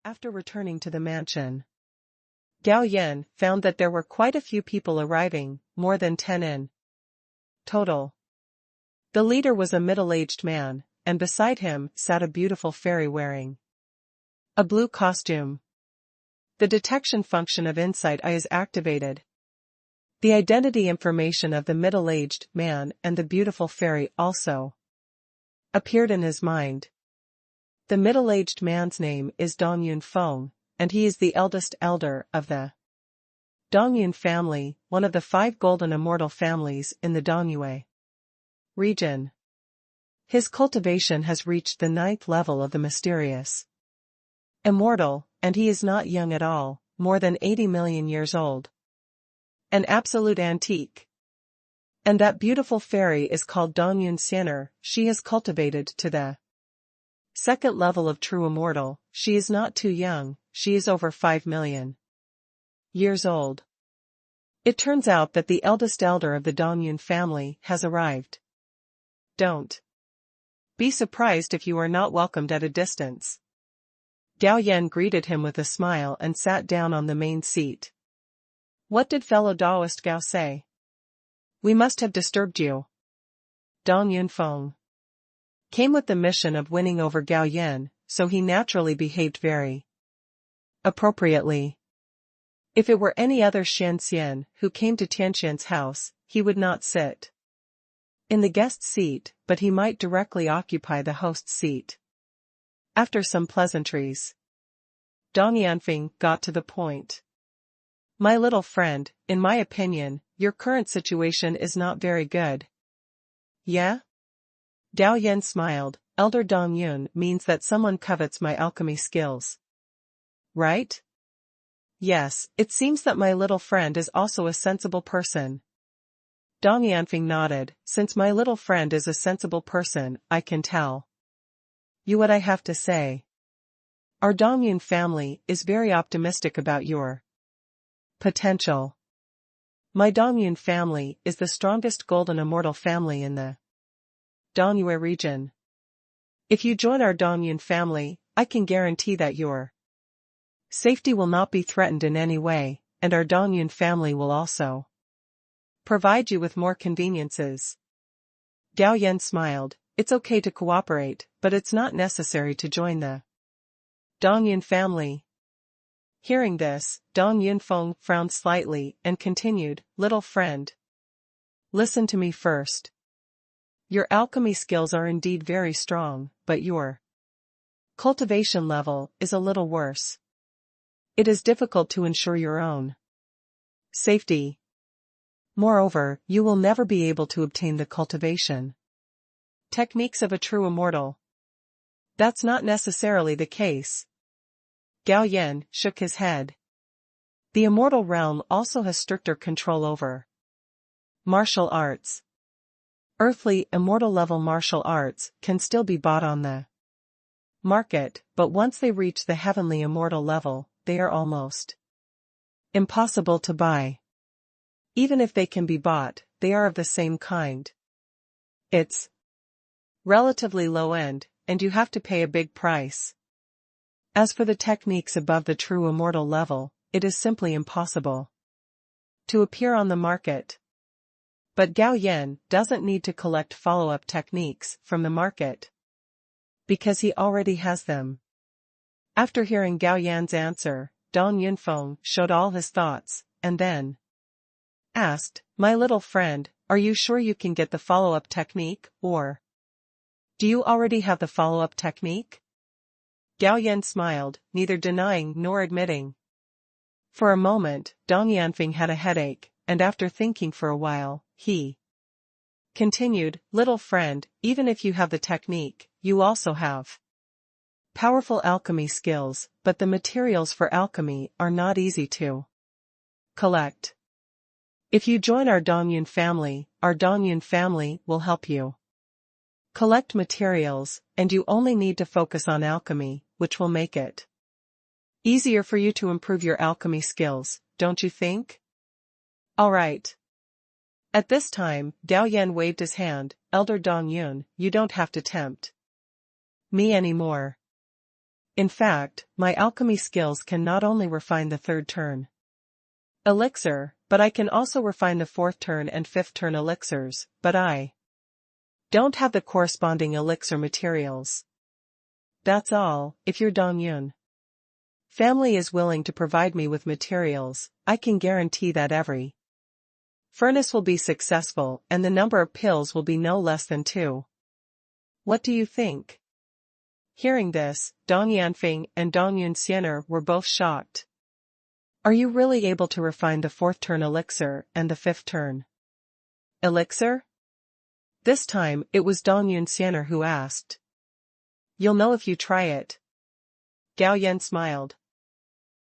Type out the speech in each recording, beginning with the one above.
After returning to the mansion, Gao Yan found that there were quite a few people arriving, more than 10 in total. The leader was a middle-aged man, and beside him sat a beautiful fairy wearing a blue costume. The detection function of Insight Eye is activated. The identity information of the middle-aged man and the beautiful fairy also appeared in his mind. The middle-aged man's name is Dong Yunfeng, and he is the eldest elder of the Dongyun family, one of the 5 golden immortal families in the Dongyue region. His cultivation has reached the 9th level of the mysterious immortal, and he is not young at all, more than 80 million years old. An absolute antique. And that beautiful fairy is called Dongyun Xianer. She has cultivated to the 2nd level of true immortal. She is not too young, she is over 5 million years old. It turns out that the eldest elder of the Dongyun family has arrived. Don't be surprised if you are not welcomed at a distance. Gao Yan greeted him with a smile and sat down on the main seat. What did fellow Taoist Gao say? We must have disturbed you. Dong Yunfeng came with the mission of winning over Gao Yan, so he naturally behaved very appropriately. If it were any other Xian who came to Tianxian's house, he would not sit in the guest seat, but he might directly occupy the host's seat. After some pleasantries, Dong Yanfeng got to the point. My little friend, in my opinion, your current situation is not very good. Yeah? Gao Yan smiled. Elder Dong Yun means that someone covets my alchemy skills. Right? Yes, it seems that my little friend is also a sensible person. Dong Yanfeng nodded. Since my little friend is a sensible person, I can tell you what I have to say. Our Dongyun family is very optimistic about your potential. My Dongyun family is the strongest golden immortal family in the Dongyue region. If you join our Dongyun family, I can guarantee that your safety will not be threatened in any way, and our Dongyun family will also provide you with more conveniences. Gao Yan smiled. It's okay to cooperate, but it's not necessary to join the Dongyun family. Hearing this, Dong Yunfeng frowned slightly and continued, Little friend, listen to me first. Your alchemy skills are indeed very strong, but your cultivation level is a little worse. It is difficult to ensure your own safety. Moreover, you will never be able to obtain the cultivation techniques of a true immortal. That's not necessarily the case. Gao Yan shook his head. The immortal realm also has stricter control over martial arts. Earthly, immortal level martial arts can still be bought on the market, but once they reach the heavenly immortal level, they are almost impossible to buy. Even if they can be bought, they are of the same kind. It's relatively low-end, and you have to pay a big price. As for the techniques above the true immortal level, it is simply impossible to appear on the market. But Gao Yan doesn't need to collect follow-up techniques from the market, because he already has them. After hearing Gao Yan's answer, Dong Yunfeng showed all his thoughts, and then asked, My little friend, are you sure you can get the follow-up technique, or do you already have the follow-up technique? Gao Yan smiled, neither denying nor admitting. For a moment, Dong Yanfeng had a headache, and after thinking for a while, he continued, Little friend, even if you have the technique, you also have powerful alchemy skills, but the materials for alchemy are not easy to collect. If you join our Dongyun family will help you collect materials, and you only need to focus on alchemy, which will make it easier for you to improve your alchemy skills, don't you think? All right. At this time, Gao Yan waved his hand, Elder Dong Yun, you don't have to tempt me anymore. In fact, my alchemy skills can not only refine the third turn elixir, but I can also refine the fourth turn and fifth turn elixirs, but I don't have the corresponding elixir materials. That's all. If your Dongyun family is willing to provide me with materials, I can guarantee that every furnace will be successful and the number of pills will be no less than 2. What do you think? Hearing this, Dong Yanfeng and Dong Yunxianer were both shocked. Are you really able to refine the fourth turn elixir and the fifth turn elixir? This time, it was Dong Yunxianer who asked. You'll know if you try it. Gao Yan smiled.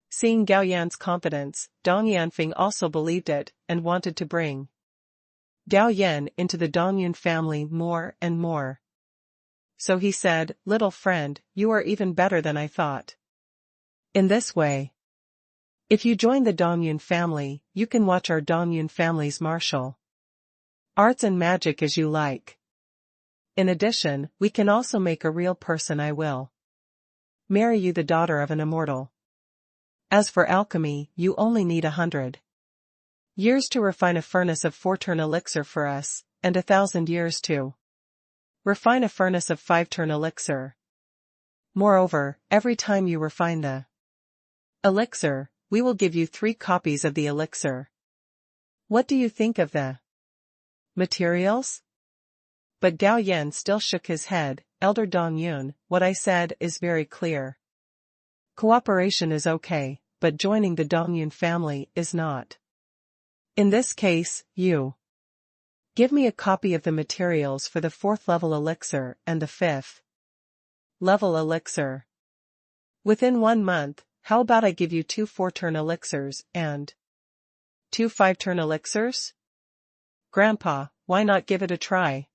Seeing Gao Yan's confidence, Dong Yanfeng also believed it, and wanted to bring Gao Yan into the Dongyun family more and more. So he said, little friend, you are even better than I thought. In this way, if you join the Dongyun family, you can watch our Dongyun family's martial arts and magic as you like. In addition, we can also make a real person. I will marry you, the daughter of an immortal. As for alchemy, you only need 100 years to refine a furnace of 4-turn elixir for us, and 1,000 years to refine a furnace of 5-turn elixir. Moreover, every time you refine the elixir, we will give you 3 copies of the elixir. What do you think of the materials? But Gao Yan still shook his head. Elder Dong Yun, what I said is very clear. Cooperation is okay, but joining the Dongyun family is not. In this case, you give me a copy of the materials for the 4th level elixir and the 5th level elixir. Within 1 month, how about I give you 2 4-turn elixirs and 2 5-turn elixirs? Grandpa, why not give it a try?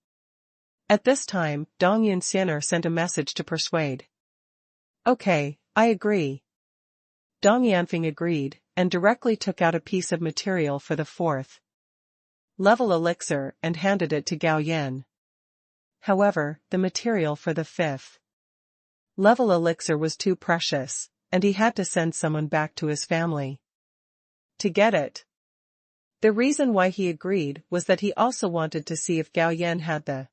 At this time, Dong Yunxianer sent a message to persuade. Okay, I agree. Dong Yanfeng agreed, and directly took out a piece of material for the 4th level elixir and handed it to Gao Yan. However, the material for the 5th level elixir was too precious, and he had to send someone back to his family to get it. The reason why he agreed was that he also wanted to see if Gao Yan had the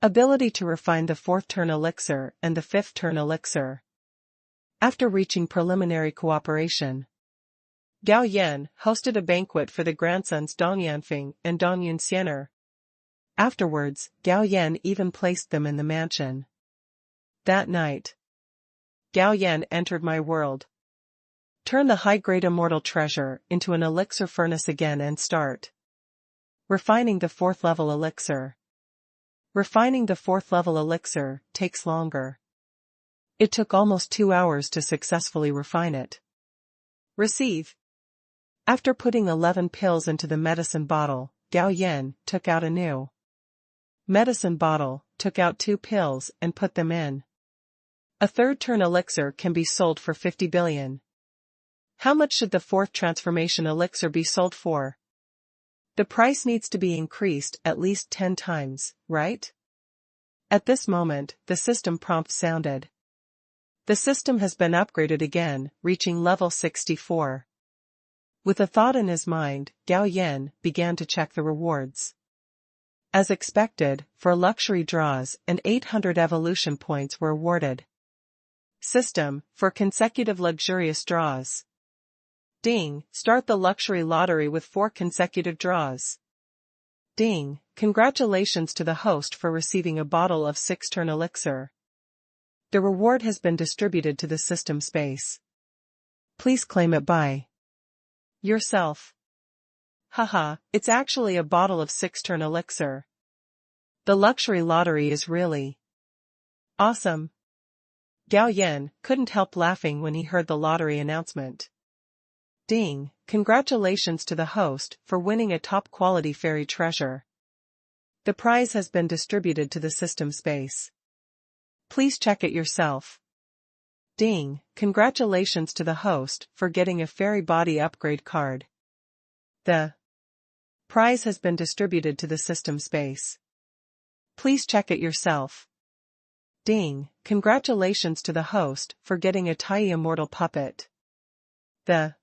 ability to refine the 4th turn elixir and the 5th turn elixir. After reaching preliminary cooperation, Gao Yan hosted a banquet for the grandsons Dong Yanfeng and Dong Yunxianer. Afterwards, Gao Yan even placed them in the mansion. That night, Gao Yan entered my world. Turn the high-grade immortal treasure into an elixir furnace again and start refining the 4th level elixir. Refining the 4th level elixir takes longer. It took almost 2 hours to successfully refine it. Receive. After putting 11 pills into the medicine bottle, Gao Yan took out a new medicine bottle, took out 2 pills and put them in. A 3rd turn elixir can be sold for 50 billion. How much should the 4th transformation elixir be sold for? The price needs to be increased at least 10 times, right? At this moment, the system prompt sounded. The system has been upgraded again, reaching level 64. With a thought in his mind, Gao Yan began to check the rewards. As expected, 4 luxury draws and 800 evolution points were awarded. System, for consecutive luxurious draws. Ding, start the luxury lottery with 4 consecutive draws. Ding, congratulations to the host for receiving a bottle of 6-turn elixir. The reward has been distributed to the system space. Please claim it by yourself. Haha, it's actually a bottle of 6-turn elixir. The luxury lottery is really awesome. Gao Yan couldn't help laughing when he heard the lottery announcement. Ding, congratulations to the host for winning a top-quality fairy treasure. The prize has been distributed to the system space. Please check it yourself. Ding, congratulations to the host for getting a fairy body upgrade card. The prize has been distributed to the system space. Please check it yourself. Ding, congratulations to the host for getting a Tai Immortal puppet. The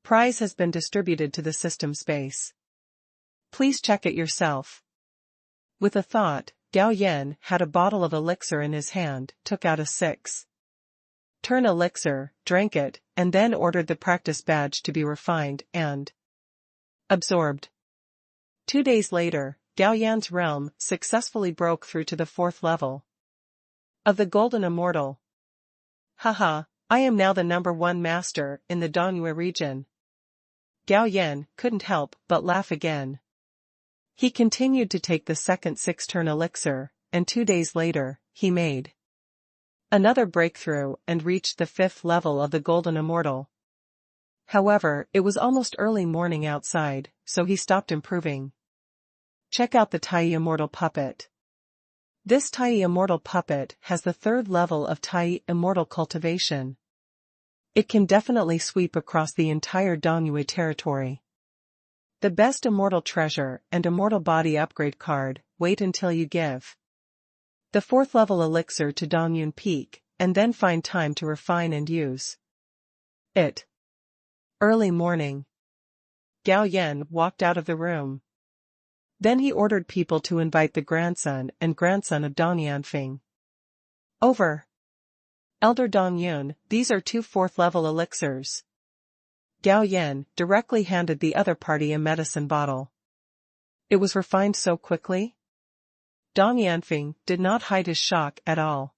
prize has been distributed to the system space. Please check it yourself. With a thought, Gao Yan had a bottle of elixir in his hand, took out a 6-turn elixir, drank it, and then ordered the practice badge to be refined and absorbed. 2 days later, Gao Yan's realm successfully broke through to the 4th level of the Golden Immortal. Haha, I am now the #1 master in the Danyue region. Gao Yan couldn't help but laugh again. He continued to take the second 6-turn elixir, and 2 days later, he made another breakthrough and reached the 5th level of the Golden Immortal. However, it was almost early morning outside, so he stopped improving. Check out the Tai Immortal puppet. This Tai Immortal puppet has the 3rd level of Tai Immortal cultivation. It can definitely sweep across the entire Danyue territory. The best immortal treasure and immortal body upgrade card. Wait until you give the 4th level elixir to Danyun Peak, and then find time to refine and use it. Early morning. Gao Yan walked out of the room. Then he ordered people to invite the grandson and grandson of Dong Yanfeng over. Elder Dong Yun, these are 2 4th level elixirs. Gao Yan directly handed the other party a medicine bottle. It was refined so quickly? Dong Yanfeng did not hide his shock at all.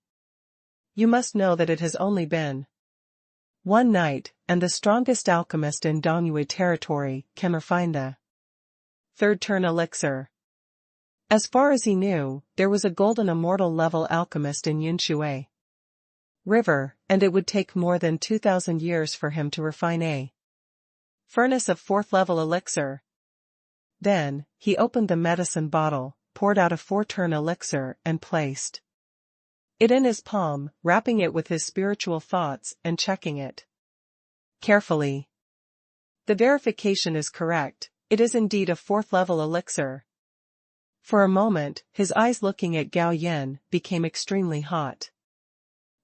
You must know that it has only been 1 night, and the strongest alchemist in Danyue territory can refine the 3rd turn elixir. As far as he knew, there was a Golden Immortal level alchemist in Yunshui River, and it would take more than 2,000 years for him to refine a furnace of 4th level elixir. Then, he opened the medicine bottle, poured out a 4-turn elixir and placed it in his palm, wrapping it with his spiritual thoughts and checking it carefully. The verification is correct, it is indeed a 4th level elixir. For a moment, his eyes looking at Gao Yan became extremely hot.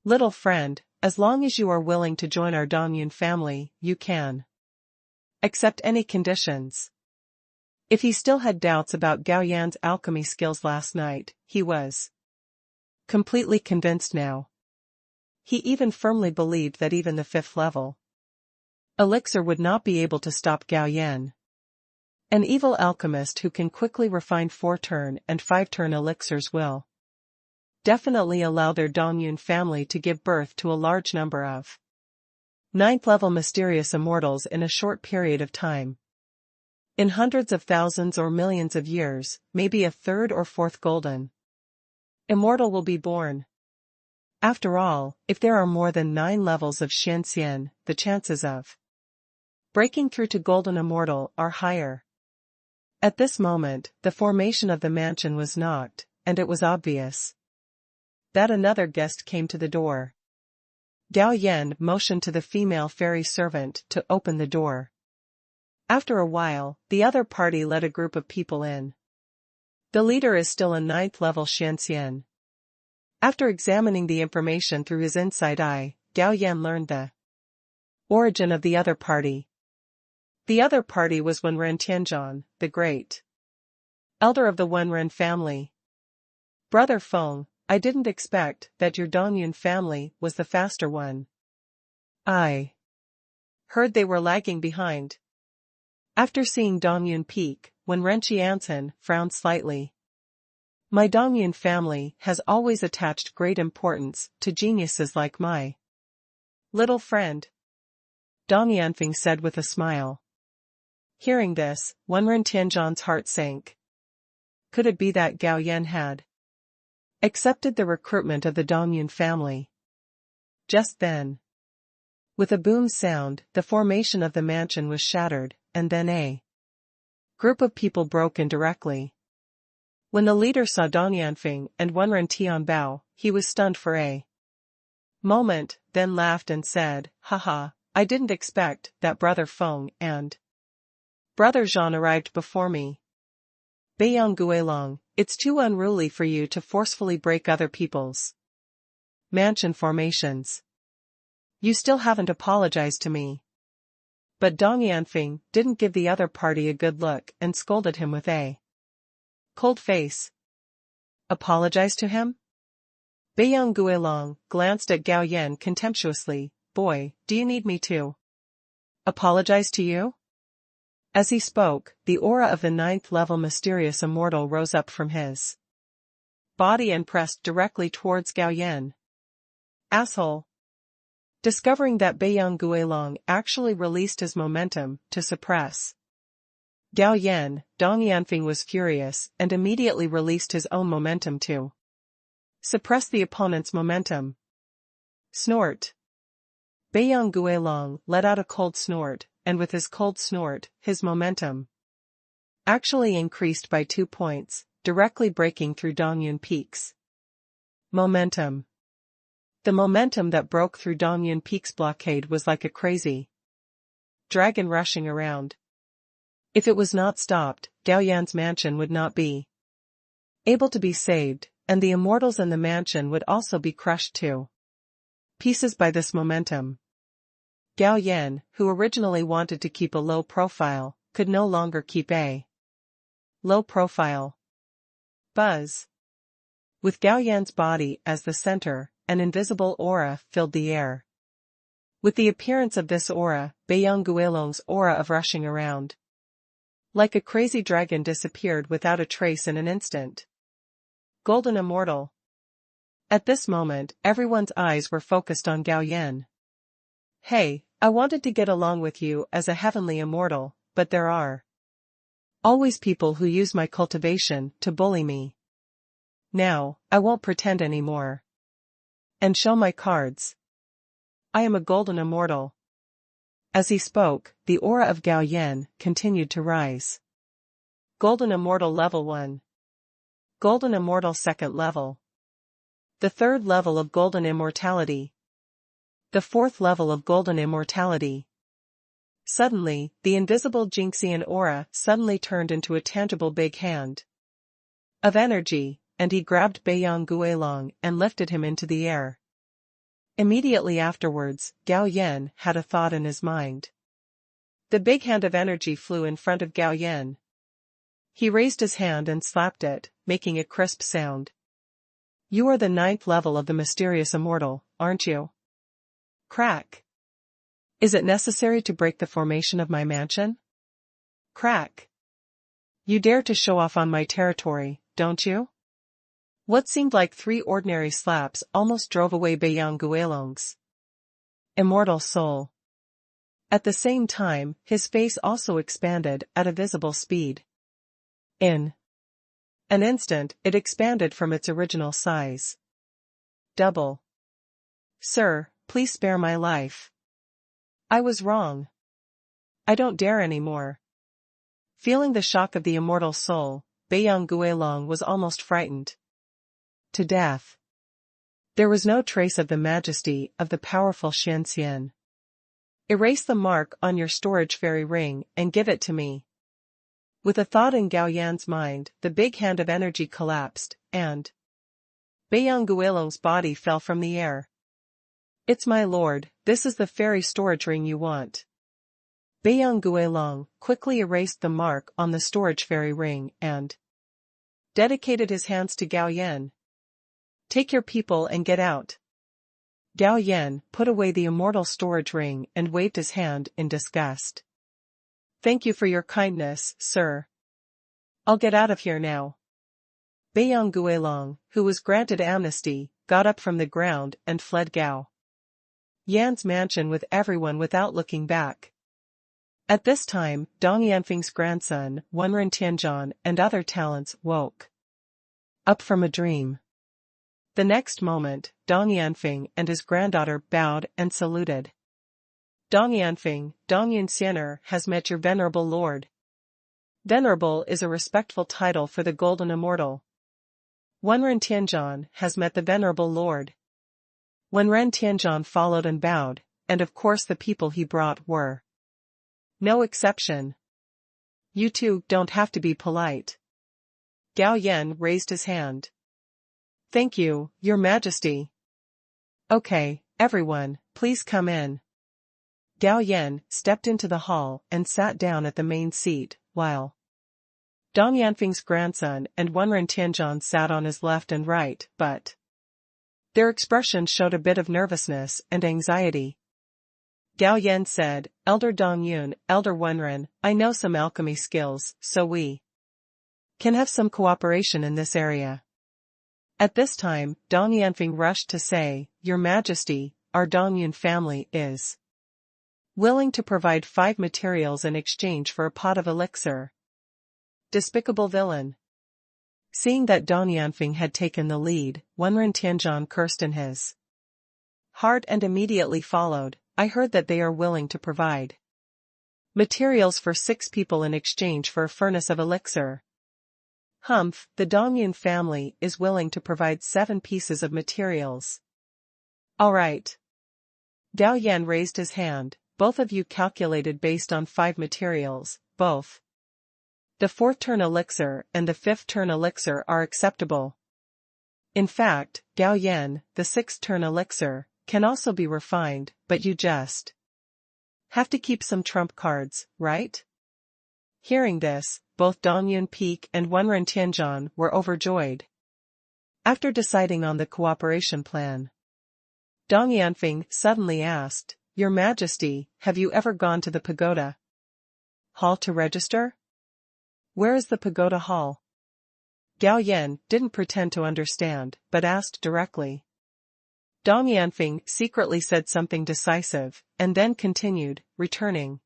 Little friend, as long as you are willing to join our Danyun family, you can accept any conditions. If he still had doubts about Gao Yan's alchemy skills last night, he was completely convinced now. He even firmly believed that even the 5th level elixir would not be able to stop Gao Yan. An evil alchemist who can quickly refine 4-turn and 5-turn elixirs will definitely allow their Dongyun family to give birth to a large number of 9th-level mysterious immortals in a short period of time. In hundreds of thousands or millions of years, maybe a 3rd or 4th golden immortal will be born. After all, if there are more than 9 levels of Xianxian, the chances of breaking through to golden immortal are higher. At this moment, the formation of the mansion was knocked, and it was obvious that another guest came to the door. Gao Yan motioned to the female fairy servant to open the door. After a while, the other party let a group of people in. The leader is still a 9th-level Xianxian. After examining the information through his inside eye, Gao Yan learned the origin of the other party. The other party was Wenren Tianzhan, the great elder of the Wenren family. Brother Feng, I didn't expect that your Dongyun family was the faster one. I heard they were lagging behind. After seeing Dongyun peak, Wenren Qianzhen frowned slightly. My Dongyun family has always attached great importance to geniuses like my little friend, Dong Yanfeng said with a smile. Hearing this, Wenren Tianzhan's heart sank. Could it be that Gao Yan had accepted the recruitment of the Dongyun family? Just then, with a boom sound, the formation of the mansion was shattered, and then a group of people broke in directly. When the leader saw Dong Yanfeng and Wenren Tianbao, he was stunned for a moment, then laughed and said, Haha, I didn't expect that Brother Feng and Brother Zhan arrived before me. Beiyang Guilong, it's too unruly for you to forcefully break other people's Mansion formations. You still haven't apologized to me. But Dong Yanfeng didn't give the other party a good look and scolded him with a cold face. Apologize to him? Beiyang Guilong glanced at Gao Yan contemptuously. Boy, do you need me to apologize to you? As he spoke, the aura of the 9th-level mysterious immortal rose up from his body and pressed directly towards Gao Yan. Asshole. Discovering that Beiyang Guilong actually released his momentum to suppress Gao Yan, Dong Yanfeng was furious and immediately released his own momentum to suppress the opponent's momentum. Snort. Beiyang Guilong let out a cold snort, and with his cold snort, his momentum actually increased by 2 points, directly breaking through Dongyun Peak's momentum. The momentum that broke through Dongyun Peak's blockade was like a crazy dragon rushing around. If it was not stopped, Gao Yan's mansion would not be able to be saved, and the immortals in the mansion would also be crushed to pieces by this momentum. Gao Yan, who originally wanted to keep a low profile, could no longer keep a low profile. Buzz. With Gao Yan's body as the center, an invisible aura filled the air. With the appearance of this aura, Beiyang Guilong's aura of rushing around like a crazy dragon disappeared without a trace in an instant. Golden Immortal. At this moment, everyone's eyes were focused on Gao Yan. Hey, I wanted to get along with you as a heavenly immortal, but there are always people who use my cultivation to bully me. Now, I won't pretend anymore. And show my cards. I am a golden immortal. As he spoke, the aura of Gao Yan continued to rise. Golden Immortal Level 1. Golden Immortal 2nd Level. The 3rd level of Golden Immortality. The 4th level of Golden Immortality. Suddenly, the invisible Jinxian aura suddenly turned into a tangible big hand of energy, and he grabbed Beiyang Guilong and lifted him into the air. Immediately afterwards, Gao Yan had a thought in his mind. The big hand of energy flew in front of Gao Yan. He raised his hand and slapped it, making a crisp sound. You are the 9th level of the mysterious immortal, aren't you? Crack. Is it necessary to break the formation of my mansion? Crack. You dare to show off on my territory, don't you? What seemed like 3 ordinary slaps almost drove away Beiyang Guilong's immortal soul. At the same time, his face also expanded at a visible speed. In an instant, it expanded from its original size. Double. Sir, please spare my life. I was wrong. I don't dare anymore. Feeling the shock of the immortal soul, Beiyang Guilong was almost frightened to death. There was no trace of the majesty of the powerful Xian. Erase the mark on your storage fairy ring and give it to me. With a thought in Gao Yan's mind, the big hand of energy collapsed, and Beiyang Guilong's body fell from the air. It's my lord, this is the fairy storage ring you want. Beiyang Guilong quickly erased the mark on the storage fairy ring and dedicated his hands to Gao Yan. Take your people and get out. Gao Yan put away the immortal storage ring and waved his hand in disgust. Thank you for your kindness, sir. I'll get out of here now. Beiyang Guilong, who was granted amnesty, got up from the ground and fled Gao Yan's mansion with everyone without looking back. At this time, Dong Yanfeng's grandson, Wenren Tianzhan, and other talents woke up from a dream. The next moment, Dong Yanfeng and his granddaughter bowed and saluted. Dong Yanfeng, Dong Yunxianer has met your venerable lord. Venerable is a respectful title for the golden immortal. Wenren Tianzhan has met the venerable lord. Wenren Tianzhan followed and bowed, and of course the people he brought were no exception. You two don't have to be polite. Gao Yan raised his hand. Thank you, your majesty. Okay, everyone, please come in. Gao Yan stepped into the hall and sat down at the main seat, while Dong Yanfeng's grandson and Wenren Tianzhan sat on his left and right, but their expressions showed a bit of nervousness and anxiety. Gao Yan said, Elder Dong Yun, Elder Wenren, I know some alchemy skills, so we can have some cooperation in this area. At this time, Dong Yanfeng rushed to say, Your Majesty, our Dong Yun family is willing to provide 5 materials in exchange for a pot of elixir. Despicable villain. Seeing that Dong Yanfeng had taken the lead, Wenren Tianzhan cursed in his heart and immediately followed, I heard that they are willing to provide materials for 6 people in exchange for a furnace of elixir. Humph, the Dong Yun family is willing to provide 7 pieces of materials. All right. Gao Yan raised his hand, both of you calculated based on 5 materials, both the 4th turn elixir and the 5th turn elixir are acceptable. In fact, Gao Yan, the 6th turn elixir, can also be refined, but you just have to keep some trump cards, right? Hearing this, both Dong Yun Peak and Wenren Tianzhan were overjoyed. After deciding on the cooperation plan, Dong Yanfeng suddenly asked, Your Majesty, have you ever gone to the pagoda hall to register? Where is the pagoda hall? Gao Yan didn't pretend to understand, but asked directly. Dong Yanfeng secretly said something decisive, and then continued, returning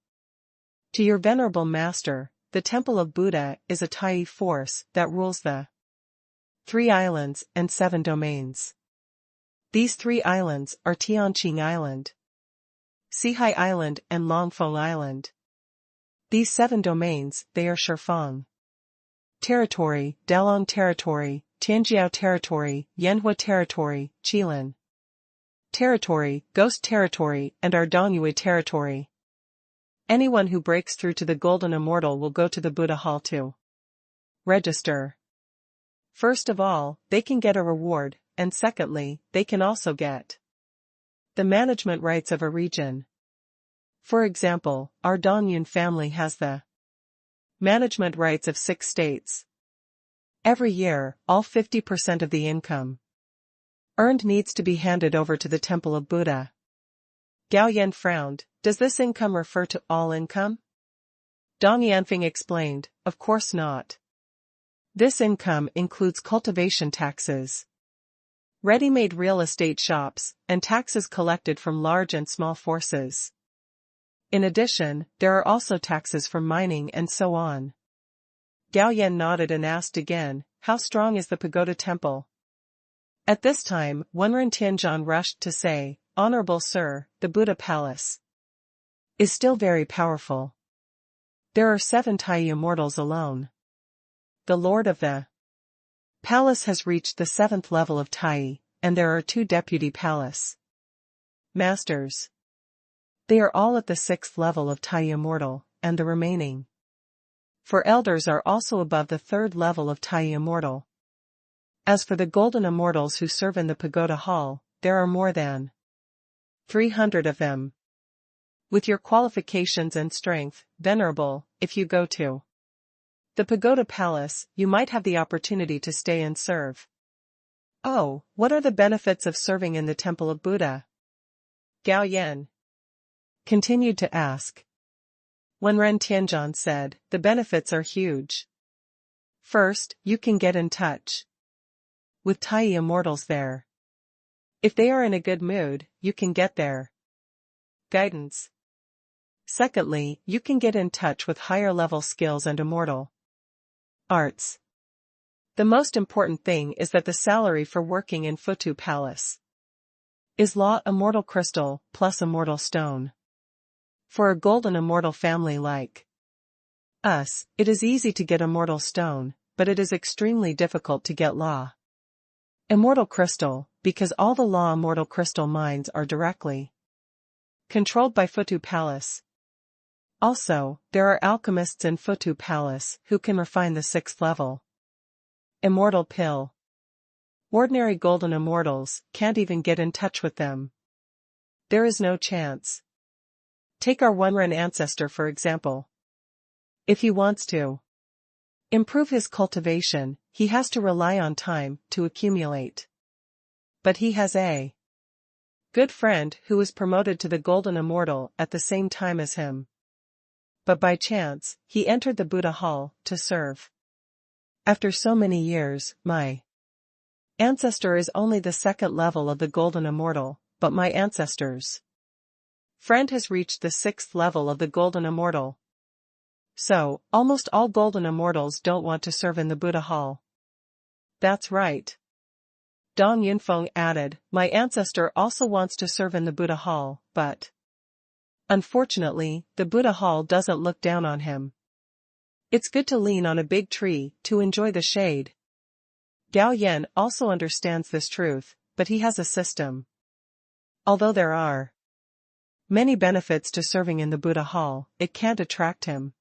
to your venerable master, the Temple of Buddha is a Tai force that rules the 3 islands and 7 domains. These 3 islands are Tianqing Island, Sihai Island and Longfeng Island. These 7 domains, they are Shifeng territory, Dalong territory, Tianjiao territory, Yanhua territory, Qilin territory, Ghost territory, and our Dongyue territory. Anyone who breaks through to the Golden Immortal will go to the Buddha Hall to register. First of all, they can get a reward, and secondly, they can also get the management rights of a region. For example, our Dong Yun family has the management rights of 6 states. Every year, all 50% of the income earned needs to be handed over to the Temple of Buddha. Gao Yan frowned. Does this income refer to all income? Dong Yanfeng explained, Of course not. This income includes cultivation taxes, ready-made real estate shops, and taxes collected from large and small forces. In addition, there are also taxes from mining and so on. Gao Yan nodded and asked again, How strong is the pagoda temple? At this time, Wenren Tianzhan rushed to say, Honorable Sir, the Buddha Palace is still very powerful. There are 7 Tai immortals alone. The Lord of the Palace has reached the 7th level of Tai, and there are 2 deputy palace masters. They are all at the 6th level of Tai immortal, and the remaining 4 elders are also above the 3rd level of Tai immortal. As for the golden immortals who serve in the pagoda hall, there are more than 300 of them. With your qualifications and strength, Venerable, if you go to the pagoda palace, you might have the opportunity to stay and serve. Oh, what are the benefits of serving in the Temple of Buddha? Gao Yan continued to ask. Wenren Tianzhan said, The benefits are huge. First, you can get in touch with Tai immortals there. If they are in a good mood, you can get their guidance. Secondly, you can get in touch with higher level skills and immortal arts. The most important thing is that the salary for working in Futu Palace is Law Immortal Crystal plus Immortal Stone. For a golden immortal family like us, it is easy to get Immortal Stone, but it is extremely difficult to get Law Immortal Crystal, because all the Law Immortal Crystal mines are directly controlled by Futu Palace. Also, there are alchemists in Futu Palace who can refine the 6th level Immortal Pill. Ordinary golden immortals can't even get in touch with them. There is no chance. Take our Wenren ancestor for example. If he wants to improve his cultivation, he has to rely on time to accumulate. But he has a good friend who was promoted to the golden immortal at the same time as him. But by chance, he entered the Buddha hall to serve. After so many years, my ancestor is only the second level of the golden immortal, but my ancestor's friend has reached the sixth level of the golden immortal. So, almost all golden immortals don't want to serve in the Buddha hall. That's right. Dong Yunfeng added, my ancestor also wants to serve in the Buddha hall, but unfortunately, the Buddha hall doesn't look down on him. It's good to lean on a big tree to enjoy the shade. Gao Yan also understands this truth, but he has a system. Although there are many benefits to serving in the Buddha hall, it can't attract him.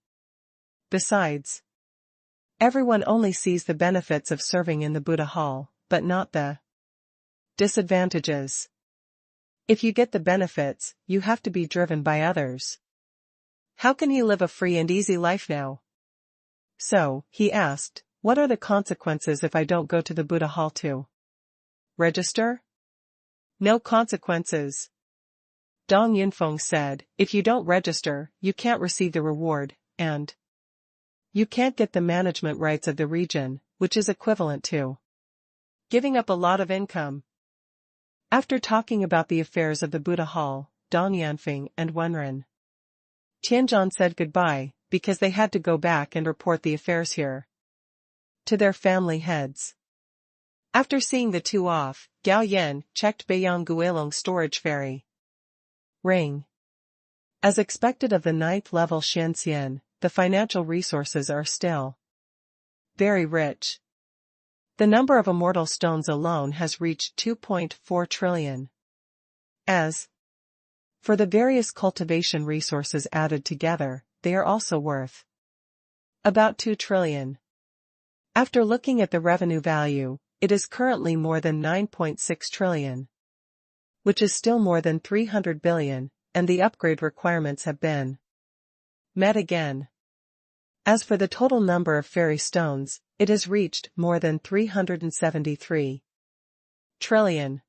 Besides, everyone only sees the benefits of serving in the Buddha hall, but not the disadvantages. If you get the benefits, you have to be driven by others. How can he live a free and easy life now? So, he asked, what are the consequences if I don't go to the Buddha hall to register? No consequences. Dong Yunfeng said, if you don't register, you can't receive the reward, and you can't get the management rights of the region, which is equivalent to giving up a lot of income. After talking about the affairs of the Buddha hall, Dong Yanfeng and Wenren Tianzhan said goodbye, because they had to go back and report the affairs here to their family heads. After seeing the two off, Gao Yan checked Beiyang Guilong's storage ferry ring. As expected of the 9th level Shenxian, the financial resources are still very rich. The number of immortal stones alone has reached 2.4 trillion. As for the various cultivation resources added together, they are also worth about 2 trillion. After looking at the revenue value, it is currently more than 9.6 trillion. Which is still more than 300 billion, and the upgrade requirements have been met again. As for the total number of fairy stones, it has reached more than 373 trillion.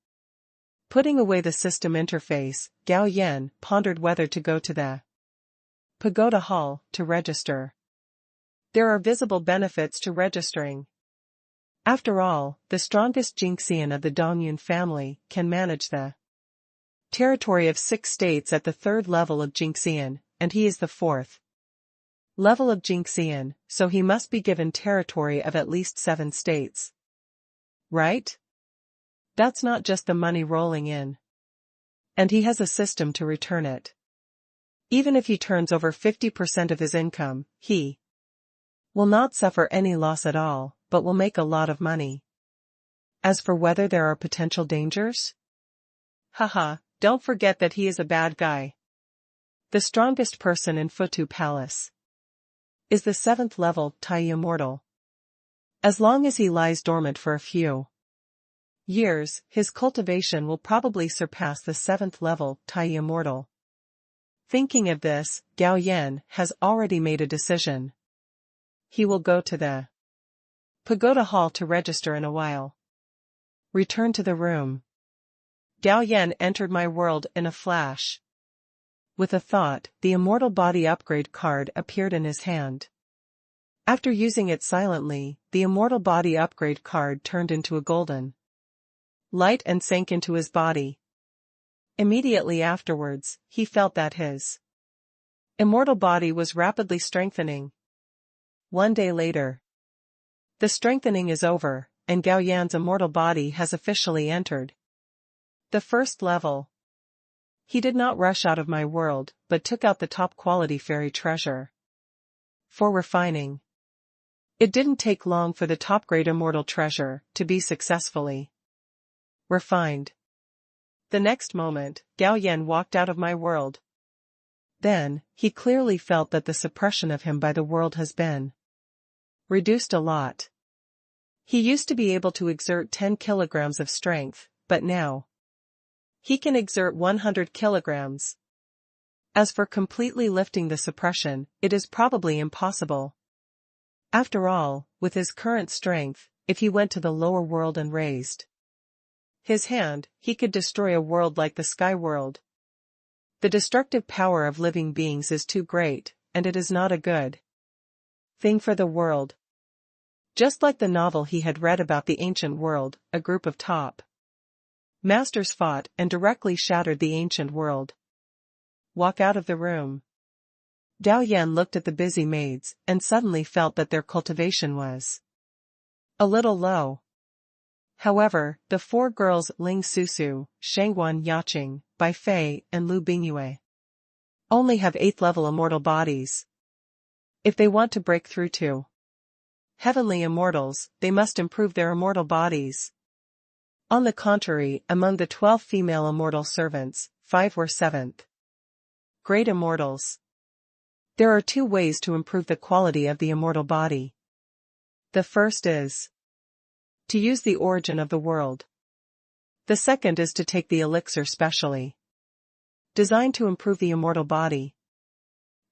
Putting away the system interface, Gao Yan pondered whether to go to the pagoda hall to register. There are visible benefits to registering. After all, the strongest Jingxian of the Dongyun family can manage the territory of 6 states at the 3rd level of Jingxian, and he is the 4th level of Jingxian, so he must be given territory of at least 7 states. Right? That's not just the money rolling in. And he has a system to return it. Even if he turns over 50% of his income, he will not suffer any loss at all, but will make a lot of money. As for whether there are potential dangers? Haha, don't forget that he is a bad guy. The strongest person in Futu Palace is the 7th level Tai Immortal. As long as he lies dormant for a few years, his cultivation will probably surpass the 7th level Tai Immortal. Thinking of this, Gao Yan has already made a decision. He will go to the pagoda hall to register in a while. Return to the room. Gao Yan entered my world in a flash. With a thought, the immortal body upgrade card appeared in his hand. After using it silently, the immortal body upgrade card turned into a golden light and sank into his body. Immediately afterwards, he felt that his immortal body was rapidly strengthening. One day later, the strengthening is over, and Gao Yan's immortal body has officially entered the 1st level. He did not rush out of my world, but took out the top-quality fairy treasure for refining. It didn't take long for the top-grade immortal treasure to be successfully refined. The next moment, Gao Yan walked out of my world. Then, he clearly felt that the suppression of him by the world has been reduced a lot. He used to be able to exert 10 kilograms of strength, but now he can exert 100 kilograms. As for completely lifting the suppression, it is probably impossible. After all, with his current strength, if he went to the lower world and raised his hand, he could destroy a world like the sky world. The destructive power of living beings is too great, and it is not a good thing for the world. Just like the novel he had read about the ancient world, a group of top masters fought and directly shattered the ancient world. Walk out of the room. Gao Yan looked at the busy maids and suddenly felt that their cultivation was a little low. However, the four girls Ling Susu, Shangguan Yaqing, Bai Fei and Lu Bingyue only have 8th level immortal bodies. If they want to break through to heavenly immortals, they must improve their immortal bodies. On the contrary, among the 12 female immortal servants, 5 were 7th grade immortals. There are 2 ways to improve the quality of the immortal body. The first is to use the origin of the world. The second is to take the elixir specially designed to improve the immortal body.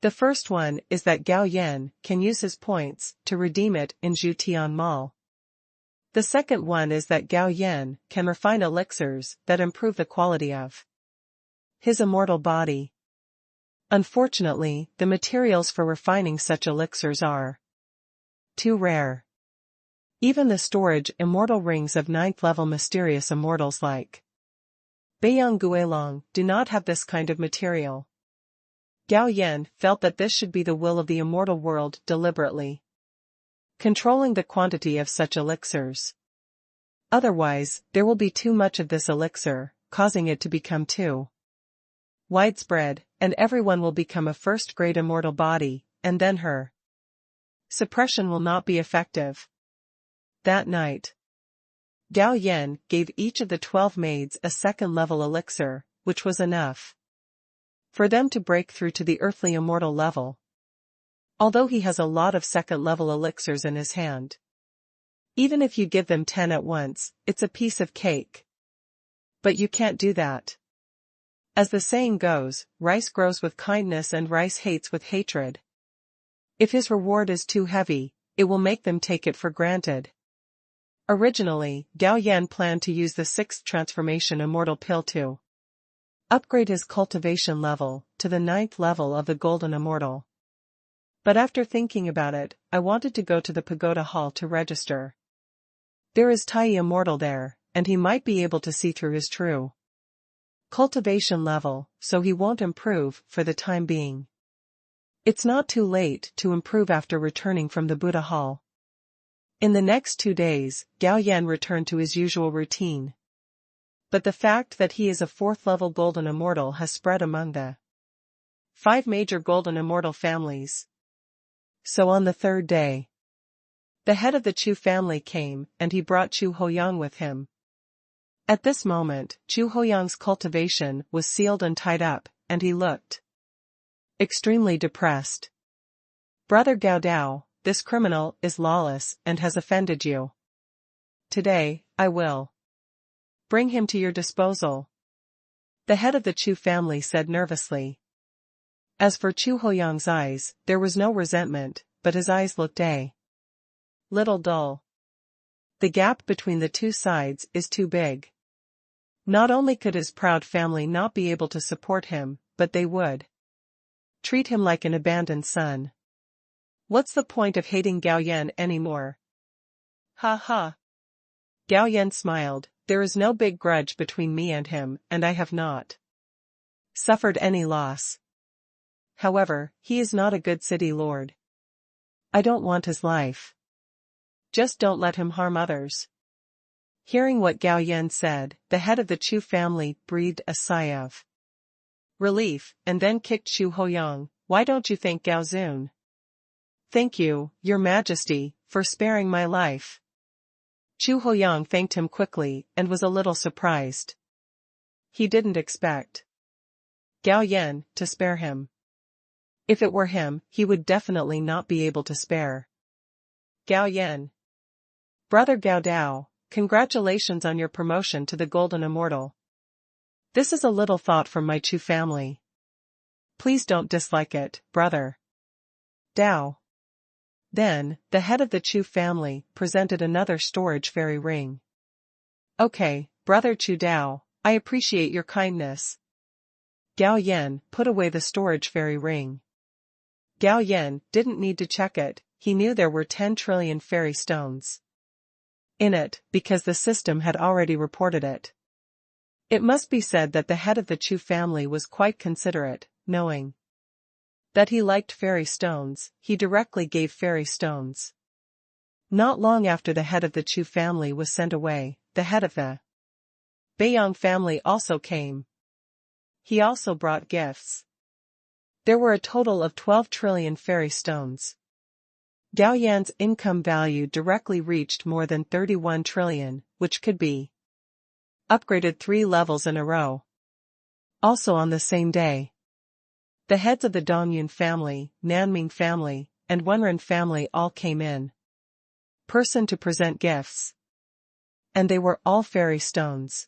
The first one is that Gao Yan can use his points to redeem it in Zhutian Mall. The second one is that Gao Yan can refine elixirs that improve the quality of his immortal body. Unfortunately, the materials for refining such elixirs are too rare. Even the storage immortal rings of 9th level mysterious immortals like Beiyang Guilong do not have this kind of material. Gao Yan felt that this should be the will of the immortal world deliberately controlling the quantity of such elixirs. Otherwise, there will be too much of this elixir, causing it to become too widespread, and everyone will become a first-grade immortal body, and then her suppression will not be effective. That night, Gao Yan gave each of the 12 maids a 2nd-level elixir, which was enough for them to break through to the earthly immortal level. Although he has a lot of 2nd-level elixirs in his hand. Even if you give them 10 at once, it's a piece of cake. But you can't do that. As the saying goes, rice grows with kindness and rice hates with hatred. If his reward is too heavy, it will make them take it for granted. Originally, Gao Yan planned to use the 6th transformation immortal pill to upgrade his cultivation level to the 9th level of the golden immortal. But after thinking about it, I wanted to go to the pagoda hall to register. There is Tai immortal there, and he might be able to see through his true cultivation level, so he won't improve for the time being. It's not too late to improve after returning from the Buddha hall. In the next 2 days, Gao Yan returned to his usual routine. But the fact that he is a 4th-level golden immortal has spread among the 5 major golden immortal families. So on the 3rd day, the head of the Chu family came, and he brought Chu Hoyang with him. At this moment, Chu Hoyang's cultivation was sealed and tied up, and he looked extremely depressed. Brother Gao Dao, this criminal is lawless and has offended you. Today, I will bring him to your disposal. The head of the Chu family said nervously. As for Chu Hoyang's eyes, there was no resentment, but his eyes looked a little dull. The gap between the 2 sides is too big. Not only could his proud family not be able to support him, but they would treat him like an abandoned son. What's the point of hating Gao Yan anymore? Ha ha. Gao Yan smiled. There is no big grudge between me and him, and I have not suffered any loss. However, he is not a good city lord. I don't want his life. Just don't let him harm others. Hearing what Gao Yan said, the head of the Chu family breathed a sigh of relief, and then kicked Chu Hoyang. Why don't you thank Gao Zun? Thank you, Your Majesty, for sparing my life. Chu Hoyang thanked him quickly and was a little surprised. He didn't expect Gao Yan to spare him. If it were him, he would definitely not be able to spare Gao Yan. Brother Gao Dao, congratulations on your promotion to the Golden Immortal. This is a little thought from my Chu family. Please don't dislike it, brother Dao. Then, the head of the Chu family presented another storage fairy ring. Okay, brother Chu Dao, I appreciate your kindness. Gao Yan put away the storage fairy ring. Gao Yan didn't need to check it, he knew there were 10 trillion fairy stones in it, because the system had already reported it. It must be said that the head of the Chu family was quite considerate, knowing that he liked fairy stones, he directly gave fairy stones. Not long after the head of the Chu family was sent away, the head of the Beiyang family also came. He also brought gifts. There were a total of 12 trillion fairy stones. Gao Yan's income value directly reached more than 31 trillion, which could be upgraded 3 levels in a row. Also on the same day, the heads of the Dongyun family, Nanming family, and Wenren family all came in person to present gifts. And they were all fairy stones.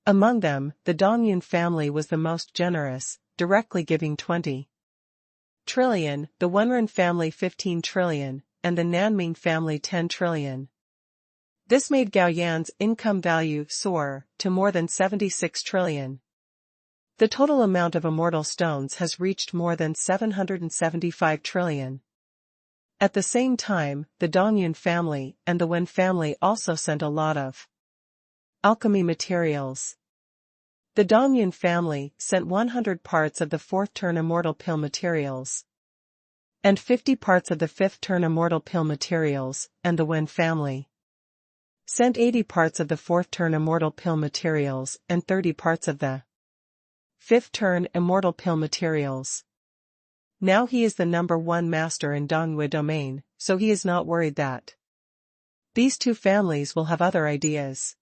Among them, the Dongyun family was the most generous, directly giving 20 trillion, the Wenren family 15 trillion, and the Nanming family 10 trillion. This made Gao Yan's income value soar to more than 76 trillion. The total amount of immortal stones has reached more than 775 trillion. At the same time, the Dongyun family and the Wen family also sent a lot of alchemy materials. The Dongyun family sent 100 parts of the 4th turn immortal pill materials and 50 parts of the 5th turn immortal pill materials, and the Wen family sent 80 parts of the 4th turn immortal pill materials and 30 parts of the 5th turn immortal pill materials. Now he is the #1 master in Dongyue domain, so he is not worried that these two families will have other ideas.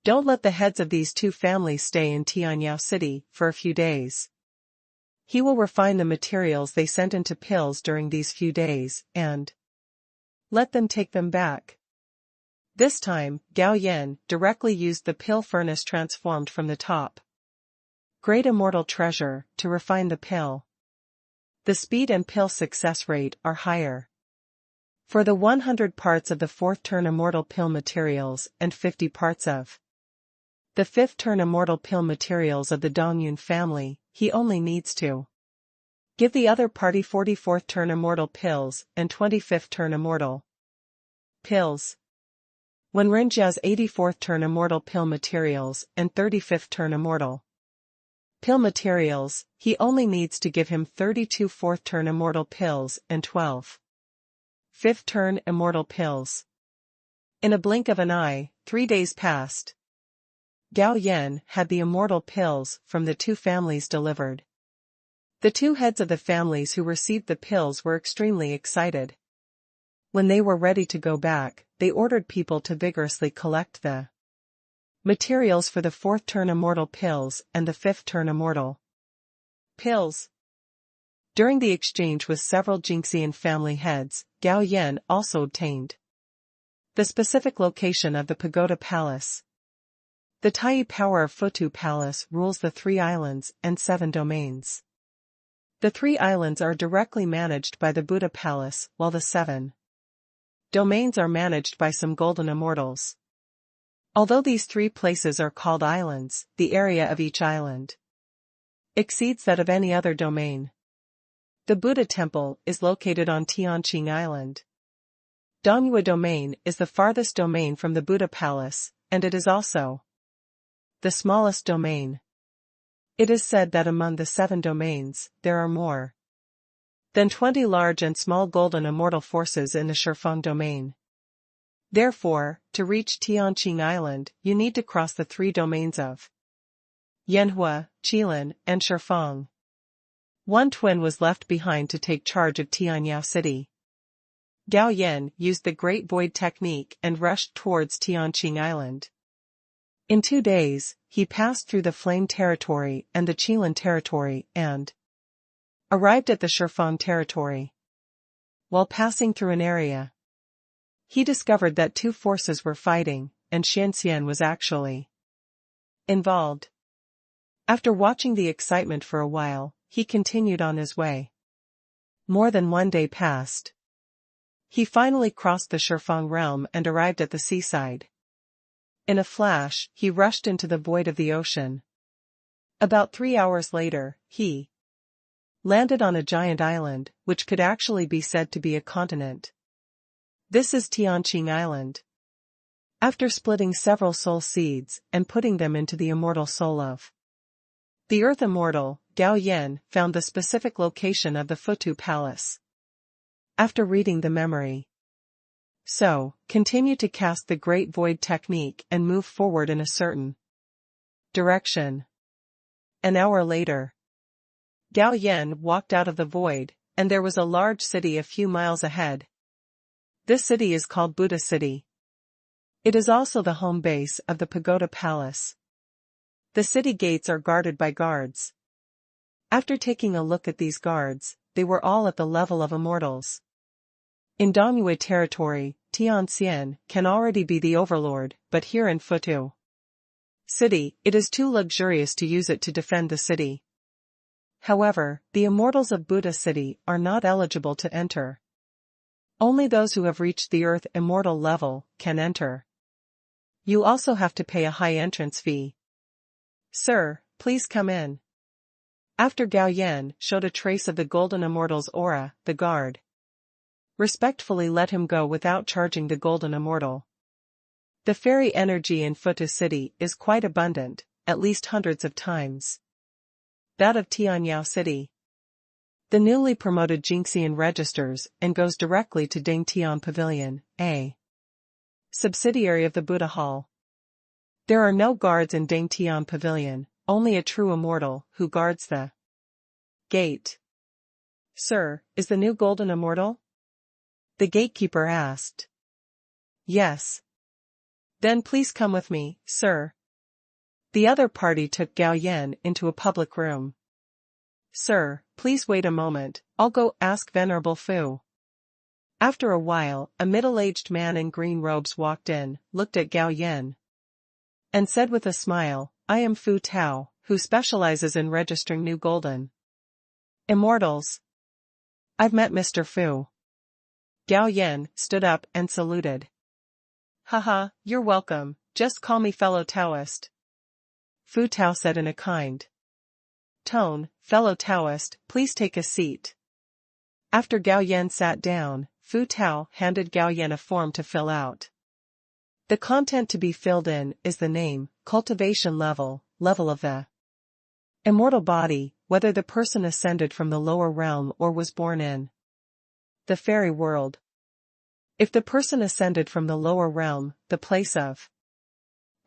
Don't let the heads of these two families stay in Tianyao City for a few days. He will refine the materials they sent into pills during these few days, and let them take them back. This time, Gao Yan directly used the pill furnace transformed from the top Great Immortal Treasure to refine the pill. The speed and pill success rate are higher. For the 100 parts of the 4th turn immortal pill materials and 50 parts of the 5th turn immortal pill materials of the Dongyun family, he only needs to give the other party 44th turn immortal pills and 25th turn immortal pills. When Renjia's 84th turn immortal pill materials and 35th turn immortal pill materials, he only needs to give him 32 4th turn immortal pills and 12 5th turn immortal pills. In a blink of an eye, 3 days passed. Gao Yan had the immortal pills from the two families delivered. The two heads of the families who received the pills were extremely excited. When they were ready to go back, they ordered people to vigorously collect the materials for the 4th turn immortal pills and the 5th turn immortal pills. During the exchange with several Jingxian family heads, Gao Yan also obtained the specific location of the Pagoda Palace. The Tai power of Futu Palace rules the 3 islands and 7 domains. The 3 islands are directly managed by the Buddha Palace, while the 7 domains are managed by some golden immortals. Although these 3 places are called islands, the area of each island exceeds that of any other domain. The Buddha Temple is located on Tianqing Island. Dongyue Domain is the farthest domain from the Buddha Palace, and it is also the smallest domain. It is said that among the 7 domains, there are more than 20 large and small golden immortal forces in the Shifeng domain. Therefore, to reach Tianqing Island, you need to cross the 3 domains of Yanhua, Qilin, and Shifeng. One twin was left behind to take charge of Tianyao City. Gao Yan used the Great Void technique and rushed towards Tianqing Island. In 2 days, he passed through the Flame territory and the Qilin territory and arrived at the Shifeng territory. While passing through an area He discovered that two forces were fighting, and Xianxian was actually involved. After watching the excitement for a while, he continued on his way. More than one day passed. He finally crossed the Shifeng realm and arrived at the seaside. In a flash, he rushed into the void of the ocean. About 3 hours later, he landed on a giant island, which could actually be said to be a continent. This is Tianqing Island. After splitting several soul seeds and putting them into the immortal soul of the Earth Immortal, Gao Yan found the specific location of the Futu Palace. After reading the memory, so, continue to cast the Great Void technique and move forward in a certain direction. An hour later, Gao Yan walked out of the void, and there was a large city a few miles ahead. This city is called Buddha City. It is also the home base of the Pagoda Palace. The city gates are guarded by guards. After taking a look at these guards, they were all at the level of immortals. In Dongyue territory, Tianxian can already be the overlord, but here in Futu City, it is too luxurious to use it to defend the city. However, the immortals of Buddha City are not eligible to enter. Only those who have reached the Earth Immortal level can enter. You also have to pay a high entrance fee. Sir, please come in. After Gao Yan showed a trace of the Golden Immortal's aura, the guard respectfully let him go without charging the Golden Immortal. The fairy energy in Futu City is quite abundant, at least hundreds of times that of Tianyao City. The newly promoted Jingxian registers and goes directly to Dingtian Pavilion, a subsidiary of the Buddha Hall. There are no guards in Dingtian Pavilion, only a true immortal who guards the gate. Sir, is the new Golden Immortal? The gatekeeper asked. Yes. Then please come with me, sir. The other party took Gao Yan into a public room. Sir, please wait a moment, I'll go ask Venerable Fu. After a while, a middle-aged man in green robes walked in, looked at Gao Yan, and said with a smile, I am Fu Tao, who specializes in registering new golden immortals. I've met Mr. Fu. Gao Yan stood up and saluted. Haha, you're welcome, just call me fellow Taoist. Fu Tao said in a kind tone, fellow Taoist, please take a seat. After Gao Yan sat down, Fu Tao handed Gao Yan a form to fill out. The content to be filled in is the name, cultivation level of the immortal body, whether the person ascended from the lower realm or was born in the fairy world. If the person ascended from the lower realm, the place of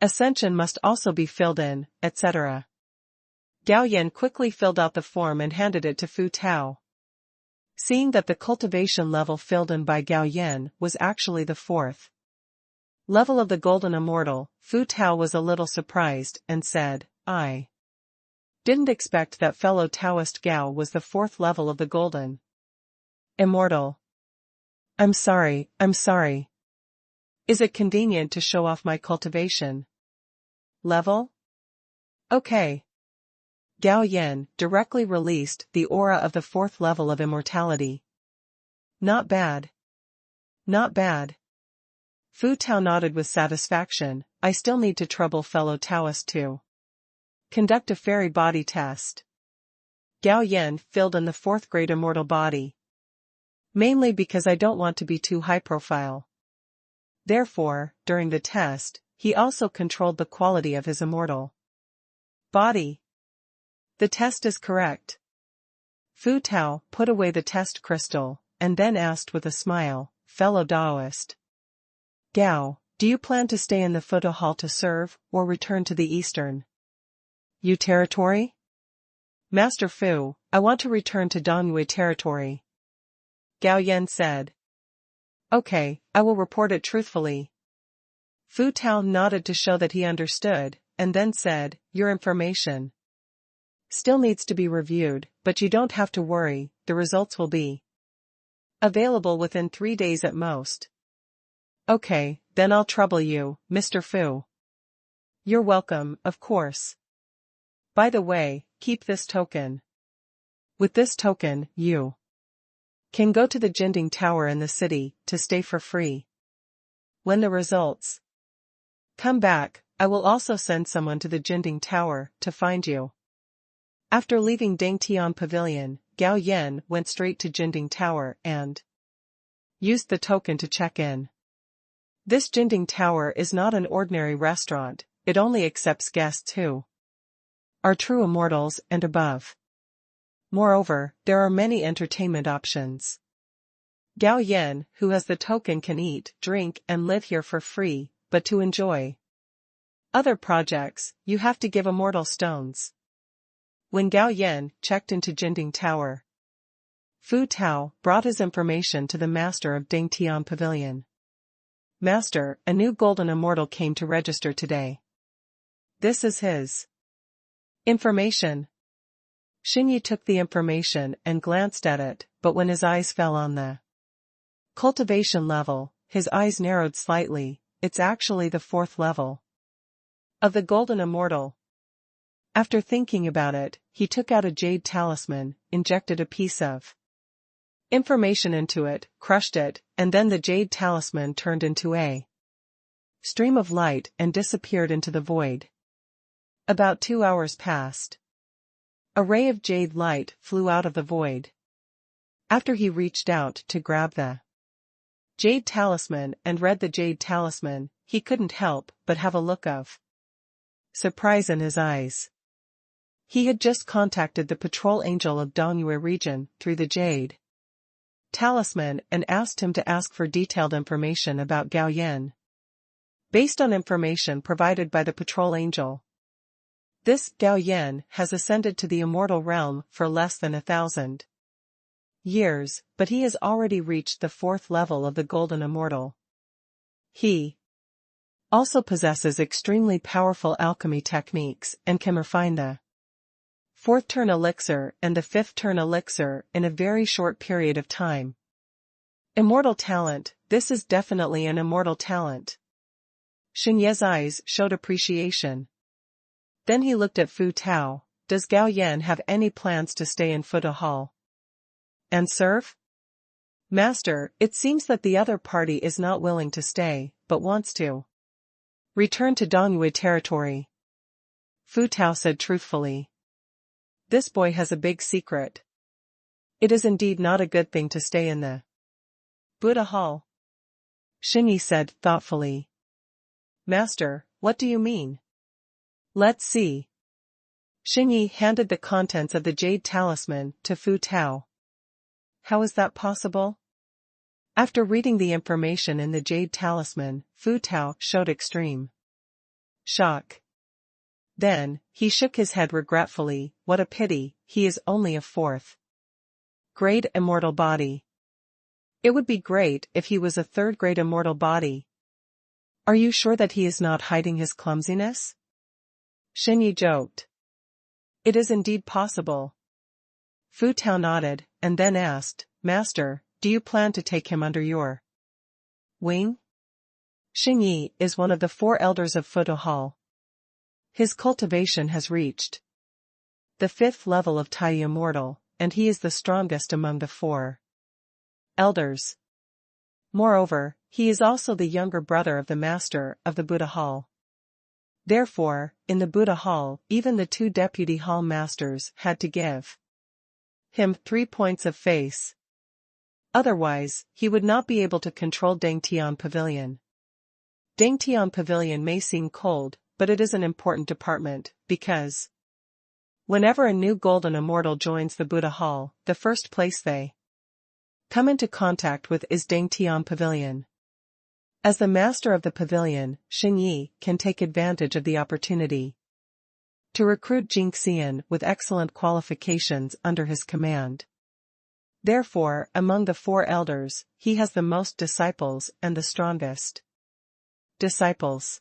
ascension must also be filled in, etc. Gao Yan quickly filled out the form and handed it to Fu Tao. Seeing that the cultivation level filled in by Gao Yan was actually the fourth level of the Golden Immortal, Fu Tao was a little surprised and said, I didn't expect that fellow Taoist Gao was the fourth level of the Golden Immortal. I'm sorry. Is it convenient to show off my cultivation level? Okay. Gao Yan directly released the aura of the fourth level of immortality. Not bad. Not bad. Fu Tao nodded with satisfaction. I still need to trouble fellow Taoist to conduct a fairy body test. Gao Yan filled in the fourth grade immortal body. Mainly because I don't want to be too high profile. Therefore, during the test, he also controlled the quality of his immortal body. The test is correct. Fu Tao put away the test crystal, and then asked with a smile, fellow Taoist Gao, do you plan to stay in the Futu Hall to serve, or return to the Eastern Yu territory? Master Fu, I want to return to Dongyue territory. Gao Yan said. Okay, I will report it truthfully. Fu Tao nodded to show that he understood, and then said, your information still needs to be reviewed, but you don't have to worry, the results will be available within 3 days at most. Okay, then I'll trouble you, Mr. Fu. You're welcome, of course. By the way, keep this token. With this token, you can go to the Jinding Tower in the city to stay for free. When the results come back, I will also send someone to the Jinding Tower to find you. After leaving Dingtian Pavilion, Gao Yan went straight to Jinding Tower and used the token to check in. This Jinding Tower is not an ordinary restaurant, it only accepts guests who are true immortals and above. Moreover, there are many entertainment options. Gao Yan, who has the token, can eat, drink and live here for free, but to enjoy other projects, you have to give immortal stones. When Gao Yan checked into Jinding Tower, Fu Tao brought his information to the master of Dingtian Pavilion. Master, a new golden immortal came to register today. This is his information. Xinyi took the information and glanced at it, but when his eyes fell on the cultivation level, his eyes narrowed slightly. It's actually the 4th level of the golden immortal. After thinking about it, he took out a jade talisman, injected a piece of information into it, crushed it, and then the jade talisman turned into a stream of light and disappeared into the void. About 2 hours passed. A ray of jade light flew out of the void. After he reached out to grab the jade talisman and read the jade talisman, he couldn't help but have a look of surprise in his eyes. He had just contacted the patrol angel of Dongyue region through the jade talisman and asked him to ask for detailed information about Gao Yan. Based on information provided by the patrol angel, this Gao Yan has ascended to the immortal realm for less than 1,000 years, but he has already reached the 4th level of the golden immortal. He also possesses extremely powerful alchemy techniques and can refine the 4th turn elixir and the 5th turn elixir in a very short period of time. Immortal talent, this is definitely an immortal talent. Xinye's eyes showed appreciation. Then he looked at Fu Tao. Does Gao Yan have any plans to stay in Fuda Hall and serve? Master, it seems that the other party is not willing to stay, but wants to return to Dongyue territory. Fu Tao said truthfully. This boy has a big secret. It is indeed not a good thing to stay in the Buddha Hall. Xinyi said thoughtfully. Master, what do you mean? Let's see. Xinyi handed the contents of the jade talisman to Fu Tao. How is that possible? After reading the information in the jade talisman, Fu Tao showed extreme shock. Then, he shook his head regretfully. What a pity, he is only a 4th grade immortal body. It would be great if he was a 3rd grade immortal body. Are you sure that he is not hiding his clumsiness? Xinyi joked. It is indeed possible. Fu Tao nodded, and then asked, Master, do you plan to take him under your wing? Xinyi is one of the 4 elders of Fuda Hall. His cultivation has reached the 5th level of Tai Immortal, and he is the strongest among the 4 elders. Moreover, he is also the younger brother of the master of the Buddha Hall. Therefore, in the Buddha Hall, even the 2 deputy hall masters had to give him 3 points of face. Otherwise, he would not be able to control Dingtian Pavilion. Dingtian Pavilion may seem cold, but it is an important department, because whenever a new golden immortal joins the Buddha Hall, the first place they come into contact with is Dingtian Pavilion. As the master of the pavilion, Xinyi can take advantage of the opportunity to recruit Jingxian with excellent qualifications under his command. Therefore, among the 4 elders, he has the most disciples and the strongest disciples.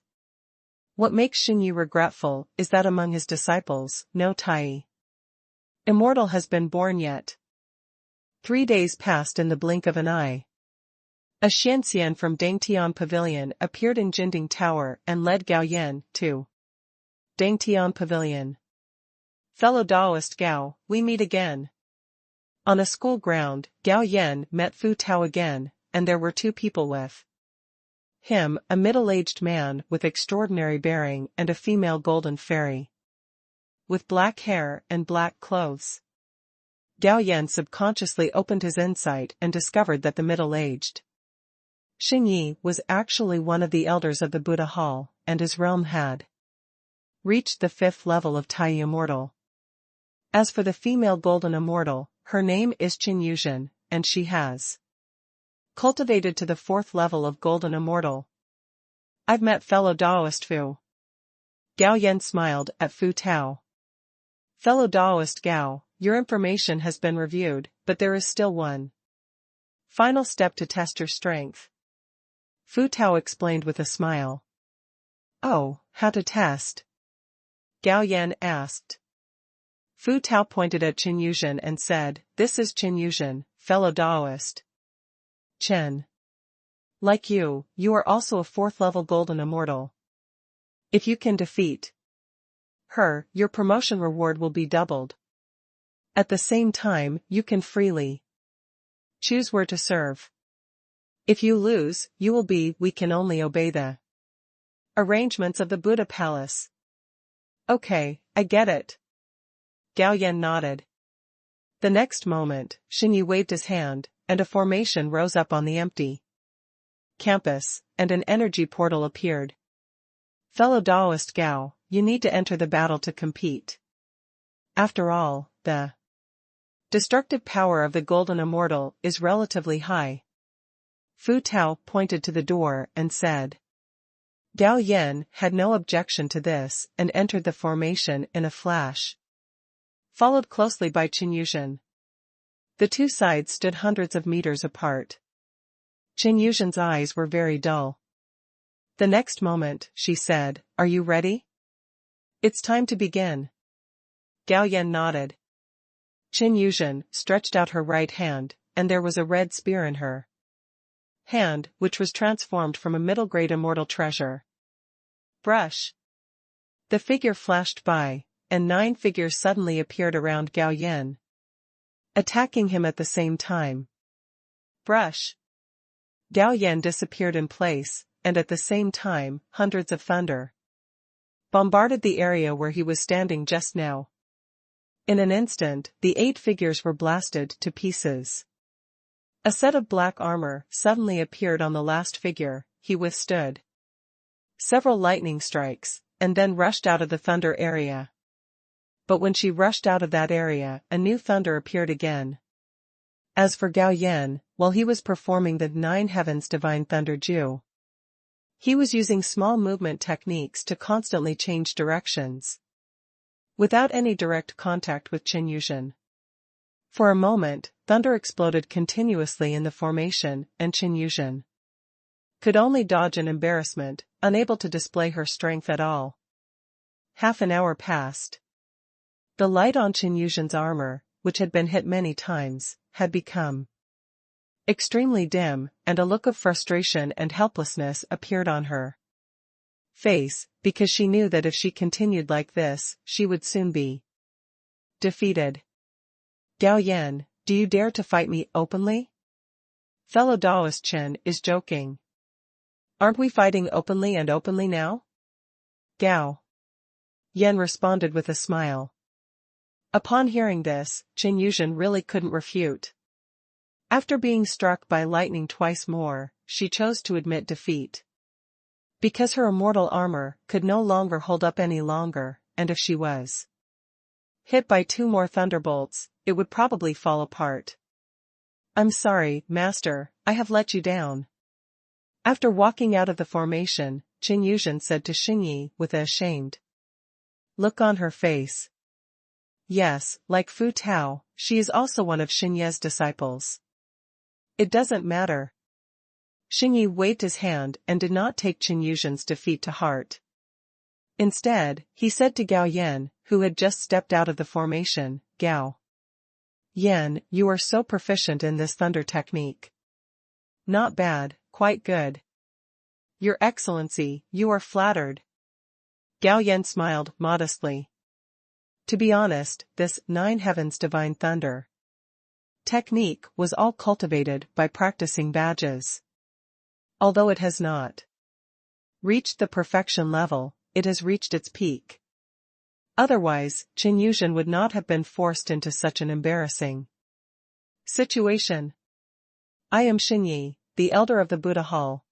What makes Xinyi regretful is that among his disciples, no Tai immortal has been born yet. 3 days passed in the blink of an eye. A Xianxian from Dangtian Pavilion appeared in Jinding Tower and led Gao Yan to Dangtian Pavilion. Fellow Daoist Gao, we meet again. On a school ground, Gao Yan met Fu Tao again, and there were two people with him, a middle-aged man with extraordinary bearing and a female golden fairy with black hair and black clothes. Gao Yan subconsciously opened his insight and discovered that the middle-aged Xing Yi was actually one of the elders of the Buddha Hall, and his realm had reached the 5th level of Tai Immortal. As for the female golden immortal, her name is Qin Yuzhen, and she has cultivated to the 4th level of golden immortal. I've met fellow Daoist Fu. Gao Yan smiled at Fu Tao. Fellow Daoist Gao, your information has been reviewed, but there is still one final step to test your strength. Fu Tao explained with a smile. Oh, how to test? Gao Yan asked. Fu Tao pointed at Qin Yuzhen and said, this is Qin Yuzhen, fellow Daoist. Chen. Like you are also a 4th level golden immortal. If you can defeat her, your promotion reward will be doubled. At the same time, you can freely choose where to serve. If you lose, we can only obey the arrangements of the Buddha Palace. Okay, I get it. Gao Yan nodded. The next moment, Xing Yi waved his hand, and a formation rose up on the empty campus, and an energy portal appeared. Fellow Daoist Gao, you need to enter the battle to compete. After all, the destructive power of the golden immortal is relatively high. Fu Tao pointed to the door and said. Gao Yan had no objection to this and entered the formation in a flash, followed closely by Qin Yuzhen. The two sides stood hundreds of meters apart. Qin Yuzhen's eyes were very dull. The next moment, she said, are you ready? It's time to begin. Gao Yan nodded. Qin Yuzhen stretched out her right hand, and there was a red spear in her hand, which was transformed from a middle-grade immortal treasure. Brush. The figure flashed by, and 9 figures suddenly appeared around Gao Yan, attacking him at the same time. Brush. Gao Yan disappeared in place, and at the same time, hundreds of thunder bombarded the area where he was standing just now. In an instant, the 8 figures were blasted to pieces. A set of black armor suddenly appeared on the last figure. He withstood several lightning strikes, and then rushed out of the thunder area. But when she rushed out of that area, a new thunder appeared again. As for Gao Yan, while he was performing the 9 heavens divine thunder Ju, he was using small movement techniques to constantly change directions, without any direct contact with Qin Yuzhen. For a moment, thunder exploded continuously in the formation, and Qin Yuzhen could only dodge in embarrassment, unable to display her strength at all. Half an hour passed. The light on Qin Yuzhen's armor, which had been hit many times, had become extremely dim, and a look of frustration and helplessness appeared on her face, because she knew that if she continued like this, she would soon be defeated. Gao Yan, do you dare to fight me openly? Fellow Daoist Chen is joking. Aren't we fighting openly and openly now? Gao Yan responded with a smile. Upon hearing this, Qin Yuzhen really couldn't refute. After being struck by lightning twice more, she chose to admit defeat. Because her immortal armor could no longer hold up any longer, and if she was hit by 2 more thunderbolts, it would probably fall apart. I'm sorry, Master, I have let you down. After walking out of the formation, Qin Yuzhen said to Xing Yi with a ashamed look on her face. Yes, like Fu Tao, she is also one of Xing Ye's disciples. It doesn't matter. Xing Yi waved his hand and did not take Qin Yuzhen's defeat to heart. Instead, he said to Gao Yan, who had just stepped out of the formation, Gao Yan, you are so proficient in this thunder technique. Not bad, quite good. Your Excellency, you are flattered. Gao Yan smiled modestly. To be honest, this Nine Heavens Divine Thunder technique was all cultivated by practicing badges. Although it has not reached the perfection level, it has reached its peak. Otherwise, Qin Yuzhen would not have been forced into such an embarrassing situation. I am Xinyi, the elder of the Buddha Hall.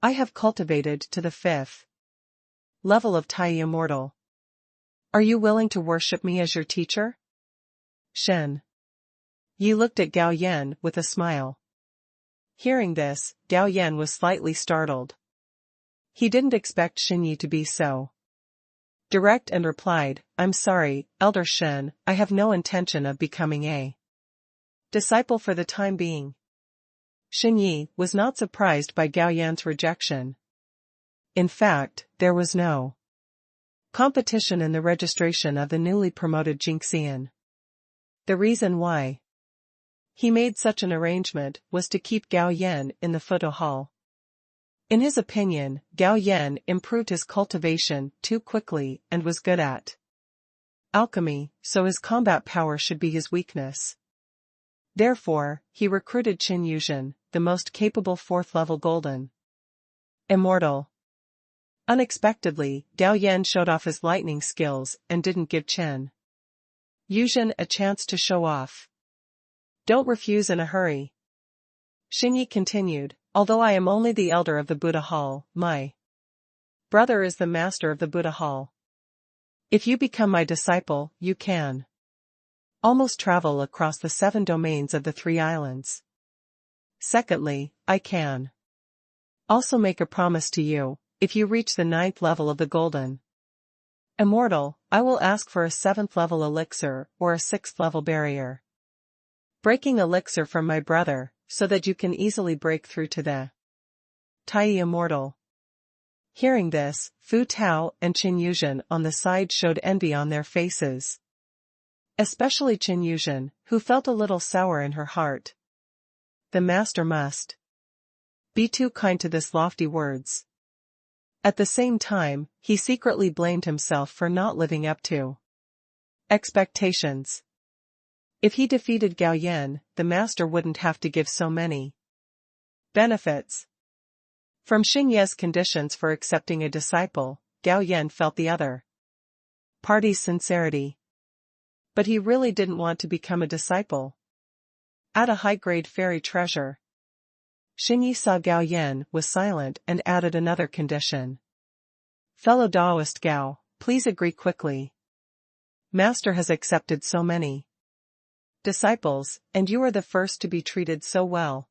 I have cultivated to the 5th level of Tai Immortal. Are you willing to worship me as your teacher? Shen Yi looked at Gao Yan with a smile. Hearing this, Gao Yan was slightly startled. He didn't expect Xinyi to be so direct and replied, I'm sorry, Elder Shen, I have no intention of becoming a disciple for the time being. Xinyi was not surprised by Gao Yan's rejection. In fact, there was no competition in the registration of the newly promoted Jingxian. The reason why he made such an arrangement was to keep Gao Yan in the photo hall. In his opinion, Gao Yan improved his cultivation too quickly and was good at alchemy, so his combat power should be his weakness. Therefore, he recruited Qin Yuzhen, the most capable 4th-level golden immortal. Unexpectedly, Gao Yan showed off his lightning skills and didn't give Qin Yuzhen a chance to show off. Don't refuse in a hurry. Xinyi continued, although I am only the elder of the Buddha Hall, my brother is the master of the Buddha Hall. If you become my disciple, you can almost travel across the 7 domains of the 3 islands. Secondly, I can also make a promise to you, if you reach the 9th level of the Golden Immortal, I will ask for a 7th level elixir or a 6th level barrier breaking elixir from my brother, so that you can easily break through to the Tai Immortal. Hearing this, Fu Tao and Qin Yuzhen on the side showed envy on their faces. Especially Qin Yuzhen, who felt a little sour in her heart. The master must be too kind to this lofty words. At the same time, he secretly blamed himself for not living up to expectations. If he defeated Gao Yan, the master wouldn't have to give so many benefits. From Xinye's conditions for accepting a disciple, Gao Yan felt the other party's sincerity. But he really didn't want to become a disciple. Add a high-grade fairy treasure. Xinyi saw Gao Yan was silent and added another condition. Fellow Daoist Gao, please agree quickly. Master has accepted so many disciples, and you are the first to be treated so well.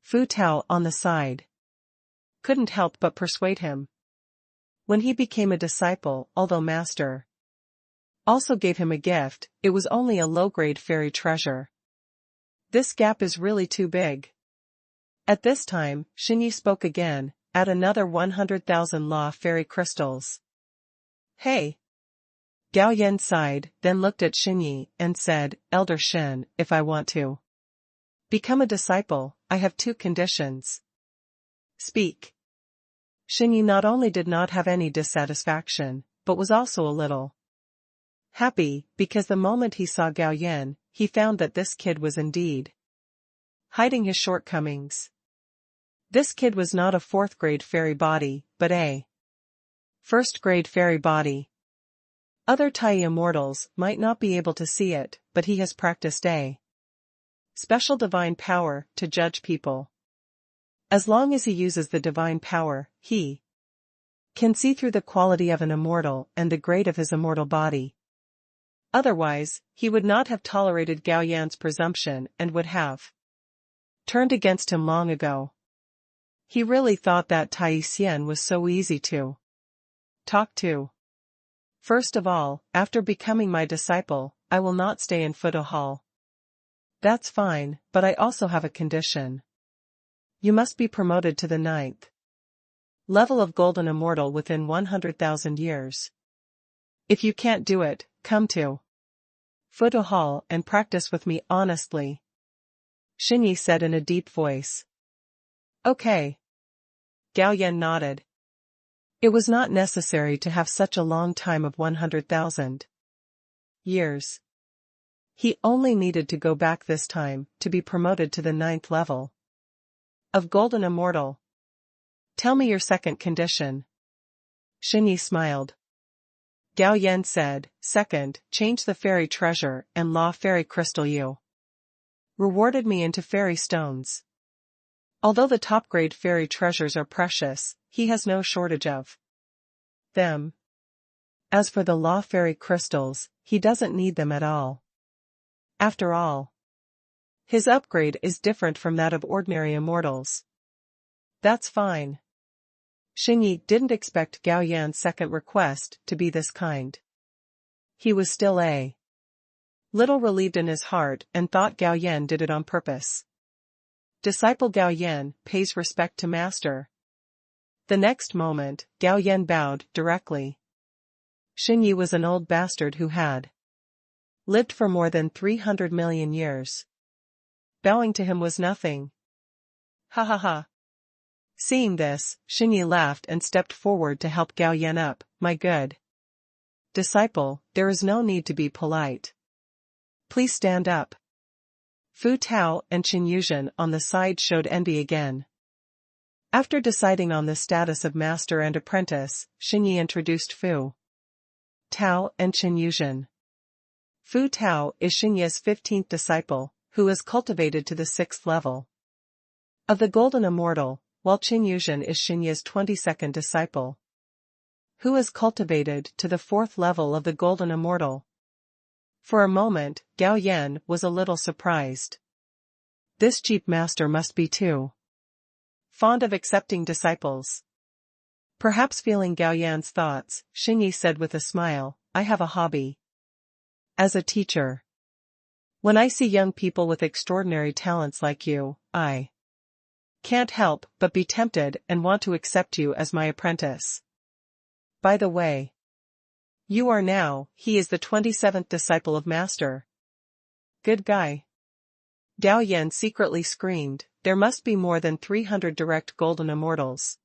Fu Tao on the side couldn't help but persuade him. When he became a disciple, although master also gave him a gift, it was only a low-grade fairy treasure. This gap is really too big. At this time, Xinyi spoke again, add another 100,000 law fairy crystals. Hey! Gao Yan sighed, then looked at Xinyi and said, Elder Shen, if I want to become a disciple, I have 2 conditions. Speak. Xinyi not only did not have any dissatisfaction, but was also a little happy, because the moment he saw Gao Yan, he found that this kid was indeed hiding his shortcomings. This kid was not a 4th-grade fairy body, but a 1st-grade fairy body. Other Tai Immortals might not be able to see it, but he has practiced a special divine power to judge people. As long as he uses the divine power, he can see through the quality of an immortal and the grade of his immortal body. Otherwise, he would not have tolerated Gao Yan's presumption and would have turned against him long ago. He really thought that Tai Xian was so easy to talk to. First of all, after becoming my disciple, I will not stay in Fudo Hall. That's fine, but I also have a condition. You must be promoted to the 9th level of Golden Immortal within 100,000 years. If you can't do it, come to Fudo Hall and practice with me honestly. Xinyi said in a deep voice. Okay. Gao Yan nodded. It was not necessary to have such a long time of 100,000 years. He only needed to go back this time to be promoted to the 9th level of Golden Immortal. Tell me your second condition. Shi Wen smiled. Gao Yan said, second, change the fairy treasure and law fairy crystal you rewarded me into fairy stones. Although the top-grade fairy treasures are precious, he has no shortage of them. As for the law fairy crystals, he doesn't need them at all. After all, his upgrade is different from that of ordinary immortals. That's fine. Shi Wen didn't expect Gao Yan's second request to be this kind. He was still a little relieved in his heart and thought Gao Yan did it on purpose. Disciple Gao Yan pays respect to master. The next moment, Gao Yan bowed directly. Shi Wen was an old bastard who had lived for more than 300 million years. Bowing to him was nothing. Ha ha ha. Seeing this, Shi Wen laughed and stepped forward to help Gao Yan up. My good disciple, there is no need to be polite. Please stand up. Fu Tao and Qin Yuzhen on the side showed envy again. After deciding on the status of master and apprentice, Shi Wen introduced Fu Tao and Qin Yuzhen. Fu Tao is Shi Wen's 15th disciple, who is cultivated to the 6th level of the Golden Immortal, while Qin Yuzhen is Shi Wen's 22nd disciple, who is cultivated to the 4th level of the Golden Immortal. For a moment, Gao Yan was a little surprised. This cheap master must be too fond of accepting disciples. Perhaps feeling Gao Yan's thoughts, Shi Wen said with a smile, I have a hobby. As a teacher. When I see young people with extraordinary talents like you, I can't help but be tempted and want to accept you as my apprentice. By the way, you are now, he is the 27th disciple of Master. Good guy. Gao Yan secretly screamed, there must be more than 300 direct Golden Immortals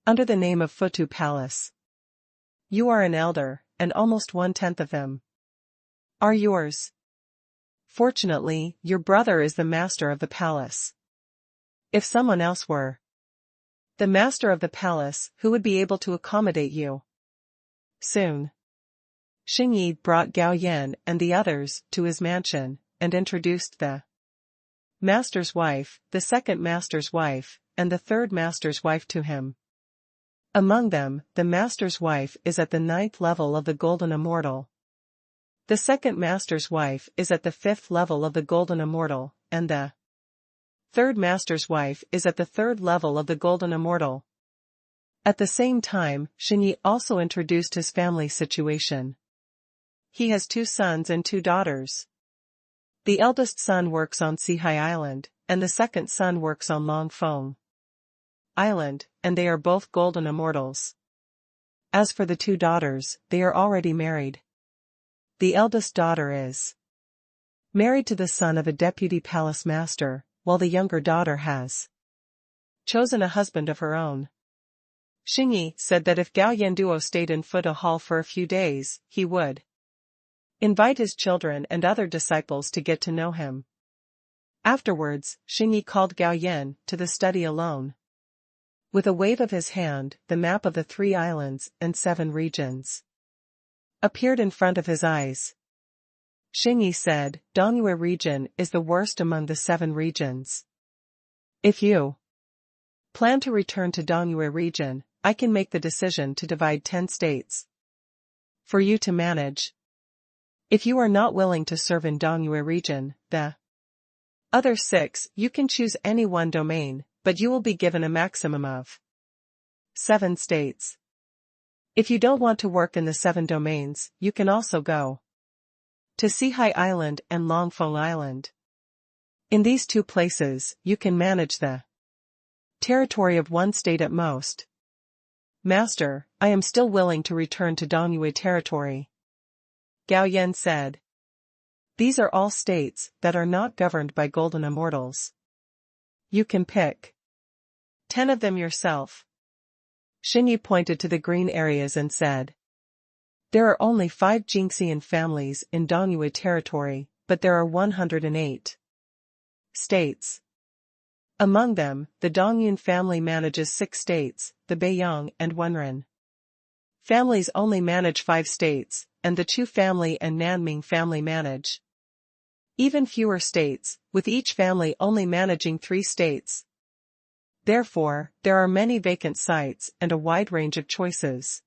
under the name of Futu Palace. You are an elder, and almost 1/10 of them are yours. Fortunately, your brother is the master of the palace. If someone else were the master of the palace, who would be able to accommodate you? Soon. Shi Wen brought Gao Yan and the others to his mansion, and introduced the master's wife, the second master's wife, and the third master's wife to him. Among them, the master's wife is at the 9th level of the Golden Immortal. The second master's wife is at the 5th level of the Golden Immortal, and the third master's wife is at the 3rd level of the Golden Immortal. At the same time, Shi Wen also introduced his family situation. He has 2 sons and 2 daughters. The eldest son works on Sihai Island, and the second son works on Longfeng Island, and they are both Golden Immortals. As for the 2 daughters, they are already married. The eldest daughter is married to the son of a deputy palace master, while the younger daughter has chosen a husband of her own. Shi Wen said that if Gao Yan Duo stayed in Fuda Hall for a few days, he would invite his children and other disciples to get to know him. Afterwards, Shi Wen called Gao Yan to the study alone. With a wave of his hand, the map of the 3 islands and 7 regions appeared in front of his eyes. Shi Wen said, Dongyue region is the worst among the 7 regions. If you plan to return to Dongyue region, I can make the decision to divide 10 states for you to manage. If you are not willing to serve in Dongyue region, the other 6, you can choose any one domain, but you will be given a maximum of 7 states. If you don't want to work in the 7 domains, you can also go to Sihai Island and Longfeng Island. In these 2 places, you can manage the territory of 1 state at most. Master, I am still willing to return to Dongyue territory. Gao Yan said. These are all states that are not governed by Golden Immortals. You can pick 10 of them yourself. Xinyi pointed to the green areas and said. There are only 5 Jingxian families in Dongyue territory, but there are 108 states. Among them, the Dongyun family manages 6 states, the Beiyang and Wenren families only manage 5 states, and the Chu family and Nanming family manage even fewer states, with each family only managing 3 states. Therefore, there are many vacant sites and a wide range of choices.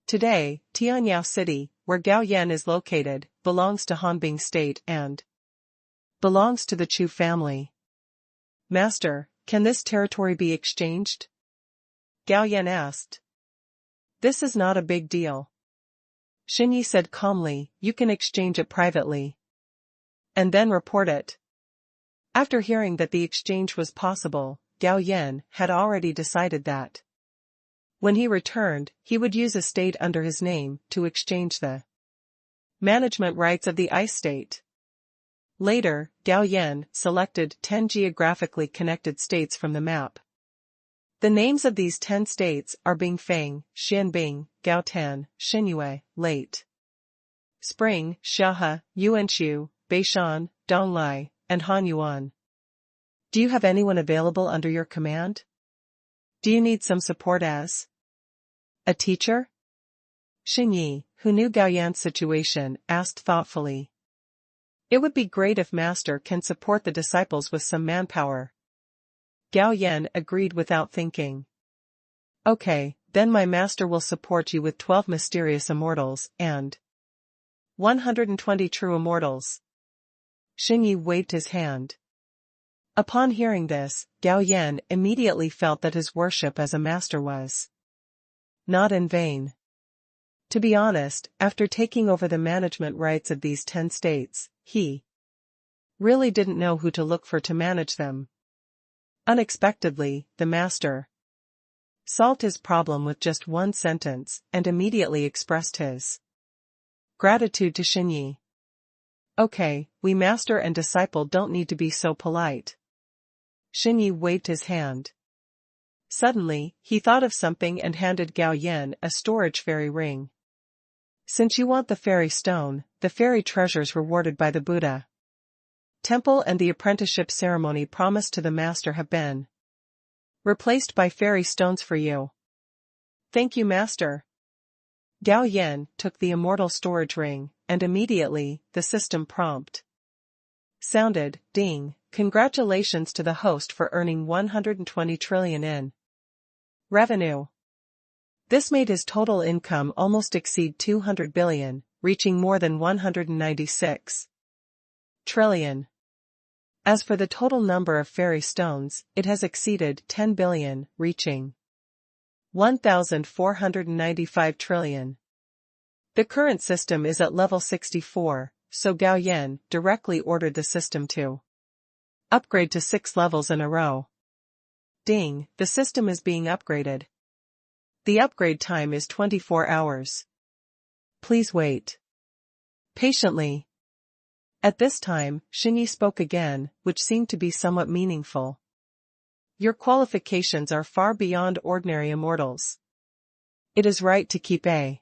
Today, Tianyao City, where Gao Yan is located, belongs to Hanbing State and belongs to the Chu family. Master, can this territory be exchanged? Gao Yan asked. This is not a big deal. Xinyi said calmly, you can exchange it privately. And then report it. After hearing that the exchange was possible, Gao Yan had already decided that when he returned, he would use a state under his name to exchange the management rights of the ice state. Later, Gao Yan selected 10 geographically connected states from the map. The names of these 10 states are Bingfeng, Xianbing, Gaotan, Xinyue, Late Spring, Shahe, Yuanqiu, Beishan, Donglai, and Hanyuan. Do you have anyone available under your command? Do you need some support as a teacher? Xinyi, who knew Gao Yan's situation, asked thoughtfully. It would be great if Master can support the disciples with some manpower. Gao Yan agreed without thinking. Okay, then my master will support you with 12 mysterious immortals and 120 true immortals. Xinyi waved his hand. Upon hearing this, Gao Yan immediately felt that his worship as a master was not in vain. To be honest, after taking over the management rights of these 10 states, he really didn't know who to look for to manage them. Unexpectedly, the master solved his problem with just one sentence and immediately expressed his gratitude to Xinyi. Okay, we master and disciple don't need to be so polite. Xinyi waved his hand. Suddenly, he thought of something and handed Gao Yan a storage fairy ring. Since you want the fairy stone, the fairy treasures rewarded by the Buddha temple and the apprenticeship ceremony promised to the master have been replaced by fairy stones for you. Thank you, master. Gao Yan took the immortal storage ring, and immediately, the system prompt sounded, ding, congratulations to the host for earning 120 trillion in revenue. This made his total income almost exceed 200 billion, reaching more than 196 trillion. As for the total number of fairy stones, it has exceeded 10 billion, reaching 1,495 trillion. The current system is at level 64, so Gao Yan directly ordered the system to upgrade to 6 levels in a row. Ding, the system is being upgraded. The upgrade time is 24 hours. Please wait patiently. At this time, Xinyi spoke again, which seemed to be somewhat meaningful. Your qualifications are far beyond ordinary immortals. It is right to keep a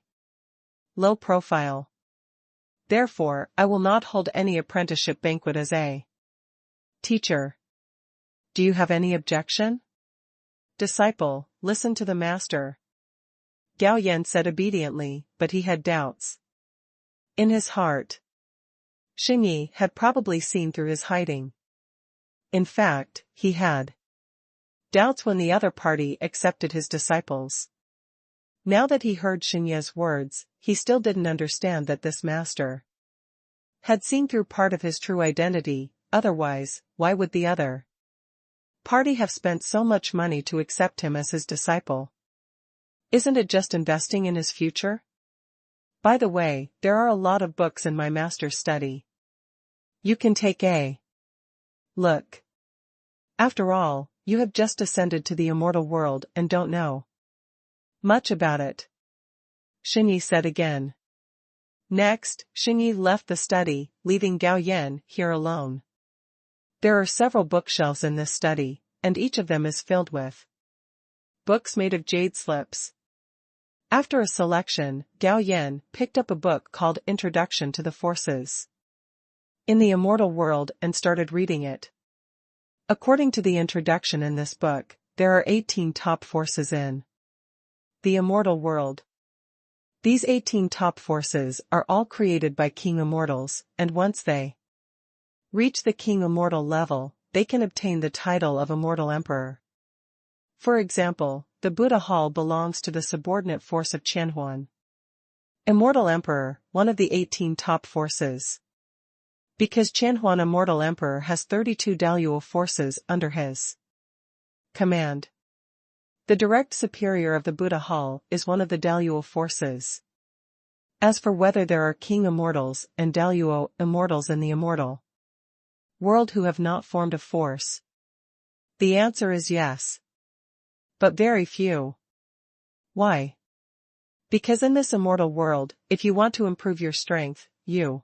low profile. Therefore, I will not hold any apprenticeship banquet as a teacher. Do you have any objection? Disciple, listen to the master. Gao Yan said obediently, but he had doubts in his heart. Xinyi had probably seen through his hiding. In fact, he had doubts when the other party accepted his disciples. Now that he heard Xinyi's words, he still didn't understand that this master had seen through part of his true identity, otherwise, why would the other party have spent so much money to accept him as his disciple? Isn't it just investing in his future? By the way, there are a lot of books in my master's study. You can take a look. After all, you have just ascended to the immortal world and don't know much about it. Xinyi said again. Next, Xinyi left the study, leaving Gao Yan here alone. There are several bookshelves in this study, and each of them is filled with books made of jade slips. After a selection, Gao Yan picked up a book called Introduction to the Forces in the Immortal World and started reading it. According to the introduction in this book, there are 18 top forces in the Immortal World. These 18 top forces are all created by King Immortals, and once they reach the King Immortal level, they can obtain the title of Immortal Emperor. For example, the Buddha Hall belongs to the subordinate force of Qianhuan. Immortal Emperor, one of the 18 top forces. Because Qianhuan Immortal Emperor has 32 Daluo forces under his command. The direct superior of the Buddha Hall is one of the Daluo forces. As for whether there are King Immortals and Daluo Immortals in the Immortal World who have not formed a force, the answer is yes. But very few. Why? Because in this immortal world, if you want to improve your strength, you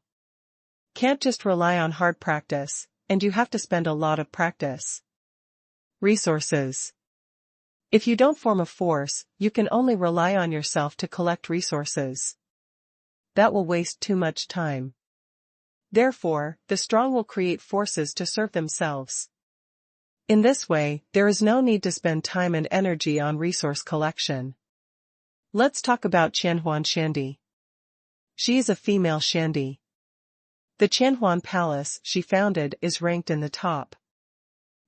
can't just rely on hard practice, and you have to spend a lot of practice. Resources. If you don't form a force, you can only rely on yourself to collect resources. That will waste too much time. Therefore, the strong will create forces to serve themselves. In this way, there is no need to spend time and energy on resource collection. Let's talk about Qianhuan Shandi. She is a female Shandi. The Qianhuan Palace she founded is ranked in the top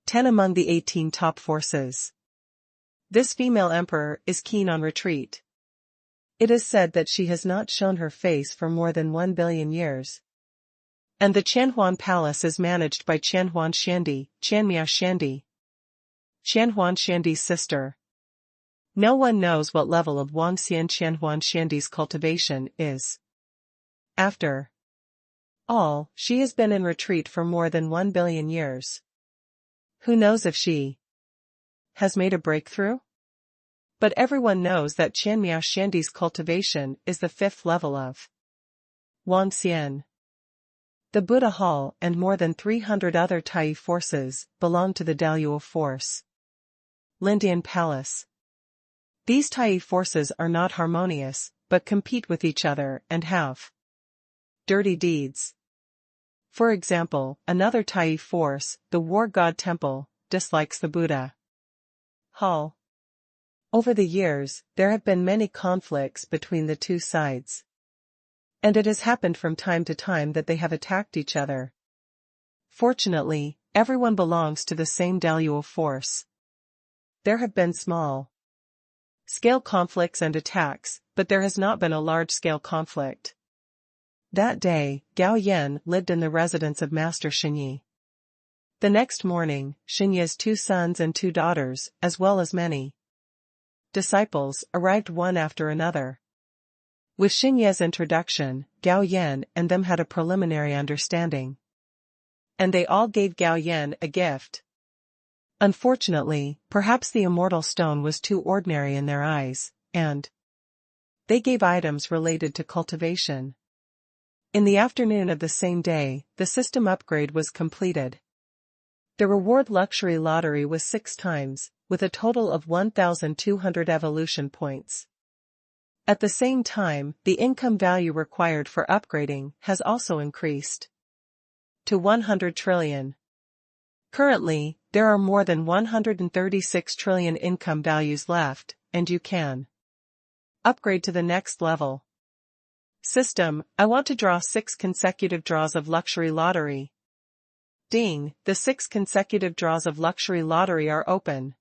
10 among the 18 top forces. This female emperor is keen on retreat. It is said that she has not shown her face for more than 1 billion years. And the Qianhuan Palace is managed by Qianhuan Shandi, Qianmia Shandi, Qianhuan Shandi's sister. No one knows what level of Wangxian Qianhuan Shandi's cultivation is. After all, she has been in retreat for more than 1 billion years. Who knows if she has made a breakthrough? But everyone knows that Qianmia Shandi's cultivation is the 5th level of Wangxian. The Buddha Hall and more than 300 other Tai forces belong to the Daluo force. Lindian Palace. These Tai forces are not harmonious, but compete with each other and have dirty deeds. For example, another Tai force, the War God Temple, dislikes the Buddha Hall. Over the years, there have been many conflicts between the two sides. And it has happened from time to time that they have attacked each other. Fortunately, everyone belongs to the same Daluo force. There have been small-scale conflicts and attacks, but there has not been a large-scale conflict. That day, Gao Yan lived in the residence of Master Xinyi. The next morning, Xinyi's 2 sons and 2 daughters, as well as many disciples, arrived one after another. With Xinyi's introduction, Gao Yan and them had a preliminary understanding. And they all gave Gao Yan a gift. Unfortunately, perhaps the immortal stone was too ordinary in their eyes, and they gave items related to cultivation. In the afternoon of the same day, the system upgrade was completed. The reward luxury lottery was 6 times, with a total of 1,200 evolution points. At the same time, the income value required for upgrading has also increased to 100 trillion. Currently, there are more than 136 trillion income values left, and you can upgrade to the next level. System, I want to draw 6 consecutive draws of luxury lottery. Ding, the 6 consecutive draws of luxury lottery are open.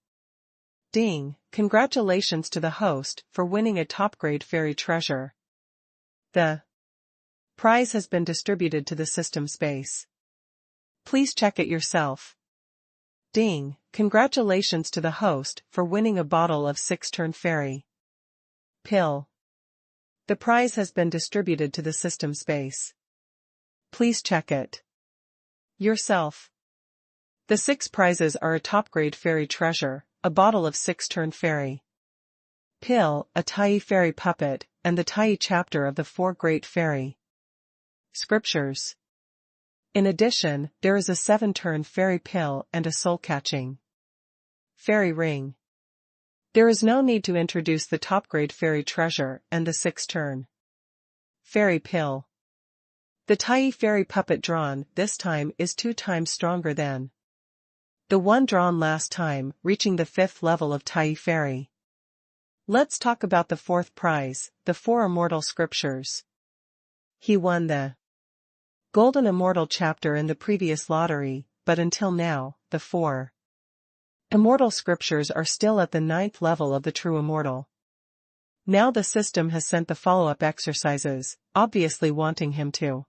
Ding, congratulations to the host for winning a top-grade fairy treasure. The prize has been distributed to the system space. Please check it yourself. Ding, congratulations to the host for winning a bottle of 6-turn fairy pill. The prize has been distributed to the system space. Please check it yourself. The 6 prizes are a top-grade fairy treasure, a bottle of 6-turn fairy pill, a Tai fairy puppet, and the Tai chapter of the 4 great fairy scriptures. In addition, there is a 7-turn fairy pill and a soul-catching Fairy ring. There is no need to introduce the top-grade fairy treasure and the 6th turn. Fairy pill. The Tai fairy puppet drawn this time is 2 times stronger than the one drawn last time, reaching the 5th level of Tai fairy. Let's talk about the 4th prize, the 4 immortal scriptures. He won the Golden Immortal chapter in the previous lottery, but until now, the 4 immortal scriptures are still at the 9th level of the true immortal. Now the system has sent the follow-up exercises, obviously wanting him to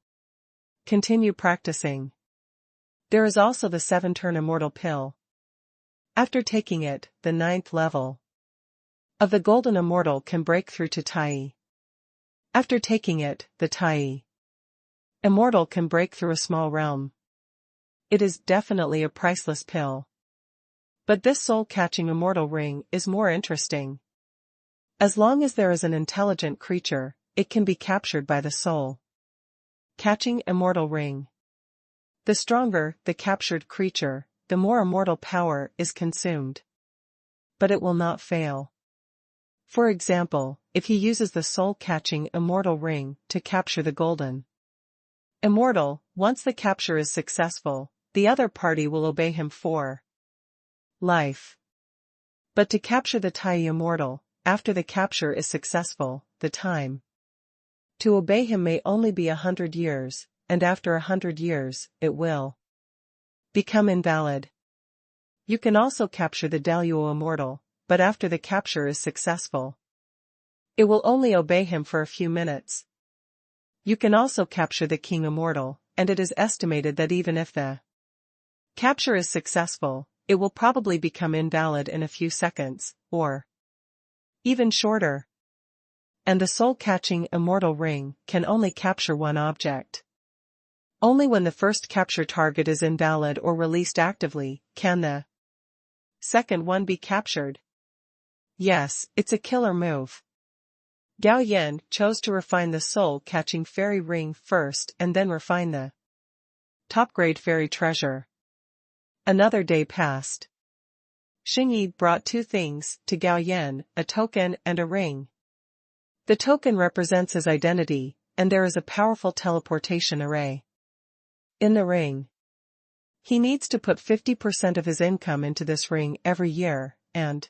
continue practicing. There is also the 7-turn immortal pill. After taking it, the 9th level of the golden immortal can break through to Tai. After taking it, the Tai immortal can break through a small realm. It is definitely a priceless pill. But this soul-catching immortal ring is more interesting. As long as there is an intelligent creature, it can be captured by the soul. Catching immortal ring. The stronger the captured creature, the more immortal power is consumed. But it will not fail. For example, if he uses the soul-catching immortal ring to capture the golden immortal, once the capture is successful, the other party will obey him for life. But to capture the Tai immortal, after the capture is successful, the time to obey him may only be 100 years, and after 100 years, it will become invalid. You can also capture the Daluo immortal, but after the capture is successful, it will only obey him for a few minutes. You can also capture the King immortal, and it is estimated that even if the capture is successful, it will probably become invalid in a few seconds, or even shorter. And the soul-catching immortal ring can only capture one object. Only when the first capture target is invalid or released actively, can the second one be captured. Yes, it's a killer move. Gao Yan chose to refine the soul-catching fairy ring first and then refine the top-grade fairy treasure. Another day passed. Xingyi brought 2 things to Gao Yan, a token and a ring. The token represents his identity, and there is a powerful teleportation array in the ring. He needs to put 50% of his income into this ring every year, and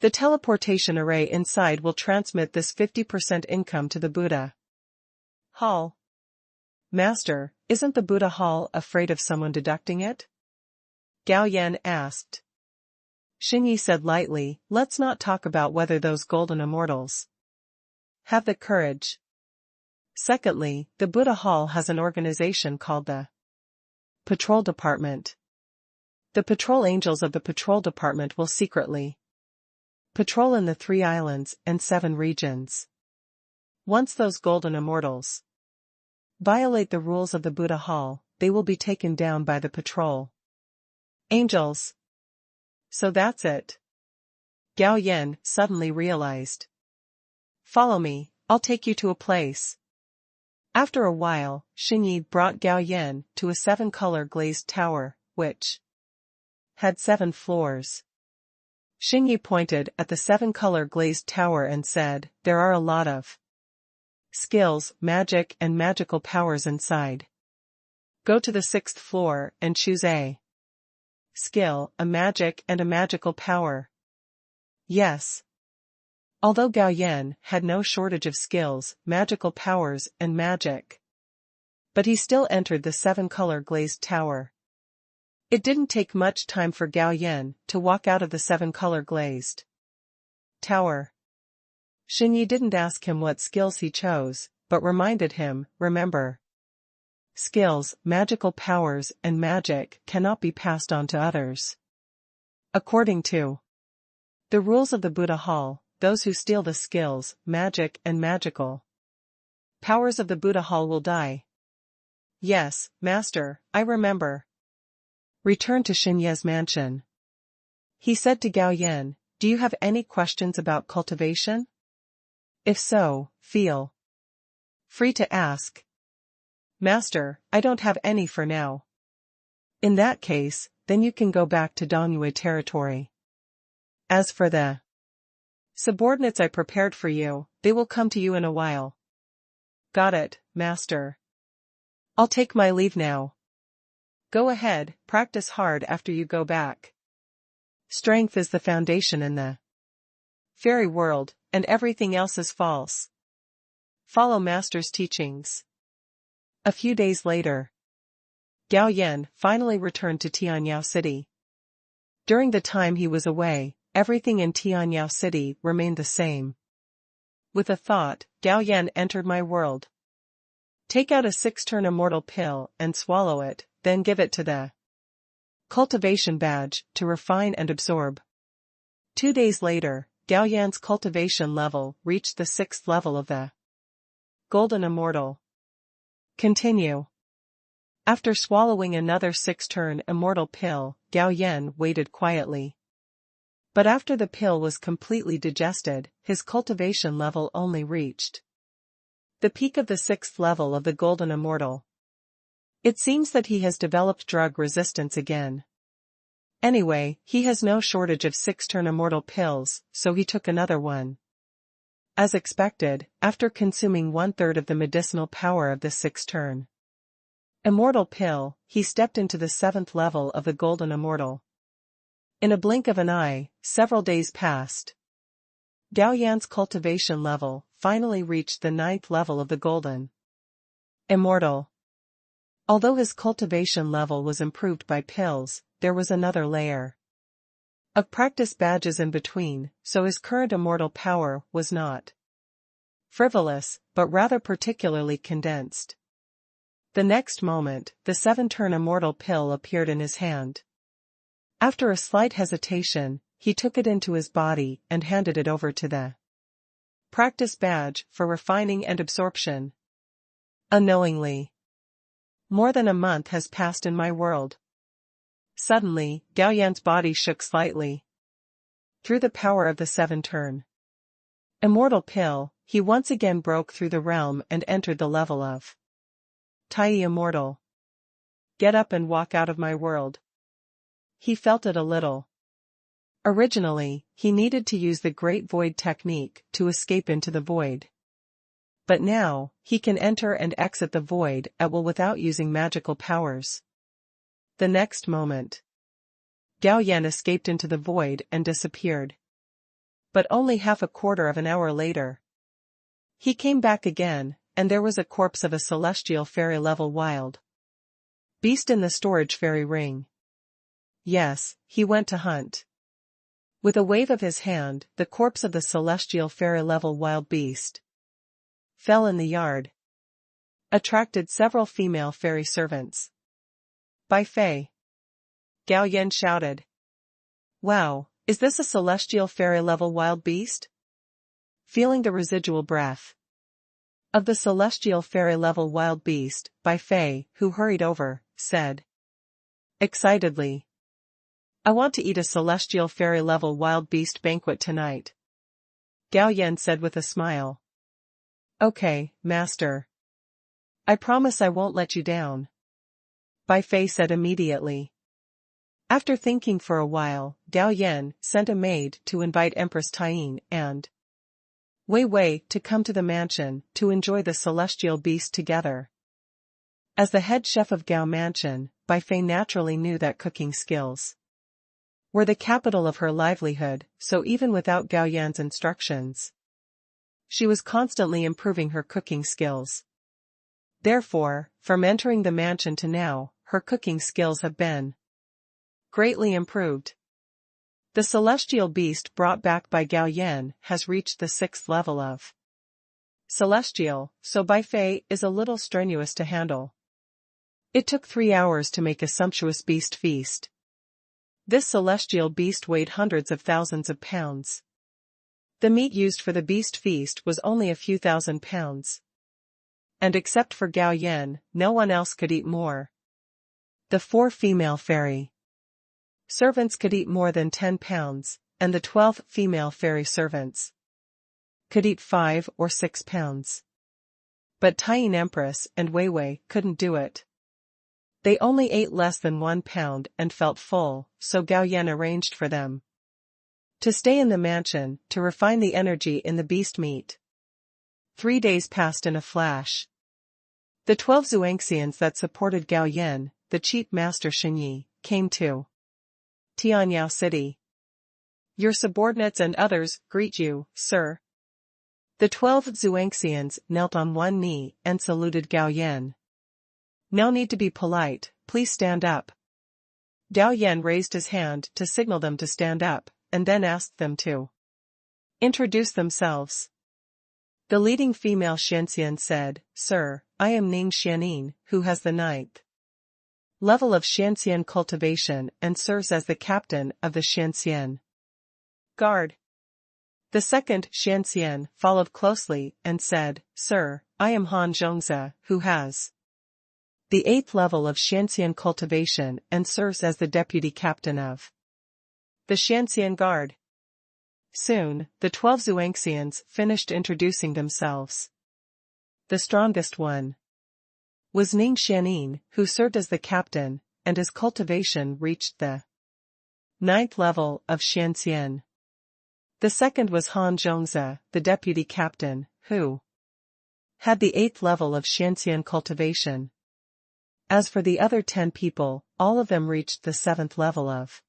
the teleportation array inside will transmit this 50% income to the Buddha Hall. Master, isn't the Buddha Hall afraid of someone deducting it? Gao Yan asked. Xingyi said lightly, let's not talk about whether those golden immortals have the courage. Secondly, the Buddha Hall has an organization called the Patrol Department. The patrol angels of the Patrol Department will secretly patrol in the 3 islands and 7 regions. Once those golden immortals violate the rules of the Buddha Hall, they will be taken down by the patrol angels. So that's it. Gao Yan suddenly realized. Follow me, I'll take you to a place. After a while, Xingyi brought Gao Yan to a 7-color glazed tower, which had 7 floors. Xingyi pointed at the 7-color glazed tower and said, there are a lot of skills, magic and magical powers inside. Go to the 6th floor and choose a skill, a magic and a magical power. Yes. Although Gao Yan had no shortage of skills, magical powers and magic, but he still entered the 7-color glazed tower. It didn't take much time for Gao Yan to walk out of the 7-color glazed tower. Xingyi didn't ask him what skills he chose, but reminded him, remember, skills, magical powers and magic cannot be passed on to others. According to the rules of the Buddha Hall, those who steal the skills, magic and magical powers of the Buddha Hall will die. Yes, Master, I remember. Return to Xinye's mansion. He said to Gao Yan, do you have any questions about cultivation? If so, feel free to ask. Master, I don't have any for now. In that case, then you can go back to Dongyue territory. As for the subordinates I prepared for you, they will come to you in a while. Got it, master. I'll take my leave now. Go ahead, practice hard after you go back. Strength is the foundation in the fairy world, and everything else is false. Follow master's teachings. A few days later, Gao Yan finally returned to Tianyao City. During the time he was away, everything in Tianyao City remained the same. With a thought, Gao Yan entered my world. Take out a 6-turn immortal pill and swallow it, then give it to the cultivation badge to refine and absorb. 2 days later, Gao Yan's cultivation level reached the 6th level of the Golden Immortal. Continue. After swallowing another 6-turn immortal pill, Gao Yan waited quietly. But after the pill was completely digested, his cultivation level only reached the peak of the 6th level of the Golden Immortal. It seems that he has developed drug resistance again. Anyway, he has no shortage of 6-turn immortal pills, so he took another one. As expected, after consuming 1/3 of the medicinal power of the 6-turn immortal pill, he stepped into the 7th level of the Golden Immortal. In a blink of an eye, several days passed. Gao Yan's cultivation level finally reached the 9th level of the Golden Immortal. Although his cultivation level was improved by pills, there was another layer of practice badges in between, so his current immortal power was not frivolous, but rather particularly condensed. The next moment, the 7-turn immortal pill appeared in his hand. After a slight hesitation, he took it into his body and handed it over to the practice badge for refining and absorption. Unknowingly, more than a month has passed in my world. Suddenly, Gao Yan's body shook slightly. Through the power of the 7-turn immortal pill, he once again broke through the realm and entered the level of Tai Immortal. Get up and walk out of my world. He felt it a little. Originally, he needed to use the Great Void technique to escape into the void. But now, he can enter and exit the void at will without using magical powers. The next moment, Gao Yan escaped into the void and disappeared. But only half a quarter of an hour later, he came back again, and there was a corpse of a celestial fairy level wild beast in the storage fairy ring. Yes, he went to hunt. With a wave of his hand, the corpse of the celestial fairy level wild beast fell in the yard. Attracted several female fairy servants. By Fei, Gao Yan shouted. Wow, is this a celestial fairy level wild beast? Feeling the residual breath of the celestial fairy level wild beast, Bai Fei, who hurried over, said excitedly, I want to eat a celestial fairy level wild beast banquet tonight. Gao Yan said with a smile. Okay, master. I promise I won't let you down. Bai Fei said immediately. After thinking for a while, Gao Yan sent a maid to invite Empress Tying and Wei Wei to come to the mansion to enjoy the celestial beast together. As the head chef of Gao Mansion, Bai Fei naturally knew that cooking skills were the capital of her livelihood, so even without Gao Yan's instructions, she was constantly improving her cooking skills. Therefore, from entering the mansion to now, her cooking skills have been greatly improved. The celestial beast brought back by Gao Yan has reached the 6th level of celestial, so Bai Fei is a little strenuous to handle. It took 3 hours to make a sumptuous beast feast. This celestial beast weighed hundreds of thousands of pounds. The meat used for the beast feast was only a few thousand pounds. And except for Gao Yan, no one else could eat more. The 4 female fairy servants could eat more than 10 pounds, and the 12 female fairy servants could eat 5 or 6 pounds. But Tying Empress and Wei Wei couldn't do it. They only ate less than 1 pound and felt full, so Gao Yan arranged for them to stay in the mansion, to refine the energy in the beast meat. 3 days passed in a flash. The 12 Xuanxians that supported Gao Yan, the chief master Xinyi, came to Tianyao City. Your subordinates and others greet you, sir. The 12 Xuanxians knelt on one knee and saluted Gao Yan. No need to be polite, please stand up. Gao Yan raised his hand to signal them to stand up, and then asked them to introduce themselves. The leading female Xianxian said, Sir, I am Ning Xianin, who has the 9th level of Xianxian cultivation and serves as the captain of the Xianxian Guard. The second Xianxian followed closely and said, Sir, I am Han Zhongzi, who has the 8th level of Xianxian cultivation and serves as the deputy captain of the Xianxian Guard. Soon, the 12 Xuanxians finished introducing themselves. The strongest one was Ning Xianin, who served as the captain, and his cultivation reached the 9th level of Xianxian. The second was Han Zhongzi, the deputy captain, who had the 8th level of Xianxian cultivation. As for the other 10 people, all of them reached the 7th level of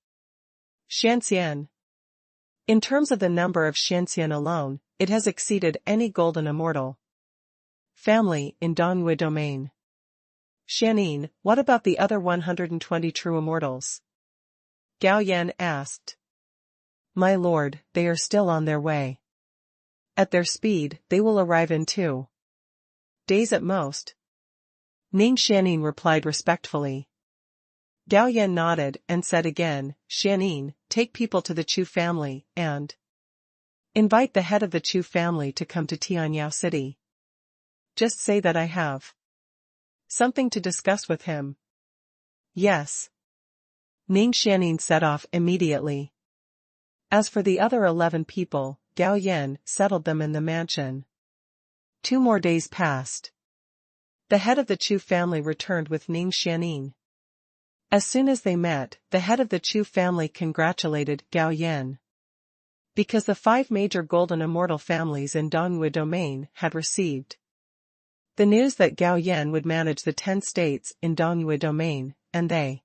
Xianxian. In terms of the number of Xianxian alone, it has exceeded any golden immortal family in Dongyue domain. Xianin, what about the other 120 true immortals? Gao Yan asked. My lord, they are still on their way. At their speed, they will arrive in 2 days at most. Ning Xianin replied respectfully. Gao Yan nodded and said again, Xianin, take people to the Chu family, and invite the head of the Chu family to come to Tianyao City. Just say that I have something to discuss with him. Yes. Ning Xianin set off immediately. As for the other 11 people, Gao Yan settled them in the mansion. 2 more days passed. The head of the Chu family returned with Ning Xianin. As soon as they met, the head of the Chu family congratulated Gao Yan. Because the 5 major golden immortal families in Dongyue domain had received the news that Gao Yan would manage the 10 states in Dongyue domain, and they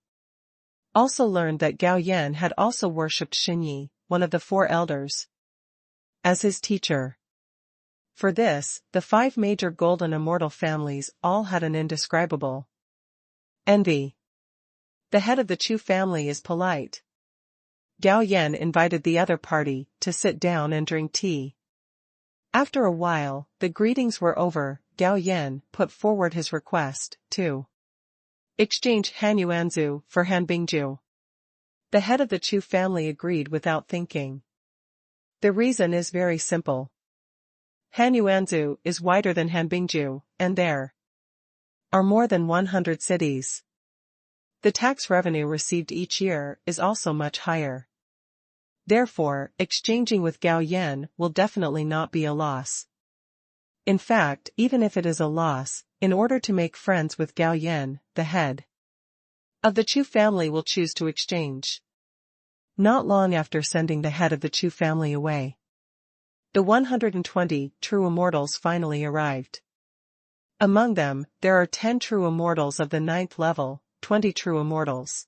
also learned that Gao Yan had also worshipped Xinyi, one of the 4 elders, as his teacher. For this, the 5 major golden immortal families all had an indescribable envy. The head of the Chu family is polite. Gao Yan invited the other party to sit down and drink tea. After a while, the greetings were over. Gao Yan put forward his request to exchange Han Yuanzu for Han Bingju. The head of the Chu family agreed without thinking. The reason is very simple. Han Yuanzu is wider than Han Bingju, and there are more than 100 cities. The tax revenue received each year is also much higher. Therefore, exchanging with Gao Yan will definitely not be a loss. In fact, even if it is a loss, in order to make friends with Gao Yan, the head of the Chu family will choose to exchange. Not long after sending the head of the Chu family away, the 120 true immortals finally arrived. Among them, there are 10 true immortals of the 9th level, 20 true immortals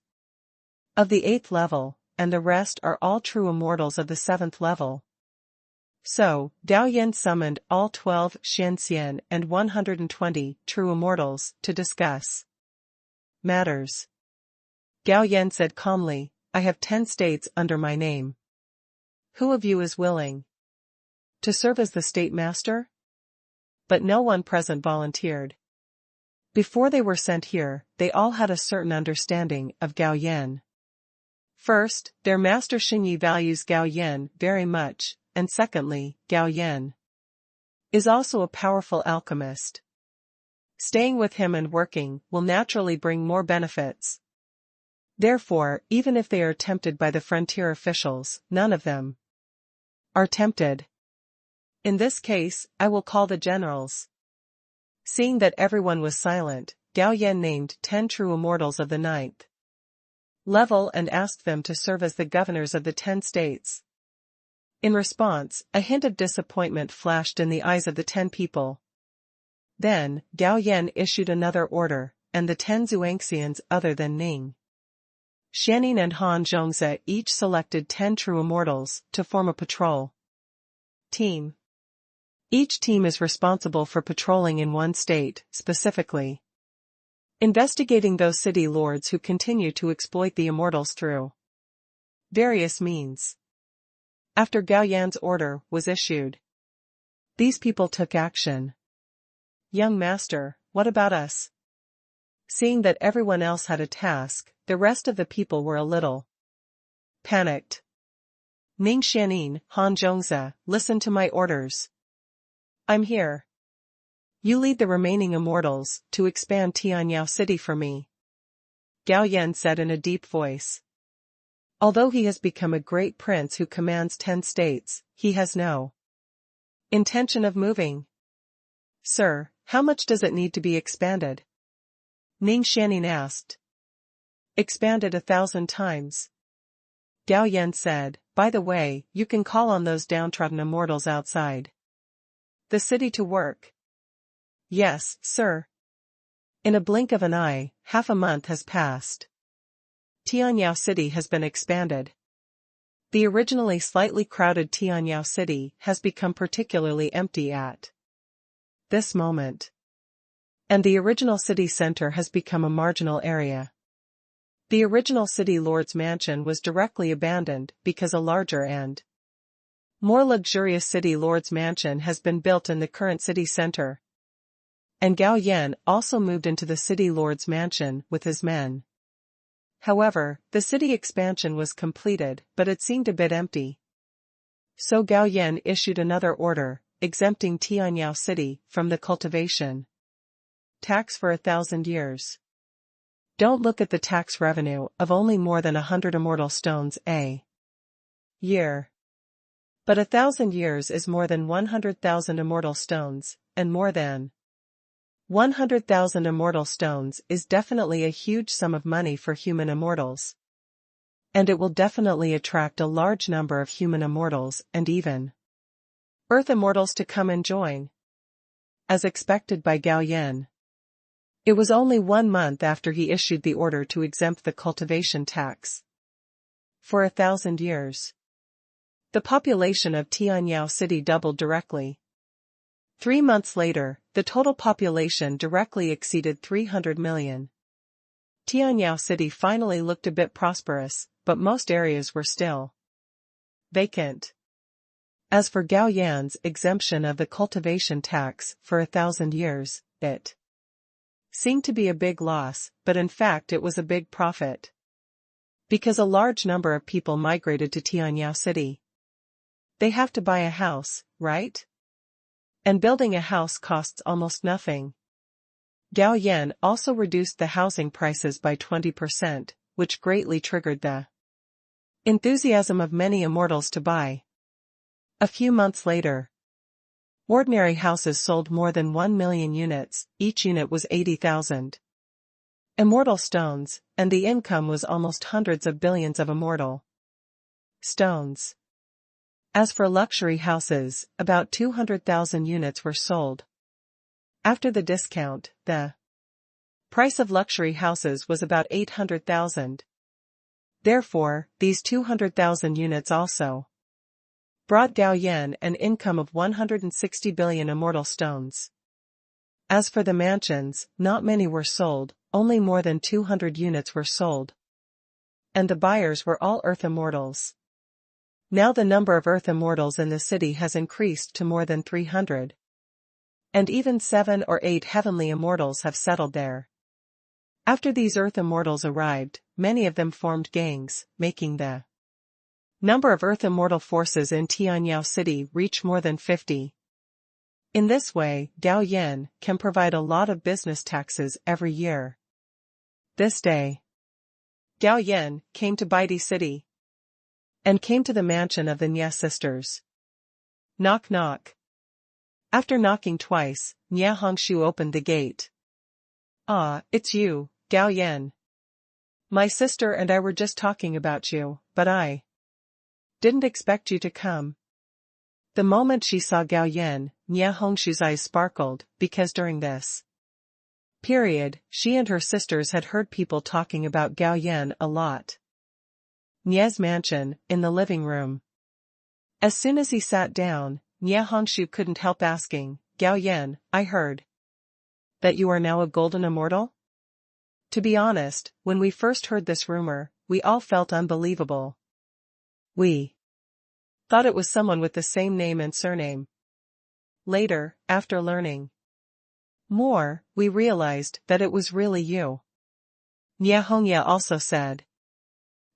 of the 8th level, and the rest are all true immortals of the 7th level. So, Gao Yan summoned all 12 Xianxian and 120 true immortals to discuss matters. Gao Yan said calmly, I have 10 states under my name. Who of you is willing to serve as the state master? But no one present volunteered. Before they were sent here, they all had a certain understanding of Gao Yan. First, their master Xinyi values Gao Yan very much, and secondly, Gao Yan is also a powerful alchemist. Staying with him and working will naturally bring more benefits. Therefore, even if they are tempted by the frontier officials, none of them are tempted. In this case, I will call the generals. Seeing that everyone was silent, Gao Yan named 10 true immortals of the 9th level and asked them to serve as the governors of the 10 states. In response, a hint of disappointment flashed in the eyes of the 10 people. Then, Gao Yan issued another order, and the 10 Zhuangxians other than Ning, Xianin and Han Zhongzi each selected 10 true immortals to form a patrol team. Each team is responsible for patrolling in one state, specifically investigating those city lords who continue to exploit the immortals through various means. After Gao Yan's order was issued, these people took action. Young master, what about us? Seeing that everyone else had a task, the rest of the people were a little panicked. Ning Xianin, Han Zhongzi, listen to my orders. I'm here. You lead the remaining immortals to expand Tianyao City for me, Gao Yan said in a deep voice. Although he has become a great prince who commands 10 states, he has no intention of moving. Sir, how much does it need to be expanded? Ning Xianin asked. Expanded 1,000 times. Gao Yan said, by the way, you can call on those downtrodden immortals outside the city to work. Yes, sir. In a blink of an eye, half a month has passed. Tianyao City has been expanded. The originally slightly crowded Tianyao City has become particularly empty at this moment. And the original city center has become a marginal area. The original city lord's mansion was directly abandoned because a larger and more luxurious city lord's mansion has been built in the current city center. And Gao Yan also moved into the city lord's mansion with his men. However, the city expansion was completed, but it seemed a bit empty. So Gao Yan issued another order, exempting Tianyao City from the cultivation tax for 1,000 years. Don't look at the tax revenue of only more than 100 immortal stones a year. But 1,000 years is more than 100,000 immortal stones, and more than 100,000 immortal stones is definitely a huge sum of money for human immortals. And it will definitely attract a large number of human immortals and even Earth immortals to come and join. As expected by Gao Yan. It was only 1 month after he issued the order to exempt the cultivation tax for 1,000 years. The population of Tianyao City doubled directly. 3 months later, the total population directly exceeded 300 million. Tianyao City finally looked a bit prosperous, but most areas were still vacant. As for Gao Yan's exemption of the cultivation tax for 1,000 years, it seemed to be a big loss, but in fact it was a big profit. Because a large number of people migrated to Tianyao City. They have to buy a house, right? And building a house costs almost nothing. Gao Yan also reduced the housing prices by 20%, which greatly triggered the enthusiasm of many immortals to buy. A few months later, ordinary houses sold more than 1 million units, each unit was 80,000 immortal stones, and the income was almost hundreds of billions of immortal stones. As for luxury houses, about 200,000 units were sold. After the discount, the price of luxury houses was about 800,000. Therefore, these 200,000 units also brought Gao Yan an income of 160 billion immortal stones. As for the mansions, not many were sold, only more than 200 units were sold. And the buyers were all Earth immortals. Now the number of Earth immortals in the city has increased to more than 300. And even 7 or 8 heavenly immortals have settled there. After these Earth immortals arrived, many of them formed gangs, making the number of Earth immortal forces in Tianyao City reach more than 50. In this way, Gao Yan can provide a lot of business taxes every year. This day, Gao Yan came to Baidi City and came to the mansion of the Nya sisters. Knock knock. After knocking twice, Nya Hongshu opened the gate. Ah, it's you, Gao Yan. My sister and I were just talking about you, but I didn't expect you to come. The moment she saw Gao Yan, Nie Hongshu's eyes sparkled, because during this period, she and her sisters had heard people talking about Gao Yan a lot. Nie's mansion, in the living room. As soon as he sat down, Nie Hongshu couldn't help asking, Gao Yan, I heard that you are now a golden immortal? To be honest, when we first heard this rumor, we all felt unbelievable. We thought it was someone with the same name and surname. Later, after learning more, we realized that it was really you. Nie Hongya also said.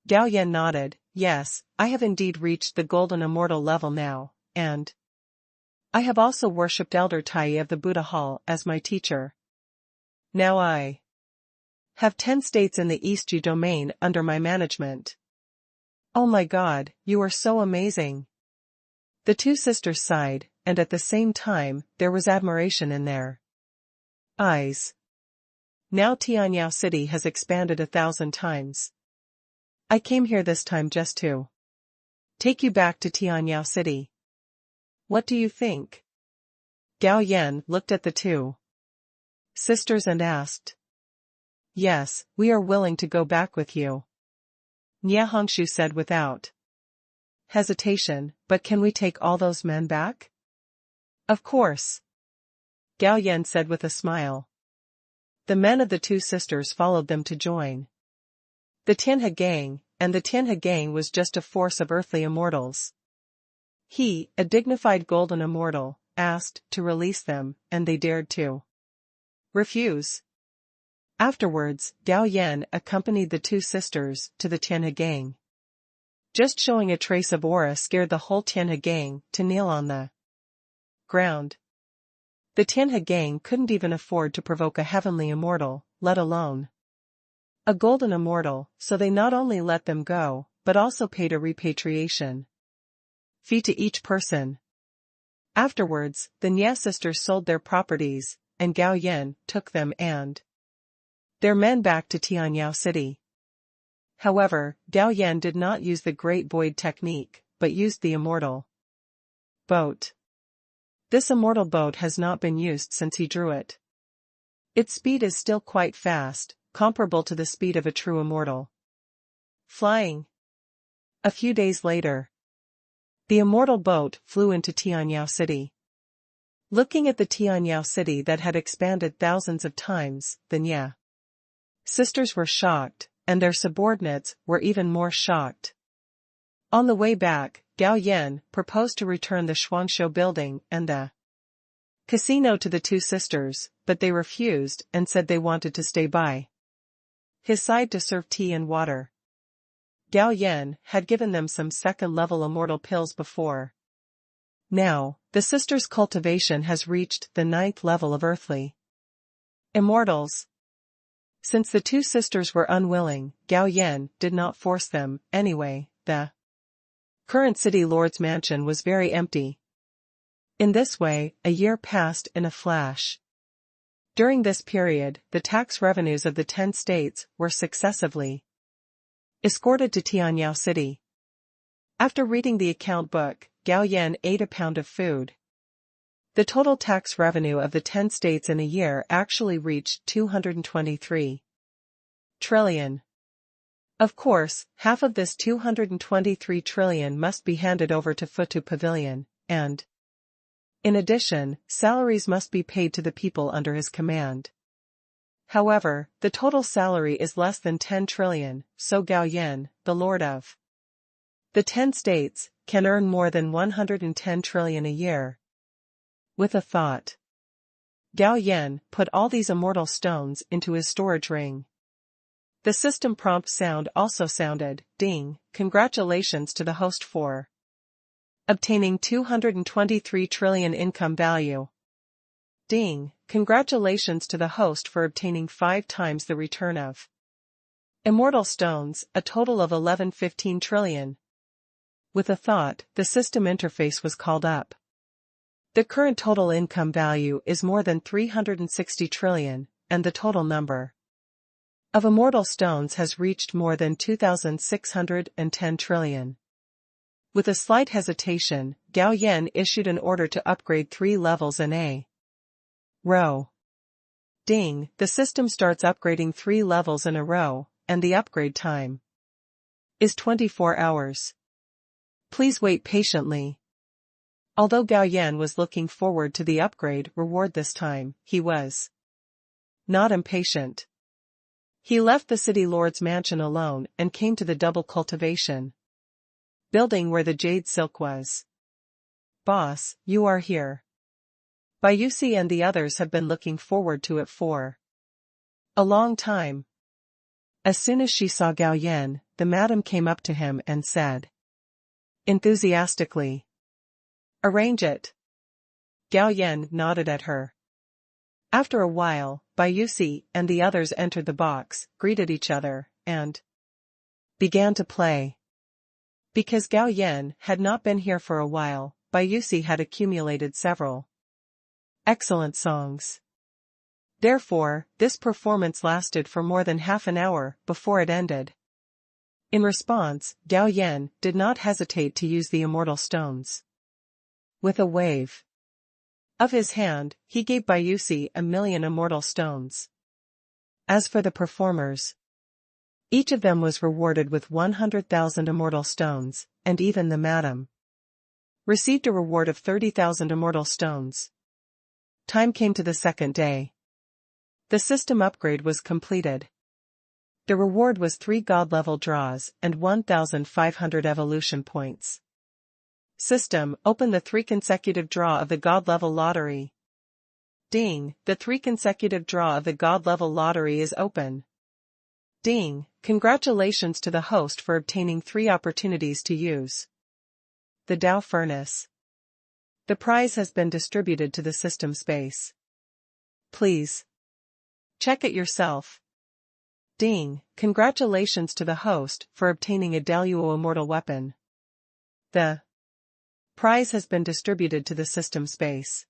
Gao Yan nodded, yes, I have indeed reached the golden immortal level now, and I have also worshipped Elder Tai of the Buddha Hall as my teacher. Now I have 10 states in the Eastju domain under my management. Oh my God, you are so amazing. The two sisters sighed, and at the same time, there was admiration in their eyes. Now Tianyao City has expanded 1,000 times. I came here this time just to take you back to Tianyao City. What do you think? Gao Yan looked at the two sisters and asked. Yes, we are willing to go back with you. Nie Hongshu said without hesitation, but can we take all those men back? Of course. Gao Yan said with a smile. The men of the two sisters followed them to join the Tianhe gang, and the Tianhe gang was just a force of earthly immortals. He, a dignified golden immortal, asked to release them, and they dared to refuse. Afterwards, Gao Yan accompanied the two sisters to the Tianhe gang. Just showing a trace of aura scared the whole Tianhe gang to kneel on the ground. The Tianhe gang couldn't even afford to provoke a heavenly immortal, let alone a golden immortal, so they not only let them go, but also paid a repatriation fee to each person. Afterwards, the Nie sisters sold their properties, and Gao Yan took them and their men back to Tianyao City. However, Gao Yan did not use the Great Void technique, but used the immortal boat. This immortal boat has not been used since he drew it. Its speed is still quite fast, comparable to the speed of a true immortal flying. A few days later, the immortal boat flew into Tianyao City. Looking at the Tianyao City that had expanded thousands of times, the Nie sisters were shocked, and their subordinates were even more shocked. On the way back, Gao Yan proposed to return the Xuanshou building and the casino to the two sisters, but they refused and said they wanted to stay by his side to serve tea and water. Gao Yan had given them some second-level immortal pills before. Now, the sisters' cultivation has reached the 9th level of earthly immortals. Since the two sisters were unwilling, Gao Yan did not force them. Anyway, the current city lord's mansion was very empty. In this way, a year passed in a flash. During this period, the tax revenues of the 10 states were successively escorted to Tianyao City. After reading the account book, Gao Yan ate a pound of food. The total tax revenue of the 10 states in a year actually reached 223 trillion. Of course, half of this 223 trillion must be handed over to Futu Pavilion, and in addition, salaries must be paid to the people under his command. However, the total salary is less than 10 trillion, so Gao Yan, the lord of the 10 states, can earn more than 110 trillion a year. With a thought, Gao Yan put all these immortal stones into his storage ring. The system prompt sound also sounded, ding, congratulations to the host for obtaining 223 trillion income value. Ding, congratulations to the host for obtaining 5 times the return of immortal stones, a total of 1115 trillion. With a thought, the system interface was called up. The current total income value is more than 360 trillion, and the total number of immortal stones has reached more than 2,610 trillion. With a slight hesitation, Gao Yan issued an order to upgrade 3 levels in a row. Ding, the system starts upgrading 3 levels in a row, and the upgrade time is 24 hours. Please wait patiently. Although Gao Yan was looking forward to the upgrade reward this time, he was not impatient. He left the city lord's mansion alone and came to the double cultivation building where the jade silk was. Boss, you are here. Bayusi and the others have been looking forward to it for a long time. As soon as she saw Gao Yan, the madam came up to him and said enthusiastically, "Arrange it." Gao Yan nodded at her. After a while, Bayusi and the others entered the box, greeted each other, and began to play. Because Gao Yan had not been here for a while, Bayusi had accumulated several excellent songs. Therefore, this performance lasted for more than half an hour before it ended. In response, Gao Yan did not hesitate to use the immortal stones. With a wave of his hand, he gave Bayusi 1,000,000 immortal stones. As for the performers, each of them was rewarded with 100,000 immortal stones, and even the madam received a reward of 30,000 immortal stones. Time came to the second day. The system upgrade was completed. The reward was 3 god-level draws and 1,500 evolution points. System, open the 3 consecutive draw of the god-level lottery. Ding, the 3 consecutive draw of the god-level lottery is open. Ding, congratulations to the host for obtaining 3 opportunities to use the Dao Furnace. The prize has been distributed to the system space. Please check it yourself. Ding, congratulations to the host for obtaining a Daluo immortal weapon. The prize has been distributed to the system space.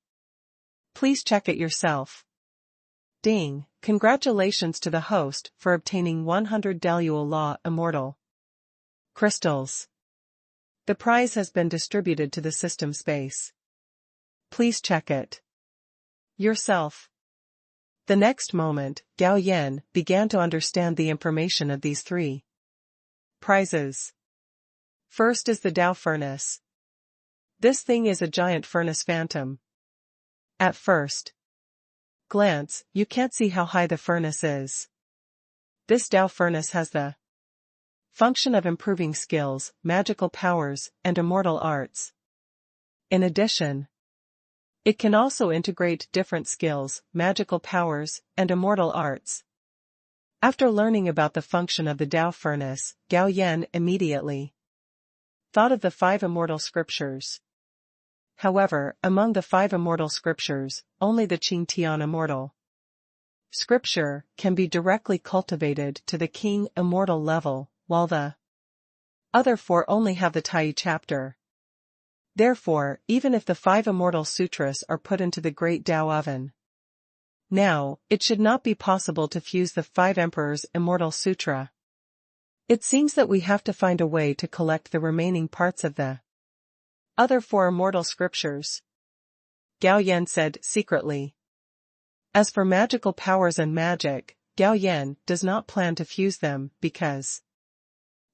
Please check it yourself. Ding, congratulations to the host for obtaining 100 Daluo Law immortal crystals. The prize has been distributed to the system space. Please check it yourself. The next moment, Gao Yan began to understand the information of these 3 prizes. First is the Dao Furnace. This thing is a giant furnace phantom. At first glance, you can't see how high the furnace is. This Dao Furnace has the function of improving skills, magical powers, and immortal arts. In addition, it can also integrate different skills, magical powers, and immortal arts. After learning about the function of the Dao Furnace, Gao Yan immediately thought of the 5 immortal scriptures. However, among the 5 immortal scriptures, only the Qing Tian immortal scripture can be directly cultivated to the King immortal level, while the other 4 only have the Tai chapter. Therefore, even if the 5 immortal sutras are put into the Great Tao Oven now, it should not be possible to fuse the 5 emperors' immortal sutra. It seems that we have to find a way to collect the remaining parts of the other 4 immortal scriptures, Gao Yan said secretly. As for magical powers and magic, Gao Yan does not plan to fuse them because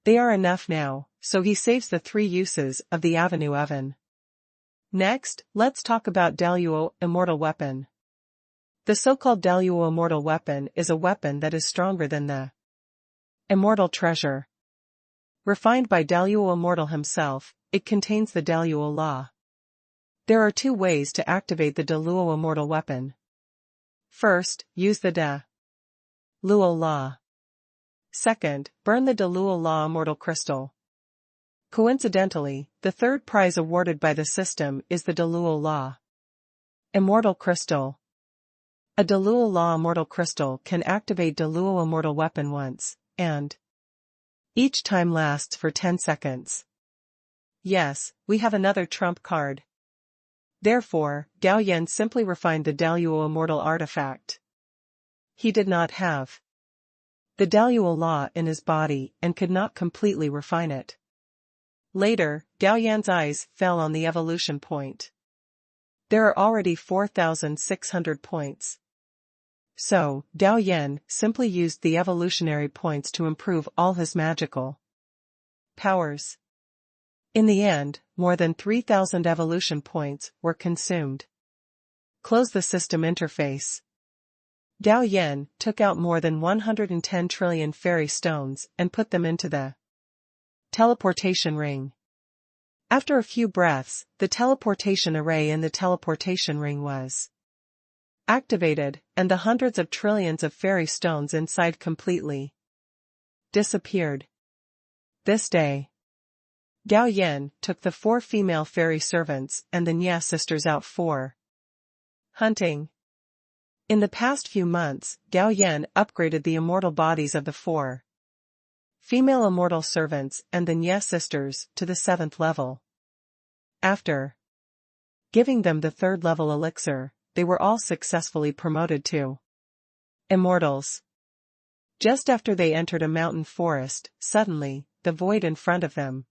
they are enough now, so he saves the 3 uses of the Avenue Oven. Next, let's talk about Daluo Immortal Weapon. The so-called Daluo Immortal Weapon is a weapon that is stronger than the Immortal Treasure. Refined by Daluo Immortal himself, it contains the Daluo Law. There are 2 ways to activate the Daluo Immortal Weapon. First, use the Daluo Law. Second, burn the Daluo Law Immortal Crystal. Coincidentally, the 3rd prize awarded by the system is the Daluo Law Immortal Crystal. A Daluo Law Immortal Crystal can activate Daluo Immortal Weapon once, and each time lasts for 10 seconds. Yes, we have another trump card. Therefore, Gao Yan simply refined the Daluo Immortal Artifact. He did not have the Daluo Law in his body and could not completely refine it. Later, Gao Yan's eyes fell on the evolution point. There are already 4,600 points. So, Gao Yan simply used the evolutionary points to improve all his magical powers. In the end, more than 3,000 evolution points were consumed. Close the system interface. Gao Yan took out more than 110 trillion fairy stones and put them into the teleportation ring. After a few breaths, the teleportation array in the teleportation ring was activated, and the hundreds of trillions of fairy stones inside completely disappeared. This day, Gao Yan took the 4 female fairy servants and the Nya sisters out for hunting. In the past few months, Gao Yan upgraded the immortal bodies of the 4 female immortal servants and the Nya sisters to the 7th level. After giving them the 3rd level elixir, they were all successfully promoted to immortals. Just after they entered a mountain forest, suddenly, the void in front of them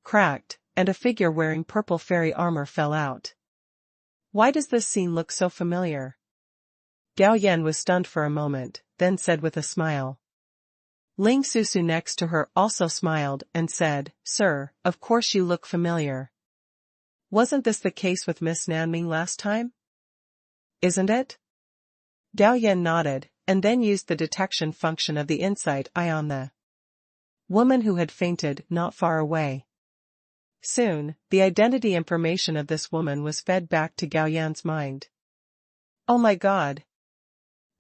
cracked, and a figure wearing purple fairy armor fell out. Why does this scene look so familiar? Gao Yan was stunned for a moment, then said with a smile. Ling Susu next to her also smiled and said, "Sir, of course you look familiar. Wasn't this the case with Miss Nanming last time? Isn't it?" Gao Yan nodded, and then used the detection function of the insight eye on the woman who had fainted not far away. Soon, the identity information of this woman was fed back to Gao Yan's mind. Oh my God!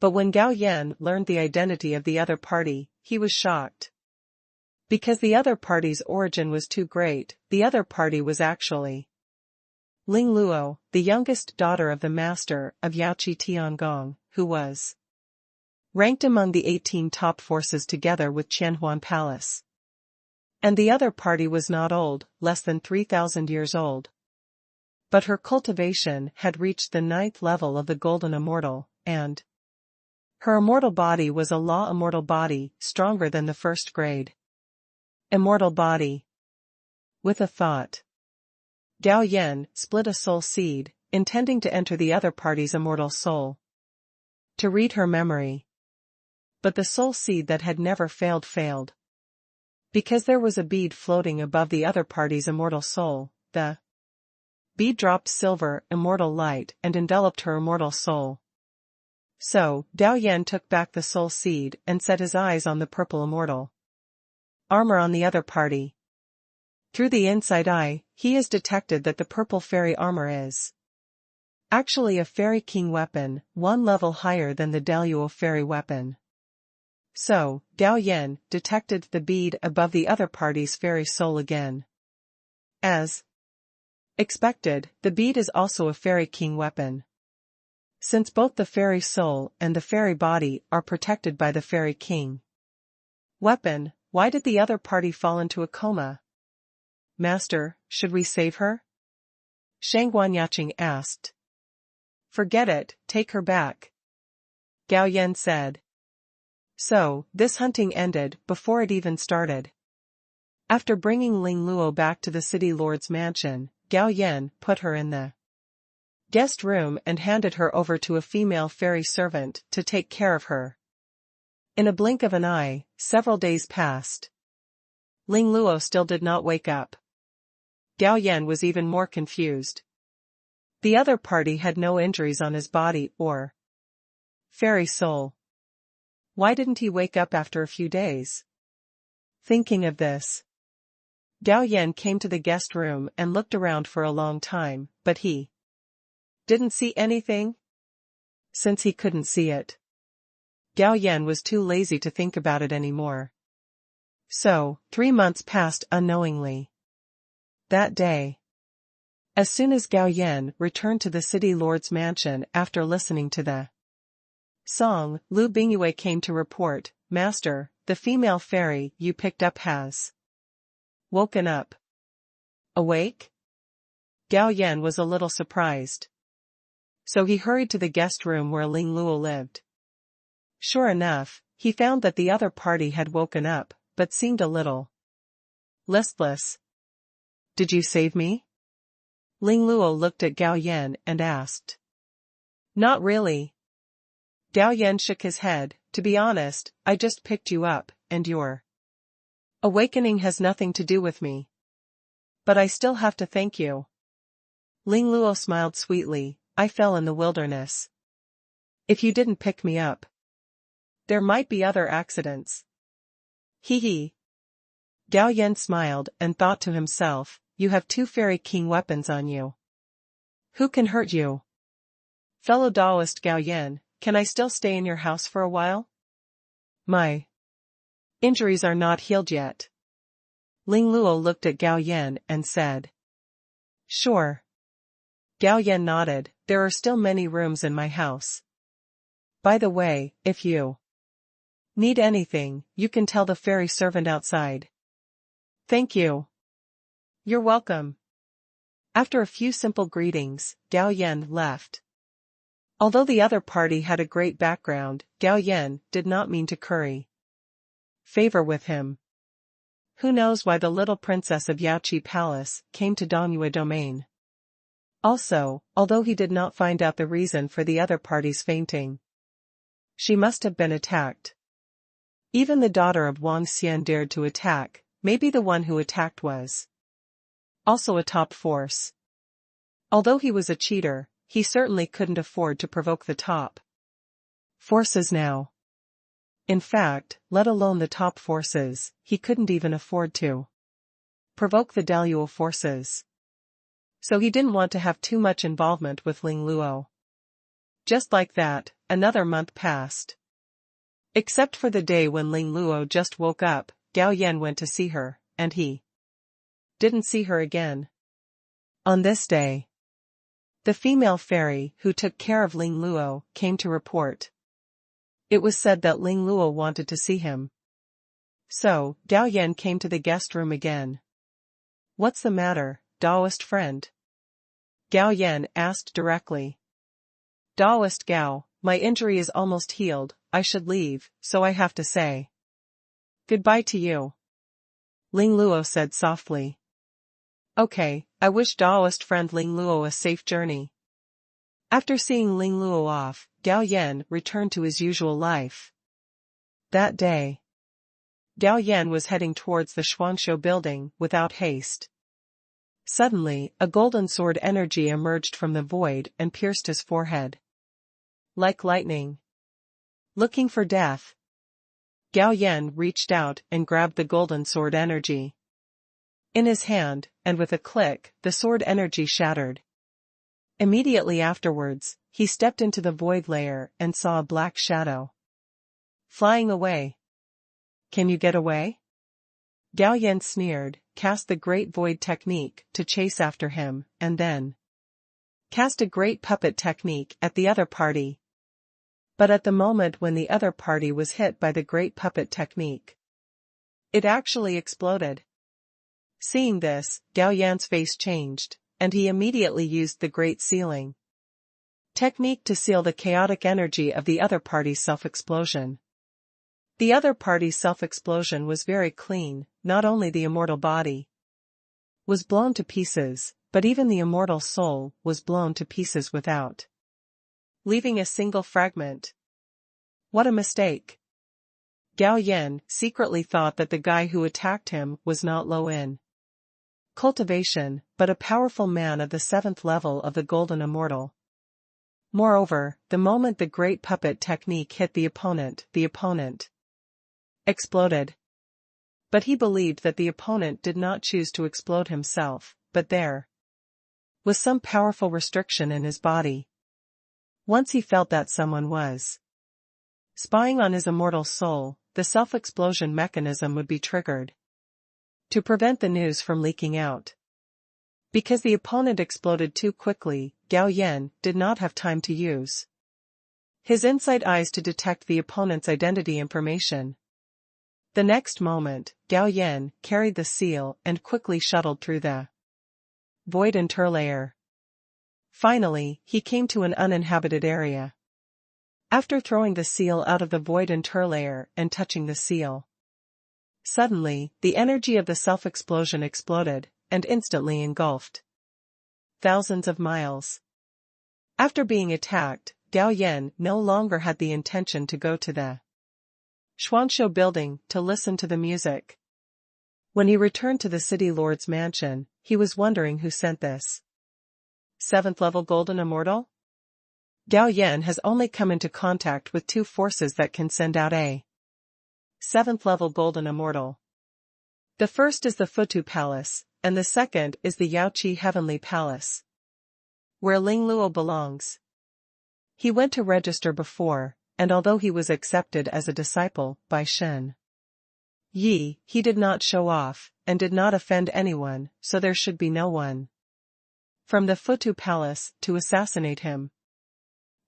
But when Gao Yan learned the identity of the other party, he was shocked. Because the other party's origin was too great, the other party was actually Ling Luo, the youngest daughter of the master of Yaoqi Tiangong, who was ranked among the 18 top forces together with Qianhuan Palace. And the other party was not old, less than 3,000 years old. But her cultivation had reached the 9th level of the Golden Immortal, and her immortal body was a law immortal body, stronger than the 1st grade immortal body. With a thought, Gao Yan split a soul seed, intending to enter the other party's immortal soul to read her memory. But the soul seed that had never failed. Because there was a bead floating above the other party's immortal soul, the bead dropped silver, immortal light and enveloped her immortal soul. So, Gao Yan took back the soul seed and set his eyes on the purple immortal armor on the other party. Through the inside eye, he has detected that the purple fairy armor is actually a fairy king weapon, 1 level higher than the Daluo fairy weapon. So, Gao Yan detected the bead above the other party's fairy soul again. As expected, the bead is also a fairy king weapon. Since both the fairy soul and the fairy body are protected by the fairy king weapon, why did the other party fall into a coma? Master, should we save her? Shang Guanyacheng asked. Forget it, take her back, Gao Yan said. So, this hunting ended before it even started. After bringing Ling Luo back to the city lord's mansion, Gao Yan put her in the guest room and handed her over to a female fairy servant to take care of her. In a blink of an eye, several days passed. Ling Luo still did not wake up. Gao Yan was even more confused. The other party had no injuries on his body or fairy soul. Why didn't he wake up after a few days? Thinking of this, Gao Yan came to the guest room and looked around for a long time, but he didn't see anything. Since he couldn't see it, Gao Yan was too lazy to think about it anymore. So, 3 months passed unknowingly. That day, as soon as Gao Yan returned to the city lord's mansion after listening to the song, Lu Bingyue came to report, Master, the female fairy you picked up has woken up. Awake? Gao Yan was a little surprised. So he hurried to the guest room where Ling Luo lived. Sure enough, he found that the other party had woken up, but seemed a little listless. Did you save me? Ling Luo looked at Gao Yan and asked. Not really. Gao Yan shook his head. To be honest, I just picked you up, and your awakening has nothing to do with me. But I still have to thank you. Ling Luo smiled sweetly. I fell in the wilderness. If you didn't pick me up, there might be other accidents. Hee hee. Gao Yan smiled and thought to himself, you have 2 Fairy King weapons on you. Who can hurt you? Fellow Taoist Gao Yan, can I still stay in your house for a while? My injuries are not healed yet. Ling Luo looked at Gao Yan and said. Sure. Gao Yan nodded, there are still many rooms in my house. By the way, if you need anything, you can tell the fairy servant outside. Thank you. You're welcome. After a few simple greetings, Gao Yan left. Although the other party had a great background, Gao Yan did not mean to curry favor with him. Who knows why the little princess of Yaoqi Palace came to Dongyue Domain. Also, although he did not find out the reason for the other party's fainting, she must have been attacked. Even the daughter of Wang Xian dared to attack, maybe the one who attacked was also a top force. Although he was a cheater, he certainly couldn't afford to provoke the top forces now. In fact, let alone the top forces, he couldn't even afford to provoke the Daluo forces. So he didn't want to have too much involvement with Ling Luo. Just like that, another month passed. Except for the day when Ling Luo just woke up, Gao Yan went to see her, and he didn't see her again. On this day, the female fairy who took care of Ling Luo came to report. It was said that Ling Luo wanted to see him. So, Gao Yan came to the guest room again. What's the matter, Taoist friend? Gao Yan asked directly. Taoist Gao, my injury is almost healed, I should leave, so I have to say goodbye to you. Ling Luo said softly. Okay, I wish Taoist friend Ling Luo a safe journey. After seeing Ling Luo off, Gao Yan returned to his usual life. That day, Gao Yan was heading towards the Shuangshou building without haste. Suddenly, a golden sword energy emerged from the void and pierced his forehead. Like lightning. Looking for death, Gao Yan reached out and grabbed the golden sword energy in his hand, and with a click, the sword energy shattered. Immediately afterwards, he stepped into the void layer and saw a black shadow flying away. Can you get away? Gao Yan sneered, cast the great void technique to chase after him, and then cast a great puppet technique at the other party. But at the moment when the other party was hit by the great puppet technique, it actually exploded. Seeing this, Gao Yan's face changed, and he immediately used the great sealing technique to seal the chaotic energy of the other party's self-explosion. The other party's self-explosion was very clean, not only the immortal body was blown to pieces, but even the immortal soul was blown to pieces without leaving a single fragment. What a mistake. Gao Yan secretly thought that the guy who attacked him was not low in cultivation, but a powerful man of the 7th level of the Golden Immortal. Moreover, the moment the great puppet technique hit the opponent exploded. But he believed that the opponent did not choose to explode himself, but there was some powerful restriction in his body. Once he felt that someone was spying on his immortal soul, the self-explosion mechanism would be triggered to prevent the news from leaking out. Because the opponent exploded too quickly, Gao Yan did not have time to use his insight eyes to detect the opponent's identity information. The next moment, Gao Yan carried the seal and quickly shuttled through the void interlayer. Finally, he came to an uninhabited area. After throwing the seal out of the void interlayer and touching the seal, suddenly, the energy of the self-explosion exploded, and instantly engulfed thousands of miles. After being attacked, Gao Yan no longer had the intention to go to the Xuanshou building to listen to the music. When he returned to the city lord's mansion, he was wondering who sent this 7th level golden immortal? Gao Yan has only come into contact with 2 forces that can send out a 7th level golden immortal. The first is the Futu Palace, and the second is the Yaoqi Heavenly Palace, where Ling Luo belongs. He went to register before, and although he was accepted as a disciple by Shen Yi, he did not show off, and did not offend anyone, so there should be no one from the Futu Palace to assassinate him.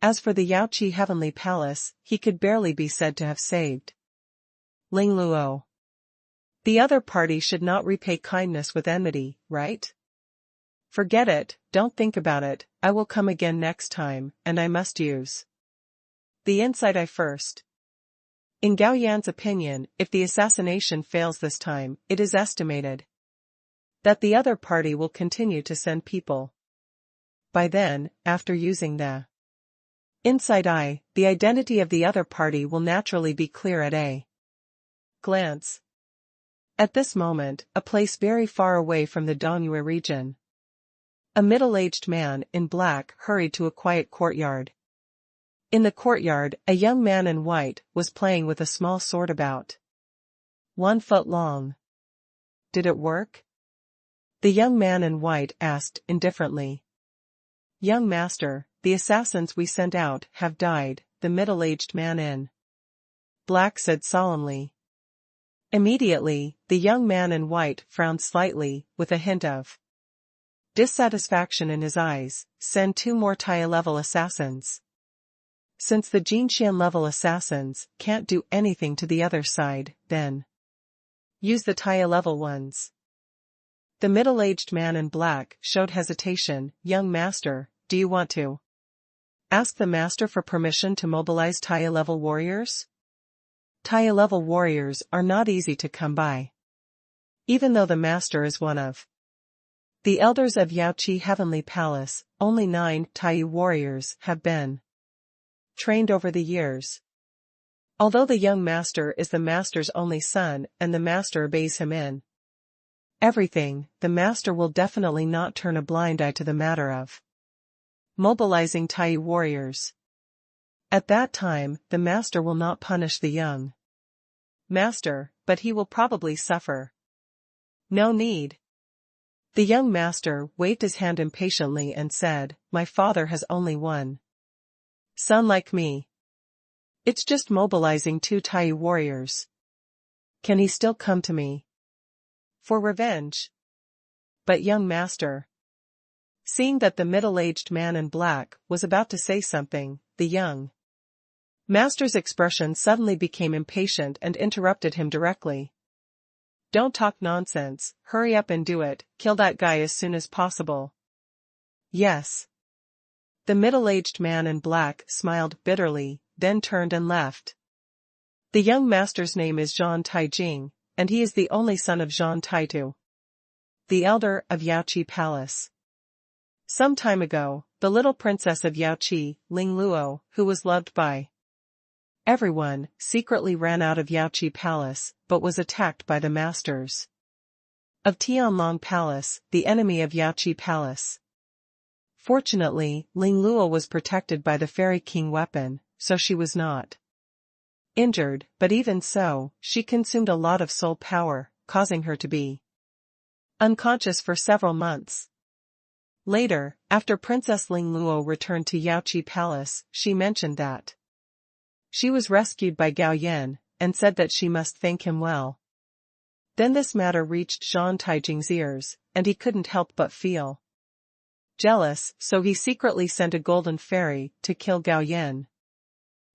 As for the Yaoqi Heavenly Palace, he could barely be said to have saved Ling Luo. The other party should not repay kindness with enmity, right? Forget it, don't think about it, I will come again next time, and I must use the inside eye first. In Gao Yan's opinion, if the assassination fails this time, it is estimated that the other party will continue to send people. By then, after using the inside eye, the identity of the other party will naturally be clear at a glance. At this moment, a place very far away from the Dongyue region, a middle-aged man in black hurried to a quiet courtyard. In the courtyard, a young man in white was playing with a small sword about 1 foot long. Did it work? The young man in white asked indifferently. Young master, the assassins we sent out have died, the middle-aged man in black said solemnly. Immediately, the young man in white frowned slightly, with a hint of dissatisfaction in his eyes. Send 2 more Taya-level assassins. Since the Jinxian-level assassins can't do anything to the other side, then use the Taya-level ones. The middle-aged man in black showed hesitation. Young master, do you want to ask the master for permission to mobilize Taya-level warriors? Taya-level warriors are not easy to come by. Even though the master is one of the elders of Yaoqi Heavenly Palace, only 9 Taiyu warriors have been trained over the years. Although the young master is the master's only son and the master obeys him in everything, the master will definitely not turn a blind eye to the matter of mobilizing Taiyu warriors. At that time, the master will not punish the young master, but he will probably suffer. No need. The young master waved his hand impatiently and said, my father has only one son like me. It's just mobilizing 2 Taiyu warriors. Can he still come to me for revenge? But young master. Seeing that the middle-aged man in black was about to say something, the young master's expression suddenly became impatient and interrupted him directly. Don't talk nonsense, hurry up and do it, kill that guy as soon as possible. Yes. The middle-aged man in black smiled bitterly, then turned and left. The young master's name is Zhang Taijing, and he is the only son of Zhang Taitu, the elder of Yaoqi Palace. Some time ago, the little princess of Yaoqi, Ling Luo, who was loved by everyone, secretly ran out of Yaoqi Palace, but was attacked by the masters of Tianlong Palace, the enemy of Yaoqi Palace. Fortunately, Ling Luo was protected by the Fairy King weapon, so she was not injured, but even so, she consumed a lot of soul power, causing her to be unconscious for several months. Later, after Princess Ling Luo returned to Yaoqi Palace, she mentioned that she was rescued by Gao Yan, and said that she must thank him well. Then this matter reached Zhang Taijing's ears, and he couldn't help but feel jealous, so he secretly sent a golden fairy to kill Gao Yan.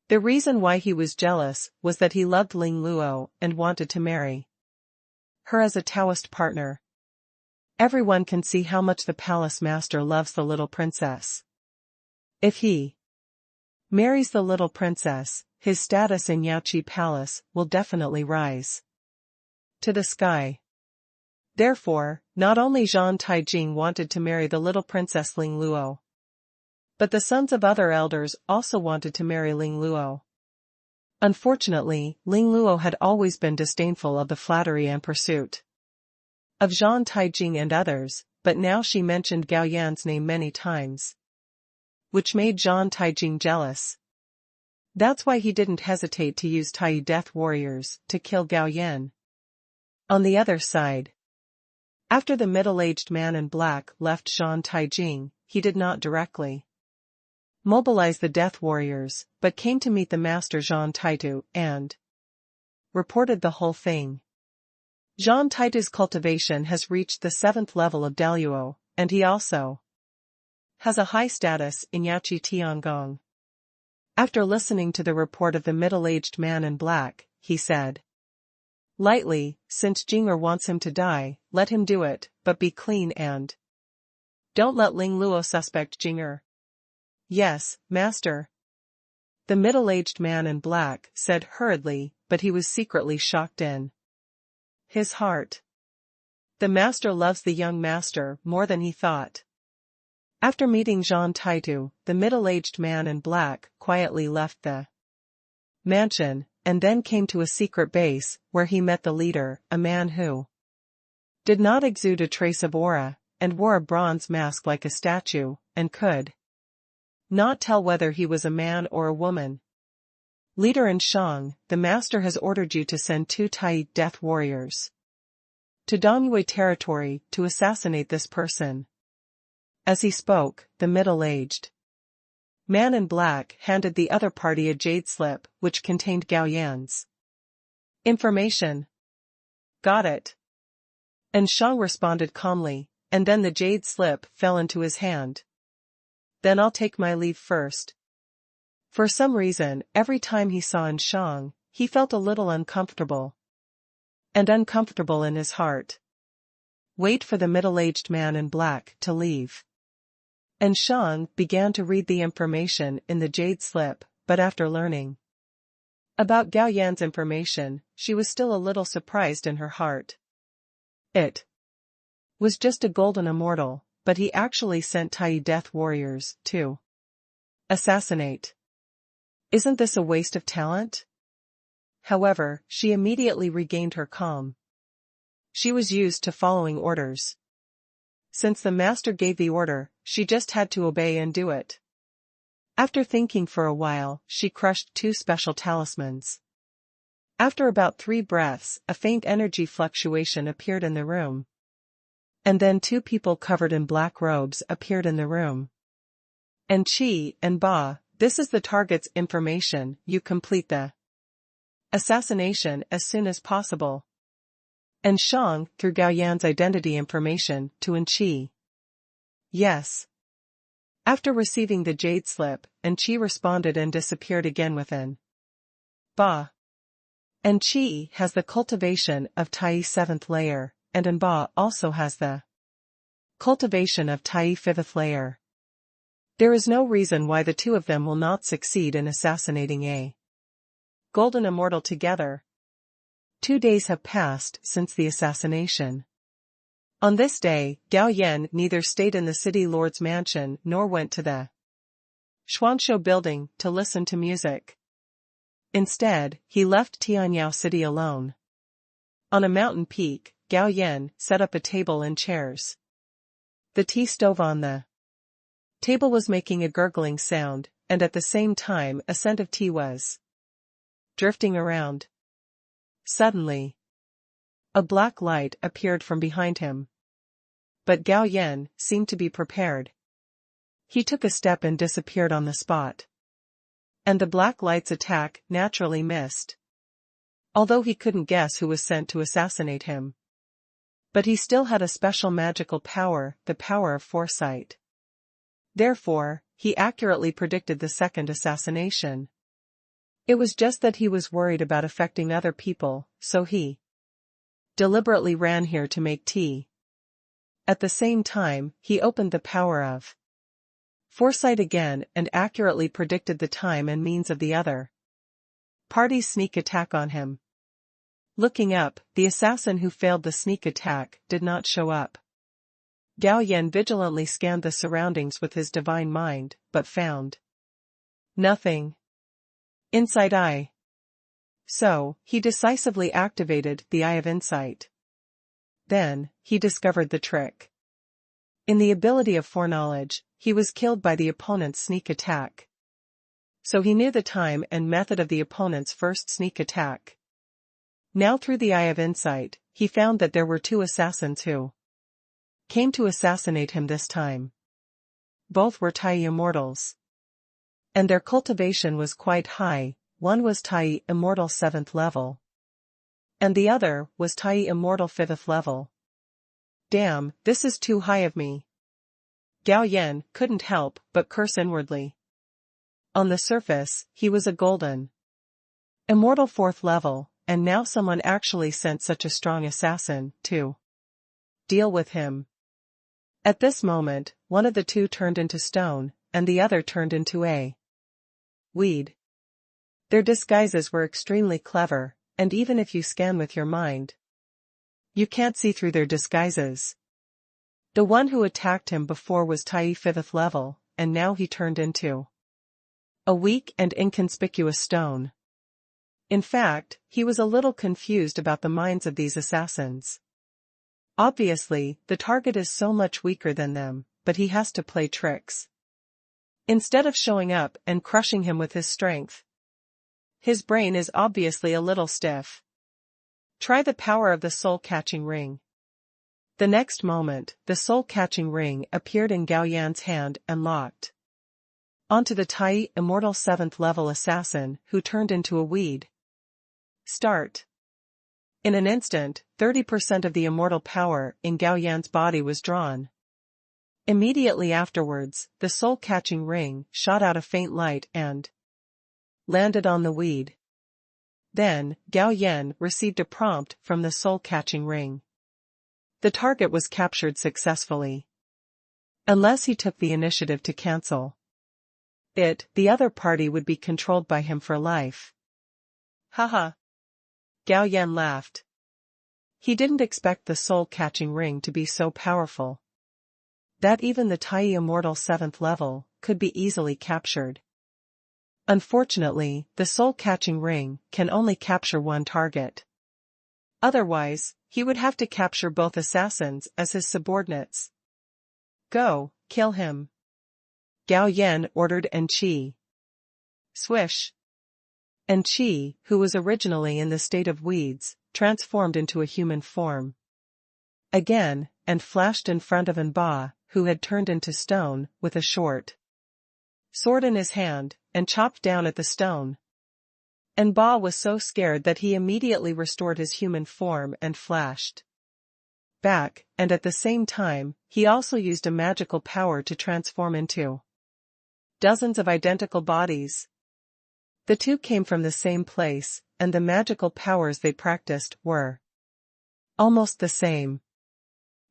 The reason why he was jealous was that he loved Ling Luo and wanted to marry her as a Taoist partner. Everyone can see how much the palace master loves the little princess. If he marries the little princess, his status in Yaoqi Palace will definitely rise to the sky. Therefore, not only Zhang Taijing wanted to marry the little princess Ling Luo, but the sons of other elders also wanted to marry Ling Luo. Unfortunately, Ling Luo had always been disdainful of the flattery and pursuit of Zhang Taijing and others, but now she mentioned Gao Yan's name many times, which made Zhang Taijing jealous. That's why he didn't hesitate to use Tai death warriors to kill Gao Yan. On the other side, after the middle-aged man in black left Zhang Taijing, he did not directly mobilize the death warriors, but came to meet the master Zhang Taitu and reported the whole thing. Zhang Taitu's cultivation has reached the 7th level of Daluo, and he also has a high status in Yachi Tiangong. After listening to the report of the middle-aged man in black, he said lightly, since Jing'er wants him to die, let him do it, but be clean and don't let Ling Luo suspect Jing'er. Yes, master. The middle-aged man in black said hurriedly, but he was secretly shocked in his heart. The master loves the young master more than he thought. After meeting Zhang Taitu, the middle-aged man in black quietly left the mansion, and then came to a secret base, where he met the leader, a man who did not exude a trace of aura, and wore a bronze mask like a statue, and could not tell whether he was a man or a woman. Leader in Shang, the master has ordered you to send 2 Tai death warriors to Dongyue territory to assassinate this person. As he spoke, the middle-aged man in black handed the other party a jade slip which contained Gao Yan's information. Got it. And Shang responded calmly, and then the jade slip fell into his hand. Then I'll take my leave first. For some reason, every time he saw in Shang, he felt a little uncomfortable. And uncomfortable in his heart. Wait for the middle-aged man in black to leave. And Shang began to read the information in the jade slip, but after learning about Gao Yan's information, she was still a little surprised in her heart. It was just a golden immortal, but he actually sent Tai death warriors to assassinate. Isn't this a waste of talent? However, she immediately regained her calm. She was used to following orders. Since the master gave the order, she just had to obey and do it. After thinking for a while, she crushed 2 special talismans. After about 3 breaths, a faint energy fluctuation appeared in the room. And then 2 people covered in black robes appeared in the room. And Qi and Ba, this is the target's information, you complete the assassination as soon as possible. And Shang threw Gao Yan's identity information to Qi. Yes. After receiving the jade slip, Qi responded and disappeared again within Ba. And Qi has the cultivation of Tai 7th layer, and Ba also has the cultivation of Tai 5th layer. There is no reason why the 2 of them will not succeed in assassinating a golden immortal together. 2 days have passed since the assassination. On this day, Gao Yan neither stayed in the city lord's mansion nor went to the Xuanshou building to listen to music. Instead, he left Tianyao city alone. On a mountain peak, Gao Yan set up a table and chairs. The tea stove on the table was making a gurgling sound, and at the same time a scent of tea was drifting around. Suddenly, a black light appeared from behind him. But Gao Yan seemed to be prepared. He took a step and disappeared on the spot. And the black light's attack naturally missed. Although he couldn't guess who was sent to assassinate him. But he still had a special magical power, the power of foresight. Therefore, he accurately predicted the second assassination. It was just that he was worried about affecting other people, so he deliberately ran here to make tea. At the same time, he opened the power of foresight again and accurately predicted the time and means of the other party's sneak attack on him. Looking up, the assassin who failed the sneak attack did not show up. Gao Yan vigilantly scanned the surroundings with his divine mind, but found nothing. Inside eye. So, he decisively activated the Eye of Insight. Then, he discovered the trick. In the ability of foreknowledge, he was killed by the opponent's sneak attack. So he knew the time and method of the opponent's first sneak attack. Now through the Eye of Insight, he found that there were two assassins who came to assassinate him this time. Both were Tai immortals. And their cultivation was quite high. One was Tai immortal 7th level. And the other was Tai immortal 5th level. Damn, this is too high of me. Gao Yan couldn't help but curse inwardly. On the surface, he was a golden immortal 4th level, and now someone actually sent such a strong assassin to deal with him. At this moment, one of the two turned into stone, and the other turned into a weed. Their disguises were extremely clever, and even if you scan with your mind, you can't see through their disguises. The one who attacked him before was Tai 5th level, and now he turned into a weak and inconspicuous stone. In fact, he was a little confused about the minds of these assassins. Obviously, the target is so much weaker than them, but he has to play tricks. Instead of showing up and crushing him with his strength, his brain is obviously a little stiff. Try the power of the soul-catching ring. The next moment, the soul-catching ring appeared in Gao Yan's hand and locked onto the Tai immortal 7th level assassin who turned into a weed. Start. In an instant, 30% of the immortal power in Gao Yan's body was drawn. Immediately afterwards, the soul-catching ring shot out a faint light and landed on the weed. Then, Gao Yan received a prompt from the soul-catching ring. The target was captured successfully. Unless he took the initiative to cancel it, the other party would be controlled by him for life. Haha. Gao Yan laughed. He didn't expect the soul-catching ring to be so powerful that even the Tai immortal 7th level could be easily captured. Unfortunately, the soul-catching ring can only capture one target. Otherwise, he would have to capture both assassins as his subordinates. Go, kill him. Gao Yan ordered, and Qi. Swish. And Qi, who was originally in the state of weeds, transformed into a human form again, and flashed in front of Ba, who had turned into stone, with a short sword in his hand, and chopped down at the stone. Ba was so scared that he immediately restored his human form and flashed back, and at the same time, he also used a magical power to transform into dozens of identical bodies. The two came from the same place, and the magical powers they practiced were almost the same.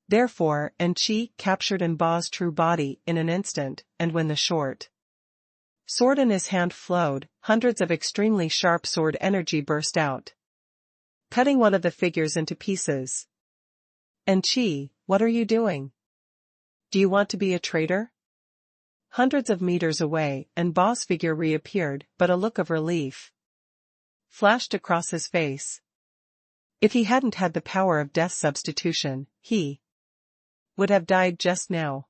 Therefore, Qi captured Ba's true body in an instant, and when the short sword in his hand flowed, hundreds of extremely sharp sword energy burst out, cutting one of the figures into pieces. Qi, what are you doing? Do you want to be a traitor? Hundreds of meters away, Ba's figure reappeared, but a look of relief flashed across his face. If he hadn't had the power of death substitution, he would have died just now.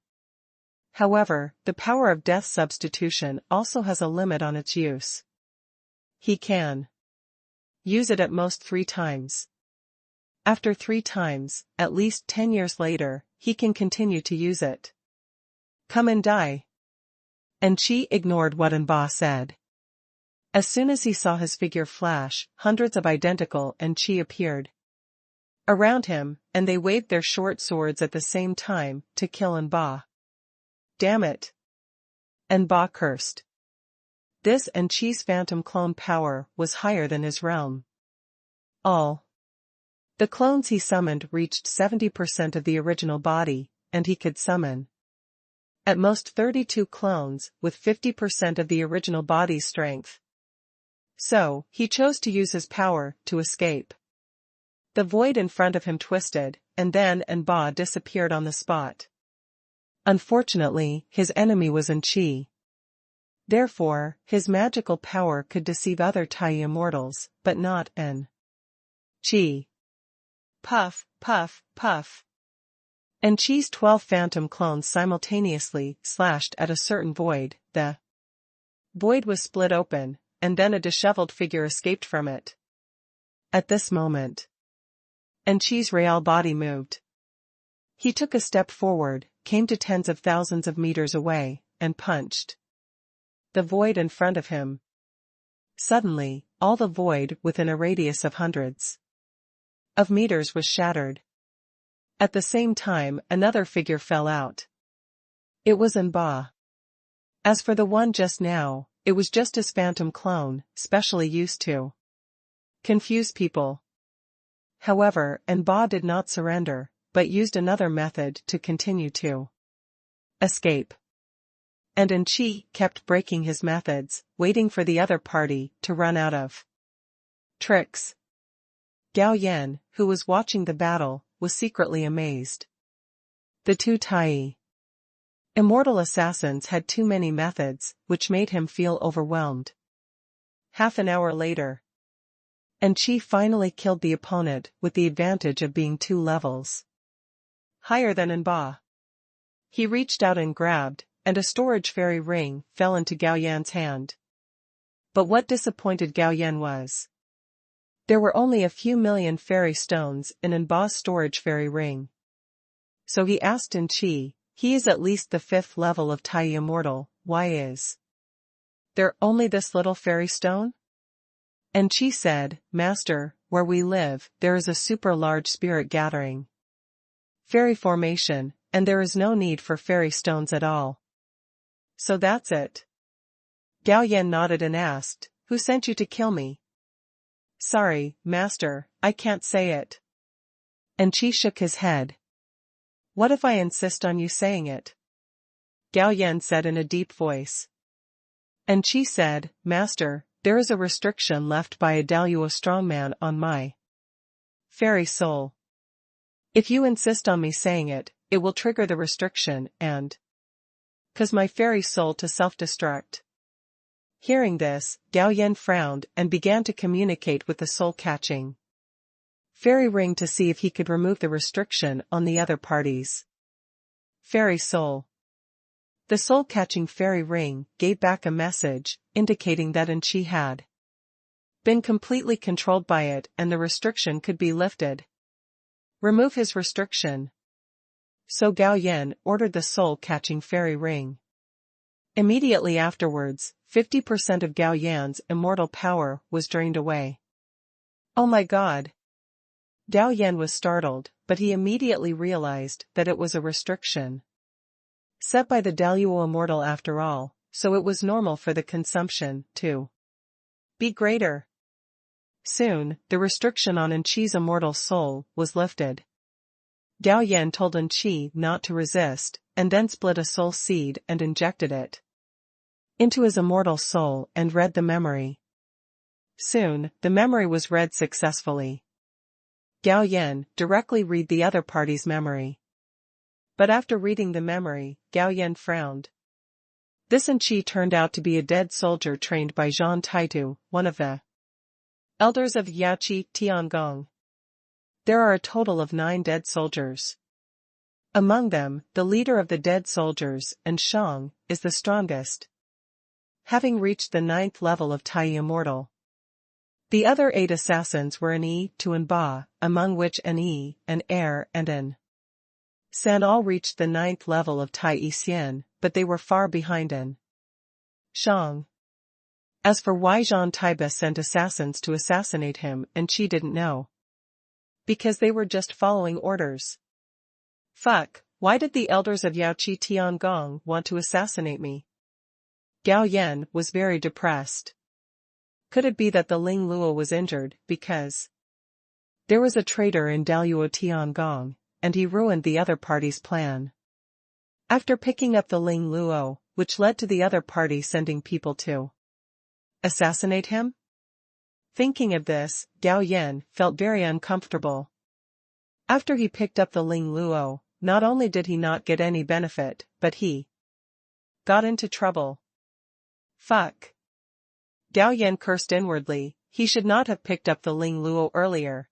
However, the power of death substitution also has a limit on its use. He can use it at most 3 times. After 3 times, at least 10 years later, he can continue to use it. Come and die. Qi ignored what Ba said. As soon as he saw his figure flash, hundreds of identical Qi appeared around him, and they waved their short swords at the same time to kill Ba. Damn it! Ba cursed. This Qi's phantom clone power was higher than his realm. All the clones he summoned reached 70% of the original body, and he could summon at most 32 clones with 50% of the original body's strength. So, he chose to use his power to escape. the void in front of him twisted, and then Ba disappeared on the spot. Unfortunately, his enemy was Shi. Therefore, his magical power could deceive other Tai immortals, but not Shi. Puff, puff, puff. Shi's 12 phantom clones simultaneously slashed at a certain void. The void was split open, and then a disheveled figure escaped from it. At this moment, Shi's real body moved. He took a step forward, came to tens of thousands of meters away, and punched the void in front of him. Suddenly, all the void within a radius of hundreds of meters was shattered. At the same time, another figure fell out. It was Ba. As for the one just now, it was just his phantom clone, specially used to confuse people. However, Ba did not surrender, but used another method to continue to escape. And Shi kept breaking his methods, waiting for the other party to run out of tricks. Gao Yan, who was watching the battle, was secretly amazed. The two Tai immortal assassins had too many methods, which made him feel overwhelmed. Half an hour later, Shi finally killed the opponent with the advantage of being 2 levels higher than Ba. He reached out and grabbed, and a storage fairy ring fell into Gao Yan's hand. But what disappointed Gao Yan was there were only a few million fairy stones in Ba's storage fairy ring. So he asked Shi, he is at least the 5th level of Tai immortal, why is there only this little fairy stone? Shi said, Master, where we live, there is a super large spirit gathering fairy formation, and there is no need for fairy stones at all. So that's it. Gao Yan nodded and asked, who sent you to kill me? Sorry, Master, I can't say it. Shi shook his head. What if I insist on you saying it? Gao Yan said in a deep voice. Shi said, Master, there is a restriction left by a Daluo strongman on my fairy soul. If you insist on me saying it, it will trigger the restriction and cause my fairy soul to self-destruct. Hearing this, Gao Yan frowned and began to communicate with the soul-catching fairy ring to see if he could remove the restriction on the other parties. Fairy soul. The soul-catching fairy ring gave back a message, indicating that Shi had been completely controlled by it and the restriction could be lifted. Remove his restriction. So Gao Yan ordered the soul-catching fairy ring. Immediately afterwards, 50% of Gao Yan's immortal power was drained away. Oh my god! Gao Yan was startled, but he immediately realized that it was a restriction set by the Daluo immortal after all, so it was normal for the consumption to be greater. Soon, the restriction on Shi's immortal soul was lifted. Gao Yan told Shi not to resist, and then split a soul seed and injected it into his immortal soul and read the memory. Soon, the memory was read successfully. Gao Yan directly read the other party's memory. But after reading the memory, Gao Yan frowned. This Shi turned out to be a dead soldier trained by Zhang Taitu, one of the elders of Yaoqi Tiangong. There are a total of 9 dead soldiers. Among them, the leader of the dead soldiers, Shang, is the strongest, having reached the 9th level of Tai immortal. The other 8 assassins were Yi to Ba, among which Yi, Air and San all reached the 9th level of Tai Xian, but they were far behind Shang. As for why Zhang Taiba sent assassins to assassinate him, Shi didn't know. Because they were just following orders. Fuck, why did the elders of Yaoqi Tiangong want to assassinate me? Gao Yan was very depressed. Could it be that the Ling Luo was injured because there was a traitor in Daluo Tiangong, and he ruined the other party's plan? After picking up the Ling Luo, which led to the other party sending people to assassinate him? Thinking of this, Gao Yan felt very uncomfortable. After he picked up the Ling Luo, not only did he not get any benefit, but he got into trouble. Fuck. Gao Yan cursed inwardly, he should not have picked up the Ling Luo earlier.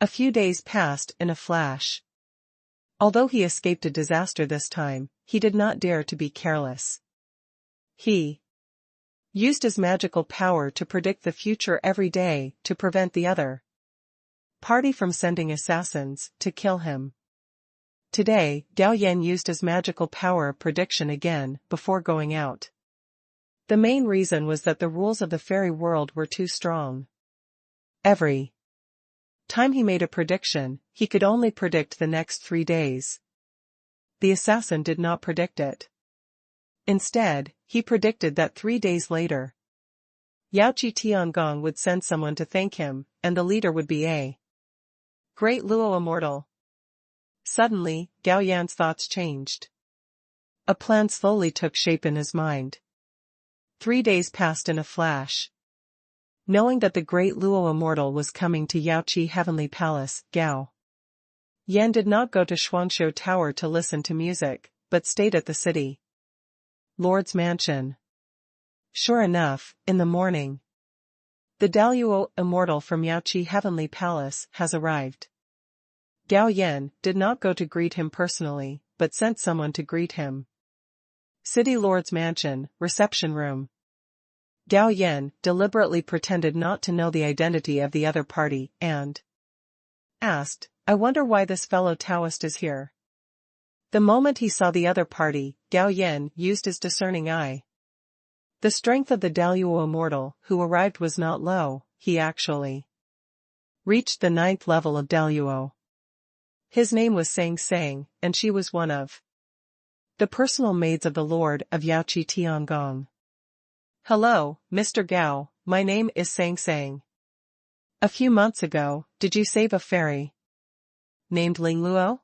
A few days passed in a flash. Although he escaped a disaster this time, he did not dare to be careless. He used his magical power to predict the future every day to prevent the other party from sending assassins to kill him. Today, Gao Yan used his magical power of prediction again before going out. The main reason was that the rules of the fairy world were too strong. Every time he made a prediction, he could only predict the next 3 days. The assassin did not predict it. Instead, he predicted that 3 days later, Yaoqi Tiangong would send someone to thank him, and the leader would be a great Luo immortal. Suddenly, Gao Yan's thoughts changed. A plan slowly took shape in his mind. 3 days passed in a flash. Knowing that the great Luo immortal was coming to Yaoqi Heavenly Palace, Gao Yan did not go to Shuangshou Tower to listen to music, but stayed at the city Lord's mansion. Sure enough, in the morning, the Daluo immortal from Yaoqi Heavenly Palace has arrived. Gao Yan did not go to greet him personally, but sent someone to greet him. City Lord's mansion, reception room. Gao Yan deliberately pretended not to know the identity of the other party, and asked, "I wonder why this fellow Taoist is here." The moment he saw the other party, Gao Yan used his discerning eye. The strength of the Daluo immortal who arrived was not low, he actually reached the 9th level of Daluo. His name was Sang Sang, and she was one of the personal maids of the Lord of Yaoqi Tiangong. "Hello, Mr. Gao, my name is Sang Sang. A few months ago, did you save a fairy named Ling Luo?"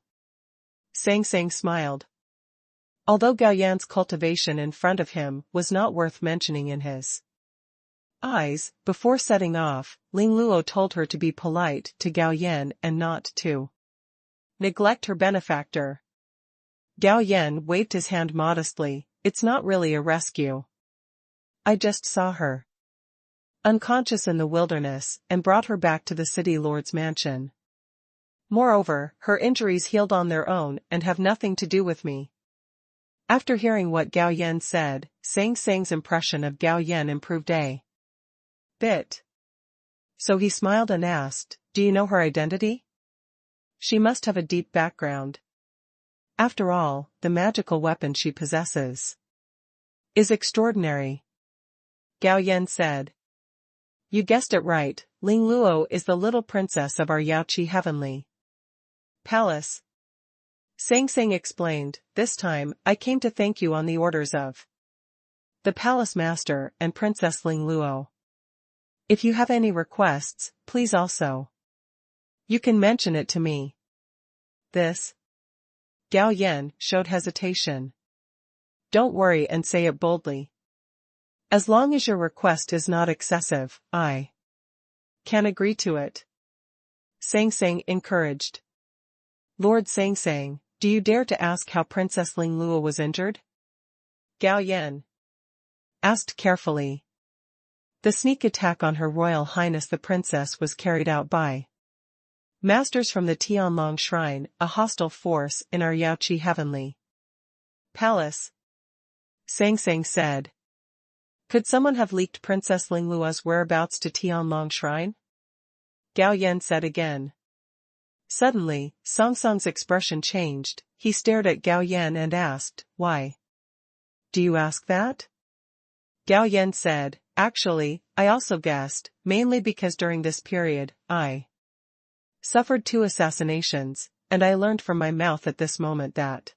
Sang Sang smiled. Although Gao Yan's cultivation in front of him was not worth mentioning in his eyes, before setting off, Ling Luo told her to be polite to Gao Yan and not to neglect her benefactor. Gao Yan waved his hand modestly, "It's not really a rescue. I just saw her unconscious in the wilderness and brought her back to the city lord's mansion. Moreover, her injuries healed on their own and have nothing to do with me." After hearing what Gao Yan said, Sang Sang's impression of Gao Yan improved a bit. So he smiled and asked, "Do you know her identity? She must have a deep background. After all, the magical weapon she possesses is extraordinary." Gao Yan said, "You guessed it right, Ling Luo is the little princess of our Yaoqi Heavenly Palace." Sang Sang explained, "This time, I came to thank you on the orders of the palace master and Princess Ling Luo. If you have any requests, please also. You can mention it to me." This Gao Yan showed hesitation. "Don't worry and say it boldly. As long as your request is not excessive, I can agree to it." Sang Sang encouraged. "Lord Sang Sang, do you dare to ask how Princess Ling Luo was injured?" Gao Yan asked carefully. "The sneak attack on Her Royal Highness the Princess was carried out by masters from the Tianlong Shrine, a hostile force in our Yaoqi Heavenly Palace," Sang Sang said. "Could someone have leaked Princess Ling Luo's whereabouts to Tianlong Shrine?" Gao Yan said again. Suddenly, Song Song's expression changed, he stared at Gao Yan and asked, "Why do you ask that?" Gao Yan said, "Actually, I also guessed, mainly because during this period, I suffered 2 assassinations, and I learned from my mouth at this moment that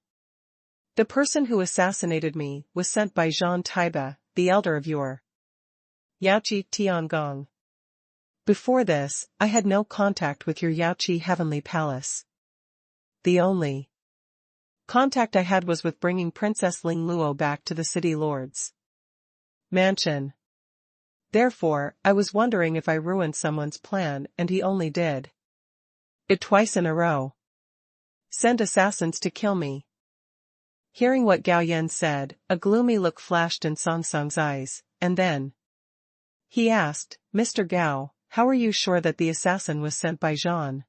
the person who assassinated me was sent by Zhang Taiba, the elder of your Yaoqi Tiangong. Before this, I had no contact with your Yaoqi Heavenly Palace. The only contact I had was with bringing Princess Ling Luo back to the city lord's mansion. Therefore, I was wondering if I ruined someone's plan and he only did it twice in a row. Send assassins to kill me. Hearing what Gao Yan said, a gloomy look flashed in Song Song's eyes, and then he asked, Mr. Gao, how are you sure that the assassin was sent by Jean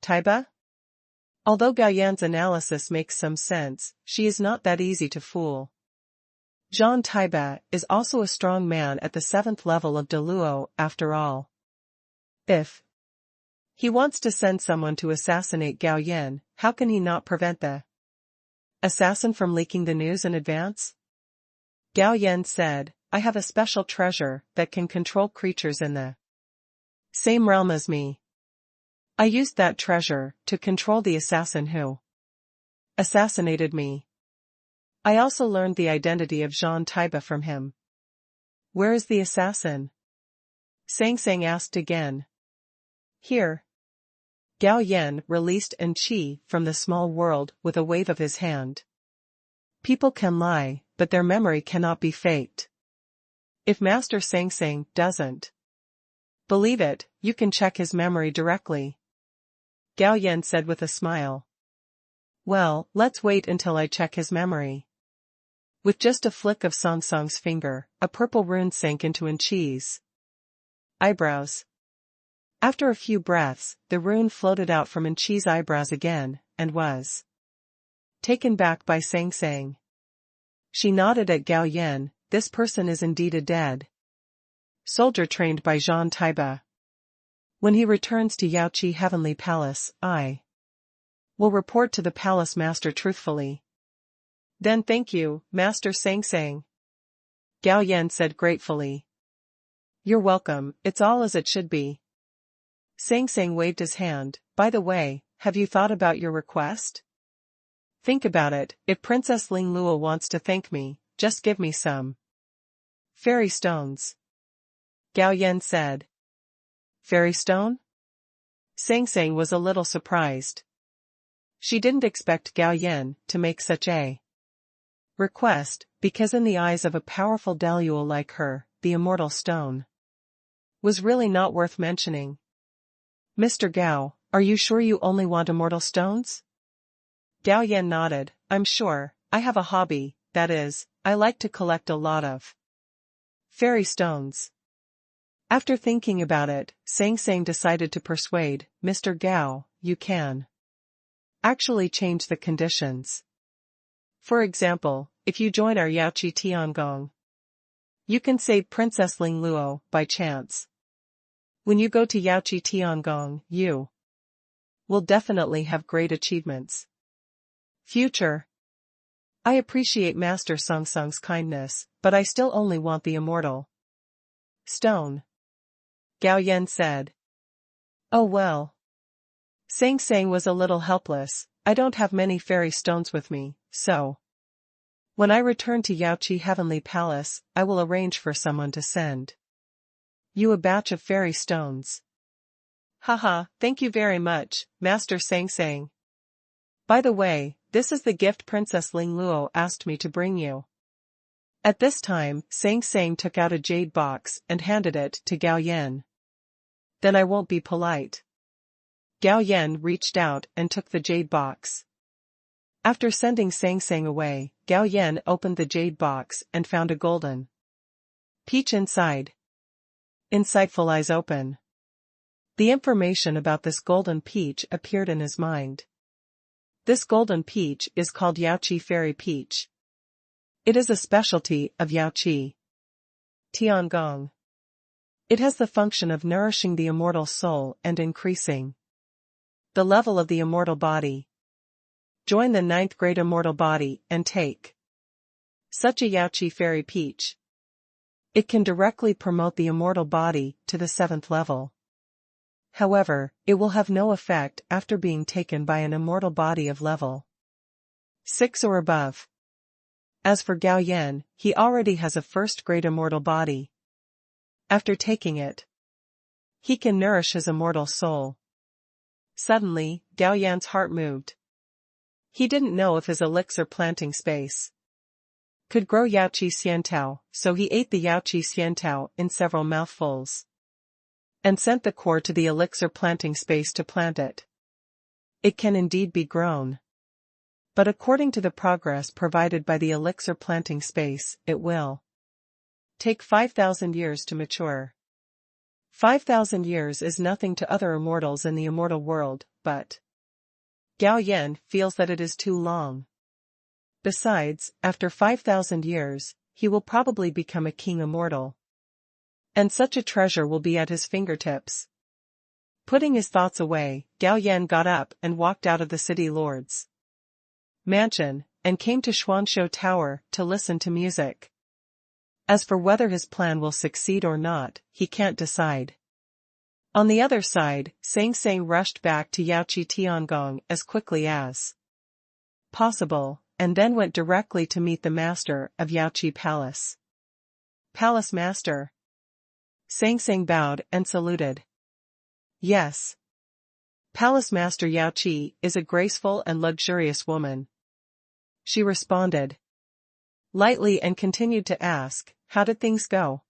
Taiba? Although Gao Yan's analysis makes some sense, she is not that easy to fool. Jean Taiba is also a strong man at the 7th level of Deluo, after all. If he wants to send someone to assassinate Gao Yan, how can he not prevent the assassin from leaking the news in advance? Gao Yan said, I have a special treasure that can control creatures in the same realm as me. I used that treasure to control the assassin who assassinated me. I also learned the identity of Jean Taiba from him. Where is the assassin? Sang Sang asked again. Here. Gao Yan released An Qi from the small world with a wave of his hand. People can lie, but their memory cannot be faked. If Master Sang Sang doesn't believe it, you can check his memory directly. Gao Yan said with a smile. Well, let's wait until I check his memory. With just a flick of Song Song's finger, a purple rune sank into An Qi's eyebrows. After a few breaths, the rune floated out from An Qi's eyebrows again, and was taken back by Sang Sang. She nodded at Gao Yan, this person is indeed a dead soldier trained by Jean Taiba. When he returns to Yaoqi Heavenly Palace, I will report to the palace master truthfully. Then thank you, Master Sang Sang. Gao Yan said gratefully. You're welcome, it's all as it should be. Sang Sang waved his hand, by the way, have you thought about your request? Think about it, if Princess Ling Luo wants to thank me, just give me some fairy stones. Gao Yan said. Fairy stone? Sang Sang was a little surprised. She didn't expect Gao Yan to make such a request, because in the eyes of a powerful Deluo like her, the immortal stone was really not worth mentioning. Mr. Gao, are you sure you only want immortal stones? Gao Yan nodded, I'm sure, I have a hobby, that is, I like to collect a lot of fairy stones. After thinking about it, Sang Sang decided to persuade, Mr. Gao, you can actually change the conditions. For example, if you join our Yaoqi Tiangong, you can save Princess Ling Luo by chance. When you go to Yaoqi Tiangong, you will definitely have great achievements. Future. I appreciate Master Song Song's kindness, but I still only want the immortal stone. Gao Yan said. Oh well. Sang Sang was a little helpless, I don't have many fairy stones with me, so when I return to Yaoqi Heavenly Palace, I will arrange for someone to send you a batch of fairy stones. Haha, thank you very much, Master Sang Sang. By the way, this is the gift Princess Ling Luo asked me to bring you. At this time, Sang Sang took out a jade box and handed it to Gao Yan. Then I won't be polite. Gao Yan reached out and took the jade box. After sending Sang Sang away, Gao Yan opened the jade box and found a golden peach inside. Insightful eyes open. The information about this golden peach appeared in his mind. This golden peach is called Yaoqi Fairy Peach. It is a specialty of Yaoqi Tiangong. It has the function of nourishing the immortal soul and increasing the level of the immortal body. Join the 9th grade immortal body and take such a Yaoqi Fairy Peach. It can directly promote the immortal body to the 7th level. However, it will have no effect after being taken by an immortal body of level 6 or above. As for Gao Yan, he already has a 1st grade immortal body. After taking it, he can nourish his immortal soul. Suddenly, Gao Yan's heart moved. He didn't know if his elixir planting space could grow Yaoqi Xiantao, so he ate the Yaoqi Xiantao in several mouthfuls. and sent the core to the elixir planting space to plant it. It can indeed be grown. But according to the progress provided by the elixir planting space, it will take 5,000 years to mature. 5,000 years is nothing to other immortals in the immortal world, but Gao Yan feels that it is too long. Besides, after 5,000 years, he will probably become a king immortal. And such a treasure will be at his fingertips. Putting his thoughts away, Gao Yan got up and walked out of the city lord's mansion, and came to Xuanshou Tower to listen to music. As for whether his plan will succeed or not, he can't decide. On the other side, Sang Sang rushed back to Yaoqi Tiangong as quickly as possible, and then went directly to meet the master of Yaoqi Palace. Palace Master. Sang Sang bowed and saluted. Yes. Palace Master Yaoqi is a graceful and luxurious woman. She responded lightly and continued to ask, how did things go?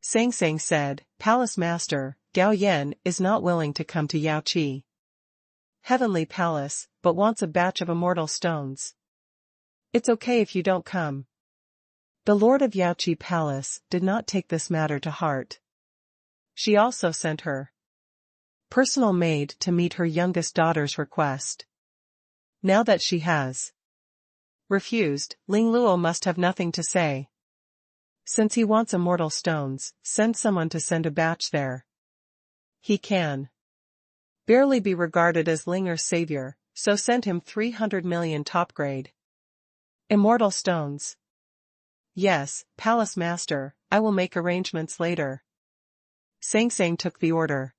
Sang Sang said, Palace Master, Gao Yan is not willing to come to Yaoqi Heavenly Palace, but wants a batch of immortal stones. It's okay if you don't come. The Lord of Yaoqi Palace did not take this matter to heart. She also sent her personal maid to meet her youngest daughter's request. Now that she has refused, Ling Luo must have nothing to say. Since he wants immortal stones, send someone to send a batch there. He can barely be regarded as Linger's savior, so send him 300 million top-grade immortal stones. Yes, Palace Master, I will make arrangements later. Sang Sang took the order.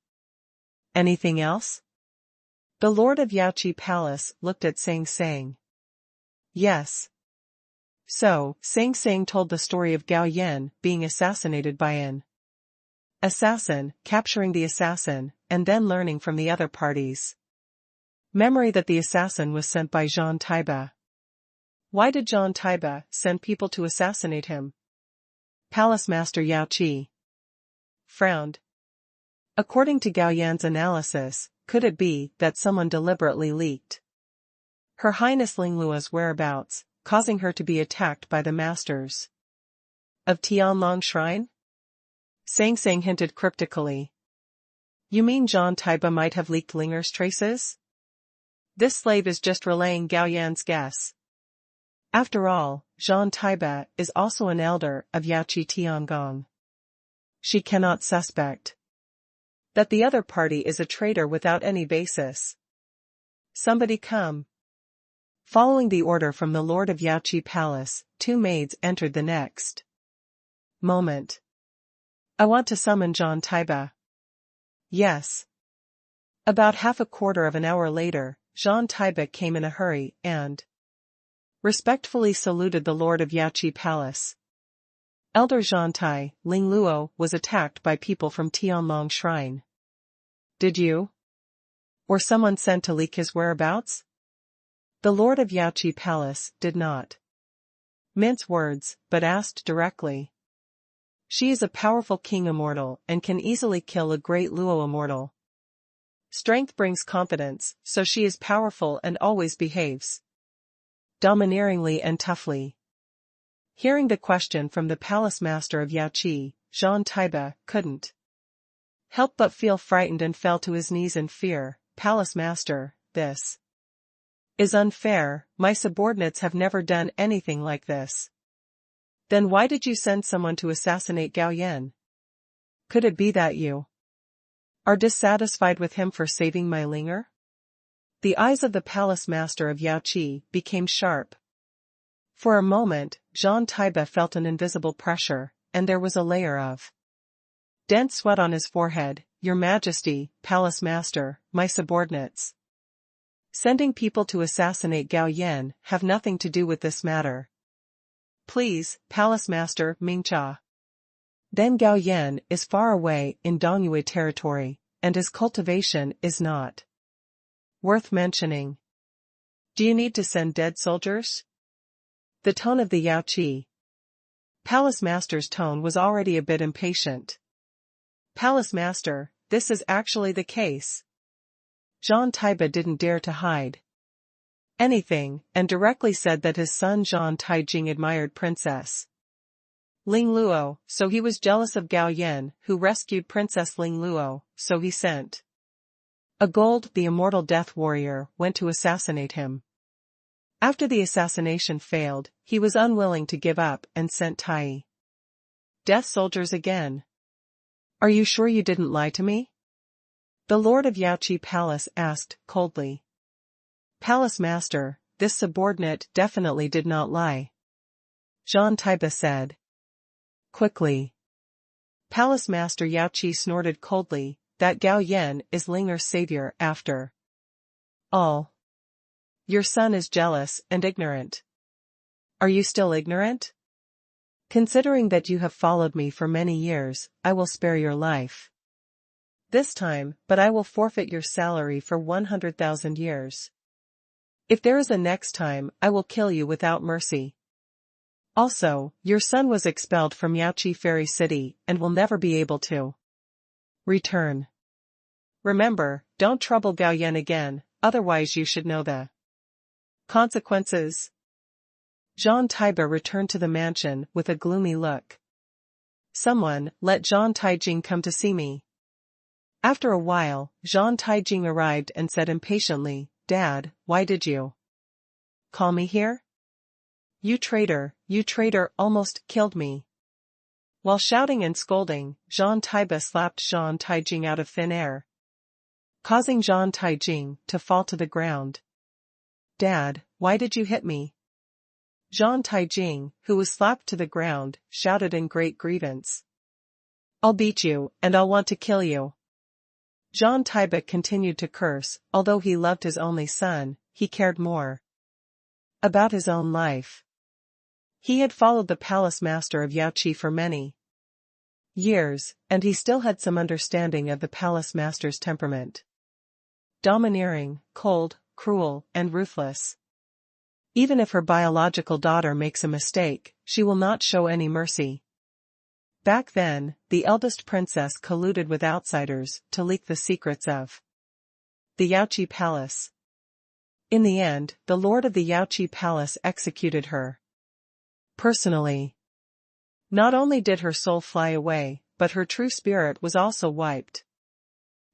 Anything else? The Lord of Yaoqi Palace looked at Sang Sang. Yes. So, Sang Sang told the story of Gao Yan being assassinated by an assassin, capturing the assassin, and then learning from the other parties' memory that the assassin was sent by Zhang Taiba. Why did Zhang Taiba send people to assassinate him? Palace Master Yaoqi frowned. According to Gao Yan's analysis, could it be that someone deliberately leaked Her Highness Ling Luo's whereabouts, causing her to be attacked by the masters of Tianlong Shrine? Sang Sang hinted cryptically. You mean Zhang Taiba might have leaked Linger's traces? This slave is just relaying Gao Yan's guess. After all, Zhang Taiba is also an elder of Yaoqi Tiangong. She cannot suspect that the other party is a traitor without any basis. Somebody come. Following the order from the Lord of Yaoqi Palace, two maids entered the next moment. I want to summon Zhang Taiba. Yes. About half a quarter of an hour later, Zhang Taiba came in a hurry and respectfully saluted the Lord of Yaoqi Palace. Elder Zhang Tai, Ling Luo was attacked by people from Tianlong Shrine. Did you? Or someone sent to leak his whereabouts? The Lord of Yaoqi Palace did not mince words, but asked directly. She is a powerful king immortal and can easily kill a great Luo immortal. Strength brings confidence, so she is powerful and always behaves domineeringly and toughly. Hearing the question from the palace master of Yaoqi, Zhang Taiba couldn't help but feel frightened and fell to his knees in fear. Palace master, this is unfair, my subordinates have never done anything like this. Then why did you send someone to assassinate Gao Yan? Could it be that you are dissatisfied with him for saving my Linger? The eyes of the palace master of Yaoqi became sharp. For a moment, Zhang Taiba felt an invisible pressure, and there was a layer of dense sweat on his forehead. Your Majesty, Palace Master, my subordinates sending people to assassinate Gao Yan have nothing to do with this matter. Please, Palace Master Mingcha. Then Gao Yan is far away in Dongyue territory, and his cultivation is not worth mentioning. Do you need to send dead soldiers? The tone of the Yaoqi Palace Master's tone was already a bit impatient. Palace Master, this is actually the case. Zhang Taiba didn't dare to hide anything, and directly said that his son Zhang Taijing admired Princess Ling Luo, so he was jealous of Gao Yan, who rescued Princess Ling Luo, so he sent a gold. The immortal death warrior went to assassinate him. After the assassination failed, he was unwilling to give up and sent Tai death soldiers again. Are you sure you didn't lie to me? The Lord of Yaoqi Palace asked coldly. Palace Master, this subordinate definitely did not lie. Zhang Taiba said quickly. Palace Master Yaoqi snorted coldly, that Gao Yan is Linger's savior after all. Your son is jealous and ignorant. Are you still ignorant? Considering that you have followed me for many years, I will spare your life this time, but I will forfeit your salary for 100,000 years. If there is a next time, I will kill you without mercy. Also, your son was expelled from Yaoqi Fairy City and will never be able to return. Remember, don't trouble Gao Yan again, otherwise you should know the consequences. Zhang Taiba returned to the mansion with a gloomy look. Someone, let Zhang Taijing come to see me. After a while, Zhang Taijing arrived and said impatiently, Dad, why did you call me here? You traitor, almost killed me. While shouting and scolding, Zhang Taiba slapped Zhang Taijing out of thin air, causing Zhang Taijing to fall to the ground. Dad, why did you hit me? Zhang Taijing, who was slapped to the ground, shouted in great grievance. I'll beat you, and I'll want to kill you. Zhang Taiba continued to curse. Although he loved his only son, he cared more about his own life. He had followed the palace master of Yaoqi for many years, and he still had some understanding of the palace master's temperament. Domineering, cold, cruel, and ruthless. Even if her biological daughter makes a mistake, she will not show any mercy. Back then, the eldest princess colluded with outsiders to leak the secrets of the Yaoqi palace. In the end, the lord of the Yaoqi palace executed her personally. Not only did her soul fly away, but her true spirit was also wiped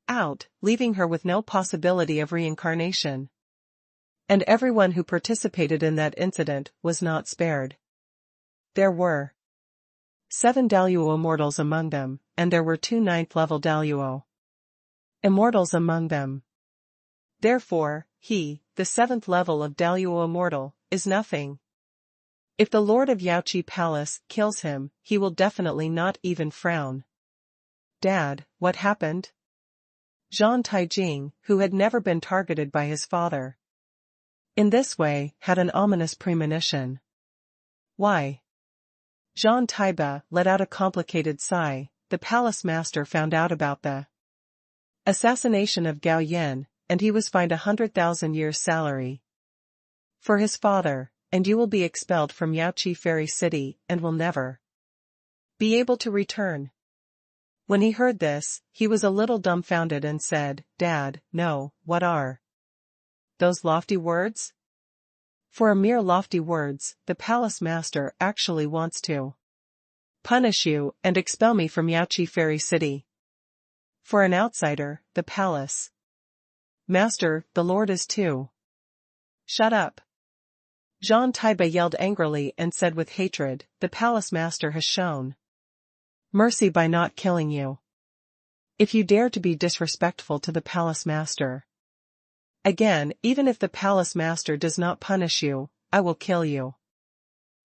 out, leaving her with no possibility of reincarnation. And everyone who participated in that incident was not spared. There were 7 Daluo immortals among them, and there were 2 9th-level Daluo immortals among them. Therefore, he, the 7th level of Daluo immortal, is nothing. If the Lord of Yaoqi Palace kills him, he will definitely not even frown. Dad, what happened? Zhang Taijing, who had never been targeted by his father in this way, had an ominous premonition. Why? Zhang Taiba let out a complicated sigh. The palace master found out about the assassination of Gao Yan, and he was fined 100,000 years' salary for his father, and you will be expelled from Yaoqi Fairy City and will never be able to return. When he heard this, he was a little dumbfounded and said, Dad, no, what are those lofty words? For a mere lofty words, the palace master actually wants to punish you and expel me from Yaoqi Fairy City. For an outsider, the palace master, the lord is too. Shut up. Zhang Taiba yelled angrily and said with hatred, the palace master has shown mercy by not killing you. If you dare to be disrespectful to the palace master again, even if the palace master does not punish you, I will kill you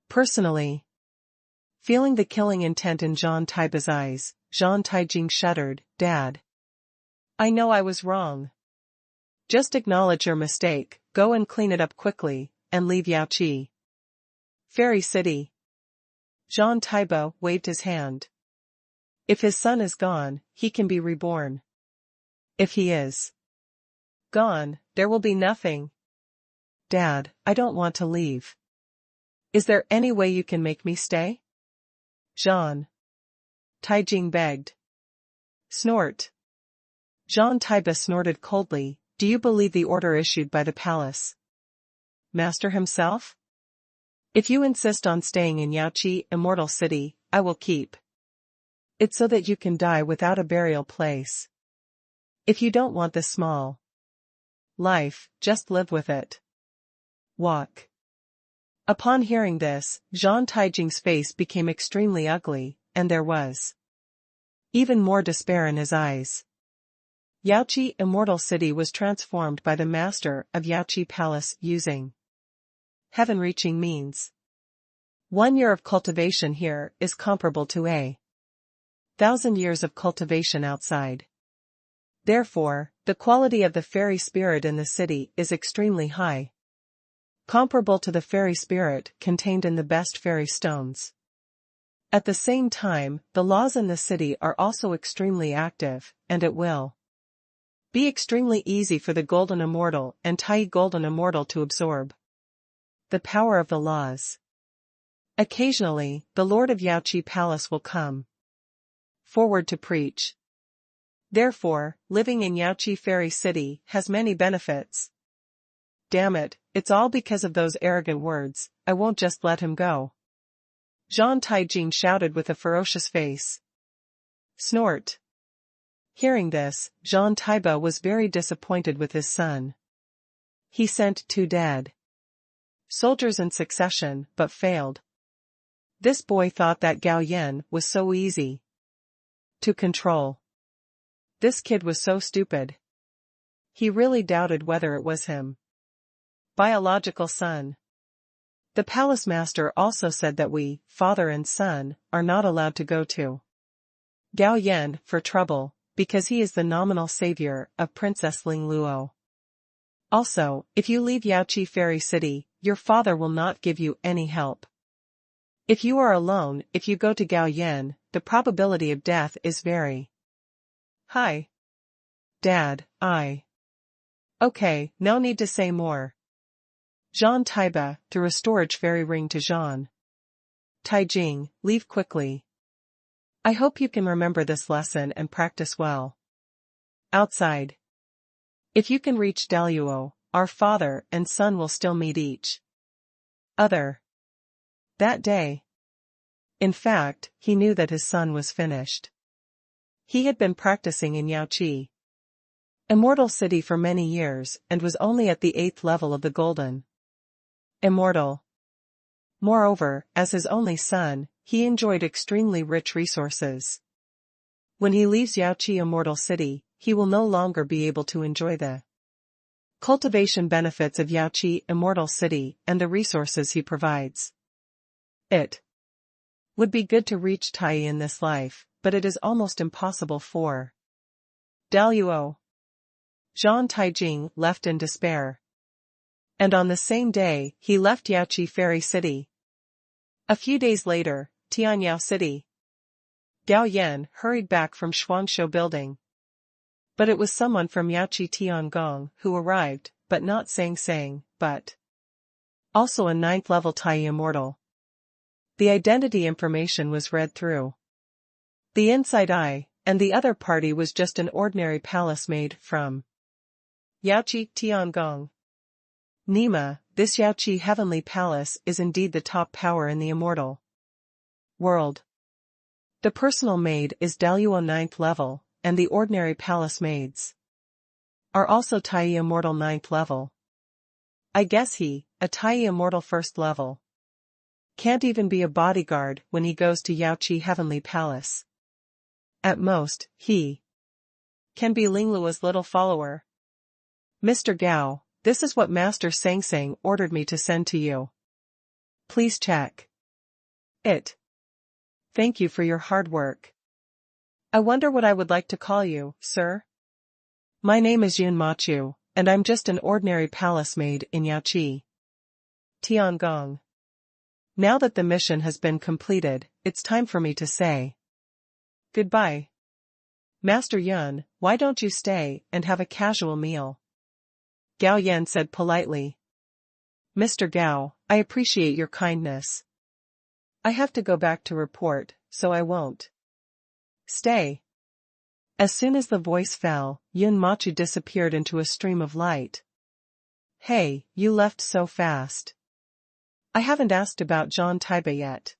personally. Feeling the killing intent in Zhang Taiba's eyes, Zhang Taijing shuddered. Dad, I know I was wrong. Just acknowledge your mistake, go and clean it up quickly, and leave Yaoqi Fairy City. Zhang Taiba waved his hand. If his son is gone, he can be reborn. If he is gone, there will be nothing. Dad, I don't want to leave. Is there any way you can make me stay? Zhang Taijing begged. Snort. Jean Taiba snorted coldly. Do you believe the order issued by the palace master himself? If you insist on staying in Yaoqi Immortal City, I will keep it so that you can die without a burial place. If you don't want this small life, just live with it. Walk. Upon hearing this, Zhang Taijing's face became extremely ugly, and there was even more despair in his eyes. Yaoqi Immortal City was transformed by the master of Yaoqi Palace using heaven-reaching means. 1 year of cultivation here is comparable to 1,000 years of cultivation outside. Therefore, the quality of the fairy spirit in the city is extremely high, comparable to the fairy spirit contained in the best fairy stones. At the same time, the laws in the city are also extremely active, and it will be extremely easy for the Golden Immortal and Tai Golden Immortal to absorb the power of the laws. Occasionally, the Lord of Yaoqi Palace will come forward to preach. Therefore, living in Yaoqi Fairy City has many benefits. Damn it, it's all because of those arrogant words. I won't just let him go. Zhang Taijing shouted with a ferocious face. Snort. Hearing this, Zhang Taiba was very disappointed with his son. He sent 2 dead soldiers in succession, but failed. This boy thought that Gao Yan was so easy to control. This kid was so stupid. He really doubted whether it was him biological son. The palace master also said that we, father and son, are not allowed to go to Gao Yan for trouble, because he is the nominal savior of Princess Ling Luo. Also, if you leave Yaoqi Fairy City, your father will not give you any help. If you are alone, if you go to Gao Yan, the probability of death is very high. Dad, Okay, no need to say more. Zhang Taiba threw a storage fairy ring to Zhang Taijing. Leave quickly. I hope you can remember this lesson and practice well outside. If you can reach Daluo, our father and son will still meet each other that day. In fact, he knew that his son was finished. He had been practicing in Yaoqi Immortal City for many years and was only at the 8th level of the Golden Immortal. Moreover, as his only son, he enjoyed extremely rich resources. When he leaves Yaoqi Immortal City, he will no longer be able to enjoy the cultivation benefits of Yaoqi Immortal City and the resources he provides. It would be good to reach Tai in this life, but it is almost impossible for Daluo. Zhang Taijing left in despair. And on the same day, he left Yaoqi Fairy City. A few days later, Tianyao City. Gao Yan hurried back from Shuangshou Building. But it was someone from Yaoqi Tiangong who arrived, but not Sang Sang, but also a 9th level Tai Immortal. The identity information was read through the inside eye, and the other party was just an ordinary palace maid from Yaoqi Tiangong. Nima, this Yaoqi Heavenly Palace is indeed the top power in the immortal world. The personal maid is Daluo 9th level, and the ordinary palace maids are also Tai Immortal 9th level. I guess a Tai Immortal 1st level, can't even be a bodyguard when he goes to Yaoqi Heavenly Palace. At most, he can be Lingluo's little follower. Mr. Gao, this is what Master Sang Sang ordered me to send to you. Please check it. Thank you for your hard work. I wonder what I would like to call you, sir? My name is Yun Machu, and I'm just an ordinary palace maid in Yaoqi Tiangong. Now that the mission has been completed, it's time for me to say goodbye. Master Yun, why don't you stay and have a casual meal? Gao Yan said politely. Mr. Gao, I appreciate your kindness. I have to go back to report, so I won't stay. As soon as the voice fell, Yun Machu disappeared into a stream of light. Hey, you left so fast. I haven't asked about John Taiba yet.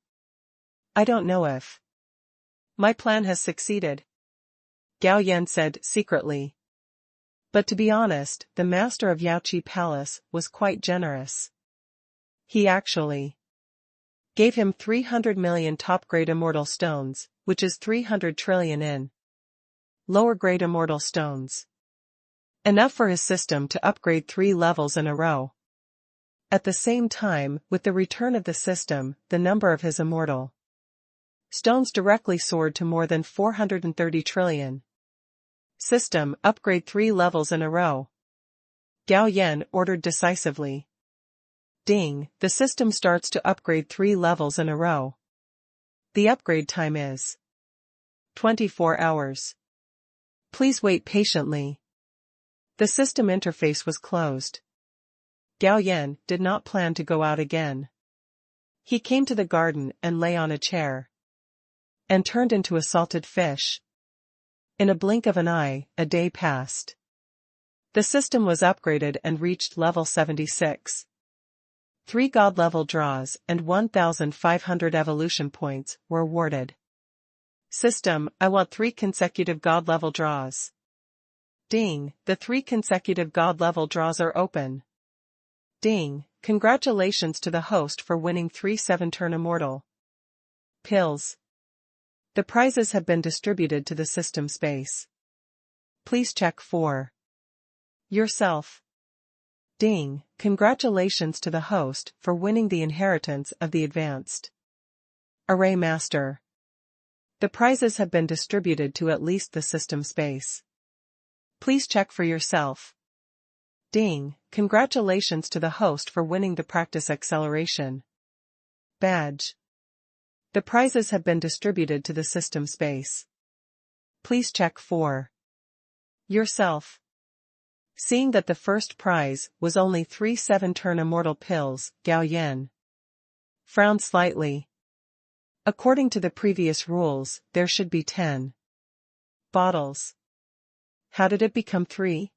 I don't know if my plan has succeeded, Gao Yan said secretly. But to be honest, the master of Yaoqi Palace was quite generous. He actually gave him 300 million top-grade immortal stones, which is 300 trillion in lower-grade immortal stones. Enough for his system to upgrade 3 levels in a row. At the same time, with the return of the system, the number of his immortal stones directly soared to more than 430 trillion. System, upgrade 3 levels in a row. Gao Yan ordered decisively. Ding, the system starts to upgrade 3 levels in a row. The upgrade time is 24 hours. Please wait patiently. The system interface was closed. Gao Yan did not plan to go out again. He came to the garden and lay on a chair. And turned into a salted fish. In a blink of an eye, a day passed. The system was upgraded and reached level 76. 3 god-level draws and 1,500 evolution points were awarded. System, I want 3 consecutive god-level draws. Ding, the 3 consecutive god-level draws are open. Ding, congratulations to the host for winning 3 7-turn immortal pills. The prizes have been distributed to the system space. Please check for yourself. Ding, congratulations to the host for winning the inheritance of the advanced array master. The prizes have been distributed to at least the system space. Please check for yourself. Ding, congratulations to the host for winning the practice acceleration badge. The prizes have been distributed to the system space. Please check for yourself. Seeing that the first prize was only 3 7-turn immortal pills, Gao Yan frowned slightly. According to the previous rules, there should be 10 bottles. How did it become 3?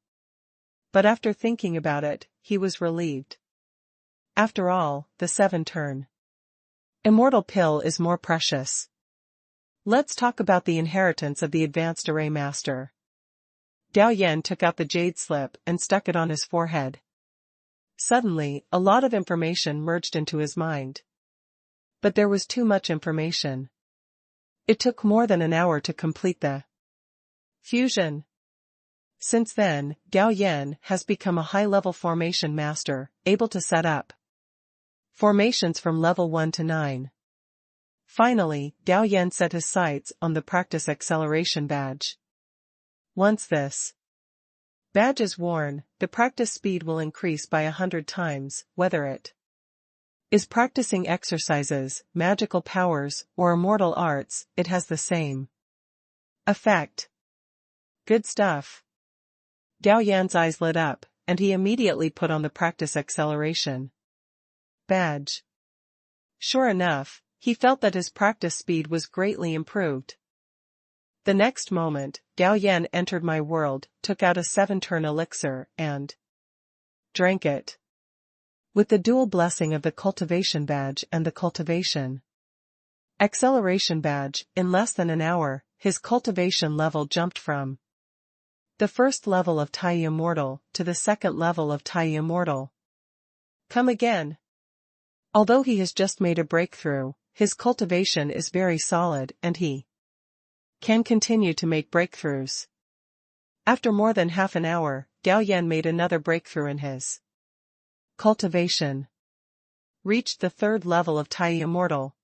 But after thinking about it, he was relieved. After all, the 7-turn immortal pill is more precious. Let's talk about the inheritance of the advanced array master. Gao Yan took out the jade slip and stuck it on his forehead. Suddenly, a lot of information merged into his mind. But there was too much information. It took more than an hour to complete the fusion. Since then, Gao Yan has become a high-level formation master, able to set up formations from level 1 to 9. Finally, Gao Yan set his sights on the practice acceleration badge. Once this badge is worn, the practice speed will increase by 100 times, whether it is practicing exercises, magical powers, or immortal arts, it has the same effect. Good stuff. Gao Yan's eyes lit up, and he immediately put on the practice acceleration badge. Sure enough, he felt that his practice speed was greatly improved. The next moment, Gao Yan entered my world, took out a 7-turn elixir, and drank it. With the dual blessing of the cultivation badge and the cultivation acceleration badge, in less than an hour, his cultivation level jumped from the first level of Tai Immortal to the second level of Tai Immortal. Come again. Although he has just made a breakthrough, his cultivation is very solid and he can continue to make breakthroughs. After more than half an hour, Gao Yan made another breakthrough in his cultivation. Reached the 3rd level of Tai Immortal.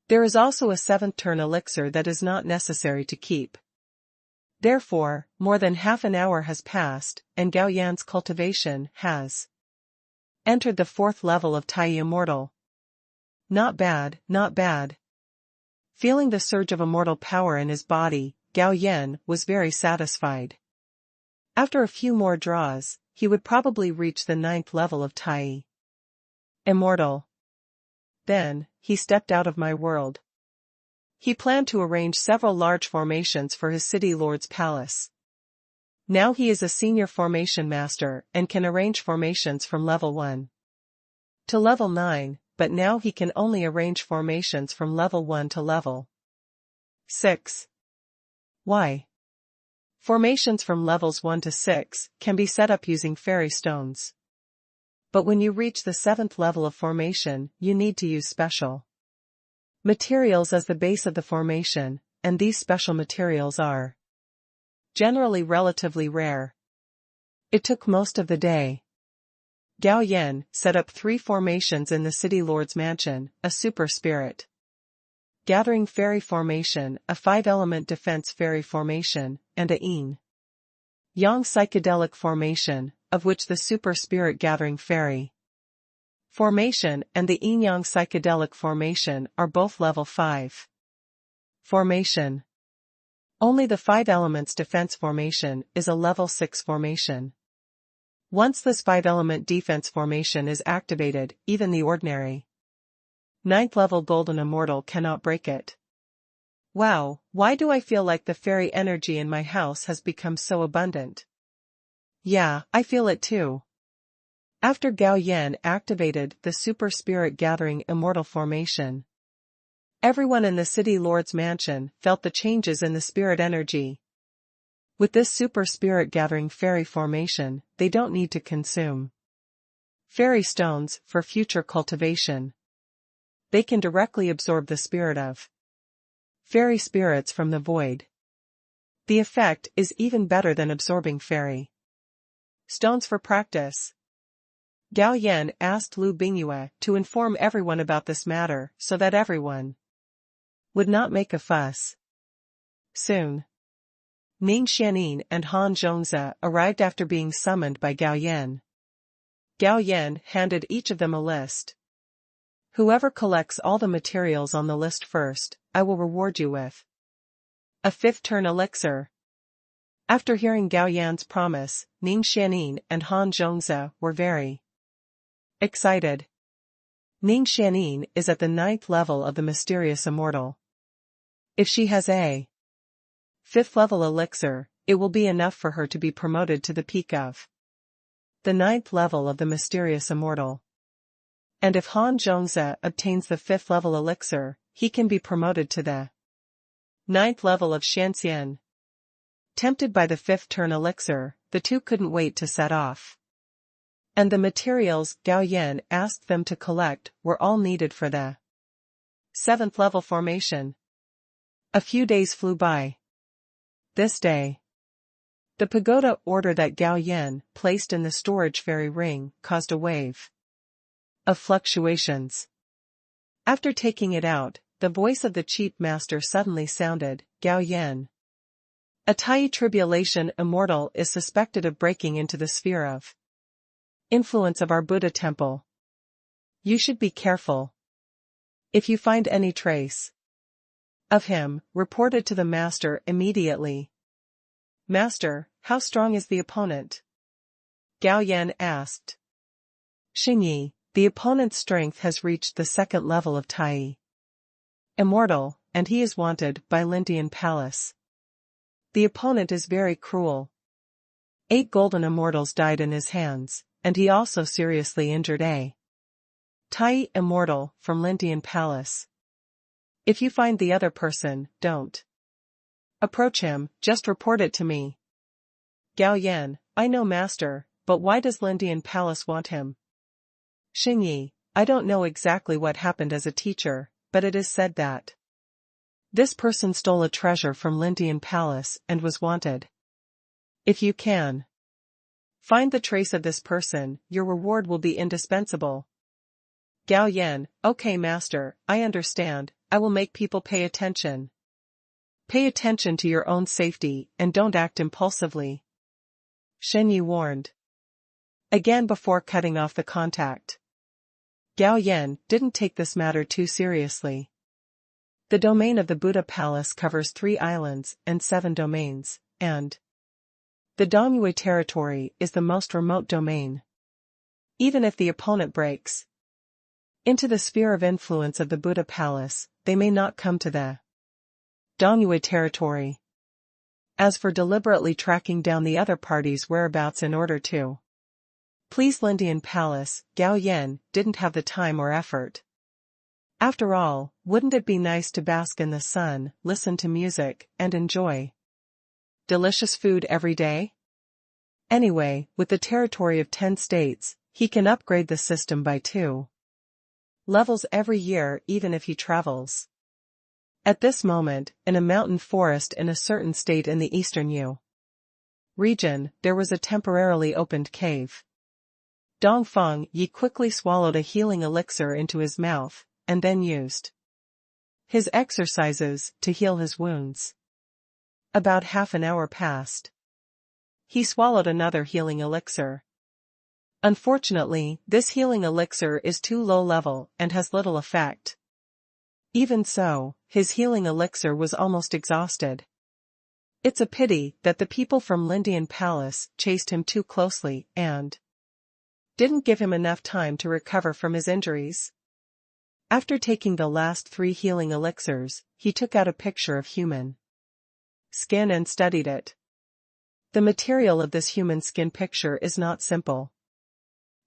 There is also a 7th-turn elixir that is not necessary to keep. Therefore, more than half an hour has passed, and Gao Yan's cultivation has entered the 4th level of Tai Immortal. Not bad, not bad. Feeling the surge of immortal power in his body, Gao Yan was very satisfied. After a few more draws, he would probably reach the 9th level of Tai Immortal. Then, he stepped out of my world. He planned to arrange several large formations for his city lord's palace. Now he is a senior formation master and can arrange formations from level 1 to level 9, but now he can only arrange formations from level 1 to level 6. Why? Formations from levels 1 to 6 can be set up using fairy stones. But when you reach the 7th level of formation, you need to use special materials as the base of the formation, and these special materials are generally relatively rare. It took most of the day. Gao Yan set up 3 formations in the city lord's mansion, a super spirit gathering fairy formation, a 5-element defense fairy formation, and a yin yang psychedelic formation, of which the super spirit gathering fairy formation and the yin yang psychedelic formation are both level 5 formation. Only the 5 elements defense formation is a level 6 formation. Once this 5-element defense formation is activated, even the ordinary 9th level golden immortal cannot break it. Wow, why do I feel like the fairy energy in my house has become so abundant? Yeah, I feel it too. After Gao Yan activated the super spirit gathering immortal formation, everyone in the city lord's mansion felt the changes in the spirit energy. With this super spirit gathering fairy formation, they don't need to consume fairy stones for future cultivation. They can directly absorb the spirit of fairy spirits from the void. The effect is even better than absorbing fairy stones for practice. Gao Yan asked Lu Bingyue to inform everyone about this matter so that everyone would not make a fuss. Soon, Ning Xianin and Han Zhongzi arrived after being summoned by Gao Yan. Gao Yan handed each of them a list. Whoever collects all the materials on the list first, I will reward you with a 5th turn elixir. After hearing Gao Yan's promise, Ning Xianin and Han Zhongzi were very excited. Ning Xianin is at the 9th level of the mysterious immortal. If she has a 5th level elixir, it will be enough for her to be promoted to the peak of the 9th level of the mysterious immortal. And if Han Zhongzi obtains the 5th level elixir, he can be promoted to the 9th level of Shanxian. Tempted by the 5th turn elixir, the two couldn't wait to set off. And the materials Gao Yan asked them to collect were all needed for the 7th level formation. A few days flew by. This day, the pagoda order that Gao Yan placed in the storage fairy ring caused a wave of fluctuations. After taking it out, the voice of the chief master suddenly sounded, Gao Yan. A Tai tribulation immortal is suspected of breaking into the sphere of influence of our Buddha temple. You should be careful. If you find any trace of him, report it to the master immediately. Master, how strong is the opponent? Gao Yan asked. Xingyi, the opponent's strength has reached the 2nd level of Tai immortal, and he is wanted by Lindian Palace. The opponent is very cruel. 8 golden immortals died in his hands, and he also seriously injured a Tai immortal from Lindian Palace. If you find the other person, don't approach him, just report it to me. Gao Yan, I know master, but why does Lindian Palace want him? Xingyi, I don't know exactly what happened as a teacher, but it is said that this person stole a treasure from Lindian Palace and was wanted. If you can find the trace of this person, your reward will be indispensable. Gao Yan, okay master, I understand, I will make people pay attention. Pay attention to your own safety and don't act impulsively. Xingyi warned. Again before cutting off the contact. Gao Yan didn't take this matter too seriously. The domain of the Buddha Palace covers 3 islands and 7 domains, and the Dongyue territory is the most remote domain. Even if the opponent breaks into the sphere of influence of the Buddha Palace, they may not come to the Dongyue territory. As for deliberately tracking down the other party's whereabouts in order to please Lindian Palace, Gao Yan didn't have the time or effort. After all, wouldn't it be nice to bask in the sun, listen to music, and enjoy delicious food every day? Anyway, with the territory of 10 states, he can upgrade the system by 2 levels every year even if he travels. At this moment, in a mountain forest in a certain state in the eastern Yu region, there was a temporarily opened cave. Dongfang Yi quickly swallowed a healing elixir into his mouth, and then used his exercises to heal his wounds. About half an hour passed. He swallowed another healing elixir. Unfortunately, this healing elixir is too low level and has little effect. Even so, his healing elixir was almost exhausted. It's a pity that the people from Lindian Palace chased him too closely and didn't give him enough time to recover from his injuries. After taking the last 3 healing elixirs, he took out a picture of human skin and studied it. The material of this human skin picture is not simple.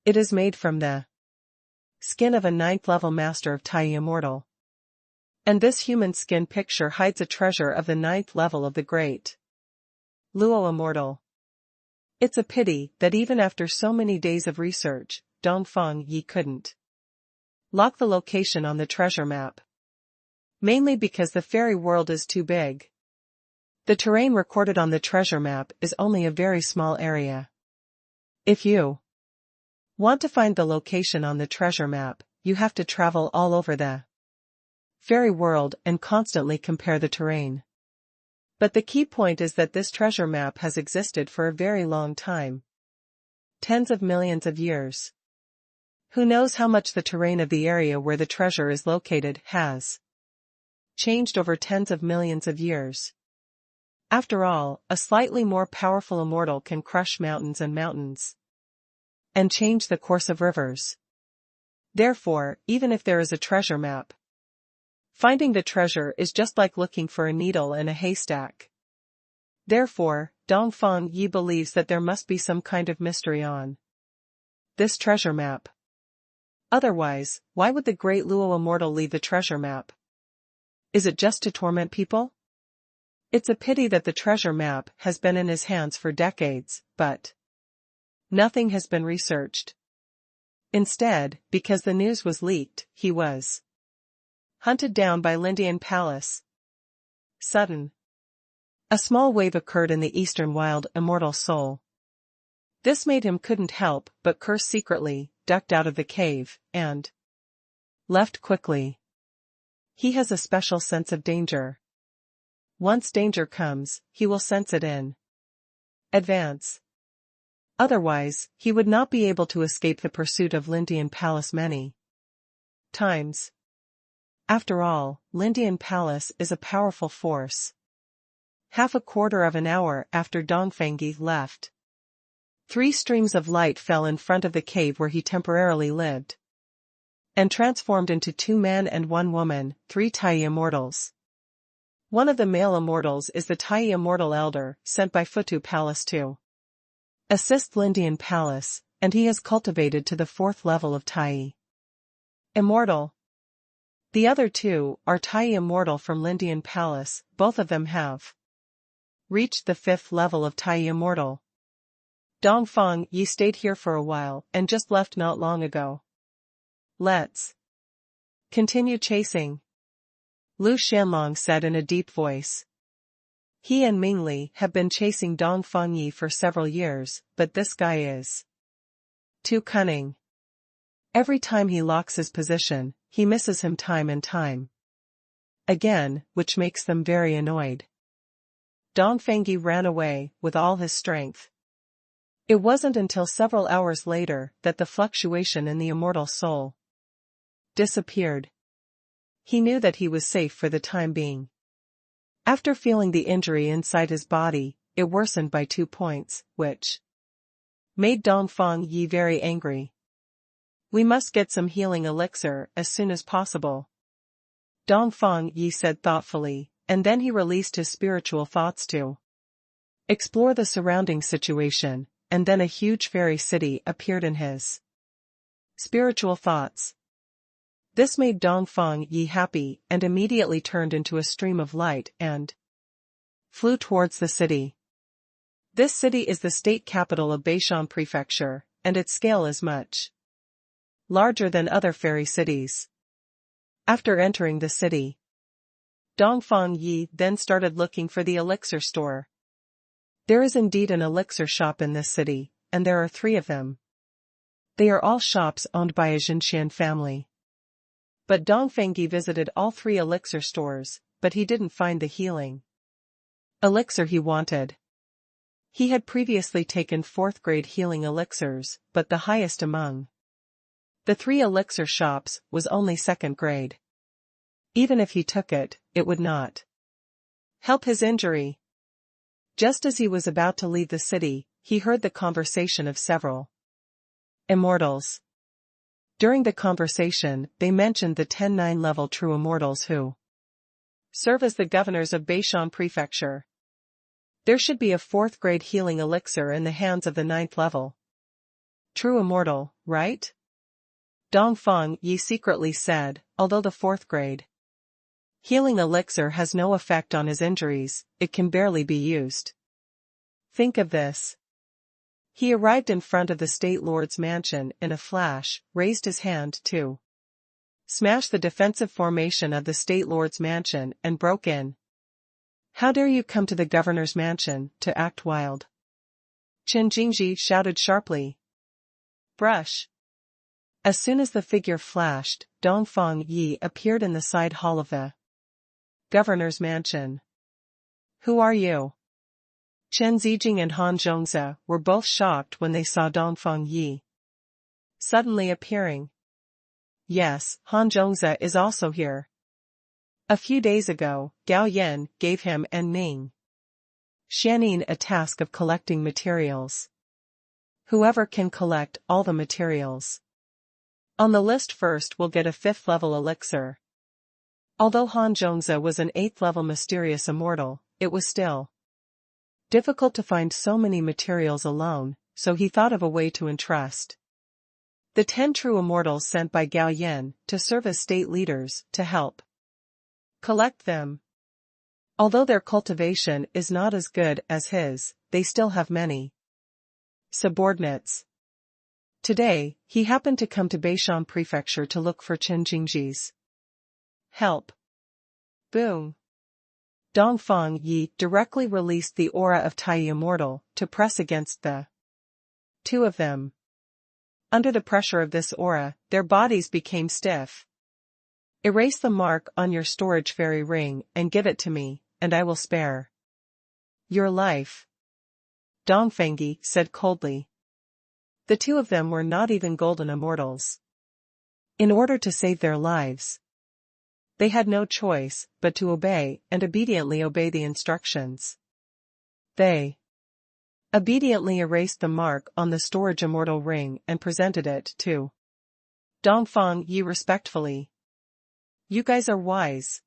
It is made from the skin of a 9th-level master of Tai Immortal. And this human skin picture hides a treasure of the 9th level of the great Luo Immortal. It's a pity that even after so many days of research, Dongfang Yi couldn't lock the location on the treasure map. Mainly because the fairy world is too big. The terrain recorded on the treasure map is only a very small area. If you want to find the location on the treasure map, you have to travel all over the fairy world and constantly compare the terrain. But the key point is that this treasure map has existed for a very long time. Tens of millions of years. Who knows how much the terrain of the area where the treasure is located has changed over tens of millions of years. After all, a slightly more powerful immortal can crush mountains and change the course of rivers. Therefore, even if there is a treasure map, finding the treasure is just like looking for a needle in a haystack. Therefore, Dongfang Yi believes that there must be some kind of mystery on this treasure map. Otherwise, why would the great Luo Immortal leave the treasure map? Is it just to torment people? It's a pity that the treasure map has been in his hands for decades, but nothing has been researched. Instead, because the news was leaked, he was hunted down by Lindian Palace. Sudden. A small wave occurred in the eastern wild immortal soul. This made him couldn't help but curse secretly, ducked out of the cave, and left quickly. He has a special sense of danger. Once danger comes, he will sense it in advance. Otherwise, he would not be able to escape the pursuit of Lindian Palace many times. After all, Lindian Palace is a powerful force. Half a quarter of an hour after Dongfang Yi left, 3 streams of light fell in front of the cave where he temporarily lived, and transformed into 2 men and 1 woman, 3 Tai Immortals. One of the male immortals is the Tai Immortal Elder, sent by Futu Palace to assist Lindian Palace, and he has cultivated to the 4th level of Tai Immortal. The other 2 are Tai Immortal from Lindian Palace, both of them have reached the 5th level of Tai Immortal. Dongfang Yi stayed here for a while and just left not long ago. Let's continue chasing, Lu Xianlong said in a deep voice. He and Mingli have been chasing Dongfang Yi for several years, but this guy is too cunning. Every time he locks his position, he misses him time and time again, which makes them very annoyed. Dongfang Yi ran away with all his strength. It wasn't until several hours later that the fluctuation in the immortal soul disappeared. He knew that he was safe for the time being. After feeling the injury inside his body, it worsened by 2 points, which made Dongfang Yi very angry. We must get some healing elixir as soon as possible, Dongfang Yi said thoughtfully, and then he released his spiritual thoughts to explore the surrounding situation, and then a huge fairy city appeared in his spiritual thoughts. This made Dongfang Yi happy and immediately turned into a stream of light and flew towards the city. This city is the state capital of Beishan Prefecture, and its scale is much larger than other fairy cities. After entering the city, Dongfang Yi then started looking for the elixir store. There is indeed an elixir shop in this city, and there are 3 of them. They are all shops owned by a Jinxian family. But Dongfang Yi visited all 3 elixir stores, but he didn't find the healing elixir he wanted. He had previously taken 4th grade healing elixirs, but the highest among the 3 elixir shops was only 2nd grade. Even if he took it, it would not help his injury. Just as he was about to leave the city, he heard the conversation of several immortals. During the conversation, they mentioned the 10-9 level true immortals who serve as the governors of Beishan Prefecture. There should be a 4th grade healing elixir in the hands of the 9th level true immortal, right? Dongfang Yi secretly said, although the 4th grade healing elixir has no effect on his injuries, it can barely be used. Think of this. He arrived in front of the State Lord's mansion in a flash, raised his hand to smash the defensive formation of the State Lord's mansion and broke in. How dare you come to the governor's mansion to act wild? Chen Jingji shouted sharply. Brush. As soon as the figure flashed, Dongfang Yi appeared in the side hall of the governor's mansion. Who are you? Chen Zijing and Han Zhongze were both shocked when they saw Dongfang Yi suddenly appearing. Yes, Han Zhongze is also here. A few days ago, Gao Yan gave him and Ning Xianin a task of collecting materials. Whoever can collect all the materials on the list first will get a 5th level elixir. Although Han Zhongze was an 8th level mysterious immortal, it was still difficult to find so many materials alone, so he thought of a way to entrust the 10 true immortals sent by Gao Yan to serve as state leaders to help collect them. Although their cultivation is not as good as his, they still have many subordinates. Today, he happened to come to Beishan Prefecture to look for Chen Jingji's help. Boom. Dongfang Yi directly released the aura of Tai Immortal to press against the 2 of them. Under the pressure of this aura, their bodies became stiff. Erase the mark on your storage fairy ring and give it to me, and I will spare your life. Dongfang Yi said coldly. The 2 of them were not even golden immortals. In order to save their lives, they had no choice but to obey and obediently obey the instructions. They obediently erased the mark on the storage immortal ring and presented it to Dongfang Yi respectfully. You guys are wise.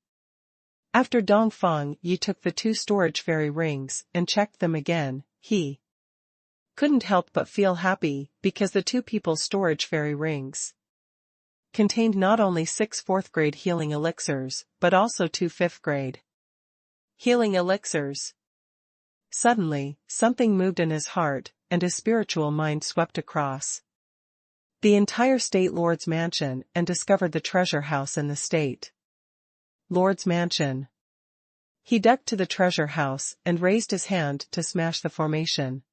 After Dongfang Yi took the 2 storage fairy rings and checked them again, he couldn't help but feel happy because the 2 people's storage fairy rings contained not only 6 4th grade healing elixirs, but also 2 5th grade healing elixirs. Suddenly, something moved in his heart, and his spiritual mind swept across the entire State Lord's mansion and discovered the treasure house in the State Lord's mansion. He ducked to the treasure house and raised his hand to smash the formation.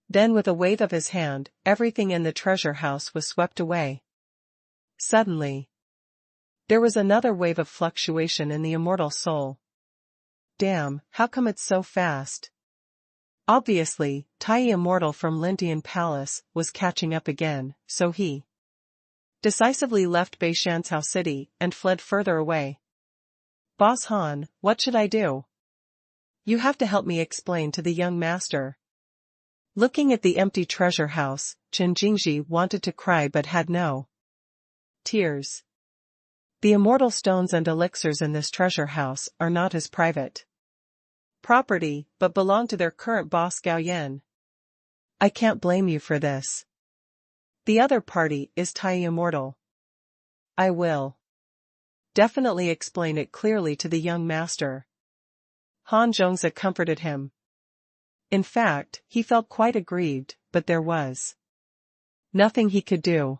Then with a wave of his hand, everything in the treasure house was swept away. Suddenly, there was another wave of fluctuation in the immortal soul. Damn, how come it's so fast? Obviously, Tai Immortal from Lintian Palace was catching up again, so he decisively left Beishan's city and fled further away. Boss Han, what should I do? You have to help me explain to the young master. Looking at the empty treasure house, Chen Jingji wanted to cry but had no tears. The immortal stones and elixirs in this treasure house are not his private property, but belong to their current boss Gao Yan. I can't blame you for this. The other party is Tai Immortal. I will definitely explain it clearly to the young master. Han Zhongzi comforted him. In fact, he felt quite aggrieved, but there was nothing he could do.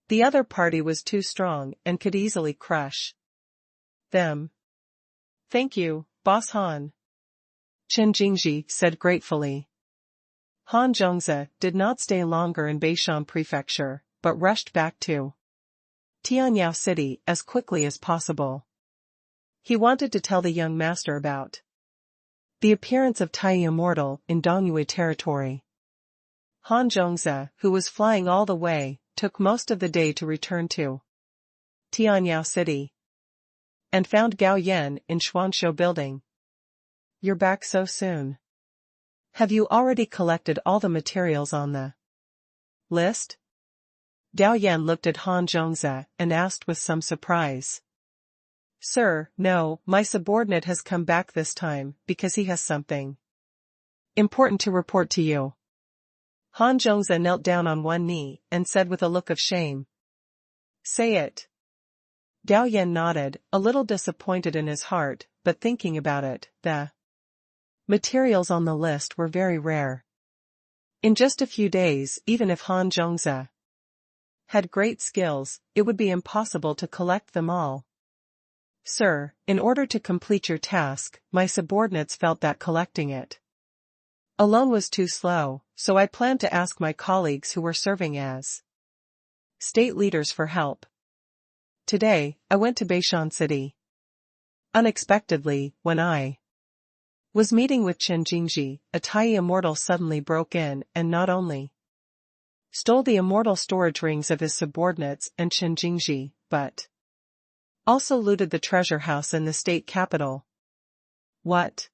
The other party was too strong and could easily crush them. Thank you, Boss Han, Chen Jingji said gratefully. Han Zhongzi did not stay longer in Beishan Prefecture, but rushed back to Tianyao City as quickly as possible. He wanted to tell the young master about the appearance of Tai Immortal in Dongyue territory. Han Zhongzi, who was flying all the way, took most of the day to return to Tianyao City and found Gao Yan in Xuanshou building. You're back so soon. Have you already collected all the materials on the list? Gao Yan looked at Han Zhongzi and asked with some surprise. Sir, no, my subordinate has come back this time because he has something important to report to you. Han Zhongzi knelt down on one knee and said with a look of shame. Say it. Gao Yan nodded, a little disappointed in his heart, but thinking about it, the materials on the list were very rare. In just a few days, even if Han Zhongzi had great skills, it would be impossible to collect them all. Sir, in order to complete your task, my subordinates felt that collecting it alone was too slow, so I planned to ask my colleagues who were serving as state leaders for help. Today, I went to Beishan City. Unexpectedly, when I was meeting with Chen Jingji, a Tai Immortal suddenly broke in and not only stole the immortal storage rings of his subordinates and Chen Jingji, but also looted the treasure house in the state capital. What?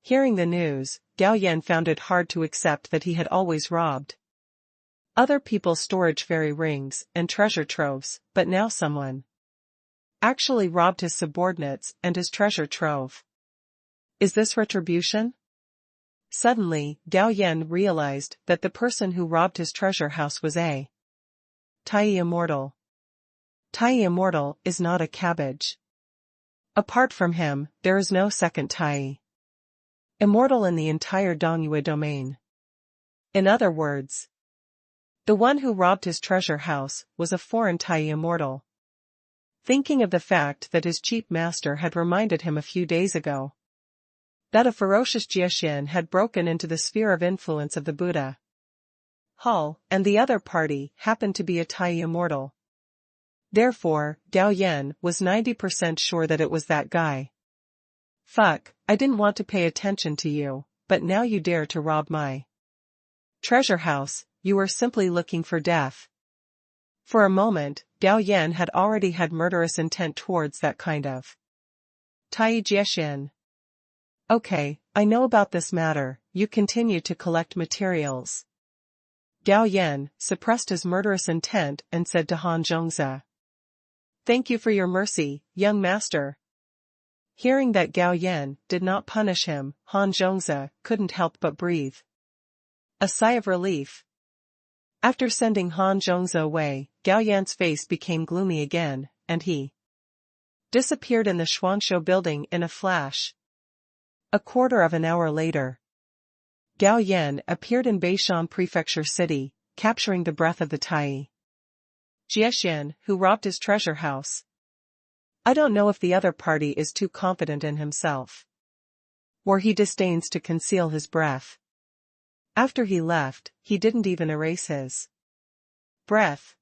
Hearing the news, Gao Yan found it hard to accept that he had always robbed other people's storage fairy rings and treasure troves, but now someone actually robbed his subordinates and his treasure trove. Is this retribution? Suddenly, Gao Yan realized that the person who robbed his treasure house was a Tai Immortal. Tai Immortal is not a cabbage. Apart from him, there is no second Tai Immortal in the entire Dongyue domain. In other words, the one who robbed his treasure house was a foreign Tai Immortal. Thinking of the fact that his cheap master had reminded him a few days ago that a ferocious Jiaxian had broken into the sphere of influence of the Buddha Hall, and the other party happened to be a Tai Immortal. Therefore, Gao Yan was 90% sure that it was that guy. Fuck, I didn't want to pay attention to you, but now you dare to rob my treasure house, you were simply looking for death. For a moment, Gao Yan had already had murderous intent towards that kind of Tai Jiaxian. Okay, I know about this matter, you continue to collect materials. Gao Yan suppressed his murderous intent and said to Han Zhongzi. Thank you for your mercy, young master. Hearing that Gao Yan did not punish him, Han Zhongzi couldn't help but breathe a sigh of relief. After sending Han Zhongzi away, Gao Yan's face became gloomy again, and he disappeared in the Xuanshou building in a flash. A quarter of an hour later, Gao Yan appeared in Beishan Prefecture City, capturing the breath of the Tai Jiaxian, who robbed his treasure house. I don't know if the other party is too confident in himself, or he disdains to conceal his breath. After he left, he didn't even erase his breath.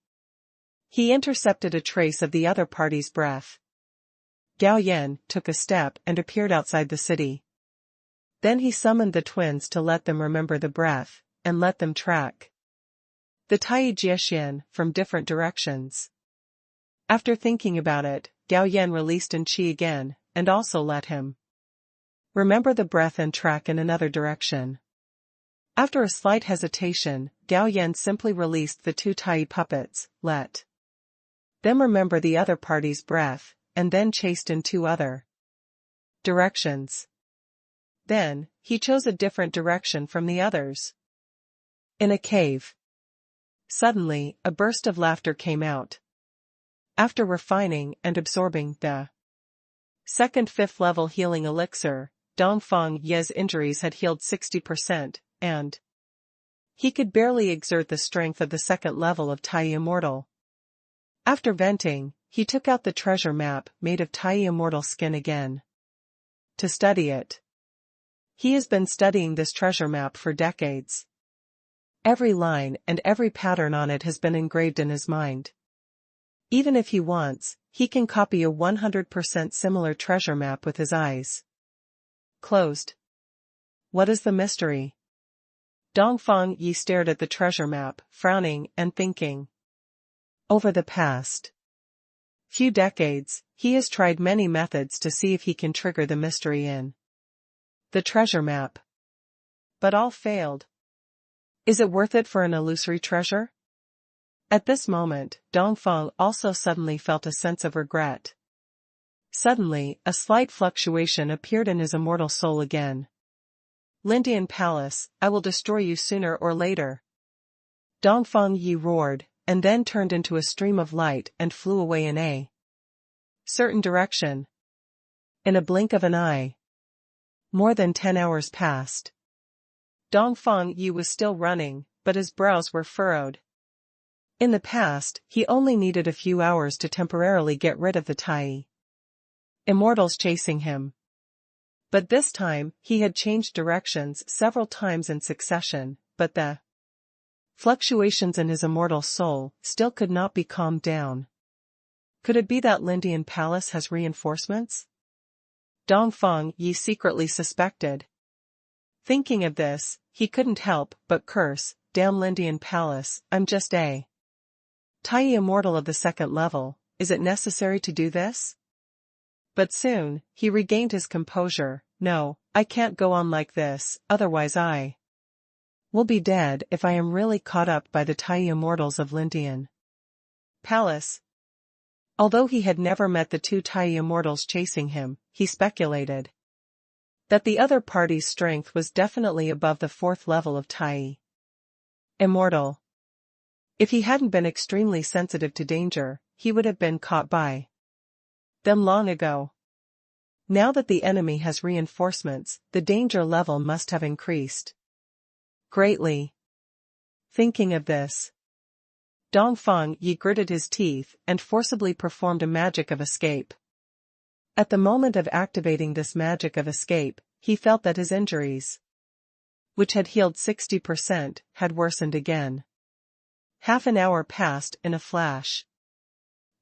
He intercepted a trace of the other party's breath. Gao Yan took a step and appeared outside the city. Then he summoned the twins to let them remember the breath, and let them track the Tai Jiaxian from different directions. After thinking about it, Gao Yan released An Qi again, and also let him remember the breath and track in another direction. After a slight hesitation, Gao Yan simply released the two Tai puppets, let then remember the other party's breath, and then chased in 2 other directions. Then, he chose a different direction from the others. In a cave. Suddenly, a burst of laughter came out. After refining and absorbing the second 5th level healing elixir, Dongfang Ye's injuries had healed 60%, and he could barely exert the strength of the 2nd level of Tai Immortal. After venting, he took out the treasure map made of Tai Immortal skin again to study it. He has been studying this treasure map for decades. Every line and every pattern on it has been engraved in his mind. Even if he wants, he can copy a 100% similar treasure map with his eyes closed. What is the mystery? Dongfang Yi stared at the treasure map, frowning and thinking. Over the past few decades, he has tried many methods to see if he can trigger the mystery in the treasure map. But all failed. Is it worth it for an illusory treasure? At this moment, Dongfang also suddenly felt a sense of regret. Suddenly, a slight fluctuation appeared in his immortal soul again. Lindian Palace, I will destroy you sooner or later. Dongfang Yi roared, and then turned into a stream of light and flew away in a certain direction. In a blink of an eye. More than 10 hours passed. Dongfang Yi was still running, but his brows were furrowed. In the past, he only needed a few hours to temporarily get rid of the Tai Immortals chasing him. But this time, he had changed directions several times in succession, but the fluctuations in his immortal soul still could not be calmed down. Could it be that Lindian Palace has reinforcements? Dongfang Yi secretly suspected. Thinking of this, he couldn't help but curse, damn Lindian Palace, I'm just a Tai Immortal of the 2nd level, is it necessary to do this? But soon, he regained his composure. No, I can't go on like this, otherwise I will be dead if I am really caught up by the Tai Immortals of Lindian Palace. Although he had never met the 2 Tai Immortals chasing him, he speculated that the other party's strength was definitely above the 4th level of Tai Immortal. If he hadn't been extremely sensitive to danger, he would have been caught by them long ago. Now that the enemy has reinforcements, the danger level must have increased greatly. Thinking of this, Dongfang Yi gritted his teeth and forcibly performed a magic of escape. At the moment of activating this magic of escape, he felt that his injuries, which had healed 60%, had worsened again. Half an hour passed in a flash.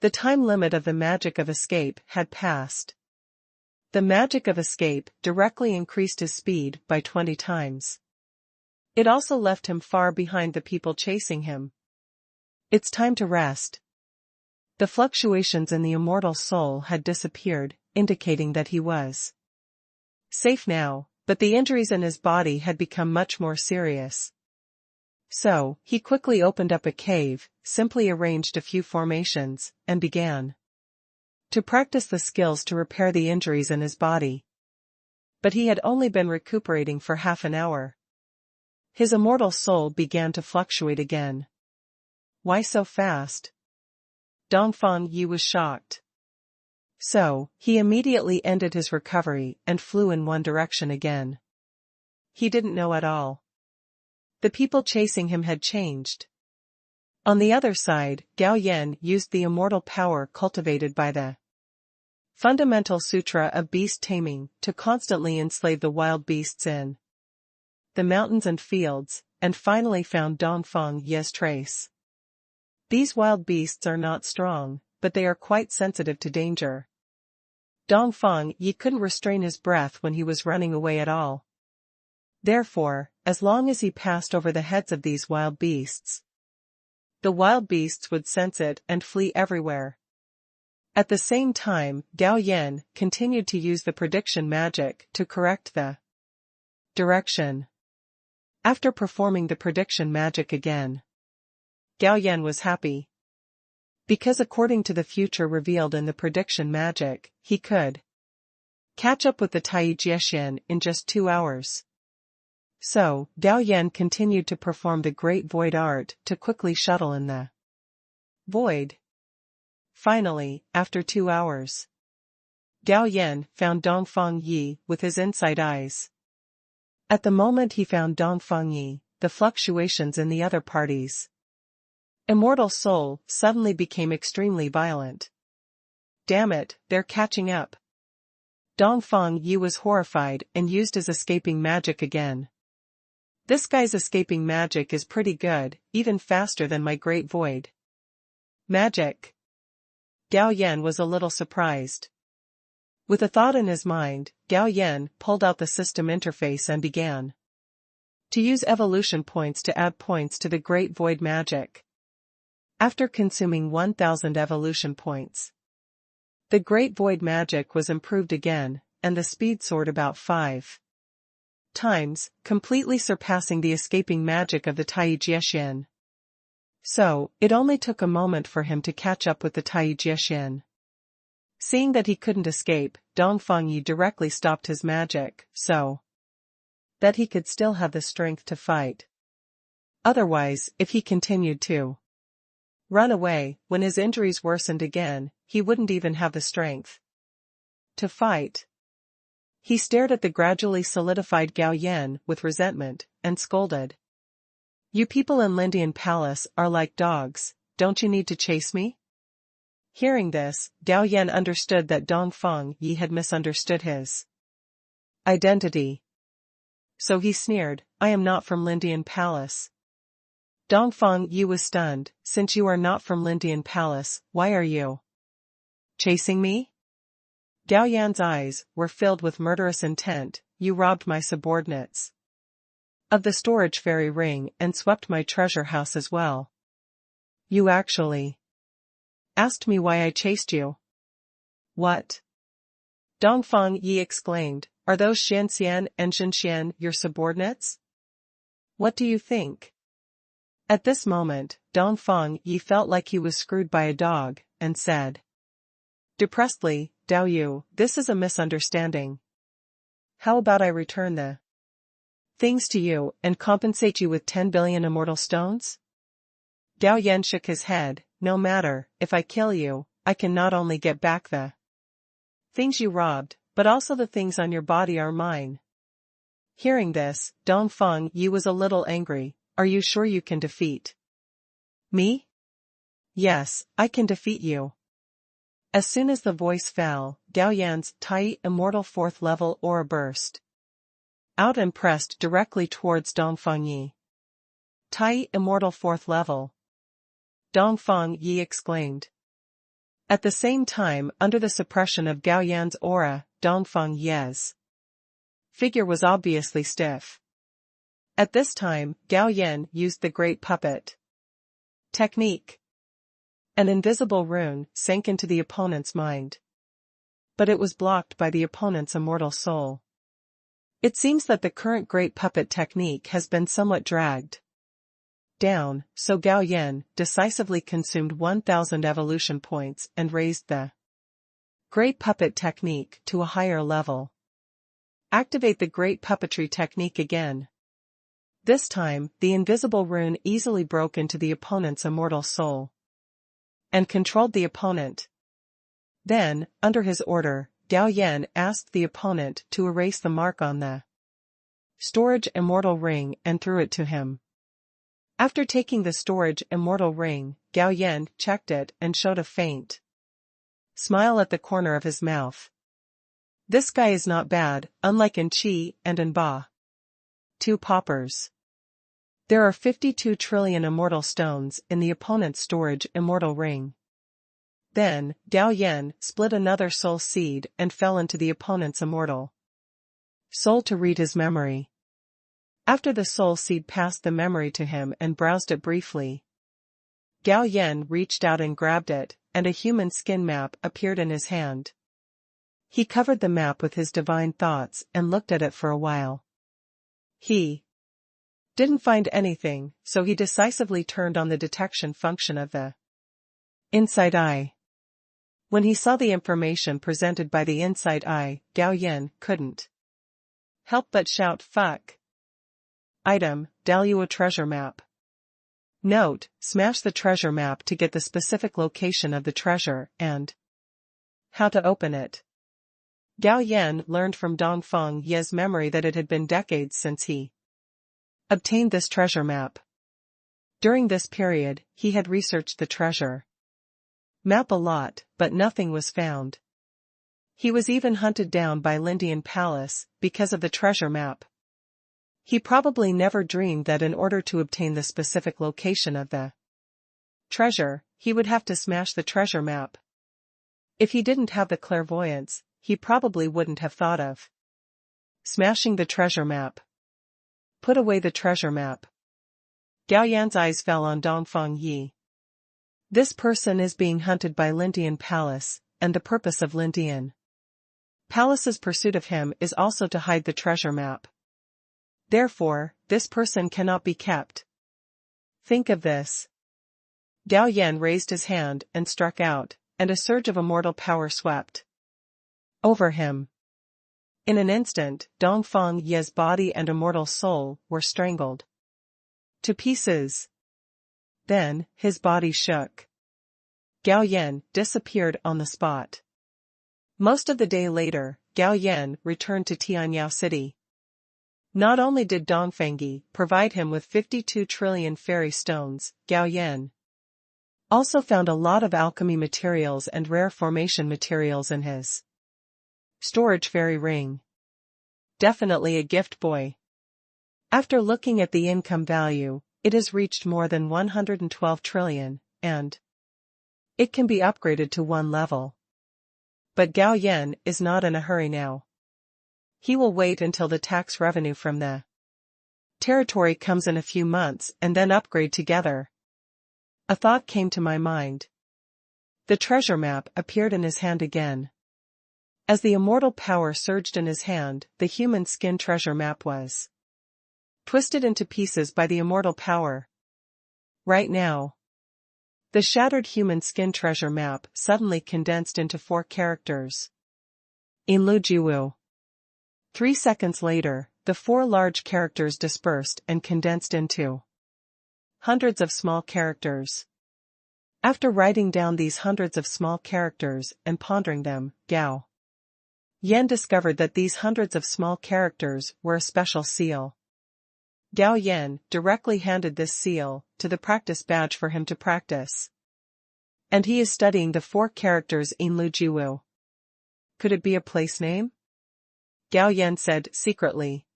The time limit of the magic of escape had passed. The magic of escape directly increased his speed by 20 times. It also left him far behind the people chasing him. It's time to rest. The fluctuations in the immortal soul had disappeared, indicating that he was safe now, but the injuries in his body had become much more serious. So, he quickly opened up a cave, simply arranged a few formations, and began to practice the skills to repair the injuries in his body. But he had only been recuperating for half an hour. His immortal soul began to fluctuate again. Why so fast? Dongfang Yi was shocked. So, he immediately ended his recovery and flew in one direction again. He didn't know at all. The people chasing him had changed. On the other side, Gao Yan used the immortal power cultivated by the Fundamental Sutra of Beast Taming to constantly enslave the wild beasts in the mountains and fields, and finally found Dongfang Yi's trace. These wild beasts are not strong, but they are quite sensitive to danger. Dongfang Yi couldn't restrain his breath when he was running away at all. Therefore, as long as he passed over the heads of these wild beasts, the wild beasts would sense it and flee everywhere. At the same time, Gao Yan continued to use the prediction magic to correct the direction. After performing the prediction magic again, Gao Yan was happy. Because according to the future revealed in the prediction magic, he could catch up with the Tai Jiaxian in just 2 hours. So, Gao Yan continued to perform the great void art to quickly shuttle in the void. Finally, after 2 hours, Gao Yan found Dongfang Yi with his inside eyes. At the moment he found Dongfang Yi, the fluctuations in the other party's immortal soul suddenly became extremely violent. Damn it, they're catching up. Dongfang Yi was horrified and used his escaping magic again. This guy's escaping magic is pretty good, even faster than my great void magic. Gao Yan was a little surprised. With a thought in his mind, Gao Yan pulled out the system interface and began to use evolution points to add points to the great void magic. After consuming 1,000 evolution points, the great void magic was improved again, and the speed soared about 5 times, completely surpassing the escaping magic of the Tai Jiaxian. So, it only took a moment for him to catch up with the Tai Jiaxian. Seeing that he couldn't escape, Dongfang Yi directly stopped his magic, so that he could still have the strength to fight. Otherwise, if he continued to run away, when his injuries worsened again, he wouldn't even have the strength to fight. He stared at the gradually solidified Gao Yan with resentment, and scolded. You people in Lindian Palace are like dogs, don't you need to chase me? Hearing this, Gao Yan understood that Dongfang Yi had misunderstood his identity. So he sneered, I am not from Lindian Palace. Dongfang Yi was stunned, since you are not from Lindian Palace, why are you chasing me? Gao Yan's eyes were filled with murderous intent, you robbed my subordinates of the storage fairy ring and swept my treasure house as well. You actually asked me why I chased you. What? Dongfang Yi exclaimed, are those Xianxian and Xinxian your subordinates? What do you think? At this moment, Dongfang Yi felt like he was screwed by a dog, and said depressedly, Dao Yu, this is a misunderstanding. How about I return the things to you and compensate you with 10 billion immortal stones? Gao Yan shook his head, no matter, if I kill you, I can not only get back the things you robbed, but also the things on your body are mine. Hearing this, Dongfang Yi was a little angry, are you sure you can defeat me? Yes, I can defeat you. As soon as the voice fell, Gao Yan's Tai immortal 4th level aura burst out and pressed directly towards Dongfang Yi. Tai immortal 4th level. Dongfang Yi exclaimed. At the same time, under the suppression of Gao Yan's aura, Dongfang Yi's figure was obviously stiff. At this time, Gao Yan used the great puppet technique. An invisible rune sank into the opponent's mind. But it was blocked by the opponent's immortal soul. It seems that the current great puppet technique has been somewhat dragged down, so Gao Yan decisively consumed 1,000 evolution points and raised the great puppet technique to a higher level. Activate the great puppetry technique again. This time, the invisible rune easily broke into the opponent's immortal soul and controlled the opponent. Then, under his order, Gao Yan asked the opponent to erase the mark on the storage immortal ring and threw it to him. After taking the storage immortal ring, Gao Yan checked it and showed a faint smile at the corner of his mouth. This guy is not bad, unlike in Qi and in Ba. 2 paupers. There are 52 trillion immortal stones in the opponent's storage immortal ring. Then, Gao Yan split another soul seed and fell into the opponent's immortal soul to read his memory. After the soul seed passed the memory to him and browsed it briefly, Gao Yan reached out and grabbed it, and a human skin map appeared in his hand. He covered the map with his divine thoughts and looked at it for a while. He didn't find anything, so he decisively turned on the detection function of the Inside eye. When he saw the information presented by the inside eye, Gao Yan couldn't help but shout, "Fuck!" Item, Dalua treasure map. Note, smash the treasure map to get the specific location of the treasure and how to open it. Gao Yan learned from Dongfeng Ye's memory that it had been decades since he obtained this treasure map. During this period, he had researched the treasure map a lot, but nothing was found. He was even hunted down by Lindian Palace because of the treasure map. He probably never dreamed that in order to obtain the specific location of the treasure, he would have to smash the treasure map. If he didn't have the clairvoyance, he probably wouldn't have thought of smashing the treasure map. Put away the treasure map. Gao Yan's eyes fell on Dongfeng Yi. This person is being hunted by Lindian Palace, and the purpose of Lindian Palace's pursuit of him is also to hide the treasure map. Therefore, this person cannot be kept. Think of this. Gao Yan raised his hand and struck out, and a surge of immortal power swept over him. In an instant, Dongfeng Ye's body and immortal soul were strangled to pieces. Then, his body shook. Gao Yan disappeared on the spot. Most of the day later, Gao Yan returned to Tianyao City. Not only did Dongfeng provide him with 52 trillion fairy stones, Gao Yan also found a lot of alchemy materials and rare formation materials in his storage fairy ring. Definitely a gift boy. After looking at the income value, it has reached more than 112 trillion, and it can be upgraded to 1 level. But Gao Yan is not in a hurry now. He will wait until the tax revenue from the territory comes in a few months and then upgrade together. A thought came to my mind. The treasure map appeared in his hand again. As the immortal power surged in his hand, the human skin treasure map was twisted into pieces by the immortal power. Right now, the shattered human skin treasure map suddenly condensed into 4 characters. Inlu Jiwu. 3 seconds later, the 4 large characters dispersed and condensed into hundreds of small characters. After writing down these hundreds of small characters and pondering them, Gao Yan discovered that these hundreds of small characters were a special seal. Gao Yan directly handed this seal to the practice badge for him to practice. And he is studying the 4 characters Inlu Jiwu. Could it be a place name? Gao Yan said secretly.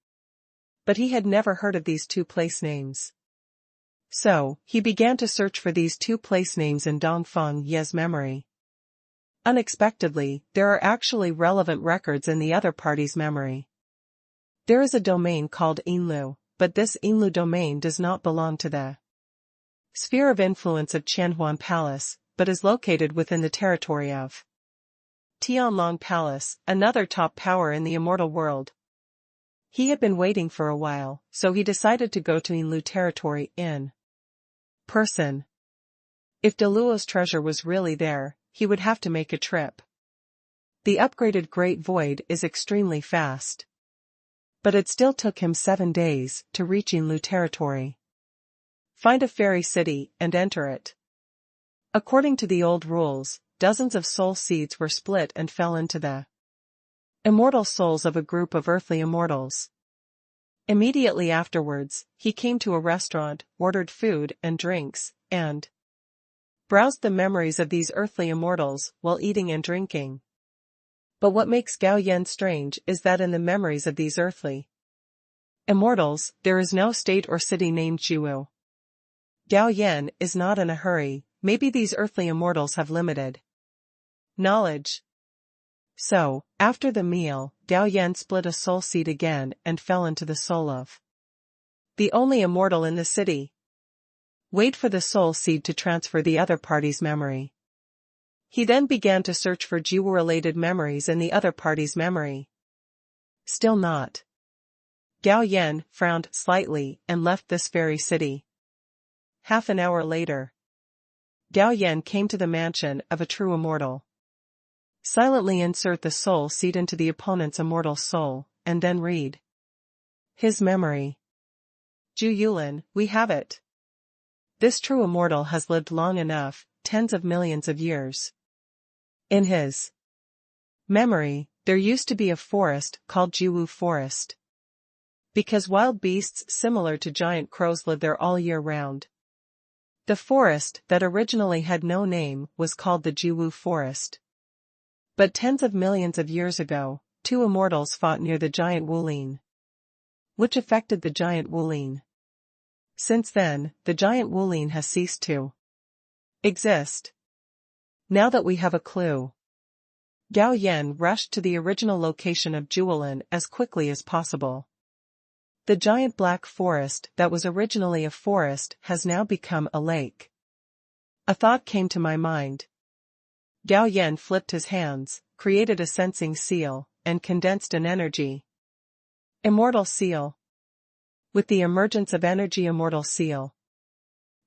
But he had never heard of these 2 place names. So, he began to search for these 2 place names in Dongfeng Ye's memory. Unexpectedly, there are actually relevant records in the other party's memory. There is a domain called Inlu, but this Inlu domain does not belong to the sphere of influence of Qianhuan Palace, but is located within the territory of Tianlong Palace, another top power in the immortal world. He had been waiting for a while, so he decided to go to Inlu territory in person. If Daluo's treasure was really there, he would have to make a trip. The upgraded Great Void is extremely fast. But it still took him 7 days to reach Inlu territory. Find a fairy city and enter it. According to the old rules, dozens of soul seeds were split and fell into the immortal souls of a group of earthly immortals. Immediately afterwards, he came to a restaurant, ordered food and drinks, and browsed the memories of these earthly immortals while eating and drinking. But what makes Gao Yan strange is that in the memories of these earthly immortals, there is no state or city named Jiwu. Gao Yan is not in a hurry, maybe these earthly immortals have limited knowledge. So, after the meal, Gao Yan split a soul seed again and fell into the soul of the only immortal in the city. Wait for the soul seed to transfer the other party's memory. He then began to search for Jiwu-related memories in the other party's memory. Still not. Gao Yan frowned slightly and left this fairy city. Half an hour later. Gao Yan came to the mansion of a true immortal. Silently insert the soul seed into the opponent's immortal soul, and then read his memory. Zhu Yulin, we have it. This true immortal has lived long enough, tens of millions of years. In his memory, there used to be a forest called Jiwu Forest. Because wild beasts similar to giant crows live there all year round. The forest that originally had no name was called the Jiwu Forest. But tens of millions of years ago, two immortals fought near the giant Wulin, which affected the giant Wulin. Since then, the giant Wulin has ceased to exist. Now that we have a clue. Gao Yan rushed to the original location of Jiwulin as quickly as possible. The giant black forest that was originally a forest has now become a lake. A thought came to my mind. Gao Yan flipped his hands, created a sensing seal, and condensed an energy. Immortal seal. With the emergence of energy immortal seal,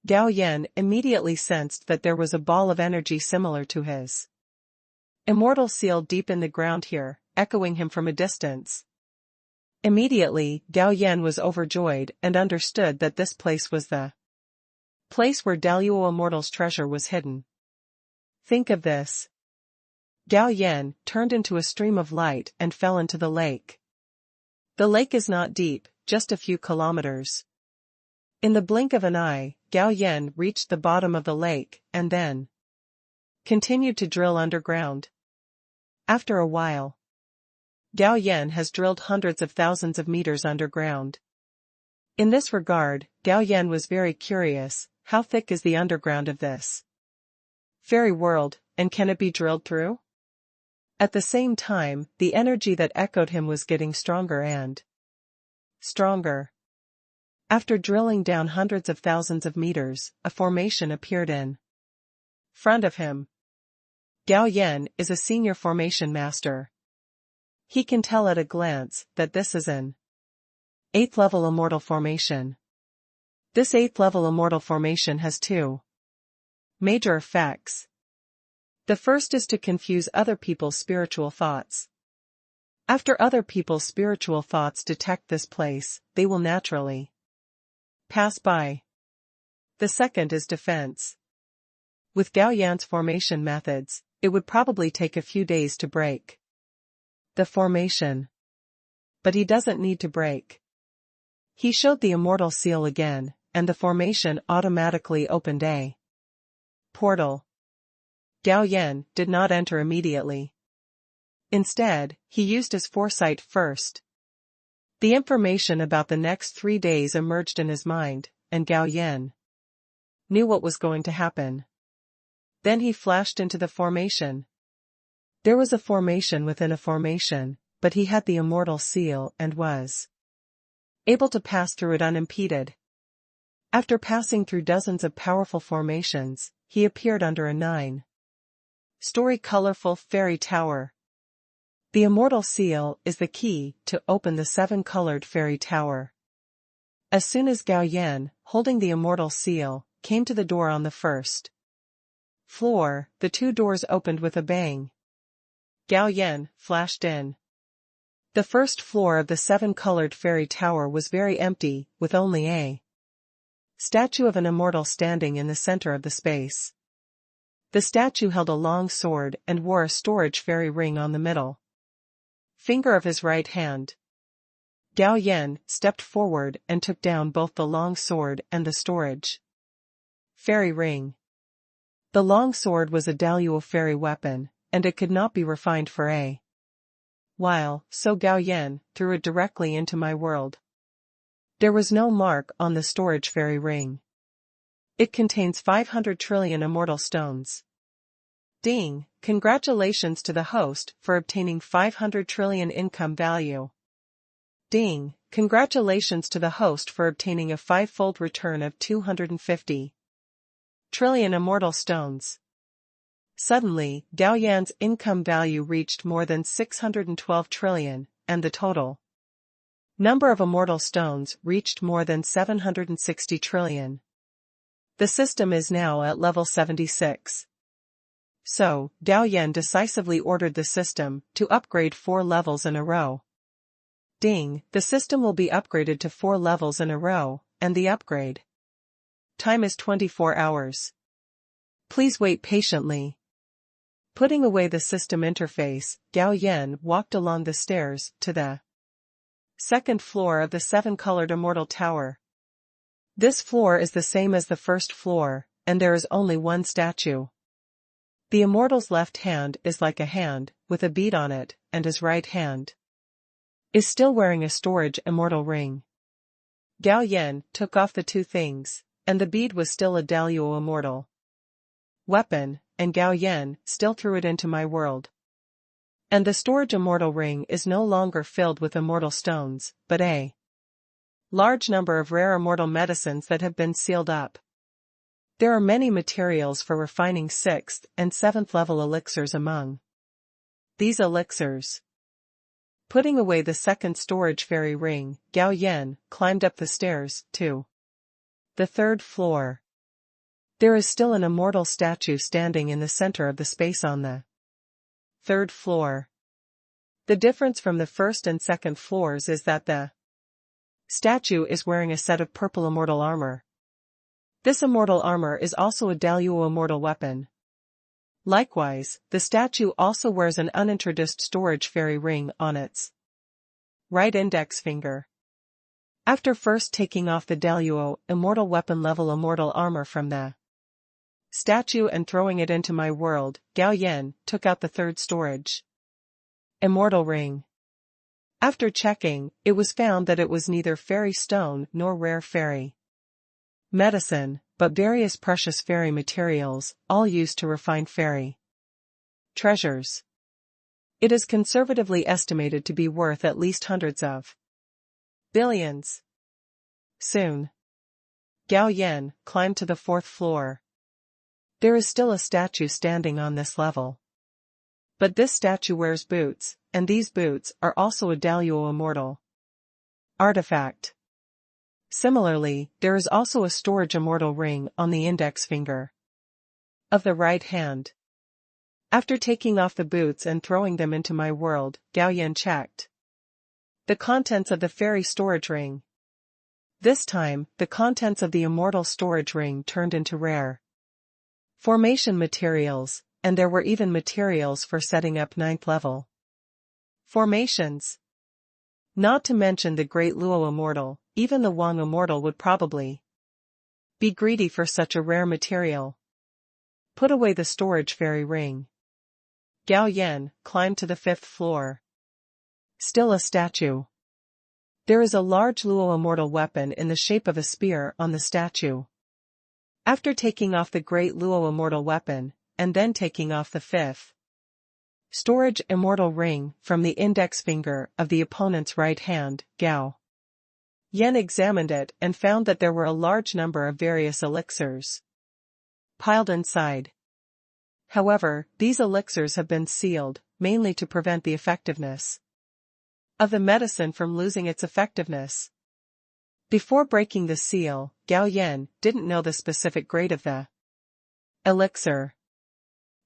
Gao Yan immediately sensed that there was a ball of energy similar to his immortal seal deep in the ground here, echoing him from a distance. Immediately, Gao Yan was overjoyed and understood that this place was the place where Daluo Immortal's treasure was hidden. Think of this. Gao Yan turned into a stream of light and fell into the lake. The lake is not deep, just a few kilometers. In the blink of an eye, Gao Yan reached the bottom of the lake and then continued to drill underground. After a while, Gao Yan has drilled hundreds of thousands of meters underground. In this regard, Gao Yan was very curious, how thick is the underground of this fairy world, and can it be drilled through? At the same time, the energy that echoed him was getting stronger and stronger. After drilling down hundreds of thousands of meters, a formation appeared in front of him. Gao Yan is a senior formation master. He can tell at a glance that this is an 8th level immortal formation. This 8th level immortal formation has two major effects. The first is to confuse other people's spiritual thoughts. After other people's spiritual thoughts detect this place, they will naturally pass by. The second is defense. With Gao Yan's formation methods, it would probably take a few days to break the formation. But he doesn't need to break. He showed the immortal seal again, and the formation automatically opened a portal. Gao Yan did not enter immediately. Instead, he used his foresight first. The information about the next 3 days emerged in his mind, and Gao Yan knew what was going to happen. Then he flashed into the formation. There was a formation within a formation, but he had the immortal seal and was able to pass through it unimpeded. After passing through dozens of powerful formations, he appeared under a 9-story colorful fairy tower. The immortal seal is the key to open the 7-colored fairy tower. As soon as Gao Yan, holding the immortal seal, came to the door on the first floor, the 2 doors opened with a bang. Gao Yan flashed in. The first floor of the 7-colored fairy tower was very empty, with only a statue of an immortal standing in the center of the space. The statue held a long sword and wore a storage fairy ring on the middle finger of his right hand. Gao Yan stepped forward and took down both the long sword and the storage fairy ring. The long sword was a Daluo fairy weapon, and it could not be refined for a while, so Gao Yan threw it directly into my world. There was no mark on the storage fairy ring. It contains 500 trillion immortal stones. Ding! Congratulations to the host for obtaining 500 trillion income value. Ding! Congratulations to the host for obtaining a 5-fold return of 250 trillion immortal stones. Suddenly, Gao Yan's income value reached more than 612 trillion, and the total number of immortal stones reached more than 760 trillion. The system is now at level 76. So, Gao Yan decisively ordered the system to upgrade 4 levels in a row. Ding, the system will be upgraded to 4 levels in a row, and the upgrade time is 24 hours. Please wait patiently. Putting away the system interface, Gao Yan walked along the stairs to the second floor of the 7-colored Immortal Tower. This floor is the same as the first floor, and there is only one statue. The Immortal's left hand is like a hand, with a bead on it, and his right hand is still wearing a storage Immortal ring. Gao Yan took off the 2 things, and the bead was still a Daluo Immortal weapon, and Gao Yan still threw it into my world. And the storage Immortal ring is no longer filled with Immortal stones, but a large number of rare Immortal medicines that have been sealed up. There are many materials for refining 6th and 7th level elixirs among these elixirs. Putting away the second storage fairy ring, Gao Yan climbed up the stairs to the 3rd floor. There is still an Immortal statue standing in the center of the space on the 3rd floor. The difference from the 1st and 2nd floors is that the statue is wearing a set of purple Immortal armor. This Immortal armor is also a Daluo Immortal weapon. Likewise, the statue also wears an unintroduced storage fairy ring on its right index finger. After first taking off the Daluo Immortal weapon level Immortal armor from the statue and throwing it into my world, Gao Yan took out the 3rd storage Immortal ring. After checking, it was found that it was neither fairy stone nor rare fairy medicine, but various precious fairy materials, all used to refine fairy treasures. It is conservatively estimated to be worth at least hundreds of billions. Soon, Gao Yan climbed to the 4th floor. There is still a statue standing on this level. But this statue wears boots, and these boots are also a Daluo Immortal artifact. Similarly, there is also a storage Immortal ring on the index finger of the right hand. After taking off the boots and throwing them into my world, Gao Yan checked the contents of the fairy storage ring. This time, the contents of the Immortal storage ring turned into rare formation materials, and there were even materials for setting up 9th level formations. Not to mention the Great Luo Immortal, even the Wang Immortal would probably be greedy for such a rare material. Put away the storage fairy ring. Gao Yan climbed to the 5th floor. Still a statue. There is a large Luo Immortal weapon in the shape of a spear on the statue. After taking off the Great Luo Immortal weapon, and then taking off the 5th storage Immortal ring from the index finger of the opponent's right hand, Gao Yan examined it and found that there were a large number of various elixirs piled inside. However, these elixirs have been sealed, mainly to prevent the effectiveness of the medicine from losing its effectiveness. Before breaking the seal, Gao Yan didn't know the specific grade of the elixir.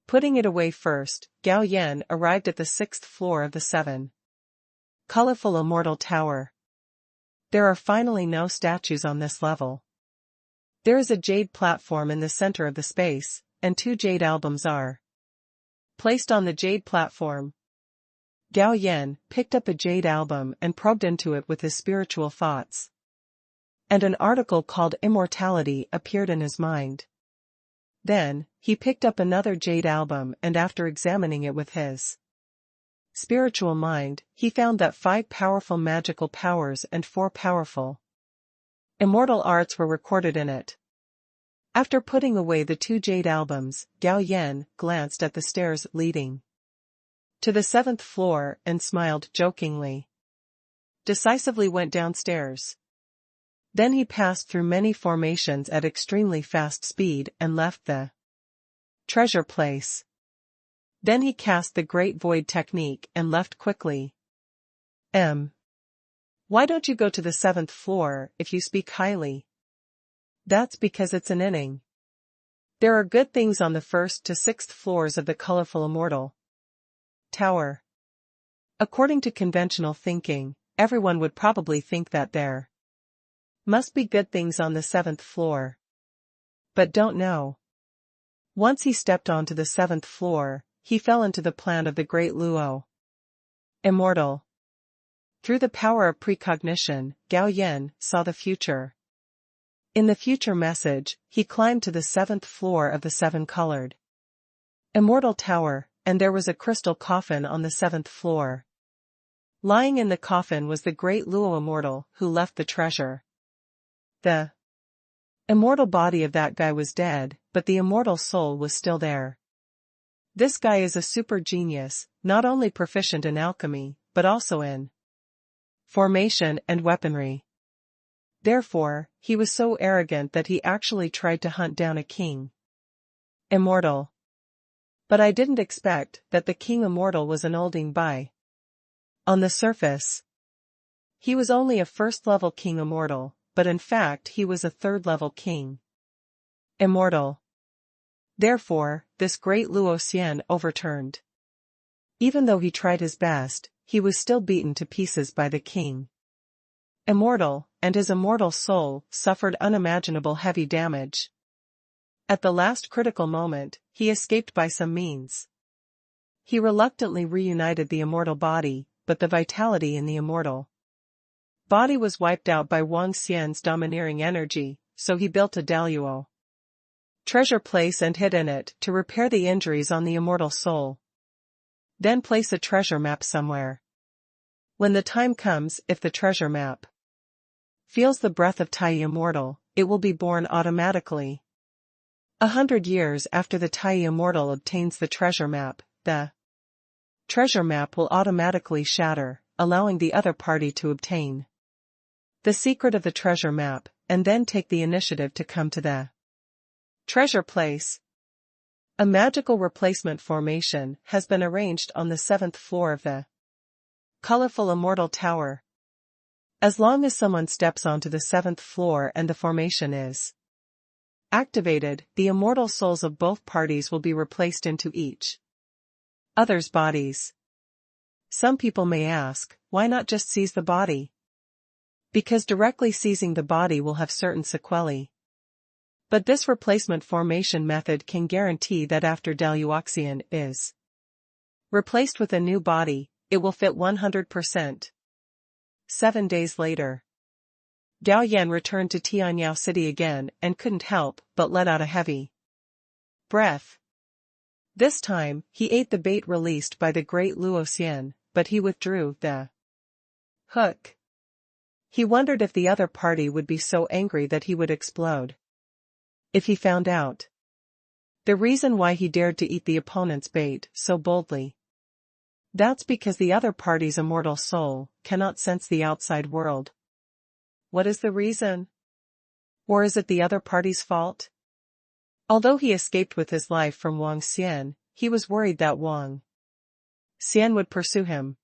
Putting it away first, Gao Yan arrived at the 6th floor of the 7-colorful Immortal Tower. There are finally no statues on this level. There is a jade platform in the center of the space, and 2 jade albums are placed on the jade platform. Gao Yan picked up a jade album and probed into it with his spiritual thoughts. And an article called Immortality appeared in his mind. Then, he picked up another jade album and after examining it with his spiritual mind, he found that 5 powerful magical powers and 4 powerful immortal arts were recorded in it. After putting away the 2 jade albums, Gao Yan glanced at the stairs leading to the 7th floor and smiled jokingly. Decisively went downstairs. Then he passed through many formations at extremely fast speed and left the treasure place. Then he cast the Great Void technique and left quickly. Why don't you go to the 7th floor if you speak highly? That's because it's an inning. There are good things on the 1st to 6th floors of the colorful immortal tower. According to conventional thinking, everyone would probably think that there must be good things on the 7th floor. But don't know. Once he stepped onto the 7th floor, he fell into the plan of the great Luo. Immortal. Through the power of precognition, Gao Yan saw the future. In the future message, he climbed to the 7th floor of the seven-colored immortal tower, and there was a crystal coffin on the 7th floor. Lying in the coffin was the great Luo immortal who left the treasure. The immortal body of that guy was dead, but the immortal soul was still there. This guy is a super genius, not only proficient in alchemy, but also in formation and weaponry. Therefore, he was so arrogant that he actually tried to hunt down a king immortal. But I didn't expect that the king immortal was an olding by. On the surface, he was only a first-level king immortal, but in fact he was a third-level king immortal. Therefore, this great Luo Xian overturned. Even though he tried his best, he was still beaten to pieces by the king immortal, and his immortal soul suffered unimaginable heavy damage. At the last critical moment, he escaped by some means. He reluctantly reunited the immortal body, but the vitality in the immortal body was wiped out by Wang Xian's domineering energy, so he built a Daluo treasure place and hid in it to repair the injuries on the immortal soul. Then place a treasure map somewhere. When the time comes, if the treasure map feels the breath of Tai immortal, it will be born automatically. 100 years after the Tai immortal obtains the treasure map, the treasure map will automatically shatter, allowing the other party to obtain the secret of the treasure map, and then take the initiative to come to the treasure place. A magical replacement formation has been arranged on the 7th floor of the colorful immortal tower. As long as someone steps onto the 7th floor and the formation is activated, the immortal souls of both parties will be replaced into each other's bodies. Some people may ask, why not just seize the body? Because directly seizing the body will have certain sequelae. But this replacement formation method can guarantee that after Daluoxian is replaced with a new body, it will fit 100%. 7 days later, Gao Yan returned to Tianyao City again and couldn't help but let out a heavy breath. This time, he ate the bait released by the great Luo Xian, but he withdrew the hook. He wondered if the other party would be so angry that he would explode if he found out the reason why he dared to eat the opponent's bait so boldly. That's because the other party's immortal soul cannot sense the outside world. What is the reason? Or is it the other party's fault? Although he escaped with his life from Wang Xian, he was worried that Wang Xian would pursue him.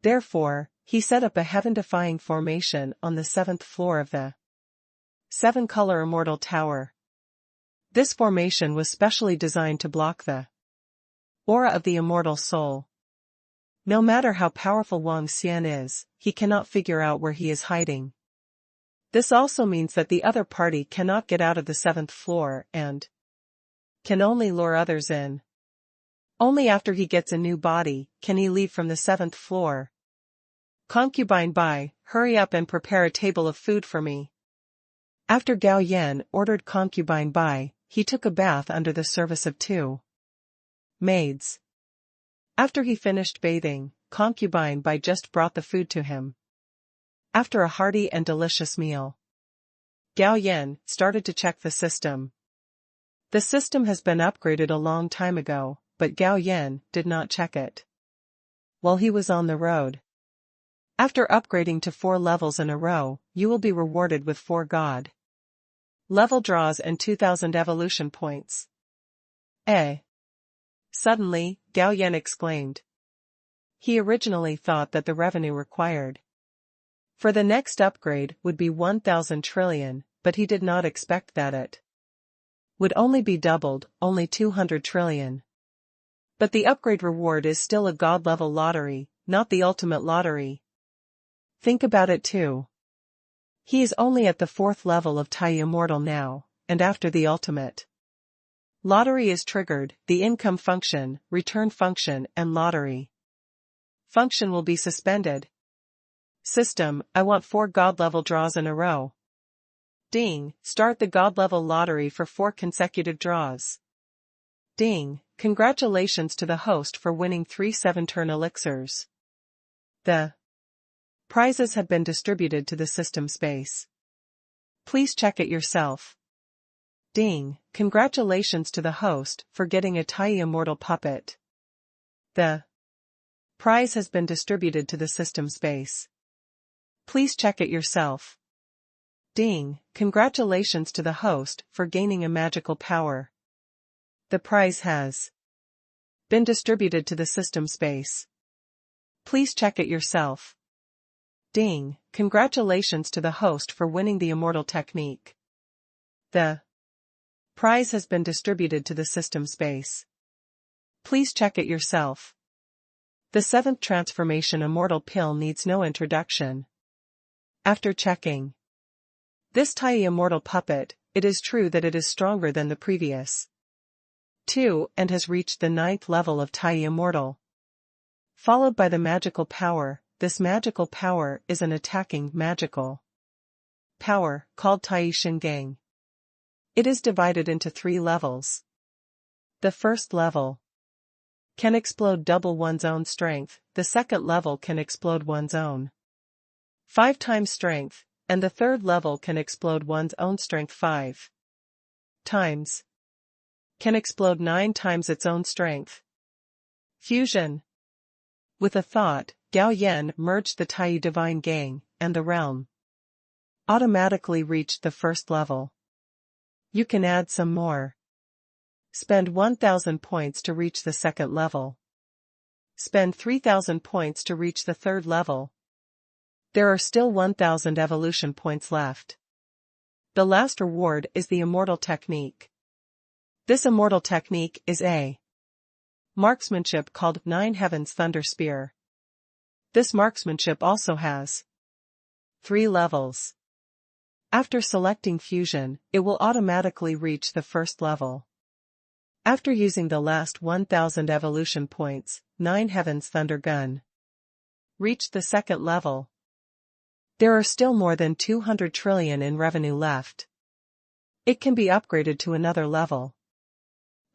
Therefore, he set up a heaven-defying formation on the 7th floor of the seven-color immortal tower. This formation was specially designed to block the aura of the immortal soul. No matter how powerful Wang Xian is, he cannot figure out where he is hiding. This also means that the other party cannot get out of the 7th floor and can only lure others in. Only after he gets a new body can he leave from the 7th floor. Concubine Bai, hurry up and prepare a table of food for me. After Gao Yan ordered Concubine Bai, he took a bath under the service of 2 maids. After he finished bathing, Concubine Bai just brought the food to him. After a hearty and delicious meal, Gao Yan started to check the system. The system has been upgraded a long time ago, but Gao Yan did not check it while he was on the road. After upgrading to 4 levels in a row, you will be rewarded with 4 God level draws and 2,000 evolution points. Suddenly, Gao Yan exclaimed. He originally thought that the revenue required for the next upgrade would be 1,000 trillion, but he did not expect that it would only be doubled, only 200 trillion. But the upgrade reward is still a god-level lottery, not the ultimate lottery. Think about it too. He is only at the 4th level of Tai Immortal now, and after the ultimate lottery is triggered, the income function, return function, and lottery function will be suspended. System, I want 4 god-level draws in a row. Ding, start the god-level lottery for 4 consecutive draws. Ding, congratulations to the host for winning 3 7-turn elixirs. The prizes have been distributed to the system space. Please check it yourself. Ding, congratulations to the host for getting a Tai Immortal puppet. The prize has been distributed to the system space. Please check it yourself. Ding, congratulations to the host for gaining a magical power. The prize has been distributed to the system space. Please check it yourself. Ding, congratulations to the host for winning the immortal technique. The prize has been distributed to the system space. Please check it yourself. The 7th transformation immortal pill needs no introduction. After checking this Tai Immortal puppet, it is true that it is stronger than the previous 2 and has reached the 9th level of Tai Immortal. Followed by the magical power. This magical power is an attacking magical power called Tai Shingang. It is divided into 3 levels. The first level can explode double one's own strength, the second level can explode one's own 5 times strength, and the third level can explode one's own strength 5 times. Can explode 9 times its own strength. Fusion. With a thought, Gao Yan merged the Tai Divine Gang, and the realm automatically reached the first level. You can add some more. Spend 1,000 points to reach the second level. Spend 3,000 points to reach the third level. There are still 1,000 evolution points left. The last reward is the Immortal Technique. This Immortal Technique is a marksmanship called 9 Heavens Thunder Spear. This marksmanship also has 3 levels. After selecting Fusion, it will automatically reach the first level. After using the last 1,000 evolution points, 9 Heavens Thunder Gun reached the second level. There are still more than 200 trillion in revenue left. It can be upgraded to another level.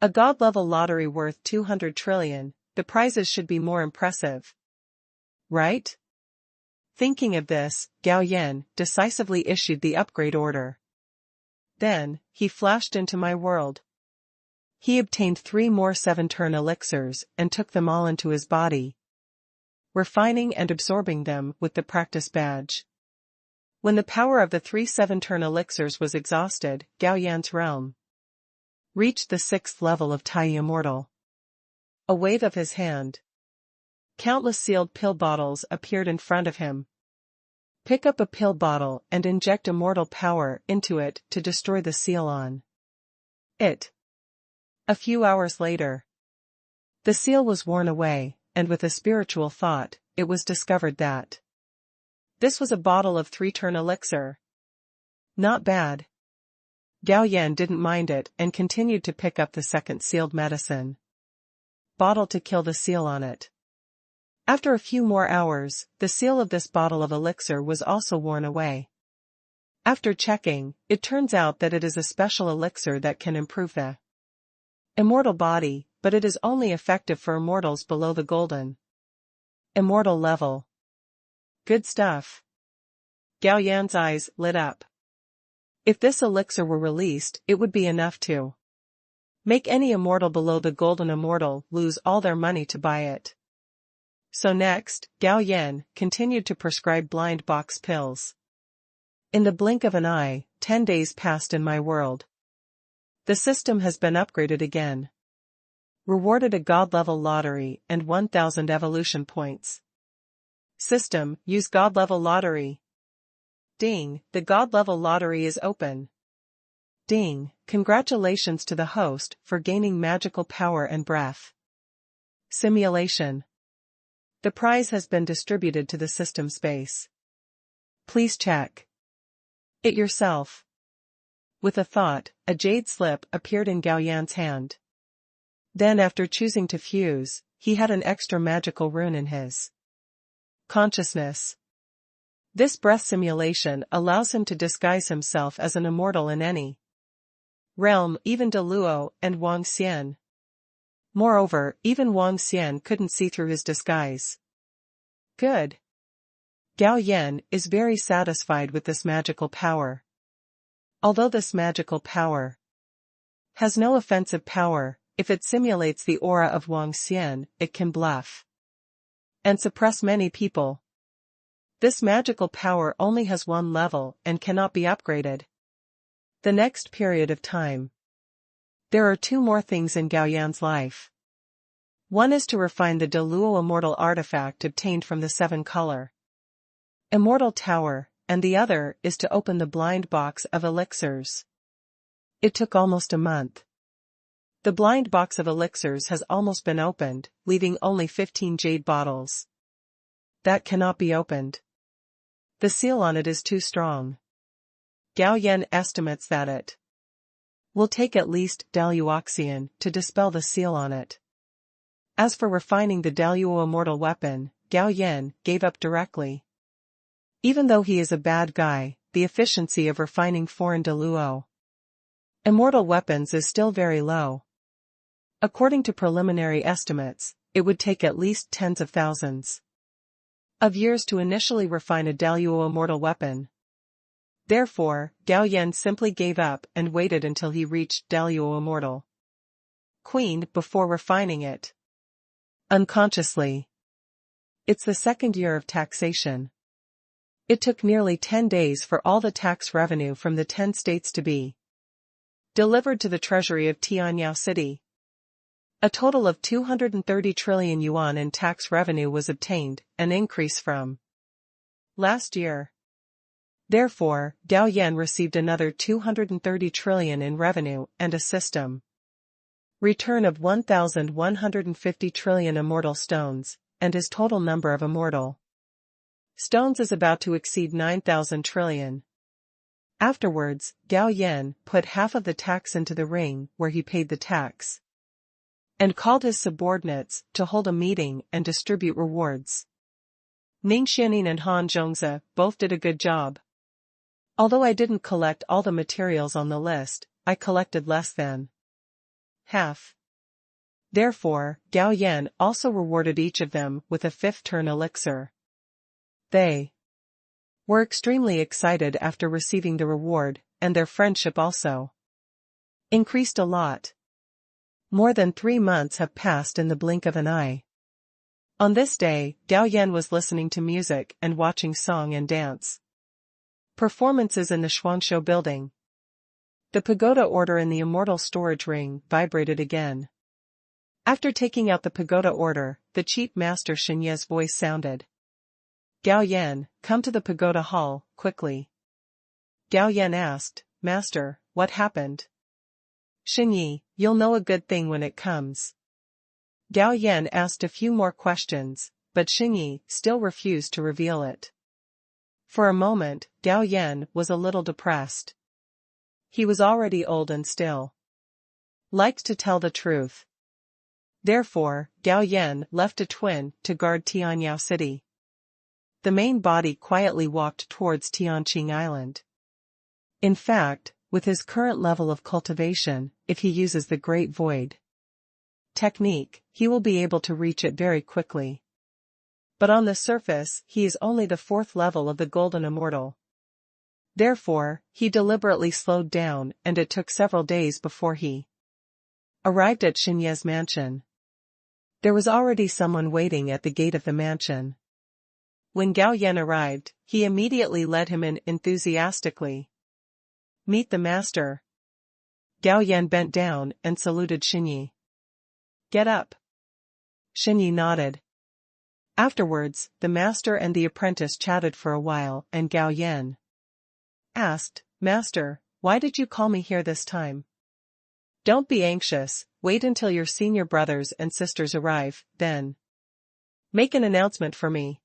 A god-level lottery worth 200 trillion, the prizes should be more impressive. Right? Thinking of this, Gao Yan decisively issued the upgrade order. Then, he flashed into my world. He obtained 3 more 7-turn elixirs and took them all into his body, refining and absorbing them with the practice badge. When the power of the 3 7-turn elixirs was exhausted, Gao Yan's realm reached the 6th level of Tai Immortal. A wave of his hand. Countless sealed pill bottles appeared in front of him. Pick up a pill bottle and inject immortal power into it to destroy the seal on it. A few hours later, the seal was worn away, and with a spiritual thought, it was discovered that this was a bottle of 3-turn elixir. Not bad. Gao Yan didn't mind it and continued to pick up the second sealed medicine bottle to kill the seal on it. After a few more hours, the seal of this bottle of elixir was also worn away. After checking, it turns out that it is a special elixir that can improve the immortal body, but it is only effective for immortals below the golden immortal level. Good stuff. Gao Yan's eyes lit up. If this elixir were released, it would be enough to make any immortal below the golden immortal lose all their money to buy it. So next, Gao Yan continued to prescribe blind box pills. In the blink of an eye, 10 days passed in my world. The system has been upgraded again. Rewarded a god-level lottery and 1,000 evolution points. System, use god-level lottery. Ding, the God-level lottery is open. Ding, congratulations to the host for gaining magical power and breath. Simulation. The prize has been distributed to the system space. Please check it yourself. With a thought, a jade slip appeared in Gao Yan's hand. Then after choosing to fuse, he had an extra magical rune in his consciousness. This breath simulation allows him to disguise himself as an immortal in any realm, even De Luo and Wang Xian. Moreover, even Wang Xian couldn't see through his disguise. Good. Gao Yan is very satisfied with this magical power. Although this magical power has no offensive power, if it simulates the aura of Wang Xian, it can bluff and suppress many people. This magical power only has one level and cannot be upgraded. The next period of time. There are two more things in Gao Yan's life. One is to refine the De Luo immortal artifact obtained from the seven-color immortal tower, and the other is to open the blind box of elixirs. It took almost a month. The blind box of elixirs has almost been opened, leaving only 15 jade bottles. That cannot be opened. The seal on it is too strong. Gao Yan estimates that it will take at least Daluoxian to dispel the seal on it. As for refining the Daluo immortal weapon, Gao Yan gave up directly. Even though he is a bad guy, the efficiency of refining foreign De Luo immortal weapons is still very low. According to preliminary estimates, it would take at least tens of thousands of years to initially refine a Daluo immortal weapon. Therefore, Gao Yan simply gave up and waited until he reached Daluo immortal Queen before refining it. Unconsciously. It's the second year of taxation. It took nearly 10 days for all the tax revenue from the 10 states to be delivered to the treasury of Tianyao City. A total of 230 trillion yuan in tax revenue was obtained, an increase from last year. Therefore, Gao Yan received another 230 trillion in revenue and a system return of 1,150 trillion immortal stones, and his total number of immortal stones is about to exceed 9,000 trillion. Afterwards, Gao Yan put half of the tax into the ring where he paid the tax, and called his subordinates to hold a meeting and distribute rewards. Ning Xianing and Han Zhongzi both did a good job. Although I didn't collect all the materials on the list, I collected less than half. Therefore, Gao Yan also rewarded each of them with a 5th turn elixir. They were extremely excited after receiving the reward, and their friendship also increased a lot. More than 3 months have passed in the blink of an eye. On this day, Gao Yan was listening to music and watching song and dance performances in the Shuangshou building. The pagoda order in the immortal storage ring vibrated again. After taking out the pagoda order, the chief master Xinye's voice sounded. Gao Yan, come to the pagoda hall, quickly. Gao Yan asked, Master, what happened? Xinye, you'll know a good thing when it comes. Gao Yan asked a few more questions, but Xinye still refused to reveal it. For a moment, Gao Yan was a little depressed. He was already old and still liked to tell the truth. Therefore, Gao Yan left a twin to guard Tianyao City. The main body quietly walked towards Tianqing Island. In fact, with his current level of cultivation, if he uses the Great Void technique, he will be able to reach it very quickly. But on the surface, he is only the 4th level of the Golden Immortal. Therefore, he deliberately slowed down, and it took several days before he arrived at Xinye's mansion. There was already someone waiting at the gate of the mansion. When Gao Yan arrived, he immediately led him in enthusiastically. Meet the master. Gao Yan bent down and saluted Xinye. Get up. Xinye nodded. Afterwards, the master and the apprentice chatted for a while, and Gao Yan asked, "Master, why did you call me here this time?" "Don't be anxious, wait until your senior brothers and sisters arrive, then make an announcement for me."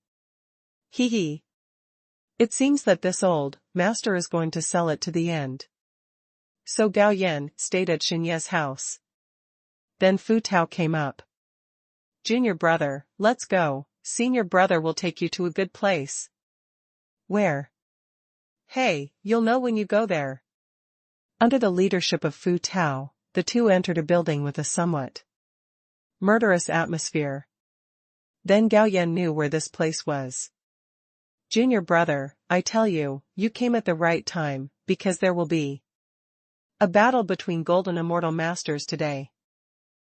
Hee hee. It seems that this old master is going to sell it to the end. So Gao Yan stayed at Xinye's house. Then Fu Tao came up. "Junior brother, let's go, senior brother will take you to a good place." "Where?" "Hey, you'll know when you go there." Under the leadership of Fu Tao, the two entered a building with a somewhat murderous atmosphere. Then Gao Yan knew where this place was. "Junior brother, I tell you, you came at the right time, because there will be a battle between golden immortal masters today,"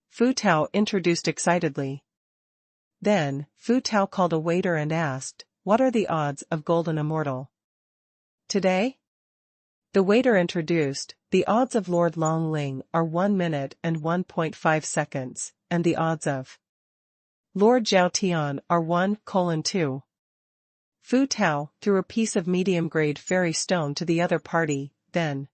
Fu Tao introduced excitedly. Then, Fu Tao called a waiter and asked, "What are the odds of golden immortal today?" The waiter introduced, "The odds of Lord Long Ling are 1 minute and 1.5 seconds, and the odds of Lord Zhao Tian are 1:2. Fu Tao threw a piece of medium-grade fairy stone to the other party, then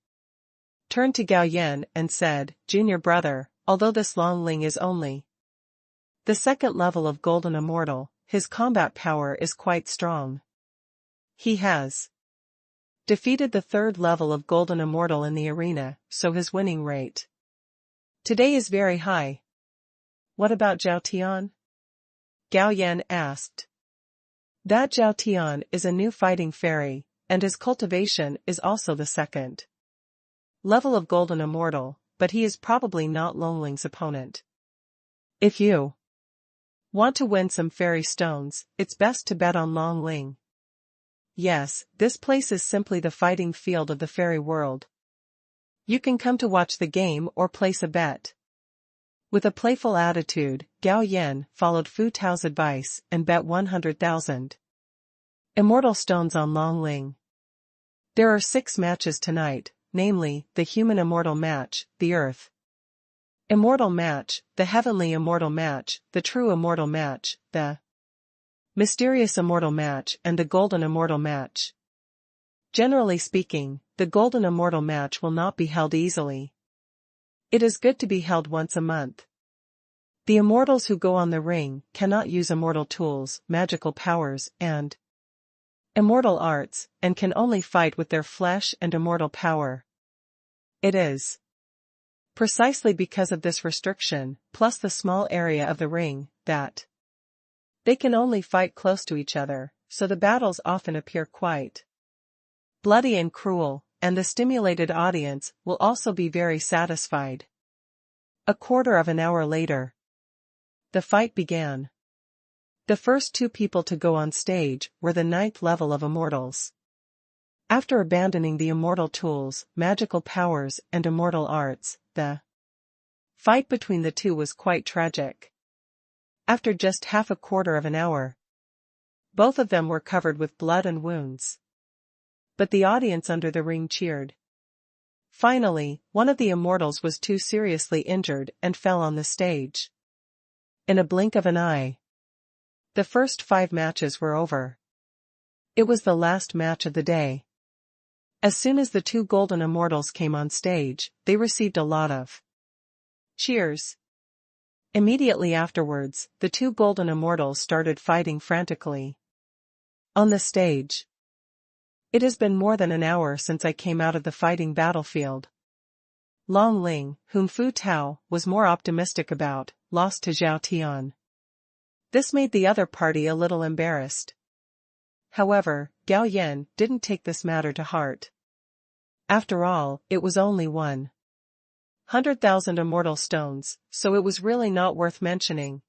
turned to Gao Yan and said, "Junior brother, although this Long Ling is only the second level of golden immortal, his combat power is quite strong. He has defeated the third level of golden immortal in the arena, so his winning rate today is very high." "What about Zhao Tian?" Gao Yan asked. "That Zhao Tian is a new fighting fairy, and his cultivation is also the second level of golden immortal, but he is probably not Long Ling's opponent. If you want to win some fairy stones, it's best to bet on Long Ling. Yes, this place is simply the fighting field of the fairy world. You can come to watch the game or place a bet." With a playful attitude, Gao Yan followed Fu Tao's advice and bet 100,000 immortal stones on Long Ling. There are 6 matches tonight, namely, the human immortal match, the earth immortal match, the heavenly immortal match, the true immortal match, the mysterious immortal match and the golden immortal match. Generally speaking, the golden immortal match will not be held easily. It is good to be held once a month. The immortals who go on the ring cannot use immortal tools, magical powers, and immortal arts, and can only fight with their flesh and immortal power. It is precisely because of this restriction, plus the small area of the ring, that they can only fight close to each other, so the battles often appear quite bloody and cruel, and the stimulated audience will also be very satisfied. A quarter of an hour later, the fight began. The first 2 people to go on stage were the 9th level of immortals. After abandoning the immortal tools, magical powers and immortal arts, the fight between the two was quite tragic. After just half a quarter of an hour, both of them were covered with blood and wounds. But the audience under the ring cheered. Finally, one of the immortals was too seriously injured and fell on the stage. In a blink of an eye, the first 5 matches were over. It was the last match of the day. As soon as the 2 golden immortals came on stage, they received a lot of cheers. Immediately afterwards, the 2 golden immortals started fighting frantically on the stage. It has been more than an hour since I came out of the fighting battlefield. Long Ling, whom Fu Tao was more optimistic about, lost to Zhao Tian. This made the other party a little embarrassed. However, Gao Yan didn't take this matter to heart. After all, it was only 100,000 immortal stones, so it was really not worth mentioning.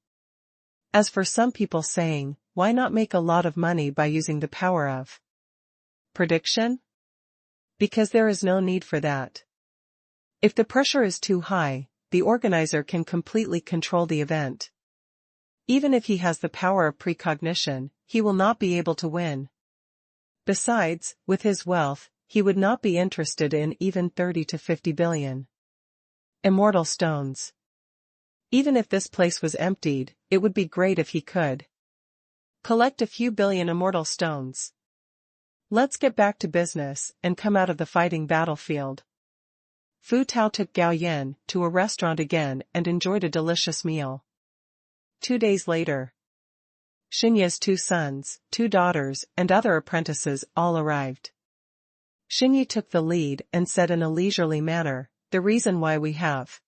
As for some people saying, why not make a lot of money by using the power of prediction? Because there is no need for that. If the pressure is too high, the organizer can completely control the event. Even if he has the power of precognition, he will not be able to win. Besides, with his wealth, he would not be interested in even 30 to 50 billion immortal stones. Even if this place was emptied, it would be great if he could collect a few billion immortal stones. Let's get back to business and come out of the fighting battlefield. Fu Tao took Gao Yan to a restaurant again and enjoyed a delicious meal. 2 days later, Xin Ye's 2 sons, 2 daughters, and other apprentices all arrived. Xin Ye took the lead and said in a leisurely manner, "The reason why we have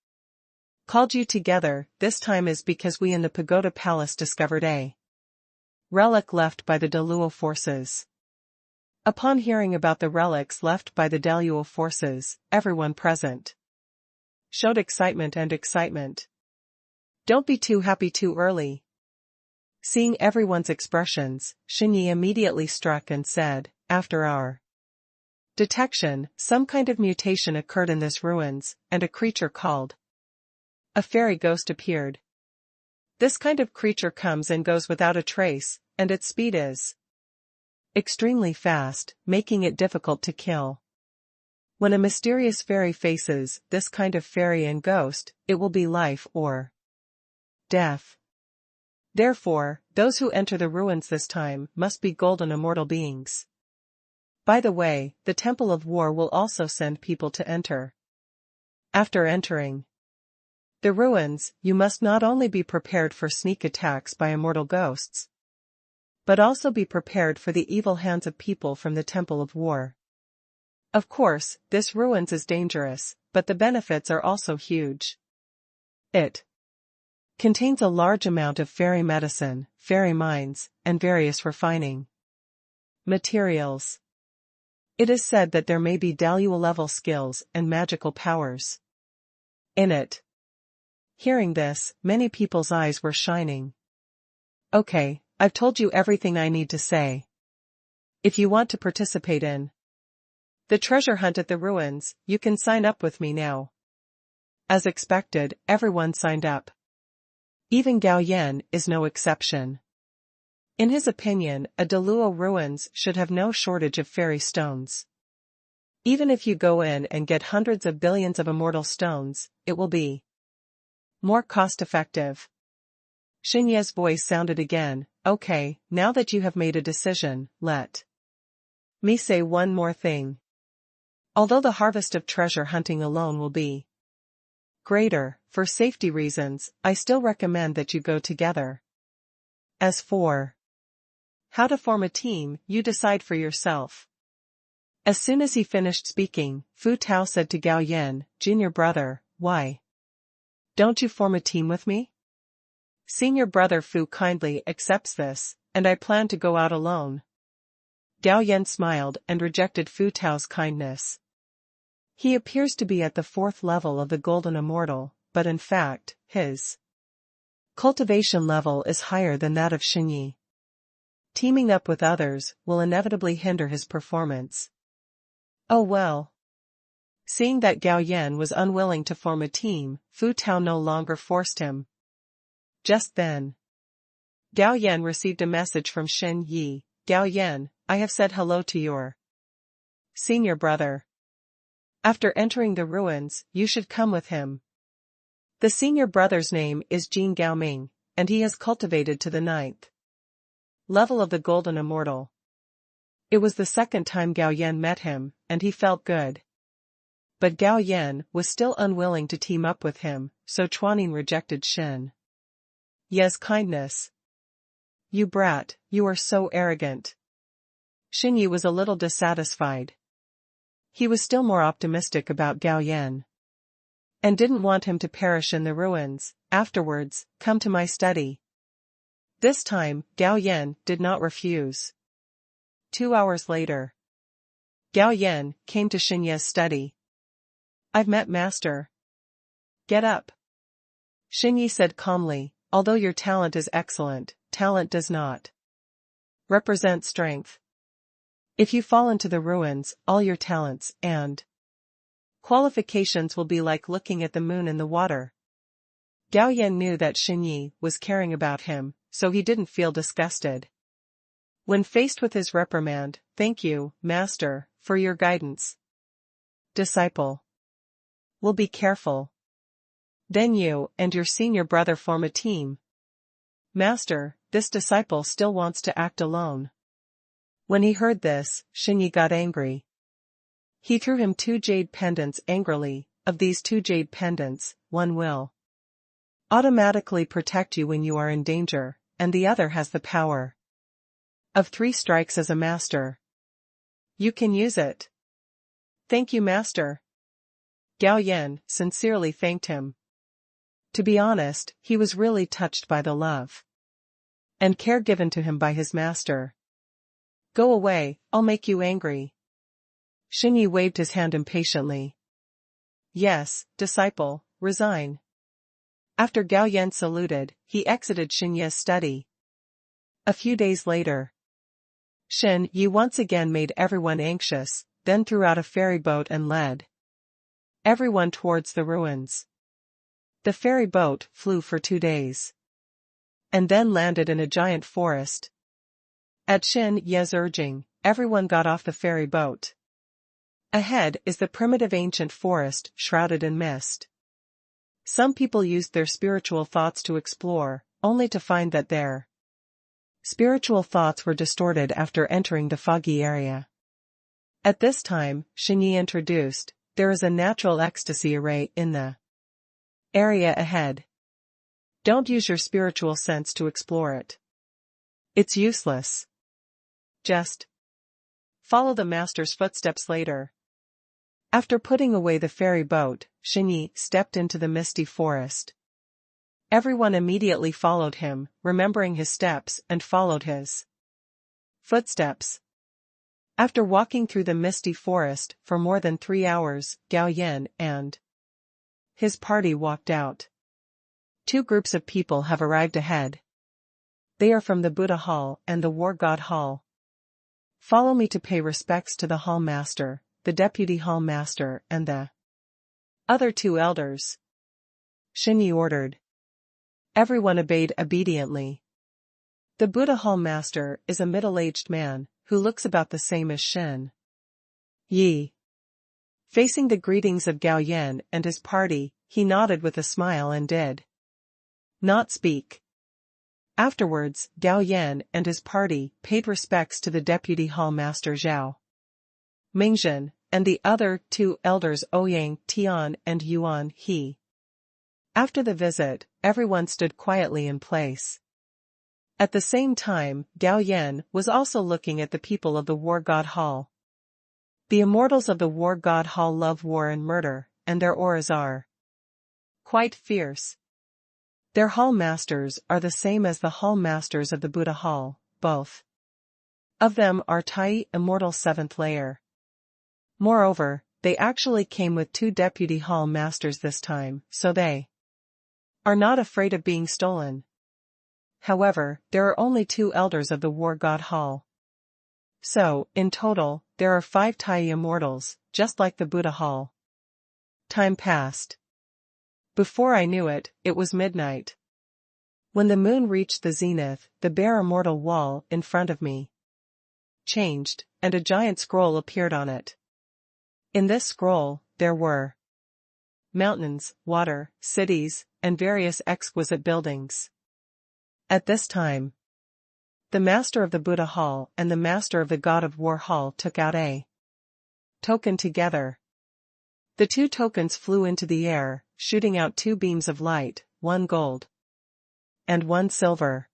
called you together this time is because we in the Pagoda Palace discovered a relic left by the Daluo forces." Upon hearing about the relics left by the Daluo forces, everyone present showed excitement. "Don't be too happy too early." Seeing everyone's expressions, Xin Ye immediately struck and said, "After our detection, some kind of mutation occurred in this ruins, and a creature called a fairy ghost appeared. This kind of creature comes and goes without a trace, and its speed is extremely fast, making it difficult to kill. When a mysterious fairy faces this kind of fairy and ghost, it will be life or death. Therefore, those who enter the ruins this time must be golden immortal beings. By the way, the Temple of War will also send people to enter. After entering the ruins, you must not only be prepared for sneak attacks by immortal ghosts, but also be prepared for the evil hands of people from the Temple of War. Of course, this ruins is dangerous, but the benefits are also huge. It contains a large amount of fairy medicine, fairy mines, and various refining materials. It is said that there may be Daluo-level skills and magical powers in it. Hearing this, many people's eyes were shining. "Okay, I've told you everything I need to say. If you want to participate in the treasure hunt at the ruins, you can sign up with me now." As expected, everyone signed up. Even Gao Yan is no exception. In his opinion, a Daluo ruins should have no shortage of fairy stones. Even if you go in and get hundreds of billions of immortal stones, it will be more cost-effective. Xin Ye's voice sounded again, "Okay, now that you have made a decision, let me say one more thing. Although the harvest of treasure hunting alone will be greater, for safety reasons, I still recommend that you go together. As for how to form a team, you decide for yourself." As soon as he finished speaking, Fu Tao said to Gao Yan, "Junior brother, why don't you form a team with me?" Senior brother Fu kindly accepts this, and I plan to go out alone. Gao Yan smiled and rejected Fu Tao's kindness. He appears to be at the 4th level of the Golden Immortal, but in fact, his cultivation level is higher than that of Xin Ye. Teaming up with others will inevitably hinder his performance. Oh well. Seeing that Gao Yan was unwilling to form a team, Fu Tao no longer forced him. Just then, Gao Yan received a message from Xin Ye. "Gao Yan, I have said hello to your senior brother. After entering the ruins, you should come with him. The senior brother's name is Jin Gaoming, and he has cultivated to the 9th level of the Golden Immortal." It was the second time Gao Yan met him, and he felt good. But Gao Yan was still unwilling to team up with him, so Chuanin rejected Xin Ye's kindness. "You brat, you are so arrogant." Xin Ye was a little dissatisfied. He was still more optimistic about Gao Yan, and didn't want him to perish in the ruins. "Afterwards, come to my study." This time, Gao Yan did not refuse. 2 hours later, Gao Yan came to Xin Ye's study. "I've met Master. Get up." Xin Ye said calmly, "Although your talent is excellent, talent does not represent strength. If you fall into the ruins, all your talents and qualifications will be like looking at the moon in the water." Gao Yan knew that Xin Ye was caring about him, so he didn't feel disgusted. When faced with his reprimand, "Thank you, Master, for your guidance. Disciple will be careful. Then you and your senior brother form a team." "Master, this disciple still wants to act alone." When he heard this, Shi Wen got angry. He threw him 2 jade pendants angrily. Of these 2 jade pendants, one will automatically protect you when you are in danger, and the other has the power of 3 strikes as a master. You can use it. Thank you, master. Gao Yan sincerely thanked him. To be honest, he was really touched by the love and care given to him by his master. Go away, I'll make you angry. Shi Wen waved his hand impatiently. Yes, disciple, resign. After Gao Yan saluted, he exited Shi Wen's study. A few days later, Shi Wen once again made everyone anxious, then threw out a ferry boat and led everyone towards the ruins. The ferry boat flew for 2 days and then landed in a giant forest. At Shi Wen's urging, everyone got off the ferry boat. Ahead is the primitive ancient forest shrouded in mist. Some people used their spiritual thoughts to explore, only to find that their spiritual thoughts were distorted after entering the foggy area. At this time, Shi Wen introduced, there is a natural ecstasy array in the area ahead. Don't use your spiritual sense to explore it. It's useless. Just follow the master's footsteps later. After putting away the ferry boat, Shi Wen stepped into the misty forest. Everyone immediately followed him, remembering his steps, and followed his footsteps. After walking through the misty forest for more than 3 hours, Gao Yan and his party walked out. 2 groups of people have arrived ahead. They are from the Buddha Hall and the War God Hall. Follow me to pay respects to the Hall Master, the Deputy Hall Master, and the other 2 elders. Shi Wen ordered. Everyone obeyed obediently. The Buddha Hall Master is a middle-aged man, who looks about the same as Shi Wen. Facing the greetings of Gao Yan and his party, he nodded with a smile and did not speak. Afterwards, Gao Yan and his party paid respects to the Deputy Hall Master Zhao Mingjin, and the other 2 elders Ouyang Tian and Yuan He. After the visit, everyone stood quietly in place. At the same time, Gao Yan was also looking at the people of the War God Hall. The immortals of the War God Hall love war and murder, and their auras are quite fierce. Their hall masters are the same as the hall masters of the Buddha Hall, both of them are Tai Immortal 7th layer. Moreover, they actually came with 2 deputy hall masters this time, so they are not afraid of being stolen. However, there are only 2 elders of the War God Hall. So, in total, there are 5 Tai Immortals, just like the Buddha Hall. Time passed. Before I knew it, it was midnight. When the moon reached the zenith, the bare immortal wall in front of me changed, and a giant scroll appeared on it. In this scroll, there were mountains, water, cities, and various exquisite buildings. At this time, the master of the Buddha Hall and the master of the God of War Hall took out a token together. The 2 tokens flew into the air, shooting out 2 beams of light, 1 gold and 1 silver.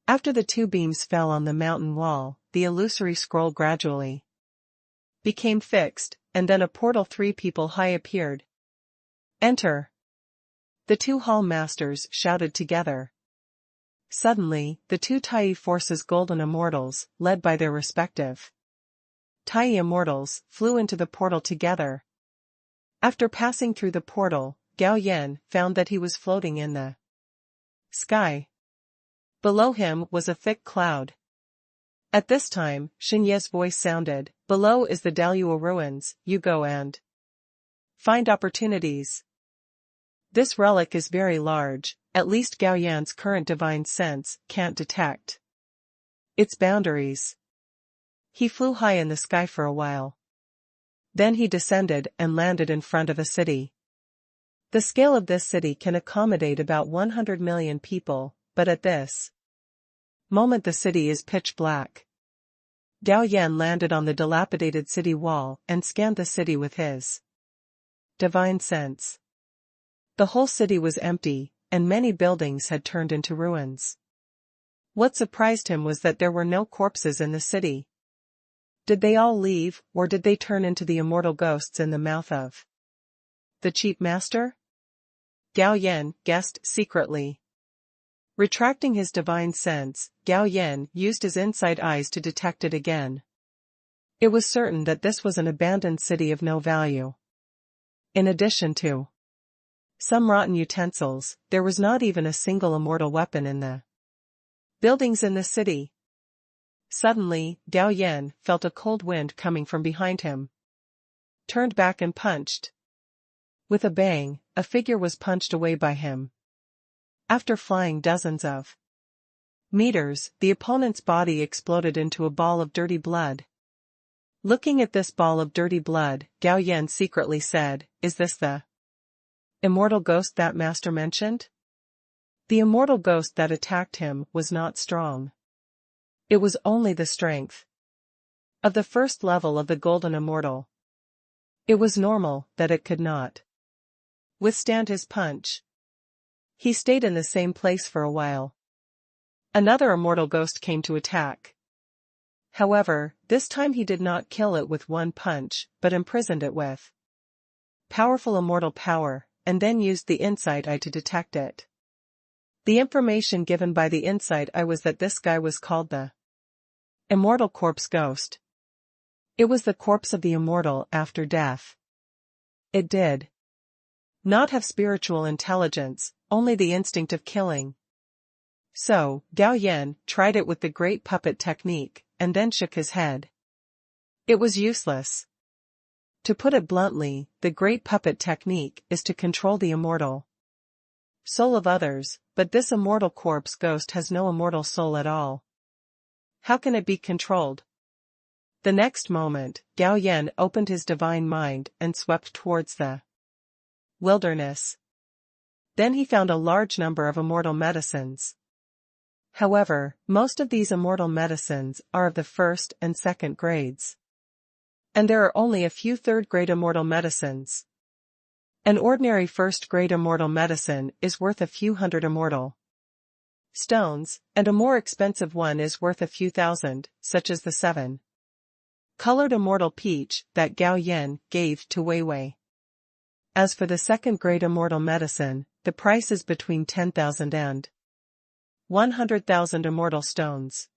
After the 2 beams fell on the mountain wall, the illusory scroll gradually became fixed, and then a portal 3 people high appeared. Enter! The 2 hall masters shouted together. Suddenly, the 2 Tai forces golden immortals, led by their respective Tai immortals, flew into the portal together. After passing through the portal, Gao Yan found that he was floating in the sky. Below him was a thick cloud. At this time, Shi Wen's voice sounded, below is the Dalua ruins, you go and find opportunities. This relic is very large, at least Gao Yan's current divine sense can't detect its boundaries. He flew high in the sky for a while. Then he descended and landed in front of a city. The scale of this city can accommodate about 100 million people, but at this moment the city is pitch black. Gao Yan landed on the dilapidated city wall and scanned the city with his divine sense. The whole city was empty, and many buildings had turned into ruins. What surprised him was that there were no corpses in the city. Did they all leave, or did they turn into the immortal ghosts in the mouth of the cheap master? Gao Yan guessed secretly. Retracting his divine sense, Gao Yan used his inside eyes to detect it again. It was certain that this was an abandoned city of no value. In addition to some rotten utensils, there was not even a single immortal weapon in the buildings in the city. Suddenly, Gao Yan felt a cold wind coming from behind him. Turned back and punched. With a bang, a figure was punched away by him. After flying dozens of meters, the opponent's body exploded into a ball of dirty blood. Looking at this ball of dirty blood, Gao Yan secretly said, "Is this the immortal ghost that master mentioned?" The immortal ghost that attacked him was not strong. It was only the strength of the first level of the golden immortal. It was normal that it could not withstand his punch. He stayed in the same place for a while. Another immortal ghost came to attack. However, this time he did not kill it with one punch, but imprisoned it with powerful immortal power, and then used the inside eye to detect it. The information given by the inside eye was that this guy was called the immortal corpse ghost. It was the corpse of the immortal after death. It did not have spiritual intelligence, only the instinct of killing. So, Gao Yan tried it with the great puppet technique, and then shook his head. It was useless. To put it bluntly, the great puppet technique is to control the immortal soul of others, but this immortal corpse ghost has no immortal soul at all. How can it be controlled? The next moment, Gao Yan opened his divine mind and swept towards the wilderness. Then he found a large number of immortal medicines. However, most of these immortal medicines are of the first and second grades. And there are only a few third-grade immortal medicines. An ordinary first-grade immortal medicine is worth a few hundred immortal stones, and a more expensive one is worth a few thousand, such as the 7-colored immortal peach that Gao Yan gave to Wei Wei. As for the second-grade immortal medicine, the price is between 10,000 and 100,000 immortal stones.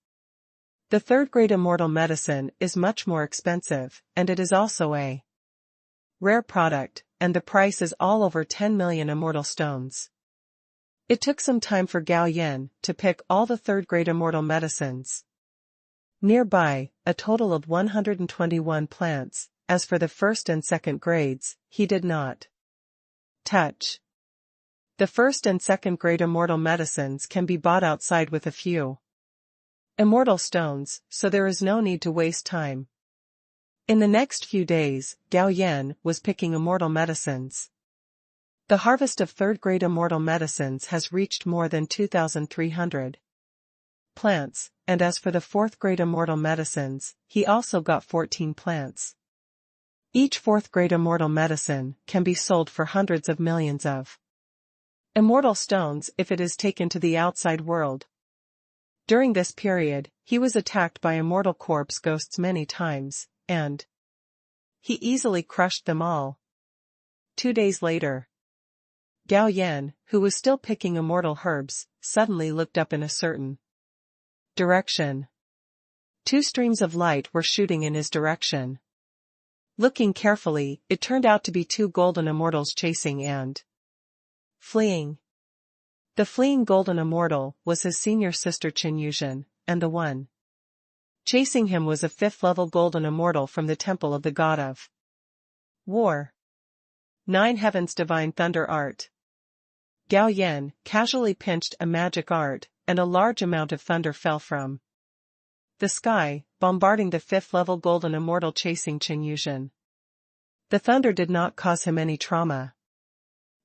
The third-grade immortal medicine is much more expensive, and it is also a rare product, and the price is all over 10 million immortal stones. It took some time for Gao Yan to pick all the third-grade immortal medicines. Nearby, a total of 121 plants. As for the first and second grades, he did not touch. The first and second grade immortal medicines can be bought outside with a few immortal stones, so there is no need to waste time. In the next few days, Gao Yan was picking immortal medicines. The harvest of third-grade immortal medicines has reached more than 2,300 plants, and as for the fourth-grade immortal medicines, he also got 14 plants. Each fourth-grade immortal medicine can be sold for hundreds of millions of immortal stones if it is taken to the outside world. During this period, he was attacked by immortal corpse ghosts many times, and he easily crushed them all. 2 days later, Gao Yan, who was still picking immortal herbs, suddenly looked up in a certain direction. 2 streams of light were shooting in his direction. Looking carefully, it turned out to be 2 golden immortals chasing and fleeing. The fleeing golden immortal was his senior sister Qin Yuzhen, and the one chasing him was a 5th-level golden immortal from the temple of the god of war. 9 Heavens Divine Thunder Art. Gao Yan casually pinched a magic art, and a large amount of thunder fell from the sky, bombarding the 5th-level golden immortal chasing Qin Yuzhen. The thunder did not cause him any trauma,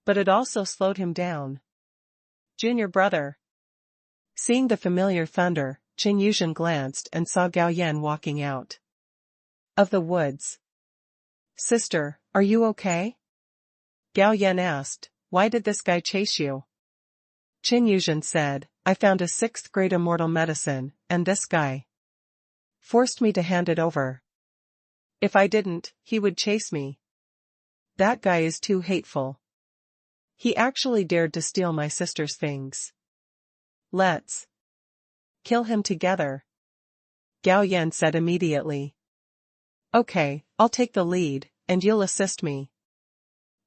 but it also slowed him down. Junior brother. Seeing the familiar thunder, Qin Yuzhen glanced and saw Gao Yan walking out of the woods. "Sister, are you okay?" Gao Yan asked, "Why did this guy chase you?" Qin Yuzhen said, "I found a 6th grade immortal medicine, and this guy forced me to hand it over. If I didn't, he would chase me. That guy is too hateful. He actually dared to steal my sister's things. Let's kill him together," Gao Yan said immediately. "Okay, I'll take the lead, and you'll assist me."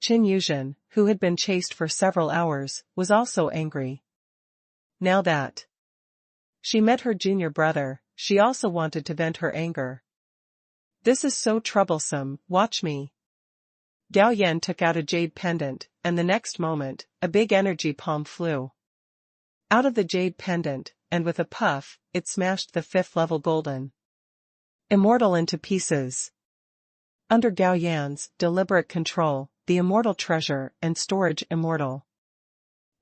Qin Yuzhen, who had been chased for several hours, was also angry. Now that she met her junior brother, she also wanted to vent her anger. "This is so troublesome, watch me." Gao Yan took out a jade pendant, and the next moment, a big energy palm flew out of the jade pendant, and with a puff, it smashed the 5th level golden immortal into pieces. Under Gao Yan's deliberate control, the immortal treasure and storage immortal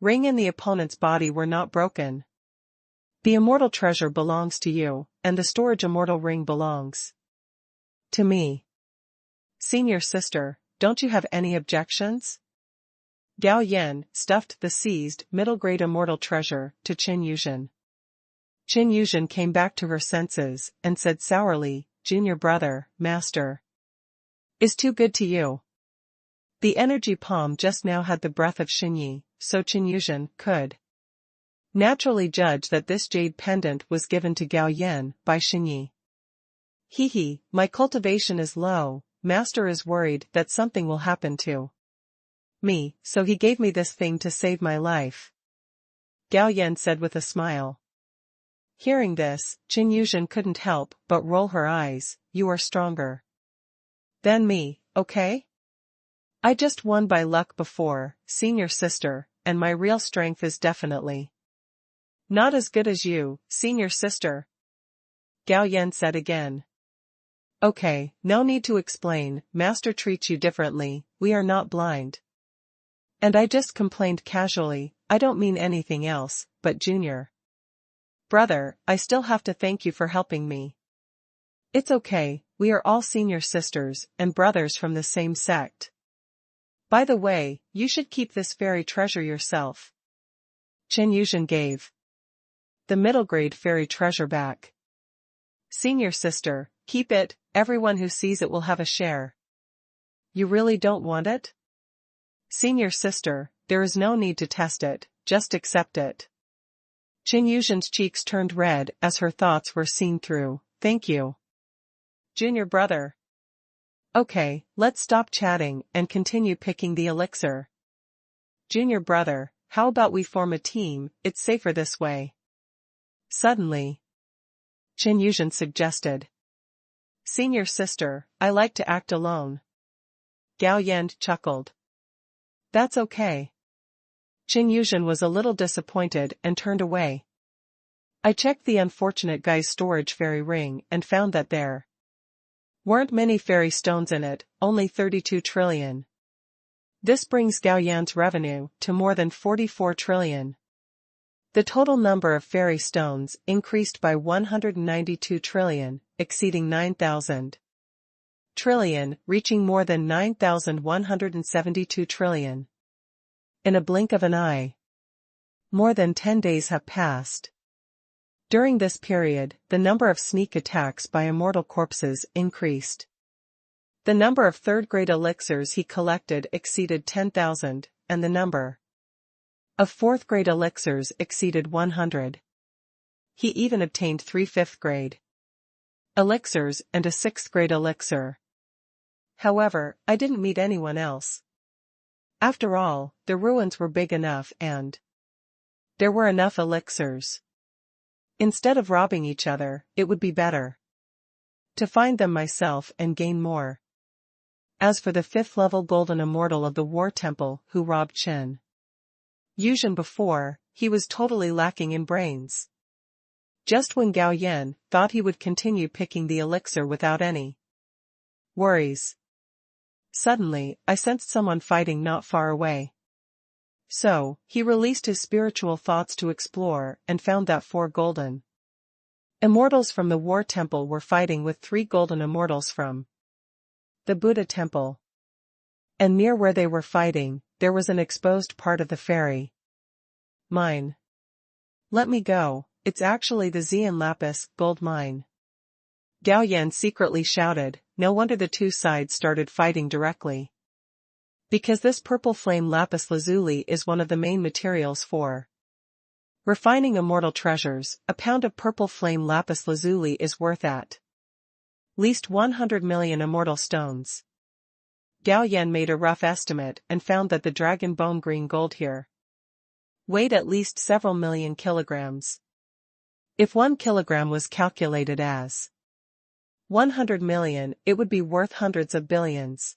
ring in the opponent's body were not broken. "The immortal treasure belongs to you, and the storage immortal ring belongs to me. Senior sister, don't you have any objections?" Gao Yan stuffed the seized middle-grade immortal treasure to Qin Yuzhen. Qin Yuzhen came back to her senses and said sourly, "Junior brother, master is too good to you." The energy palm just now had the breath of Xinyi, so Qin Yuzhen could naturally judge that this jade pendant was given to Gao Yan by Xinyi. "Hee, my cultivation is low, master is worried that something will happen to me, so he gave me this thing to save my life," Gao Yan said with a smile. Hearing this, Qin Yuzhen couldn't help but roll her eyes. "You are stronger than me, okay? I just won by luck before, senior sister, and my real strength is definitely not as good as you, senior sister," Gao Yan said again. "Okay, no need to explain, master treats you differently, we are not blind. And I just complained casually, I don't mean anything else, but junior brother, I still have to thank you for helping me." "It's okay, we are all senior sisters and brothers from the same sect. By the way, you should keep this fairy treasure yourself." Qin Yuzhen gave the middle-grade fairy treasure back. "Senior sister, keep it, everyone who sees it will have a share." "You really don't want it?" "Senior sister, there is no need to test it, just accept it." Qin Yuzhen's cheeks turned red as her thoughts were seen through. "Thank you, junior brother. Okay, let's stop chatting and continue picking the elixir." "Junior brother, how about we form a team, it's safer this way." Suddenly, Qin Yuzhen suggested. "Senior sister, I like to act alone." Gao Yan chuckled. "That's okay." Qin Yuzhen was a little disappointed and turned away. "I checked the unfortunate guy's storage fairy ring and found that there weren't many fairy stones in it, only 32 trillion. This brings Gao Yan's revenue to more than 44 trillion. The total number of fairy stones increased by 192 trillion, exceeding 9,000 trillion, reaching more than 9,172 trillion. In a blink of an eye, more than 10 days have passed. During this period, the number of sneak attacks by immortal corpses increased. The number of third-grade elixirs he collected exceeded 10,000, and the number of fourth-grade elixirs exceeded 100. He even obtained 3 fifth-grade elixirs and a 6th-grade elixir. However, I didn't meet anyone else. After all, the ruins were big enough and there were enough elixirs. Instead of robbing each other, it would be better to find them myself and gain more. As for the 5th-level golden immortal of the War Temple who robbed Qin Yuzhen before, he was totally lacking in brains. Just when Gao Yan thought he would continue picking the elixir without any worries, suddenly, I sensed someone fighting not far away. So, he released his spiritual thoughts to explore and found that 4 golden Immortals from the War Temple were fighting with 3 golden immortals from the Buddha Temple. And near where they were fighting, there was an exposed part of the fairy mine. Let me go, it's actually the Xian Lapis gold mine. Gao Yan secretly shouted, no wonder the two sides started fighting directly. Because this purple flame lapis lazuli is one of the main materials for refining immortal treasures. A pound of purple flame lapis lazuli is worth at least 100 million immortal stones. Gao Yan made a rough estimate and found that the dragon bone green gold here weighed at least several million kilograms. If 1 kilogram was calculated as 100 million, it would be worth hundreds of billions.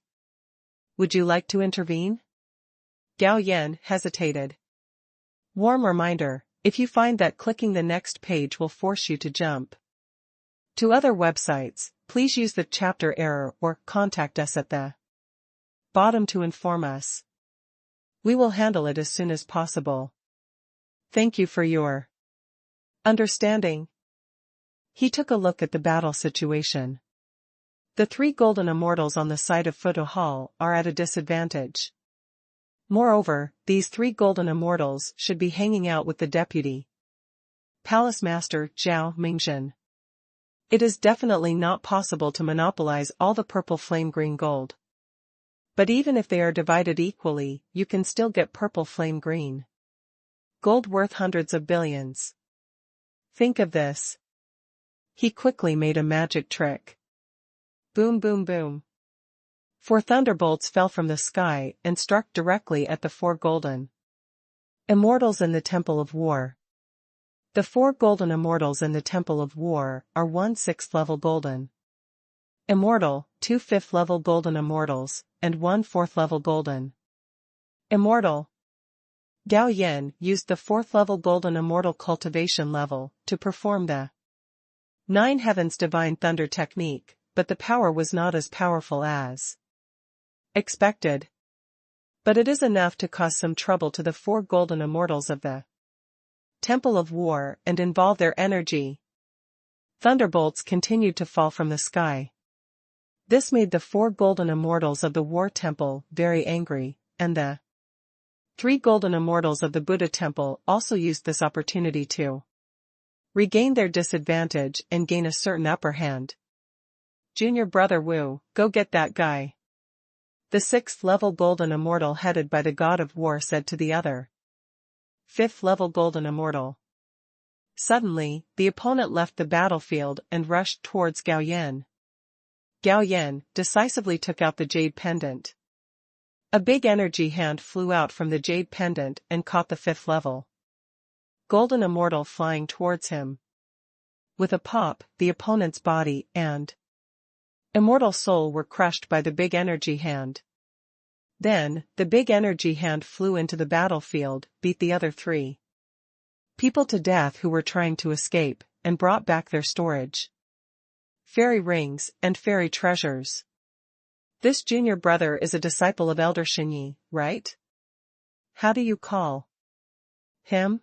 Would you like to intervene? Gao Yan hesitated. Warm reminder, if you find that clicking the next page will force you to jump to other websites, please use the chapter error or contact us at the bottom to inform us. We will handle it as soon as possible. Thank you for your understanding. He took a look at the battle situation. The 3 golden immortals on the side of Futo Hall are at a disadvantage. Moreover, these 3 golden immortals should be hanging out with the deputy palace master Zhao Mingjin. It is definitely not possible to monopolize all the purple flame green gold. But even if they are divided equally, you can still get purple flame green gold worth hundreds of billions. Think of this. He quickly made a magic trick. Boom boom boom. 4 thunderbolts fell from the sky and struck directly at the 4 golden immortals in the Temple of War. The 4 golden immortals in the Temple of War are 1 6th level golden immortal, 2 5th level golden immortals, and 1 4th level golden immortal. Gao Yan used the 4th level golden immortal cultivation level to perform the 9 Heavens Divine Thunder technique, but the power was not as powerful as expected. But it is enough to cause some trouble to the 4 golden immortals of the Temple of War and involve their energy. Thunderbolts continued to fall from the sky. This made the 4 golden immortals of the War Temple very angry, and the 3 golden immortals of the Buddha Temple also used this opportunity to regain their disadvantage and gain a certain upper hand. Junior brother Wu, go get that guy. The 6th level golden immortal headed by the god of war said to the other 5th level golden immortal. Suddenly, the opponent left the battlefield and rushed towards Gao Yan. Gao Yan decisively took out the jade pendant. A big energy hand flew out from the jade pendant and caught the 5th level golden immortal flying towards him. With a pop, the opponent's body and immortal soul were crushed by the big energy hand. Then, the big energy hand flew into the battlefield, beat the other 3 people to death who were trying to escape, and brought back their storage fairy rings and fairy treasures. This junior brother is a disciple of Elder Xinyi, right? How do you call him?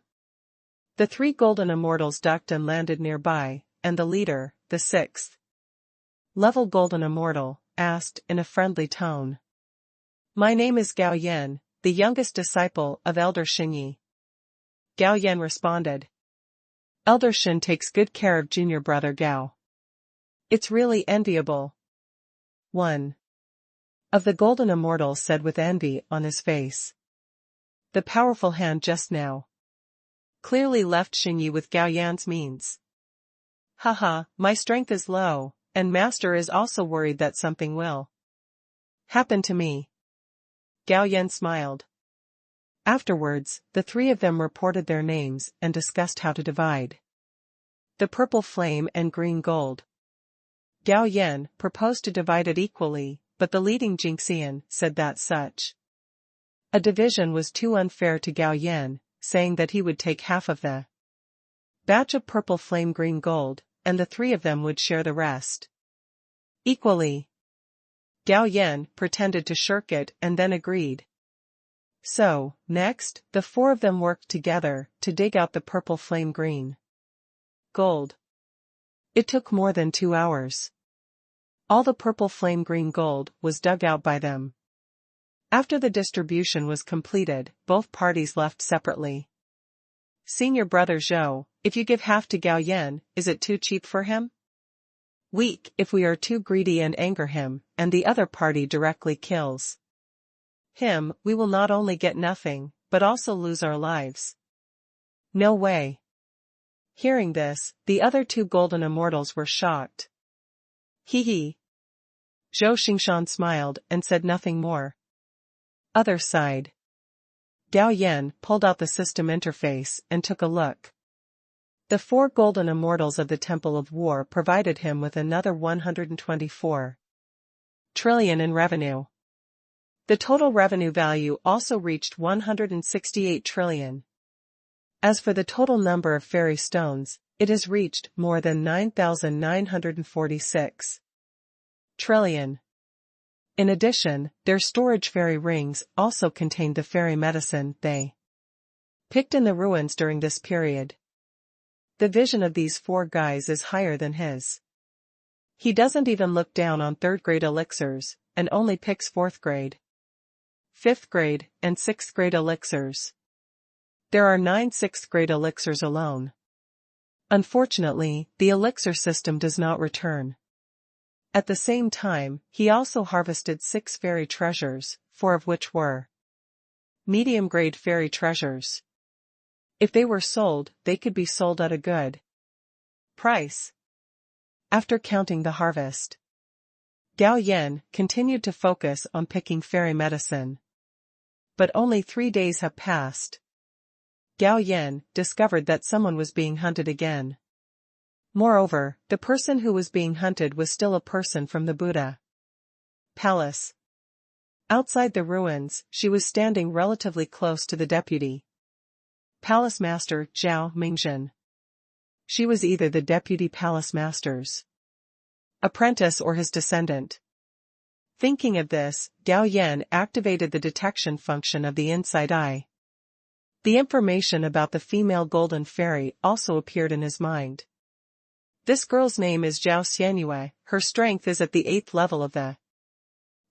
The 3 golden immortals ducked and landed nearby, and the leader, the 6th level golden immortal, asked in a friendly tone. My name is Gao Yan, the youngest disciple of Elder Xinyi. Gao Yan responded. Elder Xin takes good care of junior brother Gao. It's really enviable. One of the golden immortals said with envy on his face. The powerful hand just now clearly left Xinyi with Gao Yan's means. Haha, my strength is low, and master is also worried that something will happen to me. Gao Yan smiled. Afterwards, the 3 of them reported their names and discussed how to divide the purple flame and green gold. Gao Yan proposed to divide it equally, but the leading Jinxian said that such a division was too unfair to Gao Yan, saying that he would take half of the batch of purple flame green gold, and the 3 of them would share the rest equally. Gao Yan pretended to shirk it and then agreed. So, next, the 4 of them worked together to dig out the purple flame green gold. It took more than 2 hours. All the purple flame-green gold was dug out by them. After the distribution was completed, both parties left separately. Senior brother Zhou, if you give half to Gao Yan, is it too cheap for him? Weak if we are too greedy and anger him, and the other party directly kills him, we will not only get nothing, but also lose our lives. No way. Hearing this, the other 2 golden immortals were shocked. Hee hee. Zhou Xingshan smiled and said nothing more. Other side. Gao Yan pulled out the system interface and took a look. The 4 golden immortals of the Temple of War provided him with another 124 trillion in revenue. The total revenue value also reached 168 trillion. As for the total number of fairy stones, it has reached more than 9,946 trillion. In addition, their storage fairy rings also contained the fairy medicine they picked in the ruins during this period. The vision of these 4 guys is higher than his. He doesn't even look down on 3rd grade elixirs, and only picks 4th grade, 5th grade, and 6th grade elixirs. There are 9 6th grade elixirs alone. Unfortunately, the elixir system does not return. At the same time, he also harvested 6 fairy treasures, 4 of which were medium-grade fairy treasures. If they were sold, they could be sold at a good price. After counting the harvest, Gao Yan continued to focus on picking fairy medicine. But only 3 days have passed. Gao Yan discovered that someone was being hunted again. Moreover, the person who was being hunted was still a person from the Buddha palace. Outside the ruins, she was standing relatively close to the deputy palace master Zhao Mingzhen. She was either the deputy palace master's apprentice or his descendant. Thinking of this, Gao Yan activated the detection function of the inside eye. The information about the female golden fairy also appeared in his mind. This girl's name is Zhao Xianyue, her strength is at the 8th level of the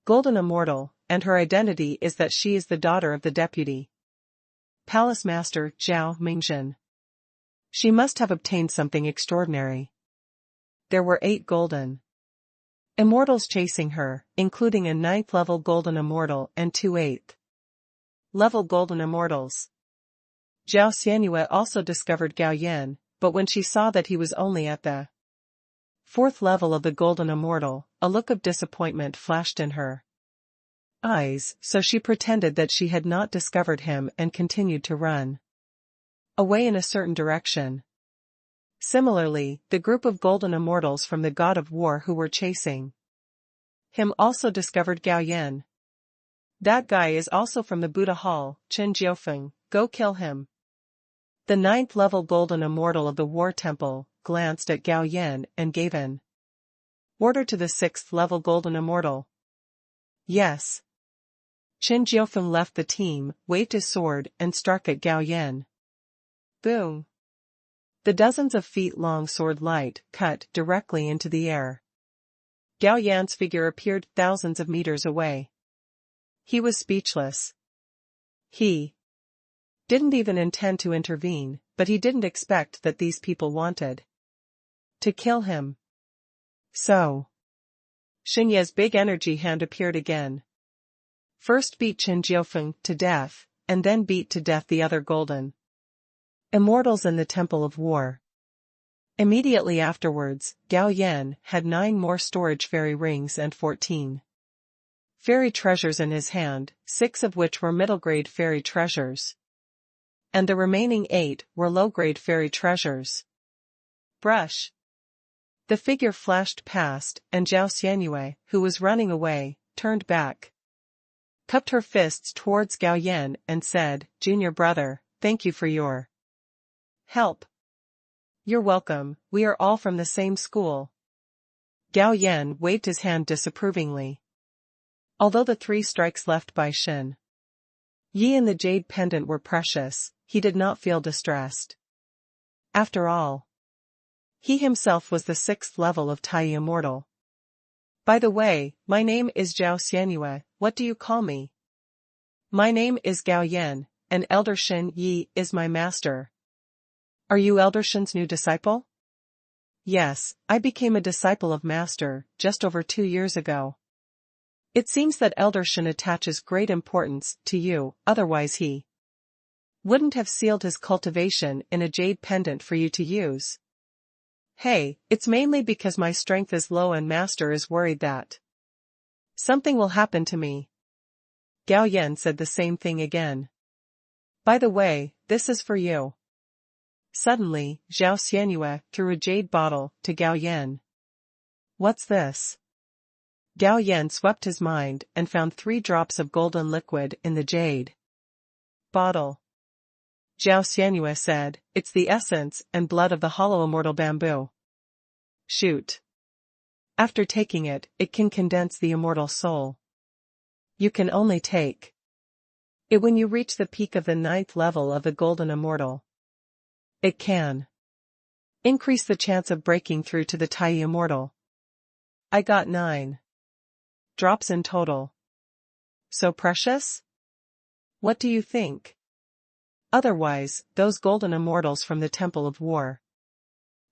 Golden Immortal, and her identity is that she is the daughter of the deputy palace master Zhao Mingzhen. She must have obtained something extraordinary. There were 8 golden immortals chasing her, including a 9th level golden immortal and 2 8th level golden immortals. Zhao Xianyue also discovered Gao Yan, but when she saw that he was only at the 4th level of the golden immortal, a look of disappointment flashed in her eyes, so she pretended that she had not discovered him and continued to run away in a certain direction. Similarly, the group of golden immortals from the god of war who were chasing him also discovered Gao Yan. That guy is also from the Buddha Hall, Chen Jiufeng, go kill him. The 9th level golden immortal of the war temple glanced at Gao Yan and gave an order to the 6th level golden immortal. Yes. Chen Jiufeng left the team, waved his sword, and struck at Gao Yan. Boom. The dozens of feet-long sword light cut directly into the air. Gao Yan's figure appeared thousands of meters away. He was speechless. He didn't even intend to intervene, but he didn't expect that these people wanted to kill him. So, Xinye's big energy hand appeared again. First beat Chen Jiufeng to death, and then beat to death the other golden immortals in the Temple of War. Immediately afterwards, Gao Yan had 9 more storage fairy rings and 14 fairy treasures in his hand, 6 of which were middle-grade fairy treasures. And the remaining 8 were low-grade fairy treasures. Brush. The figure flashed past, and Zhao Xianyue, who was running away, turned back, cupped her fists towards Gao Yan and said, "Junior brother, thank you for your help." "You're welcome, we are all from the same school." Gao Yan waved his hand disapprovingly. Although the 3 strikes left by Shin Yi and the jade pendant were precious, he did not feel distressed. After all, He himself was the 6th level of Tai Immortal. By the way, my name is Zhao Xianyue, what do you call me? My name is Gao Yan, and Elder Shen Yi is my master. Are you Elder Shen's new disciple? Yes, I became a disciple of Master just over 2 years ago. It seems that Elder Shen attaches great importance to you, otherwise he wouldn't have sealed his cultivation in a jade pendant for you to use. Hey, it's mainly because my strength is low and Master is worried that something will happen to me. Gao Yan said the same thing again. By the way, this is for you. Suddenly, Zhao Xianyue threw a jade bottle to Gao Yan. What's this? Gao Yan swept his mind and found 3 drops of golden liquid in the jade bottle. Zhao Xianyue said, it's the essence and blood of the hollow immortal bamboo. Shoot. After taking it, it can condense the immortal soul. You can only take it when you reach the peak of the 9th level of the golden immortal. It can increase the chance of breaking through to the Tai Immortal. I got 9 drops in total. So precious? What do you think? Otherwise, those golden immortals from the Temple of War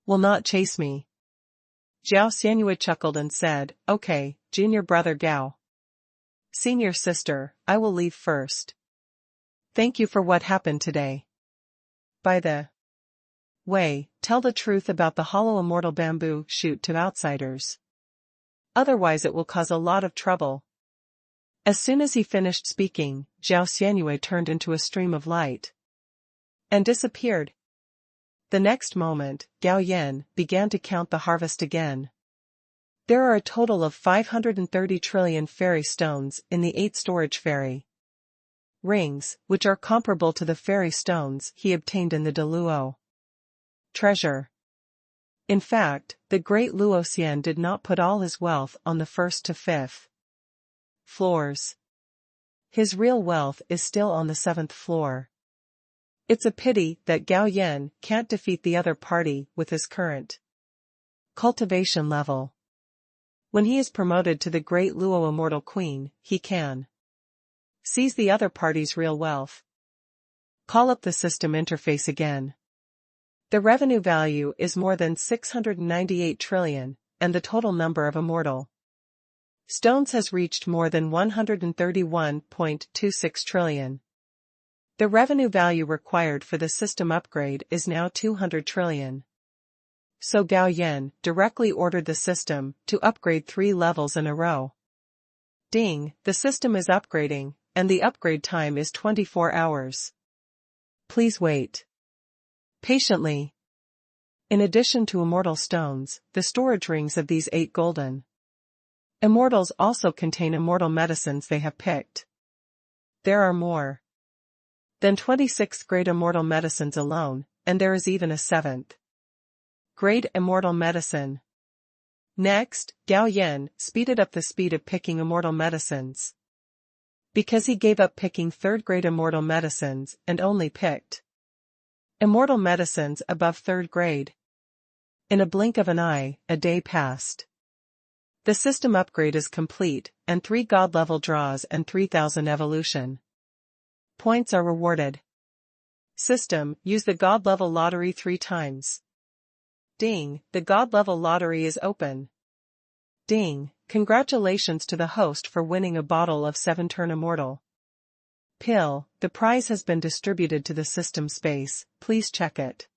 will not chase me. Zhao Xianyue chuckled and said, okay, junior brother Gao. Senior sister, I will leave first. Thank you for what happened today. By the way, tell the truth about the hollow immortal bamboo shoot to outsiders. Otherwise it will cause a lot of trouble. As soon as he finished speaking, Zhao Xianyue turned into a stream of light and disappeared. The next moment, Gao Yan began to count the harvest again. There are a total of 530 trillion fairy stones in the 8 storage fairy rings, which are comparable to the fairy stones he obtained in the Deluo treasure. In fact, the great Luo Xian did not put all his wealth on the 1st to 5th floors. His real wealth is still on the 7th floor. It's a pity that Gao Yan can't defeat the other party with his current cultivation level. When he is promoted to the great Luo Immortal Queen, he can seize the other party's real wealth. Call up the system interface again. The revenue value is more than 698 trillion, and the total number of immortal stones has reached more than 131.26 trillion. The revenue value required for the system upgrade is now 200 trillion. So Gao Yan directly ordered the system to upgrade 3 levels in a row. Ding, the system is upgrading, and the upgrade time is 24 hours. Please wait patiently. In addition to immortal stones, the storage rings of these 8 golden immortals also contain immortal medicines they have picked. There are more than 26 great immortal medicines alone, and there is even a 7th great immortal medicine. Next, Gao Yan speeded up the speed of picking immortal medicines, because he gave up picking 3rd grade immortal medicines and only picked immortal medicines above 3rd grade. In a blink of an eye, a day passed. The system upgrade is complete, and 3 god level draws and 3,000 evolution points are rewarded. System, use the god level lottery 3 times. Ding, the god level lottery is open. Ding, congratulations to the host for winning a bottle of 7-turn immortal pill. The prize has been distributed to the system space, please check it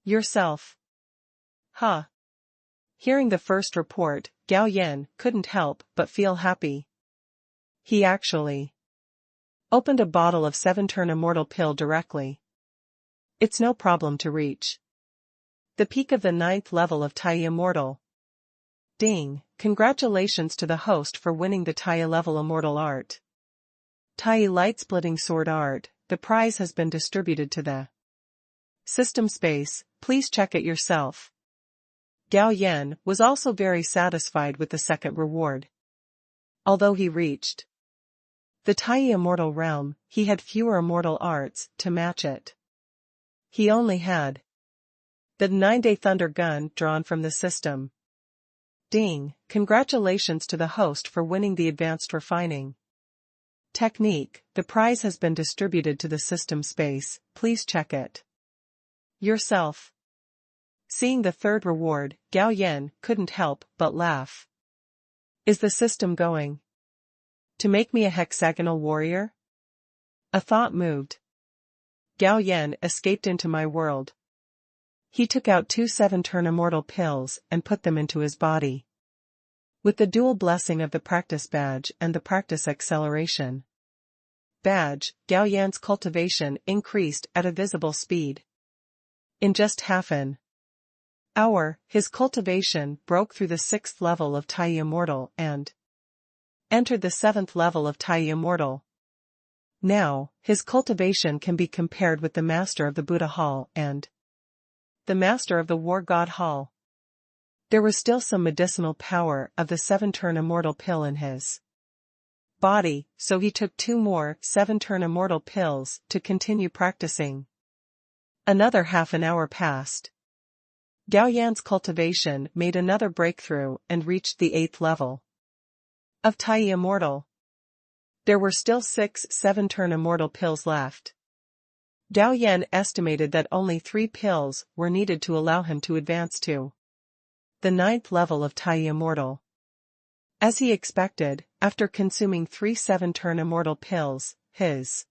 yourself. Huh. Hearing the first report, Gao Yan couldn't help but feel happy. He actually opened a bottle of 7-turn immortal pill directly. It's no problem to reach the peak of the 9th level of Tai Immortal. Ding, congratulations to the host for winning the Tai level immortal art. Tai light-splitting sword art, the prize has been distributed to the system space, please check it yourself. Gao Yan was also very satisfied with the second reward. Although he reached the Tai immortal realm, he had fewer immortal arts to match it. He only had The 9-day thunder gun drawn from the system. Ding, congratulations to the host for winning the advanced refining technique. The prize has been distributed to the system space, please check it yourself. Seeing the third reward, Gao Yan couldn't help but laugh. Is the system going to make me a hexagonal warrior? A thought moved Gao Yan escaped into my world. He took out 2 7-turn immortal pills and put them into his body. With the dual blessing of the practice badge and the practice acceleration badge, Gao Yan's cultivation increased at a visible speed. In just half an hour, his cultivation broke through the 6th level of Tai Immortal and entered the 7th level of Tai Immortal. Now, his cultivation can be compared with the Master of the Buddha Hall and the Master of the War God Hall. There was still some medicinal power of the 7-turn immortal pill in his body, so he took 2 more 7-turn immortal pills to continue practicing. Another half an hour passed. Gao Yan's cultivation made another breakthrough and reached the 8th level of Tai Immortal. There were still 6 7-turn immortal pills left. Gao Yan estimated that only 3 pills were needed to allow him to advance to the 9th level of Tai Immortal. As he expected, after consuming 3 7-turn immortal pills, his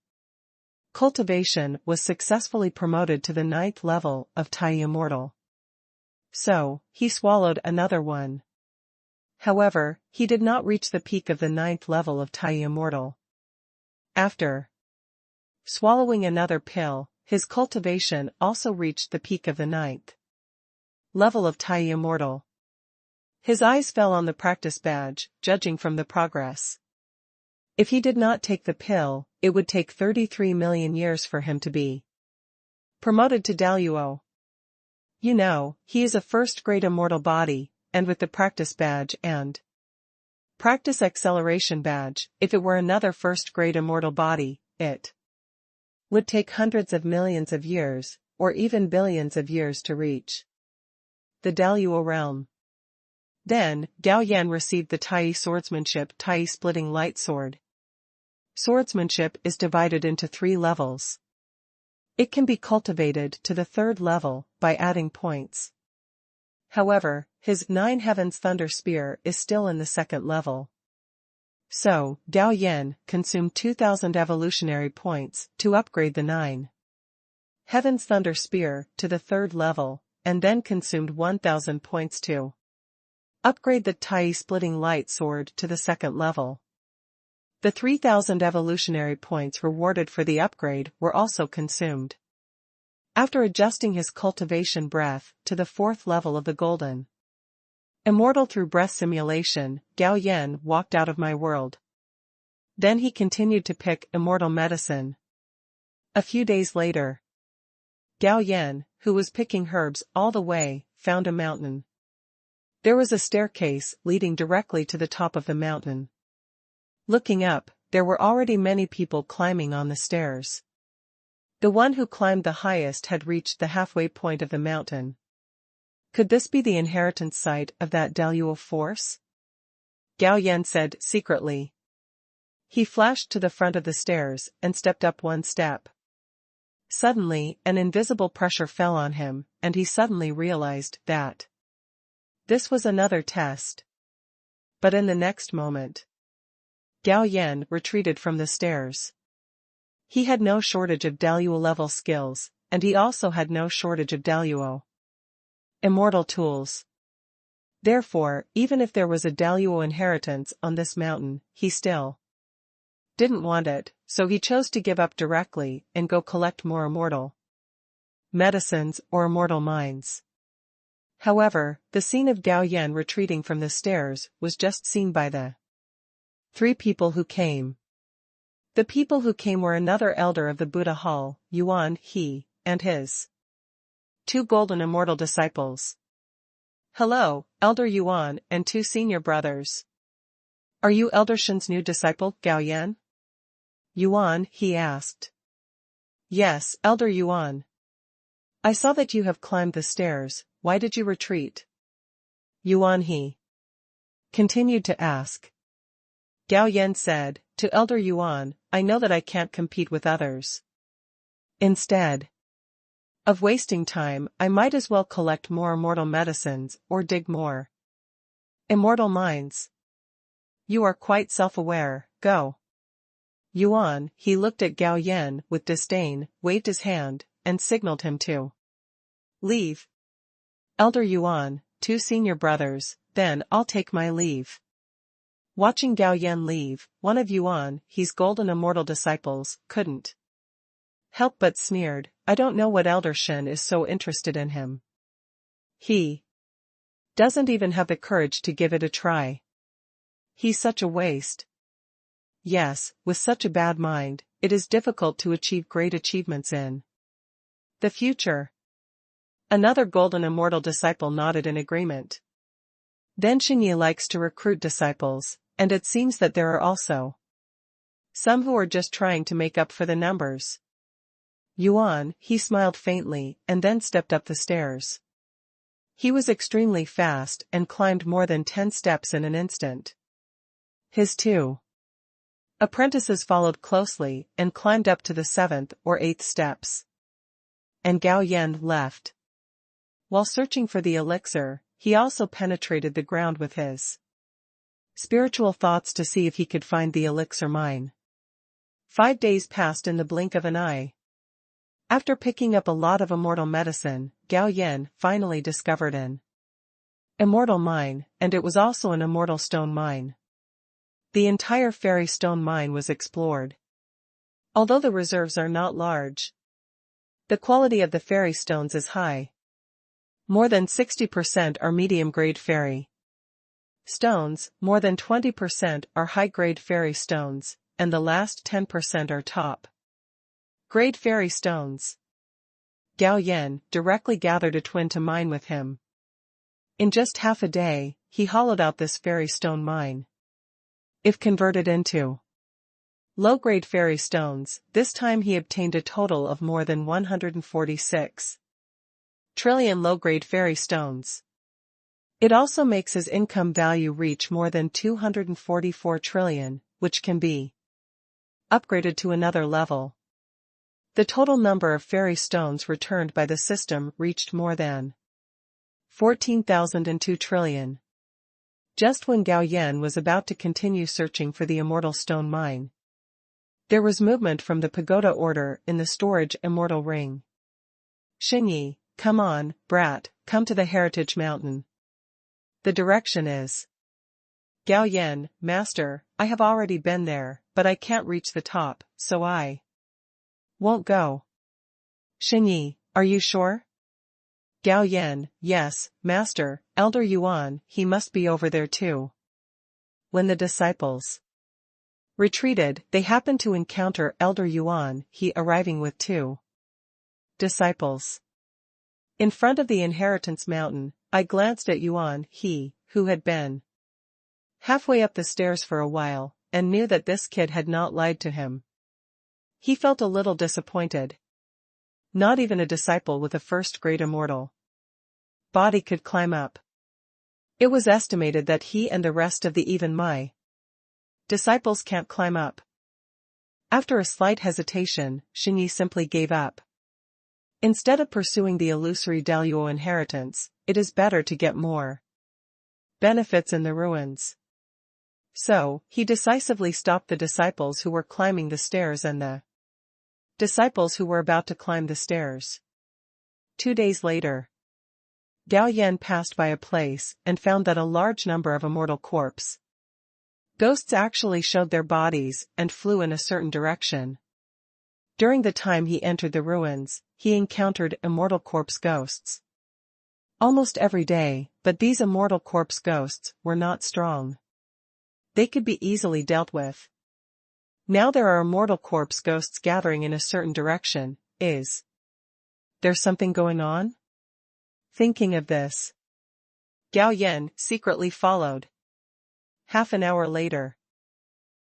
cultivation was successfully promoted to the 9th level of Tai Immortal. So, he swallowed another one. However, he did not reach the peak of the 9th level of Tai Immortal. After swallowing another pill, his cultivation also reached the peak of the 9th level of Tai Immortal. His eyes fell on the practice badge, judging from the progress. If he did not take the pill, it would take 33 million years for him to be promoted to Daluo. You know, he is a first-grade immortal body, and with the practice badge and practice acceleration badge, if it were another first-grade immortal body, it would take hundreds of millions of years, or even billions of years to reach the Daluo realm. Then, Gao Yan received the Tai swordsmanship Tai splitting light sword. Swordsmanship is divided into 3 levels. It can be cultivated to the 3rd level by adding points. However, his 9 Heavens Thunder Spear is still in the 2nd level. So, Gao Yan consumed 2,000 evolutionary points to upgrade the 9 Heavens Thunder Spear to the 3rd level, and then consumed 1,000 points to upgrade the Tai Splitting Light Sword to the 2nd level. The 3,000 evolutionary points rewarded for the upgrade were also consumed. After adjusting his cultivation breath to the 4th level of the Golden Immortal through breath simulation, Gao Yan walked out of my world. Then he continued to pick immortal medicine. A few days later, Gao Yan, who was picking herbs all the way, found a mountain. There was a staircase leading directly to the top of the mountain. Looking up, there were already many people climbing on the stairs. The one who climbed the highest had reached the halfway point of the mountain. Could this be the inheritance site of that Daluo force? Gao Yan said secretly. He flashed to the front of the stairs and stepped up 1 step. Suddenly, an invisible pressure fell on him, and he suddenly realized that this was another test. But in the next moment, Gao Yan retreated from the stairs. He had no shortage of Daluo-level skills, and he also had no shortage of Daluo immortal tools. Therefore, even if there was a Daluo inheritance on this mountain, he still didn't want it, so he chose to give up directly and go collect more immortal medicines or immortal mines. However, the scene of Gao Yan retreating from the stairs was just seen by the 3 people who came. The people who came were another elder of the Buddha Hall, Yuan He, and his 2 golden immortal disciples. Hello, Elder Yuan and 2 senior brothers. Are you Elder Shen's new disciple, Gao Yan? Yuan He asked. Yes, Elder Yuan. I saw that you have climbed the stairs, why did you retreat? Yuan he continued to ask. Gao Yan said, to Elder Yuan, I know that I can't compete with others. Instead of wasting time, I might as well collect more immortal medicines or dig more immortal mines. You are quite self-aware, go. Yuan, he looked at Gao Yan with disdain, waved his hand, and signaled him to leave. Elder Yuan, 2 senior brothers, then I'll take my leave. Watching Gao Yan leave, one of Yuan, he's golden immortal disciples, couldn't help but sneered, I don't know what Elder Shen is so interested in him. He doesn't even have the courage to give it a try. He's such a waste. Yes, with such a bad mind, it is difficult to achieve great achievements in the future. Another golden immortal disciple nodded in agreement. Then Xingyi likes to recruit disciples, and it seems that there are also some who are just trying to make up for the numbers. Yuan, he smiled faintly, and then stepped up the stairs. He was extremely fast and climbed more than 10 steps in an instant. His 2 apprentices followed closely and climbed up to the 7th or 8th steps. And Gao Yan left. While searching for the elixir, he also penetrated the ground with his spiritual thoughts to see if he could find the elixir mine. 5 days passed in the blink of an eye. After picking up a lot of immortal medicine, Gao Yan finally discovered an immortal mine, and it was also an immortal stone mine. The entire fairy stone mine was explored. Although the reserves are not large, the quality of the fairy stones is high. More than 60% are medium-grade fairy stones, more than 20% are high-grade fairy stones, and the last 10% are top-grade fairy stones. Gao Yan directly gathered a twin to mine with him. In just half a day, he hollowed out this fairy stone mine. If converted into low-grade fairy stones, this time he obtained a total of more than 146 trillion low-grade fairy stones. It also makes his income value reach more than 244 trillion, which can be upgraded to another level. The total number of fairy stones returned by the system reached more than 14,002 trillion. Just when Gao Yan was about to continue searching for the immortal stone mine, there was movement from the pagoda order in the storage immortal ring. Xingyi, come on, brat, come to the heritage mountain. The direction is. Gao Yan, master, I have already been there, but I can't reach the top, so I won't go. Xingyi, are you sure? Gao Yan, yes, master, Elder Yuan, he must be over there too. When the disciples retreated, they happened to encounter Elder Yuan, he arriving with 2 disciples. In front of the inheritance mountain, I glanced at Yuan, he, who had been halfway up the stairs for a while, and knew that this kid had not lied to him. He felt a little disappointed. Not even a disciple with a first-grade immortal body could climb up. It was estimated that he and the rest of the even my disciples can't climb up. After a slight hesitation, Xingyi simply gave up. Instead of pursuing the illusory Daluo inheritance, it is better to get more benefits in the ruins. So, he decisively stopped the disciples who were climbing the stairs and the disciples who were about to climb the stairs. 2 days later, Gao Yan passed by a place and found that a large number of immortal corpse ghosts actually showed their bodies and flew in a certain direction. During the time he entered the ruins, he encountered immortal corpse ghosts almost every day, but these immortal corpse ghosts were not strong. They could be easily dealt with. Now there are immortal corpse ghosts gathering in a certain direction. Is there something going on? Thinking of this, Gao Yan secretly followed. Half an hour later,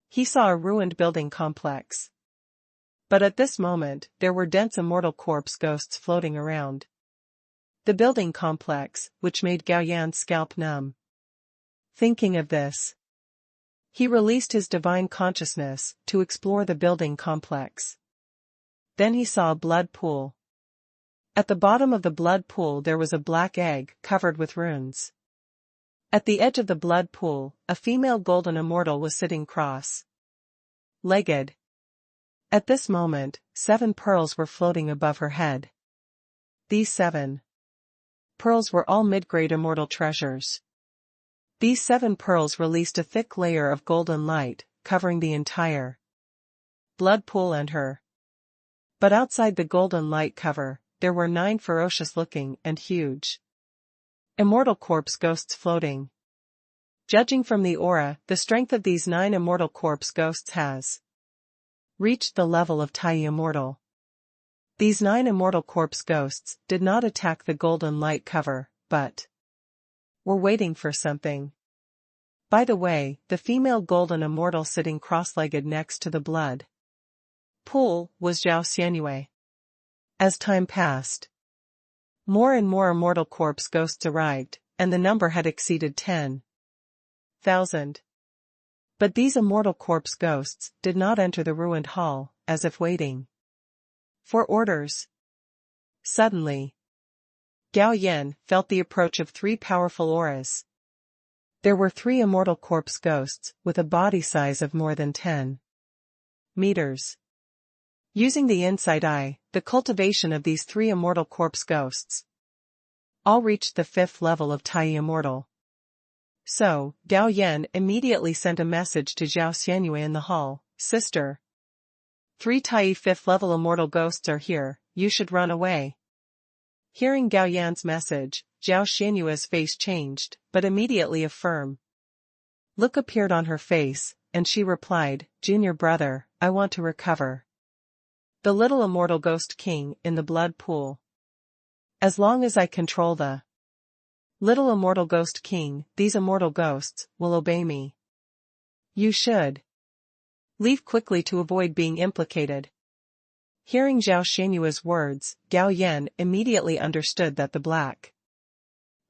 he saw a ruined building complex. But at this moment, there were dense immortal corpse ghosts floating around the building complex, which made Gao Yan's scalp numb. Thinking of this, he released his divine consciousness to explore the building complex. Then he saw a blood pool. At the bottom of the blood pool there was a black egg covered with runes. At the edge of the blood pool, a female golden immortal was sitting cross-legged. At this moment, 7 pearls were floating above her head. These 7 pearls were all mid-grade immortal treasures. These 7 pearls released a thick layer of golden light, covering the entire blood pool and her. But outside the golden light cover, there were 9 ferocious-looking and huge immortal corpse ghosts floating. Judging from the aura, the strength of these 9 immortal corpse ghosts has reached the level of Tai Immortal. These 9 immortal corpse ghosts did not attack the golden light cover, but were waiting for something. By the way, the female golden immortal sitting cross-legged next to the blood pool was Zhao Xianyue. As time passed, more and more immortal corpse ghosts arrived, and the number had exceeded 10,000. But these immortal corpse ghosts did not enter the ruined hall, as if waiting for orders. Suddenly, Gao Yan felt the approach of 3 powerful auras. There were 3 immortal corpse ghosts with a body size of more than 10 meters. Using the insight eye, the cultivation of these 3 immortal corpse ghosts all reached the 5th level of Tai Immortal. So, Gao Yan immediately sent a message to Zhao Xianyue in the hall, "Sister, 3 Tai 5th level immortal ghosts are here, you should run away." Hearing Gao Yan's message, Zhao Xianyue's face changed, but immediately a firm look appeared on her face, and she replied, "Junior brother, I want to recover the little immortal ghost king in the blood pool. As long as I control the little immortal ghost king, these immortal ghosts will obey me. You should leave quickly to avoid being implicated." Hearing Zhao Xianyue's words, Gao Yan immediately understood that the black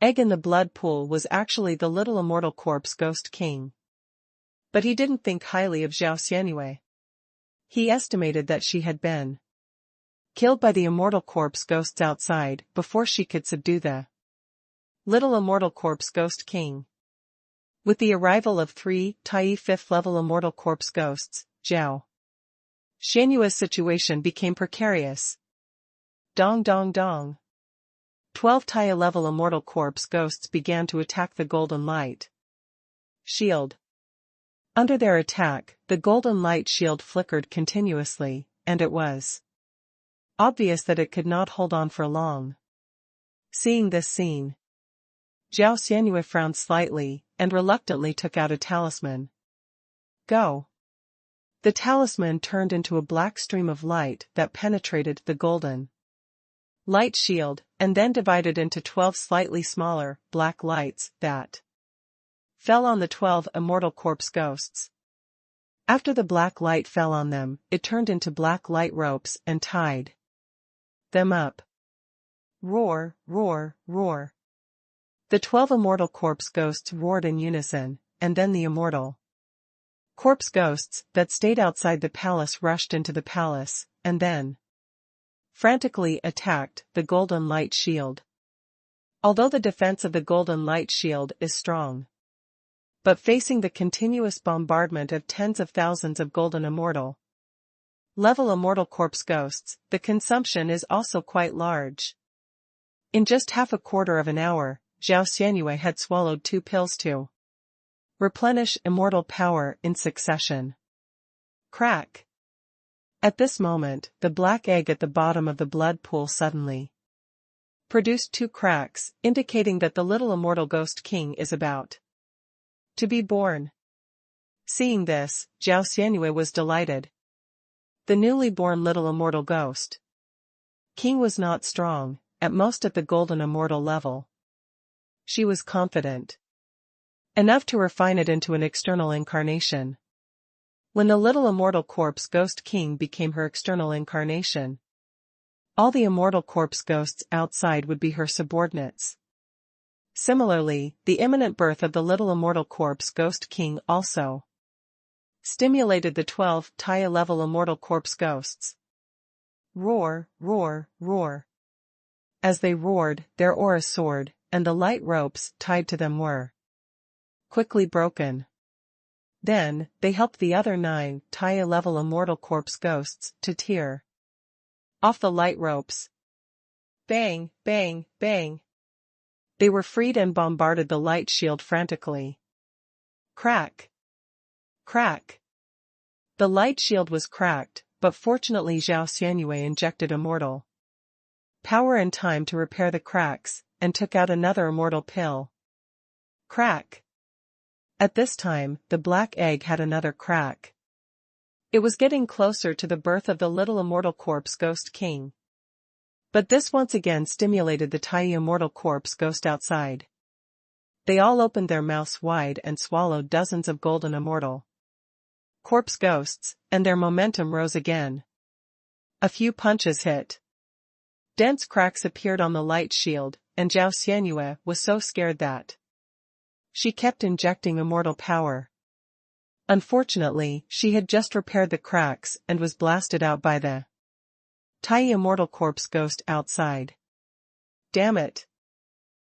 egg in the blood pool was actually the little immortal corpse ghost king. But he didn't think highly of Zhao Xianyue. He estimated that she had been killed by the immortal corpse ghosts outside before she could subdue the little immortal corpse ghost king. With the arrival of 3 Tai 5th level immortal corpse ghosts, Zhao Xianyue's situation became precarious. Dong dong dong. 12 Tai level immortal corpse ghosts began to attack the golden light shield. Under their attack, the golden light shield flickered continuously, and it was obvious that it could not hold on for long. Seeing this scene, Zhao Xianyue frowned slightly, and reluctantly took out a talisman. Go. The talisman turned into a black stream of light that penetrated the golden light shield, and then divided into 12 slightly smaller, black lights that fell on the 12 immortal corpse ghosts. After the black light fell on them, it turned into black light ropes and tied them up. Roar, roar, roar. The 12 immortal corpse ghosts roared in unison, and then the immortal corpse ghosts that stayed outside the palace rushed into the palace, and then frantically attacked the golden light shield. Although the defense of the golden light shield is strong, but facing the continuous bombardment of tens of thousands of golden immortal level immortal corpse ghosts, the consumption is also quite large. In just half a quarter of an hour, Zhao Xianyue had swallowed 2 pills to replenish immortal power in succession. Crack. At this moment, the black egg at the bottom of the blood pool suddenly produced 2 cracks, indicating that the little immortal ghost king is about to be born. Seeing this, Zhao Xianyue was delighted. The newly born little immortal ghost king was not strong, at most at the golden immortal level. She was confident enough to refine it into an external incarnation. when the little immortal corpse ghost king became her external incarnation. All the immortal corpse ghosts outside would be her subordinates. Similarly, the imminent birth of the little immortal corpse ghost king also stimulated the 12 Taya-level immortal corpse ghosts. Roar, roar, roar. As they roared, their auras soared, and the light ropes tied to them were quickly broken. Then, they helped the other 9 Taya-level immortal corpse ghosts to tear off the light ropes. Bang, bang, bang. They were freed and bombarded the light shield frantically. Crack. Crack. The light shield was cracked, but fortunately Zhao Xianyue injected immortal power and time to repair the cracks, and took out another immortal pill. Crack. At this time, the black egg had another crack. It was getting closer to the birth of the little immortal corpse ghost king. But this once again stimulated the tiny immortal corpse ghost outside. They all opened their mouths wide and swallowed dozens of golden immortal corpse ghosts, and their momentum rose again. A few punches hit. Dense cracks appeared on the light shield, and Zhao Xianyue was so scared that she kept injecting immortal power. Unfortunately, she had just repaired the cracks and was blasted out by the tiny immortal corpse ghost outside. Damn it.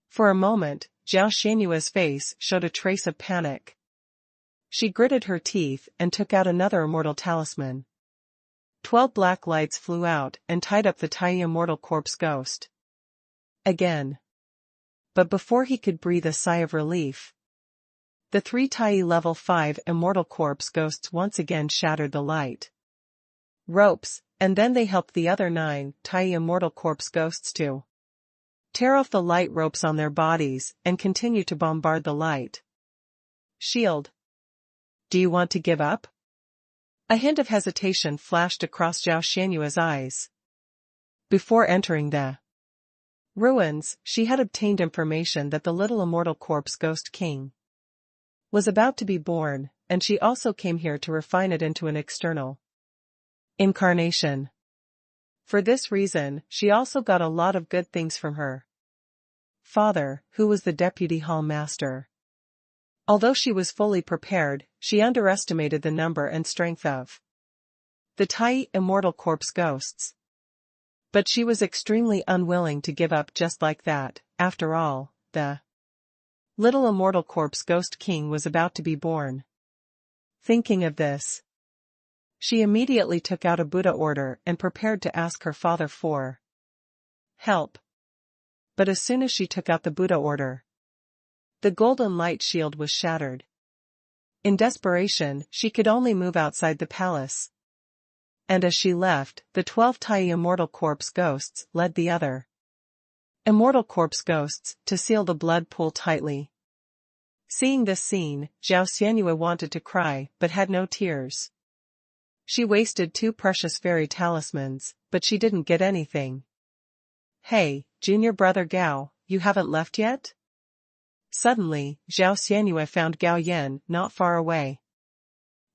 For a moment, Zhao Xianyue's face showed a trace of panic. She gritted her teeth and took out another immortal talisman. 12 black lights flew out and tied up the tiny immortal corpse ghost. Again. But before he could breathe a sigh of relief, the 3 Tai level 5 immortal corpse ghosts once again shattered the light ropes, and then they helped the other 9 Tai immortal corpse ghosts to tear off the light ropes on their bodies and continue to bombard the light shield. Do you want to give up? A hint of hesitation flashed across Zhao Xianyue's eyes. Before entering the ruins, she had obtained information that the little immortal corpse ghost king was about to be born, and she also came here to refine it into an external incarnation. For this reason, she also got a lot of good things from her father, who was the deputy hall master. Although she was fully prepared, she underestimated the number and strength of the Tai immortal corpse ghosts. But she was extremely unwilling to give up just like that. After all, the little immortal corpse ghost king was about to be born. Thinking of this, she immediately took out a Buddha order and prepared to ask her father for help. But as soon as she took out the Buddha order, the golden light shield was shattered. In desperation, she could only move outside the palace. And as she left, the 12 Tai immortal corpse ghosts led the other immortal corpse ghosts to seal the blood pool tightly. Seeing this scene, Zhao Xianyue wanted to cry but had no tears. She wasted 2 precious fairy talismans, but she didn't get anything. Hey, junior brother Gao, you haven't left yet? Suddenly, Zhao Xianyue found Gao Yan not far away.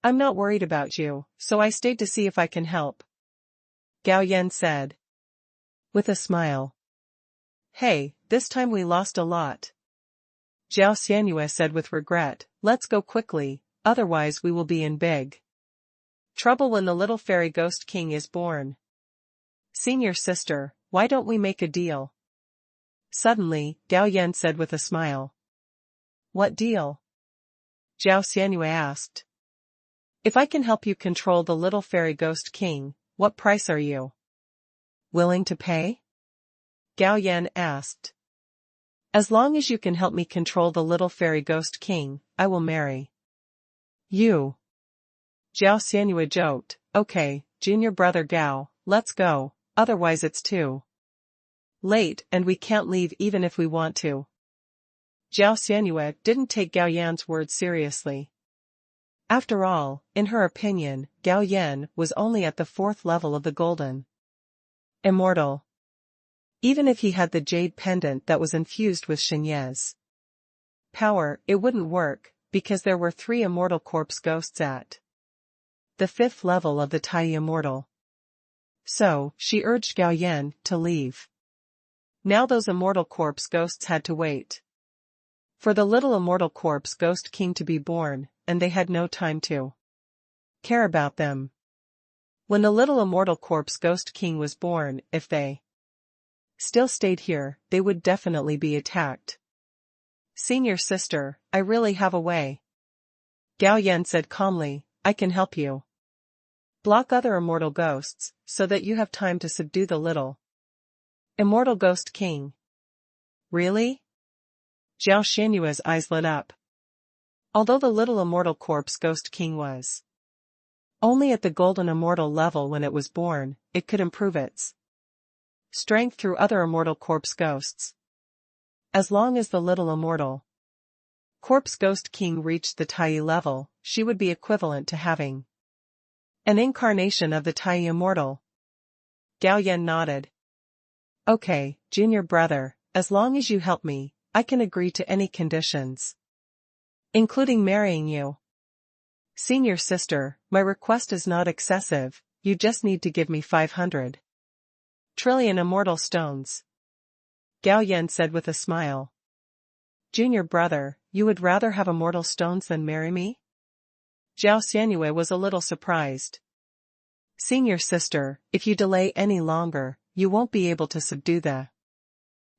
I'm not worried about you, so I stayed to see if I can help, Gao Yan said with a smile. Hey, this time we lost a lot, Zhao Xianyue said with regret. Let's go quickly, otherwise we will be in big trouble when the little fairy ghost king is born. Senior sister, why don't we make a deal? Suddenly, Gao Yan said with a smile. What deal? Zhao Xianyue asked. If I can help you control the little fairy ghost king, what price are you willing to pay? Gao Yan asked. As long as you can help me control the little fairy ghost king, I will marry you. Zhao Xianyue joked. Okay, junior brother Gao, let's go, otherwise it's too late and we can't leave even if we want to. Zhao Xianyue didn't take Gao Yan's words seriously. After all, in her opinion, Gao Yan was only at the 4th level of the golden immortal. Even if he had the jade pendant that was infused with Xinye's power, it wouldn't work, because there were 3 immortal corpse ghosts at the 5th level of the Tai Immortal. So, she urged Gao Yan to leave. Now those immortal corpse ghosts had to wait for the little immortal corpse ghost king to be born, and they had no time to care about them. When the little immortal corpse ghost king was born, if they still stayed here, they would definitely be attacked. Senior sister, I really have a way. Gao Yan said calmly, I can help you. Block other immortal ghosts, so that you have time to subdue the little immortal ghost king. Really? Zhao Xianyue's eyes lit up. Although the little immortal corpse ghost king was only at the golden immortal level when it was born, it could improve its strength through other immortal corpse ghosts. As long as the little immortal corpse ghost king reached the Tai level, she would be equivalent to having an incarnation of the Tai Immortal. Gao Yan nodded. Okay, junior brother, as long as you help me, I can agree to any conditions, including marrying you. Senior sister, my request is not excessive, you just need to give me 500 trillion immortal stones. Gao Yan said with a smile. Junior brother, you would rather have immortal stones than marry me? Zhao Xianyue was a little surprised. Senior sister, if you delay any longer, you won't be able to subdue the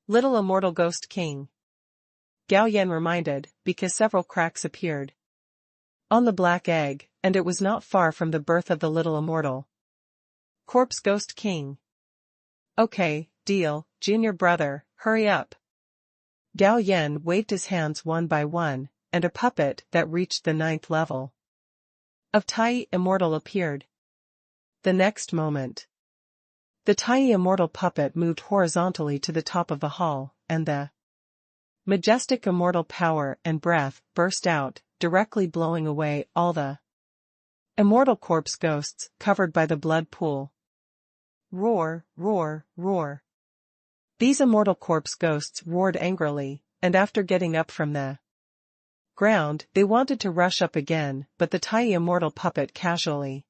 little immortal ghost king. Gao Yan reminded, because several cracks appeared on the black egg, and it was not far from the birth of the little immortal corpse ghost king. Okay, deal, junior brother, hurry up. Gao Yan waved his hands one by one, and a puppet that reached the 9th level of Tai Immortal appeared. The next moment, the Tai Immortal puppet moved horizontally to the top of the hall, and the majestic immortal power and breath burst out, directly blowing away all the immortal corpse ghosts covered by the blood pool. Roar, roar, roar. These immortal corpse ghosts roared angrily, and after getting up from the ground, they wanted to rush up again, but the Tai Immortal puppet casually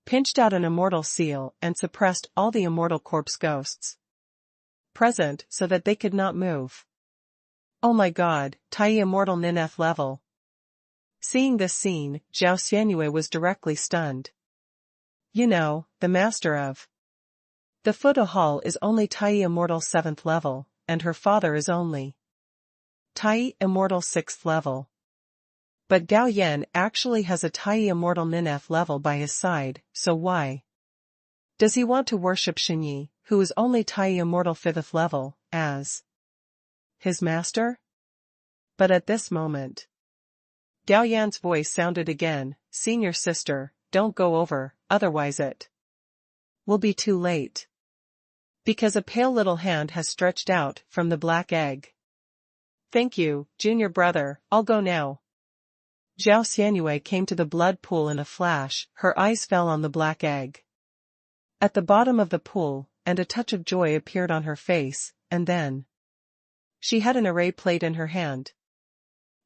pinched out an immortal seal and suppressed all the immortal corpse ghosts present so that they could not move. Oh my god, Tai Immortal Nineth level. Seeing this scene, Zhao Xianyue was directly stunned. You know, the master of the Fuda Hall is only Tai Immortal 7th level, and her father is only Tai Immortal 6th level. But Gao Yan actually has a Tai Immortal Nineth level by his side, so why does he want to worship Xinyi, who is only Tai Immortal 5th level, as his master? But at this moment, Gao Yan's voice sounded again, Senior sister, don't go over, otherwise it will be too late. Because a pale little hand has stretched out from the black egg. Thank you, junior brother, I'll go now. Zhao Xianyue came to the blood pool in a flash, her eyes fell on the black egg at the bottom of the pool, and a touch of joy appeared on her face, and then she had an array plate in her hand.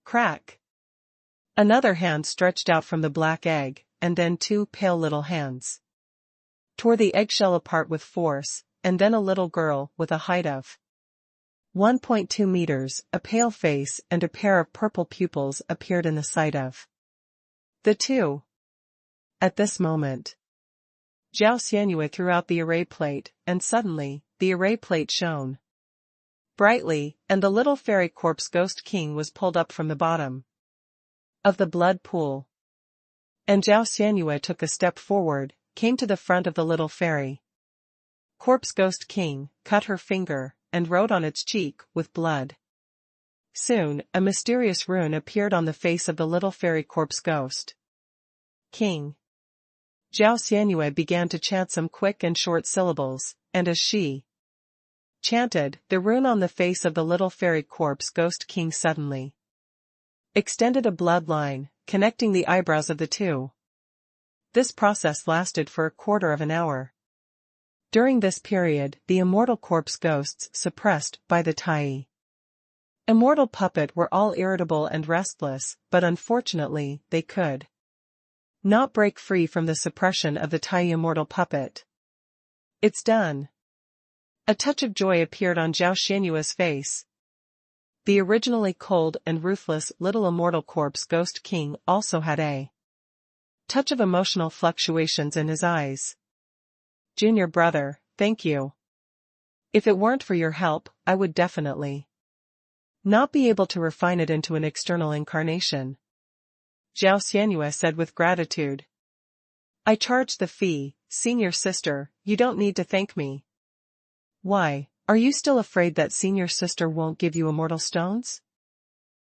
Crack! Another hand stretched out from the black egg, and then two pale little hands tore the eggshell apart with force, and then a little girl with a height of 1.2 meters, a pale face and a pair of purple pupils appeared in the sight of the two. At this moment, Zhao Xianyue threw out the array plate, and suddenly, the array plate shone brightly, and the little fairy corpse ghost king was pulled up from the bottom of the blood pool. And Zhao Xianyue took a step forward, came to the front of the little fairy corpse ghost king, cut her finger, and wrote on its cheek with blood. Soon, a mysterious rune appeared on the face of the little fairy corpse ghost king. Zhao Xianyue began to chant some quick and short syllables, and as she chanted, the rune on the face of the little fairy corpse ghost king suddenly extended a bloodline, connecting the eyebrows of the two. This process lasted for a quarter of an hour. During this period, the immortal corpse ghosts suppressed by the Tai Immortal puppet were all irritable and restless, but unfortunately, they could not break free from the suppression of the Tai immortal puppet. It's done. A touch of joy appeared on Zhao Xianyue's face. The originally cold and ruthless little immortal corpse Ghost King also had a touch of emotional fluctuations in his eyes. Junior brother, thank you. If it weren't for your help, I would definitely not be able to refine it into an external incarnation. Zhao Xianyue said with gratitude. I charge the fee, senior sister, you don't need to thank me. Why, are you still afraid that senior sister won't give you immortal stones?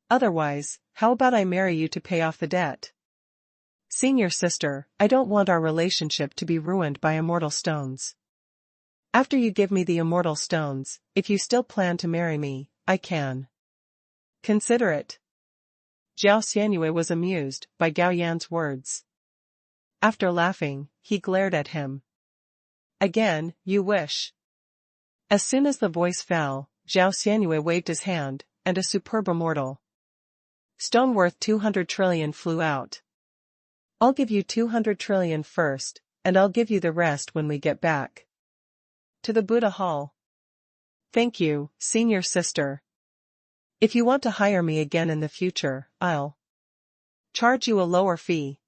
Otherwise, how about I marry you to pay off the debt? Senior sister, I don't want our relationship to be ruined by immortal stones. After you give me the immortal stones, if you still plan to marry me, I can consider it. Zhao Xianyue was amused by Gao Yan's words. After laughing, he glared at him. Again, you wish. As soon as the voice fell, Zhao Xianyue waved his hand, and a superb immortal stone worth 200 trillion flew out. I'll give you 200 trillion first, and I'll give you the rest when we get back to the Buddha Hall. Thank you, senior sister. If you want to hire me again in the future, I'll charge you a lower fee.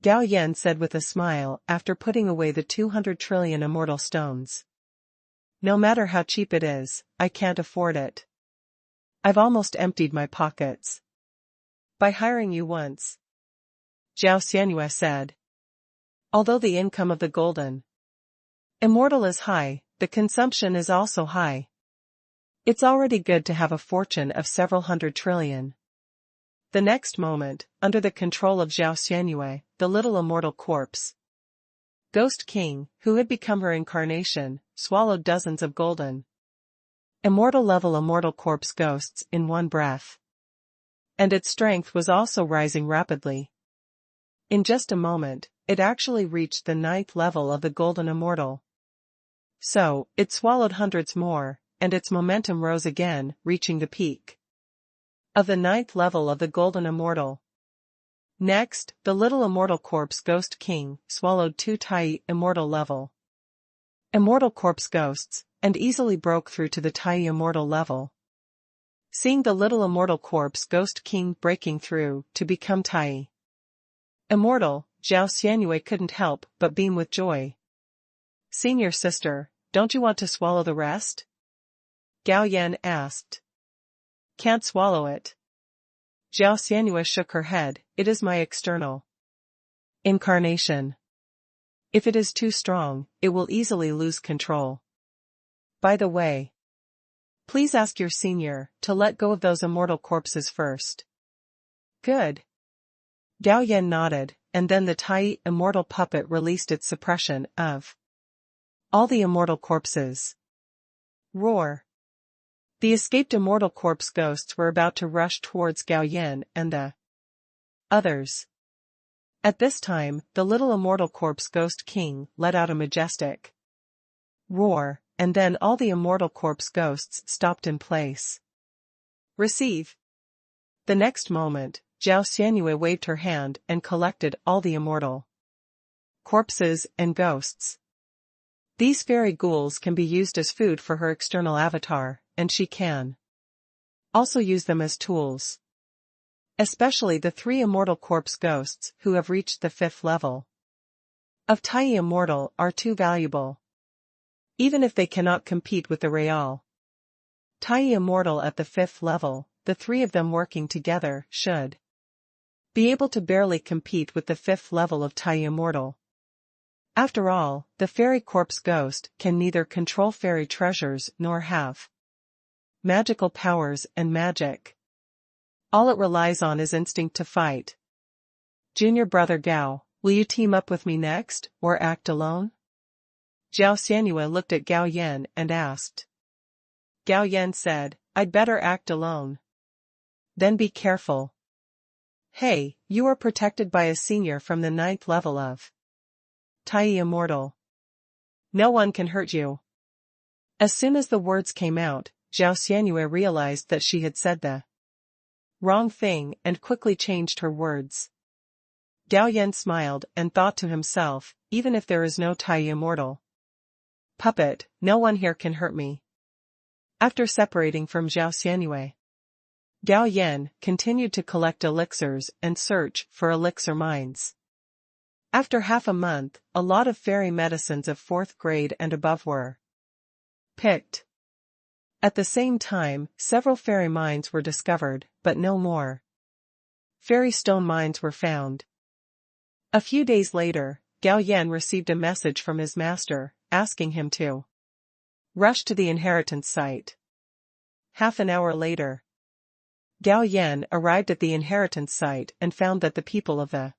Gao Yan said with a smile after putting away the 200 trillion immortal stones. No matter how cheap it is, I can't afford it. I've almost emptied my pockets by hiring you once. Zhao Xianyue said. Although the income of the golden immortal is high, the consumption is also high. It's already good to have a fortune of several hundred trillion. The next moment, under the control of Zhao Xianyue, the little immortal corpse Ghost King, who had become her incarnation, swallowed dozens of golden immortal level immortal corpse ghosts in one breath. And its strength was also rising rapidly. In just a moment, it actually reached the 9th level of the golden immortal. So, it swallowed hundreds more, and its momentum rose again, reaching the peak of the 9th level of the golden immortal. Next, the little immortal corpse Ghost King swallowed 2 Tai immortal level immortal corpse ghosts, and easily broke through to the Tai immortal level. Seeing the little immortal corpse Ghost King breaking through to become Tai immortal, Zhao Xianyue couldn't help but beam with joy. Senior sister, don't you want to swallow the rest? Gao Yan asked. Can't swallow it. Zhao Xianyue shook her head, it is my external incarnation. If it is too strong, it will easily lose control. By the way, please ask your senior to let go of those immortal corpses first. Good. Gao Yan nodded, and then the Tai immortal puppet released its suppression of all the immortal corpses. Roar. The escaped immortal corpse ghosts were about to rush towards Gao Yan and the others. At this time, the little immortal corpse Ghost King let out a majestic roar, and then all the immortal corpse ghosts stopped in place. Receive. The next moment, Zhao Xianyue waved her hand and collected all the immortal corpses and ghosts. These fairy ghouls can be used as food for her external avatar, and she can also use them as tools. Especially the 3 immortal corpse ghosts who have reached the 5th level of Tai immortal are too valuable. Even if they cannot compete with the Real Tai immortal at the 5th level, the 3 of them working together should be able to barely compete with the 5th level of Tai immortal. After all, the fairy corpse ghost can neither control fairy treasures nor have magical powers and magic. All it relies on is instinct to fight. Junior brother Gao, will you team up with me next, or act alone? Zhao Xianyue looked at Gao Yan and asked. Gao Yan said, I'd better act alone. Then be careful. Hey, you are protected by a senior from the 9th level of Tai immortal. No one can hurt you. As soon as the words came out, Zhao Xianyue realized that she had said the wrong thing and quickly changed her words. Gao Yan smiled and thought to himself, even if there is no Tai immortal puppet, no one here can hurt me. After separating from Zhao Xianyue, Gao Yan continued to collect elixirs and search for elixir mines. After half a month, a lot of fairy medicines of 4th grade and above were picked. At the same time, several fairy mines were discovered, but no more fairy stone mines were found. A few days later, Gao Yan received a message from his master, asking him to rush to the inheritance site. Half an hour later, Gao Yan arrived at the inheritance site and found that the people of the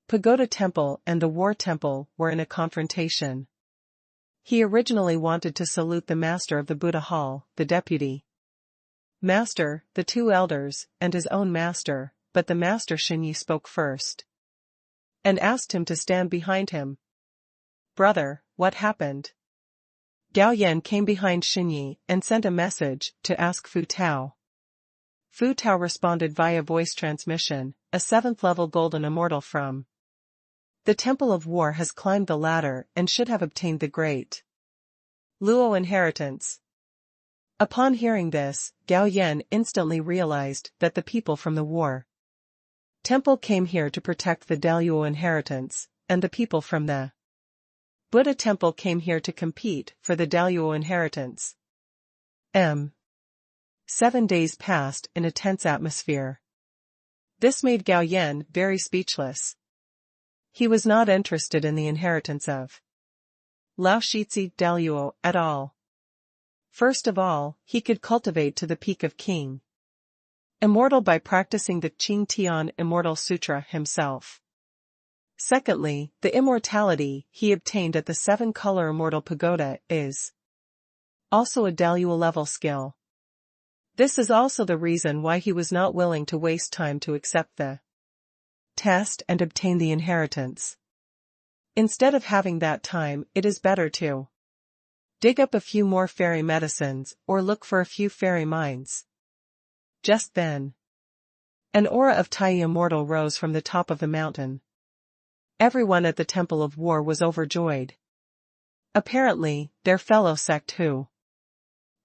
Pagoda Temple and the War Temple were in a confrontation. He originally wanted to salute the master of the Buddha Hall, the deputy master, the 2 elders, and his own master, but the master Xinyi spoke first and asked him to stand behind him. "Brother, what happened?" Gao Yan came behind Xinyi and sent a message to ask Fu Tao. Fu Tao responded via voice transmission, "A 7th-level golden immortal from the Temple of War has climbed the ladder and should have obtained the great Luo inheritance." Upon hearing this, Gao Yan instantly realized that the people from the War Temple came here to protect the Daluo inheritance, and the people from the Buddha Temple came here to compete for the Daluo inheritance. 7 days passed in a tense atmosphere. This made Gao Yan very speechless. He was not interested in the inheritance of Lao Shizi Daluo at all. First of all, he could cultivate to the peak of King Immortal by practicing the Qing Tian Immortal Sutra himself. Secondly, the immortality he obtained at the 7-color Immortal Pagoda is also a Daluo level skill. This is also the reason why he was not willing to waste time to accept the test and obtain the inheritance. Instead of having that time, it is better to dig up a few more fairy medicines or look for a few fairy mines. Just then, an aura of Tai Immortal rose from the top of the mountain. Everyone at the Temple of War was overjoyed. Apparently, their fellow sect who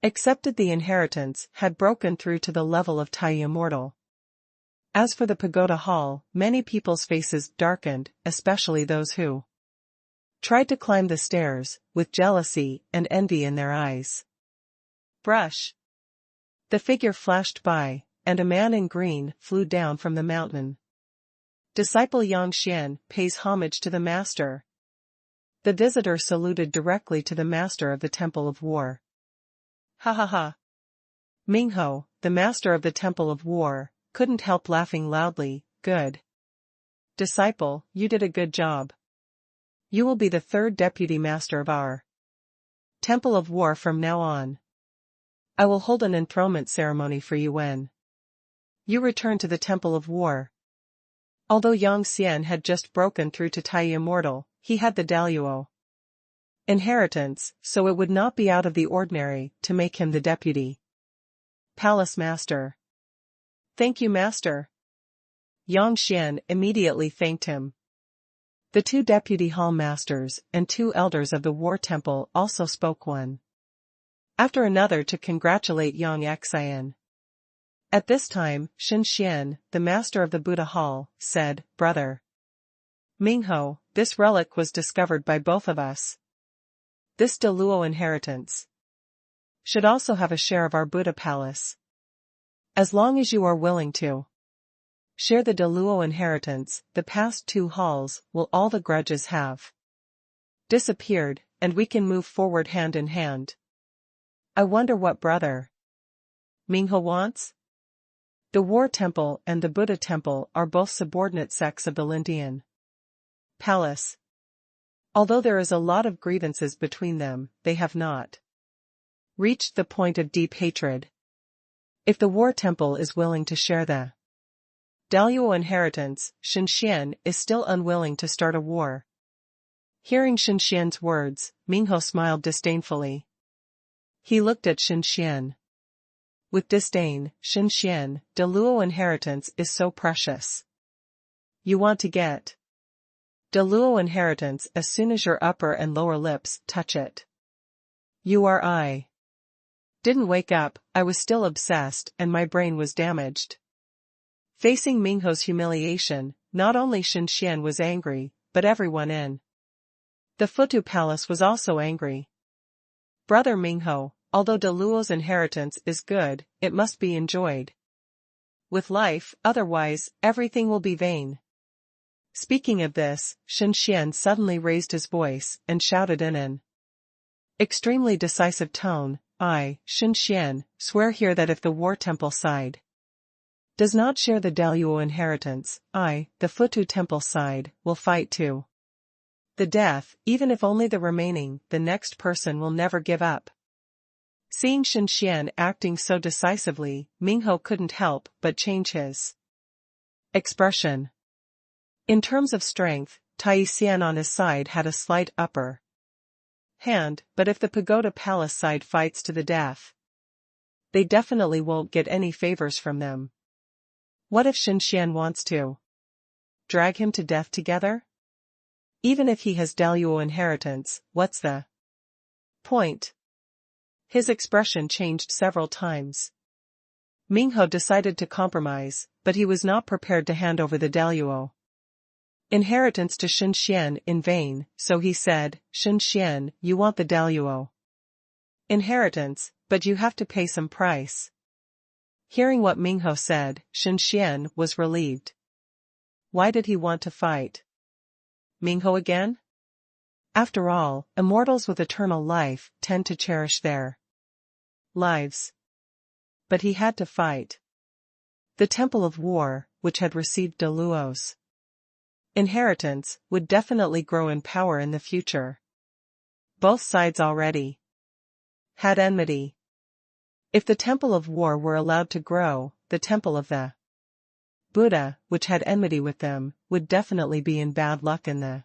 accepted the inheritance had broken through to the level of Tai Immortal. As for the Pagoda Hall, many people's faces darkened, especially those who tried to climb the stairs, with jealousy and envy in their eyes. Brush. The figure flashed by, and a man in green flew down from the mountain. Disciple Yang Xian pays homage to the master. The visitor saluted directly to the master of the Temple of War. Ha ha ha. Mingho, the master of the Temple of War, couldn't help laughing loudly. Good. Disciple, you did a good job. You will be the 3rd deputy master of our Temple of War from now on. I will hold an enthronement ceremony for you when you return to the Temple of War. Although Yang Xian had just broken through to Tai Immortal, he had the Daluo inheritance, so it would not be out of the ordinary to make him the deputy palace master. Thank you, master. Yang Xian immediately thanked him. The 2 deputy hall masters and 2 elders of the War Temple also spoke one after another to congratulate Yang Xian. At this time, Shen Xian, the master of the Buddha Hall, said, "Brother Mingho, this relic was discovered by both of us. This Daluo inheritance should also have a share of our Buddha palace. As long as you are willing to share the Daluo inheritance, the past 2 halls will all the grudges have disappeared, and we can move forward hand in hand. I wonder what brother Mingho wants?" The War Temple and the Buddha Temple are both subordinate sects of the Lindian Palace. Although there is a lot of grievances between them, they have not reached the point of deep hatred. If the War Temple is willing to share the Daluo inheritance, Shen Xian is still unwilling to start a war. Hearing Shen Xian's words, Mingho smiled disdainfully. He looked at Shen Xian with disdain. Shen Xian, Daluo inheritance is so precious. You want to get Daluo inheritance as soon as your upper and lower lips touch it. I didn't wake up, I was still obsessed and my brain was damaged. Facing Mingho's humiliation, not only Shen Xian was angry, but everyone in the Futu Palace was also angry. Brother Mingho, although Daluo's inheritance is good, it must be enjoyed with life, otherwise, everything will be vain. Speaking of this, Shen Xian suddenly raised his voice and shouted in an extremely decisive tone, I, Shen Xian, swear here that if the War Temple side does not share the Daluo inheritance, I, the Futu Temple side, will fight to the death, even if only the remaining, the next person will never give up. Seeing Shen Xian acting so decisively, Mingho couldn't help but change his expression. In terms of strength, Tai Xian on his side had a slight upper hand, but if the Pagoda Palace side fights to the death, they definitely won't get any favors from them. What if Shen Xian wants to drag him to death together? Even if he has Daluo inheritance, what's the point? His expression changed several times. Mingho decided to compromise, but he was not prepared to hand over the Daluo inheritance to Shen Xian in vain, so he said, Shen Xian, you want the Daluo inheritance, but you have to pay some price. Hearing what Mingho said, Shen Xian was relieved. Why did he want to fight Mingho again? After all, immortals with eternal life tend to cherish their lives. But he had to fight the Temple of War, which had received Daluo's inheritance, would definitely grow in power in the future. Both sides already had enmity. If the Temple of War were allowed to grow, the Temple of the Buddha, which had enmity with them, would definitely be in bad luck in the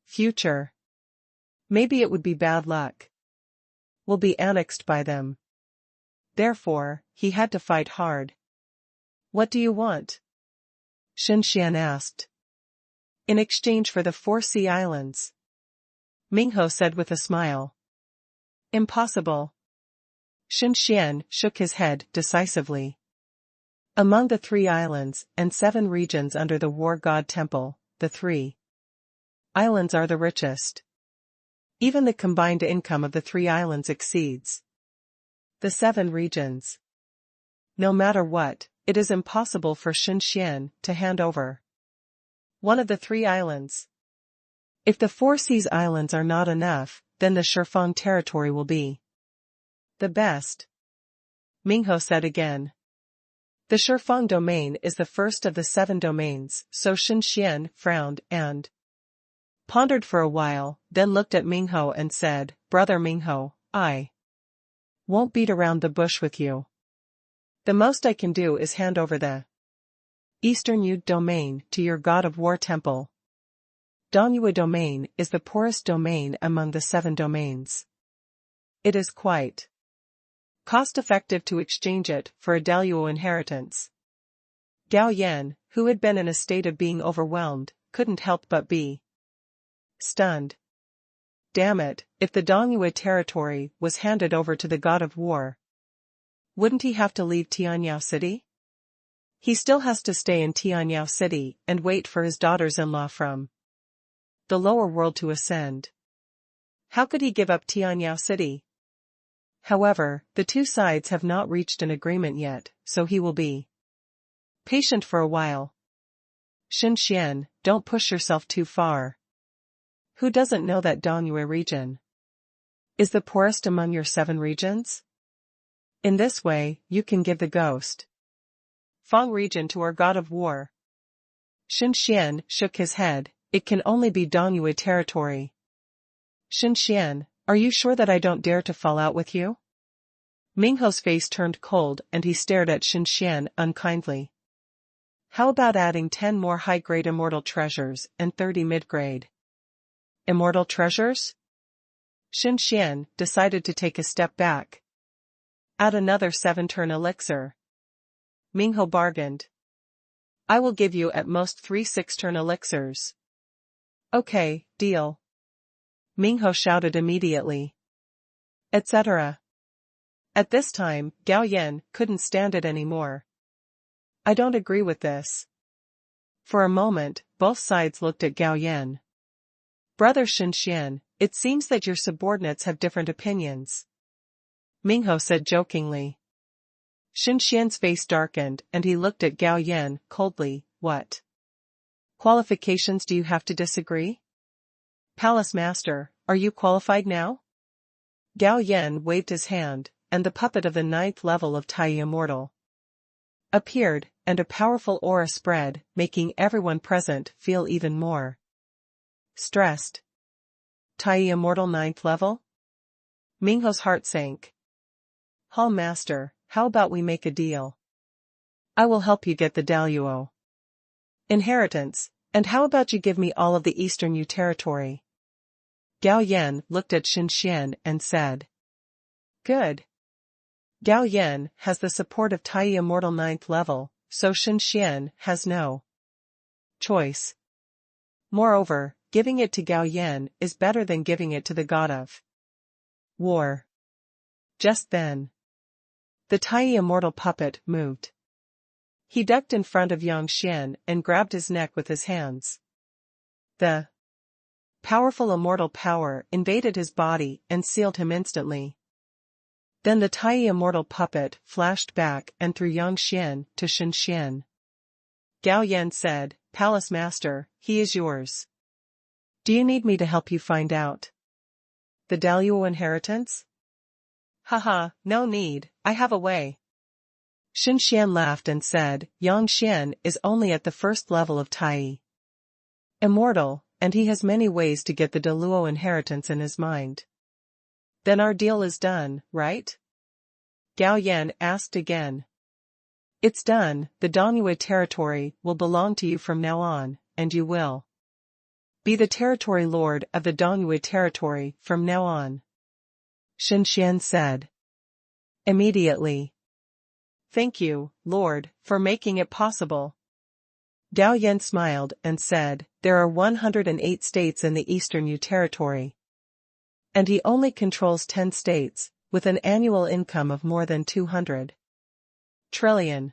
future. Maybe it would be bad luck. Will be annexed by them. Therefore, he had to fight hard. What do you want? Shen Xian asked. In exchange for the 4 sea islands. Mingho said with a smile. Impossible. Shen Xian shook his head decisively. Among the 3 islands and 7 regions under the War God Temple, the 3 islands are the richest. Even the combined income of the 3 islands exceeds the 7 regions. No matter what, it is impossible for Shen Xian to hand over one of the 3 islands. If the 4 seas islands are not enough, then the Shifeng territory will be the best. Mingho said again. The Shifeng domain is the first of the 7 domains, so Shen Xian frowned and pondered for a while, then looked at Mingho and said, Brother Mingho, I won't beat around the bush with you. The most I can do is hand over the Eastern Yu domain to your God of War temple. Dongyue domain is the poorest domain among the 7 domains. It is quite cost-effective to exchange it for a Daluo inheritance. Gao Yan, who had been in a state of being overwhelmed, couldn't help but be stunned. Damn it, if the Dongyue territory was handed over to the God of War, wouldn't he have to leave Tianyao City? He still has to stay in Tianyao City and wait for his daughters-in-law from the lower world to ascend. How could he give up Tianyao City? However, the 2 sides have not reached an agreement yet, so he will be patient for a while. Shen Xian, don't push yourself too far. Who doesn't know that Dongyue region is the poorest among your 7 regions? In this way, you can give the ghost Fang region to our God of War. Shen Xian shook his head. It can only be Dongyue territory. Shen Xian, are you sure that I don't dare to fall out with you? Mingho's face turned cold and he stared at Shen Xian unkindly. How about adding 10 more high-grade immortal treasures and 30 mid-grade immortal treasures? Shen Xian decided to take a step back. Add another 7-turn elixir. Mingho bargained. I will give you at most 3 6-turn elixirs. Okay, deal. Mingho shouted immediately. Etc. At this time, Gao Yan couldn't stand it anymore. I don't agree with this. For a moment, both sides looked at Gao Yan. Brother Xian, it seems that your subordinates have different opinions. Mingho said jokingly. Xian's face darkened and he looked at Gao Yan coldly. What qualifications do you have to disagree? Palace Master, are you qualified now? Gao Yan waved his hand, and the puppet of the 9th level of Tai Immortal appeared, and a powerful aura spread, making everyone present feel even more stressed. Tai Immortal 9th level? Mingho's heart sank. Hall Master, how about we make a deal? I will help you get the Daluo inheritance, and how about you give me all of the Eastern Yu territory? Gao Yan looked at Xian and said. Good. Gao Yan has the support of Tai Immortal 9th level, so Xian has no choice. Moreover, giving it to Gao Yan is better than giving it to the god of war. Just then, the Tai Immortal puppet moved. He ducked in front of Xian and grabbed his neck with his hands. The powerful immortal power invaded his body and sealed him instantly. Then the Tai Immortal puppet flashed back and threw Xian to Xian. Gao Yan said, Palace Master, he is yours. Do you need me to help you find out the Daluo inheritance? Haha, no need, I have a way. Xian laughed and said, Xian is only at the 1st level of Tai Immortal, and he has many ways to get the Daluo inheritance in his mind. Then our deal is done, right? Gao Yan asked again. It's done, the Daluo territory will belong to you from now on, and you will be the territory lord of the Daluo territory from now on. Xian said. Immediately. Thank you, Lord, for making it possible. Gao Yan smiled and said, there are 108 states in the Eastern Yu territory. And he only controls 10 states, with an annual income of more than 200 trillion.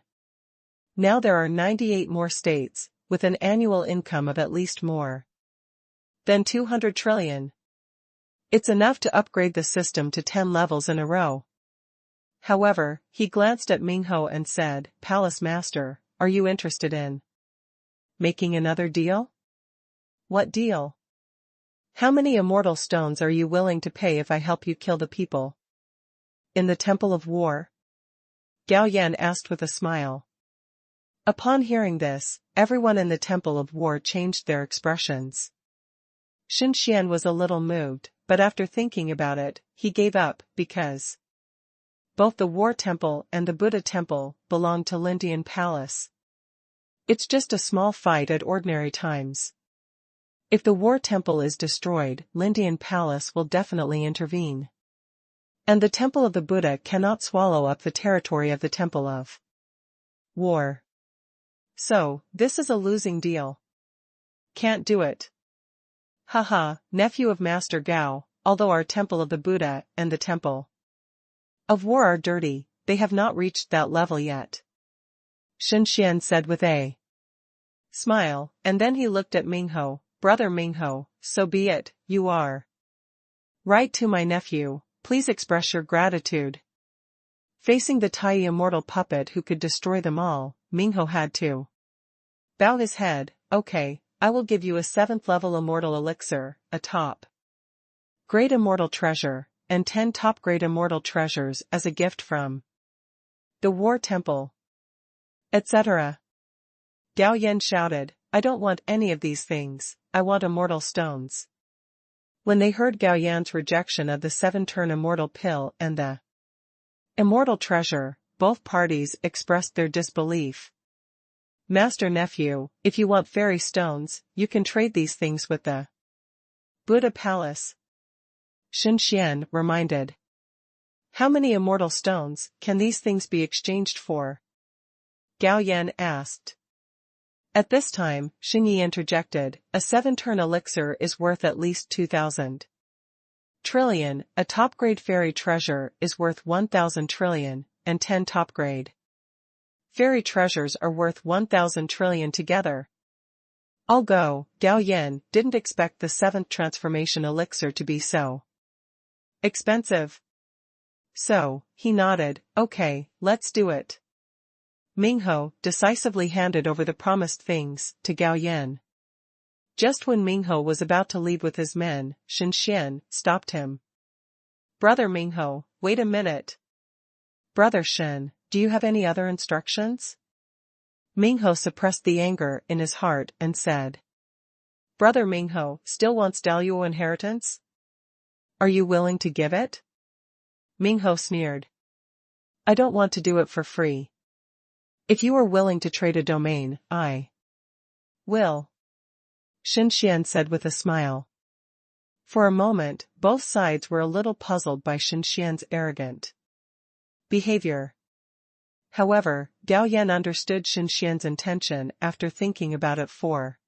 Now there are 98 more states, with an annual income of at least more than 200 trillion. It's enough to upgrade the system to 10 levels in a row. However, he glanced at Mingho and said, Palace Master, are you interested in making another deal? What deal? How many immortal stones are you willing to pay if I help you kill the people in the Temple of War? Gao Yan asked with a smile. Upon hearing this, everyone in the Temple of War changed their expressions. Xian was a little moved, but after thinking about it, he gave up, because both the War Temple and the Buddha Temple belong to Lindian Palace. It's just a small fight at ordinary times. If the War Temple is destroyed, Lindian Palace will definitely intervene. And the Temple of the Buddha cannot swallow up the territory of the Temple of War. So, this is a losing deal. Can't do it. Haha, nephew of Master Gao, although our Temple of the Buddha and the Temple of War are dirty, they have not reached that level yet. Xian said with a smile, and then he looked at Mingho. Brother Mingho, so be it, you are right to my nephew, please express your gratitude. Facing the Tai Immortal puppet who could destroy them all, Mingho had to bow his head. Okay, I will give you a 7th level immortal elixir, a top grade immortal treasure, and 10 top grade immortal treasures as a gift from the War Temple, etc. Gao Yan shouted, I don't want any of these things, I want immortal stones. When they heard Gao Yan's rejection of the 7-turn immortal pill and the immortal treasure, both parties expressed their disbelief. Master nephew, if you want fairy stones, you can trade these things with the Buddha Palace. Xian reminded. How many immortal stones can these things be exchanged for? Gao Yan asked. At this time, Xing Yi interjected, a 7-turn elixir is worth at least 2,000 trillion, a top-grade fairy treasure is worth 1,000 trillion, and 10 top-grade fairy treasures are worth 1,000 trillion together. I'll go. Gao Yan didn't expect the 7th transformation elixir to be so expensive. So, he nodded, okay, let's do it. Mingho decisively handed over the promised things to Gao Yan. Just when Mingho was about to leave with his men, Xian stopped him. Brother Mingho, wait a minute. Brother Shen, do you have any other instructions? Mingho suppressed the anger in his heart and said. Brother Mingho still wants Daluo inheritance? Are you willing to give it? Mingho sneered. I don't want to do it for free. If you are willing to trade a domain, I will. Xian said with a smile. For a moment, both sides were a little puzzled by Xian's arrogant behavior. However, Gao Yan understood Xian's intention after thinking about it for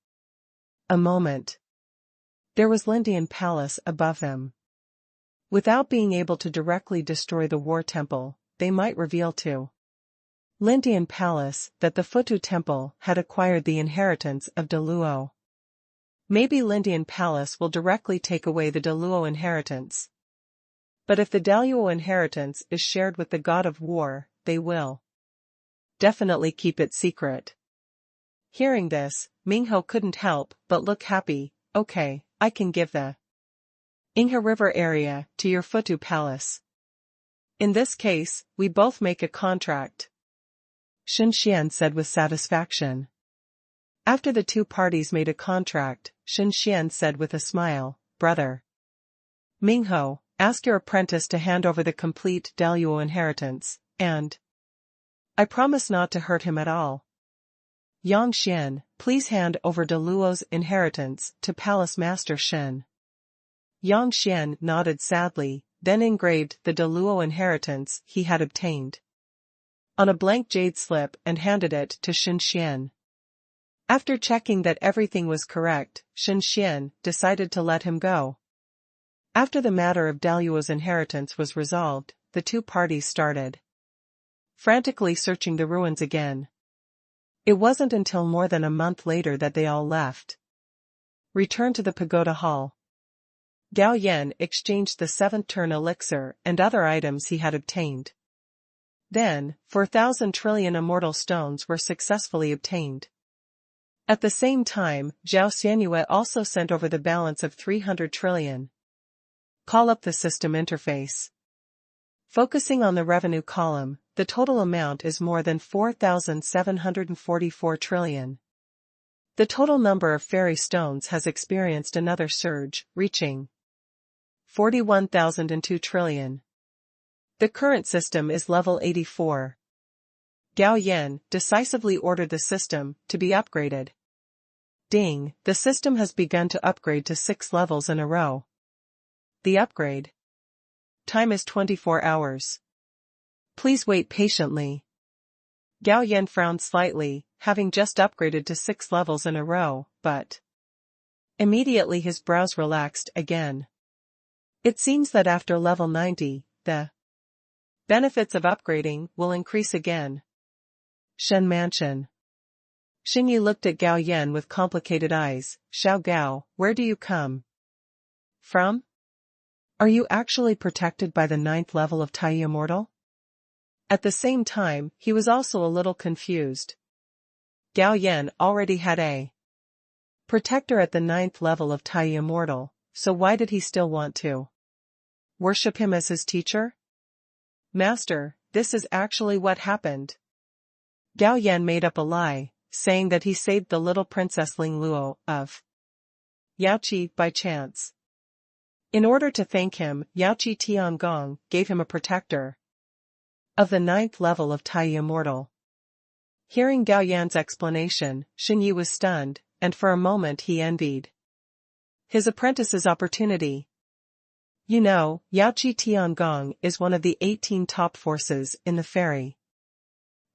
a moment. There was Lindian Palace above them. Without being able to directly destroy the War Temple, they might reveal to Lindian Palace that the Futu Temple had acquired the inheritance of Daluo. Maybe Lindian Palace will directly take away the Daluo inheritance. But if the Daluo inheritance is shared with the God of War, they will definitely keep it secret. Hearing this, Mingho couldn't help but look happy. Okay, I can give the Inghe River area to your Futu Palace. In this case, we both make a contract. Xian said with satisfaction. After the two parties made a contract, Xian said with a smile, Brother Mingho, ask your apprentice to hand over the complete Daluo inheritance, and I promise not to hurt him at all. Yang Xian, please hand over Daluo's inheritance to Palace Master Shen. Yang Xian nodded sadly, then engraved the Daluo inheritance he had obtained on a blank jade slip and handed it to Xian. After checking that everything was correct, Xian decided to let him go. After the matter of Daluo's inheritance was resolved, the two parties started frantically searching the ruins again. It wasn't until more than a month later that they all left. Returned to the pagoda hall. Gao Yan exchanged the 7th turn elixir and other items he had obtained. Then, 4,000 trillion immortal stones were successfully obtained. At the same time, Zhao Xianyue also sent over the balance of 300 trillion. Call up the system interface. Focusing on the revenue column, the total amount is more than 4,744 trillion. The total number of fairy stones has experienced another surge, reaching 41,002 trillion. The current system is level 84. Gao Yan decisively ordered the system to be upgraded. Ding, the system has begun to upgrade to 6 levels in a row. The upgrade time is 24 hours. Please wait patiently. Gao Yan frowned slightly, having just upgraded to 6 levels in a row, but immediately his brows relaxed again. It seems that after level 90, the benefits of upgrading will increase again. Shen Mansion. Xing Yi looked at Gao Yan with complicated eyes. Xiao Gao, where do you come from? Are you actually protected by the 9th level of Tai Immortal? At the same time, he was also a little confused. Gao Yan already had a protector at the 9th level of Tai Immortal, so why did he still want to worship him as his teacher? Master, this is actually what happened. Gao Yan made up a lie, saying that he saved the little princess Ling Luo of Yaoqi by chance. In order to thank him, Yaoqi Tiangong gave him a protector of the 9th level of Tai Immortal. Hearing Gao Yan's explanation, Xing Yi was stunned, and for a moment he envied his apprentice's opportunity. You know, Yaoqi Tiangong is one of the 18 top forces in the fairy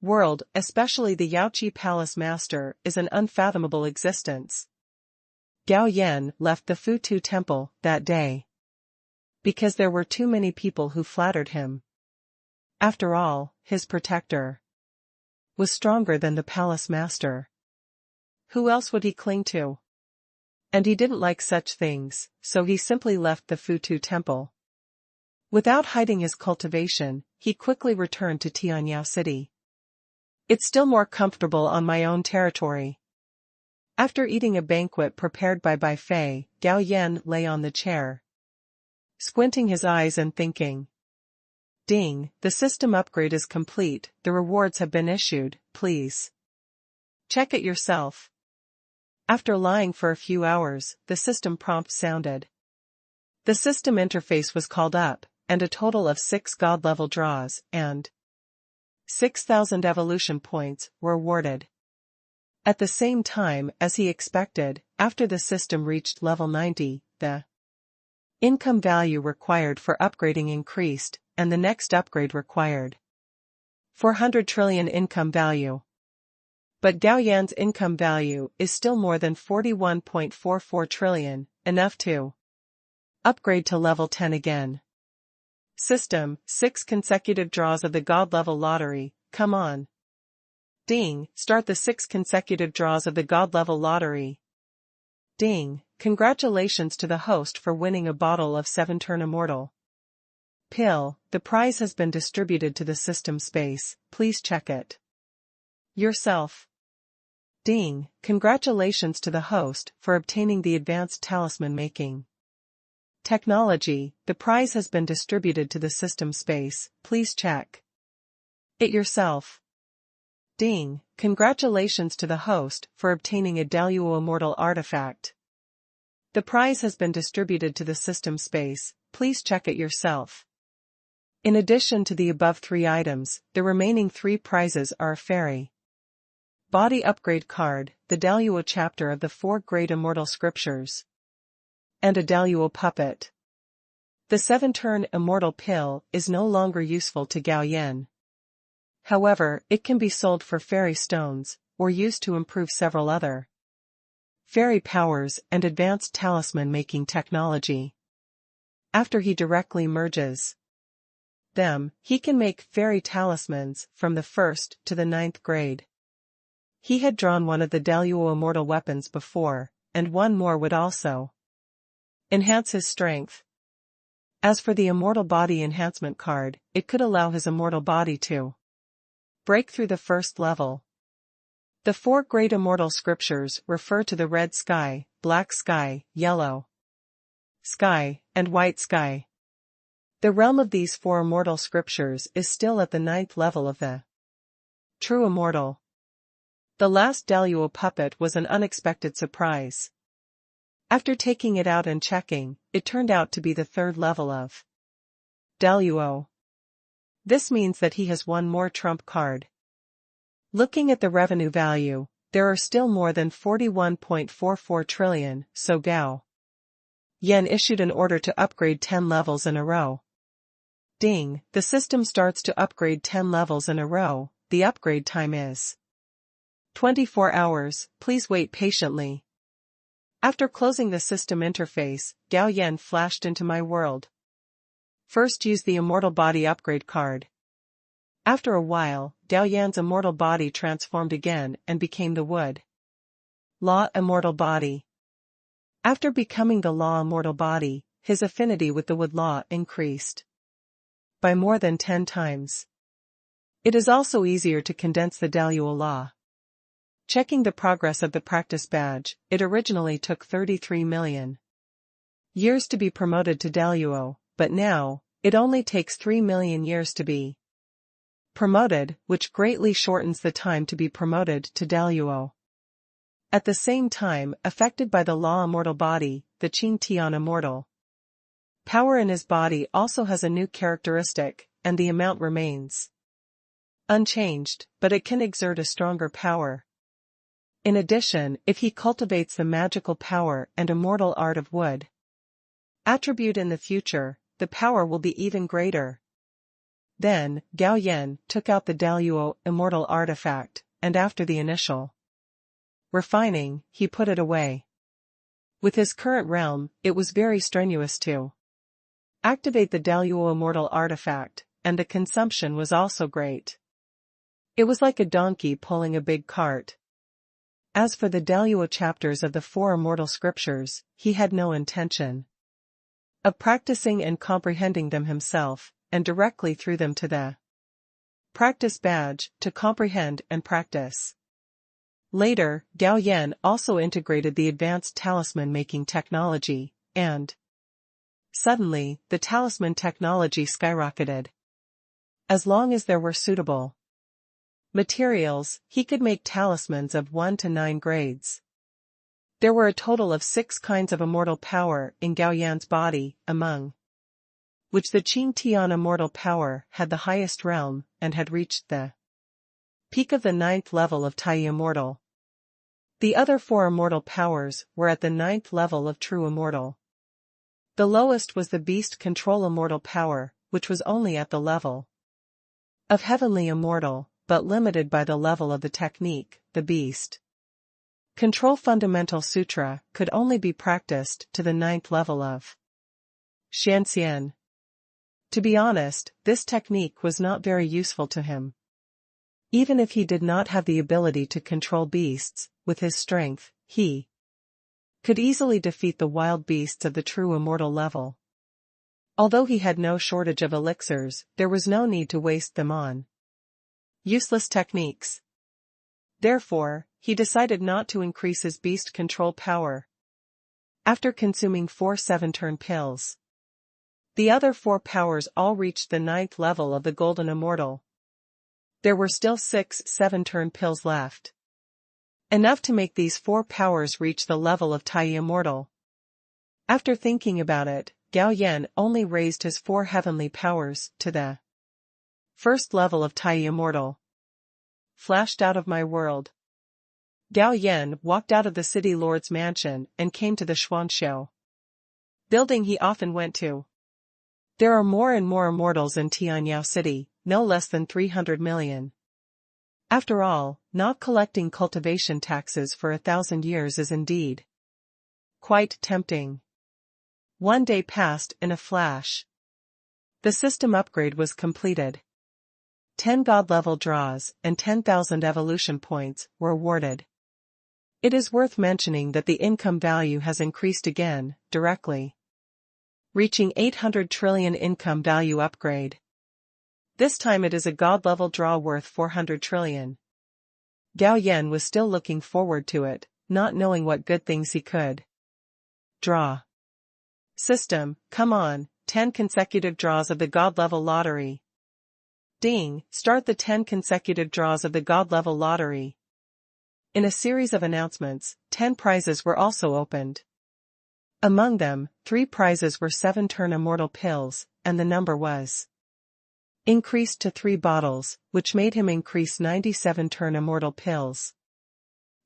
world, especially the Yaoqi Palace Master, is an unfathomable existence. Gao Yan left the Futu temple that day because there were too many people who flattered him. After all, his protector was stronger than the palace master. Who else would he cling to? And he didn't like such things, so he simply left the Futu temple. Without hiding his cultivation, he quickly returned to Tianyao City. It's still more comfortable on my own territory. After eating a banquet prepared by Bai Fei, Gao Yan lay on the chair, squinting his eyes and thinking. Ding, the system upgrade is complete, the rewards have been issued, please check it yourself. After lying for a few hours, the system prompt sounded. The system interface was called up, and a total of 6 god-level draws and 6,000 evolution points were awarded. At the same time as he expected, after the system reached level 90, the income value required for upgrading increased, and the next upgrade required 400 trillion income value. But Gao Yan's income value is still more than 41.44 trillion, enough to upgrade to level 10 again. System, 6 consecutive draws of the God-level lottery, come on. Ding, start the 6 consecutive draws of the God-level lottery. Ding, congratulations to the host for winning a bottle of 7-turn immortal pill, the prize has been distributed to the system space, please check it yourself. Ding, congratulations to the host for obtaining the advanced talisman making technology, the prize has been distributed to the system space, please check it yourself. Ding, congratulations to the host for obtaining a Daluo immortal artifact. The prize has been distributed to the system space, please check it yourself. In addition to the above 3 items, the remaining 3 prizes are a fairy body upgrade card, the Daluo chapter of the 4 great immortal scriptures, and a Daluo puppet. The 7-turn immortal pill is no longer useful to Gao Yan. However, it can be sold for fairy stones, or used to improve several other fairy powers and advanced talisman making technology. After he directly merges them, he can make fairy talismans from the 1st to the 9th grade. He had drawn one of the Daluo immortal weapons before, and one more would also enhance his strength. As for the immortal body enhancement card, it could allow his immortal body to break through the 1st level. The 4 great immortal scriptures refer to the red sky, black sky, yellow sky, and white sky. The realm of these 4 immortal scriptures is still at the 9th level of the true immortal. The last Daluo puppet was an unexpected surprise. After taking it out and checking, it turned out to be the 3rd level of Daluo. This means that he has one more trump card. Looking at the revenue value, there are still more than 41.44 trillion, so Gao Yan issued an order to upgrade 10 levels in a row. Ding, the system starts to upgrade 10 levels in a row, the upgrade time is 24 hours, please wait patiently. After closing the system interface, Gao Yan flashed into my world. First use the immortal body upgrade card. After a while, Gao Yan's immortal body transformed again and became the wood law immortal body. After becoming the law immortal body, his affinity with the wood law increased by more than 10 times. It is also easier to condense the Daluo law. Checking the progress of the practice badge, it originally took 33 million years to be promoted to Daluo, but now, it only takes 3 million years to be promoted, which greatly shortens the time to be promoted to Daluo. At the same time, affected by the law immortal body, the Qing Tian immortal power in his body also has a new characteristic, and the amount remains unchanged, but it can exert a stronger power. In addition, if he cultivates the magical power and immortal art of wood attribute in the future, the power will be even greater. Then, Gao Yan took out the Daluo immortal artifact, and after the initial refining, he put it away. With his current realm, it was very strenuous to activate the Daluo immortal artifact, and the consumption was also great. It was like a donkey pulling a big cart. As for the Daluo chapters of the four immortal scriptures, he had no intention of practicing and comprehending them himself, and directly threw them to the practice badge to comprehend and practice. Later, Gao Yan also integrated the advanced talisman-making technology, and suddenly, the talisman technology skyrocketed. As long as there were suitable materials, he could make talismans of 1 to 9 grades. There were a total of 6 kinds of immortal power in Gao Yan's body, among which the Qing Tian immortal power had the highest realm, and had reached the peak of the 9th level of Tai Immortal. The other 4 immortal powers were at the 9th level of True Immortal. The lowest was the Beast Control immortal power, which was only at the level of Heavenly Immortal, but limited by the level of the technique. The Beast Control Fundamental Sutra could only be practiced to the 9th level of Shanxian. To be honest, this technique was not very useful to him. Even if he did not have the ability to control beasts, with his strength, he could easily defeat the wild beasts of the true immortal level. Although he had no shortage of elixirs, there was no need to waste them on useless techniques. Therefore, he decided not to increase his beast control power. After consuming 4 7-turn pills, the other 4 powers all reached the 9th level of the Golden Immortal. There were still 6 7-turn pills left. Enough to make these 4 powers reach the level of Tai Immortal. After thinking about it, Gao Yan only raised his 4 heavenly powers to the first level of Tai Immortal. Flashed out of my world. Gao Yan walked out of the city lord's mansion and came to the Xuanxiu building he often went to. There are more and more immortals in Tianyao City, no less than 300 million. After all, not collecting cultivation taxes for 1,000 years is indeed quite tempting. One day passed in a flash. The system upgrade was completed. 10 god-level draws and 10,000 evolution points were awarded. It is worth mentioning that the income value has increased again, directly reaching 800 trillion income value upgrade. This time it is a god-level draw worth 400 trillion. Gao Yan was still looking forward to it, not knowing what good things he could draw. System, come on, 10 consecutive draws of the god-level lottery. Ding, start the 10 consecutive draws of the god-level lottery. In a series of announcements, 10 prizes were also opened. Among them, 3 prizes were 7-turn immortal pills, and the number was increased to 3 bottles, which made him increase 97-turn immortal pills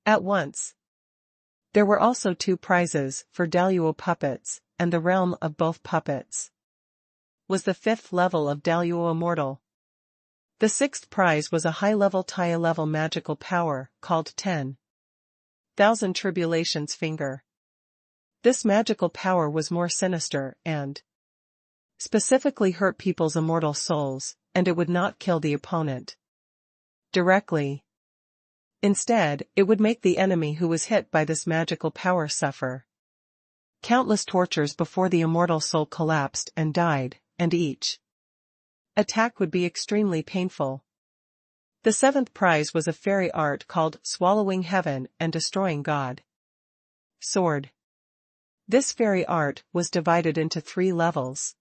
at once. There were also 2 prizes for Daluo puppets, and the realm of both puppets was the 5th level of Daluo Immortal. The 6th prize was a high-level Tai-level magical power, called 10,000 Tribulations Finger. This magical power was more sinister and specifically hurt people's immortal souls, and it would not kill the opponent directly. Instead, it would make the enemy who was hit by this magical power suffer countless tortures before the immortal soul collapsed and died, and each attack would be extremely painful. The 7th prize was a fairy art called Swallowing Heaven and Destroying God Sword. This fairy art was divided into 3 levels.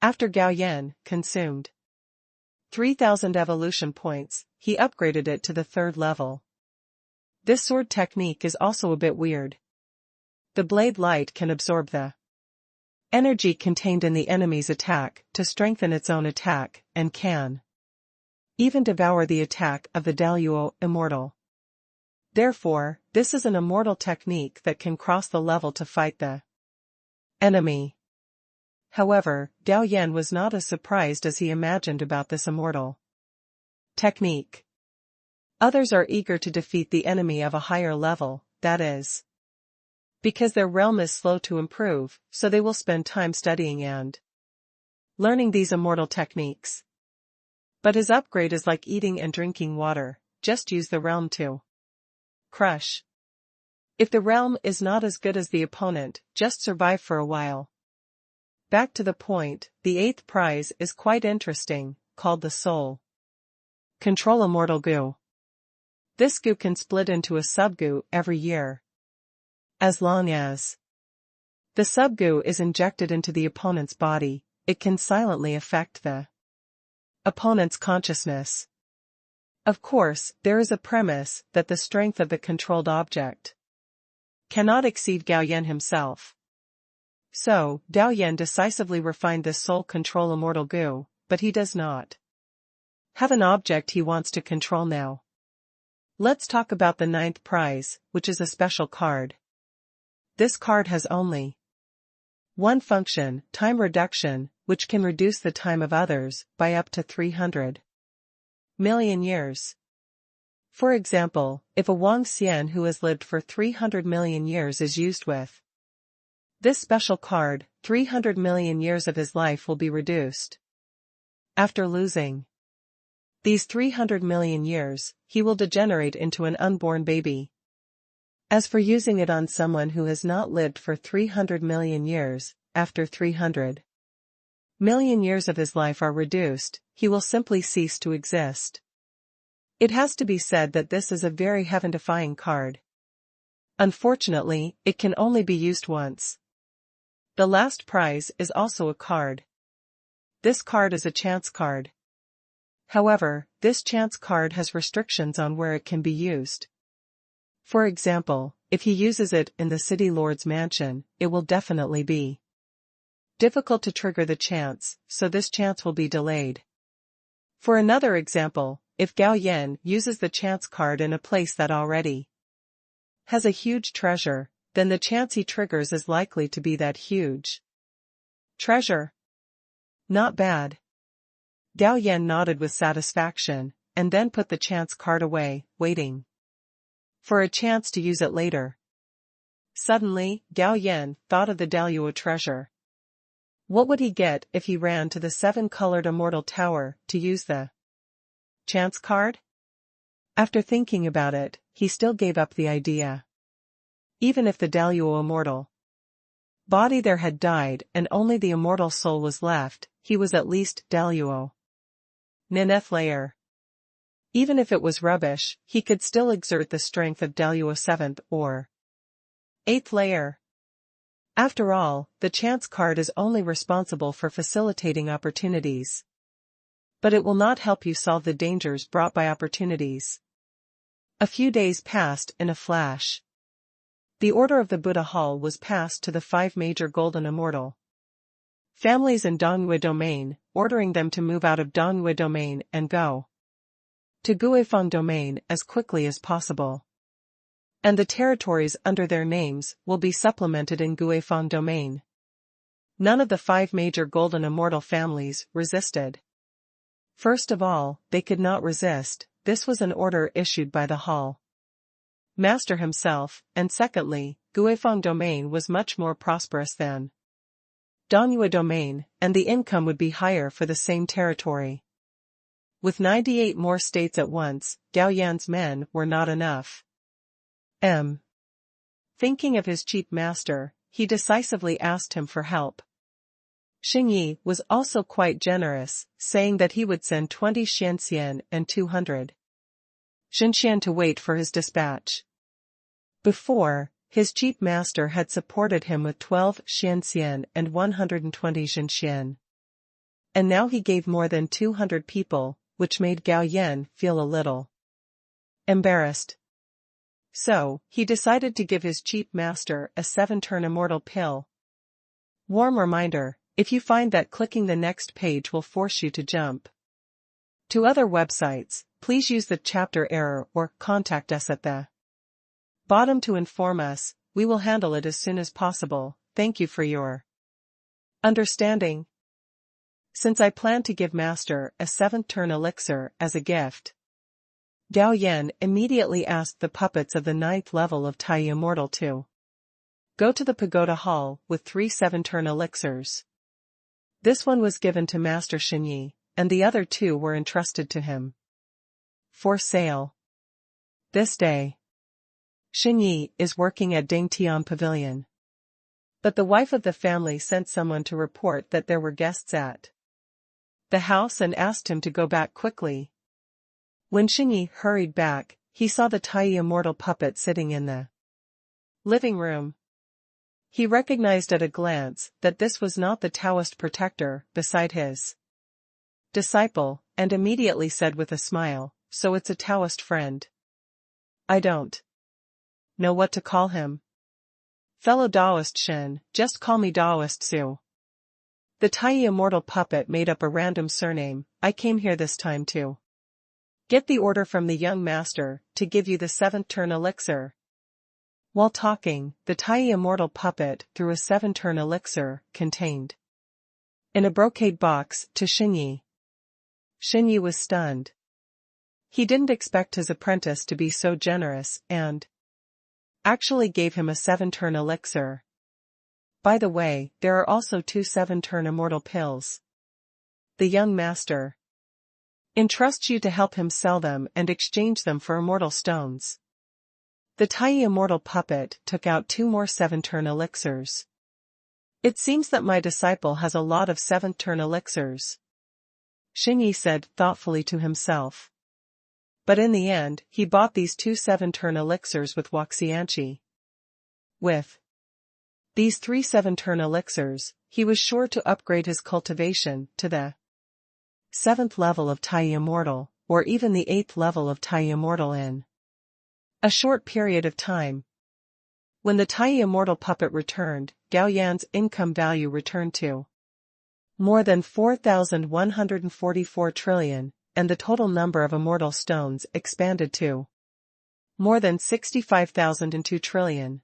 After Gao Yan consumed 3,000 evolution points, he upgraded it to the 3rd level. This sword technique is also a bit weird. The blade light can absorb the energy contained in the enemy's attack to strengthen its own attack, and can even devour the attack of the Daluo Immortal. Therefore, this is an immortal technique that can cross the level to fight the enemy. However, Gao Yan was not as surprised as he imagined about this immortal technique. Others are eager to defeat the enemy of a higher level, that is, because their realm is slow to improve, so they will spend time studying and learning these immortal techniques. But his upgrade is like eating and drinking water, just use the realm to crush. If the realm is not as good as the opponent, just survive for a while. Back to the point, the 8th prize is quite interesting, called the Soul Control Immortal Goo. This goo can split into a subgoo every year. As long as the subgoo is injected into the opponent's body, it can silently affect the opponent's consciousness. Of course, there is a premise that the strength of the controlled object cannot exceed Gao Yan himself. So, Gao Yan decisively refined this soul control immortal goo, but he does not have an object he wants to control now. Let's talk about the 9th prize, which is a special card. This card has only one function, time reduction, which can reduce the time of others by up to 300 million years. For example, if a Wang Xian who has lived for 300 million years is used with this special card, 300 million years of his life will be reduced. After losing these 300 million years, he will degenerate into an unborn baby. As for using it on someone who has not lived for 300 million years, after 300 million years of his life are reduced, he will simply cease to exist. It has to be said that this is a very heaven-defying card. Unfortunately, it can only be used once. The last prize is also a card. This card is a chance card. However, this chance card has restrictions on where it can be used. For example, if he uses it in the city lord's mansion, it will definitely be difficult to trigger the chance, so this chance will be delayed. For another example, if Gao Yan uses the chance card in a place that already has a huge treasure, then the chance he triggers is likely to be that huge treasure. Not bad. Gao Yan nodded with satisfaction, and then put the chance card away, waiting for a chance to use it later. Suddenly, Gao Yan thought of the Daluo treasure. What would he get if he ran to the 7-colored immortal tower to use the chance card? After thinking about it, he still gave up the idea. Even if the Daluo immortal body there had died and only the immortal soul was left, he was at least Daluo Nineth layer. Even if it was rubbish, he could still exert the strength of Daluo 7th or 8th layer. After all, the chance card is only responsible for facilitating opportunities. But it will not help you solve the dangers brought by opportunities. A few days passed in a flash. The order of the Buddha Hall was passed to the 5 major golden immortal families in Dongyue domain, ordering them to move out of Dongyue domain and go to Guifeng domain as quickly as possible. And the territories under their names will be supplemented in Guifeng domain. None of the 5 major golden immortal families resisted. First of all, they could not resist, this was an order issued by the Hall Master himself, and secondly, Guifeng domain was much more prosperous than Dongyue domain, and the income would be higher for the same territory. With 98 more states at once, Gao Yan's men were not enough. Thinking of his chief master, he decisively asked him for help. Xingyi was also quite generous, saying that he would send 20 xianxian and 200 xinxian to wait for his dispatch. Before, his chief master had supported him with 12 xianxian and 120 xinxian. And now he gave more than 200 people, which made Gao Yan feel a little embarrassed. So, he decided to give his chief master a 7-turn immortal pill. Warm reminder, if you find that clicking the next page will force you to jump to other websites, please use the chapter error or contact us at the bottom to inform us. We will handle it as soon as possible. Thank you for your Understanding. Since I plan to give Master a 7th turn elixir as a gift. Gao Yan immediately asked the puppets of the 9th level of Tai Immortal to go to the pagoda hall with 3 7-turn elixirs. This one was given to Master Xinyi, and the other 2 were entrusted to him. For sale. This day. Xinyi is working at Dingtian Pavilion. But the wife of the family sent someone to report that there were guests at the house and asked him to go back quickly. When Xinyi hurried back, he saw the Tai Immortal puppet sitting in the living room. He recognized at a glance that this was not the Taoist protector beside his disciple, and immediately said with a smile, "So it's a Taoist friend. I don't know what to call him. Fellow Taoist Shen, just call me Taoist Su." The Tai Immortal puppet made up a random surname. "I came here this time to get the order from the young master to give you the 7th turn elixir." While talking, the Tai Immortal puppet threw a 7-turn elixir, contained in a brocade box, to Xinyi. Xinyi was stunned. He didn't expect his apprentice to be so generous and actually gave him a 7-turn elixir. By the way, there are also 2 7-turn immortal pills. The young master entrusts you to help him sell them and exchange them for immortal stones. The Tai Immortal puppet took out 2 more 7-turn elixirs. "It seems that my disciple has a lot of 7th-turn elixirs," Xinyi said thoughtfully to himself. But in the end, he bought these 2 7-turn elixirs with Waxianchi. With these 3 7-turn elixirs, he was sure to upgrade his cultivation to the 7th level of Tai Immortal, or even the 8th level of Tai Immortal in a short period of time. When the Tai Immortal puppet returned, Gao Yan's income value returned to more than 4,144 trillion, and the total number of immortal stones expanded to more than 65,002 trillion.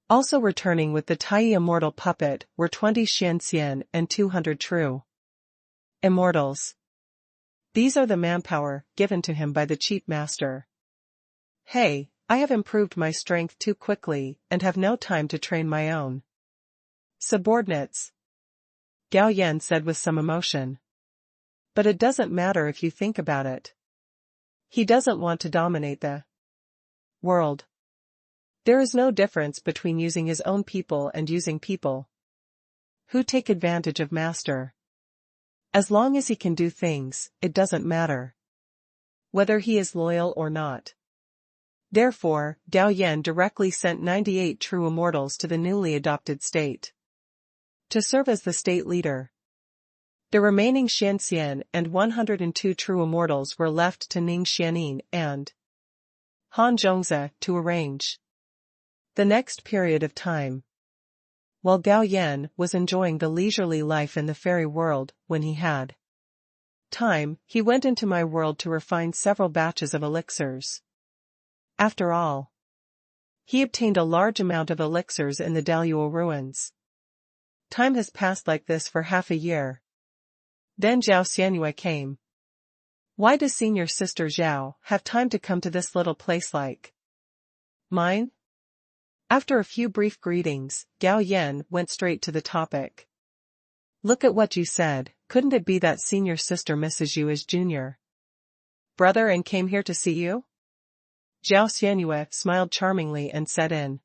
Also returning with the Tai Immortal puppet were 20 Xianxian and 200 true immortals. These are the manpower given to him by the cheap master. "Hey, I have improved my strength too quickly and have no time to train my own subordinates," Gao Yan said with some emotion. But it doesn't matter if you think about it. He doesn't want to dominate the world. There is no difference between using his own people and using people who take advantage of master. As long as he can do things, it doesn't matter whether he is loyal or not. Therefore, Gao Yan directly sent 98 true immortals to the newly adopted state to serve as the state leader. The remaining Xianxian and 102 true immortals were left to Ning Xianin and Han Zhongzi to arrange the next period of time. While Gao Yan was enjoying the leisurely life in the fairy world, when he had time, he went into my world to refine several batches of elixirs. After all, he obtained a large amount of elixirs in the Daluo ruins. Time has passed like this for half a year. Then Zhao Xianyue came. "Why does senior sister Zhao have time to come to this little place like mine?" After a few brief greetings, Gao Yan went straight to the topic. "Look at what you said, couldn't it be that senior sister misses you as junior brother and came here to see you?" Zhao Xianyue smiled charmingly and said in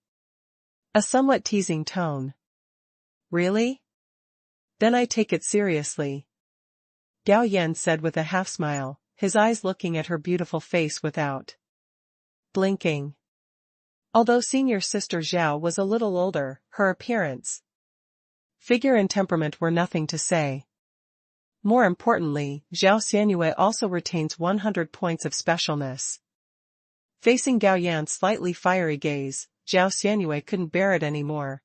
a somewhat teasing tone. "Really? Then I take it seriously," Gao Yan said with a half-smile, his eyes looking at her beautiful face without blinking. Although senior sister Zhao was a little older, her appearance, figure and temperament were nothing to say. More importantly, Zhao Xianyue also retains 100 points of specialness. Facing Gao Yan's slightly fiery gaze, Zhao Xianyue couldn't bear it anymore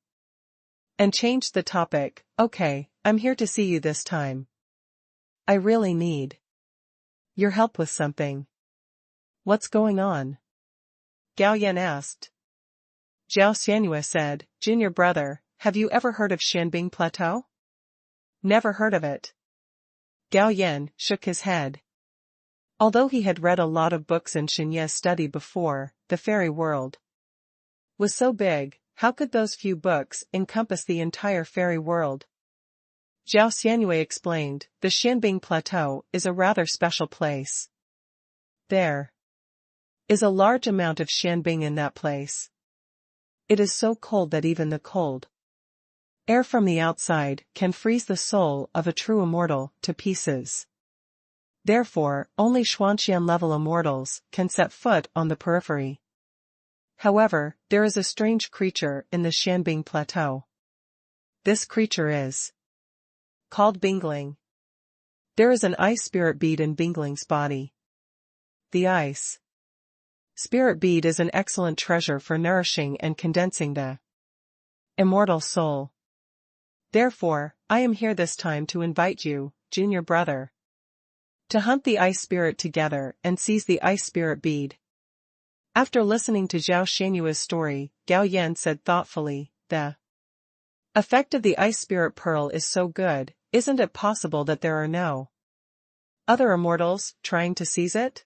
and changed the topic. "Okay, I'm here to see you this time. I really need your help with something." "What's going on?" Gao Yan asked. Zhao Xianyue said, "Junior brother, have you ever heard of Xianbing Plateau?" Never heard of it. Gao Yan shook his head. Although he had read a lot of books in Xinye's study before, the fairy world was so big, how could those few books encompass the entire fairy world? Zhao Xianyue explained, the Xianbing Plateau is a rather special place. There is a large amount of Xianbing in that place. It is so cold that even the cold air from the outside can freeze the soul of a true immortal to pieces. Therefore, only Xuanxian-level immortals can set foot on the periphery. However, there is a strange creature in the Xianbing Plateau. This creature is called Bingling. There is an ice spirit bead in Bingling's body. The ice spirit bead is an excellent treasure for nourishing and condensing the immortal soul. Therefore, I am here this time to invite you, junior brother, to hunt the ice spirit together and seize the ice spirit bead. After listening to Zhao Xianyue's story, Gao Yan said thoughtfully, the effect of the ice spirit pearl is so good, isn't it possible that there are no other immortals trying to seize it?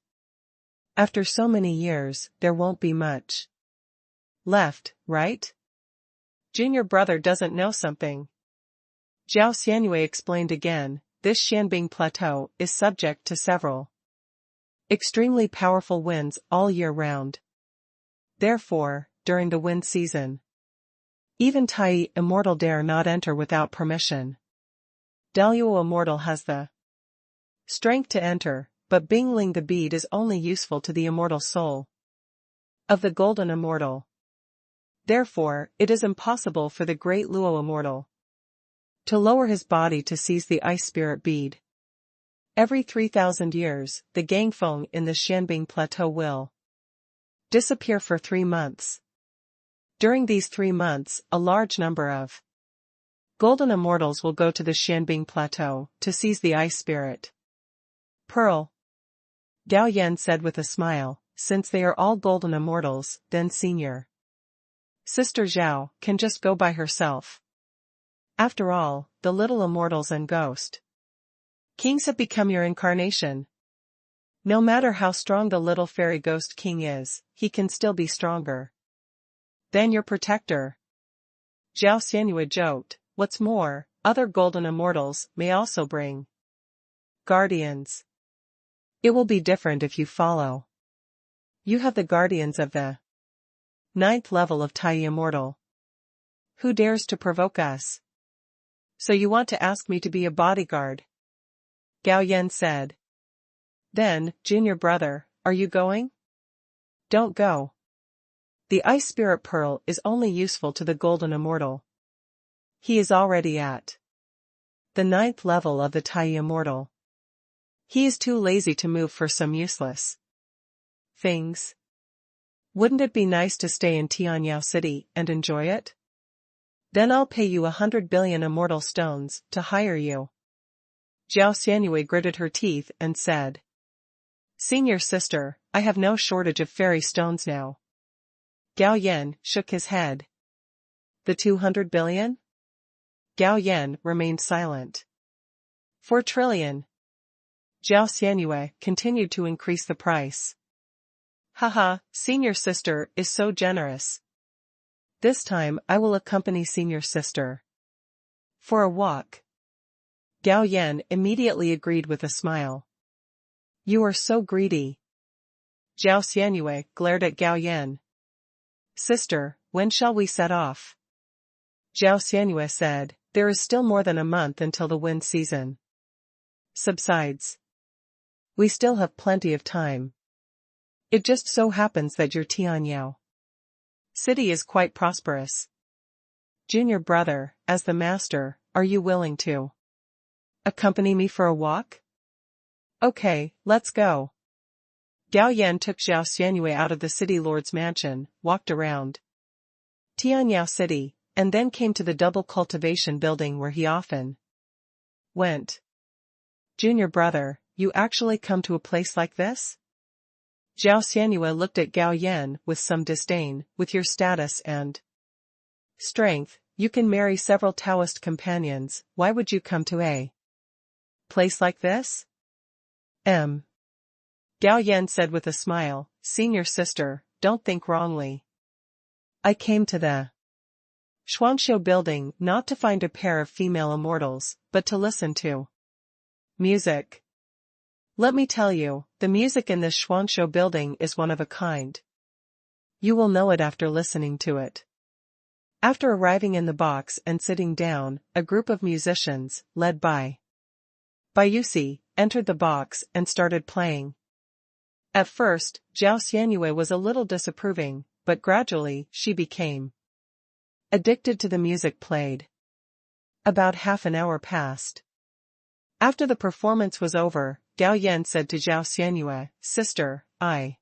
After so many years, there won't be much left, right? Junior brother doesn't know something. Zhao Xianyue explained again, this Xianbing Plateau is subject to several extremely powerful winds all year round. Therefore, during the wind season, even Tai Immortal dare not enter without permission. Daluo Immortal has the strength to enter, but Bingling the bead is only useful to the immortal soul of the Golden Immortal. Therefore, it is impossible for the great Luo Immortal to lower his body to seize the ice spirit bead. Every 3,000 years, the Gangfeng in the Xianbing Plateau will disappear for 3 months. During these 3 months, a large number of golden immortals will go to the Xianbing Plateau to seize the ice spirit pearl. Gao Yan said with a smile, since they are all golden immortals, then senior Sister Zhao can just go by herself. After all, the little immortals and ghost kings have become your incarnation. No matter how strong the little fairy ghost king is, he can still be stronger than your protector. Zhao Xianyue joked, what's more, other golden immortals may also bring guardians. It will be different if you follow. You have the guardians of the 9th level of Tai Immortal. Who dares to provoke us? So you want to ask me to be a bodyguard? Gao Yan said. Then, junior brother, are you going? Don't go. The ice spirit pearl is only useful to the golden immortal. He is already at the 9th level of the Tai Immortal. He is too lazy to move for some useless things. Wouldn't it be nice to stay in Tianyao City and enjoy it? Then I'll pay you 100 billion immortal stones to hire you. Zhao Xianyue gritted her teeth and said, Senior sister, I have no shortage of fairy stones now. Gao Yan shook his head. The 200 billion? Gao Yan remained silent. 4 trillion. Zhao Xianyue continued to increase the price. Haha, senior sister is so generous. This time I will accompany senior sister for a walk. Gao Yan immediately agreed with a smile. You are so greedy. Zhao Xianyue glared at Gao Yan. Sister, when shall we set off? Zhao Xianyue said, there is still more than a month until the wind season subsides. We still have plenty of time. It just so happens that your Tianyao City is quite prosperous. Junior brother, as the master, are you willing to accompany me for a walk? Okay, let's go. Gao Yan took Zhao Xianyue out of the city lord's mansion, walked around Tianyao City, and then came to the double cultivation building where he often went. Junior brother, you actually come to a place like this? Zhao Xianyue looked at Gao Yan with some disdain, with your status and strength, you can marry several Taoist companions, why would you come to a place like this? Gao Yan said with a smile, senior sister, don't think wrongly. I came to the Shuangshou building not to find a pair of female immortals, but to listen to music. Let me tell you, the music in this Shuangshou building is one of a kind. You will know it after listening to it. After arriving in the box and sitting down, a group of musicians, led by Yusi, entered the box and started playing. At first, Zhao Xianyue was a little disapproving, but gradually, she became addicted to the music played. About half an hour passed. After the performance was over, Gao Yan said to Zhao Xianyue, sister, I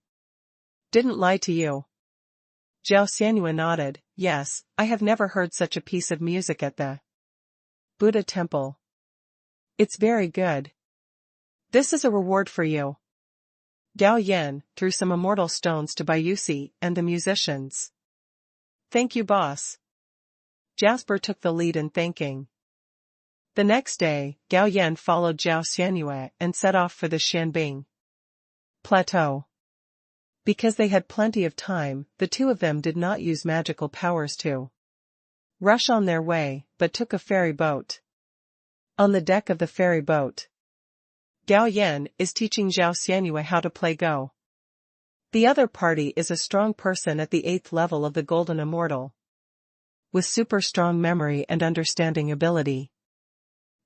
didn't lie to you. Zhao Xianyue nodded, yes, I have never heard such a piece of music at the Buddha temple. It's very good. This is a reward for you. Gao Yan threw some immortal stones to Bayusi and the musicians. Thank you, boss. Jasper took the lead in thanking. The next day, Gao Yan followed Zhao Xianyue and set off for the Xianbing Plateau. Because they had plenty of time, the two of them did not use magical powers to rush on their way, but took a ferry boat. On the deck of the ferry boat, Gao Yan is teaching Zhao Xianyue how to play Go. The other party is a strong person at the 8th level of the Golden Immortal, with super strong memory and understanding ability.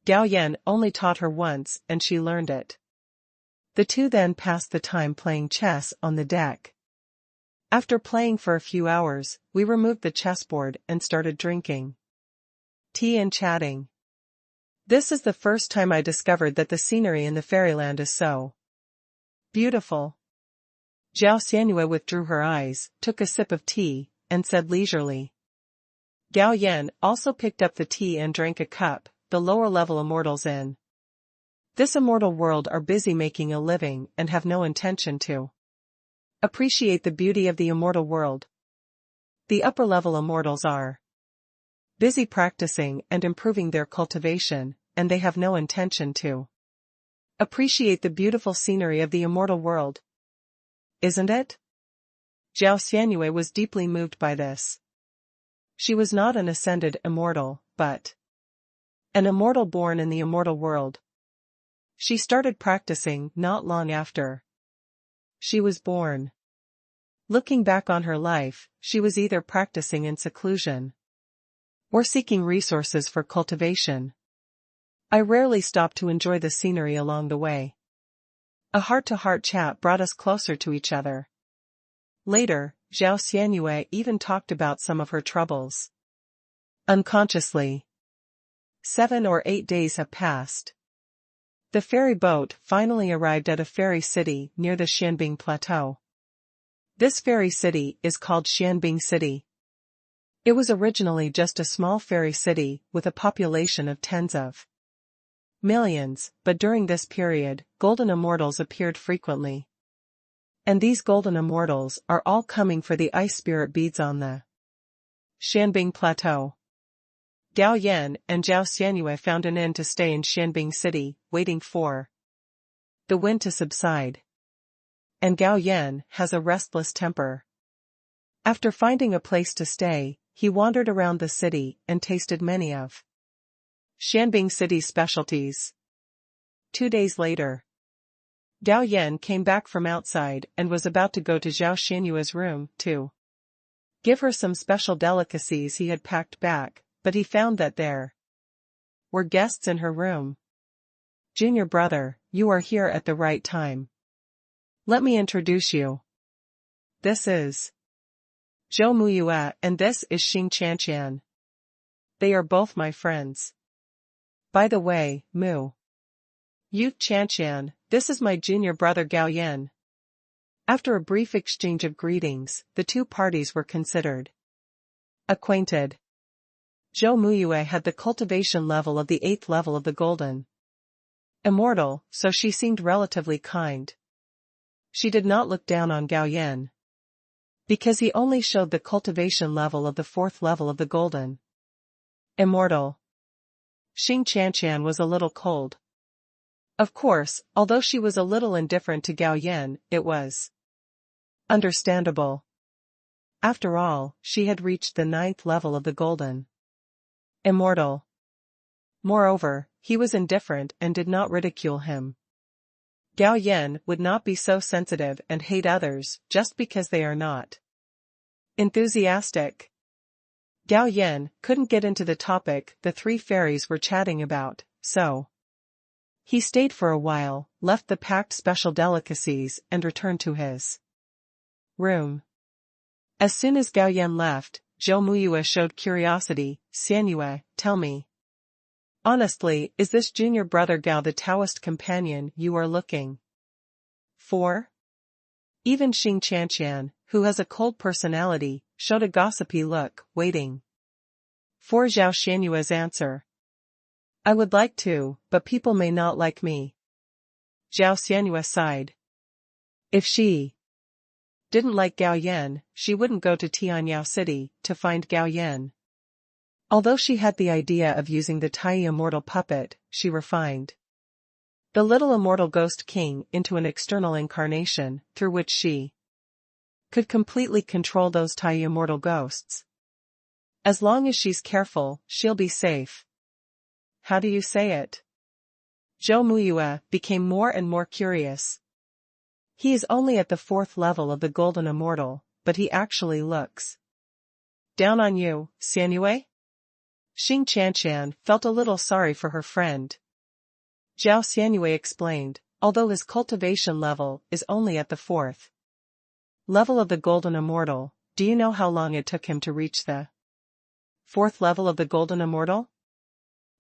Gao Yan only taught her once and she learned it. The two then passed the time playing chess on the deck. After playing for a few hours, we removed the chessboard and started drinking tea and chatting. This is the first time I discovered that the scenery in the fairyland is so beautiful. Zhao Xianyue withdrew her eyes, took a sip of tea, and said leisurely. Gao Yan also picked up the tea and drank a cup. The lower-level immortals in this immortal world are busy making a living and have no intention to appreciate the beauty of the immortal world. The upper-level immortals are busy practicing and improving their cultivation, and they have no intention to appreciate the beautiful scenery of the immortal world. Isn't it? Zhao Xianyue was deeply moved by this. She was not an ascended immortal, but an immortal born in the immortal world. She started practicing not long after she was born. Looking back on her life, she was either practicing in seclusion or seeking resources for cultivation. I rarely stopped to enjoy the scenery along the way. A heart-to-heart chat brought us closer to each other. Later, Zhao Xianyue even talked about some of her troubles. Unconsciously. 7 or 8 days have passed. The ferry boat finally arrived at a fairy city near the Xianbing Plateau. This fairy city is called Xianbing City. It was originally just a small fairy city with a population of tens of millions, but during this period, golden immortals appeared frequently. And these golden immortals are all coming for the ice spirit beads on the Xianbing Plateau. Gao Yan and Zhao Xianyue found an inn to stay in Xianbing City, waiting for the wind to subside. And Gao Yan has a restless temper. After finding a place to stay, he wandered around the city and tasted many of Xianbing City's specialties. 2 days later, Gao Yan came back from outside and was about to go to Zhao Xianyue's room to give her some special delicacies he had packed back, but he found that there were guests in her room. Junior brother, you are here at the right time. Let me introduce you. This is Zhou Muyue and this is Xing Chanqian. They are both my friends. By the way, Yu Chanqian, this is my junior brother Gao Yan. After a brief exchange of greetings, the two parties were considered acquainted. Zhou Muyue had the cultivation level of the 8th level of the Golden Immortal, so she seemed relatively kind. She did not look down on Gao Yan, because he only showed the cultivation level of the 4th level of the Golden Immortal. Xing Qianqian was a little cold. Of course, although she was a little indifferent to Gao Yan, it was understandable. After all, she had reached the 9th level of the Golden Immortal. Moreover, he was indifferent and did not ridicule him. Gao Yan would not be so sensitive and hate others just because they are not enthusiastic. Gao Yan couldn't get into the topic the three fairies were chatting about, so he stayed for a while, left the packed special delicacies and returned to his room. As soon as Gao Yan left, Zhou Muyue showed curiosity. "Xianyue, tell me. Honestly, is this junior brother Gao the Taoist companion you are looking for?" Even Xing Qianqian, who has a cold personality, showed a gossipy look, waiting for Zhao Xianyue's answer. "I would like to, but people may not like me." Zhao Xianyue sighed. If she didn't like Gao Yan, she wouldn't go to Tianyao City to find Gao Yan. Although she had the idea of using the tiny immortal puppet, she refined the little immortal ghost king into an external incarnation, through which she could completely control those tiny immortal ghosts. As long as she's careful, she'll be safe. How do you say it? Zhou Muyue became more and more curious. He is only at the 4th level of the Golden Immortal, but he actually looks down on you, Xianyue? Xing Qianqian felt a little sorry for her friend. Zhao Xianyue explained, although his cultivation level is only at the 4th level of the Golden Immortal, do you know how long it took him to reach the 4th level of the Golden Immortal?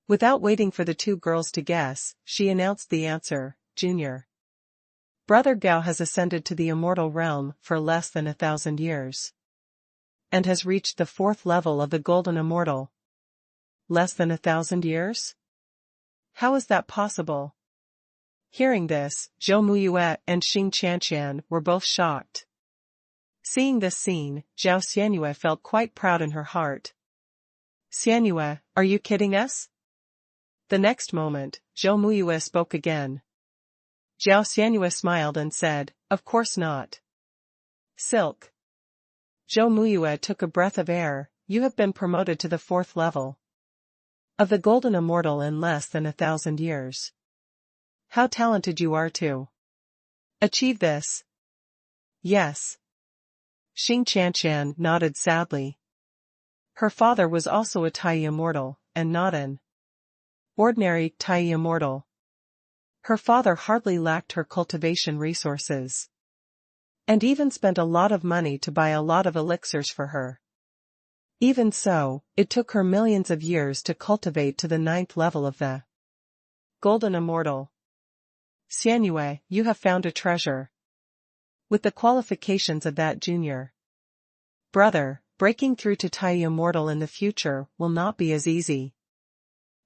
Without waiting for the two girls to guess, she announced the answer. Junior brother Gao has ascended to the immortal realm for less than 1,000 years. And has reached the 4th level of the Golden Immortal. Less than 1,000 years? How is that possible? Hearing this, Zhou Muyue and Xing Qianqian were both shocked. Seeing this scene, Zhao Xianyue felt quite proud in her heart. "Xianyue, are you kidding us?" The next moment, Zhou Muyue spoke again. Zhao Xianyue smiled and said, "Of course not." Silk. Zhou Muyue took a breath of air. "You have been promoted to the 4th level of the Golden Immortal in less than 1,000 years. How talented you are to achieve this." "Yes." Xing Qianqian nodded sadly. Her father was also a Tai Immortal, and not an ordinary Tai Immortal. Her father hardly lacked her cultivation resources, and even spent a lot of money to buy a lot of elixirs for her. Even so, it took her millions of years to cultivate to the 9th level of the Golden Immortal. "Xianyue, you have found a treasure. With the qualifications of that junior brother, breaking through to Tai Immortal in the future will not be as easy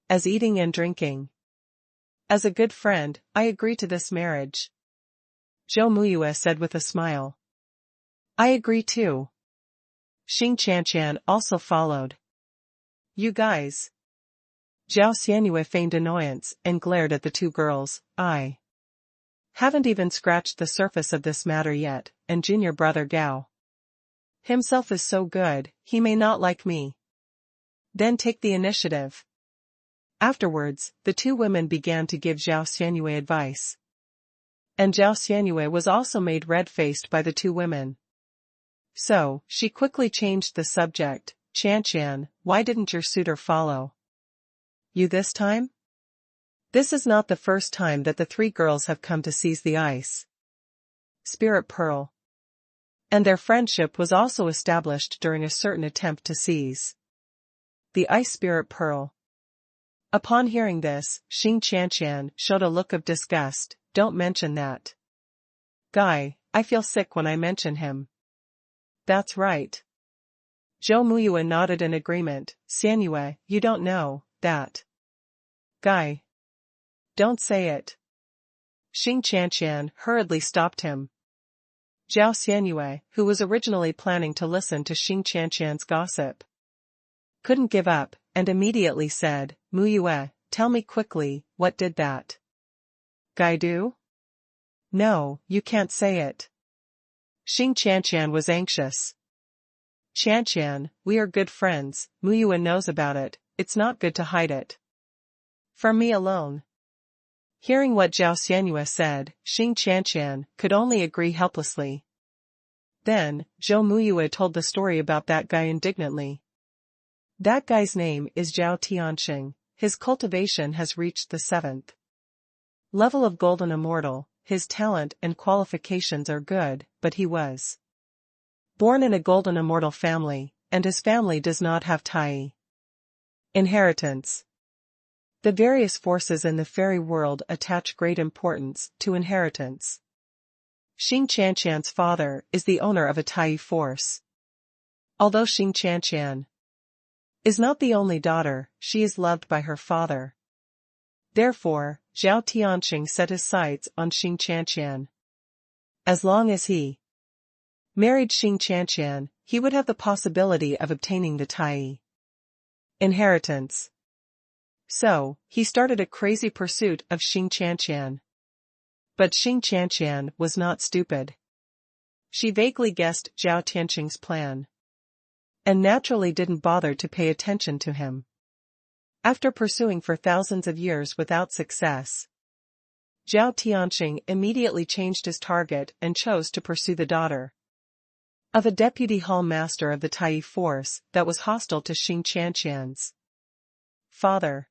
as eating and drinking. As a good friend, I agree to this marriage," Zhou Muyue said with a smile. "I agree too." Xing Qianqian also followed. "You guys." Zhao Xianyue feigned annoyance and glared at the two girls. "I haven't even scratched the surface of this matter yet, and junior brother Gao himself is so good, he may not like me. Then take the initiative." Afterwards, the two women began to give Zhao Xianyue advice. And Zhao Xianyue was also made red-faced by the two women. So, she quickly changed the subject. "Qianqian, why didn't your suitor follow you this time? This is not the first time that the three girls have come to seize the ice spirit pearl. And their friendship was also established during a certain attempt to seize the ice spirit pearl." Upon hearing this, Xing Qianqian showed a look of disgust. "Don't mention that guy, I feel sick when I mention him." "That's right." Zhou Muyue nodded in agreement. "Xianyue, you don't know that guy. Don't say it." Xing Qianqian hurriedly stopped him. Zhao Xianyue, who was originally planning to listen to Xing Qianqian's gossip, couldn't give up, and immediately said, "Muyue, tell me quickly, what did that guy do?" "No, you can't say it." Xing Qianqian was anxious. "Qianqian, we are good friends, Muyue knows about it, it's not good to hide it from me alone." Hearing what Zhao Xianyue said, Xing Qianqian could only agree helplessly. Then, Zhou Muyue told the story about that guy indignantly. "That guy's name is Zhao Tianxing, his cultivation has reached the 7th level of Golden Immortal, his talent and qualifications are good, but he was born in a Golden Immortal family, and his family does not have Tai inheritance. The various forces in the fairy world attach great importance to inheritance. Xing Qianqian's father is the owner of a Tai force. Although Xing Qianqian is not the only daughter, she is loved by her father. Therefore, Zhao Tianxing set his sights on Xing Qianqian. As long as he married Xing Qianqian, he would have the possibility of obtaining the Tai inheritance. So, he started a crazy pursuit of Xing Qianqian. But Xing Qianqian was not stupid. She vaguely guessed Zhao Tianxing's plan, and naturally didn't bother to pay attention to him. After pursuing for thousands of years without success, Zhao Tianxing immediately changed his target and chose to pursue the daughter of a deputy hall master of the Tai force that was hostile to Xing Qianqian's father.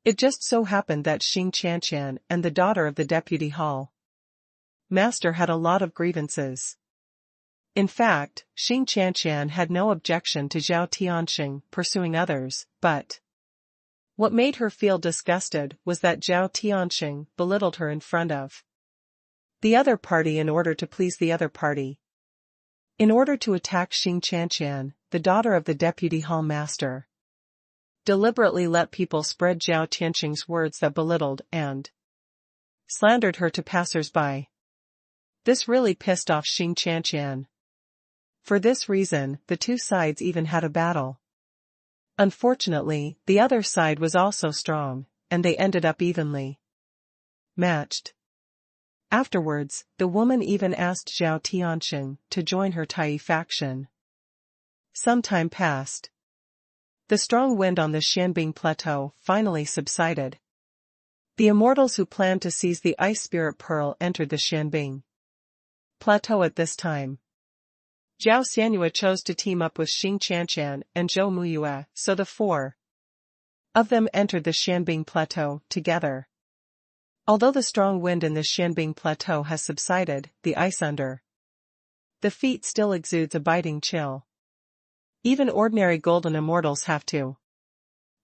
It just so happened that Xing Qianqian and the daughter of the deputy hall master had a lot of grievances. In fact, Xing Qianqian had no objection to Zhao Tianxing pursuing others, but what made her feel disgusted was that Zhao Tianxing belittled her in front of the other party in order to please the other party. In order to attack Xing Qianqian, the daughter of the deputy hall master deliberately let people spread Zhao Tianxing's words that belittled and slandered her to passers-by. This really pissed off Xing Qianqian. For this reason, the two sides even had a battle. Unfortunately, the other side was also strong, and they ended up evenly matched. Afterwards, the woman even asked Zhao Tianxing to join her Tai faction. Some time passed. The strong wind on the Xianbing Plateau finally subsided. The immortals who planned to seize the Ice Spirit Pearl entered the Xianbing Plateau at this time. Zhao Xianyue chose to team up with Xing Qianqian and Zhou Muyue, so the four of them entered the Xianbing Plateau together. Although the strong wind in the Xianbing Plateau has subsided, the ice under the feet still exudes a biting chill. Even ordinary golden immortals have to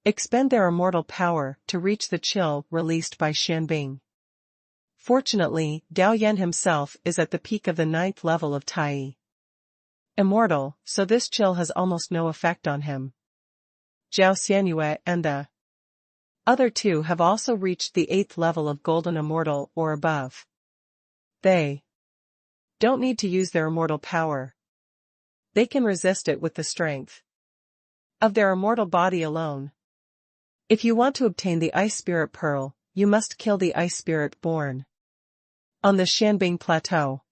expend their immortal power to reach the chill released by Xianbing. Fortunately, Gao Yan himself is at the peak of the 9th level of Tai immortal, so this chill has almost no effect on him. Zhao Xianyue and the other two have also reached the 8th level of Golden Immortal or above. They don't need to use their immortal power. They can resist it with the strength of their immortal body alone. If you want to obtain the Ice Spirit Pearl, you must kill the Ice Spirit born on the Xianbing Plateau.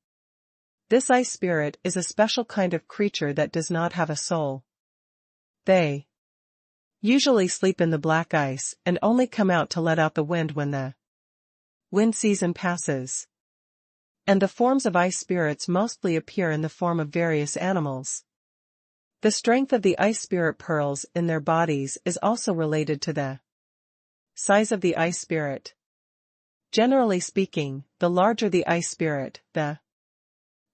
This ice spirit is a special kind of creature that does not have a soul. They usually sleep in the black ice and only come out to let out the wind when the wind season passes. And the forms of ice spirits mostly appear in the form of various animals. The strength of the ice spirit pearls in their bodies is also related to the size of the ice spirit. Generally speaking, the larger the ice spirit, the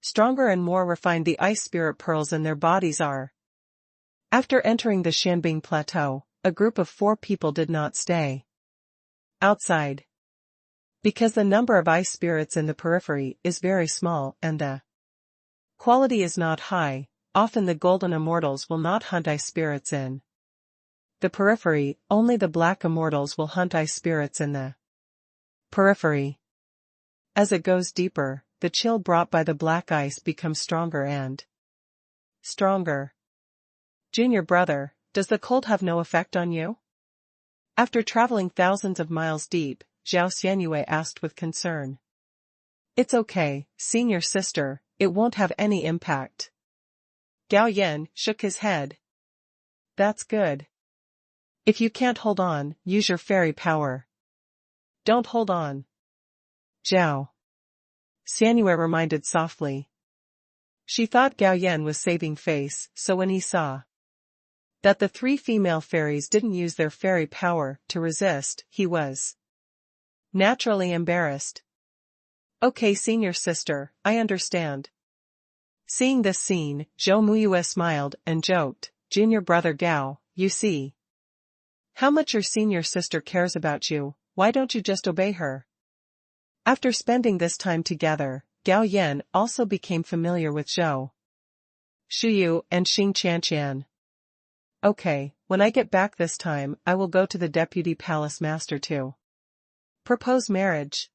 stronger and more refined the ice spirit pearls in their bodies are. After entering the Xianbing Plateau, a group of 4 people did not stay outside. Because the number of ice spirits in the periphery is very small and the quality is not high, often the golden immortals will not hunt ice spirits in the periphery, only the black immortals will hunt ice spirits in the periphery. As it goes deeper, the chill brought by the black ice becomes stronger and stronger. Junior brother, does the cold have no effect on you? After traveling thousands of miles deep, Zhao Xianyue asked with concern. It's okay, senior sister, it won't have any impact. Gao Yan shook his head. That's good. If you can't hold on, use your fairy power. Don't hold on. Zhao Xianyue reminded softly. She thought Gao Yan was saving face, so when he saw that the three female fairies didn't use their fairy power to resist, he was naturally embarrassed. Okay, senior sister, I understand. Seeing this scene, Zhou Muyue smiled and joked, Junior brother Gao, you see how much your senior sister cares about you, why don't you just obey her? After spending this time together, Gao Yan also became familiar with Zhou Shuyu and Xing Qianqian. Okay, when I get back this time I will go to the deputy palace master to propose marriage.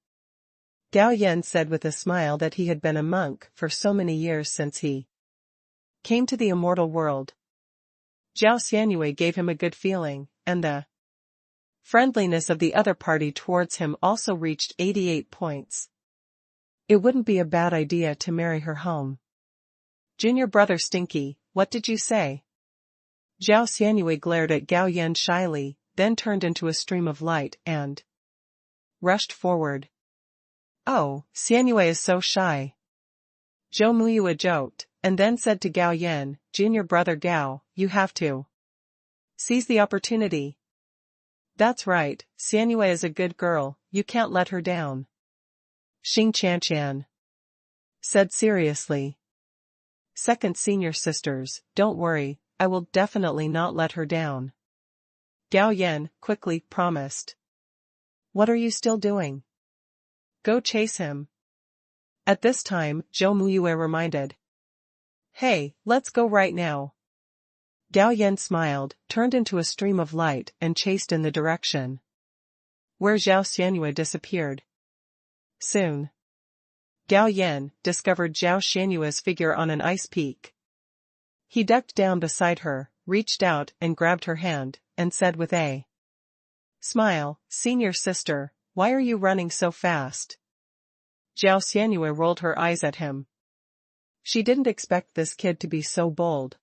Gao Yan said with a smile that he had been a monk for so many years since he came to the immortal world. Zhao Xianyue gave him a good feeling, and the friendliness of the other party towards him also reached 88 points. It wouldn't be a bad idea to marry her home. Junior brother Stinky, what did you say? Zhao Xianyue glared at Gao Yan shyly, then turned into a stream of light and rushed forward. Oh, Xianyue is so shy. Zhou Muyue joked, and then said to Gao Yan, Junior brother Gao, you have to seize the opportunity. That's right, Xianyue is a good girl, you can't let her down. Xing Qianqian said seriously. Second senior sisters, don't worry, I will definitely not let her down. Gao Yan quickly promised. What are you still doing? Go chase him. At this time, Zhou Muyue reminded. Hey, let's go right now. Gao Yan smiled, turned into a stream of light and chased in the direction where Zhao Xianyue disappeared. Soon, Gao Yan discovered Zhao Xianyue's figure on an ice peak. He ducked down beside her, reached out and grabbed her hand, and said with a smile, Senior sister, why are you running so fast? Zhao Xianyue rolled her eyes at him. She didn't expect this kid to be so bold.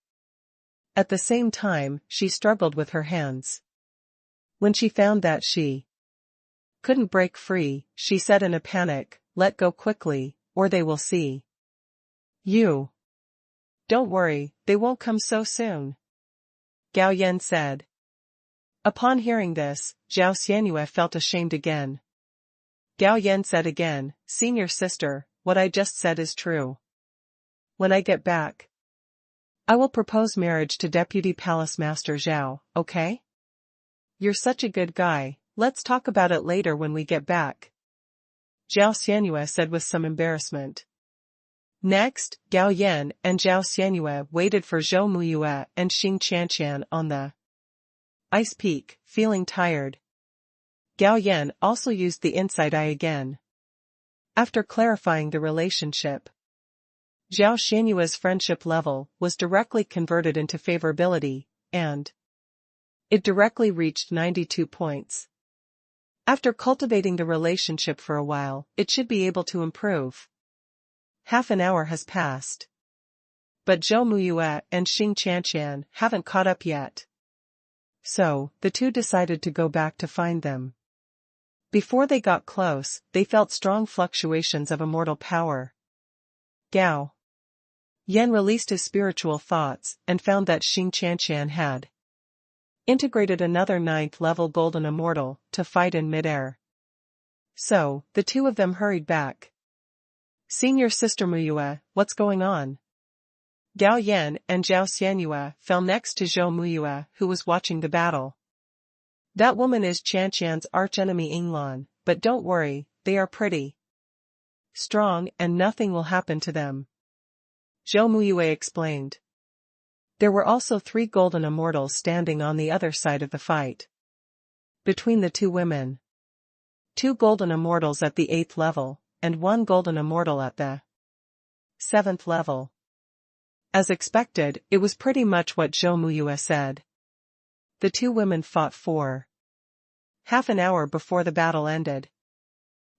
At the same time, she struggled with her hands. When she found that she couldn't break free, she said in a panic, let go quickly, or they will see you. Don't worry, they won't come so soon. Gao Yan said. Upon hearing this, Zhao Xianyue felt ashamed again. Gao Yan said again, Senior sister, what I just said is true. When I get back, I will propose marriage to Deputy Palace Master Zhao, okay? You're such a good guy, let's talk about it later when we get back. Zhao Xianyue said with some embarrassment. Next, Gao Yan and Zhao Xianyue waited for Zhou Muyue and Xing Qianqian on the ice peak, feeling tired. Gao Yan also used the inside eye again. After clarifying the relationship, Zhao Xianyue's friendship level was directly converted into favorability, and it directly reached 92 points. After cultivating the relationship for a while, it should be able to improve. Half an hour has passed. But Zhou Muyue and Xing Qianqian haven't caught up yet. So, the two decided to go back to find them. Before they got close, they felt strong fluctuations of immortal power. Gao Yan released his spiritual thoughts and found that Xing Qianqian had integrated another 9th-level golden immortal to fight in midair. So, the two of them hurried back. Senior sister Muyue, what's going on? Gao Yan and Zhao Xianyue fell next to Zhou Muyue, who was watching the battle. That woman is Qianqian's archenemy Yinglan, but don't worry, they are pretty strong and nothing will happen to them. Zhou Muyue explained. There were also 3 golden immortals standing on the other side of the fight. Between the two women, 2 golden immortals at the 8th level, and 1 golden immortal at the 7th level. As expected, it was pretty much what Zhou Muyue said. The two women fought for half an hour before the battle ended.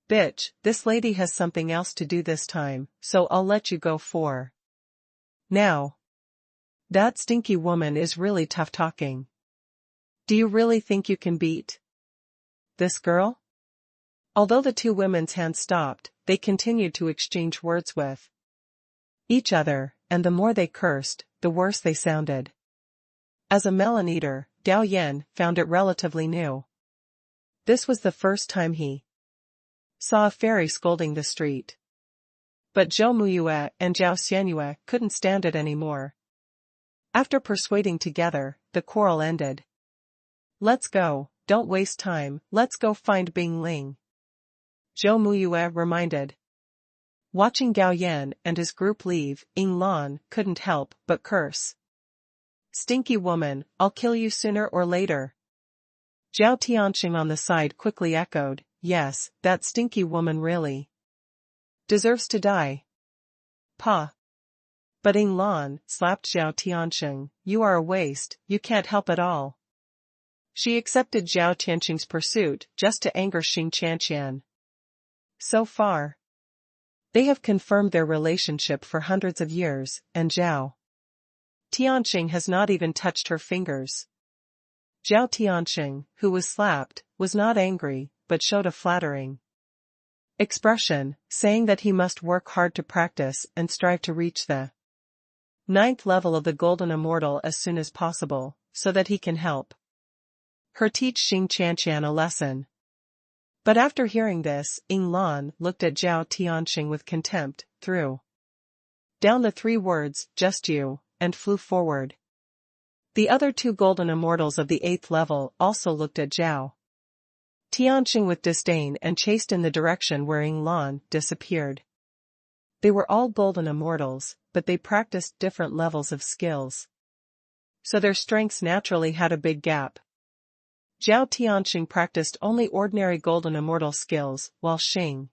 Bitch, this lady has something else to do this time, so I'll let you go for now. That stinky woman is really tough talking. Do you really think you can beat this girl? Although the two women's hands stopped, they continued to exchange words with each other, and the more they cursed, the worse they sounded. As a melon eater, Gao Yan found it relatively new. This was the first time he saw a fairy scolding the street. But Zhou Muyue and Zhao Xianyue couldn't stand it anymore. After persuading together, the quarrel ended. Let's go, don't waste time, let's go find Bing Ling, Zhou Muyue reminded. Watching Gao Yan and his group leave, Ying Lan couldn't help but curse. Stinky woman, I'll kill you sooner or later. Zhao Tianxing on the side quickly echoed, yes, that stinky woman really deserves to die. Pa. But Ying Lan slapped Zhao Tianxing, you are a waste, you can't help at all. She accepted Zhao Tianxing's pursuit just to anger Xing Qianqian. So far, they have confirmed their relationship for hundreds of years, and Zhao Tianxing has not even touched her fingers. Zhao Tianxing, who was slapped, was not angry, but showed a flattering expression, saying that he must work hard to practice and strive to reach the 9th level of the Golden Immortal as soon as possible, so that he can help her teach Xing Qianqian a lesson. But after hearing this, Ying Lan looked at Zhao Tianxing with contempt, threw down the 3 words, just you, and flew forward. The other 2 Golden Immortals of the 8th level also looked at Zhao Tianxing with disdain and chased in the direction where Ying Lan disappeared. They were all Golden Immortals, but they practiced different levels of skills, so their strengths naturally had a big gap. Zhao Tianxing practiced only ordinary Golden Immortal skills, while Xing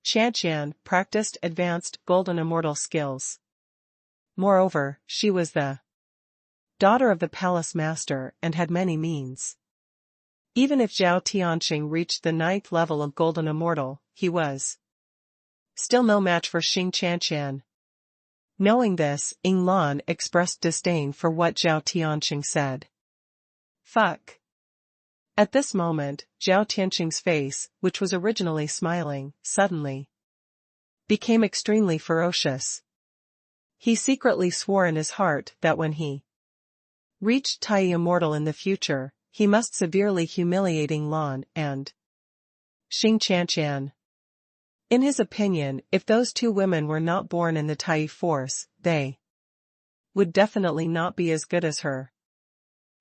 Qianqian practiced advanced Golden Immortal skills. Moreover, she was the daughter of the palace master and had many means. Even if Zhao Tianxing reached the 9th level of Golden Immortal, he was still no match for Xing Qianqian. Knowing this, Ying Lan expressed disdain for what Zhao Tianxing said. Fuck. At this moment, Zhao Tianxing's face, which was originally smiling, suddenly became extremely ferocious. He secretly swore in his heart that when he reached Tai Immortal in the future, he must severely humiliate Ying Lan and Xing Qianqian. In his opinion, if those 2 women were not born in the Tai force, they would definitely not be as good as her.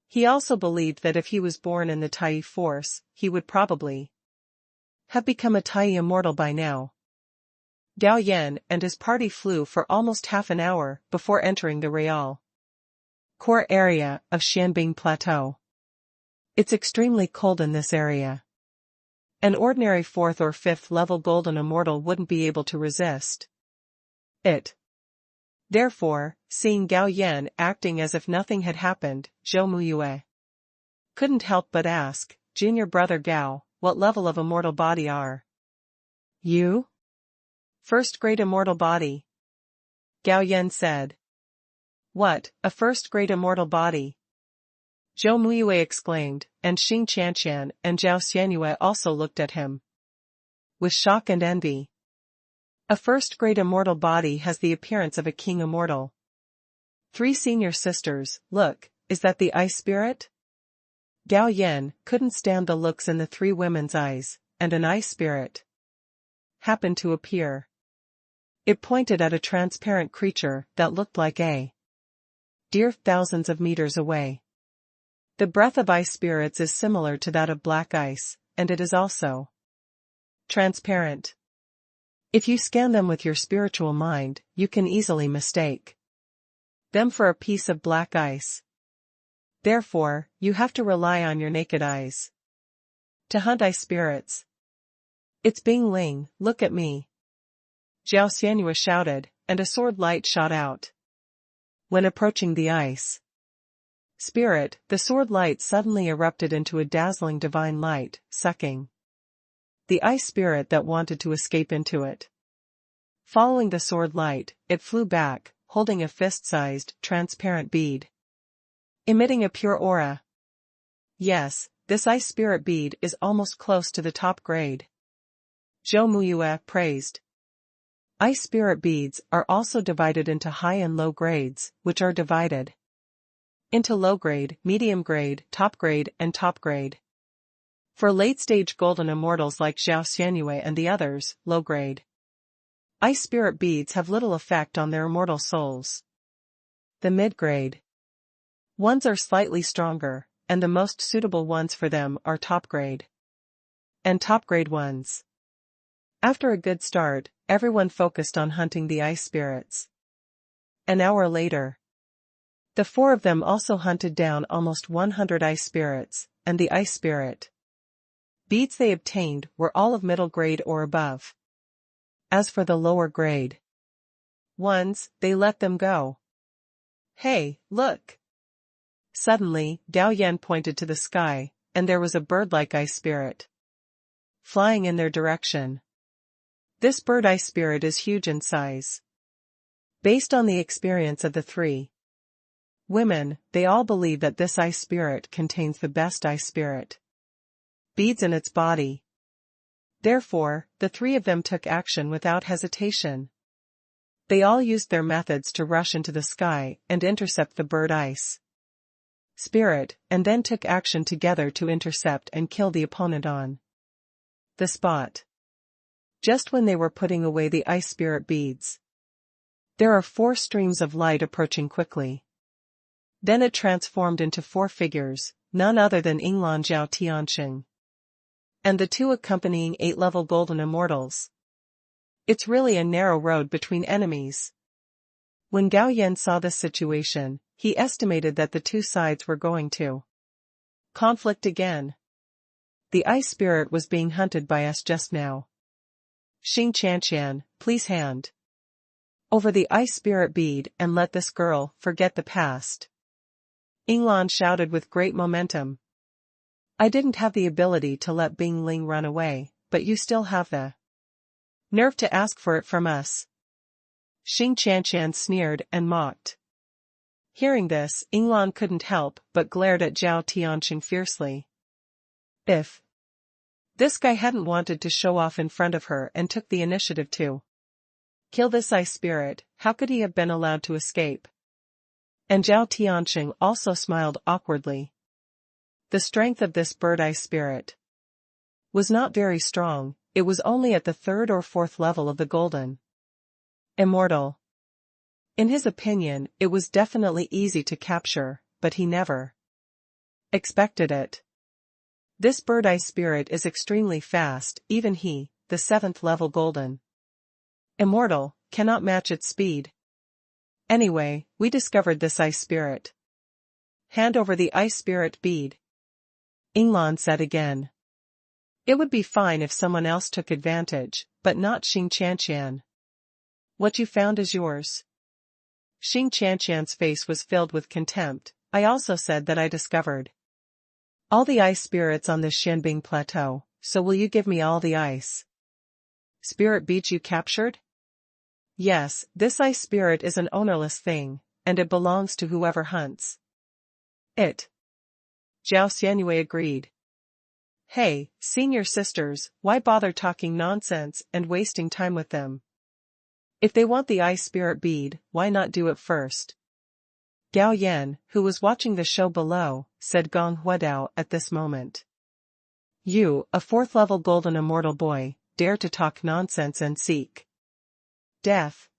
He also believed that if he was born in the Tai force, he would probably have become a Tai Immortal by now. Gao Yan and his party flew for almost half an hour before entering the Real core area of Xianbing Plateau. It's extremely cold in this area. An ordinary 4th or 5th level Golden Immortal wouldn't be able to resist it. Therefore, seeing Gao Yan acting as if nothing had happened, Zhou Muyue couldn't help but ask, Junior brother Gao, what level of immortal body are you? 1st grade immortal body. Gao Yan said. What, a 1st grade immortal body? Zhou Muyue exclaimed, and Xing Qianqian and Zhao Xianyue also looked at him with shock and envy. A 1st grade immortal body has the appearance of a king immortal. 3 senior sisters, look, is that the ice spirit? Gao Yan couldn't stand the looks in the 3 women's eyes, and an ice spirit happened to appear. It pointed at a transparent creature that looked like a deer thousands of meters away. The breath of ice spirits is similar to that of black ice, and it is also transparent. If you scan them with your spiritual mind, you can easily mistake them for a piece of black ice. Therefore, you have to rely on your naked eyes to hunt ice spirits. It's Bing Ling, look at me. Zhao Xianyue shouted, and a sword light shot out when approaching the ice Spirit, the sword light suddenly erupted into a dazzling divine light, sucking the ice spirit that wanted to escape into it. Following the sword light, it flew back, holding a fist-sized, transparent bead, emitting a pure aura. Yes, this ice spirit bead is almost close to the top grade, Zhou Muyue praised. Ice spirit beads are also divided into high and low grades, which are divided into low grade, medium grade, top grade, and top grade. For late-stage golden immortals like Zhao Xianyue and the others, low grade ice spirit beads have little effect on their immortal souls. The mid-grade ones are slightly stronger, and the most suitable ones for them are top grade and top grade ones. After a good start, everyone focused on hunting the ice spirits. An hour later, the four of them also hunted down almost 100 ice spirits, and the ice spirit beads they obtained were all of middle grade or above. As for the lower grade ones, they let them go. Hey, look! Suddenly, Gao Yan pointed to the sky, and there was a bird-like ice spirit flying in their direction. This bird ice spirit is huge in size. Based on the experience of the three women, they all believe that this ice spirit contains the best ice spirit beads in its body. Therefore, the three of them took action without hesitation. They all used their methods to rush into the sky and intercept the bird ice spirit, and then took action together to intercept and kill the opponent on the spot. Just when they were putting away the ice spirit beads, there are 4 streams of light approaching quickly. Then it transformed into 4 figures, none other than Yinglan Zhao Tianxing and the 2 accompanying 8-level golden immortals. It's really a narrow road between enemies. When Gao Yan saw this situation, he estimated that the 2 sides were going to conflict again. The ice spirit was being hunted by us just now. Xing Qianqian, please hand over the ice spirit bead and let this girl forget the past. Yinglan shouted with great momentum. I didn't have the ability to let Bing Ling run away, but you still have the nerve to ask for it from us. Xing Qianqian sneered and mocked. Hearing this, Yinglan couldn't help but glared at Zhao Tianxing fiercely. If this guy hadn't wanted to show off in front of her and took the initiative to kill this ice spirit, how could he have been allowed to escape? And Zhao Tianxing also smiled awkwardly. The strength of this bird ice spirit was not very strong, it was only at the 3rd or 4th level of the golden immortal. In his opinion, it was definitely easy to capture, but he never expected it. This bird ice spirit is extremely fast, even he, the 7th level golden immortal, cannot match its speed. Anyway, we discovered this ice spirit. Hand over the ice spirit bead, Yinglan said again. It would be fine if someone else took advantage, but not Xing Qianqian. What you found is yours. Xing Qianqian's face was filled with contempt. I also said that I discovered all the ice spirits on this Xianbing plateau, so will you give me all the ice spirit beads you captured? Yes, this ice spirit is an ownerless thing, and it belongs to whoever hunts it. Zhao Xianyue agreed. Hey, senior sisters, why bother talking nonsense and wasting time with them? If they want the ice spirit bead, why not do it first? Gao Yan, who was watching the show below, said Gong Huadao at this moment. You, a 4th level golden immortal boy, dare to talk nonsense and seek death.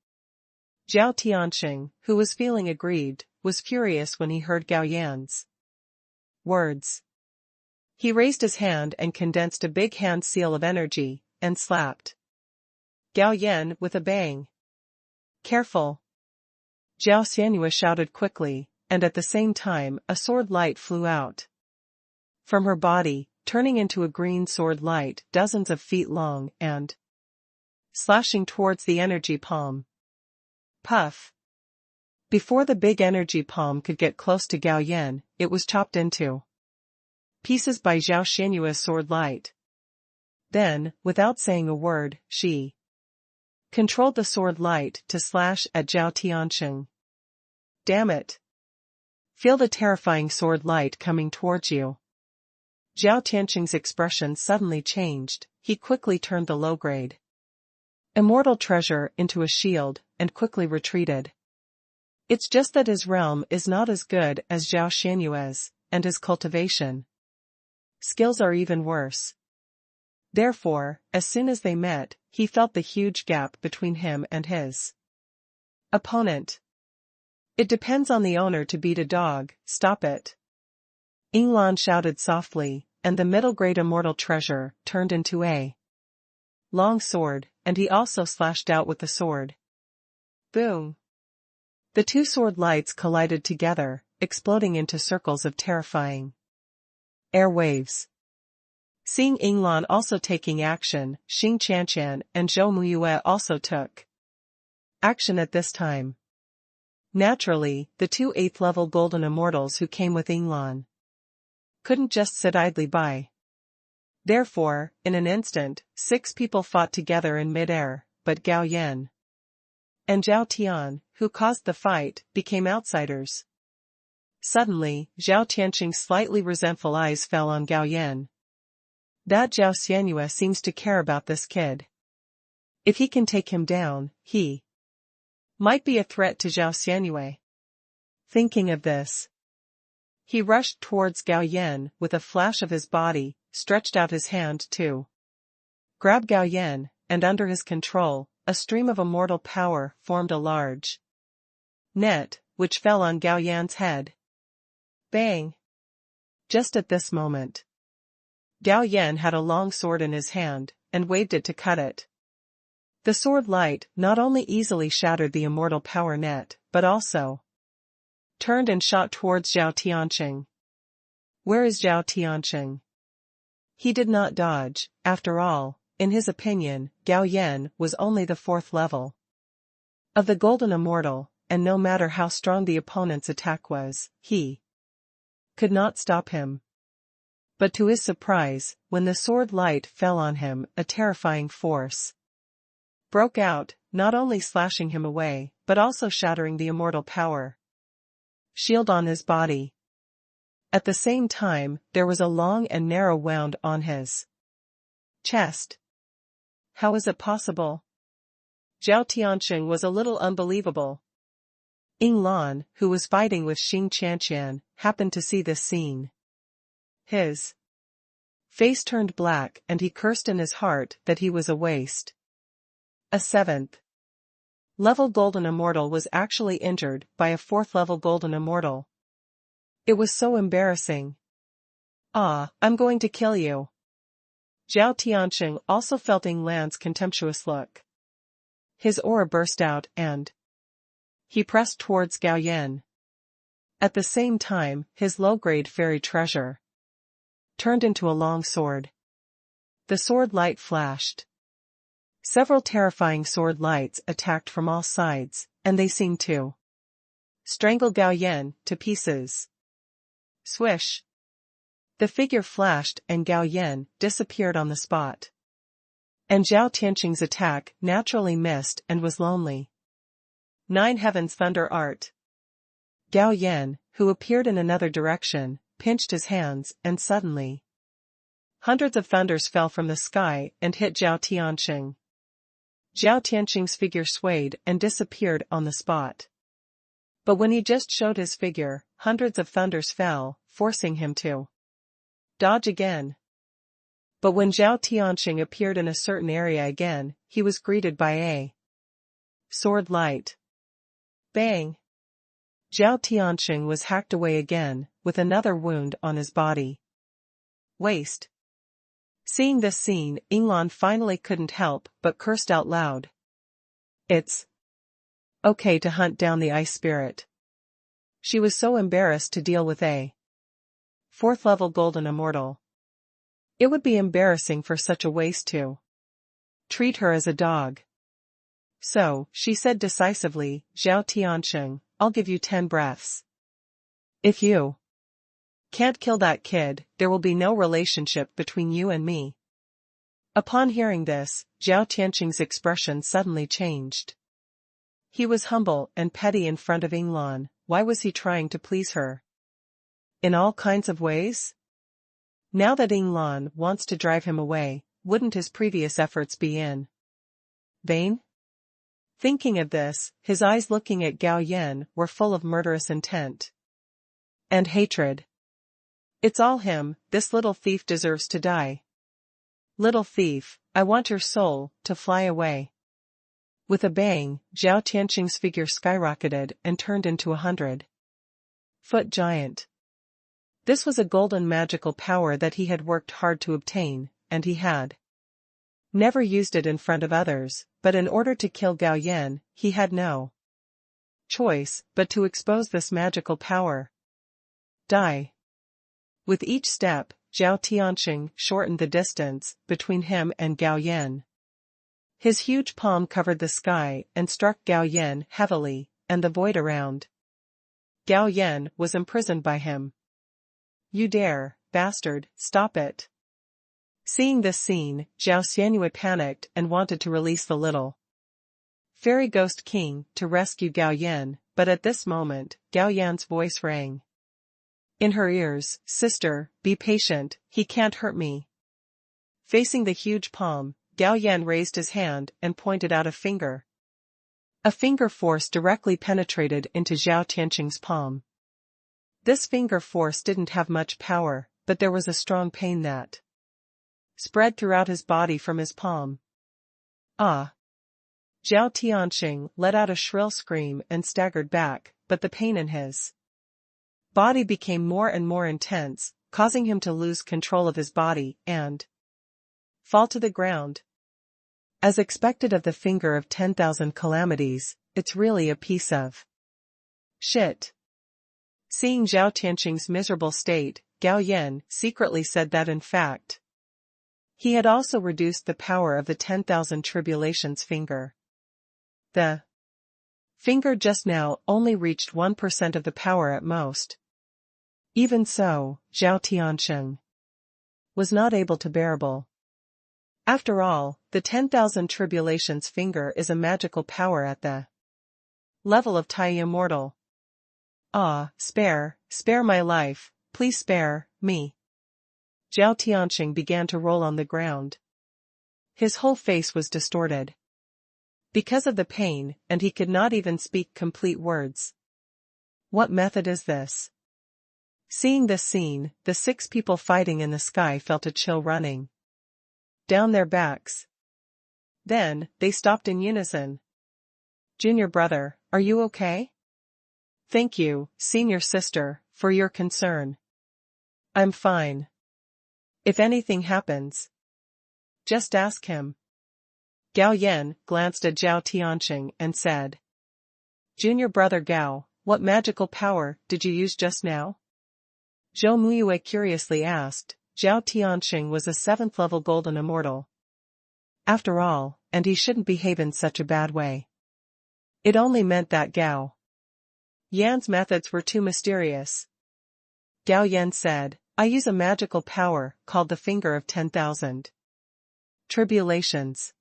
Zhao Tianxing, who was feeling aggrieved, was furious when he heard Gao Yan's words. He raised his hand and condensed a big hand seal of energy, and slapped Gao Yan with a bang. Careful! Zhao Xianyue shouted quickly, and at the same time a sword light flew out from her body, turning into a green sword light dozens of feet long and slashing towards the energy palm. Puff! Before the big energy palm could get close to Gao Yan, it was chopped into pieces by Zhao Xianyue's sword light. Then, without saying a word, she controlled the sword light to slash at Zhao Tianqing. Damn it! Feel the terrifying sword light coming towards you. Zhao Tianqing's expression suddenly changed. He quickly turned the low-grade immortal treasure into a shield, and quickly retreated. It's just that his realm is not as good as Zhao Xianyue's, and his cultivation skills are even worse. Therefore, as soon as they met, he felt the huge gap between him and his opponent. It depends on the owner to beat a dog, stop it. Yinglan shouted softly, and the middle-grade immortal treasure turned into a long sword, and he also slashed out with the sword. Boom! The two sword lights collided together, exploding into circles of terrifying air waves. Seeing Yinglan also taking action, Xing Qianqian and Zhou Muyue also took action at this time. Naturally, the two 8th-level golden immortals who came with Yinglan couldn't just sit idly by. Therefore, in an instant, 6 people fought together in mid-air, but Gao Yan and Zhao Tian, who caused the fight, became outsiders. Suddenly, Zhao Tianqing's slightly resentful eyes fell on Gao Yan. That Zhao Xianyue seems to care about this kid. If he can take him down, he might be a threat to Zhao Xianyue. Thinking of this, he rushed towards Gao Yan with a flash of his body, stretched out his hand to grab Gao Yan, and under his control, a stream of immortal power formed a large net, which fell on Gao Yan's head. Bang! Just at this moment, Gao Yan had a long sword in his hand, and waved it to cut it. The sword light not only easily shattered the immortal power net, but also turned and shot towards Zhao Tianqing. Where is Zhao Tianqing? He did not dodge. After all, in his opinion, Gao Yan was only the 4th level of the golden immortal, and no matter how strong the opponent's attack was, he could not stop him. But to his surprise, when the sword light fell on him, a terrifying force broke out, not only slashing him away, but also shattering the immortal power shield on his body. At the same time, there was a long and narrow wound on his chest. How is it possible? Zhao Tianqing was a little unbelievable. Yinglan, who was fighting with Xing Qianqian, happened to see this scene. His face turned black and he cursed in his heart that he was a waste. A 7th level golden immortal was actually injured by a 4th level golden immortal. It was so embarrassing. Ah, I'm going to kill you. Zhao Tianqing also felt Yinglan's contemptuous look. His aura burst out and he pressed towards Gao Yan. At the same time, his low-grade fairy treasure turned into a long sword. The sword light flashed. Several terrifying sword lights attacked from all sides, and they seemed to strangle Gao Yan to pieces. Swish! The figure flashed and Gao Yan disappeared on the spot. And Zhao Tianqing's attack naturally missed and was lonely. 9 Heavens Thunder Art. Gao Yan, who appeared in another direction, pinched his hands, and suddenly hundreds of thunders fell from the sky and hit Zhao Tianqing. Zhao Tianqing's figure swayed and disappeared on the spot. But when he just showed his figure, hundreds of thunders fell, forcing him to dodge again. But when Zhao Tianqing appeared in a certain area again, he was greeted by a sword light. Bang! Zhao Tianqing was hacked away again, with another wound on his body. Waste. Seeing this scene, Yinglan finally couldn't help but cursed out loud. It's okay to hunt down the ice spirit. She was so embarrassed to deal with a 4th level golden immortal. It would be embarrassing for such a waste to treat her as a dog. So, she said decisively, Zhao Tiansheng, I'll give you 10 breaths. If you can't kill that kid, there will be no relationship between you and me. Upon hearing this, Zhao Tiansheng's expression suddenly changed. He was humble and petty in front of Yinglan. Why was he trying to please her? In all kinds of ways? Now that Yinglan wants to drive him away, wouldn't his previous efforts be in vain? Thinking of this, his eyes looking at Gao Yan were full of murderous intent and hatred. It's all him, this little thief deserves to die. Little thief, I want your soul to fly away. With a bang, Zhao Tiansheng's figure skyrocketed and turned into a 100-foot giant. This was a golden magical power that he had worked hard to obtain, and he had never used it in front of others, but in order to kill Gao Yan, he had no choice but to expose this magical power. Die. With each step, Zhao Tiansheng shortened the distance between him and Gao Yan. His huge palm covered the sky and struck Gao Yan heavily, and the void around Gao Yan was imprisoned by him. You dare, bastard, stop it. Seeing this scene, Zhao Xianyue panicked and wanted to release the little fairy ghost king to rescue Gao Yan, but at this moment, Gao Yan's voice rang in her ears, Sister, be patient, he can't hurt me. Facing the huge palm, Gao Yan raised his hand and pointed out a finger. A finger force directly penetrated into Zhao Tiansheng's palm. This finger force didn't have much power, but there was a strong pain that spread throughout his body from his palm. Ah! Zhao Tiansheng let out a shrill scream and staggered back, but the pain in his body became more and more intense, causing him to lose control of his body and fall to the ground. As expected of the finger of 10,000 calamities, it's really a piece of shit. Seeing Zhao Tiansheng's miserable state, Gao Yan secretly said that in fact, he had also reduced the power of the 10,000 tribulations finger. The finger just now only reached 1% of the power at most. Even so, Zhao Tiansheng was not able to bearable. After all, the 10,000 tribulations finger is a magical power at the level of Tai Immortal. Ah, spare my life, please spare me. Zhao Tiansheng began to roll on the ground. His whole face was distorted because of the pain, and he could not even speak complete words. What method is this? Seeing this scene, the 6 people fighting in the sky felt a chill running down their backs. Then, they stopped in unison. Junior brother, are you okay? Thank you, senior sister, for your concern. I'm fine. If anything happens, just ask him. Gao Yan glanced at Zhao Tiansheng and said, Junior brother Gao, what magical power did you use just now? Zhou Muyue curiously asked. Zhao Tiansheng was a 7th level golden immortal. After all, and he shouldn't behave in such a bad way. It only meant that Gao Yan's methods were too mysterious. Gao Yan said, I use a magical power called the Finger of 10,000 Tribulations.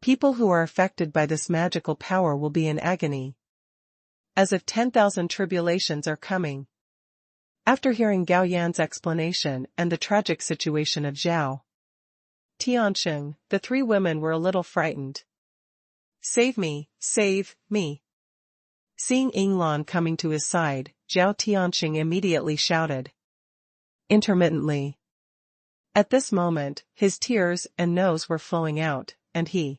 People who are affected by this magical power will be in agony, as if 10,000 tribulations are coming. After hearing Gao Yan's explanation and the tragic situation of Zhao Tiansheng, the 3 women were a little frightened. Save me, save me. Seeing Yinglan coming to his side, Zhao Tiansheng immediately shouted intermittently. At this moment, his tears and nose were flowing out, and he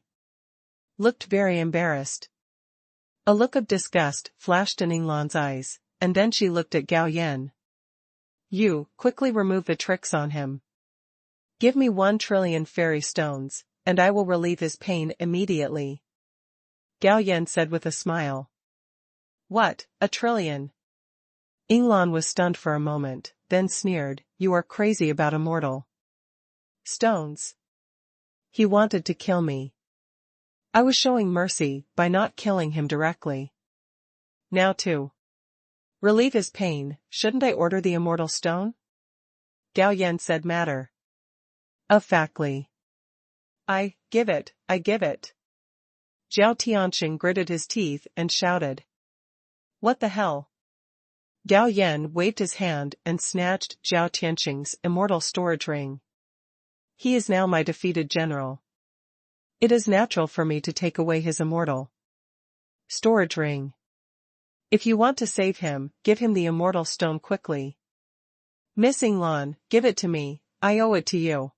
looked very embarrassed. A look of disgust flashed in Yinglan's eyes, and then she looked at Gao Yan. You, quickly remove the tricks on him. Give me 1 trillion fairy stones, and I will relieve his pain immediately. Gao Yan said with a smile. What, 1 trillion? Yinglan was stunned for a moment, then sneered, you are crazy about immortal stones. He wanted to kill me. I was showing mercy by not killing him directly. Now to relieve his pain, shouldn't I order the immortal stone? Gao Yan said matter of factly. I give it. Zhao Tianqing gritted his teeth and shouted. What the hell? Gao Yan waved his hand and snatched Zhao Tianqing's immortal storage ring. He is now my defeated general. It is natural for me to take away his immortal storage ring. If you want to save him, give him the immortal stone quickly. Miss Yinglan, give it to me, I owe it to you.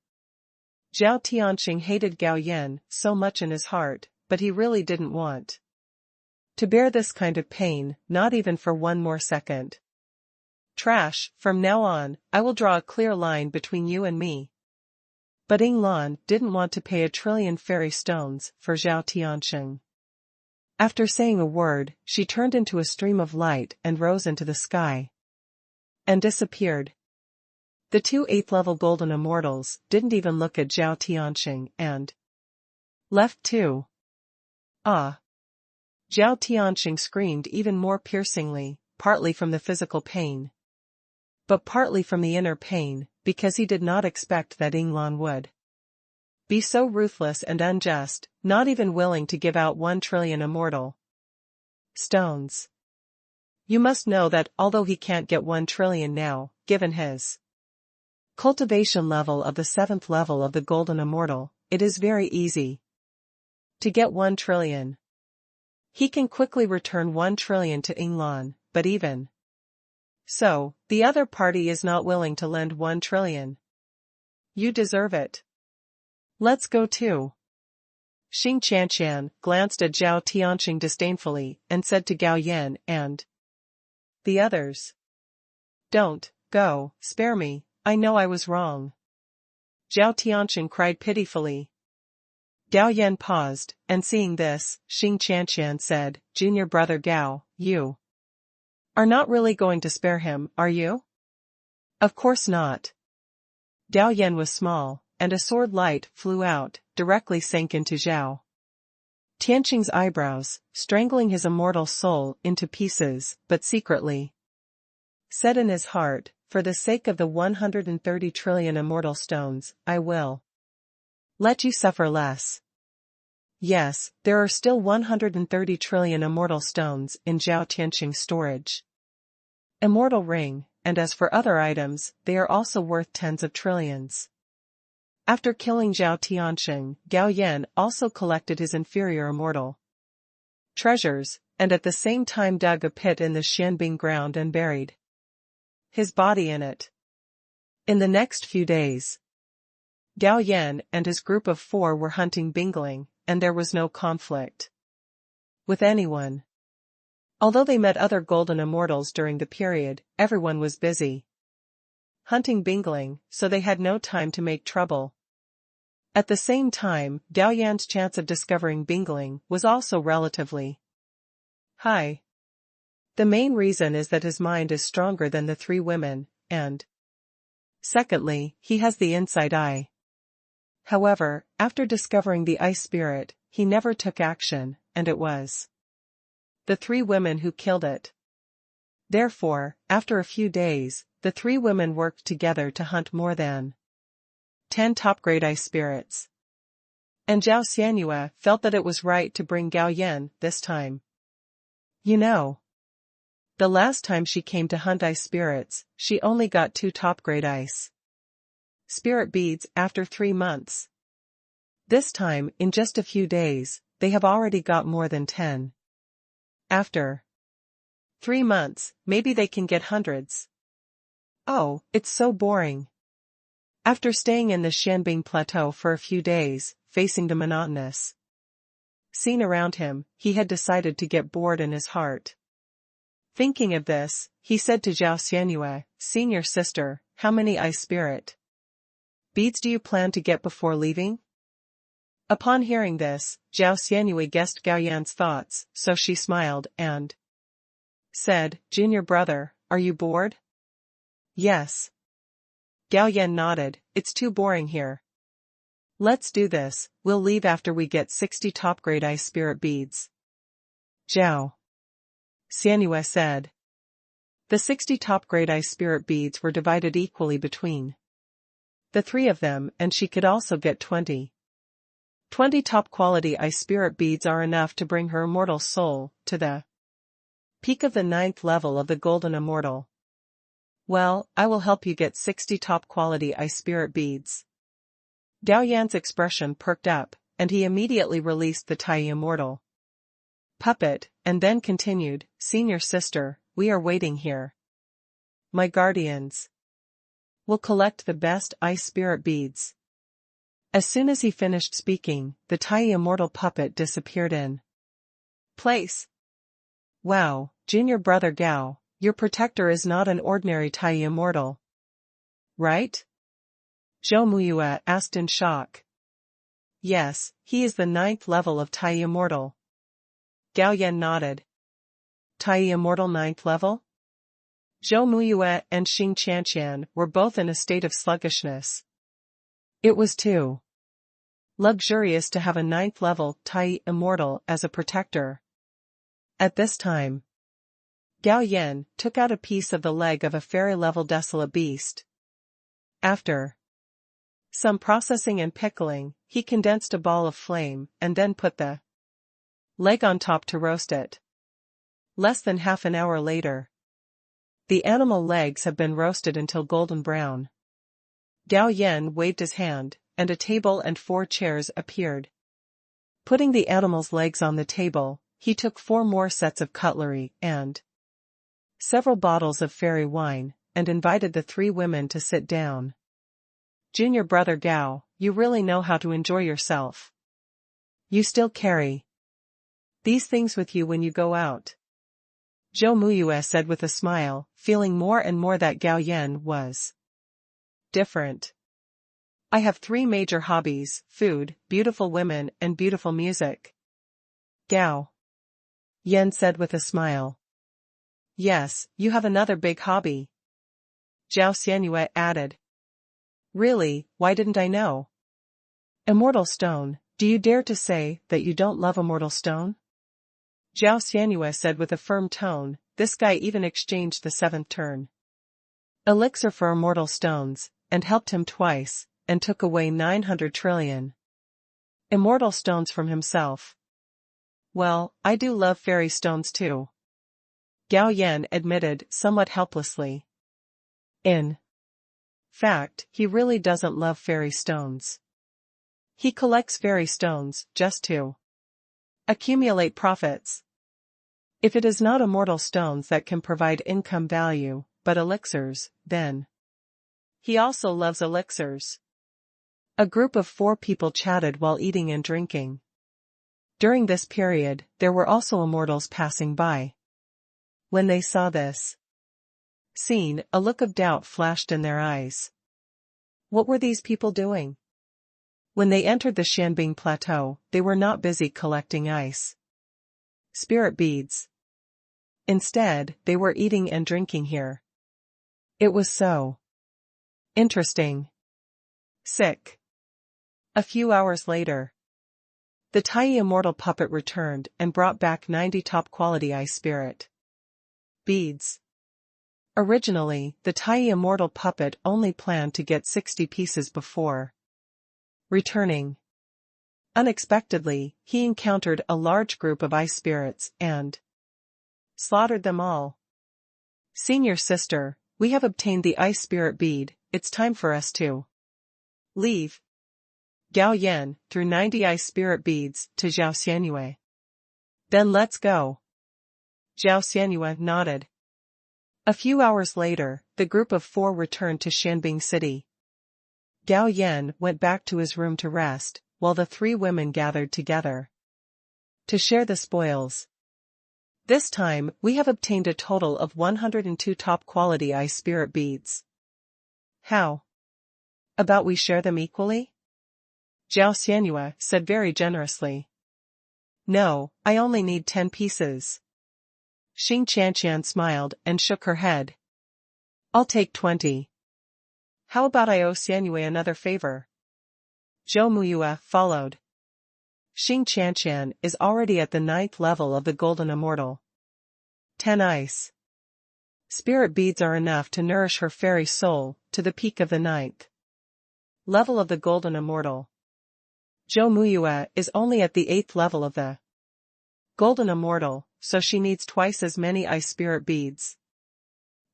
Zhao Tianqing hated Gao Yan so much in his heart, but he really didn't want to bear this kind of pain, not even for one more second. Trash, from now on, I will draw a clear line between you and me. But Yinglan didn't want to pay 1,000,000,000 fairy stones for Zhao Tianqing. After saying a word, she turned into a stream of light and rose into the sky. And disappeared. The two 8th-level golden immortals didn't even look at Zhao Tianqing and left too. Ah! Zhao Tianqing screamed even more piercingly, partly from the physical pain, but partly from the inner pain, because he did not expect that Yinglan would be so ruthless and unjust, not even willing to give out 1,000,000,000,000 immortal stones. You must know that although he can't get 1,000,000,000,000 now, given his cultivation level of the 7th level of the golden immortal, it is very easy to get 1,000,000,000,000. He can quickly return 1,000,000,000,000 to Yinglan, but even so, the other party is not willing to lend 1,000,000,000,000. You deserve it. Let's go too. Xing Qianqian glanced at Zhao Tianqing disdainfully and said to Gao Yan and the others. Don't go, spare me, I know I was wrong. Zhao Tianqing cried pitifully. Gao Yan paused, and seeing this, Xing Qianqian said, Junior brother Gao, you are not really going to spare him, are you? Of course not. Gao Yan was small, and a sword light flew out, directly sank into Zhao Tianqing's eyebrows, strangling his immortal soul into pieces, but secretly said in his heart, for the sake of the 130,000,000,000,000 immortal stones, I will let you suffer less. Yes, there are still 130,000,000,000,000 immortal stones in Zhao Tianqing's storage immortal ring, and as for other items, they are also worth tens of trillions. After killing Zhao Tianqing, Gao Yan also collected his inferior immortal treasures, and at the same time dug a pit in the Xianbing ground and buried his body in it. In the next few days, Gao Yan and his group of 4 were hunting Bingling, and there was no conflict with anyone. Although they met other golden immortals during the period, everyone was busy hunting Bingling, so they had no time to make trouble. At the same time, Gao Yan's chance of discovering Bingling was also relatively high. The main reason is that his mind is stronger than the 3 women, and secondly, he has the inside eye. However, after discovering the ice spirit, he never took action, and it was the 3 women who killed it. Therefore, after a few days, the 3 women worked together to hunt more than 10 top-grade ice spirits. And Zhao Xianyue felt that it was right to bring Gao Yan this time. You know, the last time she came to hunt ice spirits, she only got 2 top-grade ice spirit beads after 3 months. This time, in just a few days, they have already got more than 10. After 3 months, maybe they can get hundreds. Oh, it's so boring. After staying in the Xianbing Plateau for a few days, facing the monotonous scene around him, he had decided to get bored in his heart. Thinking of this, he said to Zhao Xianyue, Senior sister, how many ice spirit beads do you plan to get before leaving? Upon hearing this, Zhao Xianyue guessed Gao Yan's thoughts, so she smiled and said, Junior brother, are you bored? Yes. Gao Yan nodded, it's too boring here. Let's do this, we'll leave after we get 60 top-grade ice spirit beads. Zhao Xianyue said. The 60 top-grade ice spirit beads were divided equally between the three of them, and she could also get 20. 20 top-quality ice spirit beads are enough to bring her immortal soul to the peak of the 9th level of the Golden Immortal. Well, I will help you get 60 top-quality ice spirit beads. Gao Yan's expression perked up, and he immediately released the Tai Immortal puppet, and then continued, Senior sister, we are waiting here. My guardians will collect the best ice spirit beads. As soon as he finished speaking, the Tai Immortal puppet disappeared in place. Wow, junior brother Gao, your protector is not an ordinary Tai Immortal, right? Zhou Muyue asked in shock. Yes, he is the 9th level of Tai Immortal. Gao Yan nodded. Tai Immortal 9th level? Zhou Muyue and Xing Qianqian were both in a state of sluggishness. It was too luxurious to have a 9th level Tai Immortal as a protector. At this time, Gao Yan took out a piece of the leg of a fairy-level desolate beast. After some processing and pickling, he condensed a ball of flame and then put the leg on top to roast it. Less than half an hour later, the animal legs have been roasted until golden brown. Gao Yan waved his hand, and a table and 4 chairs appeared. Putting the animal's legs on the table, he took 4 more sets of cutlery and several bottles of fairy wine, and invited the 3 women to sit down. Junior brother Gao, you really know how to enjoy yourself. You still carry these things with you when you go out. Zhou Muyue said with a smile, feeling more and more that Gao Yan was different. I have 3 major hobbies: food, beautiful women, and beautiful music. Gao Yan said with a smile. Yes, you have another big hobby. Zhao Xianyue added. Really, why didn't I know? Immortal stone, do you dare to say that you don't love immortal stone? Zhao Xianyue said with a firm tone, this guy even exchanged the 7th turn elixir for immortal stones, and helped him twice, and took away 900 trillion immortal stones from himself. Well, I do love fairy stones too. Gao Yan admitted somewhat helplessly. In fact, he really doesn't love fairy stones. He collects fairy stones just to accumulate profits. If it is not immortal stones that can provide income value, but elixirs, then he also loves elixirs. A group of 4 people chatted while eating and drinking. During this period, there were also immortals passing by. When they saw this scene, a look of doubt flashed in their eyes. What were these people doing? When they entered the Shanbing Plateau, they were not busy collecting ice spirit beads. Instead, they were eating and drinking here. It was so interesting. Sick. A few hours later, the Tai Immortal puppet returned and brought back 90 top-quality ice spirit beads. Originally, the Tai Immortal puppet only planned to get 60 pieces before returning. Unexpectedly, he encountered a large group of ice spirits and slaughtered them all. Senior sister, we have obtained the ice spirit bead, it's time for us to leave. Gao Yan threw 90 ice spirit beads to Zhao Xianyue. Then let's go. Zhao Xianyue nodded. A few hours later, the group of 4 returned to Shanbing City. Gao Yan went back to his room to rest, while the 3 women gathered together to share the spoils. This time, we have obtained a total of 102 top-quality ice spirit beads. How about we share them equally? Zhao Xianyue said very generously. No, I only need 10 pieces. Xing Qianqian smiled and shook her head. I'll take 20. How about I owe Xianyue another favor? Zhou Muyue followed. Xing Qianqian is already at the 9th level of the Golden Immortal. 10 ice. Spirit beads are enough to nourish her fairy soul to the peak of the 9th level of the Golden Immortal. Zhou Muyue is only at the 8th level of the Golden Immortal, so she needs twice as many ice spirit beads.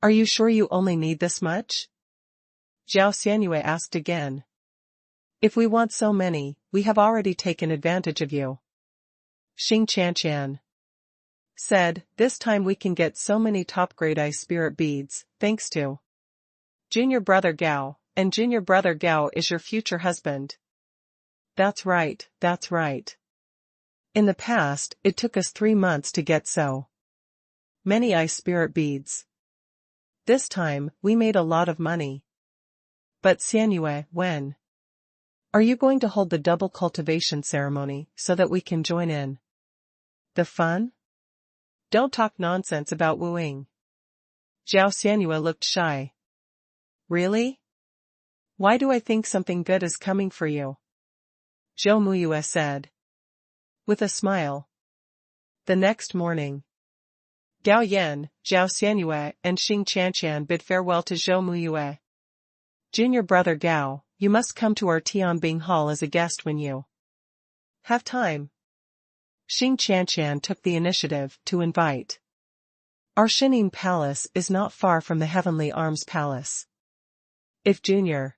Are you sure you only need this much? Zhao Xianyue asked again. If we want so many, we have already taken advantage of you. Xing Qianqian said, this time we can get so many top-grade ice spirit beads, thanks to Junior Brother Gao, and Junior Brother Gao is your future husband. That's right, that's right. In the past, it took us 3 months to get so many ice spirit beads. This time, we made a lot of money. But Xianyue, when are you going to hold the double cultivation ceremony so that we can join in the fun? Don't talk nonsense about wooing. Zhao Xianyue looked shy. Really? Why do I think something good is coming for you? Zhou Muyue said, with a smile. The next morning, Gao Yan, Zhao Xianyue, and Xing Qianqian bid farewell to Zhou Muyue. Junior Brother Gao, you must come to our Tianbing Hall as a guest when you have time. Xing Qianqian took the initiative to invite. Our Shining Palace is not far from the Heavenly Arms Palace. If Junior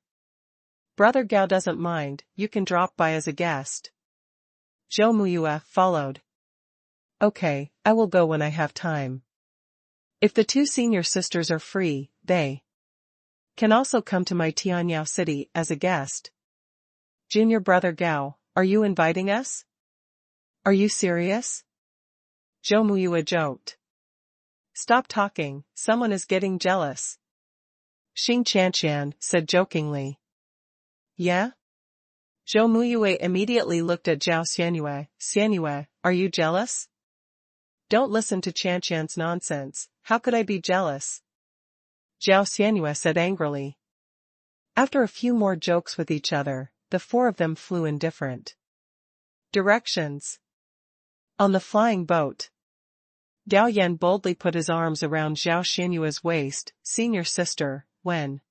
Brother Gao doesn't mind, you can drop by as a guest. Zhou Muyue followed. Okay, I will go when I have time. If the 2 senior sisters are free, they can also come to my Tianyao city as a guest. Junior Brother Gao, are you inviting us? Are you serious? Zhou Muyue joked. Stop talking, someone is getting jealous. Xing Qianqian said jokingly. Yeah? Zhou Muyue immediately looked at Zhao Xianyue. Xianyue, are you jealous? Don't listen to Qianqian's nonsense, how could I be jealous? Zhao Xianyue said angrily. After a few more jokes with each other, the 4 of them flew in different directions. On the flying boat, Gao Yan boldly put his arms around Zhao Xianyue's waist. Senior sister, when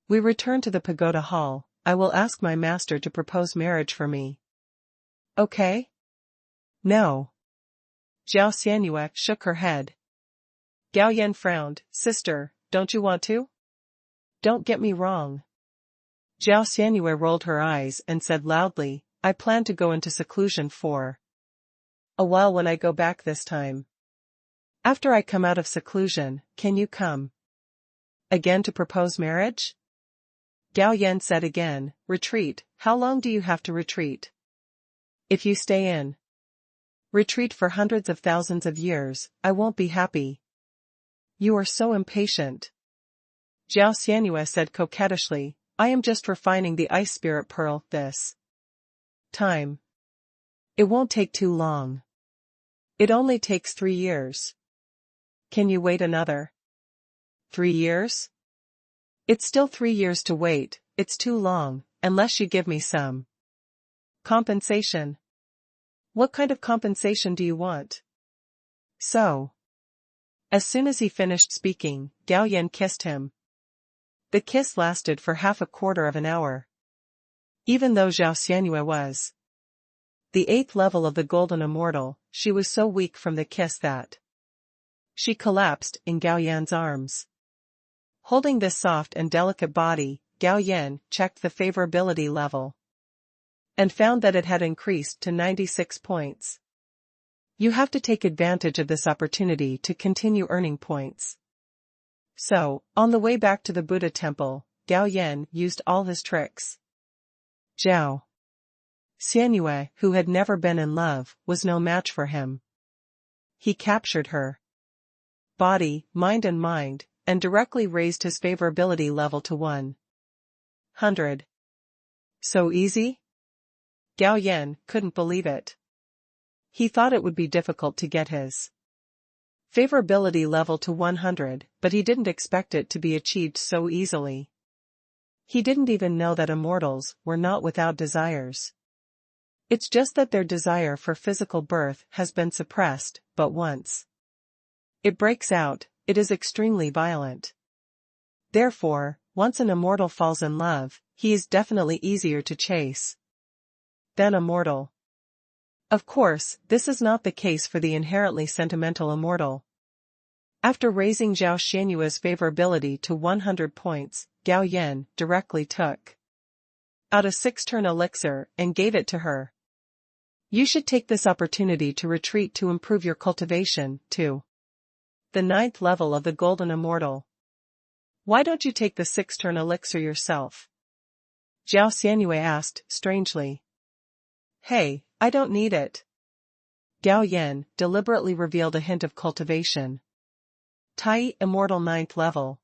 we return to the pagoda hall, I will ask my master to propose marriage for me. Okay? No. Zhao Xianyue shook her head. Gao Yan frowned. Sister, don't you want to? Don't get me wrong. Zhao Xianyue rolled her eyes and said loudly, I plan to go into seclusion for a while when I go back this time. After I come out of seclusion, can you come again to propose marriage? Gao Yan said again, retreat, how long do you have to retreat? If you stay in retreat for hundreds of thousands of years, I won't be happy. You are so impatient. Zhao Xianyue said coquettishly, I am just refining the ice spirit pearl this time. It won't take too long. It only takes 3 years. Can you wait another 3 years? It's still 3 years to wait, it's too long, unless you give me some compensation. What kind of compensation do you want? So. As soon as he finished speaking, Gao Yan kissed him. The kiss lasted for half a quarter of an hour. Even though Zhao Xianyue was the 8th level of the Golden Immortal, she was so weak from the kiss that she collapsed in Gao Yan's arms. Holding this soft and delicate body, Gao Yan checked the favorability level and found that it had increased to 96 points. You have to take advantage of this opportunity to continue earning points. So, on the way back to the Buddha temple, Gao Yan used all his tricks. Zhao Xianyue, who had never been in love, was no match for him. He captured her body, mind, and directly raised his favorability level to 100. So easy? Gao Yan couldn't believe it. He thought it would be difficult to get his favorability level to 100, but he didn't expect it to be achieved so easily. He didn't even know that immortals were not without desires. It's just that their desire for physical birth has been suppressed, but once it breaks out, it is extremely violent. Therefore, once an immortal falls in love, he is definitely easier to chase than a mortal. Of course, this is not the case for the inherently sentimental immortal. After raising Zhao Xianyue's favorability to 100 points, Gao Yan directly took out a 6-turn elixir and gave it to her. You should take this opportunity to retreat to improve your cultivation, to the 9th level of the Golden Immortal. Why don't you take the 6-turn elixir yourself? Zhao Xianyue asked, strangely. Hey, I don't need it. Gao Yan deliberately revealed a hint of cultivation. Tai Immortal 9th level.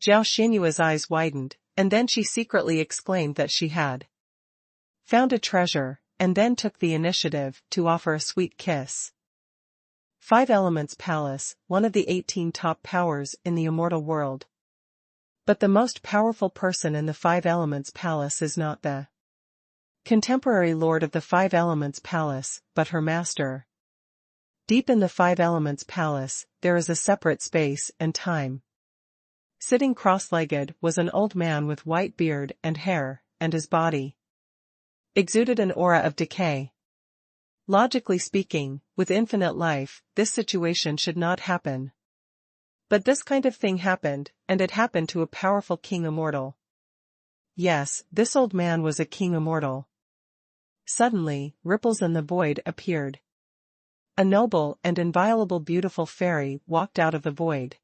Zhao Xianyue's eyes widened, and then she secretly exclaimed that she had found a treasure, and then took the initiative to offer a sweet kiss. 5 Elements Palace, one of the 18 top powers in the immortal world. But the most powerful person in the 5 Elements Palace is not the contemporary lord of the 5 Elements Palace, but her master. Deep in the 5 Elements Palace, there is a separate space and time. Sitting cross-legged was an old man with white beard and hair, and his body exuded an aura of decay. Logically speaking, with infinite life, this situation should not happen. But this kind of thing happened, and it happened to a powerful king immortal. Yes, this old man was a king immortal. Suddenly, ripples in the void appeared. A noble and inviolable beautiful fairy walked out of the void.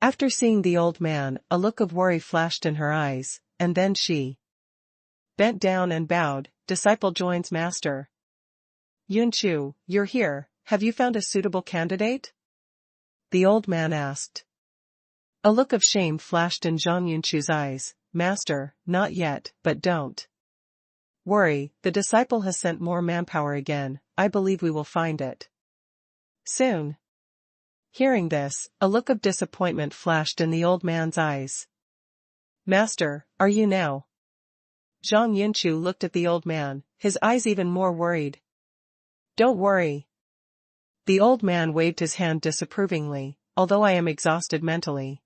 After seeing the old man, a look of worry flashed in her eyes, and then she bent down and bowed. Disciple joins master. Yunchu, you're here, have you found a suitable candidate? The old man asked. A look of shame flashed in Zhang Yunchu's eyes. Master, not yet, but don't worry, the disciple has sent more manpower again, I believe we will find it soon. Hearing this, a look of disappointment flashed in the old man's eyes. Master, are you now? Zhang Yunchu looked at the old man, his eyes even more worried. Don't worry. The old man waved his hand disapprovingly, although I am exhausted mentally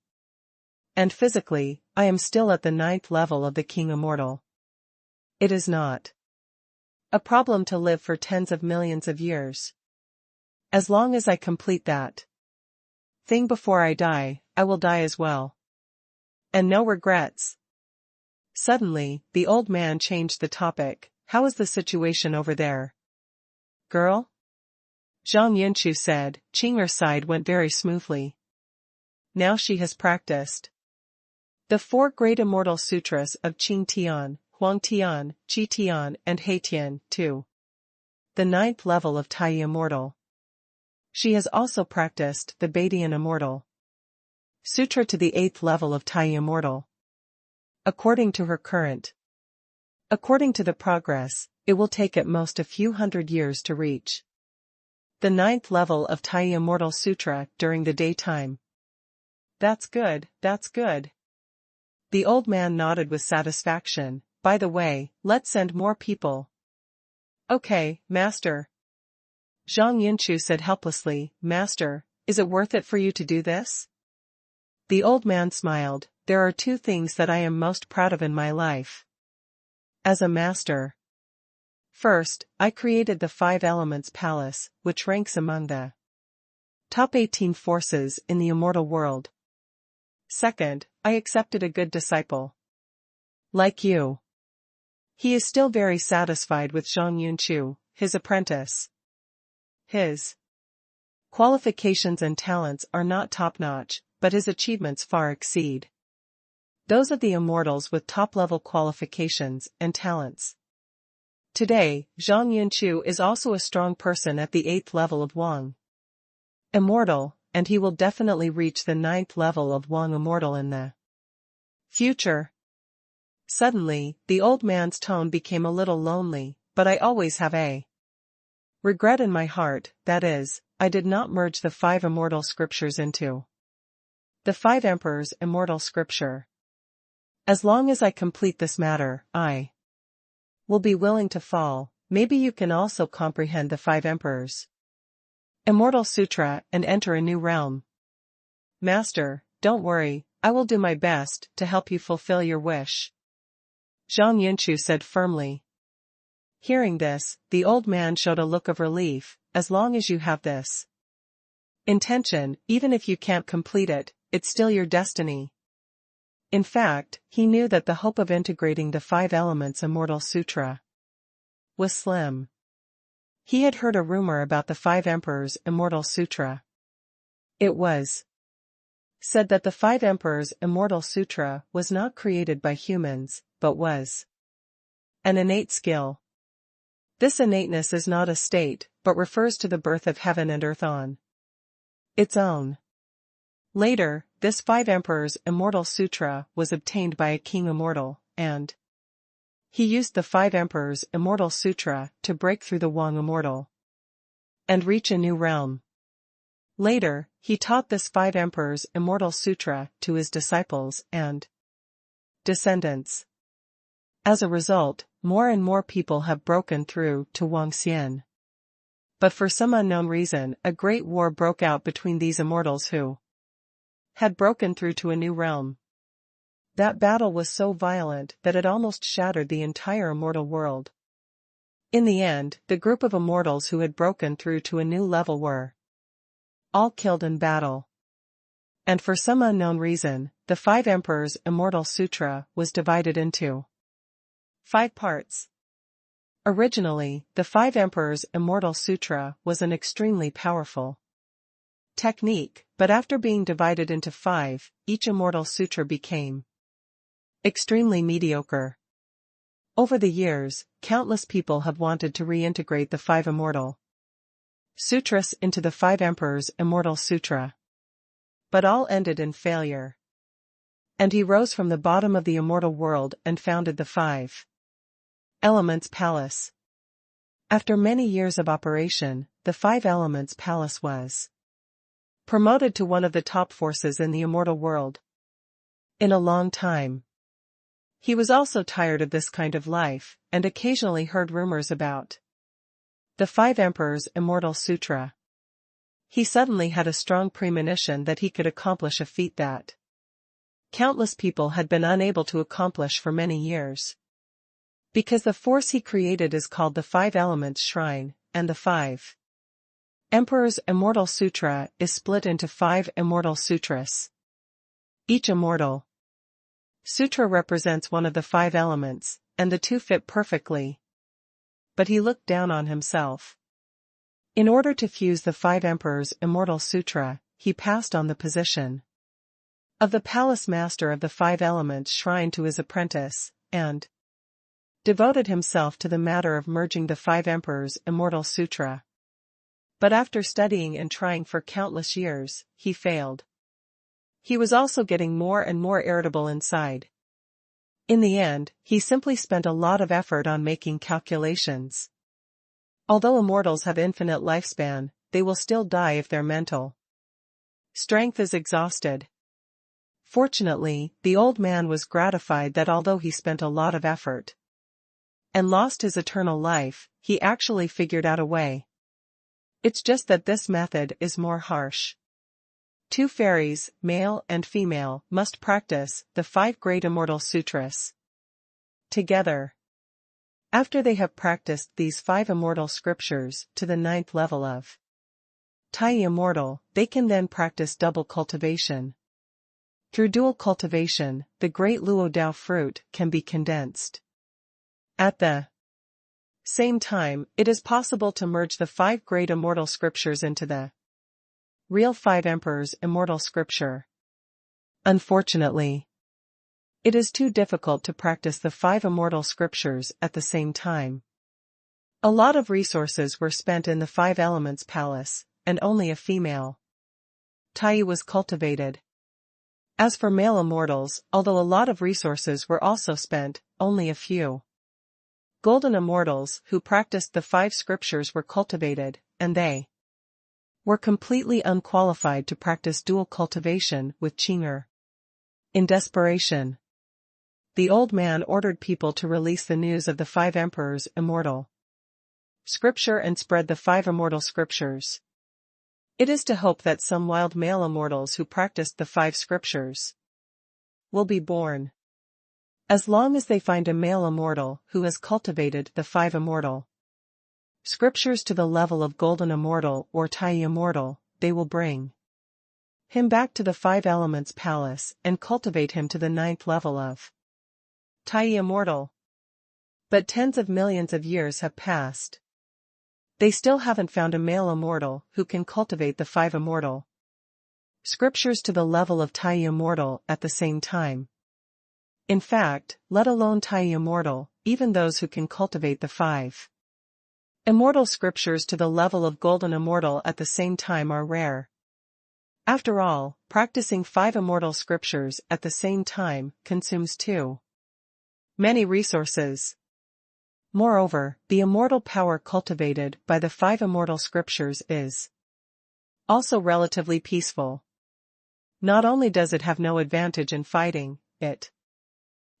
and physically, I am still at the 9th level of the King Immortal. It is not a problem to live for tens of millions of years. As long as I complete that thing before I die, I will die as well. And no regrets. Suddenly, the old man changed the topic. How is the situation over there? Girl? Zhang Yunchu said. Qing'er's side went very smoothly. Now she has practiced the 4 great immortal sutras of Qing Tian, Huang Tian, Qi Tian and He Tian, to the 9th level of Tai Immortal. She has also practiced the Baidian Immortal Sutra to the 8th level of Tai Immortal. According to her current. According to the progress, it will take at most a few hundred years to reach the 9th level of Tai Immortal Sutra during the daytime. That's good, that's good. The old man nodded with satisfaction. By the way, let's send more people. Okay, master. Zhang Yunchu said helplessly. Master, is it worth it for you to do this? The old man smiled. There are 2 things that I am most proud of in my life as a master. First, I created the 5 Elements Palace, which ranks among the top 18 forces in the immortal world. Second, I accepted a good disciple like you. He is still very satisfied with Zhang Yunchu, his apprentice. His qualifications and talents are not top-notch, but his achievements far exceed those of the immortals with top-level qualifications and talents. Today, Zhang Yunchu is also a strong person at the 8th level of Wang Immortal, and he will definitely reach the 9th level of Wang Immortal in the future. Suddenly, the old man's tone became a little lonely, but I always have a regret in my heart, that is, I did not merge the 5 immortal scriptures into the 5 emperors' immortal scripture. As long as I complete this matter, I will be willing to fall. Maybe you can also comprehend the 5 emperors' Immortal Sutra and enter a new realm. Master, don't worry, I will do my best to help you fulfill your wish, Zhang Yunchu said firmly. Hearing this, the old man showed a look of relief. As long as you have this intention, even if you can't complete it, it's still your destiny. In fact, he knew that the hope of integrating the 5 elements Immortal Sutra was slim. He had heard a rumor about the 5 emperors Immortal Sutra. It was said that the 5 emperors Immortal Sutra was not created by humans, but was an innate skill. This innateness is not a state, but refers to the birth of heaven and earth on its own. Later, this 5 emperors Immortal Sutra was obtained by a king immortal, and he used the 5 emperors Immortal Sutra to break through the Wang immortal and reach a new realm. Later, he taught this 5 emperors Immortal Sutra to his disciples and descendants. As a result, more and more people have broken through to Wang Xian. But for some unknown reason, a great war broke out between these immortals who had broken through to a new realm. That battle was so violent that it almost shattered the entire immortal world. In the end, the group of immortals who had broken through to a new level were all killed in battle. And for some unknown reason, the 5 emperors Immortal Sutra was divided into 5 parts. Originally, the 5 emperors Immortal Sutra was an extremely powerful technique, but after being divided into 5, each Immortal Sutra became extremely mediocre. Over the years, countless people have wanted to reintegrate the 5 Immortal Sutras into the 5 Emperors' Immortal Sutra. But all ended in failure. And he rose from the bottom of the immortal world and founded the 5 Elements Palace. After many years of operation, the 5 Elements Palace was promoted to one of the top forces in the immortal world. In a long time. He was also tired of this kind of life, and occasionally heard rumors about the 5 Emperors' Immortal Sutra. He suddenly had a strong premonition that he could accomplish a feat that countless people had been unable to accomplish for many years. Because the force he created is called the 5 Elements Shrine, and the 5 Emperors' Immortal Sutra is split into 5 Immortal Sutras. Each Immortal Sutra represents one of the 5 elements, and the 2 fit perfectly. But he looked down on himself. In order to fuse the 5 Emperors' Immortal Sutra, he passed on the position of the Palace Master of the 5 Elements Shrine to his apprentice, and devoted himself to the matter of merging the 5 Emperors' Immortal Sutra. But after studying and trying for countless years, he failed. He was also getting more and more irritable inside. In the end, he simply spent a lot of effort on making calculations. Although immortals have infinite lifespan, they will still die if their mental strength is exhausted. Fortunately, the old man was gratified that although he spent a lot of effort and lost his eternal life, he actually figured out a way. It's just that this method is more harsh. 2 fairies, male and female, must practice the 5 Great Immortal Sutras together. After they have practiced these 5 immortal scriptures to the 9th level of Tai Immortal, they can then practice double cultivation. Through dual cultivation, the great Luo Dao fruit can be condensed. At the same time, it is possible to merge the 5 Great Immortal Scriptures into the real 5 Emperors' Immortal Scripture. Unfortunately, it is too difficult to practice the 5 Immortal Scriptures at the same time. A lot of resources were spent in the 5 Elements Palace, and only a female Tai was cultivated. As for male immortals, although a lot of resources were also spent, only a few golden immortals who practiced the 5 scriptures were cultivated, and they were completely unqualified to practice dual cultivation with Qing'er. In desperation, The old man ordered people to release the news of the 5 emperors immortal scripture and spread the 5 immortal scriptures. It is to hope that some wild male immortals who practiced the 5 scriptures will be born. As long as they find a male immortal who has cultivated the 5 immortal scriptures to the level of golden immortal or Tai immortal, they will bring him back to the 5 elements palace and cultivate him to the 9th level of Tai immortal. But tens of millions of years have passed. They still haven't found a male immortal who can cultivate the 5 immortal scriptures to the level of Tai immortal at the same time. In fact, let alone Tai immortal, even those who can cultivate the 5 immortal scriptures to the level of golden immortal at the same time are rare. After all, practicing 5 immortal scriptures at the same time consumes too many resources. Moreover, the immortal power cultivated by the 5 immortal scriptures is also relatively peaceful. Not only does it have no advantage in fighting, it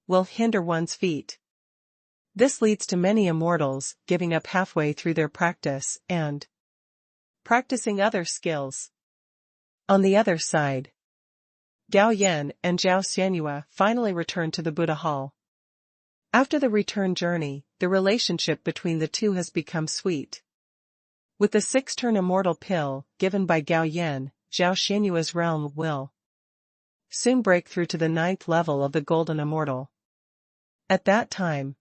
will hinder one's feet. This leads to many immortals giving up halfway through their practice and practicing other skills. On the other side, Gao Yan and Zhao Xianyue finally returned to the Buddha Hall. After the return journey, the relationship between the two has become sweet. With the 6-turn immortal pill given by Gao Yan, Zhao Xianyue's realm will soon break through to the 9th level of the golden immortal. At that time,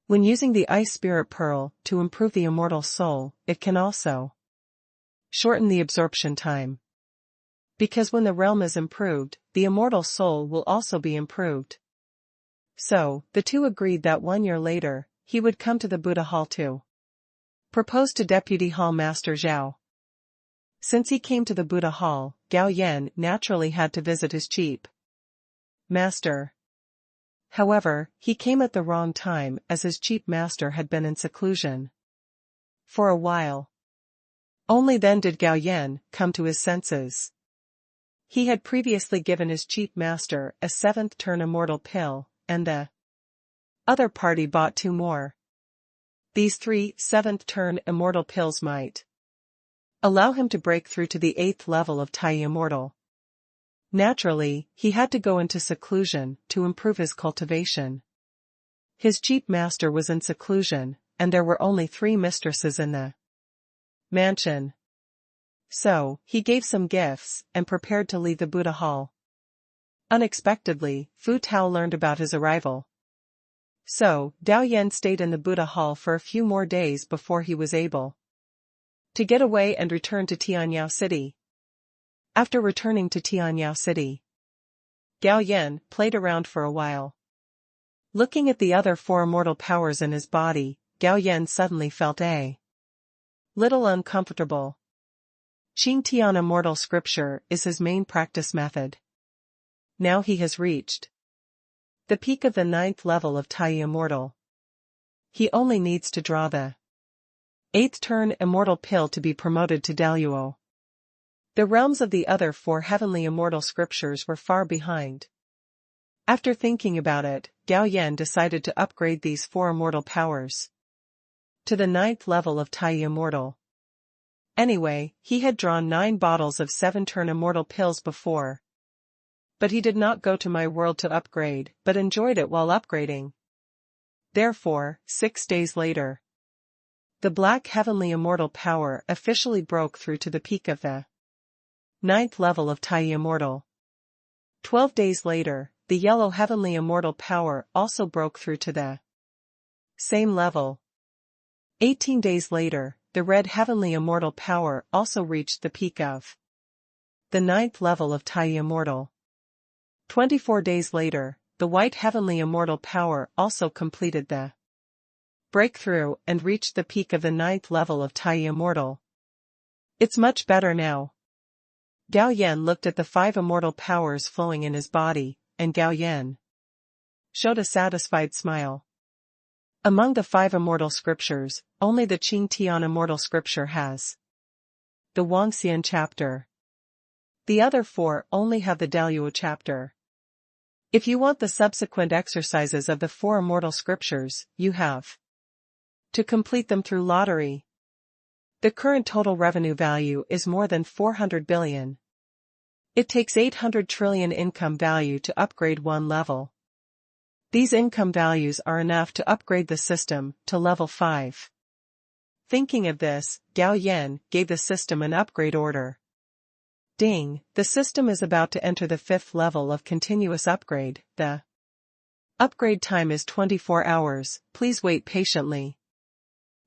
when using the ice spirit pearl to improve the immortal soul, it can also shorten the absorption time. Because when the realm is improved, the immortal soul will also be improved. So, the two agreed that 1 year later, he would come to the Buddha Hall to propose to Deputy Hall Master Zhao. Since he came to the Buddha Hall, Gao Yan naturally had to visit his chief master. However, he came at the wrong time as his chief master had been in seclusion for a while. Only then did Gao Yan come to his senses. He had previously given his chief master a 7th turn immortal pill, and the other party bought 2 more. These 3 7th turn immortal pills might allow him to break through to the 8th level of Tai immortal. Naturally, he had to go into seclusion to improve his cultivation. His chief master was in seclusion, and there were only 3 mistresses in the mansion. So, he gave some gifts and prepared to leave the Buddha Hall. Unexpectedly, Fu Tao learned about his arrival. So, Gao Yan stayed in the Buddha Hall for a few more days before he was able to get away and return to Tianyao City. After returning to Tianyao City, Gao Yan played around for a while. Looking at the other 4 immortal powers in his body, Gao Yan suddenly felt a little uncomfortable. Qing Tian immortal scripture is his main practice method. Now he has reached the peak of the 9th level of Tai immortal. He only needs to draw the 8th turn immortal pill to be promoted to Daluo. The realms of the other 4 heavenly immortal scriptures were far behind. After thinking about it, Gao Yan decided to upgrade these 4 immortal powers to the 9th level of Tai immortal. Anyway, he had drawn 9 bottles of 7-turn immortal pills before. But he did not go to my world to upgrade, but enjoyed it while upgrading. Therefore, 6 days later, the black heavenly immortal power officially broke through to the peak of the 9th level of Tai immortal. 12 days later, the yellow heavenly immortal power also broke through to the same level. 18 days later, the red heavenly immortal power also reached the peak of the 9th level of Tai immortal. 24 days later, the white heavenly immortal power also completed the breakthrough and reached the peak of the 9th level of Tai immortal. It's much better now. Gao Yan looked at the 5 immortal powers flowing in his body, and Gao Yan showed a satisfied smile. Among the 5 immortal scriptures, only the Qing Tian immortal scripture has the Wangxian chapter. The other 4 only have the Daluo chapter. If you want the subsequent exercises of the 4 immortal scriptures, you have to complete them through lottery. The current total revenue value is more than 400 billion. It takes 800 trillion income value to upgrade one level. These income values are enough to upgrade the system to level 5. Thinking of this, Gao Yan gave the system an upgrade order. Ding, the system is about to enter the 5th level of continuous upgrade. The upgrade time is 24 hours, please wait patiently.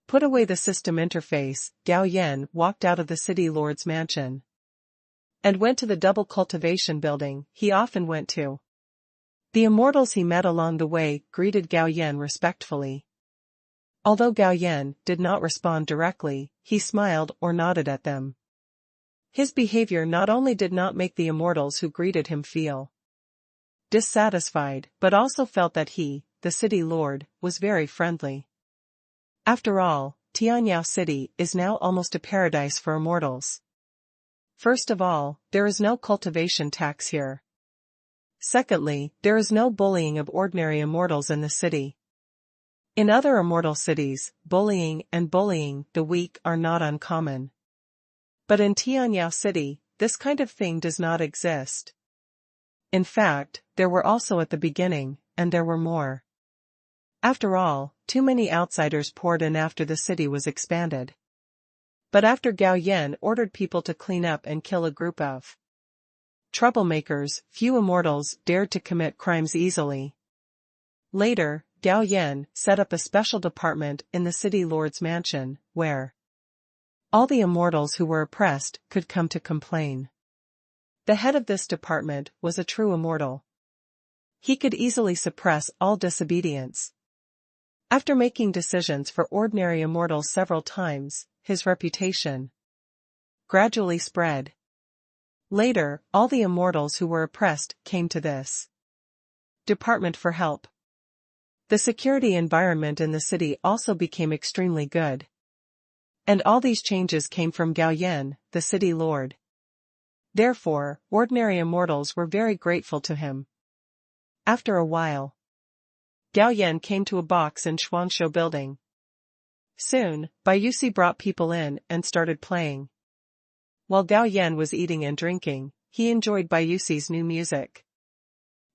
Put away the system interface, Gao Yan walked out of the city lord's mansion and went to the double cultivation building he often went to. The immortals he met along the way greeted Gao Yan respectfully. Although Gao Yan did not respond directly, he smiled or nodded at them. His behavior not only did not make the immortals who greeted him feel dissatisfied, but also felt that he, the city lord, was very friendly. After all, Tianyao City is now almost a paradise for immortals. First of all, there is no cultivation tax here. Secondly, there is no bullying of ordinary immortals in the city. In other immortal cities, bullying the weak are not uncommon. But in Tianyao City, this kind of thing does not exist. In fact, there were also at the beginning, and there were more. After all, too many outsiders poured in after the city was expanded. But after Gao Yan ordered people to clean up and kill a group of troublemakers, few immortals dared to commit crimes easily. Later, Gao Yan set up a special department in the city lord's mansion, where all the immortals who were oppressed could come to complain. The head of this department was a true immortal. He could easily suppress all disobedience. After making decisions for ordinary immortals several times, his reputation gradually spread. Later, all the immortals who were oppressed came to this department for help. The security environment in the city also became extremely good. And all these changes came from Gao Yan, the city lord. Therefore, ordinary immortals were very grateful to him. After a while, Gao Yan came to a box in Shuangshou building. Soon, Bayusi brought people in and started playing. While Gao Yan was eating and drinking, he enjoyed Bayusi's new music.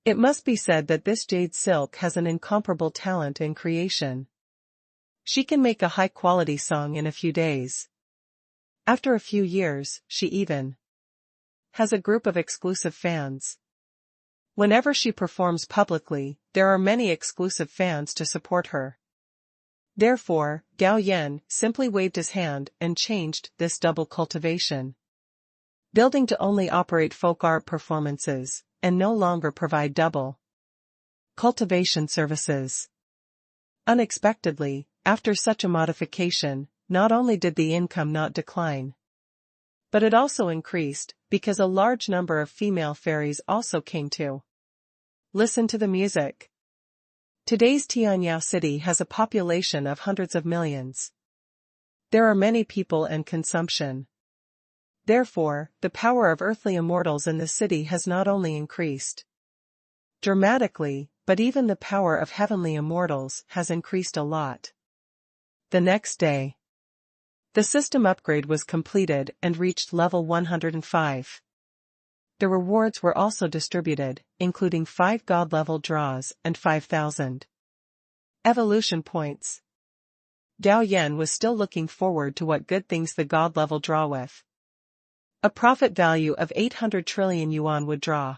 It must be said that this jade silk has an incomparable talent in creation. She can make a high-quality song in a few days. After a few years, she even has a group of exclusive fans. Whenever she performs publicly, there are many exclusive fans to support her. Therefore, Gao Yan simply waved his hand and changed this double cultivation building to only operate folk art performances, and no longer provide double cultivation services. Unexpectedly, after such a modification, not only did the income not decline, but it also increased, because a large number of female fairies also came to listen to the music. Today's Tianyao City has a population of hundreds of millions. There are many people and consumption. Therefore, the power of earthly immortals in the city has not only increased dramatically, but even the power of heavenly immortals has increased a lot. The next day, the system upgrade was completed and reached level 105. The rewards were also distributed, including 5 god-level draws and 5,000 evolution points. Gao Yan was still looking forward to what good things the god-level draw with. A profit value of 800 trillion yuan would draw.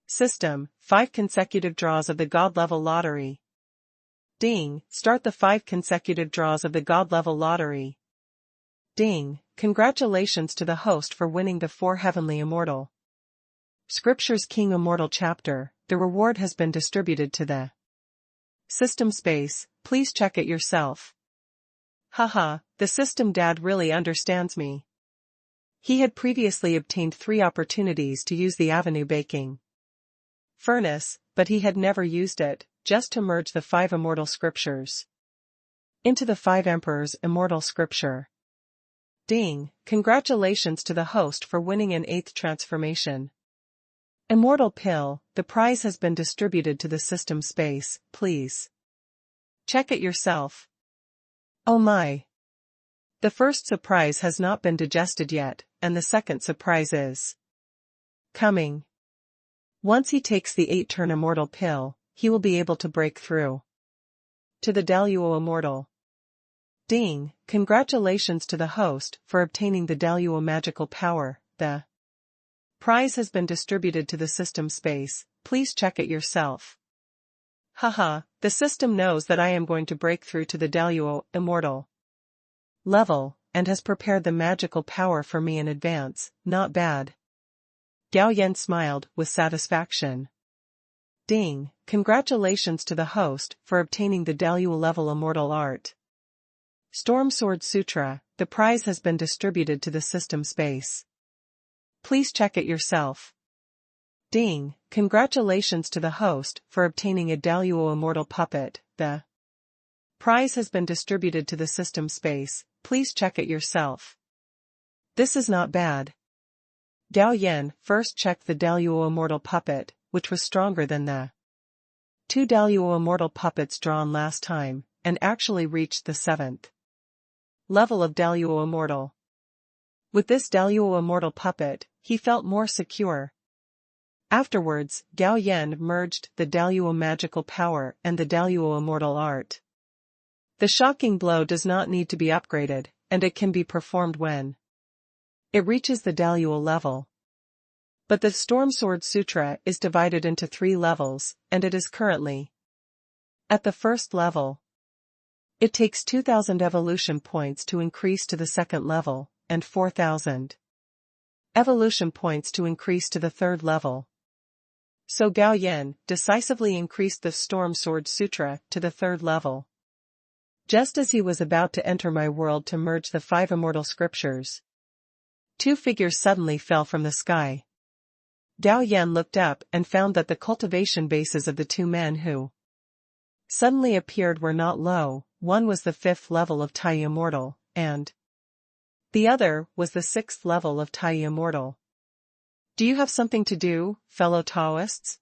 System, 5 consecutive draws of the god-level lottery. Ding, start the 5 consecutive draws of the god-level lottery. Ding, congratulations to the host for winning the 4 heavenly immortal Scriptures King Immortal chapter. The reward has been distributed to the system space, please check it yourself. Haha, the system dad really understands me. He had previously obtained 3 opportunities to use the Avenue baking furnace, but he had never used it, just to merge the 5 immortal scriptures into the 5 emperors immortal scripture. Ding, congratulations to the host for winning an 8th transformation. Immortal pill, the prize has been distributed to the system space, please check it yourself. Oh my. The first surprise has not been digested yet, and the second surprise is coming. Once he takes the 8-turn immortal pill, he will be able to break through to the Daluo Immortal. Ding, congratulations to the host for obtaining the Daluo magical power. The prize has been distributed to the system space, please check it yourself. Haha, the system knows that I am going to break through to the Daluo Immortal level, and has prepared the magical power for me in advance, not bad. Gao Yan smiled with satisfaction. Ding, congratulations to the host for obtaining the Daluo level immortal art. Storm Sword Sutra, the prize has been distributed to the system space. Please check it yourself. Ding, congratulations to the host for obtaining a Daluo immortal puppet. The prize has been distributed to the system space, please check it yourself. This is not bad. Gao Yan first checked the Daluo immortal puppet, which was stronger than the 2 Daluo immortal puppets drawn last time, and actually reached the 7th level of Daluo immortal. With this Daluo immortal puppet, he felt more secure. Afterwards, Gao Yan merged the Daluo magical power and the Daluo immortal art. The shocking blow does not need to be upgraded, and it can be performed when it reaches the Daluo level. But the Storm Sword Sutra is divided into 3 levels, and it is currently at the first level. It takes 2,000 evolution points to increase to the second level, and 4,000 evolution points to increase to the third level. So Gao Yan decisively increased the Storm Sword Sutra to the third level. Just as he was about to enter my world to merge the 5 immortal scriptures, 2 figures suddenly fell from the sky. Gao Yan looked up and found that the cultivation bases of the 2 men who suddenly appeared were not low. One was the 5th level of Tai Immortal, and the other was the 6th level of Tai Immortal. Do you have something to do, fellow Taoists?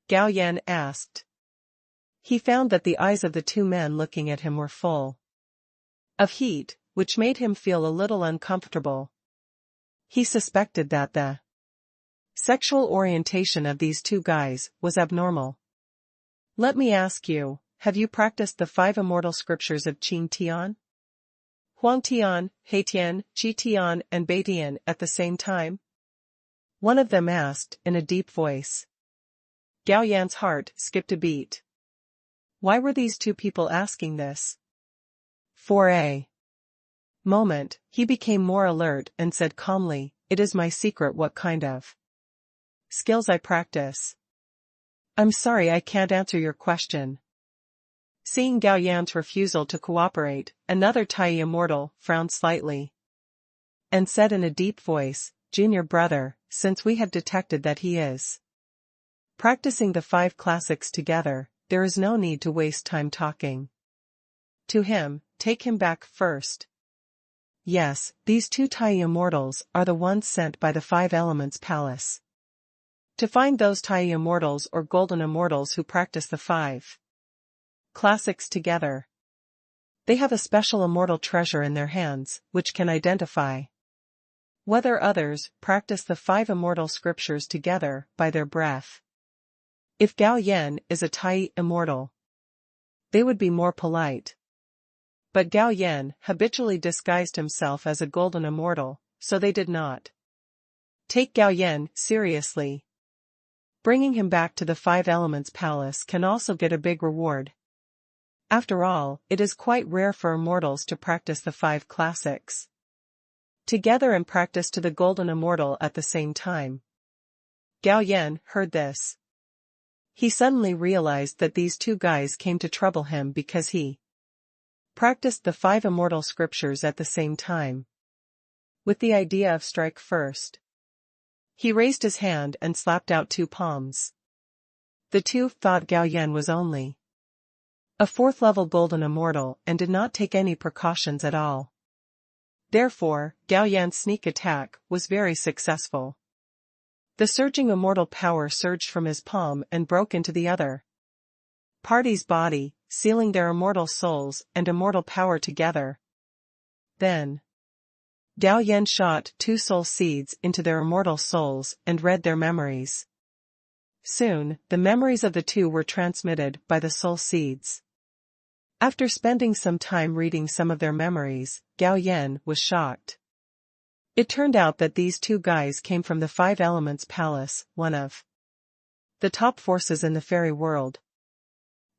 Gao Yan asked. He found that the eyes of the 2 men looking at him were full of heat, which made him feel a little uncomfortable. He suspected that the sexual orientation of these 2 guys was abnormal. Let me ask you, have you practiced the 5 immortal scriptures of Qing Tian, Huang Tian, He Tian, Qi Tian, and Bei Tian at the same time? One of them asked in a deep voice. Gao Yan's heart skipped a beat. Why were these 2 people asking this? For a moment, he became more alert and said calmly, it is my secret what kind of skills I practice. I'm sorry I can't answer your question. Seeing Gao Yan's refusal to cooperate, another Tai Immortal frowned slightly and said in a deep voice, Junior brother, since we have detected that he is practicing the 5 classics together, there is no need to waste time talking to him, take him back first. Yes, these 2 Tai Immortals are the ones sent by the 5 Elements Palace to find those Tai Immortals or Golden Immortals who practice the 5 classics together. They have a special immortal treasure in their hands, which can identify whether others practice the 5 immortal scriptures together by their breath. If Gao Yan is a Tai Immortal, they would be more polite. But Gao Yan habitually disguised himself as a Golden Immortal, so they did not take Gao Yan seriously. Bringing him back to the 5 Elements Palace can also get a big reward. After all, it is quite rare for immortals to practice the 5 classics together and practice to the Golden Immortal at the same time. Gao Yan heard this. He suddenly realized that these 2 guys came to trouble him because he practiced the 5 immortal scriptures at the same time. With the idea of strike first, he raised his hand and slapped out 2 palms. The 2 thought Gao Yan was only a 4th level Golden Immortal and did not take any precautions at all. Therefore, Gao Yan's sneak attack was very successful. The surging immortal power surged from his palm and broke into the other party's body, sealing their immortal souls and immortal power together. Then Gao Yan shot 2 soul seeds into their immortal souls and read their memories. Soon, the memories of the two were transmitted by the soul seeds. After spending some time reading some of their memories, Gao Yan was shocked. It turned out that these 2 guys came from the 5 Elements Palace, one of the top forces in the fairy world.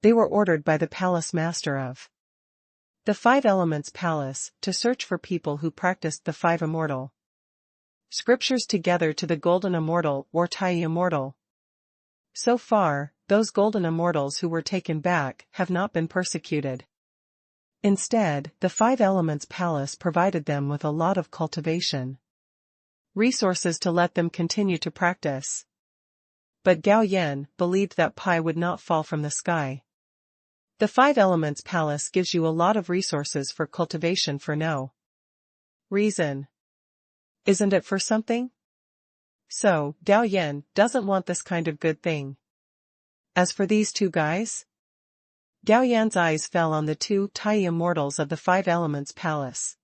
They were ordered by the palace master of the 5 Elements Palace to search for people who practiced the 5 immortal scriptures together to the golden immortal or Tai immortal. So far, those golden immortals who were taken back have not been persecuted. Instead, the 5 Elements Palace provided them with a lot of cultivation resources to let them continue to practice. But Gao Yan believed that pie would not fall from the sky. The 5 Elements Palace gives you a lot of resources for cultivation for no reason. Isn't it for something? So, Gao Yan doesn't want this kind of good thing. As for these 2 guys, Gao Yan's eyes fell on the 2 Tai immortals of the 5 Elements Palace.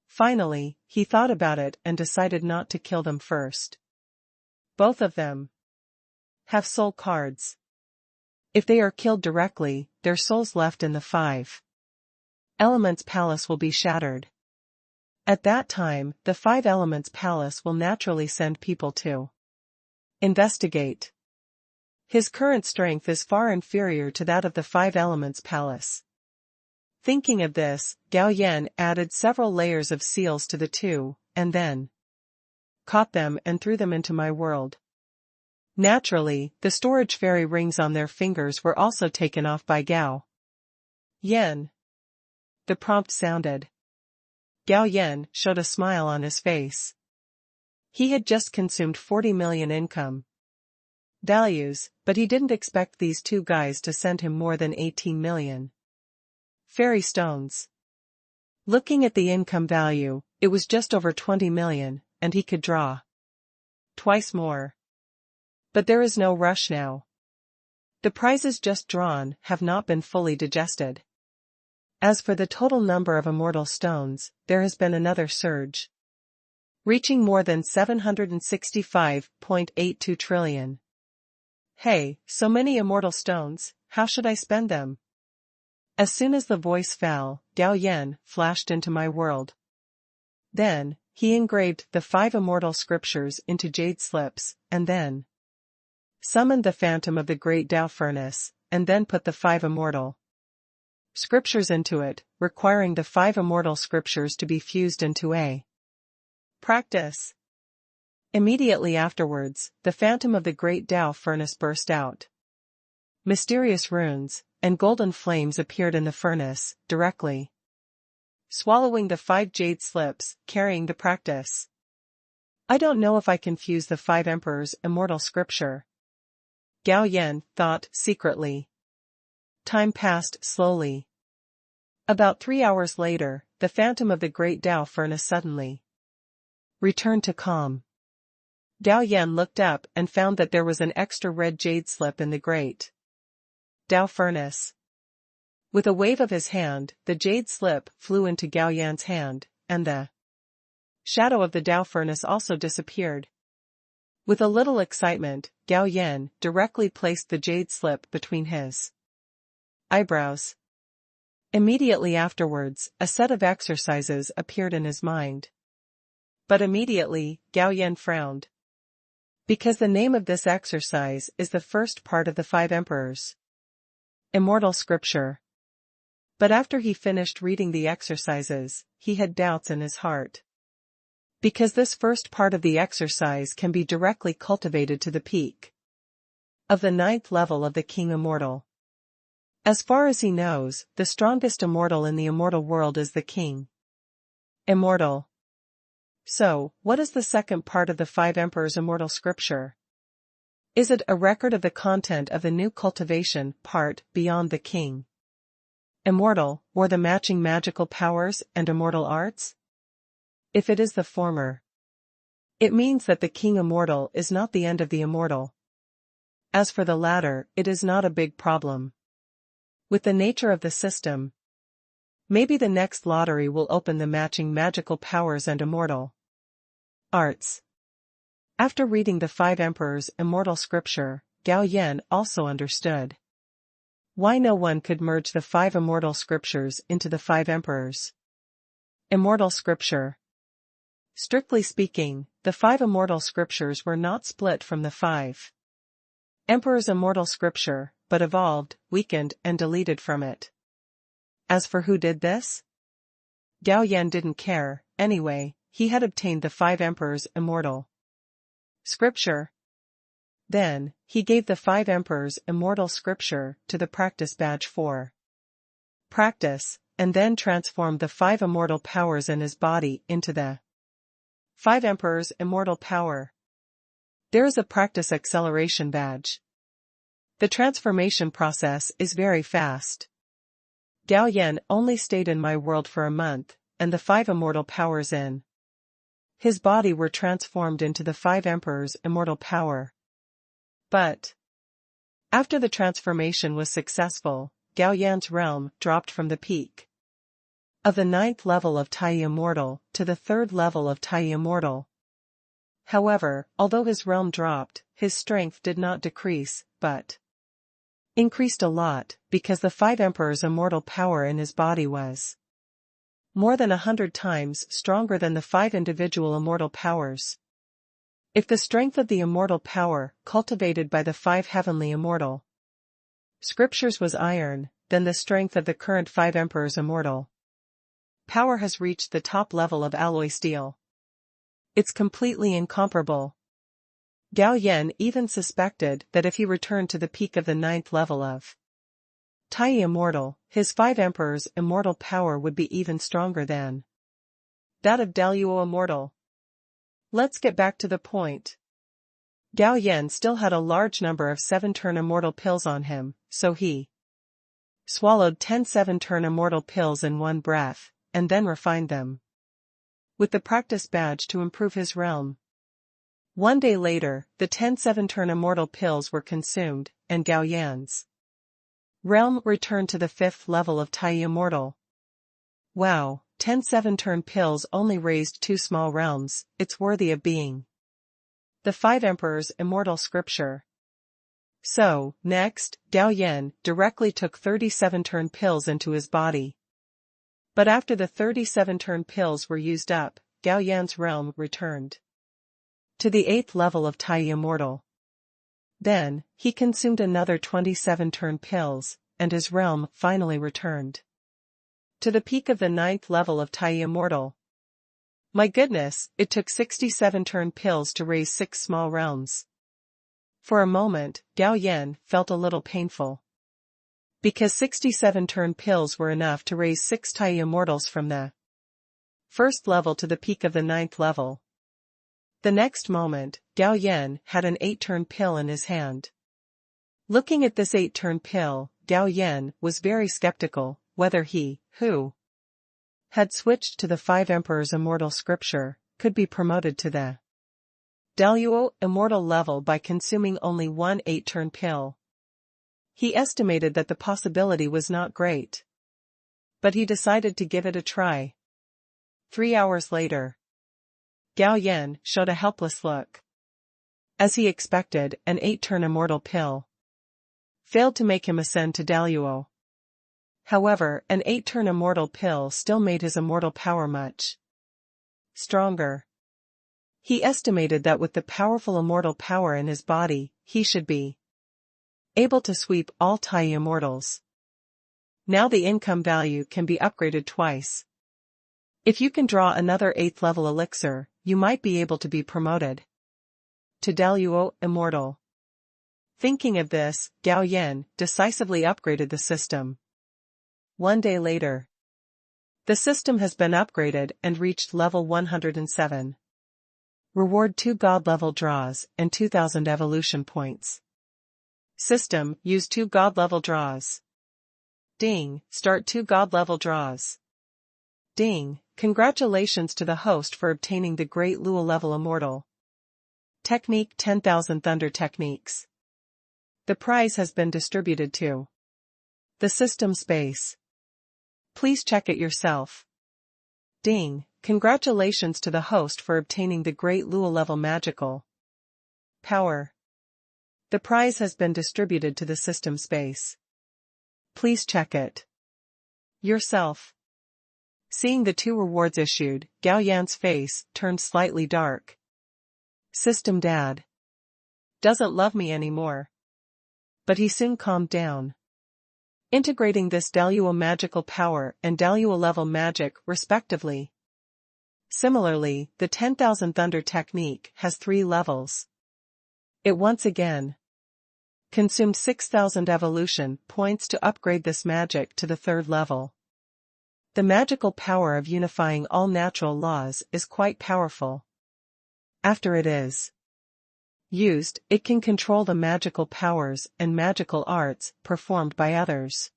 Finally, he thought about it and decided not to kill them first. Both of them have soul cards. If they are killed directly, their souls left in the 5 Elements Palace will be shattered. At that time, the 5 Elements Palace will naturally send people to investigate. His current strength is far inferior to that of the 5 Elements Palace. Thinking of this, Gao Yan added several layers of seals to the 2, and then caught them and threw them into my world. Naturally, the storage fairy rings on their fingers were also taken off by Gao Yan. The prompt sounded. Gao Yan showed a smile on his face. He had just consumed 40 million income values, but he didn't expect these 2 guys to send him more than 18 million fairy stones. Looking at the income value, it was just over 20 million, and he could draw twice more. But there is no rush now. The prizes just drawn have not been fully digested. As for the total number of immortal stones, there has been another surge, reaching more than 765.82 trillion. Hey, so many immortal stones, how should I spend them? As soon as the voice fell, Gao Yan flashed into my world. Then, he engraved the 5 immortal scriptures into jade slips, and then summoned the phantom of the great Tao furnace, and then put the 5 immortal scriptures into it, requiring the 5 immortal scriptures to be fused into a practice. Immediately afterwards, the phantom of the great Tao furnace burst out. Mysterious runes and golden flames appeared in the furnace, directly swallowing the 5 jade slips, carrying the practice. I don't know if I can fuse the 5 emperors' immortal scripture, Gao Yan thought secretly. Time passed slowly. About 3 hours later, the phantom of the great Tao furnace suddenly returned to calm. Gao Yan looked up and found that there was an extra red jade slip in the great Tao furnace. With a wave of his hand, the jade slip flew into Gao Yan's hand, and the shadow of the Tao furnace also disappeared. With a little excitement, Gao Yan directly placed the jade slip between his eyebrows. Immediately afterwards, a set of exercises appeared in his mind. But immediately, Gao Yan frowned. Because the name of this exercise is the first part of the 5 emperors' immortal scripture. But after he finished reading the exercises, he had doubts in his heart. Because this first part of the exercise can be directly cultivated to the peak of the 9th level of the King Immortal. As far as he knows, the strongest immortal in the immortal world is the King Immortal. So, what is the second part of the 5 Emperors' immortal scripture? Is it a record of the content of the new cultivation part beyond the King Immortal, or the matching magical powers and immortal arts? If it is the former, It means that the king immortal is not the end of the immortal. As for the latter, it is not a big problem. With the nature of the system, maybe the next lottery will open the matching magical powers and immortal arts. After reading the Five Emperors' immortal scripture, Gao Yan also understood why no one could merge the five immortal scriptures into the five emperors. Immortal scripture. Strictly speaking, the five immortal scriptures were not split from the five emperors' immortal scripture, but evolved, weakened and deleted from it. As for who did this? Gao Yan didn't care, anyway, he had obtained the five emperors' immortal scripture. Then, he gave the five emperors' immortal scripture to the practice badge for practice, and then transformed the five immortal powers in his body into the five emperors' immortal power. There is a practice acceleration badge. The transformation process is very fast. Gao Yan only stayed in my world for a month, and the five immortal powers in his body were transformed into the five emperors' immortal power. But after the transformation was successful, Gao Yan's realm dropped from the peak of the 9th level of Tai Immortal to the 3rd level of Tai Immortal. However, although his realm dropped, his strength did not decrease, but increased a lot, because the five emperors' immortal power in his body was more than 100 times stronger than the five individual immortal powers. If the strength of the immortal power, cultivated by the five heavenly immortal scriptures was iron, then the strength of the current five emperors' immortal power has reached the top level of alloy steel. It's completely incomparable. Gao Yan even suspected that if he returned to the peak of the 9th level of Tai Immortal, his five emperors' immortal power would be even stronger than that of Daluo Immortal. Let's get back to the point. Gao Yan still had a large number of 7-turn immortal pills on him, so he swallowed 10 7-turn immortal pills in one breath, and then refined them with the practice badge to improve his realm. One day later, the 10 7-turn immortal pills were consumed, and Gao Yan's realm returned to the 5th level of Tai Immortal. Wow, 10 7-turn pills only raised 2 small realms, it's worthy of being the five emperors' immortal scripture. So, next, Gao Yan directly took 37-turn pills into his body. But after the 37-turn pills were used up, Gao Yan's realm returned to the 8th level of Tai Immortal. Then, he consumed another 27-turn pills, and his realm finally returned to the peak of the 9th level of Tai Immortal. My goodness, it took 67-turn pills to raise 6 small realms. For a moment, Gao Yan felt a little painful, because 67-turn pills were enough to raise 6 Tai Immortals from the 1st level to the peak of the 9th level. The next moment, Gao Yan had an 8-turn pill in his hand. Looking at this 8-turn pill, Gao Yan was very skeptical whether he, who had switched to the five emperors' immortal scripture, could be promoted to the Daluo immortal level by consuming only one 8-turn pill. He estimated that the possibility was not great, but he decided to give it a try. 3 hours later, Gao Yan showed a helpless look. As he expected, an 8-turn immortal pill failed to make him ascend to Daluo. However, an 8-turn immortal pill still made his immortal power much stronger. He estimated that with the powerful immortal power in his body, he should be able to sweep all Tai Immortals. Now the income value can be upgraded twice. If you can draw another 8th level elixir, you might be able to be promoted to Daluo Immortal. Thinking of this, Gao Yan decisively upgraded the system. One day later, the system has been upgraded and reached level 107. Reward 2 God level draws and 2000 evolution points. System, use 2 God level draws. Ding, start 2 God level draws. Ding, congratulations to the host for obtaining the Great Luo level Immortal. Technique 10,000 Thunder Techniques. The prize has been distributed to the system space. Please check it yourself. Ding! Congratulations to the host for obtaining the Great Lua level magical power. The prize has been distributed to the system space. Please check it yourself. Seeing the 2 rewards issued, Gao Yan's face turned slightly dark. System Dad doesn't love me anymore. But he soon calmed down. Integrating this Dalua magical power and Dalua level magic, respectively. Similarly, the 10,000 Thunder technique has 3 levels. It once again consumed 6,000 evolution points to upgrade this magic to the 3rd level. The magical power of unifying all natural laws is quite powerful. After it is used, it can control the magical powers and magical arts performed by others.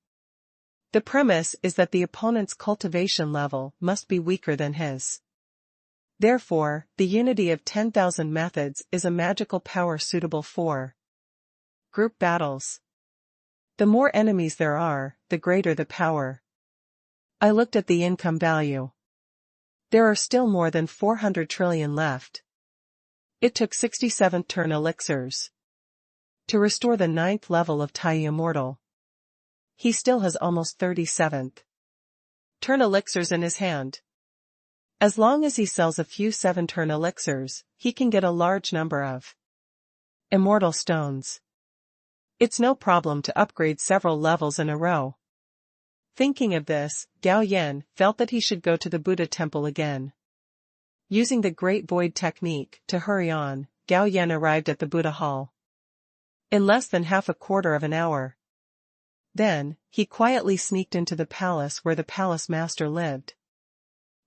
The premise is that the opponent's cultivation level must be weaker than his. Therefore, the unity of 10,000 methods is a magical power suitable for group battles. The more enemies there are, the greater the power. I looked at the income value. There are still more than 400 trillion left. It took 67 turn elixirs to restore the 9th level of Tai Immortal. He still has almost 37th turn elixirs in his hand. As long as he sells a few 7-turn elixirs, he can get a large number of immortal stones. It's no problem to upgrade several levels in a row. Thinking of this, Gao Yan felt that he should go to the Buddha temple again. Using the Great Void technique to hurry on, Gao Yan arrived at the Buddha Hall in less than half a quarter of an hour. Then, he quietly sneaked into the palace where the palace master lived.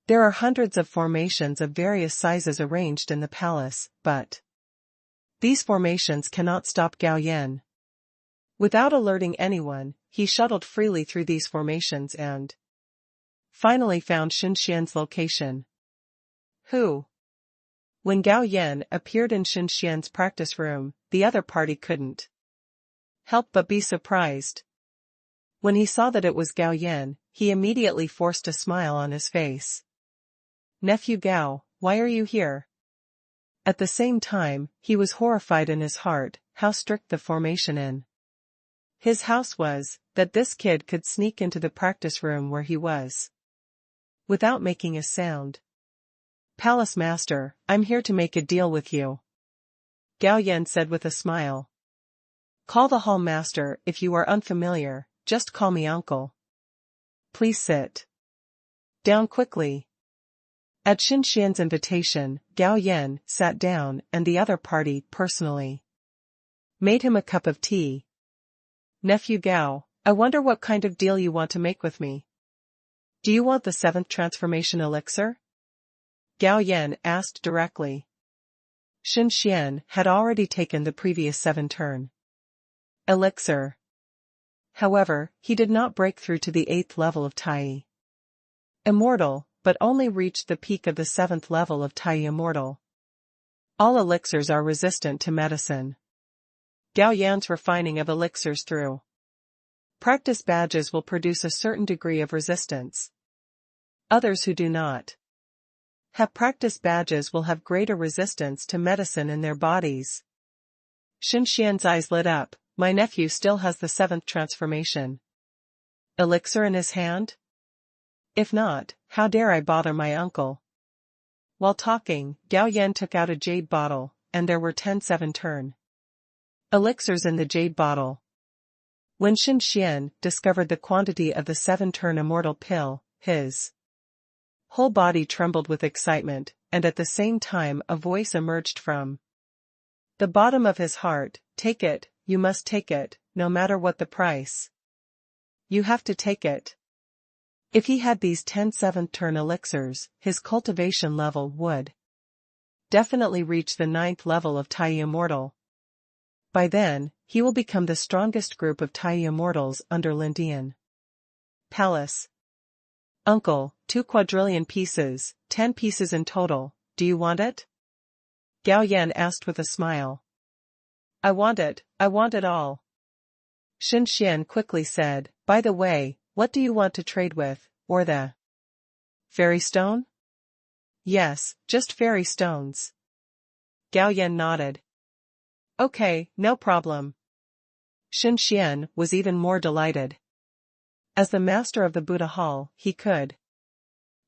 There are hundreds of formations of various sizes arranged in the palace, but these formations cannot stop Gao Yan. Without alerting anyone, he shuttled freely through these formations and finally found Shi Xian's location. Who? When Gao Yan appeared in Shi Xian's practice room, the other party couldn't help but be surprised. When he saw that it was Gao Yan, he immediately forced a smile on his face. Nephew Gao, why are you here? At the same time, he was horrified in his heart how strict the formation in his house was, that this kid could sneak into the practice room where he was without making a sound. Palace Master, I'm here to make a deal with you, Gao Yan said with a smile. Call the Hall Master if you are unfamiliar, just call me Uncle. Please sit down quickly. At Shi Xian's invitation, Gao Yan sat down and the other party personally made him a cup of tea. Nephew Gao, I wonder what kind of deal you want to make with me. Do you want the 7th transformation elixir? Gao Yan asked directly. Shi Xian had already taken the previous 7-turn elixir. However, he did not break through to the 8th level of Tai Immortal, but only reached the peak of the 7th level of Tai Immortal. All elixirs are resistant to medicine. Gao Yan's refining of elixirs through practice badges will produce a certain degree of resistance. Others who do not have practice badges will have greater resistance to medicine in their bodies. Shi Xian's eyes lit up. My nephew still has the 7th transformation elixir in his hand? If not, how dare I bother my uncle? While talking, Gao Yan took out a jade bottle, and there were 10 7-turn elixirs in the jade bottle. When Shi Xian discovered the quantity of the 7-turn immortal pill, his whole body trembled with excitement, and at the same time a voice emerged from the bottom of his heart, take it, you must take it, no matter what the price. You have to take it. If he had these 10 7th-turn elixirs, his cultivation level would definitely reach the 9th level of Tai Immortal. By then, he will become the strongest group of Tai Immortals under Lindian Palace. Uncle, 2 quadrillion pieces, 10 pieces in total, do you want it? Gao Yan asked with a smile. I want it all. Shi Wen quickly said, by the way, what do you want to trade with, or the fairy stone? Yes, just fairy stones. Gao Yan nodded. Okay, no problem. Shi Wen was even more delighted. As the master of the Buddha Hall, he could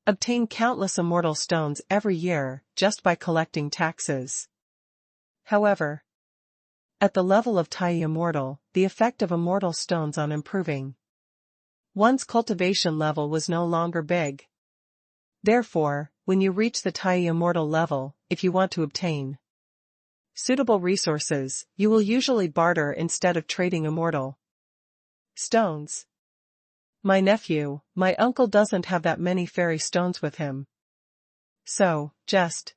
obtain countless immortal stones every year just by collecting taxes. However, at the level of Tai Immortal, the effect of immortal stones on improving one's cultivation level was no longer big. Therefore, when you reach the Tai Immortal level, if you want to obtain suitable resources, you will usually barter instead of trading immortal stones. My nephew, my uncle doesn't have that many fairy stones with him. So, just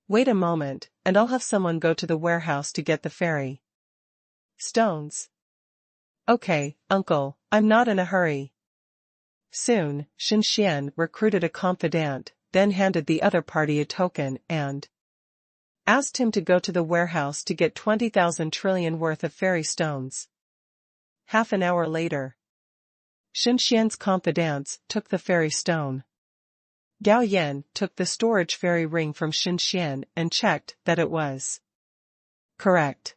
wait a moment, and I'll have someone go to the warehouse to get the fairy stones. Okay, uncle, I'm not in a hurry. Soon, Shi Wen recruited a confidant, then handed the other party a token and asked him to go to the warehouse to get 20,000 trillion worth of fairy stones. Half an hour later, Shi Wen's confidants took the fairy stone. Gao Yan took the storage fairy ring from Shi Wen and checked that it was correct.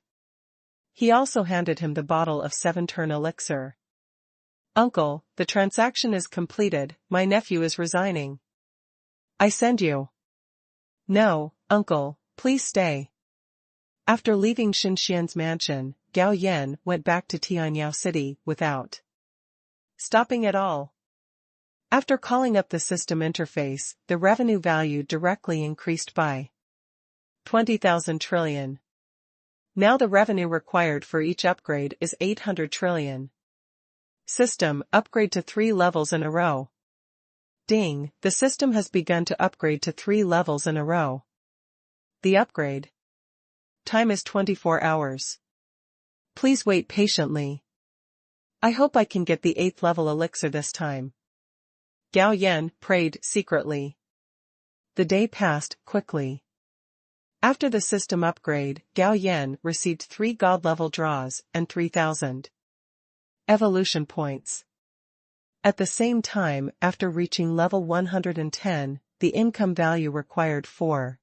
He also handed him the bottle of 7-turn elixir. Uncle, the transaction is completed, my nephew is resigning. I send you. No, uncle, please stay. After leaving Shi Wen's mansion, Gao Yan went back to Tianyao City without stopping at all. After calling up the system interface, the revenue value directly increased by 20,000 trillion. Now the revenue required for each upgrade is 800 trillion. System, upgrade to 3 levels in a row. Ding, the system has begun to upgrade to 3 levels in a row. The upgrade time is 24 hours. Please wait patiently. I hope I can get the 8th level elixir this time. Gao Yan prayed secretly. The day passed quickly. After the system upgrade, Gao Yan received 3 god-level draws and 3,000 evolution points. At the same time, after reaching level 110, the income value required for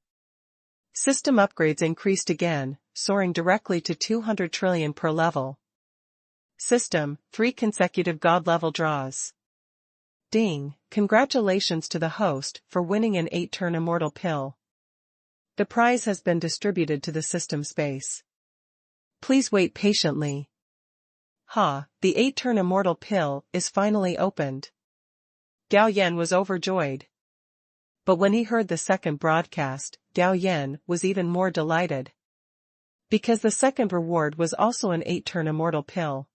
system upgrades increased again, soaring directly to 200 trillion per level. System, 3 consecutive god-level draws. Ding, congratulations to the host for winning an 8-turn immortal pill. The prize has been distributed to the system space. Please wait patiently. Ha, the 8-turn immortal pill is finally opened. Gao Yan was overjoyed. But when he heard the second broadcast, Gao Yan was even more delighted. Because the second reward was also an 8-turn immortal pill.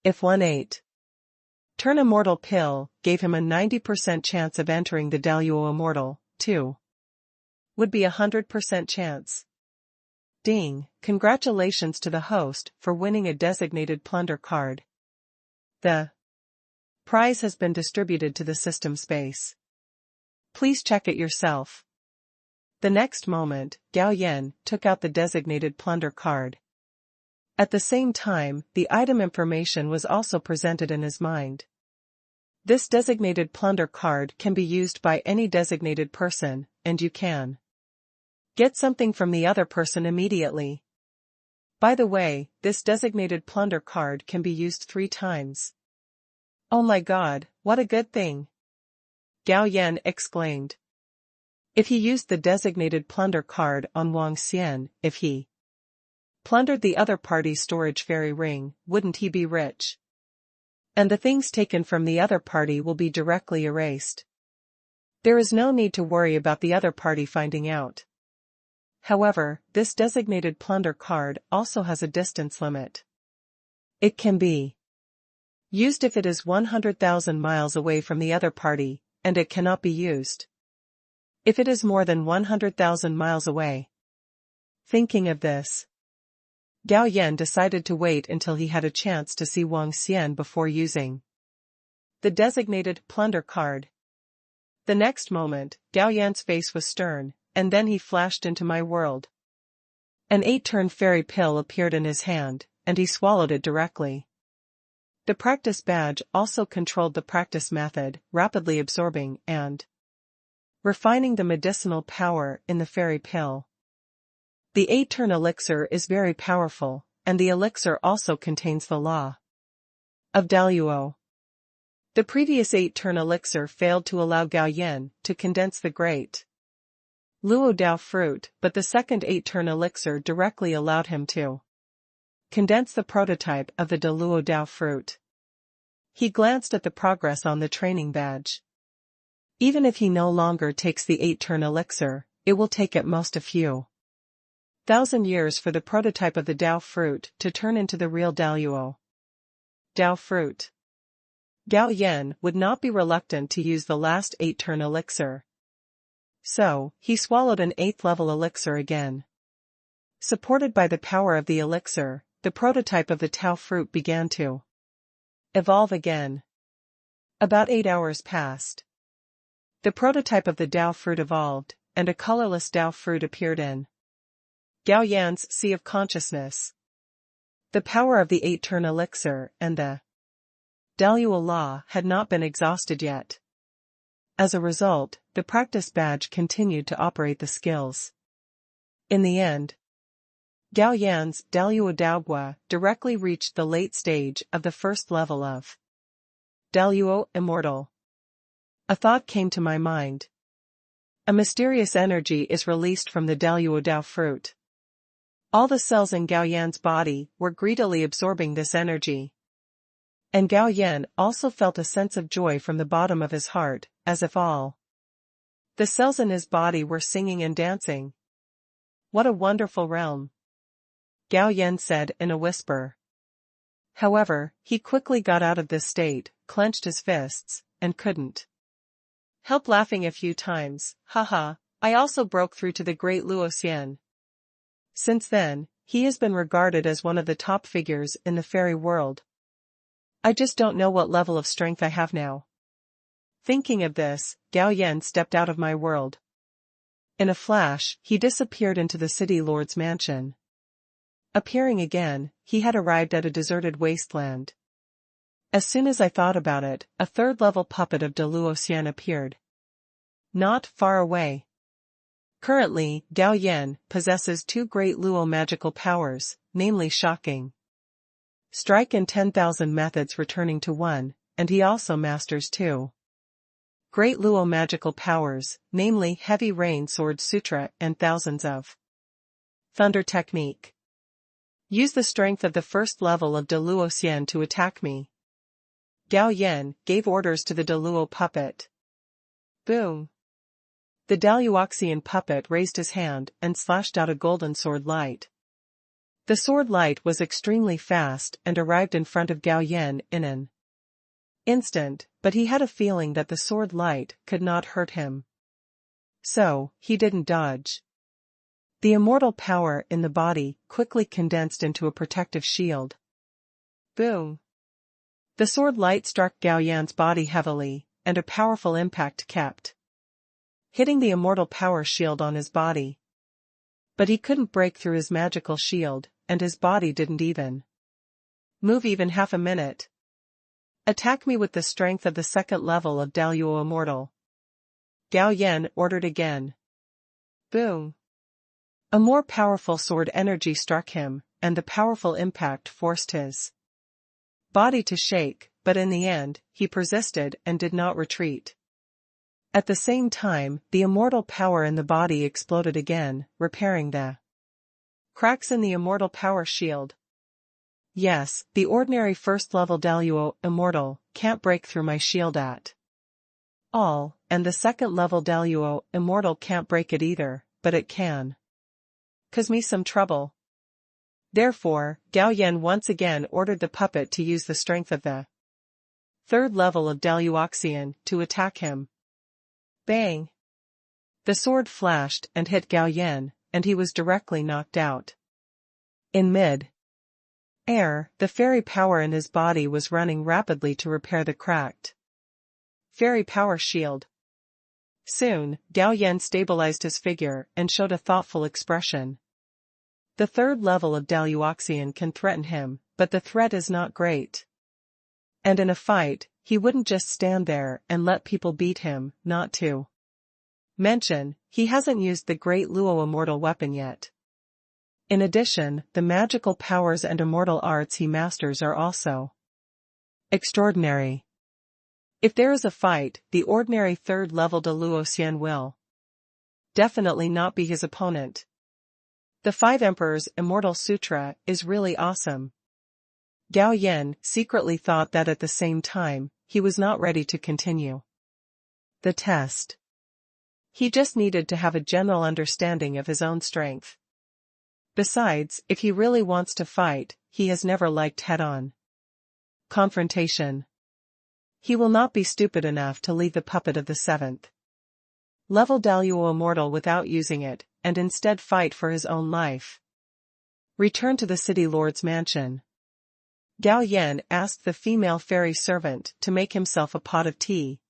If one 8-turn immortal pill gave him a 90% chance of entering the Daluo Immortal, 2 would be 100% chance. Ding, congratulations to the host for winning a designated plunder card. The prize has been distributed to the system space. Please check it yourself. The next moment, Gao Yan took out the designated plunder card. At the same time, the item information was also presented in his mind. This designated plunder card can be used by any designated person, and you can get something from the other person immediately. By the way, this designated plunder card can be used 3 times. Oh my god, what a good thing! Gao Yan exclaimed. If he used the designated plunder card on Wang Xian, if he plundered the other party's storage fairy ring, wouldn't he be rich? And the things taken from the other party will be directly erased. There is no need to worry about the other party finding out. However, this designated plunder card also has a distance limit. It can be used if it is 100,000 miles away from the other party, and it cannot be used if it is more than 100,000 miles away. Thinking of this, Gao Yan decided to wait until he had a chance to see Wang Xian before using the designated plunder card. The next moment, Gao Yan's face was stern, and then he flashed into my world. An 8-turn fairy pill appeared in his hand, and he swallowed it directly. The practice badge also controlled the practice method, rapidly absorbing and refining the medicinal power in the fairy pill. The 8-turn elixir is very powerful, and the elixir also contains the law of Daluo. The previous 8-turn elixir failed to allow Gao Yan to condense the great Luo Dao fruit, but the second 8-turn elixir directly allowed him to condense the prototype of the Luo Dao fruit. He glanced at the progress on the training badge. Even if he no longer takes the 8-turn elixir, it will take at most a few thousand years for the prototype of the Dao fruit to turn into the real Daluo Dao fruit. Gao Yan would not be reluctant to use the last 8-turn elixir. So, he swallowed an 8th-level elixir again. Supported by the power of the elixir, the prototype of the Tao fruit began to evolve again. About 8 hours passed. The prototype of the Dao fruit evolved, and a colorless Dao fruit appeared in Gao Yan's sea of consciousness. The power of the 8-turn elixir and the Daluo law had not been exhausted yet. As a result, the practice badge continued to operate the skills. In the end, Gao Yan's Daluo Daogua directly reached the late stage of the first level of Daluo Immortal. A thought came to my mind. A mysterious energy is released from the Daluo Dao fruit. All the cells in Gao Yan's body were greedily absorbing this energy. And Gao Yan also felt a sense of joy from the bottom of his heart, as if all the cells in his body were singing and dancing. What a wonderful realm, Gao Yan said in a whisper. However, he quickly got out of this state, clenched his fists, and couldn't help laughing a few times. Haha, I also broke through to the great Luo Xian. Since then, he has been regarded as one of the top figures in the fairy world. I just don't know what level of strength I have now. Thinking of this, Gao Yan stepped out of my world. In a flash, he disappeared into the city lord's mansion. Appearing again, he had arrived at a deserted wasteland. As soon as I thought about it, a 3rd-level puppet of Luo Xian appeared not far away. Currently, Gao Yan possesses 2 great Luo magical powers, namely Shocking Strike and 10,000 methods returning to 1, and he also masters 2 great Luo magical powers, namely Heavy Rain Sword Sutra and Thousands of Thunder Technique. Use the strength of the 1st level of Luo Xian to attack me. Gao Yan gave orders to the Luo puppet. Boom! The Daluoxian puppet raised his hand and slashed out a golden sword light. The sword light was extremely fast and arrived in front of Gao Yan in an instant, but he had a feeling that the sword light could not hurt him. So, he didn't dodge. The immortal power in the body quickly condensed into a protective shield. Boom! The sword light struck Gao Yan's body heavily, and a powerful impact kept hitting the immortal power shield on his body. But he couldn't break through his magical shield, and his body didn't even move even half a minute. Attack me with the strength of the 2nd level of Daluo Immortal. Gao Yan ordered again. Boom! A more powerful sword energy struck him, and the powerful impact forced his body to shake, but in the end, he persisted and did not retreat. At the same time, the immortal power in the body exploded again, repairing the cracks in the immortal power shield. Yes, the ordinary 1st-level Daluo Immortal can't break through my shield at all, and the 2nd-level Daluo Immortal can't break it either, but it can cause me some trouble. Therefore, Gao Yan once again ordered the puppet to use the strength of the 3rd level of Daluoxian to attack him. Bang! The sword flashed and hit Gao Yan, and he was directly knocked out. In mid-air, the fairy power in his body was running rapidly to repair the cracked fairy power shield. Soon, Gao Yan stabilized his figure and showed a thoughtful expression. The third level of Daluoxian can threaten him, but the threat is not great. And in a fight, he wouldn't just stand there and let people beat him, not to mention, he hasn't used the great Luo immortal weapon yet. In addition, the magical powers and immortal arts he masters are also extraordinary. If there is a fight, the ordinary third-level Daluoxian will definitely not be his opponent. The Five Emperors Immortal Sutra is really awesome. Gao Yan secretly thought that at the same time, he was not ready to continue the test. He just needed to have a general understanding of his own strength. Besides, if he really wants to fight, he has never liked head-on confrontation. He will not be stupid enough to leave the puppet of the 7th level Daluo immortal without using it, and instead fight for his own life. Return to the city lord's mansion. Gao Yan asked the female fairy servant to make himself a pot of tea.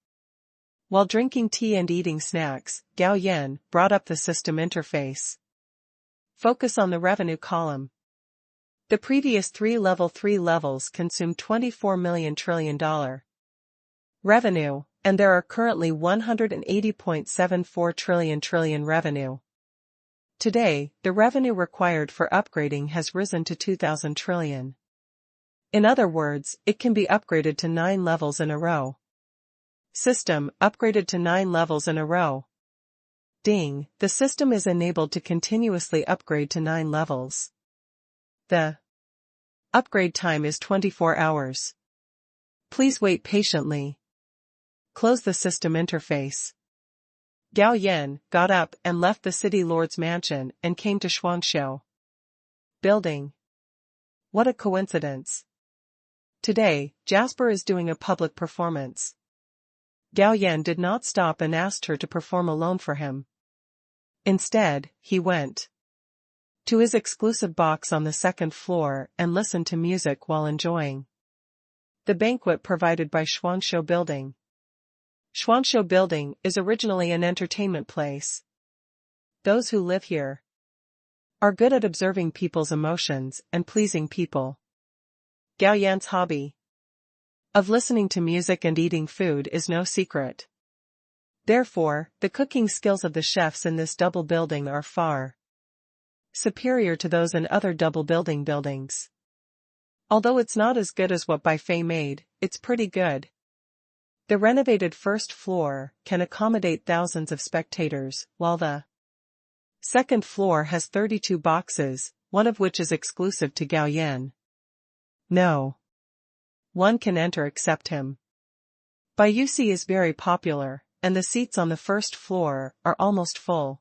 While drinking tea and eating snacks, Gao Yan brought up the system interface. Focus on the revenue column. The previous 3 levels consumed $24 million trillion revenue, and there are currently 180.74 trillion revenue. Today, the revenue required for upgrading has risen to 2,000 trillion. In other words, it can be upgraded to 9 levels in a row. System upgraded to 9 levels in a row. Ding, the system is enabled to continuously upgrade to 9 levels. The upgrade time is 24 hours. Please wait patiently. Close the system interface. Gao Yan got up and left the city lord's mansion and came to Shuangshou building. What a coincidence. Today, Jasper is doing a public performance. Gao Yan did not stop and asked her to perform alone for him. Instead, he went to his exclusive box on the 2nd floor and listened to music while enjoying the banquet provided by Shuangshou Building. Shuangshou Building is originally an entertainment place. Those who live here are good at observing people's emotions and pleasing people. Gao Yan's hobby of listening to music and eating food is no secret. Therefore, the cooking skills of the chefs in this double building are far superior to those in other double buildings. Although it's not as good as what Buffet made, it's pretty good. The renovated first floor can accommodate thousands of spectators, while the 2nd floor has 32 boxes, one of which is exclusive to Gao Yan. No one can enter except him. Bayusi is very popular, and the seats on the 1st floor are almost full.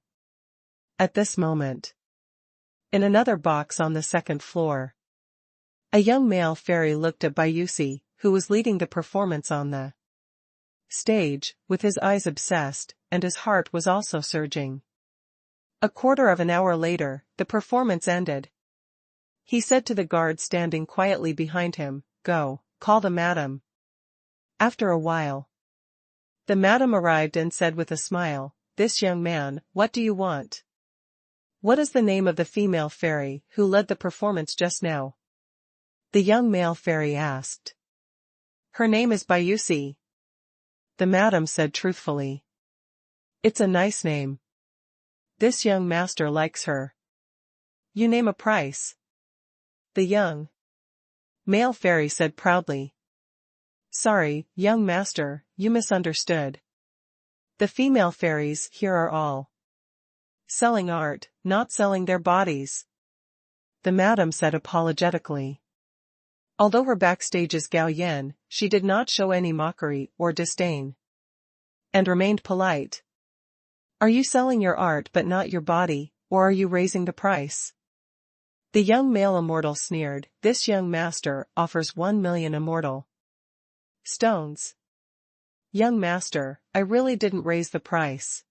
At this moment, in another box on the 2nd floor, a young male fairy looked at Bayusi, who was leading the performance on the stage, with his eyes obsessed, and his heart was also surging. A quarter of an hour later, the performance ended. He said to the guard standing quietly behind him, "Go, call the madam." After a while, the madam arrived and said with a smile, "This young man, what do you want?" "What is the name of the female fairy who led the performance just now?" the young male fairy asked. "Her name is Bayusi," the madam said truthfully. "It's a nice name. This young master likes her. You name a price." The young male fairy said proudly. "Sorry, young master, you misunderstood. The female fairies here are all selling art, not selling their bodies," the madam said apologetically. Although her backstage is Gao Yan, she did not show any mockery or disdain, and remained polite. "Are you selling your art but not your body, or are you raising the price?" The young male immortal sneered. "This young master offers 1 million immortal stones." "Young master, I really didn't raise the price.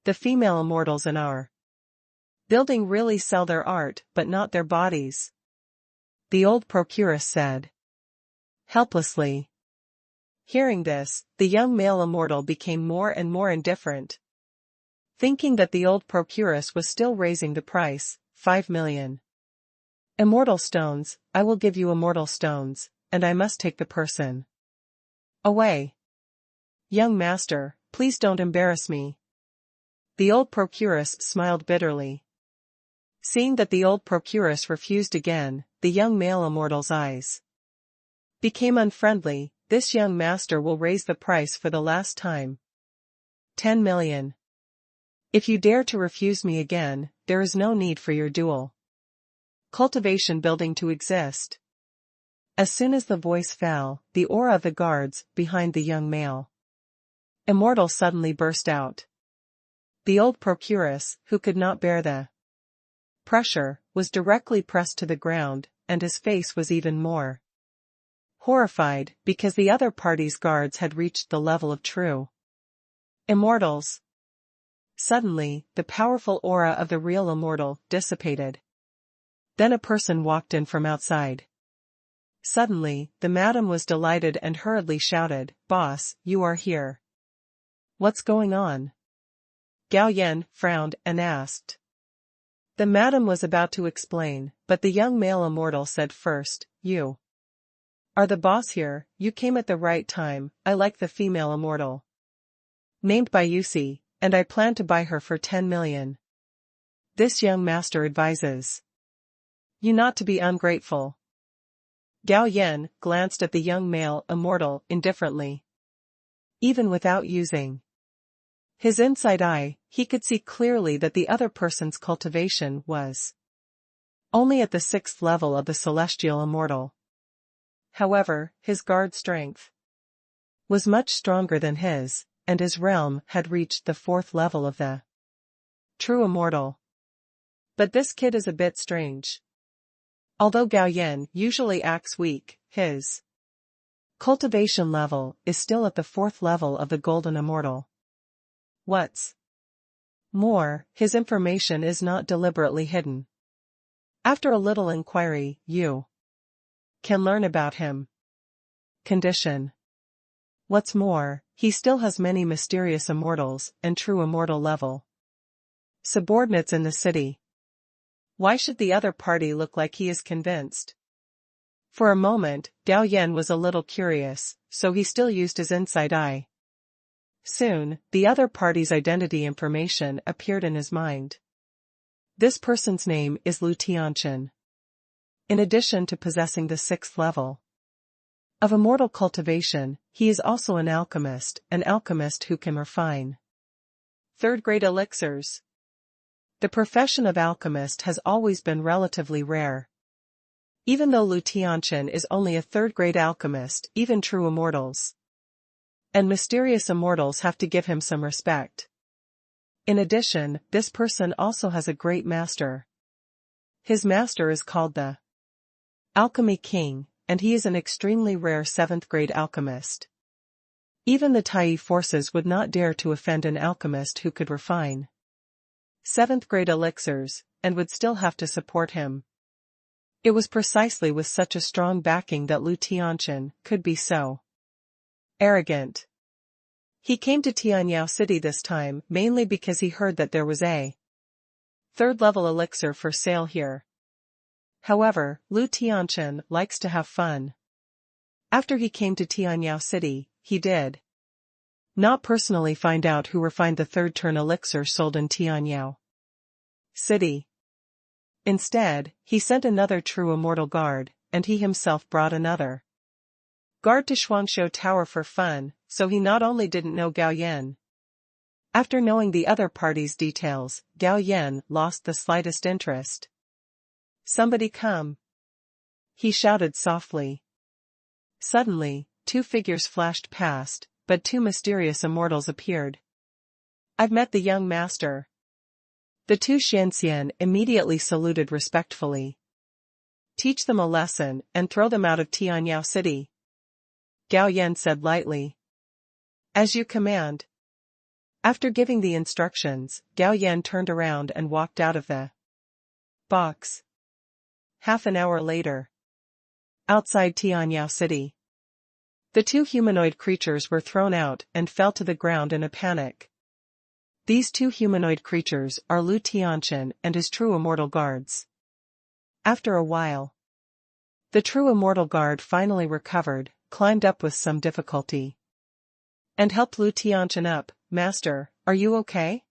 The female immortals in our building really sell their art but not their bodies," the old procuress said helplessly. Hearing this, the young male immortal became more and more indifferent. Thinking that the old procuress was still raising the price, 5 million. Immortal stones, I will give you immortal stones, and I must take the person away. Young master, please don't embarrass me. The old procuress smiled bitterly. Seeing that the old procuress refused again, the young male immortal's eyes became unfriendly. This young master will raise the price for the last time. 10 million. If you dare to refuse me again, there is no need for your dual cultivation building to exist. As soon as the voice fell, the aura of the guards behind the young male immortal suddenly burst out. The old procuress, who could not bear the pressure, was directly pressed to the ground, and his face was even more horrified because the other party's guards had reached the level of true immortals. Suddenly, the powerful aura of the real immortal dissipated. Then a person walked in from outside. Suddenly, the madam was delighted and hurriedly shouted, "Boss, you are here. What's going on?" Gao Yan frowned and asked. The madam was about to explain, but the young male immortal said first, "You are the boss here, you came at the right time, I like the female immortal named by Yusi, and I plan to buy her for 10 million. This young master advises you not to be ungrateful." Gao Yan glanced at the young male immortal indifferently. Even without using his inside eye, he could see clearly that the other person's cultivation was only at the 6th level of the celestial immortal. However, his guard strength was much stronger than his, and his realm had reached the 4th level of the true immortal. But this kid is a bit strange. Although Gao Yan usually acts weak, his cultivation level is still at the 4th level of the golden immortal. What's more, his information is not deliberately hidden. After a little inquiry, you can learn about him. Condition. What's more, he still has many mysterious immortals and true immortal level subordinates in the city. Why should the other party look like he is convinced? For a moment, Gao Yan was a little curious, so he still used his inside eye. Soon, the other party's identity information appeared in his mind. This person's name is Lu Tianchen. In addition to possessing the 6th level of immortal cultivation, he is also an alchemist who can refine 3rd-grade elixirs. The profession of alchemist has always been relatively rare. Even though Lu Tianchen is only a 3rd-grade alchemist, even true immortals and mysterious immortals have to give him some respect. In addition, this person also has a great master. His master is called the Alchemy King, and he is an extremely rare 7th-grade alchemist. Even the Tai forces would not dare to offend an alchemist who could refine 7th-grade elixirs, and would still have to support him. It was precisely with such a strong backing that Lu Tianchen could be so arrogant. He came to Tianyao City this time mainly because he heard that there was a 3rd-level elixir for sale here. However, Lu Tianchen likes to have fun. After he came to Tianyao City, he did not personally find out who refined the 3rd-turn elixir sold in Tianyao City. Instead, he sent another true immortal guard, and he himself brought another guard to Shuangshou Tower for fun, so he not only didn't know Gao Yan. After knowing the other party's details, Gao Yan lost the slightest interest. "Somebody come!" he shouted softly. Suddenly, 2 figures flashed past, but 2 mysterious immortals appeared. "I've met the young master." The 2 Xianxian immediately saluted respectfully. "Teach them a lesson and throw them out of Tianyao City," Gao Yan said lightly. "As you command." After giving the instructions, Gao Yan turned around and walked out of the box. Half an hour later. Outside Tianyao City. The two humanoid creatures were thrown out and fell to the ground in a panic. These two humanoid creatures are Lu Tianchen and his true immortal guards. After a while, the true immortal guard finally recovered, climbed up with some difficulty, and helped Lu Tianchen up. "Master, are you okay?"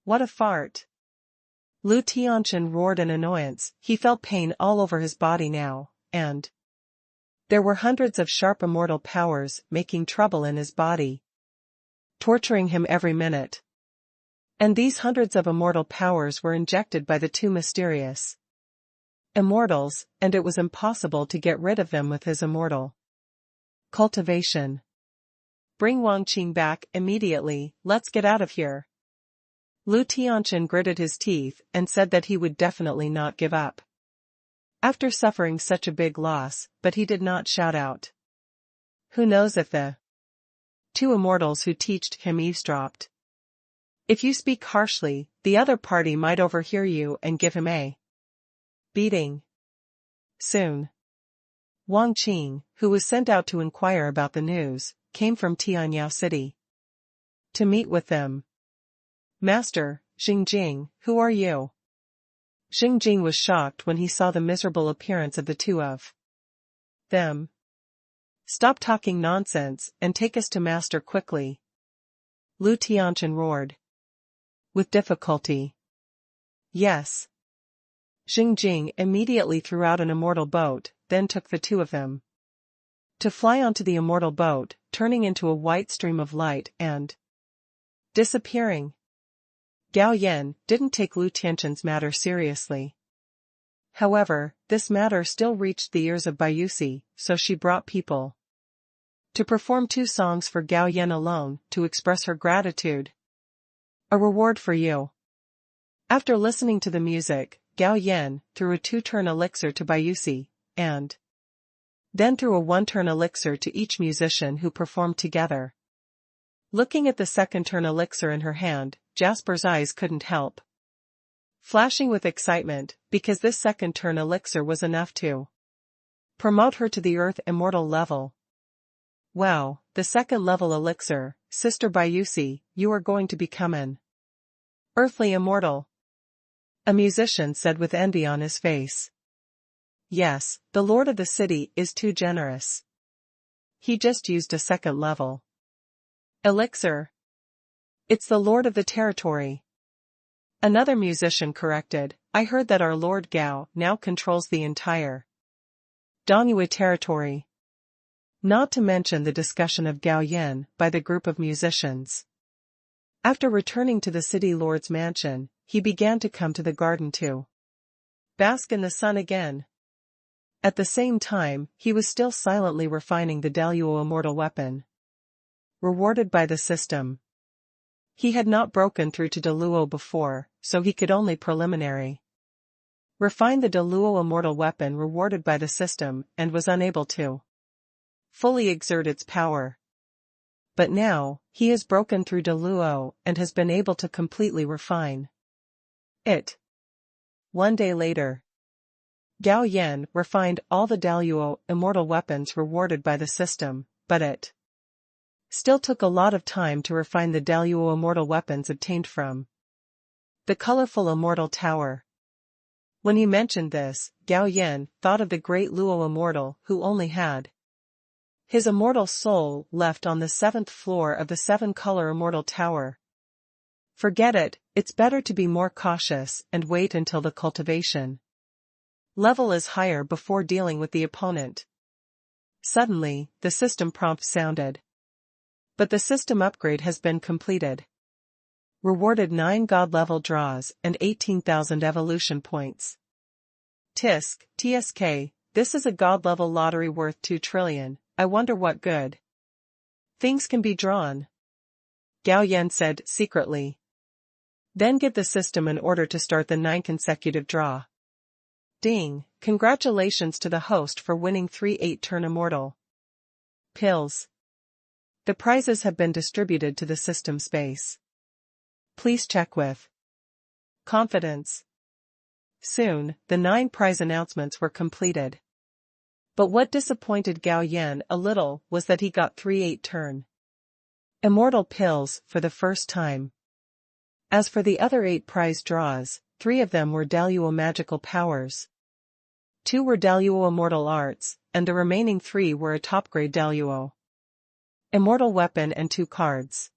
"What a fart!" Lu Tianchen roared in annoyance. He felt pain all over his body now, and there were hundreds of sharp immortal powers making trouble in his body, torturing him every minute. And these hundreds of immortal powers were injected by the two mysterious immortals, and it was impossible to get rid of them with his immortal cultivation. "Bring Wang Qing back immediately, let's get out of here." Lu Tianchen gritted his teeth and said that he would definitely not give up after suffering such a big loss, but he did not shout out. Who knows if the two immortals who teached him eavesdropped. If you speak harshly, the other party might overhear you and give him a beating. Soon, Wang Qing, who was sent out to inquire about the news, came from Tianyao City to meet with them. "Master, Xingjing, who are you?" Xingjing was shocked when he saw the miserable appearance of the two of them. "Stop talking nonsense and take us to Master quickly," Lu Tianchen roared. With difficulty. "Yes." Xingjing immediately threw out an immortal boat, then took the two of them to fly onto the immortal boat, turning into a white stream of light and disappearing. Gao Yan didn't take Lu Tianchen's matter seriously. However, this matter still reached the ears of Bayusi, so she brought people to perform 2 songs for Gao Yan alone, to express her gratitude. "A reward for you." After listening to the music, Gao Yan threw a 2-turn elixir to Bayusi, and then threw a 1-turn elixir to each musician who performed together. Looking at the 2nd-turn elixir in her hand, Jasper's eyes couldn't help flashing with excitement, because this 2nd-turn elixir was enough to promote her to the Earth Immortal level. "Wow, the 2nd-level elixir, Sister Bayusi, you are going to become an Earthly Immortal," a musician said with envy on his face. "Yes, the Lord of the city is too generous. He just used a 2nd-level elixir. It's the Lord of the territory." Another musician corrected, "I heard that our Lord Gao now controls the entire Dongyue territory." Not to mention the discussion of Gao Yan by the group of musicians. After returning to the city lord's mansion, he began to come to the garden to bask in the sun again. At the same time, he was still silently refining the Daluo immortal weapon, rewarded by the system. He had not broken through to Daluo before, so he could only preliminary refine the Daluo immortal weapon rewarded by the system, and was unable to fully exert its power. But now, he has broken through Daluo and has been able to completely refine it. One day later, Gao Yan refined all the Daluo immortal weapons rewarded by the system, but it still took a lot of time to refine the Daluo immortal weapons obtained from the colorful immortal tower. When he mentioned this, Gao Yan thought of the great Luo immortal who only had his immortal soul left on the 7th floor of the 7-color immortal tower. Forget it, it's better to be more cautious and wait until the cultivation level is higher before dealing with the opponent. Suddenly, the system prompt sounded. But the system upgrade has been completed. Rewarded 9 god-level draws and 18,000 evolution points. TSK, this is a god-level lottery worth 2 trillion, I wonder what good things can be drawn. Gao Yan said secretly. Then give the system an order to start the 9 consecutive draw. Ding, congratulations to the host for winning 3 8-turn immortal pills. The prizes have been distributed to the system space. Please check with confidence. Soon, the 9 prize announcements were completed. But what disappointed Gao Yan a little was that he got 3/8 turn immortal pills for the first time. As for the other 8 prize draws, 3 of them were Daluo magical powers. 2 were Daluo immortal arts, and the remaining 3 were a top-grade Daluo immortal weapon and 2 cards.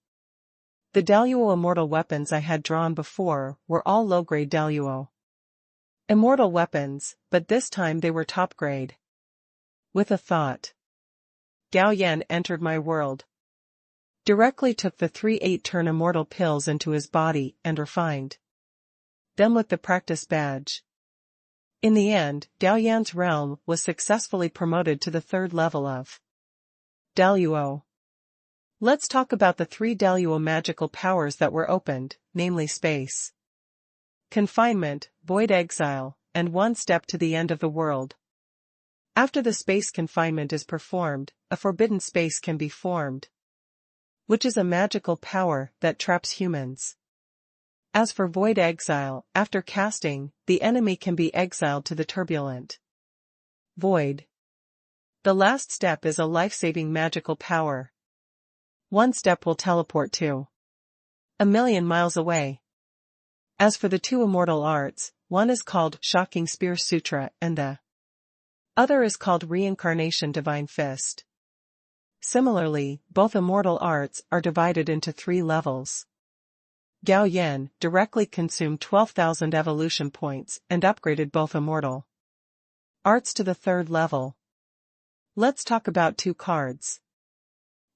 The Daluo immortal weapons I had drawn before were all low-grade Daluo immortal weapons, but this time they were top-grade. With a thought, Gao Yan entered my world. Directly took the 3/8 turn immortal pills into his body and refined them with the practice badge. In the end, Gao Yan's realm was successfully promoted to the 3rd level of Daluo. Let's talk about the 3 Daluo magical powers that were opened, namely space, confinement, void exile, and 1 step to the end of the world. After the space confinement is performed, a forbidden space can be formed, which is a magical power that traps humans. As for void exile, after casting, the enemy can be exiled to the turbulent void. The last step is a life-saving magical power. 1 step will teleport to 1,000,000 miles away. As for the 2 immortal arts, one is called Shocking Spear Sutra and the other is called Reincarnation Divine Fist. Similarly, both immortal arts are divided into 3 levels. Gao Yan directly consumed 12,000 evolution points and upgraded both immortal arts to the 3rd level. Let's talk about 2 cards.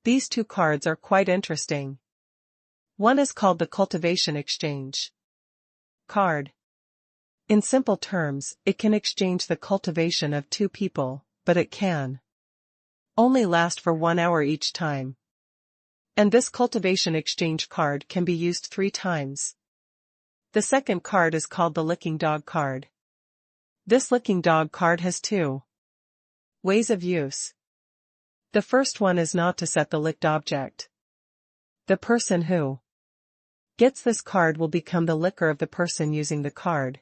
These 2 cards are quite interesting. One is called the Cultivation Exchange card. In simple terms, it can exchange the cultivation of 2 people, but it can only last for 1 hour each time. And this cultivation exchange card can be used 3 times. The second card is called the Licking Dog card. This Licking Dog card has 2 ways of use. The first one is not to set the licked object. The person who gets this card will become the licker of the person using the card.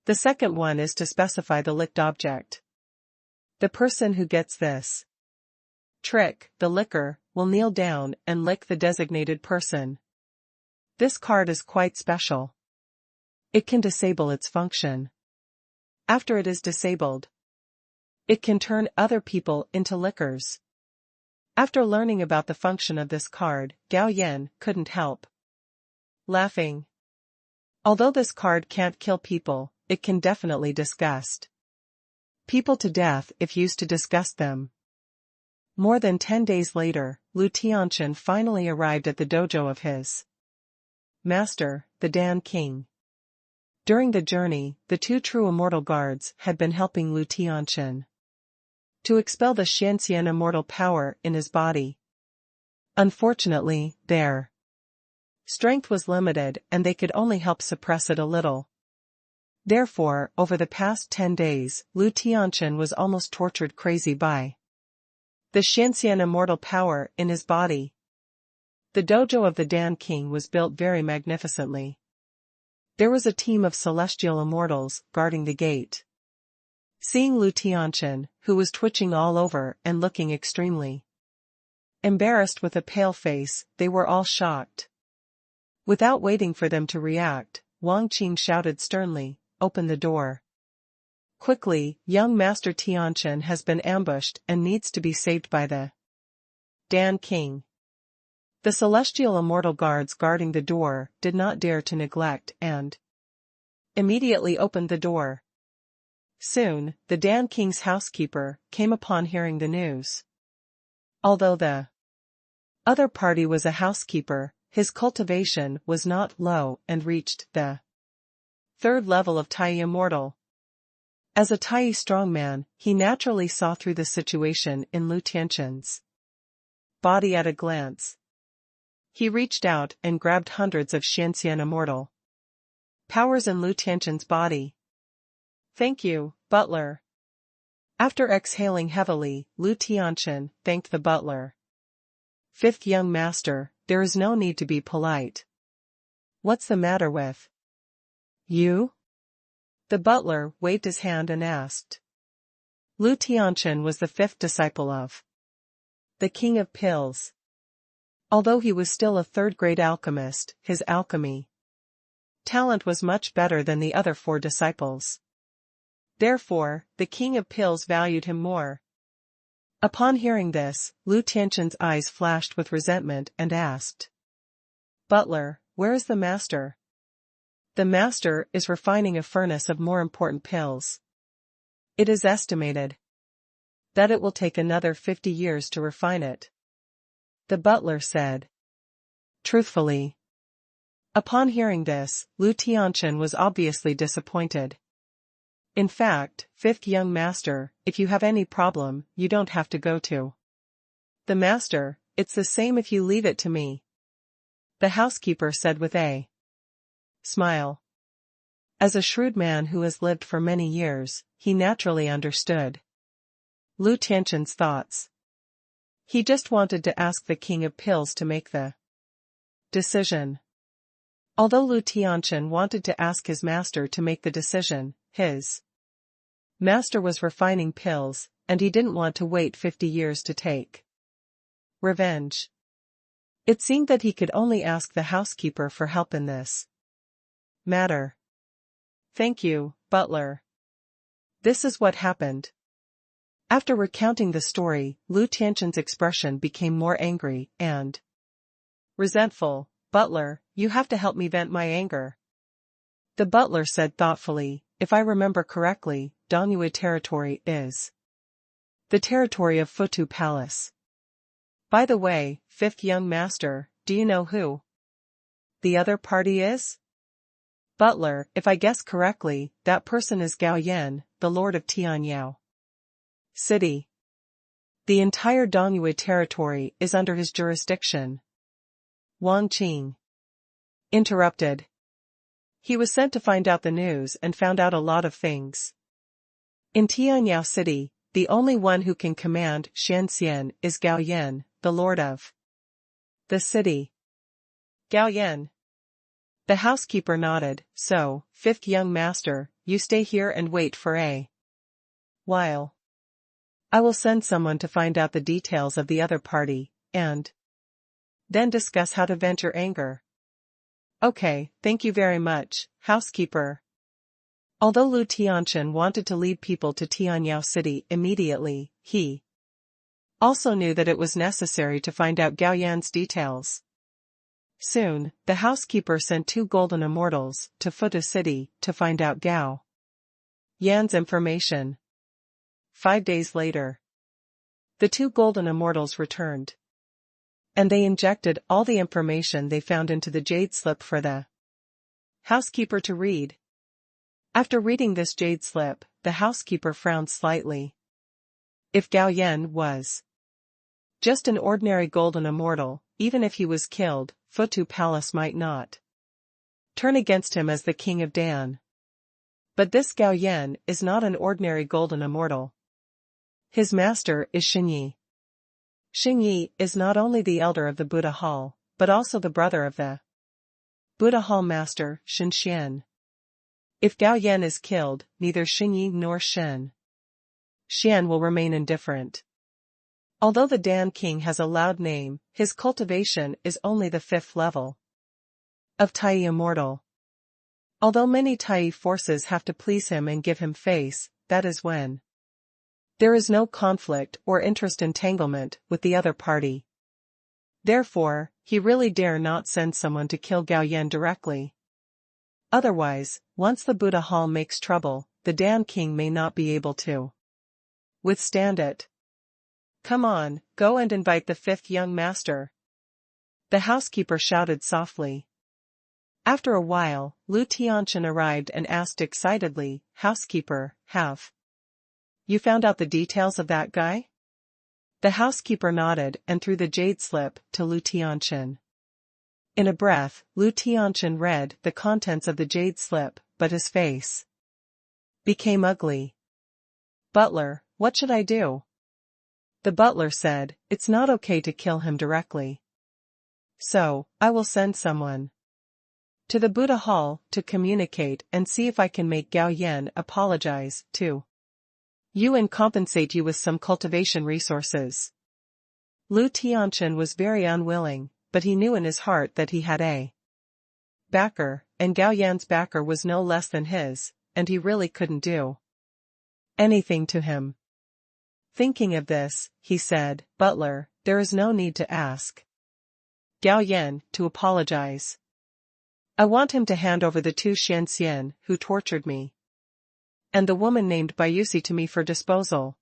The second one is to specify the licked object. The person who gets this trick, the licker, will kneel down and lick the designated person. This card is quite special. It can disable its function. After it is disabled, it can turn other people into lickers. After learning about the function of this card, Gao Yan couldn't help laughing. Although this card can't kill people, it can definitely disgust people to death if used to disgust them. More than 10 days later, Lu Tianchen finally arrived at the dojo of his master, the Dan King. During the journey, the 2 true immortal guards had been helping Lu Tianchen to expel the Xianxian immortal power in his body. Unfortunately, their strength was limited and they could only help suppress it a little. Therefore, over the past 10 days, Lu Tianchen was almost tortured crazy by the Xianxian immortal power in his body. The dojo of the Dan King was built very magnificently. There was a team of celestial immortals guarding the gate. Seeing Lu Tianchen, who was twitching all over and looking extremely embarrassed with a pale face, they were all shocked. Without waiting for them to react, Wang Qing shouted sternly, "Open the door. Quickly, young Master Tianchen has been ambushed and needs to be saved by the Dan King." The celestial immortal guards guarding the door did not dare to neglect and immediately opened the door. Soon, the Dan King's housekeeper came upon hearing the news. Although the other party was a housekeeper, his cultivation was not low and reached the 3rd level of Tai Immortal. As a Tai strongman, he naturally saw through the situation in Lu Tianchen's body at a glance. He reached out and grabbed hundreds of Xianxian immortal powers in Lu Tianchen's body. "Thank you, butler." After exhaling heavily, Lu Tianchen thanked the butler. "Fifth young master, there is no need to be polite. What's the matter with you?" The butler waved his hand and asked. Lu Tianqian was the fifth disciple of the King of Pills. Although he was still a third-grade alchemist, his alchemy talent was much better than the other four disciples. Therefore, the King of Pills valued him more. Upon hearing this, Lu Tianqian's eyes flashed with resentment and asked, "Butler, where is the master?" "The master is refining a furnace of more important pills. It is estimated that it will take another 50 years to refine it," the butler said. Truthfully. Upon hearing this, Lu Tianqian was obviously disappointed. "In fact, fifth young master, if you have any problem, you don't have to go to the master, it's the same if you leave it to me," the housekeeper said with a smile. As a shrewd man who has lived for many years, he naturally understood Lu Tianqian's thoughts. He just wanted to ask the King of Pills to make the decision. Although Lu Tianqian wanted to ask his master to make the decision, his master was refining pills, and he didn't want to wait 50 years to take revenge. It seemed that he could only ask the housekeeper for help in this matter. "Thank you, butler." This is what happened. After recounting the story, Lu Tianqian's expression became more angry and resentful. "Butler, you have to help me vent my anger," the butler said thoughtfully. "If I remember correctly, Dongyue territory is the territory of Futu Palace. By the way, fifth young master, do you know who the other party is?" "Butler, if I guess correctly, that person is Gao Yan, the lord of Tianyao City. The entire Dongyue territory is under his jurisdiction." Wang Qing interrupted. He was sent to find out the news and found out a lot of things. In Tianyao City, the only one who can command Shanxian is Gao Yan, the lord of the city. Gao Yan. The housekeeper nodded. "So, fifth young master, you stay here and wait for a while. I will send someone to find out the details of the other party, and then discuss how to vent your anger." "Okay, thank you very much, housekeeper." Although Lu Tianqian wanted to lead people to Tianyao City immediately, he also knew that it was necessary to find out Gao Yan's details. Soon, the housekeeper sent 2 golden immortals to Futu City to find out Gao Yan's information. 5 days later, the 2 golden immortals returned, and they injected all the information they found into the jade slip for the housekeeper to read. After reading this jade slip, the housekeeper frowned slightly. If Gao Yan was just an ordinary golden immortal, even if he was killed, Futu Palace might not turn against him as the king of Dan. But this Gao Yan is not an ordinary golden immortal. His master is Xingyi. Xingyi is not only the elder of the Buddha Hall, but also the brother of the Buddha Hall master, Shen. If Gao Yan is killed, neither Xingyi nor Xian will remain indifferent. Although the Dan King has a loud name, his cultivation is only the 5th level of Tai Immortal. Although many Tai forces have to please him and give him face, that is when there is no conflict or interest entanglement with the other party. Therefore, he really dare not send someone to kill Gao Yan directly. Otherwise, once the Buddha Hall makes trouble, the Dan King may not be able to withstand it. "Come on, go and invite the 5th young master," the housekeeper shouted softly. After a while, Lu Tianqian arrived and asked excitedly, "Housekeeper, have you found out the details of that guy?" The housekeeper nodded and threw the jade slip to Lu Tianqian. In a breath, Lu Tianqian read the contents of the jade slip, but his face became ugly. "Butler, what should I do?" The butler said, "It's not okay to kill him directly. So, I will send someone to the Buddha Hall to communicate and see if I can make Gao Yan apologize to Yuan compensate you with some cultivation resources. Lu Tianchen was very unwilling, but he knew in his heart that he had a backer, and Gao Yan's backer was no less than his, and he really couldn't do anything to him. Thinking of this, he said, "Butler, there is no need to ask Gao Yan to apologize. I want him to hand over the two Xian who tortured me and the woman named Bayusi to me for disposal."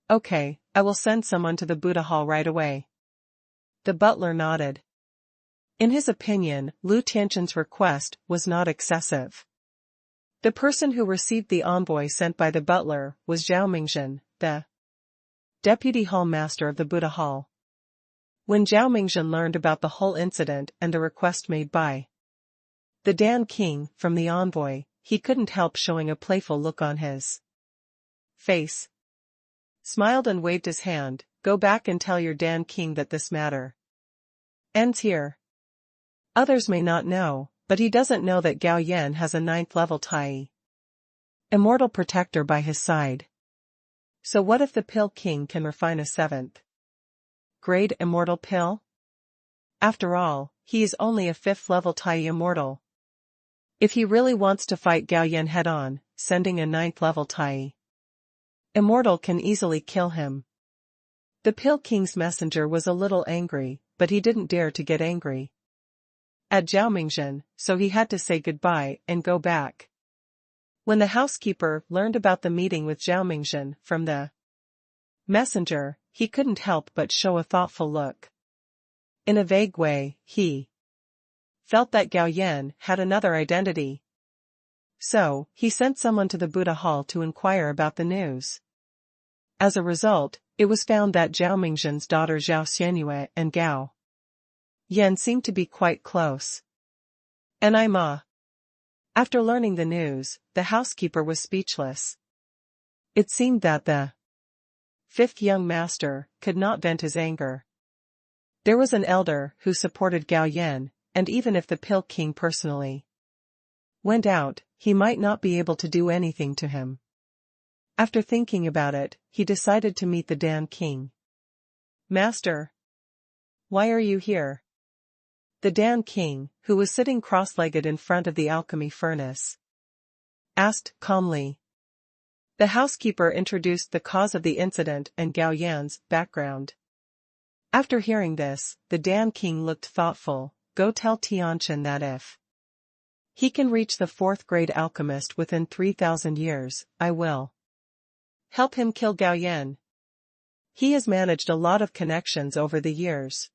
"Okay, I will send someone to the Buddha Hall right away." The butler nodded. In his opinion, Lu Tianchen's request was not excessive. The person who received the envoy sent by the butler was Zhao Mingzhen, the deputy hall master of the Buddha Hall. When Zhao Mingzhen learned about the whole incident and the request made by the Dan King from the envoy, he couldn't help showing a playful look on his face. Smiled and waved his hand. "Go back and tell your Dan King that this matter ends here. Others may not know, but he doesn't know that Gao Yan has a 9th level Tai immortal protector by his side. So what if the Pill King can refine a 7th grade immortal pill? After all, he is only a 5th level Tai immortal. If he really wants to fight Gao Yan head-on, sending a 9th level Tai immortal can easily kill him." The Pill King's messenger was a little angry, but he didn't dare to get angry at Zhao Mingzhen, so he had to say goodbye and go back. When the housekeeper learned about the meeting with Zhao Mingzhen from the messenger, he couldn't help but show a thoughtful look. In a vague way, he felt that Gao Yan had another identity. So, he sent someone to the Buddha Hall to inquire about the news. As a result, it was found that Zhao Mingzhen's daughter Zhao Xianyue and Gao Yan seemed to be quite close. After learning the news, the housekeeper was speechless. It seemed that the 5th young master could not vent his anger. There was an elder who supported Gao Yan, and even if the Pill King personally went out, he might not be able to do anything to him. After thinking about it, he decided to meet the Dan King. "Master, why are you here?" The Dan King, who was sitting cross-legged in front of the alchemy furnace, asked calmly. The housekeeper introduced the cause of the incident and Gao Yan's background. After hearing this, the Dan King looked thoughtful. "Go tell Tianchen that if he can reach the 4th grade alchemist within 3,000 years, I will help him kill Gao Yan. He has managed a lot of connections over the years.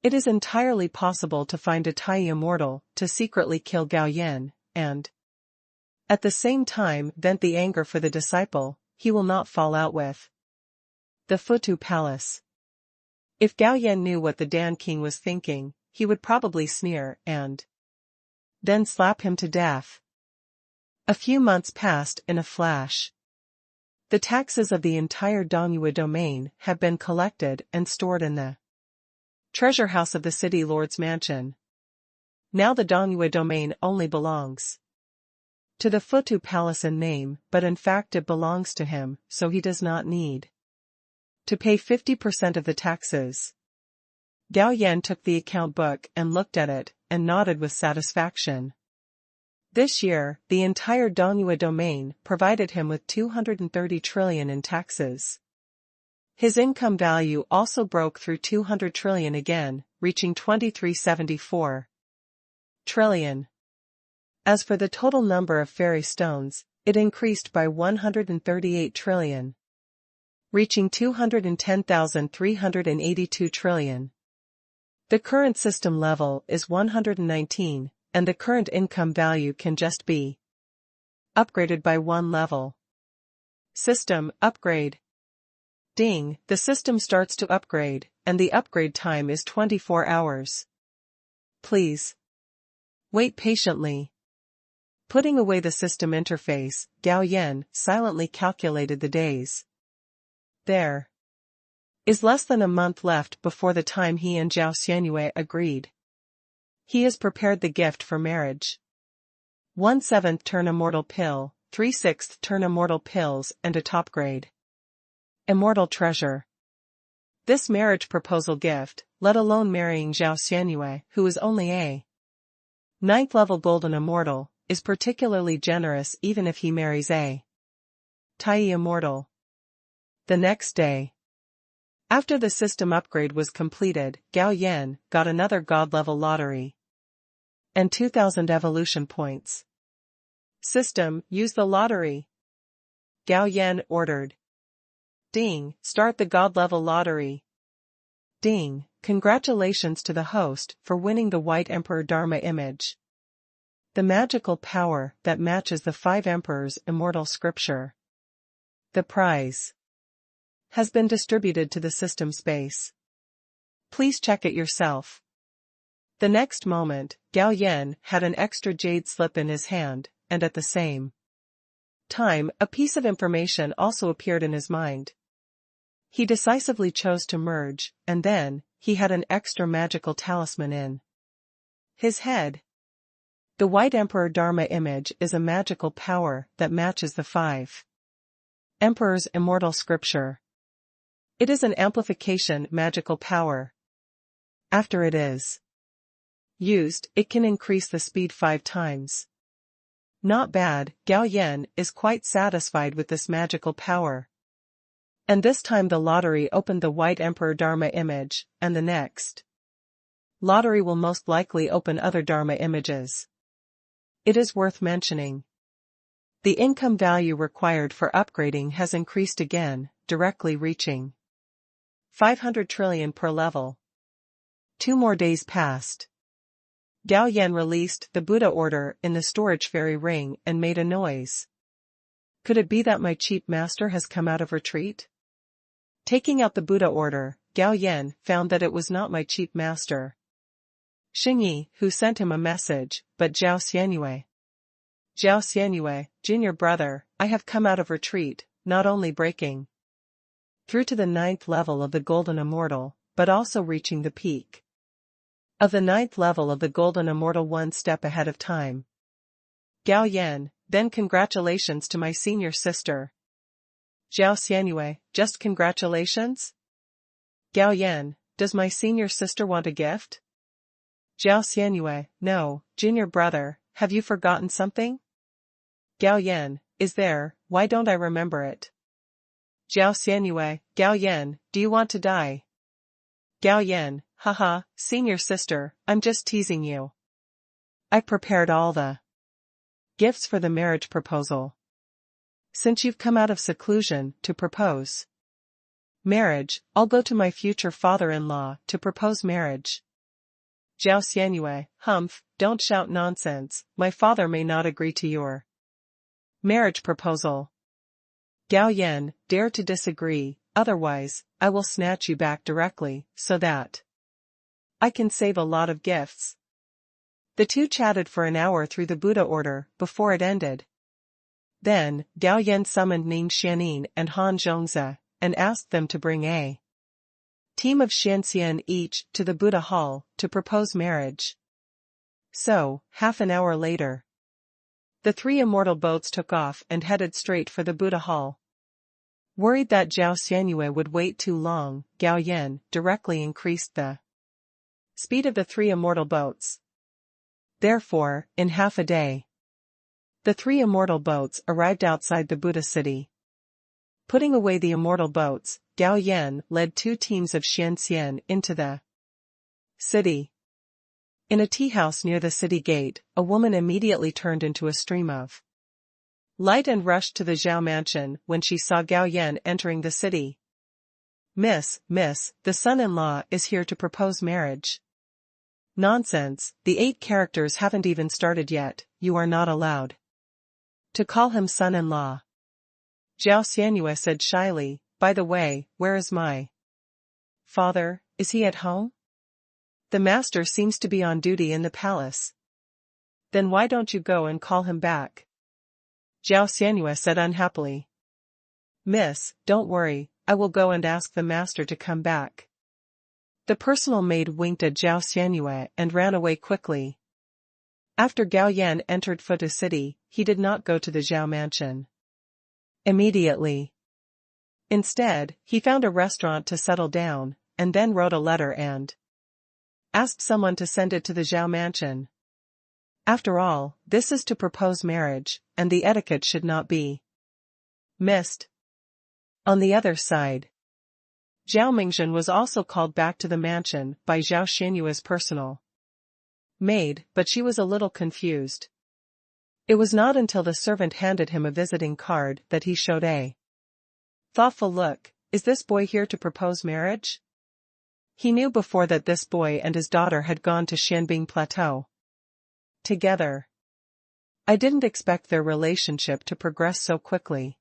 It is entirely possible to find a Tai immortal to secretly kill Gao Yan, and at the same time vent the anger for the disciple he will not fall out with the Futu Palace." If Gao Yan knew what the Dan King was thinking, he would probably sneer and then slap him to death. A few months passed in a flash. The taxes of the entire Dongyue domain have been collected and stored in the treasure house of the city lord's mansion. Now the Dongyue domain only belongs to the Futu Palace in name, but in fact it belongs to him, so he does not need to pay 50% of the taxes. Gao Yan took the account book and looked at it, and nodded with satisfaction. This year, the entire Dongyue domain provided him with 230 trillion in taxes. His income value also broke through 200 trillion again, reaching 2374 trillion. As for the total number of fairy stones, it increased by 138 trillion, reaching 210,382 trillion. The current system level is 119, and the current income value can just be upgraded by 1 level. System upgrade. Ding, the system starts to upgrade, and the upgrade time is 24 hours. Please wait patiently. Putting away the system interface, Gao Yan silently calculated the days. There is less than a month left before the time he and Zhao Xianyue agreed. He has prepared the gift for marriage. 1/7 turn immortal pill, 3/6 turn immortal pills and a top grade. Immortal treasure. This marriage proposal gift, let alone marrying Zhao Xianyue, who is only a 9th level golden immortal, is particularly generous even if he marries a Tai immortal. The next day, after the system upgrade was completed, Gao Yan got another god-level lottery and 2,000 evolution points. System, use the lottery. Gao Yan ordered. Ding, start the god-level lottery. Ding, congratulations to the host for winning the White Emperor Dharma image. The magical power that matches the 5 emperors' immortal scripture. The prize has been distributed to the system space. Please check it yourself. The next moment, Gao Yan had an extra jade slip in his hand, and at the same time, a piece of information also appeared in his mind. He decisively chose to merge, and then, he had an extra magical talisman in his head. The White Emperor Dharma image is a magical power that matches the 5 emperors' immortal scripture. It is an amplification magical power. After it is used, it can increase the speed 5 times. Not bad, Gao Yan is quite satisfied with this magical power. And this time the lottery opened the White Emperor Dharma image, and the next lottery will most likely open other Dharma images. It is worth mentioning. The income value required for upgrading has increased again, directly reaching 500 trillion per level. 2 more days passed. Gao Yan released the Buddha order in the storage fairy ring and made a noise. Could it be that my cheap master has come out of retreat? Taking out the Buddha order, Gao Yan found that it was not my cheap master Xingyi who sent him a message, but Zhao Xianyue. Zhao Xianyue, junior brother, I have come out of retreat, not only breaking through to the 9th level of the Golden Immortal, but also reaching the peak of the 9th level of the Golden Immortal 1 step ahead of time. Gao Yan, then congratulations to my senior sister. Zhao Xianyue, just congratulations? Gao Yan, does my senior sister want a gift? Zhao Xianyue, no, junior brother, have you forgotten something? Gao Yan, is there, why don't I remember it? Zhao Xianyue, Gao Yan, do you want to die? Gao Yan, haha, senior sister, I'm just teasing you. I prepared all the gifts for the marriage proposal. Since you've come out of seclusion to propose marriage, I'll go to my future father-in-law to propose marriage. Zhao Xianyue, humph, don't shout nonsense, my father may not agree to your marriage proposal. Gao Yan, dare to disagree, otherwise, I will snatch you back directly, so that I can save a lot of gifts. The two chatted for an hour through the Buddha order, before it ended. Then, Gao Yan summoned Ning Xianin and Han Zhongzi, and asked them to bring a team of Xianxian each to the Buddha Hall, to propose marriage. So, half an hour later, the 3 immortal boats took off and headed straight for the Buddha Hall. Worried that Zhao Xianyue would wait too long, Gao Yan directly increased the speed of the 3 immortal boats. Therefore, in half a day, the 3 immortal boats arrived outside the Buddha city. Putting away the immortal boats, Gao Yan led 2 teams of Xianxian into the city. In a tea house near the city gate, a woman immediately turned into a stream of light and rushed to the Zhao mansion when she saw Gao Yan entering the city. Miss, the son-in-law is here to propose marriage. Nonsense, the 8 characters haven't even started yet, you are not allowed to call him son-in-law. Zhao Xianyue said shyly, by the way, where is my father, is he at home? The master seems to be on duty in the palace. Then why don't you go and call him back? Zhao Xianyue said unhappily. Miss, don't worry, I will go and ask the master to come back. The personal maid winked at Zhao Xianyue and ran away quickly. After Gao Yan entered Futu City, he did not go to the Zhao mansion immediately. Instead, he found a restaurant to settle down, and then wrote a letter and asked someone to send it to the Zhao mansion. After all, this is to propose marriage, and the etiquette should not be missed. On the other side, Zhao Mingzhen was also called back to the mansion by Zhao Xianyue's personal maid, but she was a little confused. It was not until the servant handed him a visiting card that he showed a thoughtful look. Is this boy here to propose marriage? He knew before that this boy and his daughter had gone to Xianbing Plateau together. I didn't expect their relationship to progress so quickly.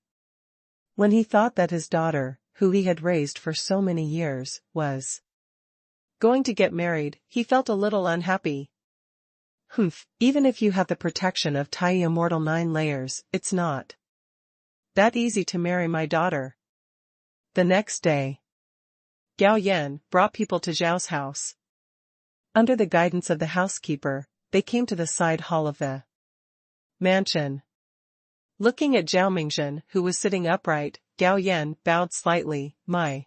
When he thought that his daughter, who he had raised for so many years, was going to get married, he felt a little unhappy. Even if you have the protection of Tai Immortal 9 layers, it's not that easy to marry my daughter. The next day, Gao Yan brought people to Zhao's house. Under the guidance of the housekeeper, they came to the side hall of the mansion. Looking at Zhao Mingzhen, who was sitting upright, Gao Yan bowed slightly. My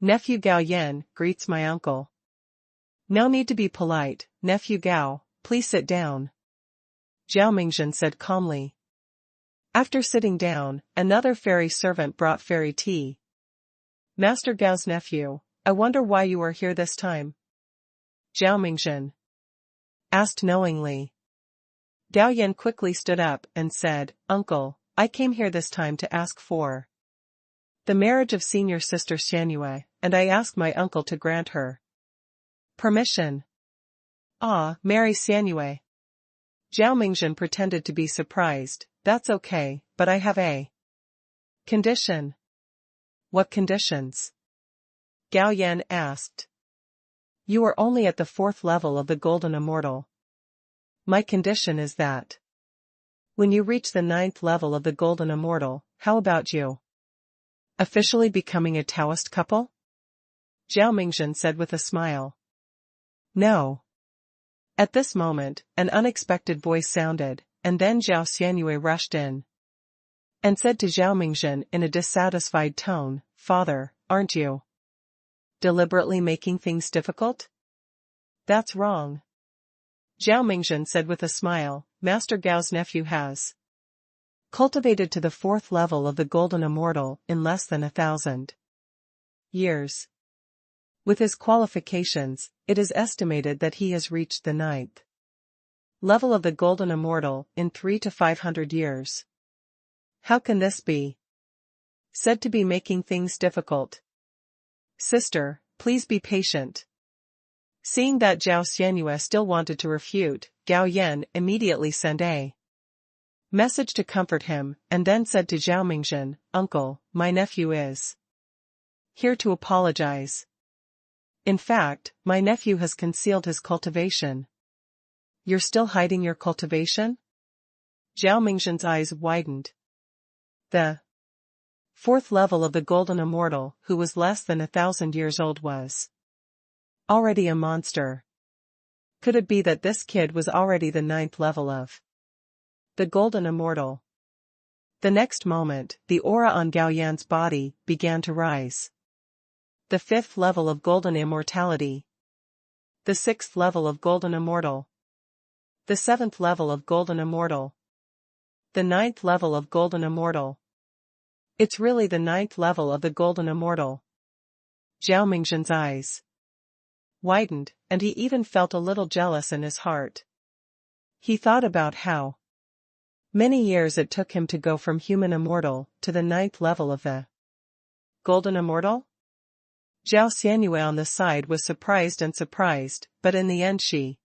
nephew Gao Yan greets my uncle. No need to be polite, nephew Gao, please sit down, Zhao Mingzhen said calmly. After sitting down, another fairy servant brought fairy tea. Master Gao's nephew, I wonder why you are here this time? Zhao Mingzhen asked knowingly. Gao Yan quickly stood up and said, Uncle, I came here this time to ask for the marriage of senior sister Xianyue, and I ask my uncle to grant her permission. Ah, marry Xianyue. Zhao Mingzhen pretended to be surprised. That's okay, but I have a condition. What conditions? Gao Yan asked. You are only at the 4th level of the Golden Immortal. My condition is that when you reach the 9th level of the Golden Immortal, how about you officially becoming a Taoist couple? Zhao Mingzhen said with a smile. No. At this moment, an unexpected voice sounded, and then Zhao Xianyue rushed in and said to Zhao Mingzhen in a dissatisfied tone, Father, aren't you deliberately making things difficult? That's wrong. Zhao Mingzhen said with a smile, Master Gao's nephew has cultivated to the 4th level of the Golden Immortal in less than 1,000 years. With his qualifications, it is estimated that he has reached the 9th level of the Golden Immortal in 300 to 500 years. How can this be said to be making things difficult? Sister, please be patient. Seeing that Zhao Xianyue still wanted to refute, Gao Yan immediately sent a message to comfort him, and then said to Zhao Mingzhen, Uncle, my nephew is here to apologize. In fact, my nephew has concealed his cultivation. You're still hiding your cultivation? Zhao Mingzhen's eyes widened. The 4th level of the Golden Immortal, who was less than 1,000 years old, was already a monster. Could it be that this kid was already the 9th level of the Golden Immortal? The next moment, the aura on Gao Yan's body began to rise. The 5th level of Golden Immortality. The 6th level of Golden Immortal. The 7th level of Golden Immortal. The 9th level of Golden Immortal. It's really the 9th level of the Golden Immortal. Zhao Mingzhen's eyes widened, and he even felt a little jealous in his heart. He thought about how many years it took him to go from human immortal to the 9th level of the Golden Immortal. Zhao Xianyue on the side was surprised, but in the end she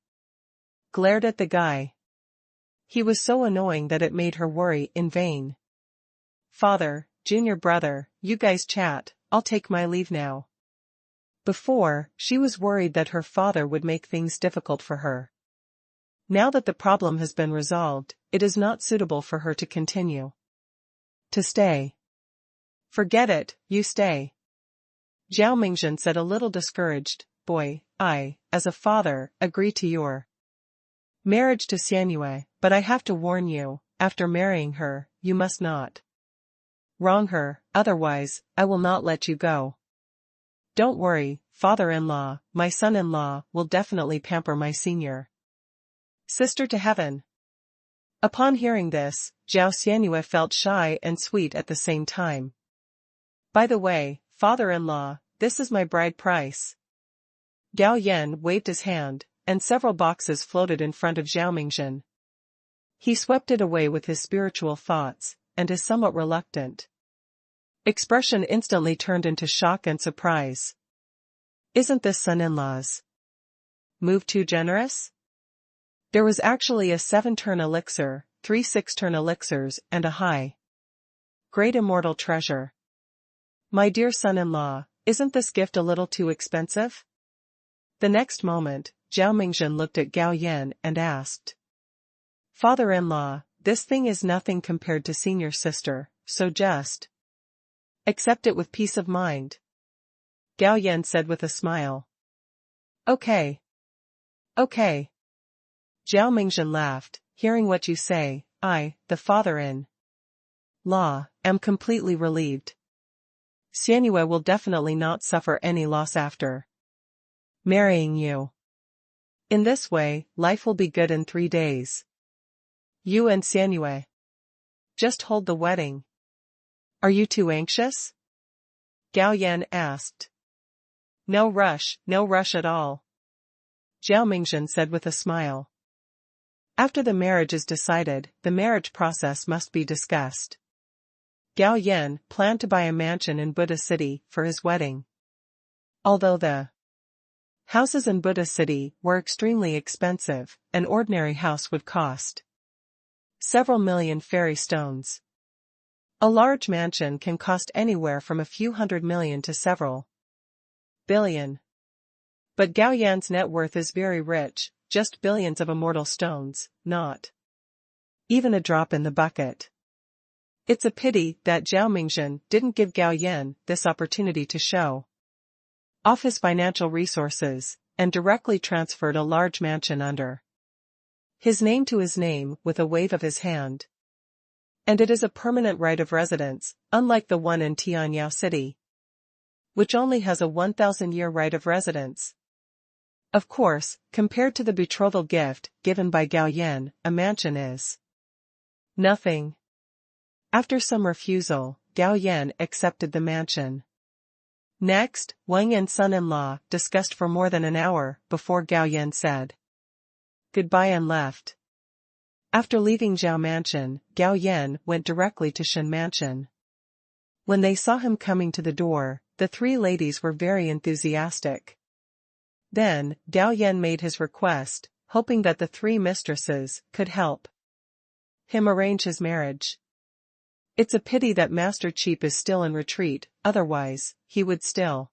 glared at the guy. He was so annoying that it made her worry in vain. Father, junior brother, you guys chat, I'll take my leave now. Before, she was worried that her father would make things difficult for her. Now that the problem has been resolved, it is not suitable for her to continue to stay. Forget it, you stay. Zhao Mingzhen said a little discouraged, Boy, I, as a father, agree to your Marriage to Xianyue, but I have to warn you, after marrying her, you must not wrong her, otherwise, I will not let you go. Don't worry, father-in-law, my son-in-law will definitely pamper my senior sister to heaven. Upon hearing this, Zhao Xianyue felt shy and sweet at the same time. By the way, father-in-law, this is my bride price. Gao Yan waved his hand, and several boxes floated in front of Zhao Mingjun. He swept it away with his spiritual thoughts, and his somewhat reluctant expression instantly turned into shock and surprise. Isn't this son-in-law's move too generous? There was actually a 7-turn elixir, 3 6-turn elixirs, and a high-grade immortal treasure. My dear son-in-law, isn't this gift a little too expensive? The next moment, Zhao Mingjun looked at Gao Yan and asked. Father-in-law, this thing is nothing compared to senior sister, so just accept it with peace of mind. Gao Yan said with a smile. Okay. Okay. Zhao Mingjun laughed, hearing what you say, I, the father-in-law, am completely relieved. Xianyue will definitely not suffer any loss after marrying you. In this way, life will be good in 3 days. You and Xianyue just hold the wedding. Are you too anxious? Gao Yan asked. No rush at all. Zhao Mingjun said with a smile. After the marriage is decided, the marriage process must be discussed. Gao Yan planned to buy a mansion in Buddha City for his wedding. Although the houses in Buddha City were extremely expensive, an ordinary house would cost several million fairy stones. A large mansion can cost anywhere from a few hundred million to several billion. But Gao Yan's net worth is very rich, just billions of immortal stones, not even a drop in the bucket. It's a pity that Zhao Mingjun didn't give Gao Yan this opportunity to show off his financial resources, and directly transferred a large mansion under his name to his name with a wave of his hand. And it is a permanent right of residence, unlike the one in Tianyao City, which only has a 1,000-year right of residence. Of course, compared to the betrothal gift given by Gao Yan, a mansion is nothing. After some refusal, Gao Yan accepted the mansion. Next, Wang Yan's son-in-law discussed for more than an hour before Gao Yan said goodbye and left. After leaving Zhao Mansion, Gao Yan went directly to Shen Mansion. When they saw him coming to the door, the 3 ladies were very enthusiastic. Then, Gao Yan made his request, hoping that the 3 mistresses could help him arrange his marriage. It's a pity that Master Cheap is still in retreat, otherwise, he would still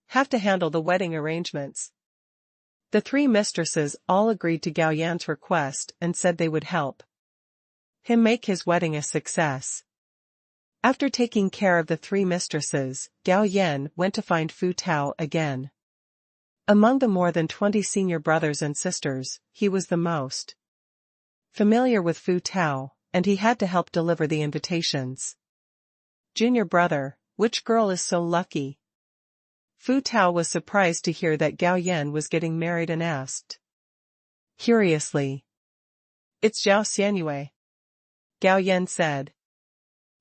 have to handle the wedding arrangements. The 3 mistresses all agreed to Gao Yan's request and said they would help him make his wedding a success. After taking care of the 3 mistresses, Gao Yan went to find Fu Tao again. Among the more than 20 senior brothers and sisters, he was the most familiar with Fu Tao, and he had to help deliver the invitations. Junior brother, which girl is so lucky? Fu Tao was surprised to hear that Gao Yan was getting married and asked curiously. It's Zhao Xianyue. Gao Yan said.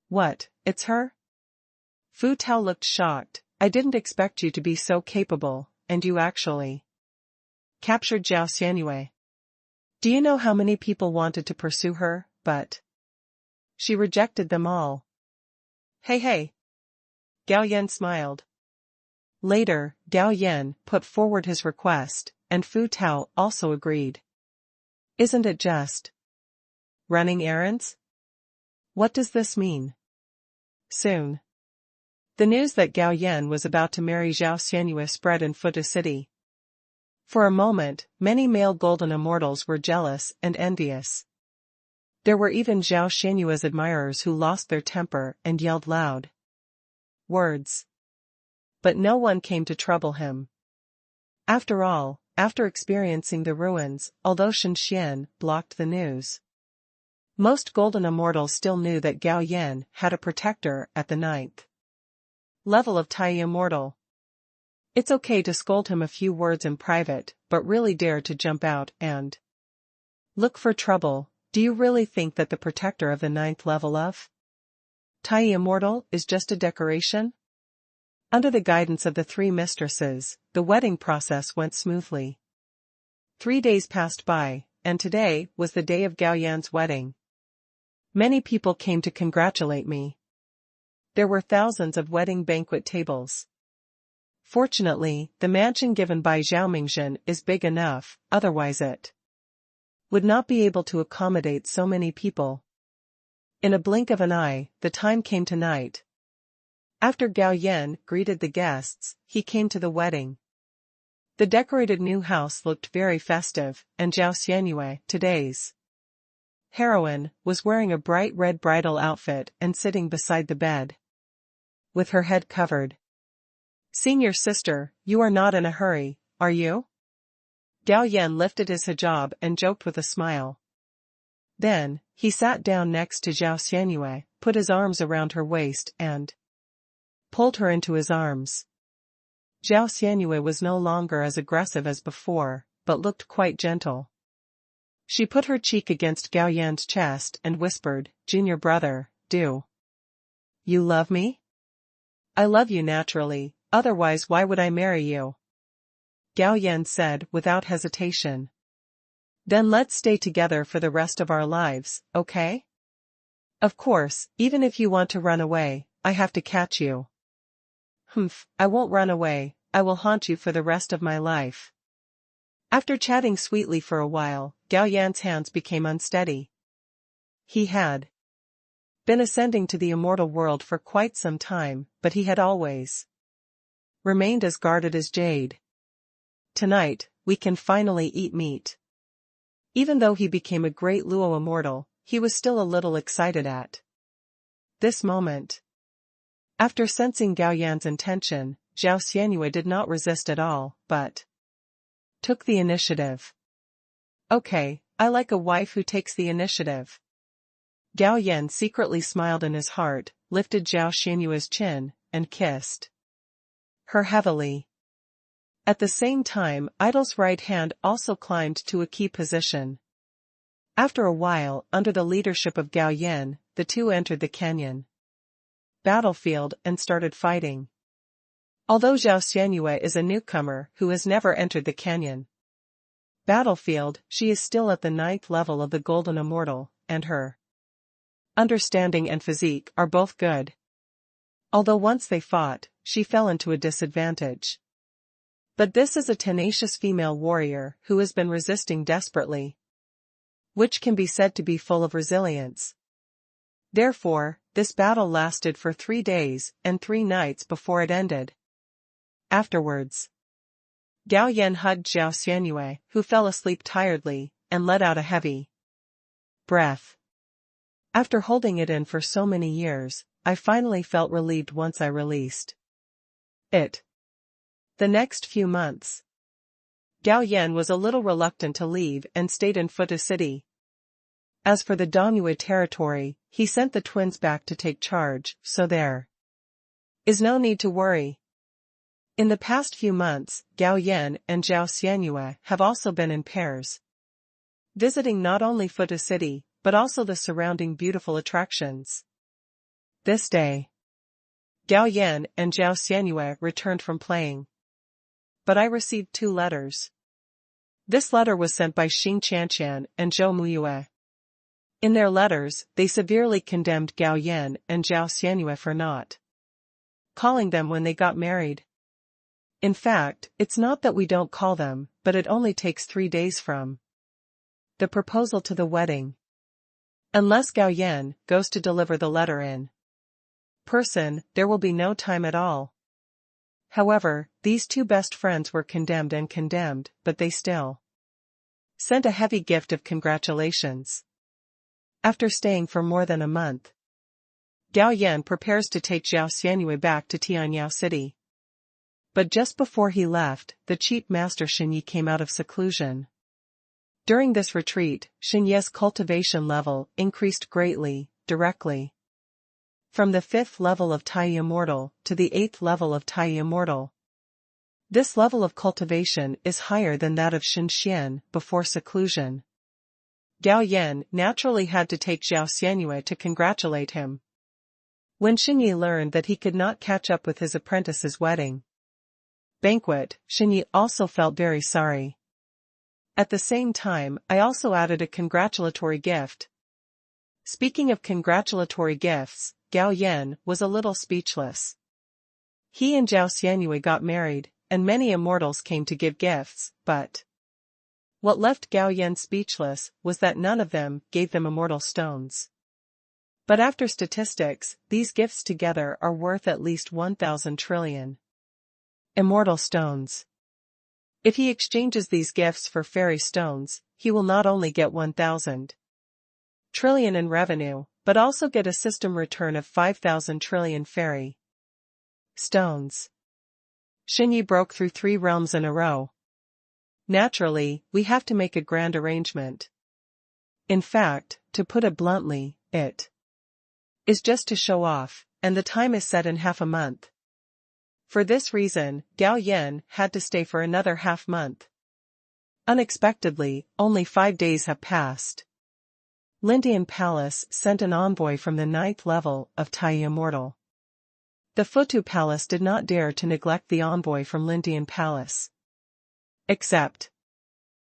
What, it's her? Fu Tao looked shocked. I didn't expect you to be so capable, and you actually captured Zhao Xianyue. Do you know how many people wanted to pursue her, but she rejected them all? Hey. Gao Yan smiled. Later, Gao Yan put forward his request, and Fu Tao also agreed. Isn't it just running errands? What does this mean? Soon, the news that Gao Yan was about to marry Zhao Xianyue spread in Futa City. For a moment, many male golden immortals were jealous and envious. There were even Zhao Xianyue's admirers who lost their temper and yelled loud words. But no one came to trouble him. After all, after experiencing the ruins, although Shen Xian blocked the news. Most golden immortals still knew that Gao Yan had a protector at the 9th level of Tai Immortal. It's okay to scold him a few words in private, but really dare to jump out and look for trouble. Do you really think that the protector of the 9th level of Tai Immortal is just a decoration? Under the guidance of the 3 mistresses, the wedding process went smoothly. 3 days passed by, and today was the day of Gao Yan's wedding. Many people came to congratulate me. There were thousands of wedding banquet tables. Fortunately, the mansion given by Zhao Mingzhen is big enough, otherwise it would not be able to accommodate so many people. In a blink of an eye, the time came to night. After Gao Yan greeted the guests, he came to the wedding. The decorated new house looked very festive, and Zhao Xianyue, today's heroine, was wearing a bright red bridal outfit and sitting beside the bed, with her head covered. "Senior sister, you are not in a hurry, are you?" Gao Yan lifted his hijab and joked with a smile. Then, he sat down next to Zhao Xianyue, put his arms around her waist and pulled her into his arms. Zhao Xianyue was no longer as aggressive as before, but looked quite gentle. She put her cheek against Gao Yan's chest and whispered, "Junior brother, do you love me?" "I love you naturally, otherwise why would I marry you?" Gao Yan said without hesitation. "Then let's stay together for the rest of our lives, okay?" "Of course, even if you want to run away, I have to catch you." "Humph, I won't run away, I will haunt you for the rest of my life." After chatting sweetly for a while, Gao Yan's hands became unsteady. He had been ascending to the immortal world for quite some time, but he had always remained as guarded as jade. Tonight, we can finally eat meat. Even though he became a great Luo immortal, he was still a little excited at this moment. After sensing Gao Yan's intention, Zhao Xianyue did not resist at all, but took the initiative. "Okay, I like a wife who takes the initiative." Gao Yan secretly smiled in his heart, lifted Zhao Xianyue's chin, and kissed her heavily. At the same time, Idol's right hand also climbed to a key position. After a while, under the leadership of Gao Yan, the two entered the canyon battlefield and started fighting. Although Zhao Xianyue is a newcomer who has never entered the canyon battlefield, she is still at the 9th level of the Golden Immortal, and her understanding and physique are both good. Although once they fought, she fell into a disadvantage. But this is a tenacious female warrior who has been resisting desperately, which can be said to be full of resilience. Therefore, this battle lasted for 3 days and 3 nights before it ended. Afterwards, Gao Yan hugged Zhao Xianyue, who fell asleep tiredly, and let out a heavy breath. "After holding it in for so many years, I finally felt relieved once I released it." The next few months, Gao Yan was a little reluctant to leave and stayed in Futa City. As for the Dongyue territory, he sent the twins back to take charge, so there is no need to worry. In the past few months, Gao Yan and Zhao Xianyue have also been in pairs, visiting not only Futa City, but also the surrounding beautiful attractions. This day, Gao Yan and Zhao Xianyue returned from playing. But I received 2 letters. This letter was sent by Xing Qianqian and Zhou Muyue. In their letters, they severely condemned Gao Yan and Zhao Xianyue for not calling them when they got married. In fact, it's not that we don't call them, but it only takes 3 days from the proposal to the wedding. Unless Gao Yan goes to deliver the letter in person, there will be no time at all. However, these 2 best friends were condemned, but they still sent a heavy gift of congratulations. After staying for more than a month, Gao Yan prepares to take Zhao Xianyue back to Tianyao City. But just before he left, the chief master Shi Wen came out of seclusion. During this retreat, Shi Wen's cultivation level increased greatly, directly. From the 5th level of Tai Immortal to the 8th level of Tai Immortal. This level of cultivation is higher than that of Shi Wen before seclusion. Gao Yan naturally had to take Zhao Xianyue to congratulate him. When Shi Wen learned that he could not catch up with his apprentice's wedding banquet, Shi Wen also felt very sorry. At the same time, I also added a congratulatory gift. Speaking of congratulatory gifts, Gao Yan was a little speechless. He and Zhao Xianyue got married, and many immortals came to give gifts, but what left Gao Yan speechless was that none of them gave them immortal stones. But after statistics, these gifts together are worth at least 1,000 trillion immortal stones. If he exchanges these gifts for fairy stones, he will not only get 1,000 trillion in revenue, but also get a system return of 5,000 trillion fairy stones. Shi Wen broke through 3 realms in a row. Naturally, we have to make a grand arrangement. In fact, to put it bluntly, it is just to show off, and the time is set in half a month. For this reason, Gao Yan had to stay for another half-month. Unexpectedly, only 5 days have passed. Lindian Palace sent an envoy from the 9th level of Tai Immortal. The Futu Palace did not dare to neglect the envoy from Lindian Palace. Except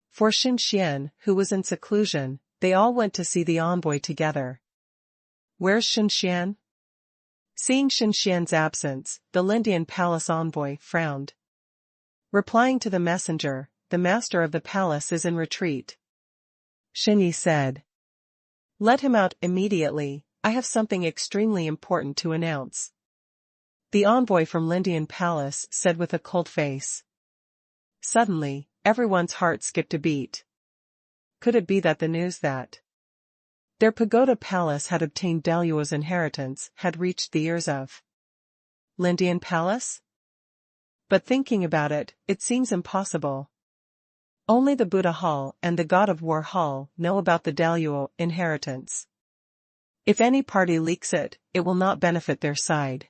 for Shi Wen, who was in seclusion, they all went to see the envoy together. Where's Shi Wen? Seeing Shi Wen's absence, the Lindian Palace envoy frowned. Replying to the messenger, the master of the palace is in retreat. Shi Wen said, "Let him out immediately, I have something extremely important to announce." The envoy from Lindian Palace said with a cold face. Suddenly, everyone's heart skipped a beat. Could it be that the news that their pagoda palace had obtained Daluo's inheritance had reached the ears of Lindian Palace? But thinking about it, it seems impossible. Only the Buddha Hall and the God of War Hall know about the Daluo inheritance. If any party leaks it, it will not benefit their side.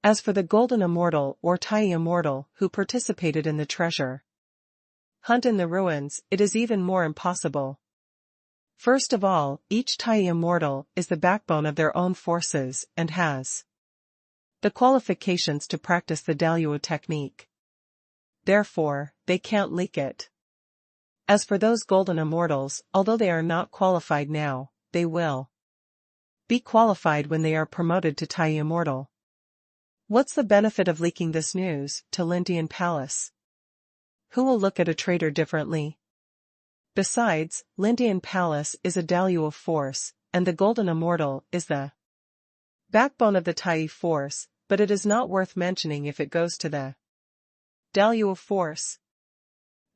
As for the Golden Immortal or Tai Immortal who participated in the treasure hunt in the ruins, it is even more impossible. First of all, each Tai Immortal is the backbone of their own forces and has the qualifications to practice the Daluo technique. Therefore, they can't leak it. As for those Golden Immortals, although they are not qualified now, they will be qualified when they are promoted to Tai Immortal. What's the benefit of leaking this news to Lindian Palace? Who will look at a traitor differently? Besides, Lindian Palace is a Daluo force, and the Golden Immortal is the backbone of the Tai force, but it is not worth mentioning if it goes to the Daluo force.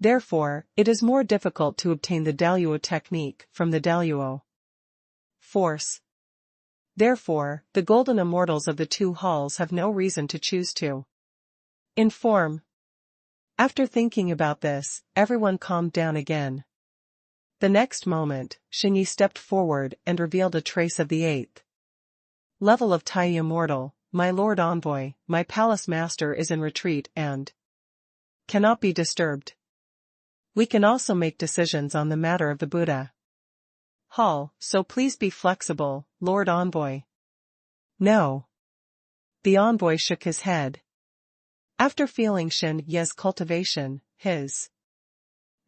Therefore, it is more difficult to obtain the Daluo technique from the Daluo force. Therefore, the Golden Immortals of the 2 halls have no reason to choose to inform. After thinking about this, everyone calmed down again. The next moment, Shi Wen stepped forward and revealed a trace of the 8th level of Tai Immortal. "My Lord Envoy, my palace master is in retreat and cannot be disturbed. We can also make decisions on the matter of the Buddha Hall, so please be flexible, Lord Envoy." "No." The envoy shook his head. After feeling Shi Wen's cultivation, his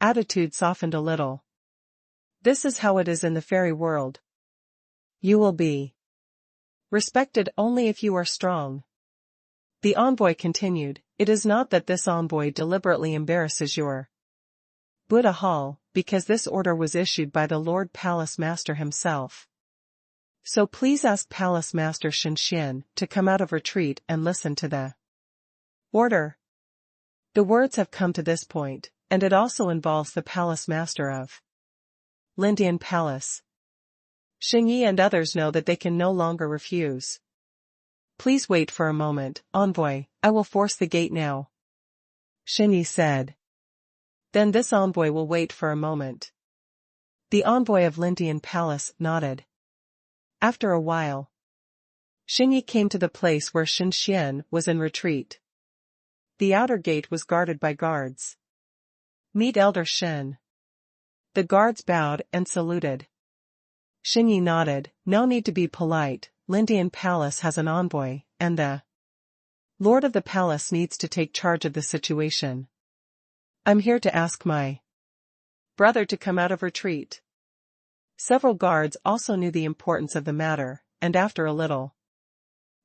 attitude softened a little. "This is how it is in the fairy world. You will be respected only if you are strong." The envoy continued, "It is not that this envoy deliberately embarrasses your Buddha Hall, because this order was issued by the Lord Palace Master himself. So please ask Palace Master Shi Wen to come out of retreat and listen to the order." The words have come to this point, and it also involves the Palace Master of Lindian Palace. Shi Wen and others know that they can no longer refuse. "Please wait for a moment, envoy," I will force the gate now, Shi Wen said. Then this envoy will wait for a moment. The envoy of Lindian Palace nodded. After a while, Shi Wen came to the place where Shen Xian was in retreat. The outer gate was guarded by guards. Meet Elder Shen. The guards bowed and saluted. Shi Wen nodded. No need to be polite, Lindian Palace has an envoy, and the Lord of the Palace needs to take charge of the situation. I'm here to ask my brother to come out of retreat. Several guards also knew the importance of the matter, and after a little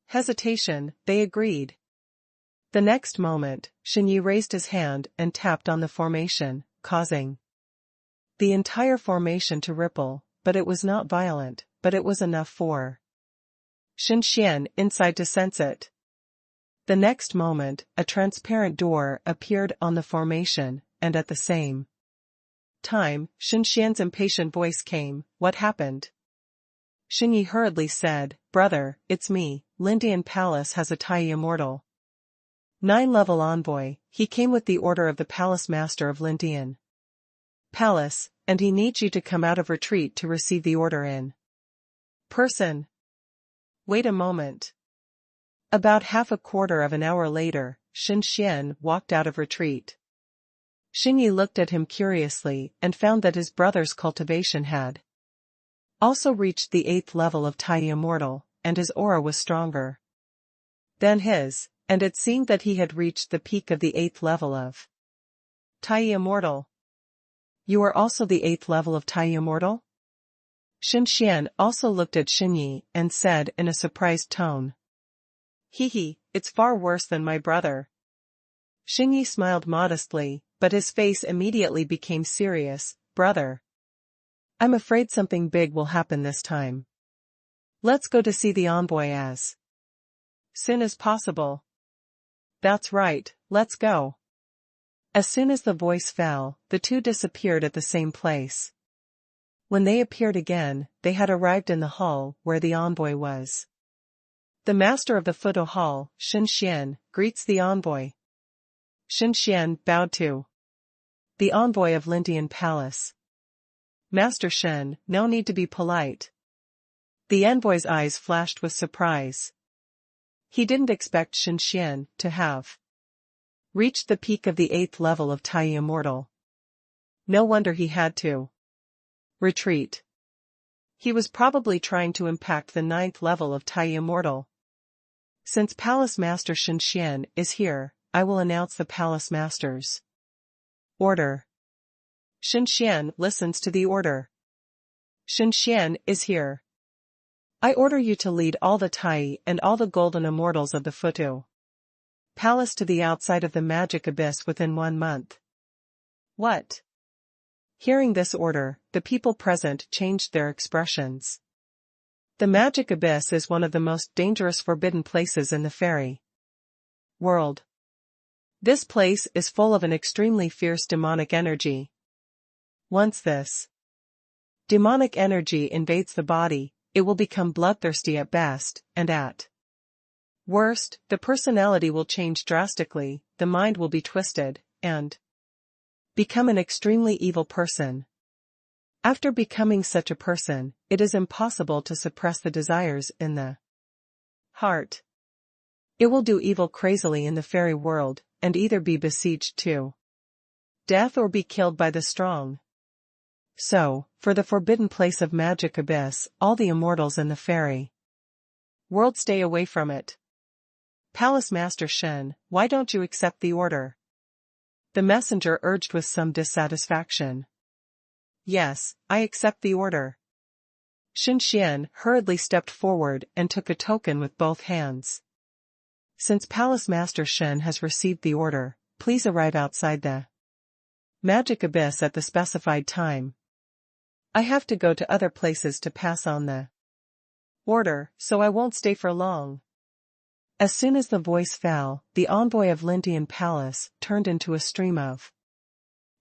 hesitation, they agreed. The next moment, Shi Wen raised his hand and tapped on the formation, causing the entire formation to ripple, but it was not violent, but it was enough for Shen Xian inside to sense it. The next moment, a transparent door appeared on the formation, and at the same time, Shen Xian's impatient voice came. What happened? Shi Wen hurriedly said, Brother, it's me, Lindian Palace has a Tai immortal 9-level envoy. He came with the order of the Palace Master of Lindian Palace, and he needs you to come out of retreat to receive the order in person. Wait a moment. About half a quarter of an hour later, Shen Xian walked out of retreat. Shi Wen looked at him curiously and found that his brother's cultivation had also reached the 8th level of Tai Immortal, and his aura was stronger than his, and it seemed that he had reached the peak of the 8th level of Tai Immortal. You are also the 8th level of Tai Immortal? Shen Xian also looked at Shi Wen and said in a surprised tone. Hee, it's far worse than my brother. Shi Wen smiled modestly, but his face immediately became serious. Brother, I'm afraid something big will happen this time. Let's go to see the envoy as soon as possible. That's right, let's go. As soon as the voice fell, the two disappeared at the same place. When they appeared again, they had arrived in the hall where the envoy was. The master of the Fudo Hall, Shen Xian, greets the envoy. Shen Xian bowed to the envoy of Lindian Palace. Master Shen, no need to be polite. The envoy's eyes flashed with surprise. He didn't expect Shen Xian to have reached the peak of the 8th level of Tai Immortal. No wonder he had to retreat. He was probably trying to impact the 9th level of Tai Immortal. Since Palace Master Shen Xian is here, I will announce the Palace Master's order. Shen Xian listens to the order. Shen Xian is here. I order you to lead all the Tai and all the golden immortals of the Futu Palace to the outside of the magic abyss within 1 month. What? Hearing this order, the people present changed their expressions. The magic abyss is one of the most dangerous forbidden places in the fairy world. This place is full of an extremely fierce demonic energy. Once this demonic energy invades the body, it will become bloodthirsty at best, and at worst, the personality will change drastically, the mind will be twisted, and become an extremely evil person. After becoming such a person, it is impossible to suppress the desires in the heart. It will do evil crazily in the fairy world, and either be besieged to death or be killed by the strong. So, for the forbidden place of magic abyss, all the immortals in the fairy world stay away from it. Palace Master Shen, why don't you accept the order? The messenger urged with some dissatisfaction. Yes, I accept the order. Shen Xian hurriedly stepped forward and took a token with both hands. Since Palace Master Shen has received the order, please arrive outside the magic abyss at the specified time. I have to go to other places to pass on the order, so I won't stay for long. As soon as the voice fell, the envoy of Lindian Palace turned into a stream of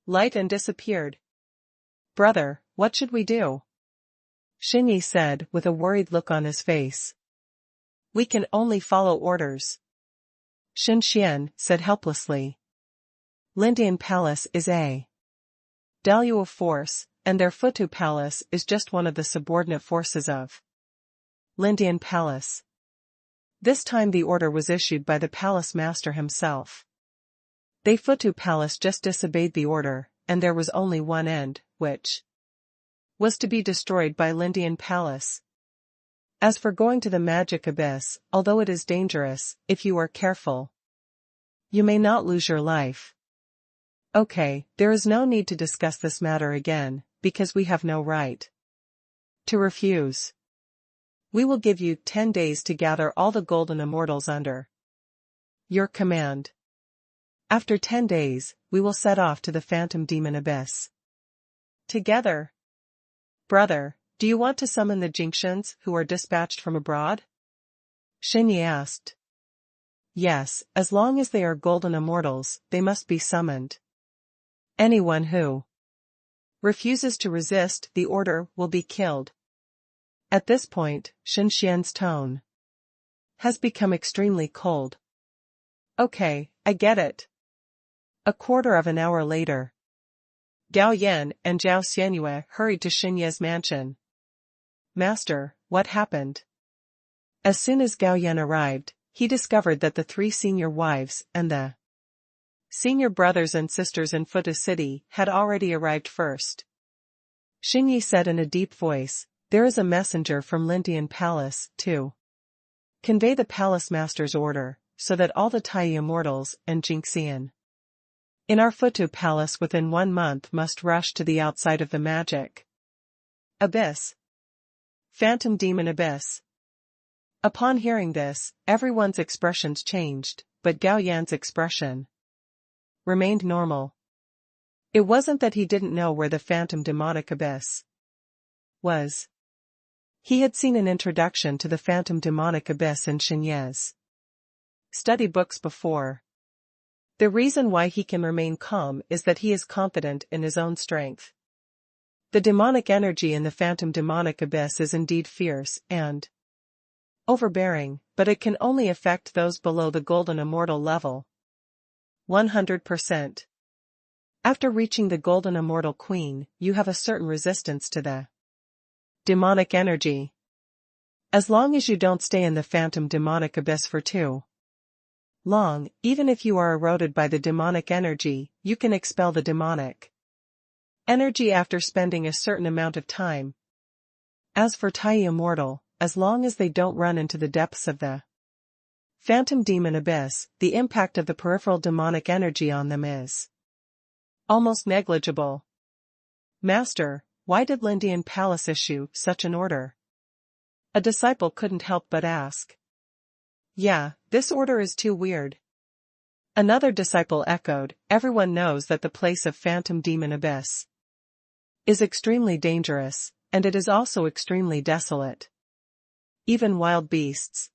light and disappeared. Brother, what should we do? Shi Wen said with a worried look on his face. We can only follow orders. Xin Xian said helplessly. Lindian Palace is a deluge of force, and their Futu Palace is just one of the subordinate forces of Lindian Palace. This time the order was issued by the palace master himself. The Futu Palace just disobeyed the order, and there was only one end, which was to be destroyed by Lindian Palace. As for going to the magic abyss, although it is dangerous, if you are careful, you may not lose your life. Okay, there is no need to discuss this matter again, because we have no right to refuse. We will give you 10 days to gather all the golden immortals under your command. After 10 days, we will set off to the Phantom Demon Abyss. Together. Brother, do you want to summon the Jinxians who are dispatched from abroad? Xin Yi asked. Yes, as long as they are golden immortals, they must be summoned. Anyone who refuses to resist the order will be killed. At this point, Xin Xian's tone has become extremely cold. Okay, I get it. A quarter of an hour later, Gao Yan and Zhao Xianyue hurried to Xin Ye's mansion. Master, what happened? As soon as Gao Yan arrived, he discovered that the 3 senior wives and the senior brothers and sisters in Futu City had already arrived first. Xin Yi said in a deep voice, there is a messenger from Lindian Palace, to convey the palace master's order, so that all the Tai immortals and Jinxian in our Futu Palace within 1 month must rush to the outside of the magic abyss. Phantom Demon Abyss. Upon hearing this, everyone's expressions changed, but Gao Yan's expression remained normal. It wasn't that he didn't know where the Phantom Demonic Abyss was. He had seen an introduction to the Phantom Demonic Abyss in Xin Ye's study books before. The reason why he can remain calm is that he is confident in his own strength. The demonic energy in the Phantom Demonic Abyss is indeed fierce and overbearing, but it can only affect those below the Golden Immortal level. 100%. After reaching the Golden Immortal Queen, you have a certain resistance to the demonic energy. As long as you don't stay in the Phantom Demonic Abyss for too long, even if you are eroded by the demonic energy, you can expel the demonic energy after spending a certain amount of time. As for Tai Immortal, as long as they don't run into the depths of the Phantom Demon Abyss, the impact of the peripheral demonic energy on them is almost negligible. Master, why did Lindian Palace issue such an order? A disciple couldn't help but ask. Yeah, this order is too weird. Another disciple echoed, everyone knows that the place of Phantom Demon Abyss is extremely dangerous, and it is also extremely desolate. Even wild beasts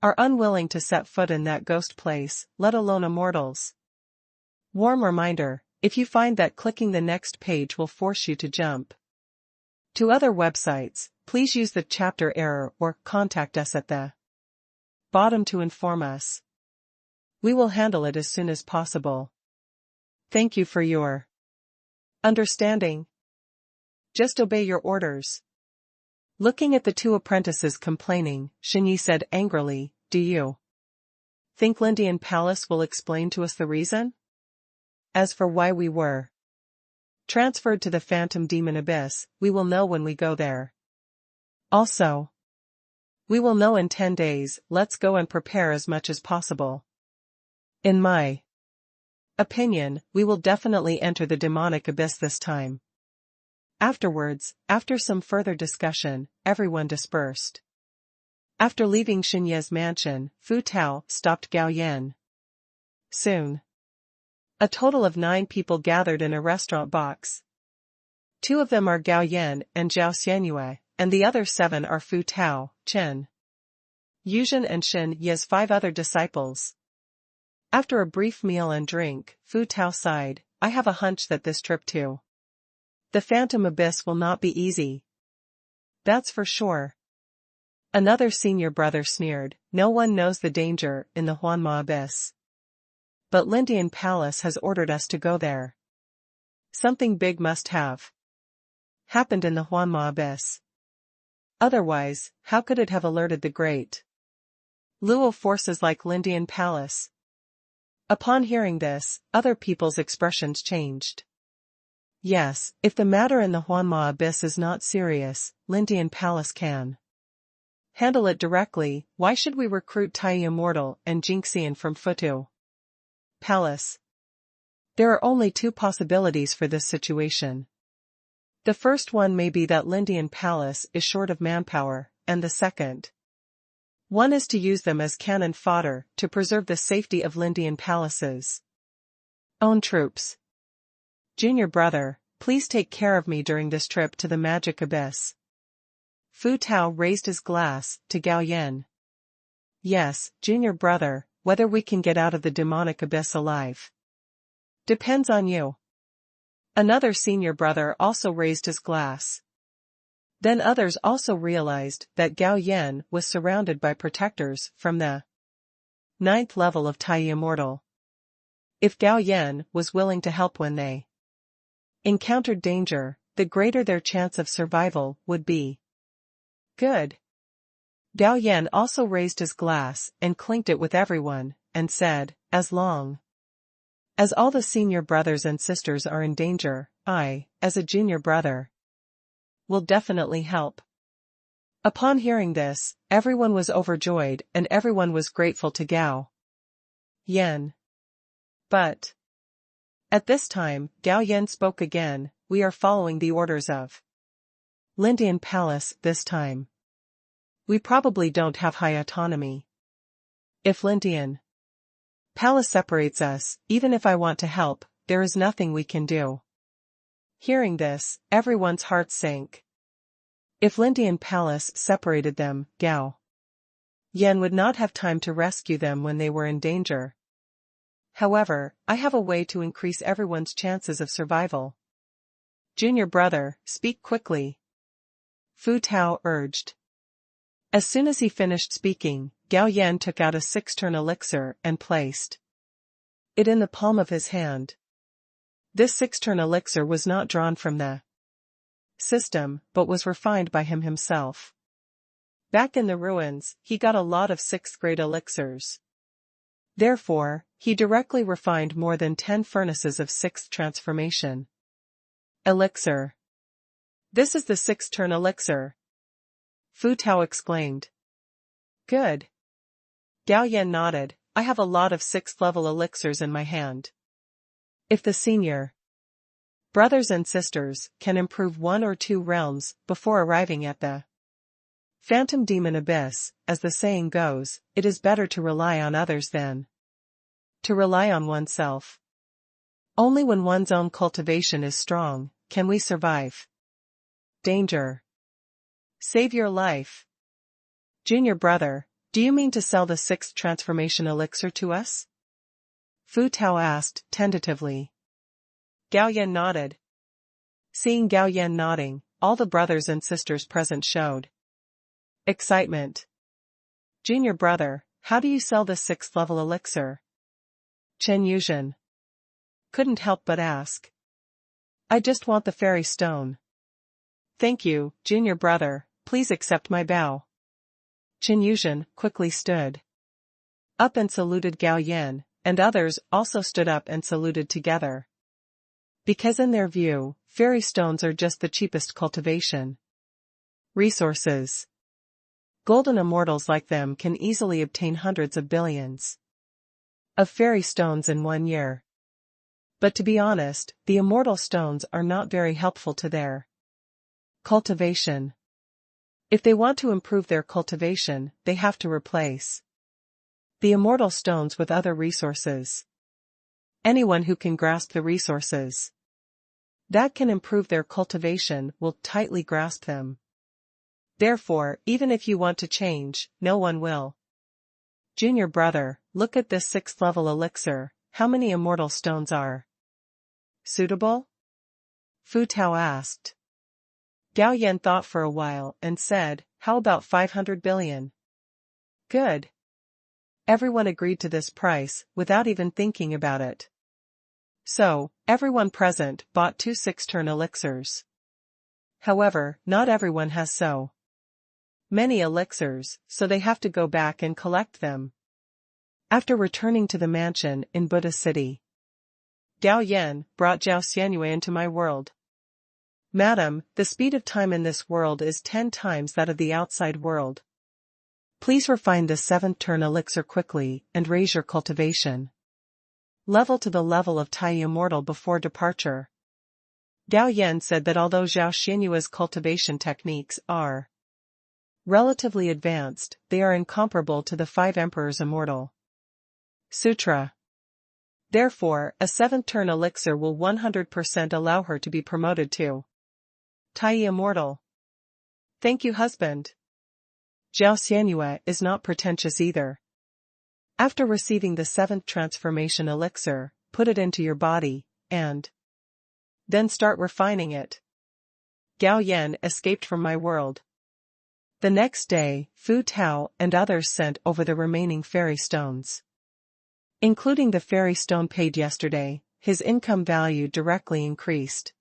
are unwilling to set foot in that ghost place, let alone immortals. Warm reminder, if you find that clicking the next page will force you to jump to other websites, please use the chapter error or contact us at the bottom to inform us. We will handle it as soon as possible. Thank you for your understanding. Just obey your orders. Looking at the 2 apprentices complaining, Xin Yi said angrily, do you think Lindian Palace will explain to us the reason? As for why we were transferred to the Phantom Demon Abyss, we will know when we go there. Also, we will know in 10 days, let's go and prepare as much as possible. In my opinion, we will definitely enter the demonic abyss this time. Afterwards, after some further discussion, everyone dispersed. After leaving Xin Ye's mansion, Fu Tao stopped Gao Yan. Soon, a total of 9 people gathered in a restaurant box. 2 of them are Gao Yan and Zhao Xianyue, and the other 7 are Fu Tao, Chen Yuzhen and Xin Ye's 5 other disciples. After a brief meal and drink, Fu Tao sighed, I have a hunch that this trip to the Phantom Abyss will not be easy. That's for sure. Another senior brother sneered, no one knows the danger in the Huanma abyss. But Lindian Palace has ordered us to go there. Something big must have happened in the Huanma abyss. Otherwise, how could it have alerted the great Luo forces like Lindian Palace? Upon hearing this, other people's expressions changed. Yes, if the matter in the Huanma abyss is not serious, Lindian Palace can handle it directly. Why should we recruit Tai Immortal and Jinxian from Futu Palace? There are only two possibilities for this situation. The first one may be that Lindian Palace is short of manpower, and the second one is to use them as cannon fodder to preserve the safety of Lindian Palace's own troops. Junior brother, please take care of me during this trip to the magic abyss. Fu Tao raised his glass to Gao Yan. Yes, junior brother, whether we can get out of the demonic abyss alive depends on you. Another senior brother also raised his glass. Then others also realized that Gao Yan was surrounded by protectors from the 9th level of Tai Immortal. If Gao Yan was willing to help when they encountered danger, the greater their chance of survival would be. Good. Gao Yan also raised his glass and clinked it with everyone, and said, as long as all the senior brothers and sisters are in danger, I, as a junior brother, will definitely help. Upon hearing this, everyone was overjoyed and everyone was grateful to Gao Yan. But at this time, Gao Yan spoke again, we are following the orders of Lindian Palace this time. We probably don't have high autonomy. If Lindian Palace separates us, even if I want to help, there is nothing we can do. Hearing this, everyone's hearts sank. If Lindian Palace separated them, Gao Yan would not have time to rescue them when they were in danger. However, I have a way to increase everyone's chances of survival. Junior brother, speak quickly. Fu Tao urged. As soon as he finished speaking, Gao Yan took out a 6-turn elixir and placed it in the palm of his hand. This 6-turn elixir was not drawn from the system, but was refined by him himself. Back in the ruins, he got a lot of 6th-grade elixirs. Therefore, he directly refined more than 10 furnaces of 6th transformation elixir. This is the 6th-turn elixir. Fu Tao exclaimed. Good. Gao Yan nodded, I have a lot of 6th-level elixirs in my hand. If the senior brothers and sisters can improve 1 or 2 realms before arriving at the Phantom Demon Abyss, as the saying goes, it is better to rely on others than to rely on oneself. Only when one's own cultivation is strong can we survive danger. Save your life. Junior brother, do you mean to sell the 6th transformation elixir to us? Fu Tao asked, tentatively. Gao Yan nodded. Seeing Gao Yan nodding, all the brothers and sisters present showed excitement. Junior brother, how do you sell the 6th-level elixir? Chen Yuzhen couldn't help but ask. I just want the fairy stone. Thank you, junior brother, please accept my bow. Chen Yuzhen quickly stood up and saluted Gao Yan, and others also stood up and saluted together. Because in their view, fairy stones are just the cheapest cultivation resources. Golden immortals like them can easily obtain hundreds of billions of fairy stones in 1 year. But to be honest, the immortal stones are not very helpful to their cultivation. If they want to improve their cultivation, they have to replace the immortal stones with other resources. Anyone who can grasp the resources that can improve their cultivation will tightly grasp them. Therefore, even if you want to change, no one will. Junior brother, look at this 6th-level elixir, how many immortal stones are suitable? Fu Tao asked. Gao Yan thought for a while and said, How about 500 billion? Good. Everyone agreed to this price, without even thinking about it. So, everyone present bought 2 6-turn elixirs. However, not everyone has so many elixirs, so they have to go back and collect them. After returning to the mansion in Buddha City, Gao Yan brought Zhao Xianyue into my world. Madam, the speed of time in this world is 10 times that of the outside world. Please refine the 7th turn elixir quickly and raise your cultivation level to the level of Tai Immortal before departure. Gao Yan said that although Zhao Xianyue's cultivation techniques are relatively advanced, they are incomparable to the 5 Emperors Immortal Sutra. Therefore, a 7th turn elixir will 100% allow her to be promoted to Tai Immortal. Thank you, husband. Zhao Xianyue is not pretentious either. After receiving the 7th transformation elixir, put it into your body, and then start refining it. Gao Yan escaped from my world. The next day, Fu Tao and others sent over the remaining fairy stones. Including the fairy stone paid yesterday, his income value directly increased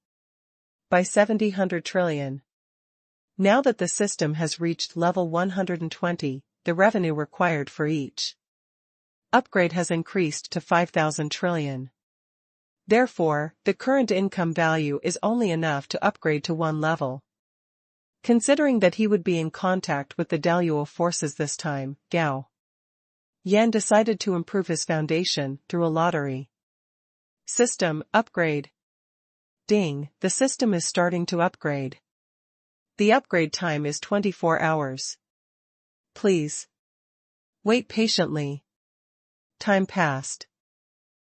by 70 trillion. Now that the system has reached level 120, the revenue required for each upgrade has increased to 5,000 trillion. Therefore, the current income value is only enough to upgrade to 1 level. Considering that he would be in contact with the Daluo forces this time, Gao Yan decided to improve his foundation through a lottery. System upgrade. Ding, the system is starting to upgrade. The upgrade time is 24 hours. Please wait patiently. Time passed.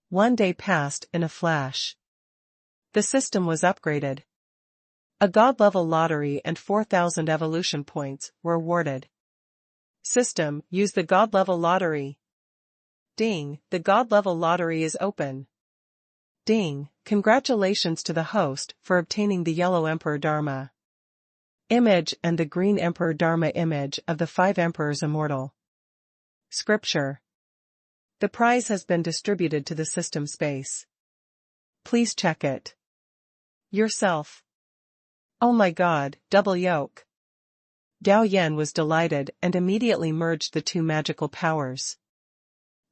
1 day passed in a flash. The system was upgraded. A god-level lottery and 4,000 evolution points were awarded. System, use the god-level lottery. Ding, the god-level lottery is open. Ding, congratulations to the host for obtaining the Yellow Emperor Dharma image and the Green Emperor Dharma image of the 5 Emperors Immortal. Scripture. The prize has been distributed to the system space. Please check it yourself. Oh my god, double yoke. Gao Yan was delighted and immediately merged the 2 magical powers.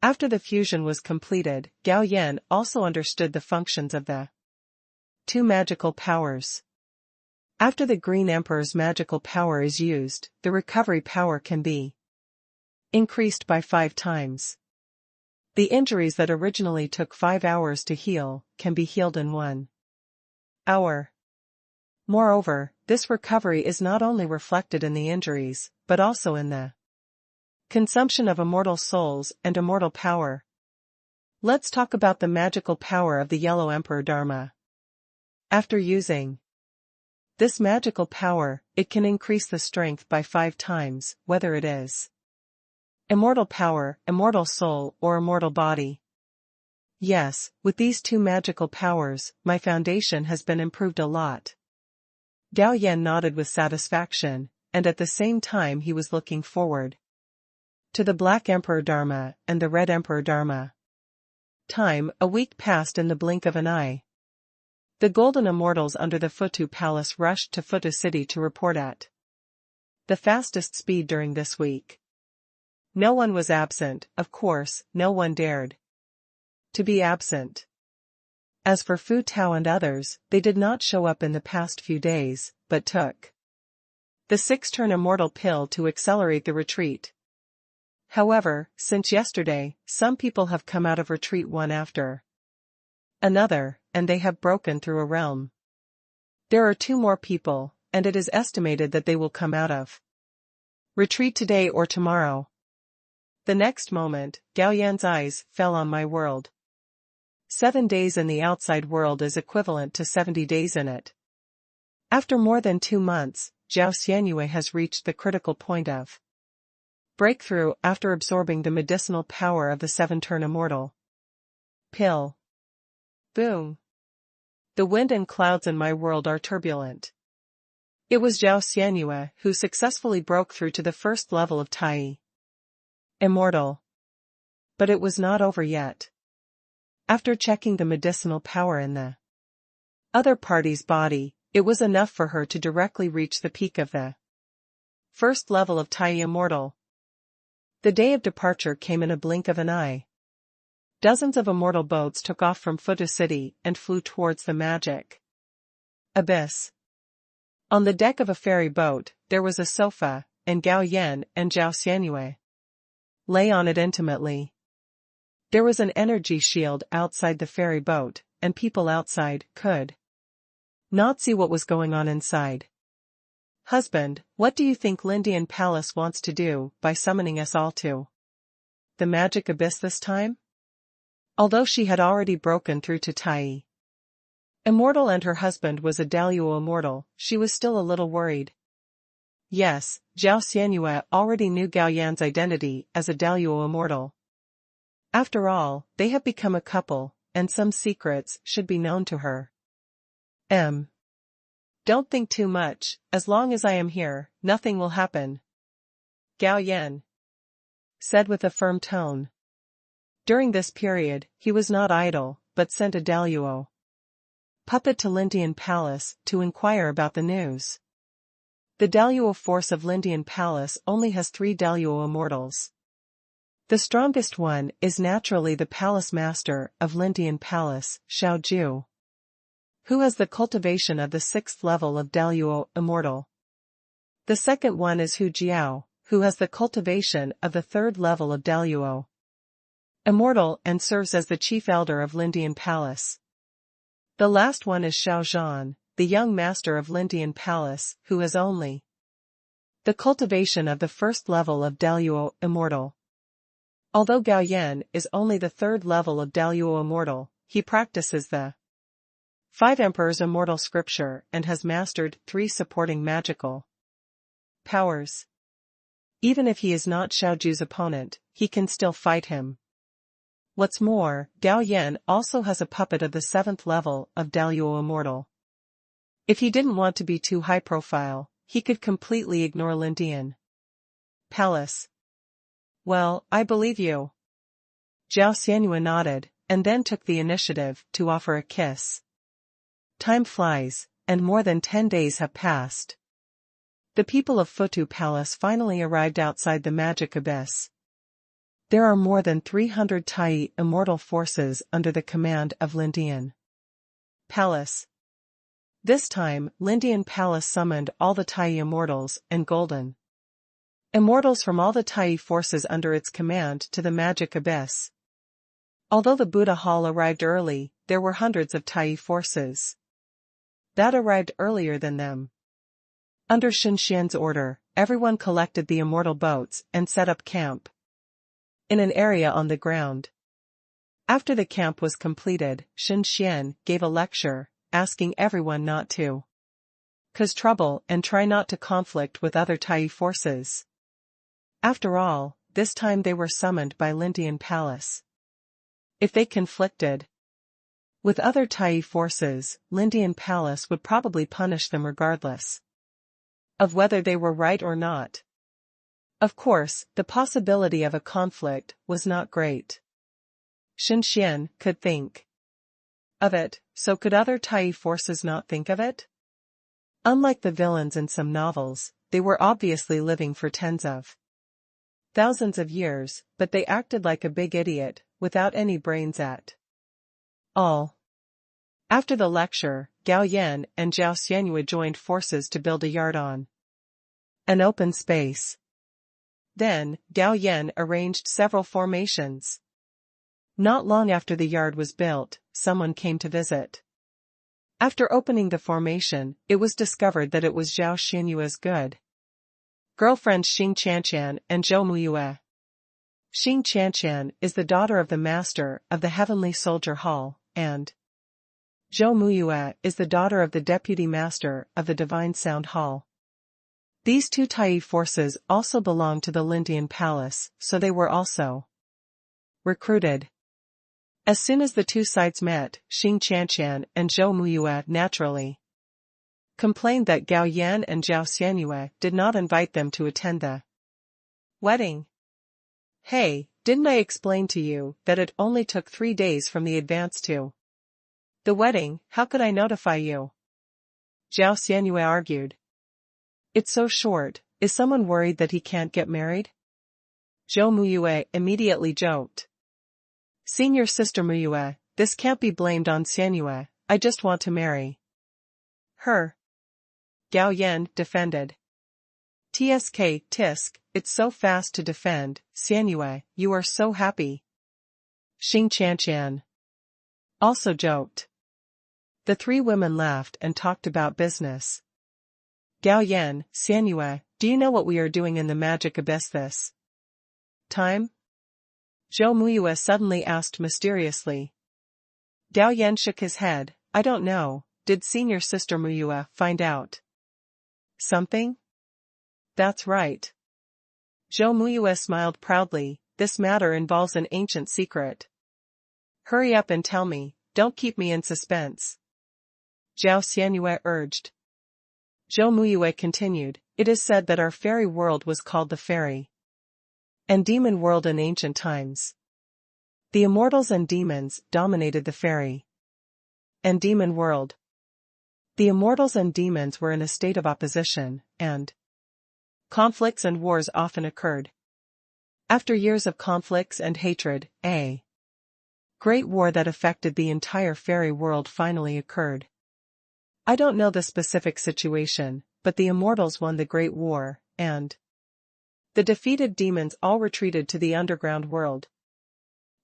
After the fusion was completed, Gao Yan also understood the functions of the 2 magical powers. After the Green Emperor's magical power is used, the recovery power can be increased by 5 times. The injuries that originally took 5 hours to heal can be healed in 1 hour. Moreover, this recovery is not only reflected in the injuries, but also in the consumption of immortal souls and immortal power. Let's talk about the magical power of the Yellow Emperor Dharma. After using this magical power, it can increase the strength by 5 times, whether it is immortal power, immortal soul, or immortal body. Yes, with these 2 magical powers, my foundation has been improved a lot. Gao Yan nodded with satisfaction, and at the same time he was looking forward to the Black Emperor Dharma and the Red Emperor Dharma. Time, a week passed in the blink of an eye. The golden immortals under the Futu Palace rushed to Futu City to report at the fastest speed during this week. No one was absent, of course, no one dared to be absent. As for Fu Tao and others, they did not show up in the past few days, but took the 6-turn immortal pill to accelerate the retreat. However, since yesterday, some people have come out of retreat one after another, and they have broken through a realm. There are 2 more people, and it is estimated that they will come out of retreat today or tomorrow. The next moment, Gao Yan's eyes fell on my world. 7 days in the outside world is equivalent to 70 days in it. After more than 2 months, Zhao Xianyue has reached the critical point of breakthrough after absorbing the medicinal power of the 7-turn immortal pill. Boom. The wind and clouds in my world are turbulent. It was Zhao Xianyue who successfully broke through to the first level of Tai. Immortal. But it was not over yet. After checking the medicinal power in the other party's body, it was enough for her to directly reach the peak of the first level of Tai Immortal. The day of departure came in a blink of an eye. Dozens of immortal boats took off from Futu City and flew towards the magic abyss. On the deck of a ferry boat, there was a sofa, and Gao Yan and Zhao Xianyue lay on it intimately. There was an energy shield outside the ferry boat, and people outside could not see what was going on inside. Husband, what do you think Lindian Palace wants to do by summoning us all to the magic abyss this time? Although she had already broken through to Tai Immortal and her husband was a Daluo Immortal, she was still a little worried. Yes, Zhao Xianyue already knew Gao Yan's identity as a Daluo Immortal. After all, they have become a couple, and some secrets should be known to her. Don't think too much, as long as I am here, nothing will happen. Gao Yan said with a firm tone. During this period, he was not idle, but sent a Daluo puppet to Lindian Palace to inquire about the news. The Daluo force of Lindian Palace only has 3 Daluo Immortals. The strongest one is naturally the Palace Master of Lindian Palace, Xiao Ju, who has the cultivation of the 6th level of Daluo Immortal. The second one is Hu Jiao, who has the cultivation of the 3rd level of Daluo Immortal and serves as the chief elder of Lindian Palace. The last one is Xiao Zhan, the young master of Lindian Palace, who has only the cultivation of the 1st level of Daluo Immortal. Although Gao Yan is only the 3rd level of Daluo Immortal, he practices the 5 Emperors Immortal Scripture and has mastered 3 supporting magical powers. Even if he is not Xiaoju's opponent, he can still fight him. What's more, Gao Yan also has a puppet of the 7th level of Daluo Immortal. If he didn't want to be too high profile, he could completely ignore Lindian Palace. Well, I believe you. Zhao Xianyue nodded, and then took the initiative to offer a kiss. Time flies, and more than 10 days have passed. The people of Futu Palace finally arrived outside the magic abyss. There are more than 300 Tai immortal forces under the command of Lindian Palace. This time, Lindian Palace summoned all the Tai immortals and golden immortals from all the Tai forces under its command to the magic abyss. Although the Buddha Hall arrived early, there were hundreds of Tai forces that arrived earlier than them. Under Shi Xian's order, everyone collected the immortal boats and set up camp in an area on the ground. After the camp was completed, Shi Xian gave a lecture, asking everyone not to cause trouble and try not to conflict with other Tai forces. After all, this time they were summoned by Lindian Palace. If they conflicted with other Tai forces, Lindian Palace would probably punish them regardless of whether they were right or not. Of course, the possibility of a conflict was not great. Shi Xian could think of it, so could other Tai forces not think of it? Unlike the villains in some novels, they were obviously living for tens of thousands of years, but they acted like a big idiot, without any brains at all. After the lecture, Gao Yan and Zhao Xianyue joined forces to build a yard on an open space. Then, Gao Yan arranged several formations. Not long after the yard was built, someone came to visit. After opening the formation, it was discovered that it was Zhao Xianyue's good girlfriend Xing Qianshan and Zhou Muyue. Xing Qianshan is the daughter of the master of the Heavenly Soldier Hall, and Zhou Muyue is the daughter of the deputy master of the Divine Sound Hall. These 2 Tai forces also belong to the Lindian Palace, so they were also recruited. As soon as the 2 sides met, Xing Qianshan and Zhou Muyue naturally complained that Gao Yan and Zhao Xianyue did not invite them to attend the wedding. Hey, didn't I explain to you that it only took 3 days from the advance to the wedding? How could I notify you? Zhao Xianyue argued. It's so short, is someone worried that he can't get married? Zhou Muyue immediately joked. Senior sister Muyue, this can't be blamed on Xianyue, I just want to marry her. Gao Yan defended. Tisk, it's so fast to defend, Xianyue, you are so happy. Xing Qianqian also joked. The 3 women laughed and talked about business. Gao Yan, Xianyue, do you know what we are doing in the magic abyss this time? Zhou Muyue suddenly asked mysteriously. Gao Yan shook his head, I don't know, did senior sister Muyue find out something? That's right. Zhou Muyue smiled proudly, this matter involves an ancient secret. Hurry up and tell me, don't keep me in suspense. Zhao Xianyue urged. Zhou Muyue continued, it is said that our fairy world was called the fairy and demon world in ancient times. The immortals and demons dominated the fairy and demon world. The immortals and demons were in a state of opposition, and conflicts and wars often occurred. After years of conflicts and hatred, a great war that affected the entire fairy world finally occurred. I don't know the specific situation, but the immortals won the Great War, and the defeated demons all retreated to the underground world.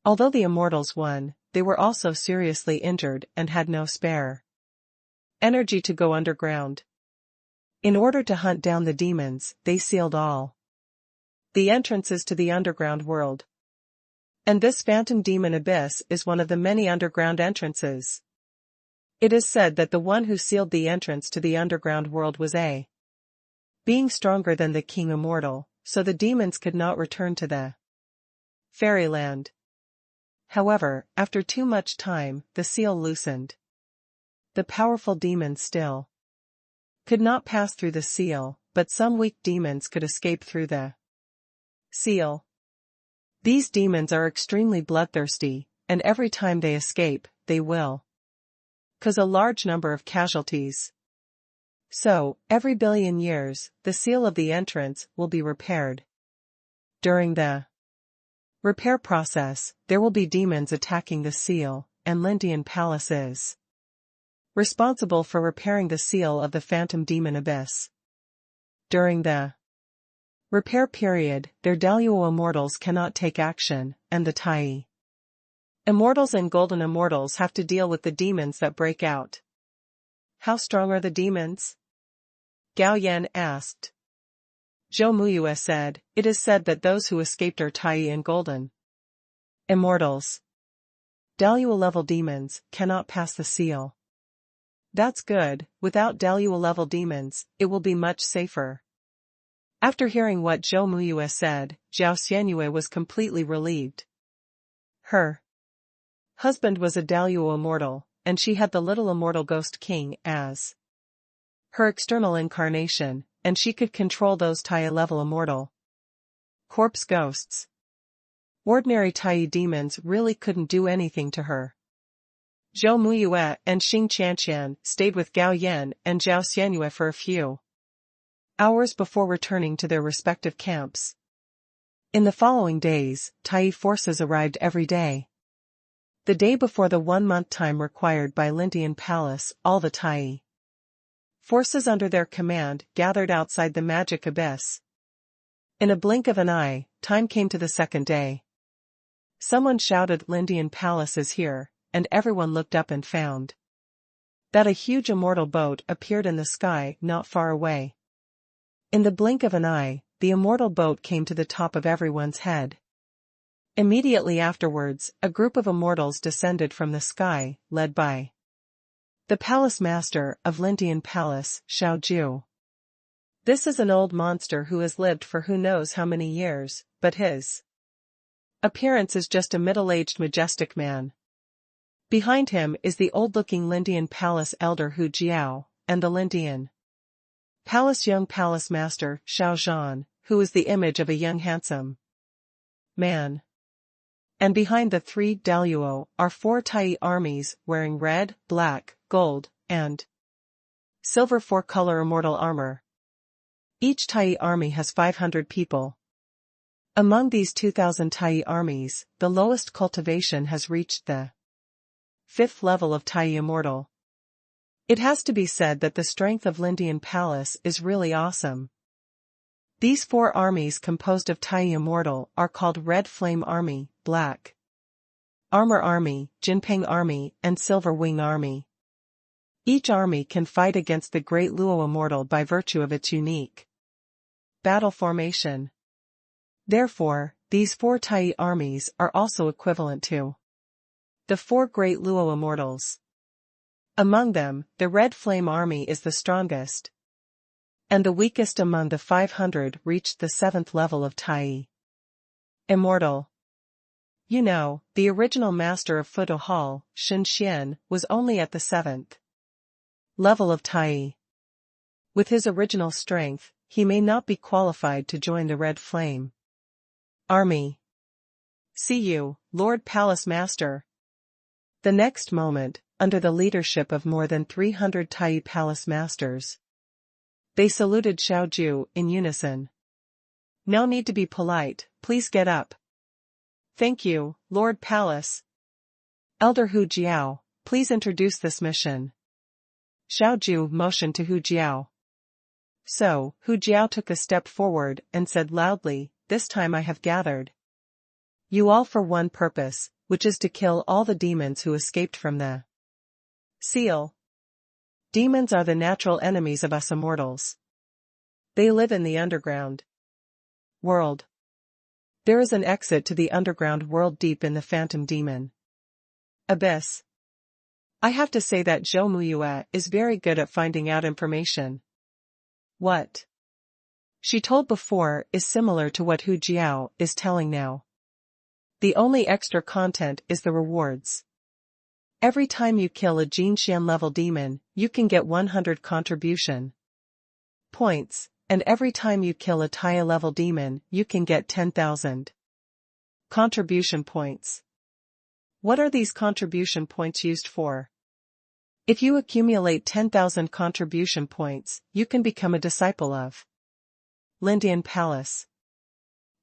Although the immortals won, they were also seriously injured and had no spare energy to go underground. In order to hunt down the demons, they sealed all the entrances to the underground world. And this phantom demon abyss is one of the many underground entrances. It is said that the one who sealed the entrance to the underground world was a being stronger than the king immortal, so the demons could not return to the fairyland. However, after too much time, the seal loosened. The powerful demons still could not pass through the seal, but some weak demons could escape through the seal. These demons are extremely bloodthirsty, and every time they escape, they will cause a large number of casualties. So, every billion years, the seal of the entrance will be repaired. During the repair process, there will be demons attacking the seal, and Lindian Palace is responsible for repairing the seal of the phantom demon abyss. During the repair period, their Daluo immortals cannot take action, and the Tai immortals and golden immortals have to deal with the demons that break out. How strong are the demons? Gao Yan asked. Zhou Muyue said, it is said that those who escaped are Tai and golden immortals. Daluo-level demons cannot pass the seal. That's good, without Daluo-level demons, it will be much safer. After hearing what Zhou Muyue said, Zhao Xianyue was completely relieved. Her husband was a Daluo immortal, and she had the little immortal ghost king as her external incarnation, and she could control those Tai-level immortal corpse ghosts. Ordinary Tai demons really couldn't do anything to her. Zhou Muyue and Xing Qianqian stayed with Gao Yan and Zhao Xianyue for a few hours before returning to their respective camps. In the following days, Tai forces arrived every day. The day before the 1-month time required by Lindian Palace, all the Tai forces under their command gathered outside the magic abyss. In a blink of an eye, time came to the 2nd day. Someone shouted, Lindian Palace is here, and everyone looked up and found that a huge immortal boat appeared in the sky not far away. In the blink of an eye, the immortal boat came to the top of everyone's head. Immediately afterwards, a group of immortals descended from the sky, led by the palace master of Lindian Palace, Xiao Ju. This is an old monster who has lived for who knows how many years, but his appearance is just a middle-aged majestic man. Behind him is the old-looking Lindian Palace elder Hu Jiao, and the Lindian Palace young palace master, Xiao Zhan, who is the image of a young handsome man. And behind the three Daluo are 4 Tai armies wearing red, black, gold, and silver 4-color immortal armor. Each Tai army has 500 people. Among these 2,000 Tai armies, the lowest cultivation has reached the 5th level of Tai immortal. It has to be said that the strength of Lindian Palace is really awesome. These 4 armies composed of Tai immortal are called Red Flame Army, Black Armor Army, Jinping Army, and Silver Wing Army. Each army can fight against the Great Luo Immortal by virtue of its unique battle formation. Therefore, these 4 Tai armies are also equivalent to the 4 Great Luo Immortals. Among them, the Red Flame Army is the strongest, and the weakest among the 500 reached the 7th level of Tai Immortal. You know, the original master of Fudo Hall, Shen Xian, was only at the 7th level of Tai. With his original strength, he may not be qualified to join the Red Flame Army. See you, Lord Palace Master. The next moment, under the leadership of more than 300 Tai Palace Masters, they saluted Xiao Ju in unison. No need to be polite, please get up. Thank you, Lord Palace. Elder Hu Jiao, please introduce this mission. Xiao Ju motioned to Hu Jiao. So, Hu Jiao took a step forward and said loudly, "This time I have gathered you all for one purpose, which is to kill all the demons who escaped from the seal. Demons are the natural enemies of us immortals. They live in the underground world. There is an exit to the underground world deep in the phantom demon abyss. I have to say that Zhou Muyue is very good at finding out information. What she told before is similar to what Hu Jiao is telling now. The only extra content is the rewards. Every time you kill a Jinxian level demon, you can get 100 contribution points, and every time you kill a Tai level demon, you can get 10,000 contribution points. What are these contribution points used for? If you accumulate 10,000 contribution points, you can become a disciple of Lindian Palace.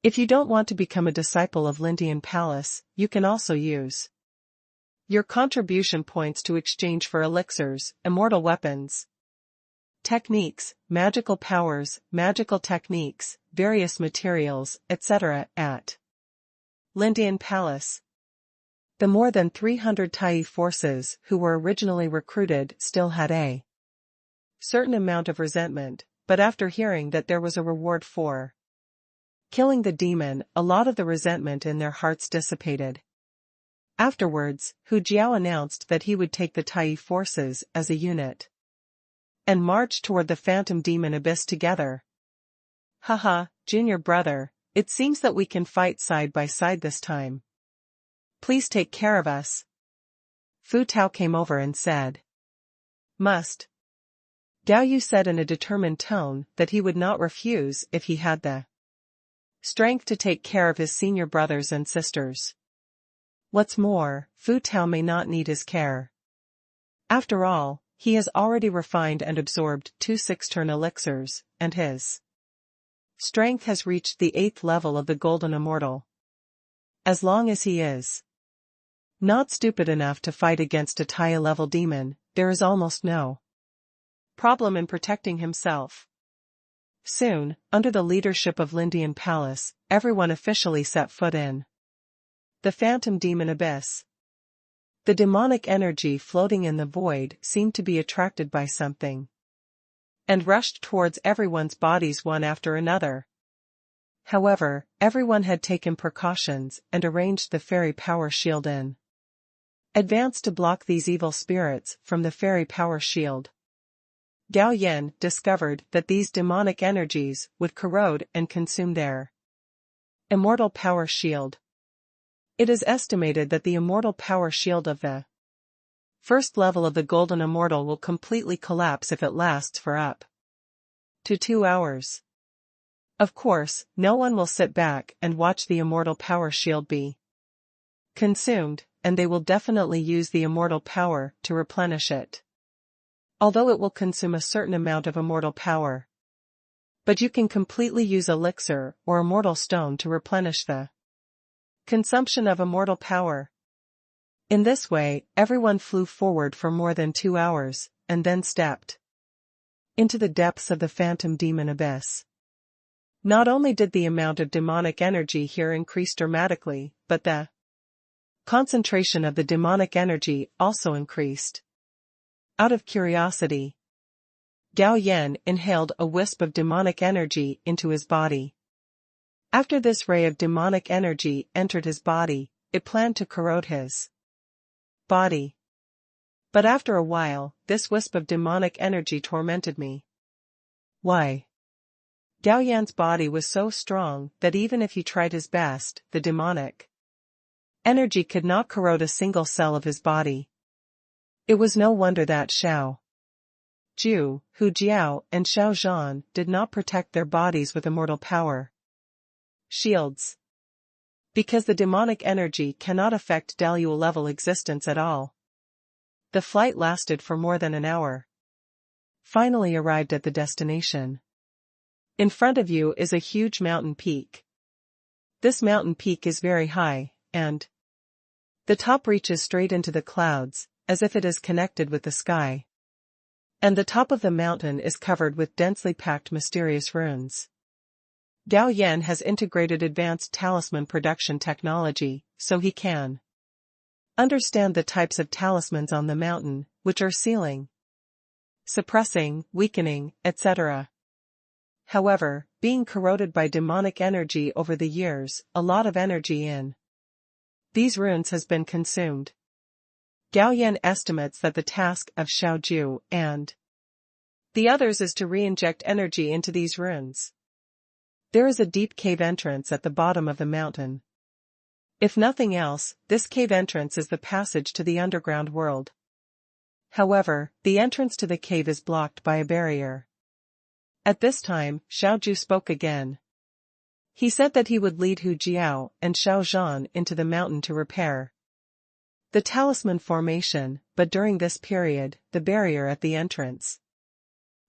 If you don't want to become a disciple of Lindian Palace, you can also use your contribution points to exchange for elixirs, immortal weapons, techniques, magical powers, magical techniques, various materials, etc. at Lindian Palace. The more than 300 Tai forces who were originally recruited still had a certain amount of resentment, but after hearing that there was a reward for killing the demon, a lot of the resentment in their hearts dissipated. Afterwards, Hu Jiao announced that he would take the Tai forces as a unit and march toward the phantom demon abyss together. Haha, junior brother, it seems that we can fight side by side this time. Please take care of us. Fu Tao came over and said. Must. Gao Yu said in a determined tone that he would not refuse if he had the strength to take care of his senior brothers and sisters. What's more, Fu Tao may not need his care. After all, he has already refined and absorbed 2 6-turn elixirs, and his strength has reached the 8th level of the Golden Immortal. As long as he is not stupid enough to fight against a Tai level demon, there is almost no problem in protecting himself. Soon, under the leadership of Lindian Palace, everyone officially set foot in the phantom demon abyss. The demonic energy floating in the void seemed to be attracted by something and rushed towards everyone's bodies one after another. However, everyone had taken precautions and arranged the fairy power shield in advance to block these evil spirits from the fairy power shield. Gao Yan discovered that these demonic energies would corrode and consume their immortal power shield. It is estimated that the immortal power shield of the First level of the Golden Immortal will completely collapse if it lasts for up to 2 hours. Of course, no one will sit back and watch the immortal power shield be consumed, and they will definitely use the immortal power to replenish it. Although it will consume a certain amount of immortal power. But you can completely use elixir or immortal stone to replenish the consumption of immortal power. In this way, everyone flew forward for more than 2 hours, and then stepped into the depths of the phantom demon abyss. Not only did the amount of demonic energy here increase dramatically, but the concentration of the demonic energy also increased. Out of curiosity, Gao Yan inhaled a wisp of demonic energy into his body. After this ray of demonic energy entered his body, it planned to corrode his body. But after a while, this wisp of demonic energy tormented me. Why? Gao Yan's body was so strong that even if he tried his best, the demonic energy could not corrode a single cell of his body. It was no wonder that Xiao Ju, Hu Jiao, and Xiao Zhan did not protect their bodies with immortal power shields. Because the demonic energy cannot affect Delual level existence at all. The flight lasted for more than an hour. Finally arrived at the destination. In front of you is a huge mountain peak. This mountain peak is very high, and the top reaches straight into the clouds, as if it is connected with the sky. And the top of the mountain is covered with densely packed mysterious runes. Gao Yan has integrated advanced talisman production technology, so he can understand the types of talismans on the mountain, which are sealing, suppressing, weakening, etc. However, being corroded by demonic energy over the years, a lot of energy in these runes has been consumed. Gao Yan estimates that the task of Xiao Ju and the others is to re-inject energy into these runes. There is a deep cave entrance at the bottom of the mountain. If nothing else, this cave entrance is the passage to the underground world. However, the entrance to the cave is blocked by a barrier. At this time, Xiao Ju spoke again. He said that he would lead Hu Jiao and Xiao Zhan into the mountain to repair the talisman formation, but during this period, the barrier at the entrance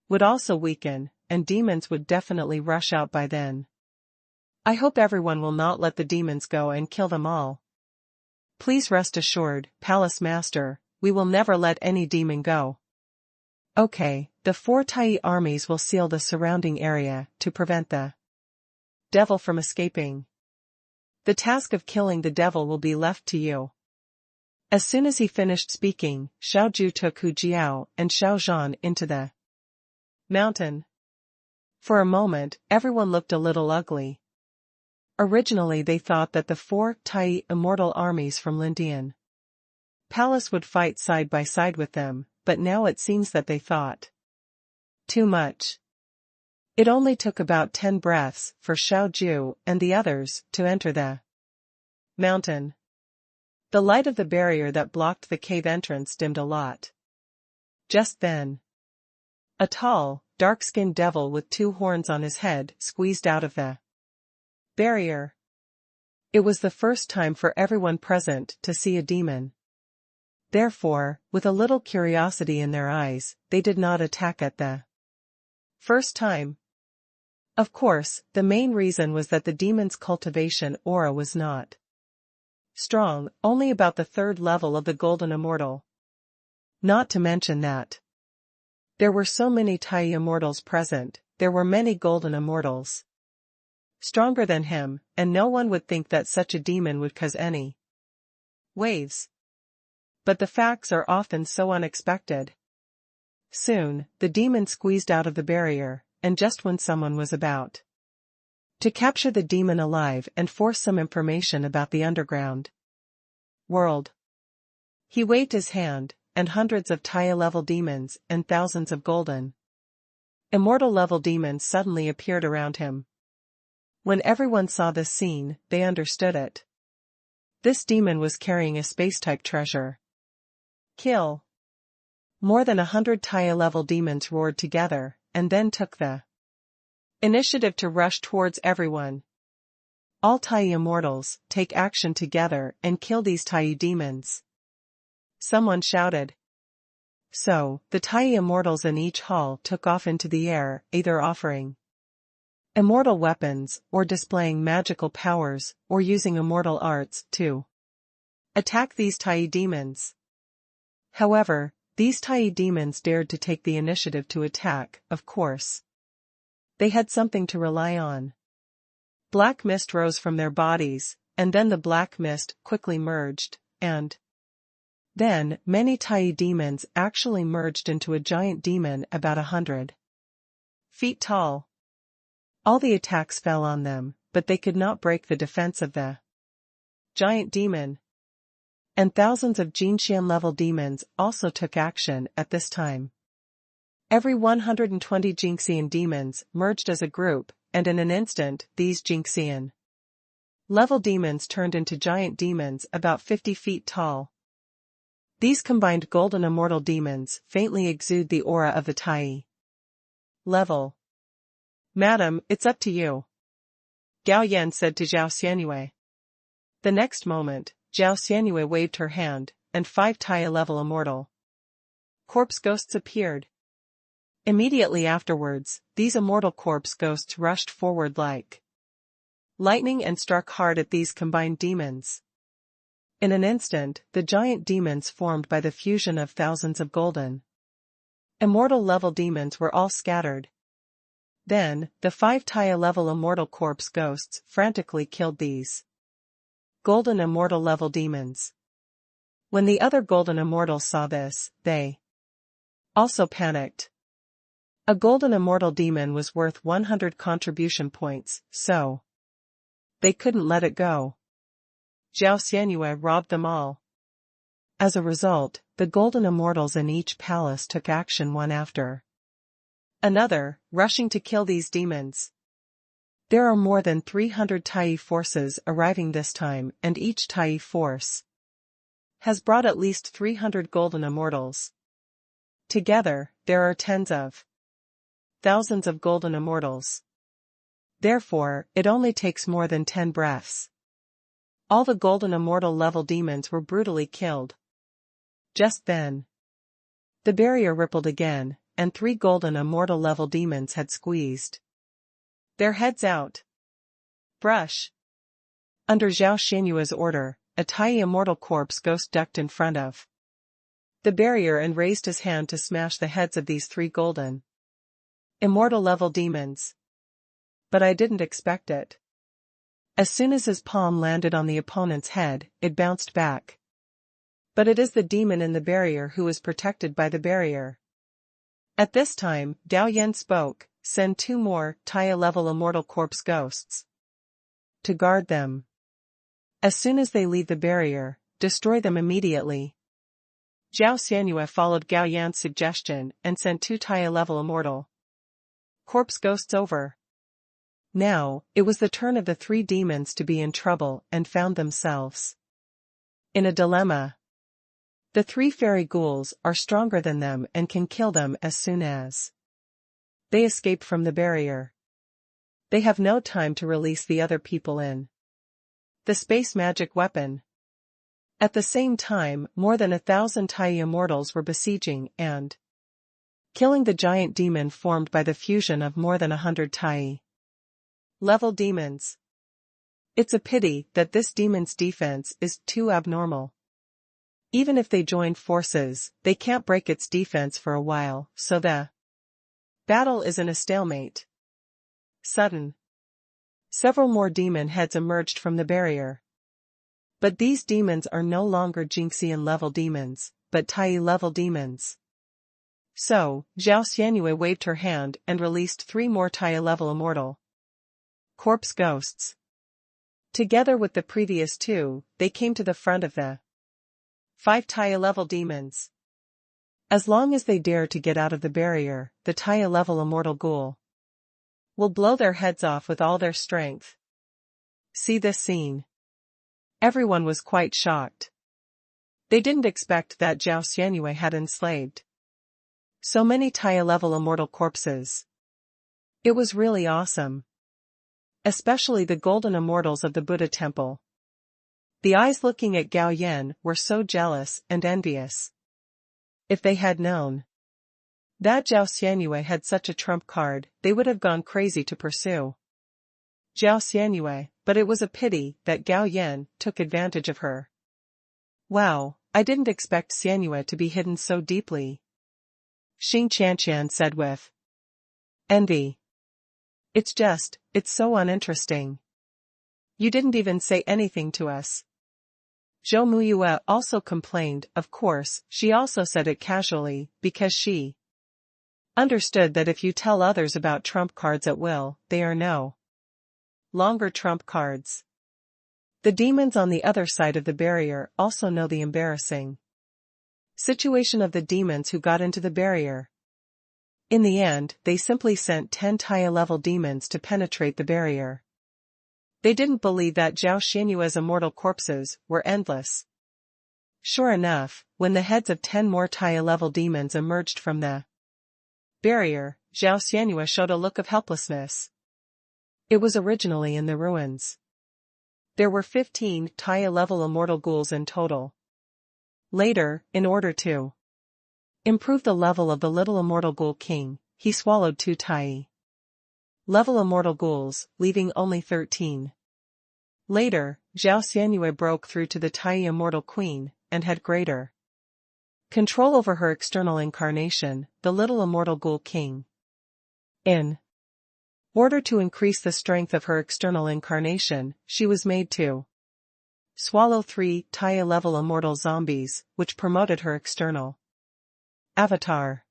would also weaken, and demons would definitely rush out by then. I hope everyone will not let the demons go and kill them all. Please rest assured, Palace Master, we will never let any demon go. Okay, the 4 Tai armies will seal the surrounding area to prevent the devil from escaping. The task of killing the devil will be left to you. As soon as he finished speaking, Xiao Ju took Hu Jiao and Xiao Zhan into the mountain. For a moment, everyone looked a little ugly. Originally they thought that the 4 Tai immortal armies from Lindian Palace would fight side by side with them, but now it seems that they thought too much. It only took about 10 breaths for Xiao Ju and the others to enter the mountain. The light of the barrier that blocked the cave entrance dimmed a lot. Just then, a tall, dark-skinned devil with 2 horns on his head squeezed out of the barrier. It was the first time for everyone present to see a demon. Therefore, with a little curiosity in their eyes, they did not attack at the first time. Of course, the main reason was that the demon's cultivation aura was not strong, only about the 3rd level of the Golden Immortal. Not to mention that there were so many Tai Immortals present, there were many Golden Immortals stronger than him, and no one would think that such a demon would cause any waves. But the facts are often so unexpected. Soon, the demon squeezed out of the barrier, and just when someone was about to capture the demon alive and force some information about the underground world, he waved his hand, and hundreds of Tai-level demons and thousands of golden immortal-level demons suddenly appeared around him. When everyone saw this scene, they understood it. This demon was carrying a space-type treasure. Kill. More than 100 Taya-level demons roared together, and then took the initiative to rush towards everyone. All Tai immortals, take action together and kill these Tai demons. Someone shouted. So, the Tai immortals in each hall took off into the air, either offering immortal weapons, or displaying magical powers, or using immortal arts, to attack these Tai demons. However, these Tai demons dared to take the initiative to attack, of course. They had something to rely on. Black mist rose from their bodies, and then the black mist quickly merged, and then many Tai demons actually merged into a giant demon about 100 feet tall. All the attacks fell on them, but they could not break the defense of the giant demon. And thousands of Jinxian-level demons also took action at this time. Every 120 Jinxian demons merged as a group, and in an instant, these Jinxian-level demons turned into giant demons about 50 feet tall. These combined golden immortal demons faintly exude the aura of the Tai level. "Madam, it's up to you," Gao Yan said to Zhao Xianyue. The next moment, Zhao Xianyue waved her hand, and 5 Tai-level immortal corpse ghosts appeared. Immediately afterwards, these immortal corpse ghosts rushed forward like lightning and struck hard at these combined demons. In an instant, the giant demons formed by the fusion of thousands of golden immortal-level demons were all scattered. Then, the 5 Tai-level immortal corpse ghosts frantically killed these golden immortal-level demons. When the other golden immortals saw this, they also panicked. A golden immortal demon was worth 100 contribution points, so they couldn't let it go. Zhao Xianyue robbed them all. As a result, the golden immortals in each palace took action one after another, rushing to kill these demons. There are more than 300 Tai forces arriving this time, and each Tai force has brought at least 300 golden immortals. Together, there are tens of thousands of golden immortals. Therefore, it only takes more than 10 breaths. All the golden immortal level demons were brutally killed. Just then, the barrier rippled again, and 3 golden immortal level demons had squeezed their heads out. Brush. Under Zhao Xianyue's order, a Tai immortal corpse ghost ducked in front of the barrier and raised his hand to smash the heads of these 3 golden immortal level demons. But I didn't expect it. As soon as his palm landed on the opponent's head, it bounced back. But it is the demon in the barrier who is protected by the barrier. At this time, Gao Yan spoke, "Send 2 more Tai-level immortal corpse ghosts to guard them. As soon as they leave the barrier, destroy them immediately." Zhao Xianyue followed Gao Yan's suggestion and sent 2 Tai-level immortal corpse ghosts over. Now, it was the turn of the 3 demons to be in trouble and found themselves in a dilemma. The 3 fairy ghouls are stronger than them and can kill them as soon as they escape from the barrier. They have no time to release the other people in the space magic weapon. At the same time, more than 1,000 Tai immortals were besieging and killing the giant demon formed by the fusion of more than 100 Tai level demons. It's a pity that this demon's defense is too abnormal. Even if they join forces, they can't break its defense for a while, so the battle is in a stalemate. Sudden. Several more demon heads emerged from the barrier. But these demons are no longer Jinxian-level demons, but Tai-level demons. So, Zhao Xianyue waved her hand and released 3 more Tai-level immortal corpse ghosts. Together with the previous 2, they came to the front of the 5 Tai-level demons. As long as they dare to get out of the barrier, the Tai-level immortal ghoul will blow their heads off with all their strength. See this scene. Everyone was quite shocked. They didn't expect that Zhao Xianyue had enslaved So many Taya-level immortal corpses. It was really awesome. Especially the golden immortals of the Buddha temple. The eyes looking at Gao Yan were so jealous and envious. If they had known that Zhao Xianyue had such a trump card, they would have gone crazy to pursue Zhao Xianyue, but it was a pity that Gao Yan took advantage of her. Wow, I didn't expect Xianyue to be hidden so deeply, Xing Qianqian said with envy. It's so uninteresting. You didn't even say anything to us. Zhou Muyue also complained. Of course, she also said it casually, because she understood that if you tell others about trump cards at will, they are no longer trump cards. The demons on the other side of the barrier also know the embarrassing situation of the demons who got into the barrier. In the end, they simply sent 10 Taya-level demons to penetrate the barrier. They didn't believe that Zhao Xianyue's immortal corpses were endless. Sure enough, when the heads of 10 more Taya-level demons emerged from the barrier, Zhao Xianyue showed a look of helplessness. It was originally in the ruins. There were 15 Taya-level immortal ghouls in total. Later, in order to improve the level of the little immortal ghoul king, he swallowed 2 Tai-level immortal ghouls, leaving only 13. Later, Zhao Xianyue broke through to the Tai immortal queen, and had greater control over her external incarnation, the little immortal ghoul king. In order to increase the strength of her external incarnation, she was made to swallow 3 Taya-level immortal zombies, which promoted her external avatar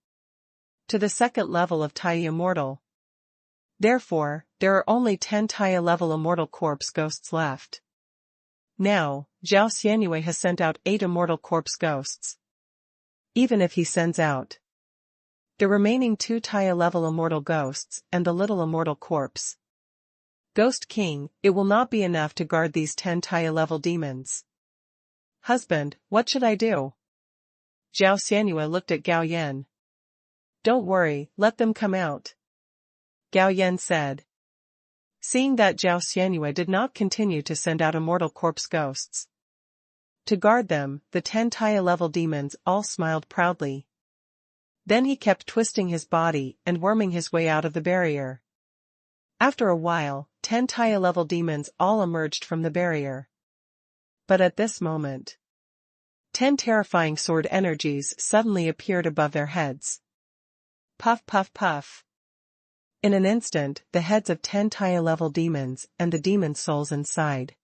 to the second level of Tai immortal. Therefore, there are only 10 Taya-level immortal corpse ghosts left. Now, Zhao Xianyue has sent out 8 immortal corpse ghosts. Even if he sends out the remaining 2 Taya-level immortal ghosts and the little immortal corpse Ghost King, it will not be enough to guard these 10 Taya-level demons. Husband, what should I do? Zhao Xianyue looked at Gao Yan. Don't worry, let them come out, Gao Yan said. Seeing that Zhao Xianyue did not continue to send out immortal corpse ghosts to guard them, the 10 Taya-level demons all smiled proudly. Then he kept twisting his body and worming his way out of the barrier. After a while, 10 Taya-level demons all emerged from the barrier. But at this moment, 10 terrifying sword energies suddenly appeared above their heads. Puff puff puff. In an instant, the heads of 10 Taya-level demons and the demon souls inside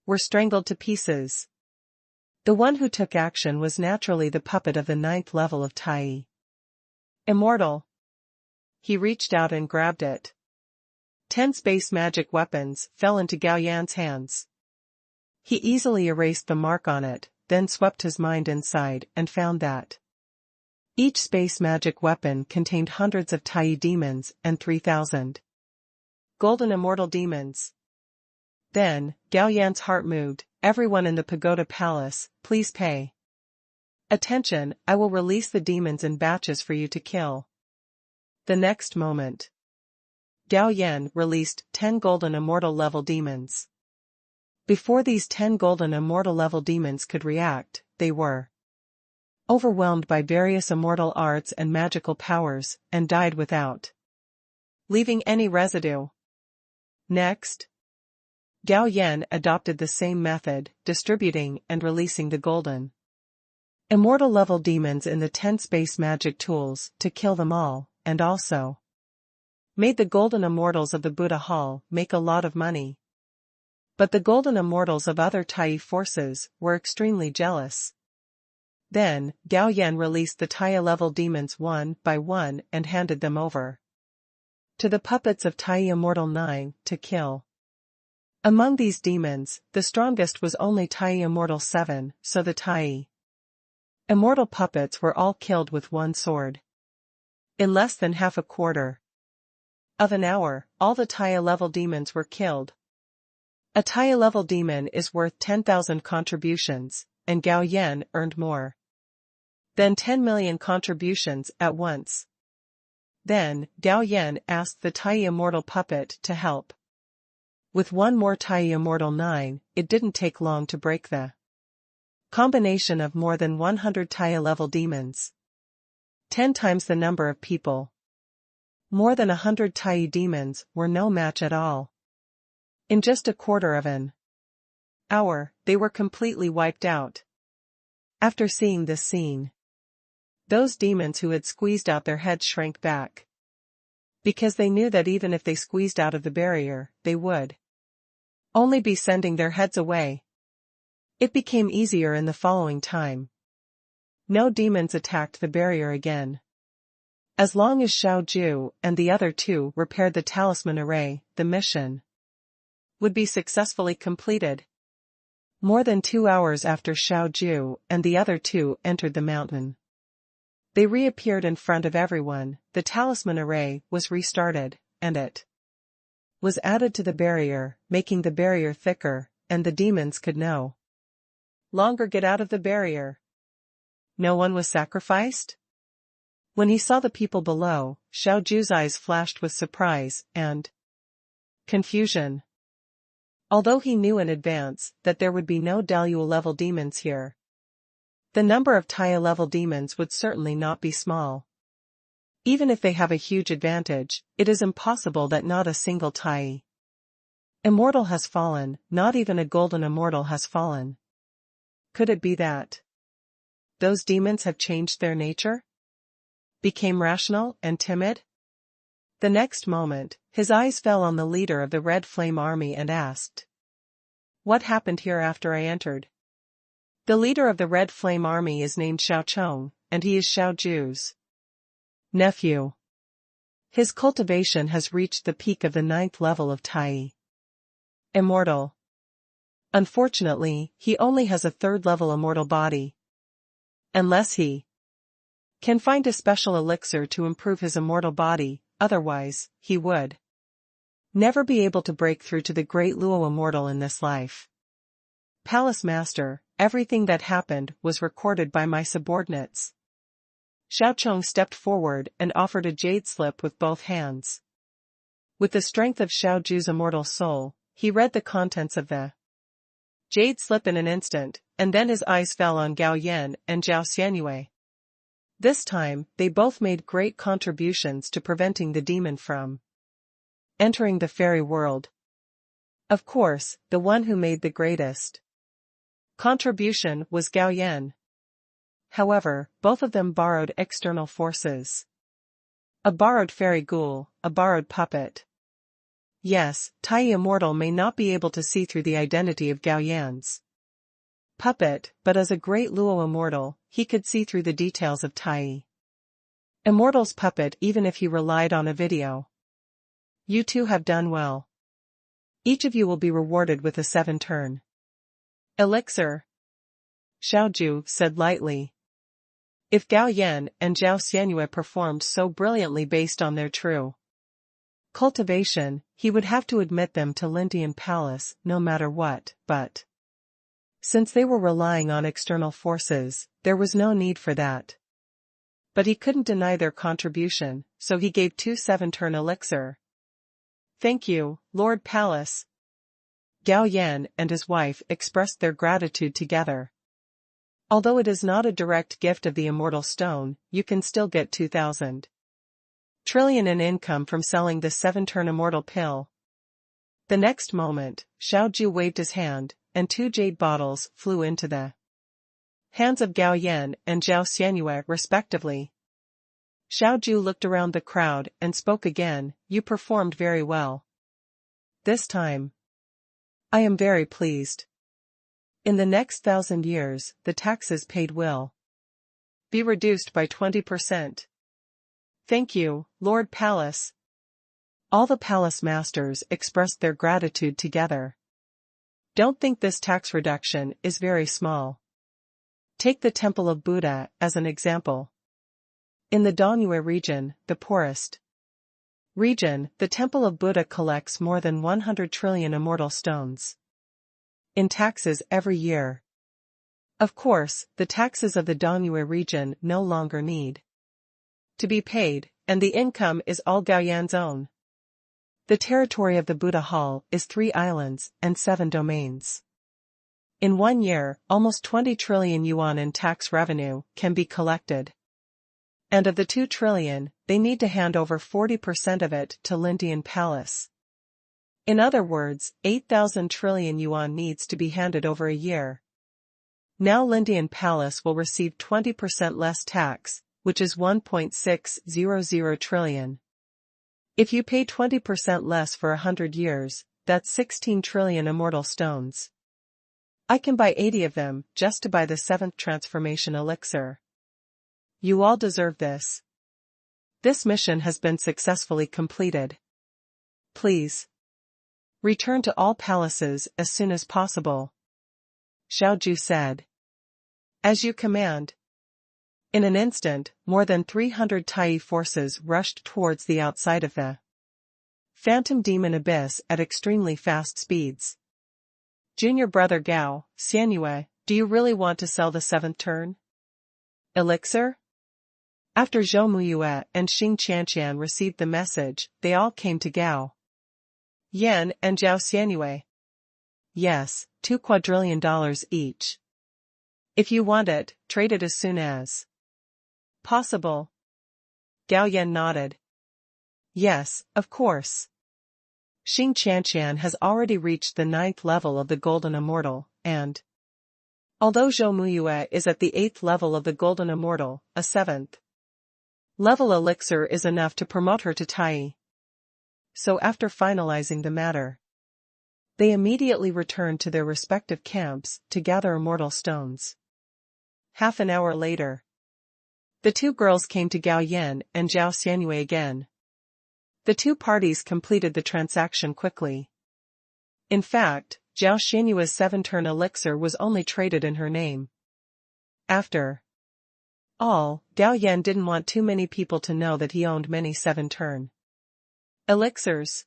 were strangled to pieces. The one who took action was naturally the puppet of the 9th level of Tai immortal. He reached out and grabbed it. 10 space magic weapons fell into Gao Yan's hands. He easily erased the mark on it, then swept his mind inside and found that each space magic weapon contained hundreds of Tai demons and 3,000 golden immortal demons. Then, Gao Yan's heart moved. Everyone in the pagoda palace, please pay attention, I will release the demons in batches for you to kill. The next moment, Gao Yan released 10 golden immortal level demons. Before these 10 golden immortal level demons could react, they were overwhelmed by various immortal arts and magical powers, and died without leaving any residue. Next, Gao Yan adopted the same method, distributing and releasing the golden immortal level demons in the 10 space magic tools to kill them all, and also made the golden immortals of the Buddha Hall make a lot of money. But the golden immortals of other Tai forces were extremely jealous. Then, Gao Yan released the Taya-level demons one by one and handed them over to the puppets of Tai Immortal 9 to kill. Among these demons, the strongest was only Tai Immortal 7, so the Tai Immortal puppets were all killed with one sword. In less than half a quarter of an hour, all the Taya-level demons were killed. A Taya-level demon is worth 10,000 contributions, and Gao Yan earned more Then 10 million contributions at once. Then, Gao Yan asked the Tai immortal puppet to help. With one more Tai immortal 9, it didn't take long to break the combination of more than 100 Tai level demons. 10 times the number of people. More than 100 Tai demons were no match at all. In just a quarter of an hour, they were completely wiped out. After seeing this scene, those demons who had squeezed out their heads shrank back. Because they knew that even if they squeezed out of the barrier, they would only be sending their heads away. It became easier in the following time. No demons attacked the barrier again. As long as Xiao Ju and the other two repaired the talisman array, the mission would be successfully completed. More than 2 hours after Xiao Ju and the other two entered the mountain, they reappeared in front of everyone. The talisman array was restarted, and it was added to the barrier, making the barrier thicker, and the demons could no longer get out of the barrier. No one was sacrificed? When he saw the people below, Xiao Ju's eyes flashed with surprise and confusion. Although he knew in advance that there would be no Daluo-level demons here, the number of Tai-level demons would certainly not be small. Even if they have a huge advantage, it is impossible that not a single Tai immortal has fallen, not even a golden immortal has fallen. Could it be that those demons have changed their nature? Became rational and timid? The next moment, his eyes fell on the leader of the Red Flame Army and asked, "What happened here after I entered?" The leader of the Red Flame Army is named Xiao Chong, and he is Xiao Ju's nephew. His cultivation has reached the peak of the 9th level of Tai Immortal. Unfortunately, he only has a 3rd level immortal body. Unless he can find a special elixir to improve his immortal body, otherwise, he would never be able to break through to the Great Luo Immortal in this life. Palace Master, everything that happened was recorded by my subordinates. Xiao Chong stepped forward and offered a jade slip with both hands. With the strength of Xiao Ju's immortal soul, he read the contents of the jade slip in an instant, and then his eyes fell on Gao Yan and Zhao Xianyue. This time, they both made great contributions to preventing the demon from entering the fairy world. Of course, the one who made the greatest contribution was Gao Yan. However, both of them borrowed external forces. A borrowed fairy ghoul, a borrowed puppet. Yes, Tai Immortal may not be able to see through the identity of Gao Yan's puppet, but as a great Luo Immortal, he could see through the details of Tai Immortal's puppet even if he relied on a video. You two have done well. Each of you will be rewarded with a 7-turn elixir. Xiao Ju said lightly. If Gao Yan and Zhao Xianyue performed so brilliantly based on their true cultivation, he would have to admit them to Lindian Palace no matter what, but since they were relying on external forces, there was no need for that. But he couldn't deny their contribution, so he gave 2 7-turn elixir. Thank you, Lord Palace. Gao Yan and his wife expressed their gratitude together. Although it is not a direct gift of the Immortal Stone, you can still get 2,000 trillion in income from selling the 7-turn Immortal Pill. The next moment, Xiao Ju waved his hand, and 2 jade bottles flew into the hands of Gao Yan and Zhao Xianyue respectively. Xiao Ju looked around the crowd and spoke again, "You performed very well. This time, I am very pleased. In the next 1,000 years, the taxes paid will be reduced by 20%. Thank you, Lord Palace." All the palace masters expressed their gratitude together. Don't think this tax reduction is very small. Take the Temple of Buddha as an example. In the Danyue region, the poorest region, the Temple of Buddha collects more than 100 trillion immortal stones in taxes every year. Of course, the taxes of the Dongye region no longer need to be paid, and the income is all Gao Yan's own. The territory of the Buddha Hall is 3 islands and 7 domains. In 1 year, almost 20 trillion yuan in tax revenue can be collected. And of the 2 trillion, they need to hand over 40% of it to Lindian Palace. In other words, 8,000 trillion yuan needs to be handed over a year. Now Lindian Palace will receive 20% less tax, which is 1.600 trillion. If you pay 20% less for 100 years, that's 16 trillion immortal stones. I can buy 80 of them just to buy the 7th transformation elixir. You all deserve this. This mission has been successfully completed. Please return to all palaces as soon as possible. Xiaoju said. As you command. In an instant, more than 300 Tai forces rushed towards the outside of the Phantom Demon Abyss at extremely fast speeds. Junior brother Gao, Xianyue, do you really want to sell the 7th turn elixir? After Zhou Muyue and Xing Qianqian received the message, they all came to Gao Yan and Zhao Xianyue. Yes, $2 quadrillion each. If you want it, trade it as soon as possible. Gao Yan nodded. Yes, of course. Xing Qianqian has already reached the 9th level of the Golden Immortal, and although Zhou Muyue is at the 8th level of the Golden Immortal, a 7th level elixir is enough to promote her to Tai. So after finalizing the matter, they immediately returned to their respective camps to gather immortal stones. Half an hour later, the 2 girls came to Gao Yan and Zhao Xianyue again. The 2 parties completed the transaction quickly. In fact, Zhao Xianyue's 7-turn elixir was only traded in her name. After all, Gao Yan didn't want too many people to know that he owned many 7-turn elixirs.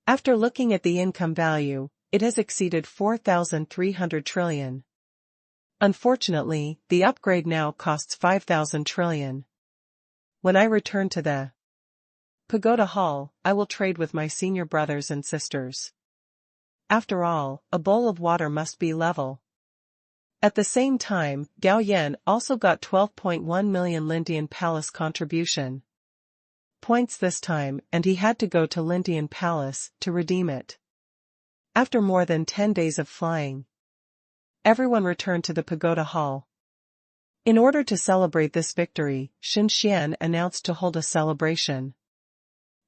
After looking at the income value, it has exceeded 4,300 trillion. Unfortunately, the upgrade now costs 5,000 trillion. When I return to the Pagoda Hall, I will trade with my senior brothers and sisters. After all, a bowl of water must be level. At the same time, Gao Yan also got 12.1 million Lindian Palace contribution points this time, and he had to go to Lindian Palace to redeem it. After more than 10 days of flying, everyone returned to the Pagoda Hall. In order to celebrate this victory, Shen Xian announced to hold a celebration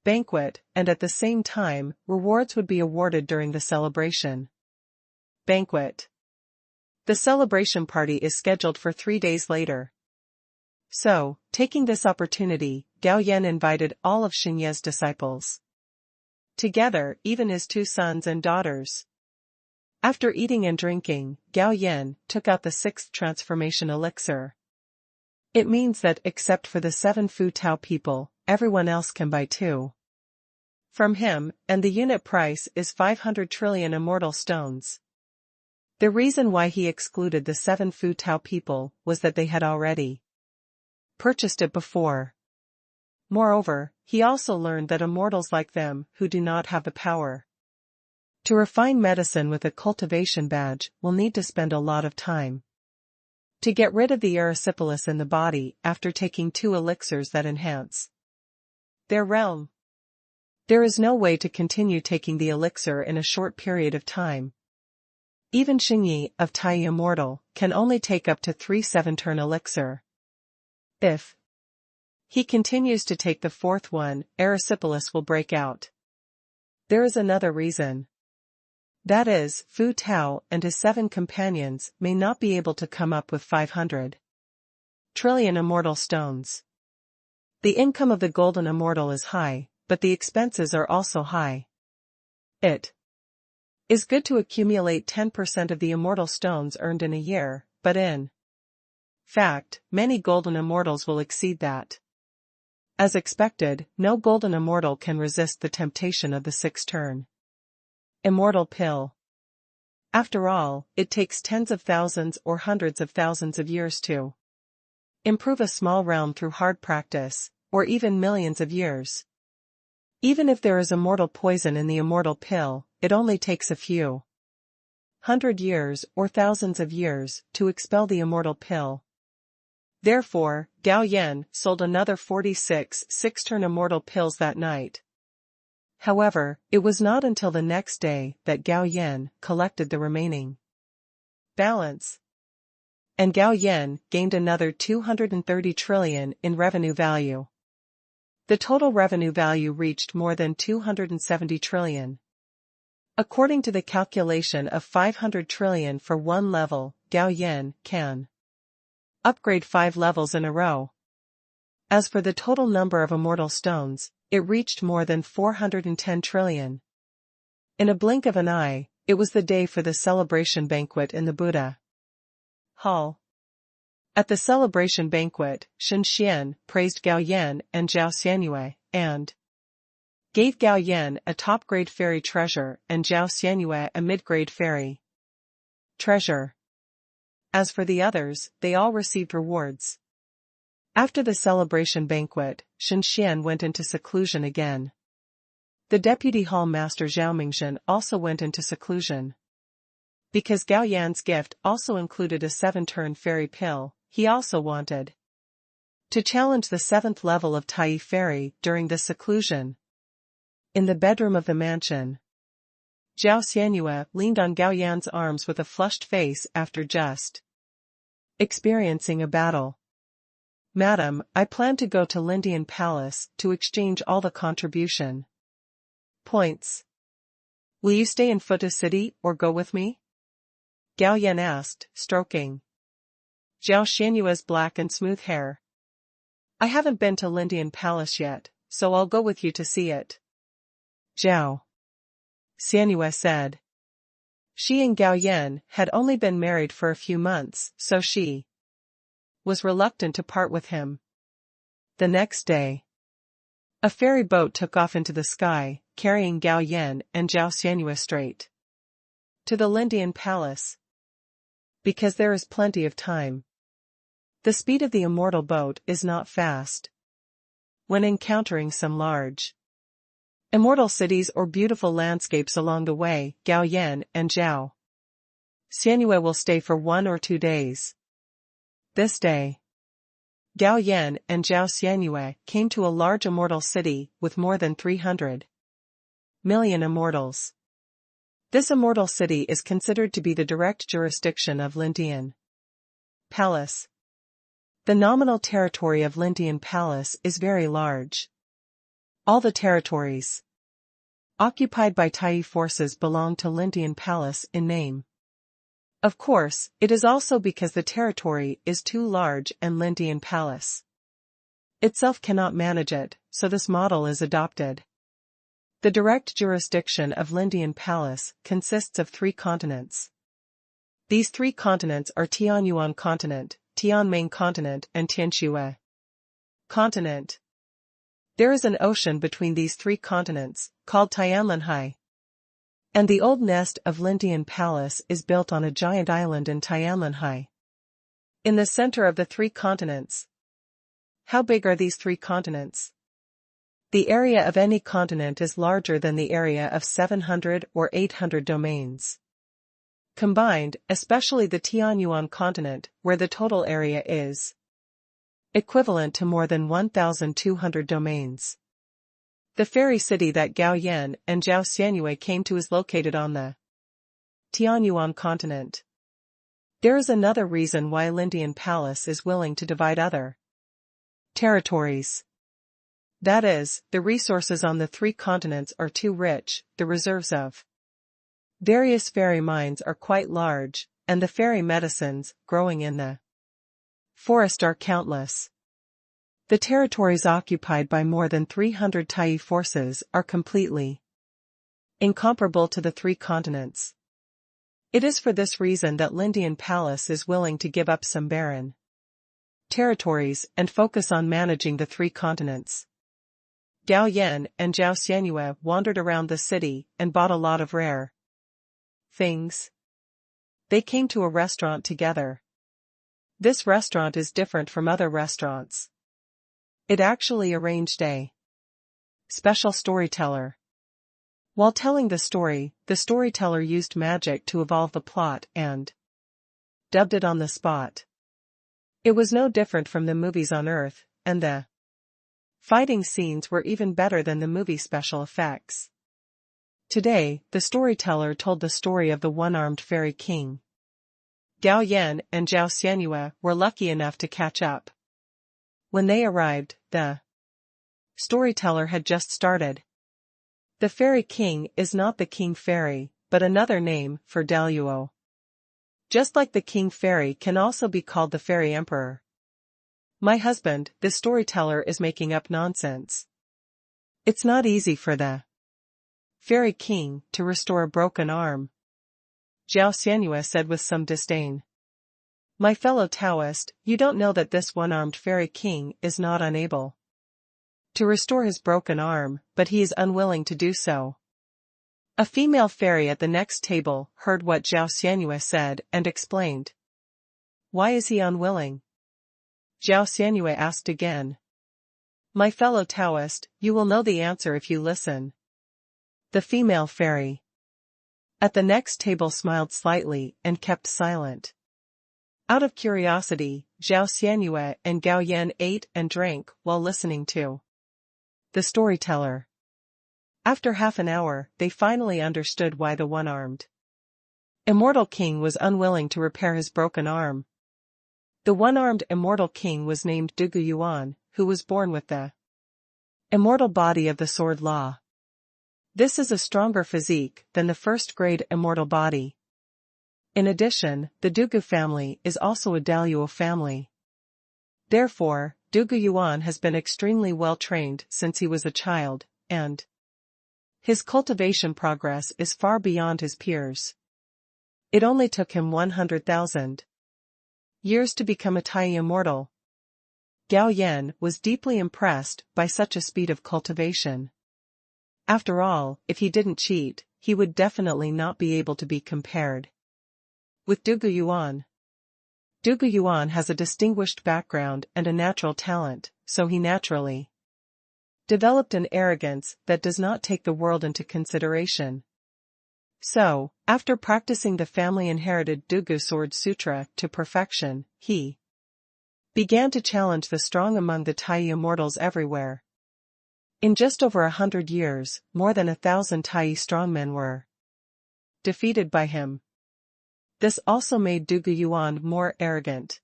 banquet, and at the same time, rewards would be awarded during the celebration banquet. The celebration party is scheduled for 3 days later. So, taking this opportunity, Gao Yan invited all of Shen Ye's disciples. Together, even his 2 sons and daughters. After eating and drinking, Gao Yan took out the 6th transformation elixir. It means that except for the 7 Fu Tao people, everyone else can buy 2 from him, and the unit price is 500 trillion immortal stones. The reason why he excluded the 7 Fu Tao people was that they had already purchased it before. Moreover, he also learned that immortals like them, who do not have the power to refine medicine with a cultivation badge, will need to spend a lot of time to get rid of the erysipelas in the body after taking 2 elixirs that enhance their realm. There is no way to continue taking the elixir in a short period of time. Even Xingyi, of Tai Immortal, can only take up to 3 7-turn elixir. If he continues to take the 4th one, erysipelas will break out. There is another reason. That is, Fu Tao and his 7 companions may not be able to come up with 500 trillion immortal stones. The income of the Golden Immortal is high, but the expenses are also high. It is good to accumulate 10% of the immortal stones earned in a year, but in fact, many Golden Immortals will exceed that. As expected, no Golden Immortal can resist the temptation of the 6th turn Immortal Pill. After all, it takes tens of thousands or hundreds of thousands of years to improve a small realm through hard practice, or even millions of years. Even if there is immortal poison in the immortal pill, it only takes a few hundred years or thousands of years to expel the immortal pill. Therefore, Gao Yan sold another 46 six-turn immortal pills that night. However, it was not until the next day that Gao Yan collected the remaining balance. And Gao Yan gained another 230 trillion in revenue value. The total revenue value reached more than 270 trillion. According to the calculation of 500 trillion for one level, Gao Yan can upgrade 5 levels in a row. As for the total number of immortal stones, it reached more than 410 trillion. In a blink of an eye, it was the day for the celebration banquet in the Buddha Hall. At the celebration banquet, Shen Xian praised Gao Yan and Zhao Xianyue, and gave Gao Yan a top-grade fairy treasure and Zhao Xianyue a mid-grade fairy treasure. As for the others, they all received rewards. After the celebration banquet, Shen Xian went into seclusion again. The deputy hall master Zhao Mingzhen also went into seclusion. Because Gao Yan's gift also included a 7-turn fairy pill, he also wanted to challenge the 7th level of Tai Fairy during the seclusion. In the bedroom of the mansion, Zhao Xianyue leaned on Gao Yan's arms with a flushed face after just experiencing a battle. Madam, I plan to go to Lindian Palace to exchange all the contribution points. Will you stay in Futa City or go with me? Gao Yan asked, stroking Zhao Xianyue's black and smooth hair. I haven't been to Lindian Palace yet, so I'll go with you to see it. Zhao Xianyue said. She and Gao Yan had only been married for a few months, so she was reluctant to part with him. The next day, a ferry boat took off into the sky, carrying Gao Yan and Zhao Xianyue straight to the Lindian Palace. Because there is plenty of time. The speed of the immortal boat is not fast. When encountering some large immortal cities or beautiful landscapes along the way, Gao Yan and Zhao Xianyue will stay for 1 or 2 days. This day, Gao Yan and Zhao Xianyue came to a large immortal city with more than 300 million immortals. This immortal city is considered to be the direct jurisdiction of Lindian Palace. The nominal territory of Lindian Palace is very large. All the territories occupied by Tai forces belong to Lindian Palace in name. Of course, it is also because the territory is too large and Lindian Palace itself cannot manage it, so this model is adopted. The direct jurisdiction of Lindian Palace consists of 3 continents. These 3 continents are Tianyuan Continent, Tianming Continent and Tianxue Continent. There is an ocean between these 3 continents, called Tianlanhai. And the old nest of Lindian Palace is built on a giant island in Tianlanhai. In the center of the 3 continents. How big are these 3 continents? The area of any continent is larger than the area of 700 or 800 domains combined, especially the Tianyuan continent, where the total area is equivalent to more than 1,200 domains. The fairy city that Gao Yan and Zhao Xianyue came to is located on the Tianyuan continent. There is another reason why Lindian Palace is willing to divide other territories. That is, the resources on the 3 continents are too rich, the reserves of various fairy mines are quite large, and the fairy medicines growing in the forest are countless. The territories occupied by more than 300 Tai forces are completely incomparable to the 3 continents. It is for this reason that Lindian Palace is willing to give up some barren territories and focus on managing the 3 continents. Gao Yan and Zhao Xianyue wandered around the city and bought a lot of rare things. They came to a restaurant together. This restaurant is different from other restaurants. It actually arranged a special storyteller. While telling the storyteller used magic to evolve the plot and dubbed it on the spot. It was no different from the movies on Earth, and the fighting scenes were even better than the movie special effects. Today, the storyteller told the story of the one-armed fairy king. Gao Yan and Zhao Xianyue were lucky enough to catch up. When they arrived, the storyteller had just started. The fairy king is not the king fairy, but another name for Daluo. Just like the king fairy can also be called the fairy emperor. My husband, this storyteller is making up nonsense. It's not easy for the fairy king to restore a broken arm. Zhao Xianyue said with some disdain. My fellow Taoist, you don't know that this one-armed fairy king is not unable to restore his broken arm, but he is unwilling to do so. A female fairy at the next table heard what Zhao Xianyue said and explained. Why is he unwilling? Zhao Xianyue asked again. My fellow Taoist, you will know the answer if you listen. The female fairy at the next table smiled slightly and kept silent. Out of curiosity, Zhao Xianyue and Gao Yan ate and drank while listening to the storyteller. After half an hour, they finally understood why the one-armed immortal king was unwilling to repair his broken arm. The one-armed immortal king was named Dugu Yuan, who was born with the immortal body of the sword law. This is a stronger physique than the first-grade immortal body. In addition, the Dugu family is also a Daluo family. Therefore, Dugu Yuan has been extremely well trained since he was a child, and his cultivation progress is far beyond his peers. It only took him 100,000 years to become a Tai immortal. Gao Yan was deeply impressed by such a speed of cultivation. After all, if he didn't cheat, he would definitely not be able to be compared with Dugu Yuan. Dugu Yuan has a distinguished background and a natural talent, so he naturally developed an arrogance that does not take the world into consideration. So, after practicing the family-inherited Dugu Sword Sutra to perfection, he began to challenge the strong among the Tai immortals everywhere. In just over 100 years, more than 1,000 Tai strongmen were defeated by him. This also made Dugu Yuan more arrogant.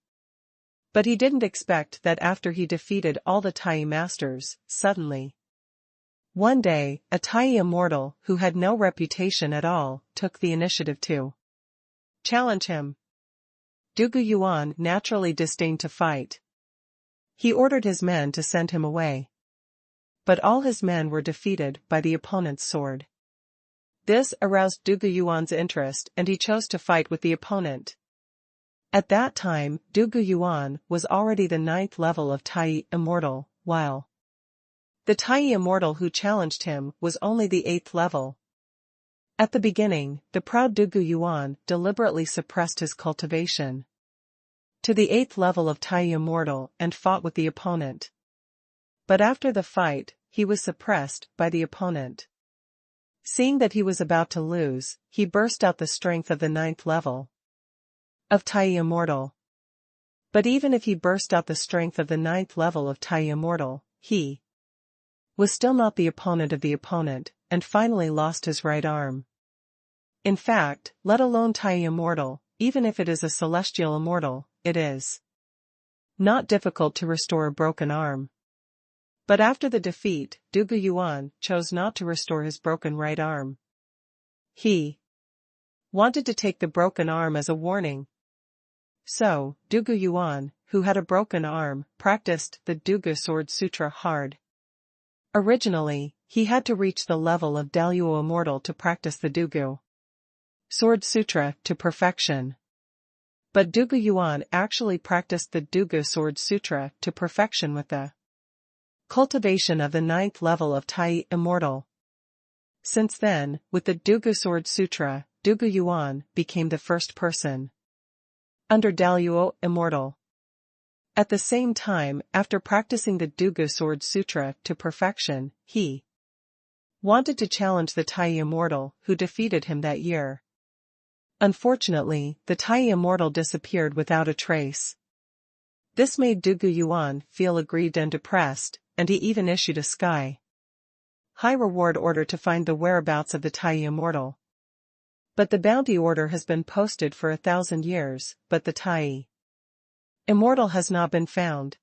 But he didn't expect that after he defeated all the Tai masters, suddenly, one day, a Tai immortal who had no reputation at all took the initiative to challenge him. Dugu Yuan naturally disdained to fight. He ordered his men to send him away. But all his men were defeated by the opponent's sword. This aroused Dugu Yuan's interest and he chose to fight with the opponent. At that time, Dugu Yuan was already the 9th level of Tai immortal, while the Tai immortal who challenged him was only the 8th level. At the beginning, the proud Dugu Yuan deliberately suppressed his cultivation to the 8th level of Tai immortal and fought with the opponent. But after the fight, he was suppressed by the opponent. Seeing that he was about to lose, he burst out the strength of the 9th level of Tai immortal. But even if he burst out the strength of the 9th level of Tai immortal, he was still not the opponent of the opponent, and finally lost his right arm. In fact, let alone Tai immortal, even if it is a celestial immortal, it is not difficult to restore a broken arm. But after the defeat, Dugu Yuan chose not to restore his broken right arm. He wanted to take the broken arm as a warning. So, Dugu Yuan, who had a broken arm, practiced the Dugu Sword Sutra hard. Originally, he had to reach the level of Daluo Immortal to practice the Dugu Sword Sutra to perfection. But Dugu Yuan actually practiced the Dugu Sword Sutra to perfection with the cultivation of the 9th level of Tai immortal. Since then, with the Dugu Sword Sutra, Dugu Yuan became the first person under Daluo immortal. At the same time, after practicing the Dugu Sword Sutra to perfection, he wanted to challenge the Tai immortal who defeated him that year. Unfortunately, the Tai immortal disappeared without a trace. This made Dugu Yuan feel aggrieved and depressed, and he even issued a high reward order to find the whereabouts of the Tai immortal. But the bounty order has been posted for 1,000 years, but the Tai immortal has not been found.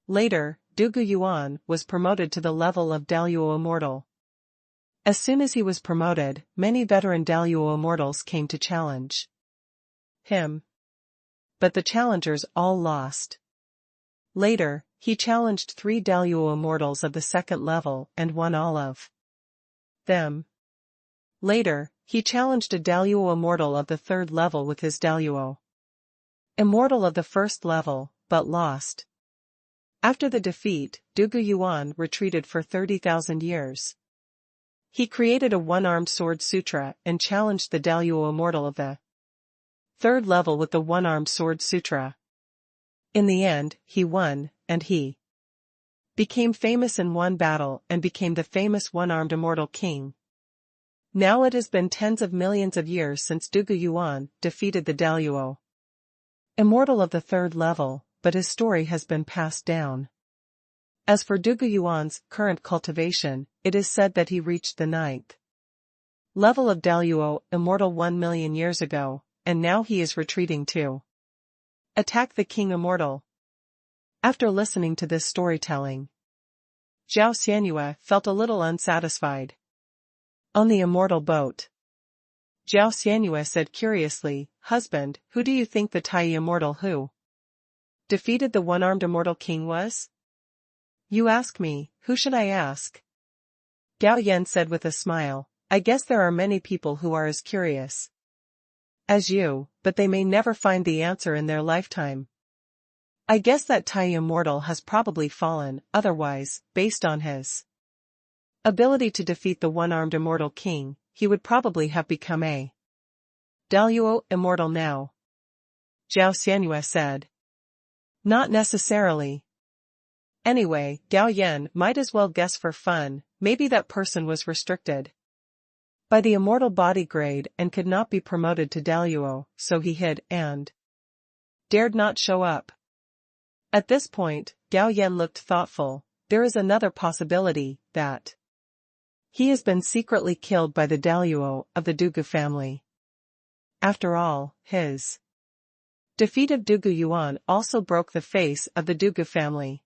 Later, Dugu Yuan was promoted to the level of Daluo immortal. As soon as he was promoted, many veteran Daluo immortals came to challenge him. But the challengers all lost. Later, he challenged 3 Daluo immortals of the second level and won all of them. Later, he challenged a Daluo immortal of the third level with his Daluo immortal of the first level, but lost. After the defeat, Dugu Yuan retreated for 30,000 years. He created a one-armed sword sutra and challenged the Daluo immortal of the third level with the one-armed sword sutra. In the end, he won, and he became famous in one battle and became the famous one-armed immortal king. Now it has been tens of millions of years since Dugu Yuan defeated the Daluo immortal of the third level, but his story has been passed down. As for Dugu Yuan's current cultivation, it is said that he reached the 9th level of Daluo immortal 1 million years ago, and now he is retreating to attack the king immortal. After listening to this storytelling, Zhao Xianyue felt a little unsatisfied. On the immortal boat, Zhao Xianyue said curiously, "Husband, who do you think the Tai immortal who defeated the one-armed immortal king was?" "You ask me, who should I ask?" Gao Yan said with a smile, "I guess there are many people who are as curious as you, but they may never find the answer in their lifetime. I guess that Tai immortal has probably fallen, otherwise, based on his ability to defeat the one-armed immortal king, he would probably have become a Daluo immortal now." Zhao Xianyue said. "Not necessarily. Anyway, Gao Yan might as well guess for fun, maybe that person was restricted by the immortal body grade and could not be promoted to Daluo, so he hid and dared not show up." At this point, Gao Yan looked thoughtful. There is another possibility, that he has been secretly killed by the Daluo of the Dugu family. After all, his defeat of Dugu Yuan also broke the face of the Dugu family.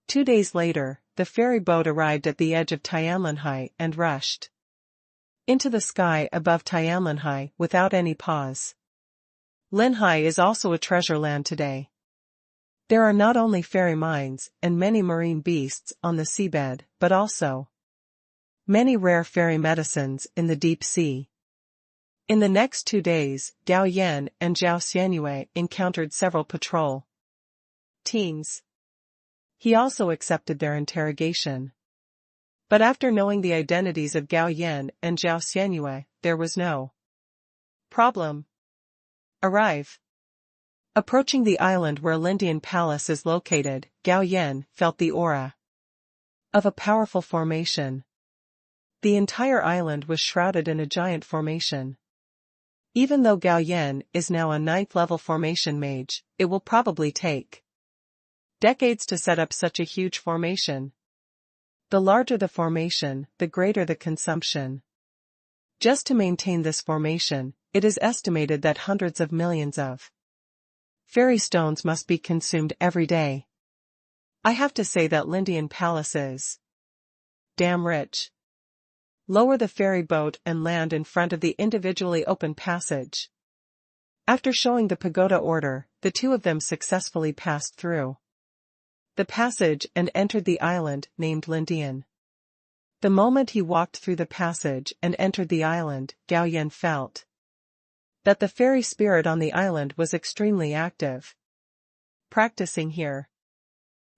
2 days later, the ferry boat arrived at the edge of Tianlanhai and rushed into the sky above Tianlanhai without any pause. Linhai is also a treasure land today. There are not only fairy mines and many marine beasts on the seabed, but also many rare fairy medicines in the deep sea. In the next 2 days, Gao Yan and Zhao Xianyue encountered several patrol teams. He also accepted their interrogation. But after knowing the identities of Gao Yan and Zhao Xianyue, there was no problem. Arrive. Approaching the island where Lindian Palace is located, Gao Yan felt the aura of a powerful formation. The entire island was shrouded in a giant formation. Even though Gao Yan is now a 9th level formation mage, it will probably take decades to set up such a huge formation. The larger the formation, the greater the consumption. Just to maintain this formation, it is estimated that hundreds of millions of fairy stones must be consumed every day. I have to say that Lindian Palace is damn rich. Lower the ferry boat and land in front of the individually open passage. After showing the pagoda order, the two of them successfully passed through the passage and entered the island named Lindian. The moment he walked through the passage and entered the island, Gao Yan felt that the fairy spirit on the island was extremely active. Practicing here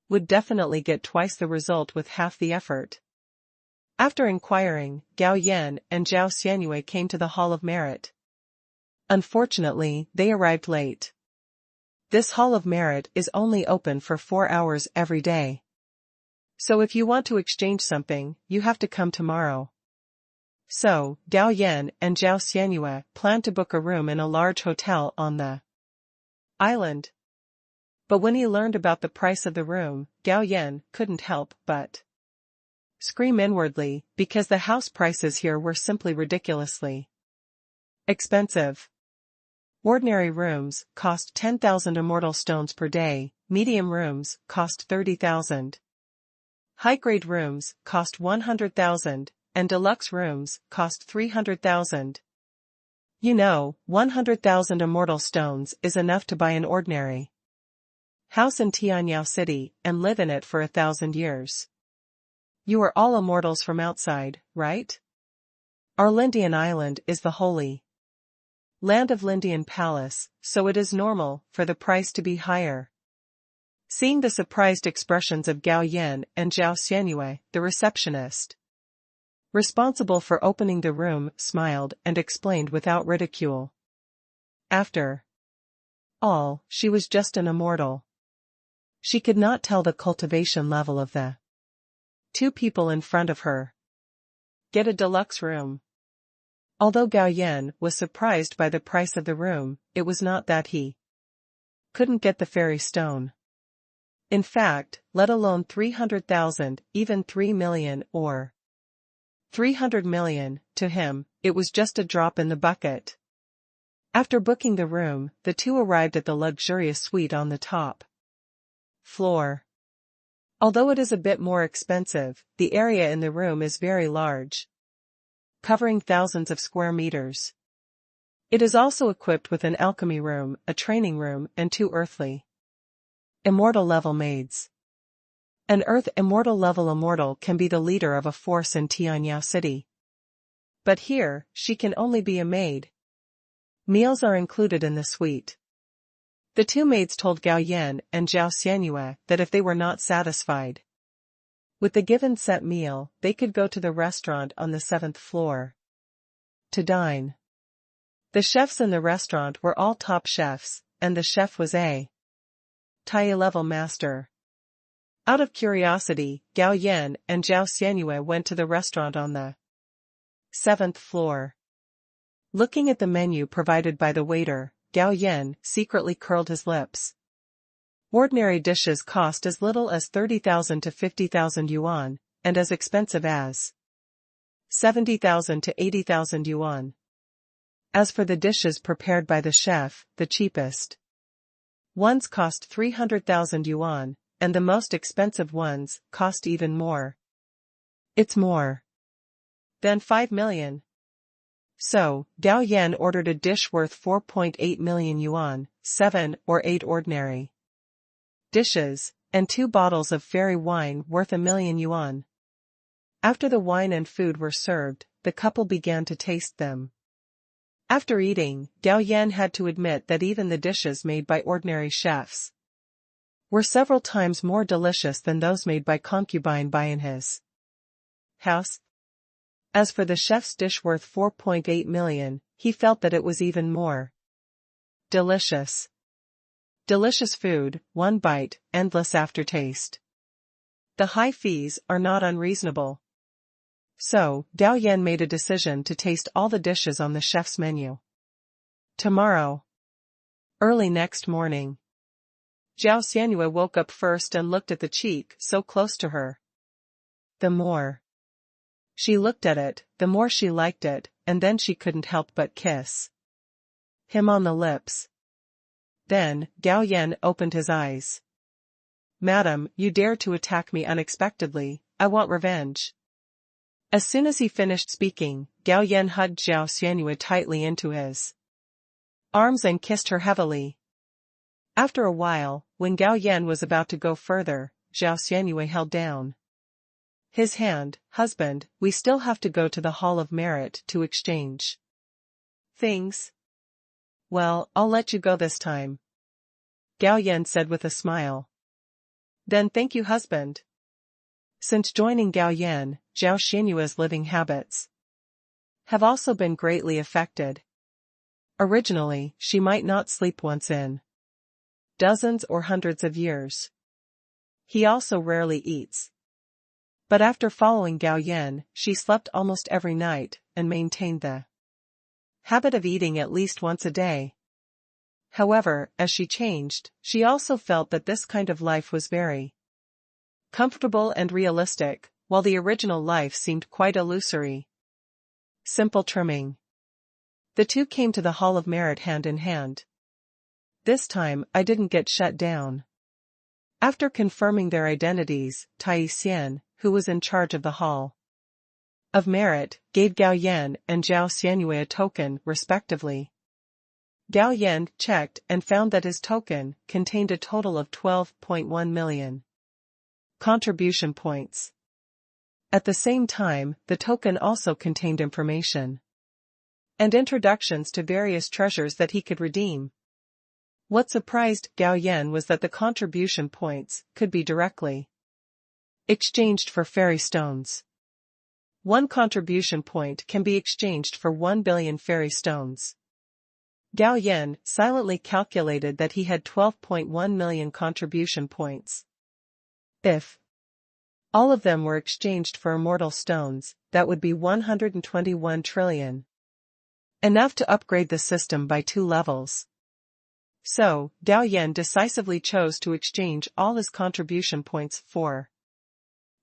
would definitely get twice the result with half the effort. After inquiring, Gao Yan and Zhao Xianyue came to the Hall of Merit. Unfortunately, they arrived late. This Hall of Merit is only open for 4 hours every day. So if you want to exchange something, you have to come tomorrow. So, Gao Yan and Zhao Xianyue planned to book a room in a large hotel on the island. But when he learned about the price of the room, Gao Yan couldn't help but scream inwardly, because the house prices here were simply ridiculously expensive. Ordinary rooms cost 10,000 immortal stones per day, medium rooms cost 30,000. High-grade rooms cost 100,000, and deluxe rooms cost 300,000. 100,000 immortal stones is enough to buy an ordinary house in Tianyao City and live in it for 1,000 years. You are all immortals from outside, right? Our Lindian island is the holy land of Lindian Palace, so it is normal for the price to be higher. Seeing the surprised expressions of Gao Yan and Zhao Xianyue, the receptionist responsible for opening the room smiled and explained without ridicule. After all, she was just an immortal. She could not tell the cultivation level of the two people in front of her. Get a deluxe room. Although Gao Yan was surprised by the price of the room, it was not that he couldn't get the fairy stone. In fact, let alone 300,000, even 3 million or 300 million, to him, it was just a drop in the bucket. After booking the room, the two arrived at the luxurious suite on the top floor. Although it is a bit more expensive, the area in the room is very large, covering thousands of square meters. It is also equipped with an alchemy room, a training room, and 2 earthly immortal level maids. An Earth immortal level immortal can be the leader of a force in Tianyao City. But here, she can only be a maid. Meals are included in the suite. The 2 maids told Gao Yan and Zhao Xianyue that if they were not satisfied with the given set meal, they could go to the restaurant on the 7th floor to dine. The chefs in the restaurant were all top chefs, and the chef was a Tai level master. Out of curiosity, Gao Yan and Zhao Xianyue went to the restaurant on the 7th floor. Looking at the menu provided by the waiter, Gao Yan secretly curled his lips. Ordinary dishes cost as little as 30,000 to 50,000 yuan, and as expensive as 70,000 to 80,000 yuan. As for the dishes prepared by the chef, the cheapest ones cost 300,000 yuan, and the most expensive ones cost even more. It's more than 5 million. So, Gao Yan ordered a dish worth 4.8 million yuan, 7 or 8 ordinary dishes, and 2 bottles of fairy wine worth 1 million yuan. After the wine and food were served, the couple began to taste them. After eating, Gao Yan had to admit that even the dishes made by ordinary chefs were several times more delicious than those made by concubine Bai in his house. As for the chef's dish worth 4.8 million, he felt that it was even more delicious. Delicious food, 1 bite, endless aftertaste. The high fees are not unreasonable. So, Gao Yan made a decision to taste all the dishes on the chef's menu. Tomorrow. Early next morning. Zhao Xianyue woke up first and looked at the cheek so close to her. The more she looked at it, the more she liked it, and then she couldn't help but kiss him on the lips. Then, Gao Yan opened his eyes. Madam, you dared to attack me unexpectedly, I want revenge. As soon as he finished speaking, Gao Yan hugged Zhao Xianyue tightly into his arms and kissed her heavily. After a while, when Gao Yan was about to go further, Zhao Xianyue held down his hand. Husband, we still have to go to the Hall of Merit to exchange things. Well, I'll let you go this time, Gao Yan said with a smile. Then thank you, husband. Since joining Gao Yan, Zhao Xianyue's living habits have also been greatly affected. Originally, she might not sleep once in dozens or hundreds of years. He also rarely eats. But after following Gao Yan, she slept almost every night and maintained the habit of eating at least once a day. However, as she changed, she also felt that this kind of life was very comfortable and realistic, while the original life seemed quite illusory. Simple trimming. The two came to the Hall of Merit hand in hand. This time, I didn't get shut down. After confirming their identities, Tai Xian, who was in charge of the Hall of Merit, gave Gao Yan and Zhao Xianyue a token, respectively. Gao Yan checked and found that his token contained a total of 12.1 million contribution points. At the same time, the token also contained information and introductions to various treasures that he could redeem. What surprised Gao Yan was that the contribution points could be directly exchanged for fairy stones. One contribution point can be exchanged for 1 billion fairy stones. Gao Yan silently calculated that he had 12.1 million contribution points. If all of them were exchanged for immortal stones, that would be 121 trillion. Enough to upgrade the system by 2 levels. So, Gao Yan decisively chose to exchange all his contribution points for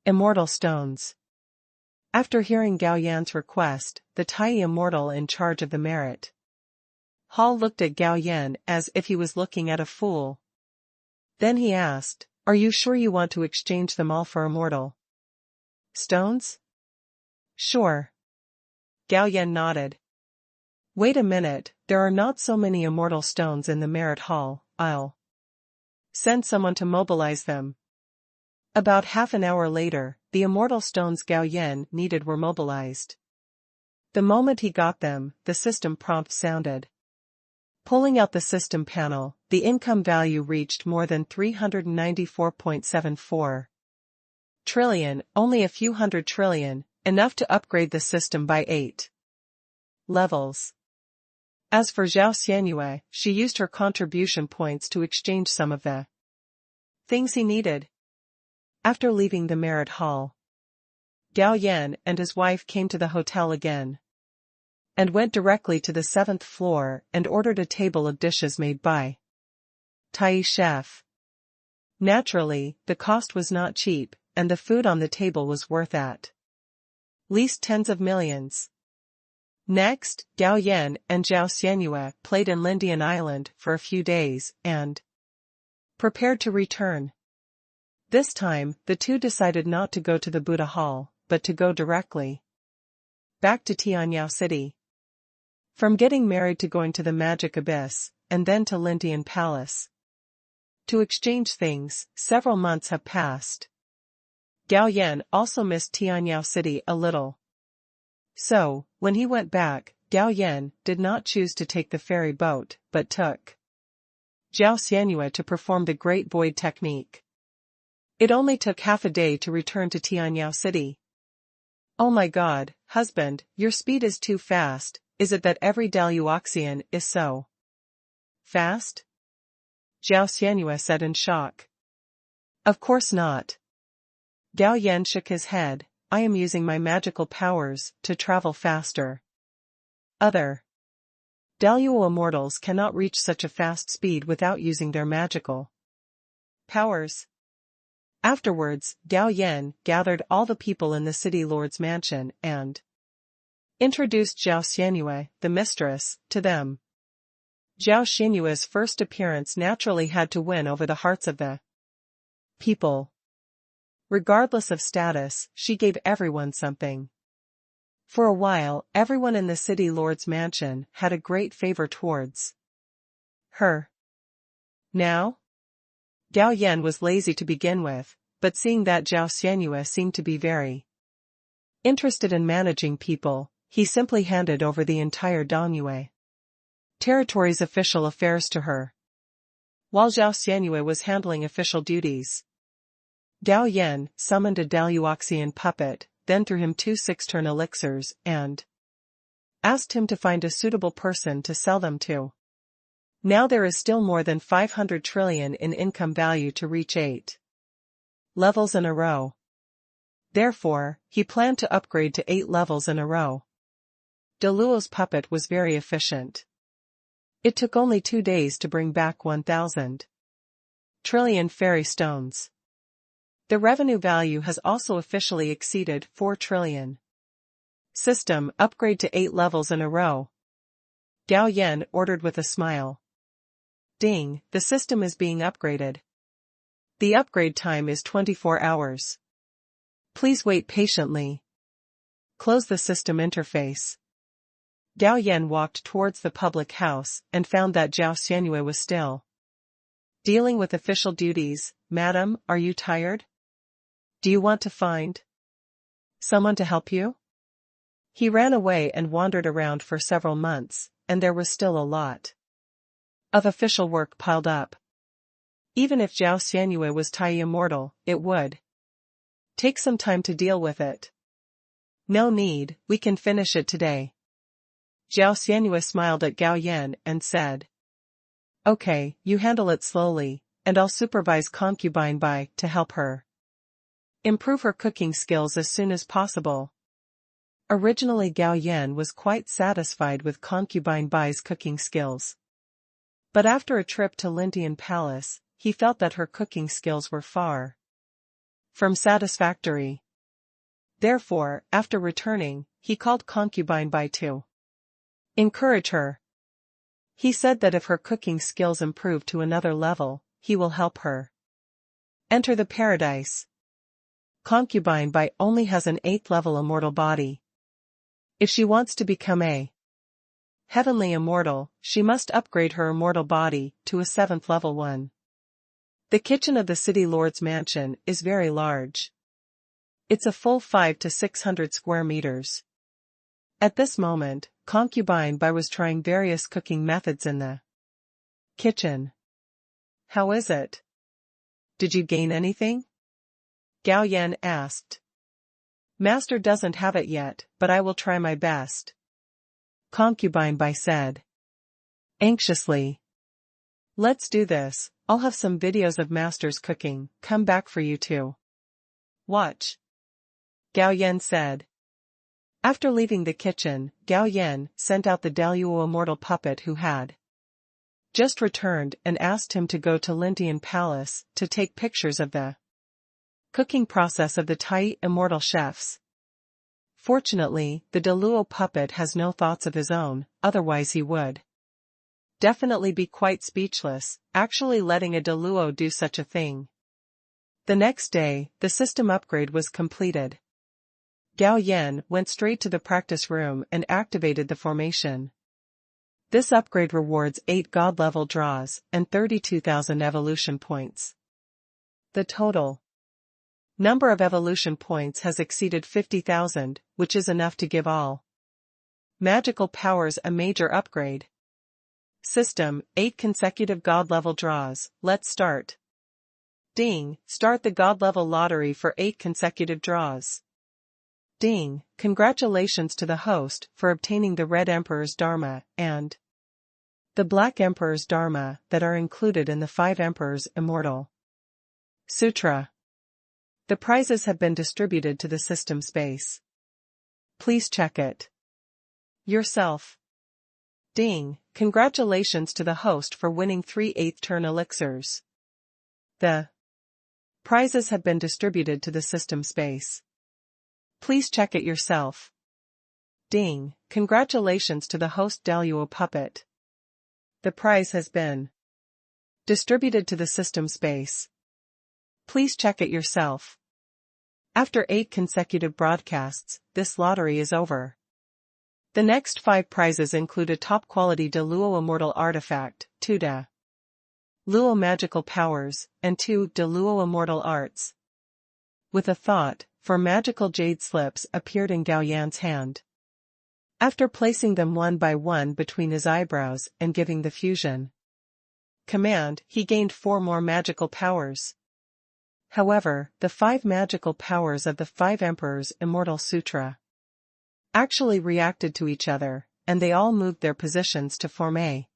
immortal stones. After hearing Gao Yan's request, the Tai immortal in charge of the Merit Hall looked at Gao Yan as if he was looking at a fool. Then he asked, "Are you sure you want to exchange them all for immortal stones?" "Sure." Gao Yan nodded. "Wait a minute, there are not so many immortal stones in the Merit Hall. I'll send someone to mobilize them." About half an hour later, the immortal stones Gao Yan needed were mobilized. The moment he got them, the system prompt sounded. Pulling out the system panel, the income value reached more than 394.74 trillion, only a few hundred trillion, enough to upgrade the system by 8 levels. As for Zhao Xianyue, she used her contribution points to exchange some of the things he needed. After leaving the Merit Hall, Gao Yan and his wife came to the hotel again and went directly to the 7th floor and ordered a table of dishes made by Tai chef. Naturally, the cost was not cheap, and the food on the table was worth at least tens of millions. Next, Gao Yan and Zhao Xianyue played in Lindian Island for a few days and prepared to return. This time, the two decided not to go to the Buddha Hall, but to go directly back to Tianyao City. From getting married to going to the Magic Abyss, and then to Lindian Palace to exchange things, several months have passed. Gao Yan also missed Tianyao City a little. So, when he went back, Gao Yan did not choose to take the ferry boat, but took Zhao Xianyue to perform the Great Void technique. It only took half a day to return to Tianyao City. "Oh my God, husband, your speed is too fast. Is it that every Daluoxian is so fast?" Zhao Xianyue said in shock. "Of course not." Gao Yan shook his head. "I am using my magical powers to travel faster. Other Daluo immortals cannot reach such a fast speed without using their magical powers." Afterwards, Gao Yan gathered all the people in the city lord's mansion and introduced Zhao Xianyue, the mistress, to them. Zhao Xianyue's first appearance naturally had to win over the hearts of the people. Regardless of status, she gave everyone something. For a while, everyone in the city lord's mansion had a great favor towards her. Now, Gao Yan was lazy to begin with, but seeing that Zhao Xianyue seemed to be very interested in managing people, he simply handed over the entire Danyue territory's official affairs to her. While Zhao Xianyue was handling official duties, Gao Yan summoned a Daluoxian puppet, then threw him 2 6-turn elixirs and asked him to find a suitable person to sell them to. Now there is still more than 500 trillion in income value to reach 8 levels in a row. Therefore, he planned to upgrade to 8 levels in a row. De Luo's puppet was very efficient. It took only 2 days to bring back 1,000 trillion fairy stones. The revenue value has also officially exceeded 4 trillion. System upgrade to 8 levels in a row. Gao Yan ordered with a smile. Ding, the system is being upgraded. The upgrade time is 24 hours. Please wait patiently. Close the system interface. Gao Yan walked towards the public house and found that Zhao Xianyue was still dealing with official duties. Madam, are you tired? Do you want to find someone to help you? He ran away and wandered around for several months, and there was still a lot of official work piled up. Even if Zhao Xianyue was Tai immortal, it would take some time to deal with it. No need, we can finish it today. Zhao Xianyue smiled at Gao Yan and said, Okay, you handle it slowly, and I'll supervise Concubine Bai to help her improve her cooking skills as soon as possible. Originally Gao Yan was quite satisfied with Concubine Bai's cooking skills. But after a trip to Lintian Palace, he felt that her cooking skills were far from satisfactory. Therefore, after returning, he called Concubine Bai to encourage her. He said that if her cooking skills improve to another level, he will help her enter the paradise. Concubine Bai only has an 8th level immortal body. If she wants to become a heavenly immortal, she must upgrade her immortal body to a 7th level one. The kitchen of the city lord's mansion is very large. It's a full 500 to 600 square meters. At this moment, Concubine Bai was trying various cooking methods in the kitchen. How is it? Did you gain anything? Gao Yan asked. Master doesn't have it yet, but I will try my best. Concubine Bai said anxiously. Let's do this, I'll have some videos of Master's cooking, come back for you to watch. Gao Yan said. After leaving the kitchen, Gao Yan sent out the Daluo immortal puppet who had just returned and asked him to go to Lintian Palace to take pictures of the cooking process of the Tai immortal chefs. Fortunately, the Daluo puppet has no thoughts of his own, otherwise he would definitely be quite speechless, actually letting a Daluo do such a thing. The next day, the system upgrade was completed. Gao Yan went straight to the practice room and activated the formation. This upgrade rewards 8 god-level draws and 32,000 evolution points. The total number of evolution points has exceeded 50,000, which is enough to give all magical powers a major upgrade. System, 8 consecutive god-level draws, let's start. Ding, start the god-level lottery for 8 consecutive draws. Ding, congratulations to the host for obtaining the Red Emperor's Dharma and the Black Emperor's Dharma that are included in the 5 Emperors Immortal Sutra. The prizes have been distributed to the system space. Please check it yourself. Ding, congratulations to the host for winning 3 8th-turn elixirs. The prizes have been distributed to the system space. Please check it yourself. Ding, congratulations to the host Daluo puppet. The prize has been distributed to the system space. Please check it yourself. After 8 consecutive broadcasts, this lottery is over. The next 5 prizes include a top-quality Daluo immortal artifact, 2 Daluo magical powers, and 2 Daluo immortal arts. With a thought, 4 magical jade slips appeared in Gao Yan's hand. After placing them one by one between his eyebrows and giving the fusion command, he gained 4 more magical powers. However, the 5 magical powers of the 5 Emperors' Immortal Sutra actually reacted to each other, and they all moved their positions to form a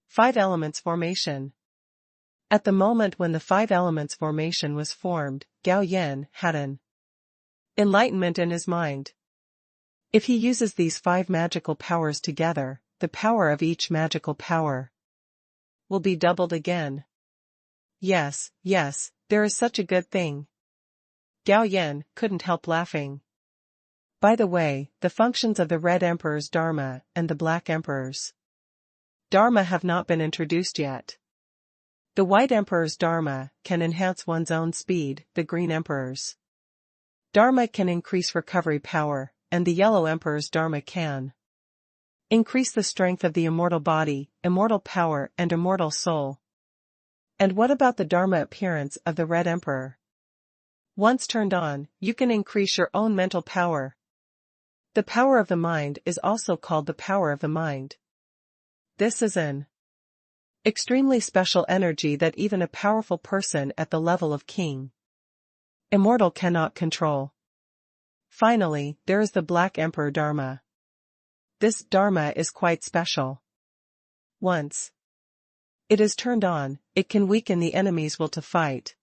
5 elements formation. At the moment when the 5 elements formation was formed, Gao Yan had an enlightenment in his mind. If he uses these 5 magical powers together, the power of each magical power will be doubled again. Yes, there is such a good thing. Gao Yan couldn't help laughing. By the way, the functions of the Red Emperor's Dharma and the Black Emperor's Dharma have not been introduced yet. The White Emperor's Dharma can enhance one's own speed, the Green Emperor's Dharma can increase recovery power, and the Yellow Emperor's Dharma can increase the strength of the immortal body, immortal power and immortal soul. And what about the Dharma appearance of the Red Emperor? Once turned on, you can increase your own mental power. The power of the mind is also called the power of the mind. This is an extremely special energy that even a powerful person at the level of King Immortal cannot control. Finally, there is the Black Emperor Dharma. This Dharma is quite special. Once it is turned on, it can weaken the enemy's will to fight.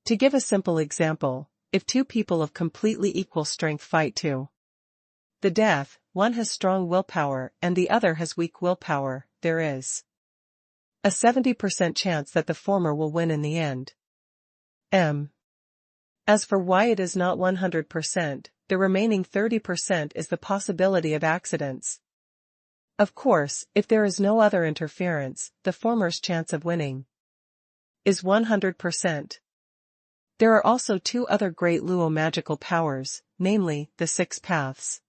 To give a simple example, if 2 people of completely equal strength fight to the death, one has strong willpower and the other has weak willpower, there is a 70% chance that the former will win in the end. As for why it is not 100%, the remaining 30% is the possibility of accidents. Of course, if there is no other interference, the former's chance of winning is 100%. There are also 2 other great Luo magical powers, namely, the 6 Paths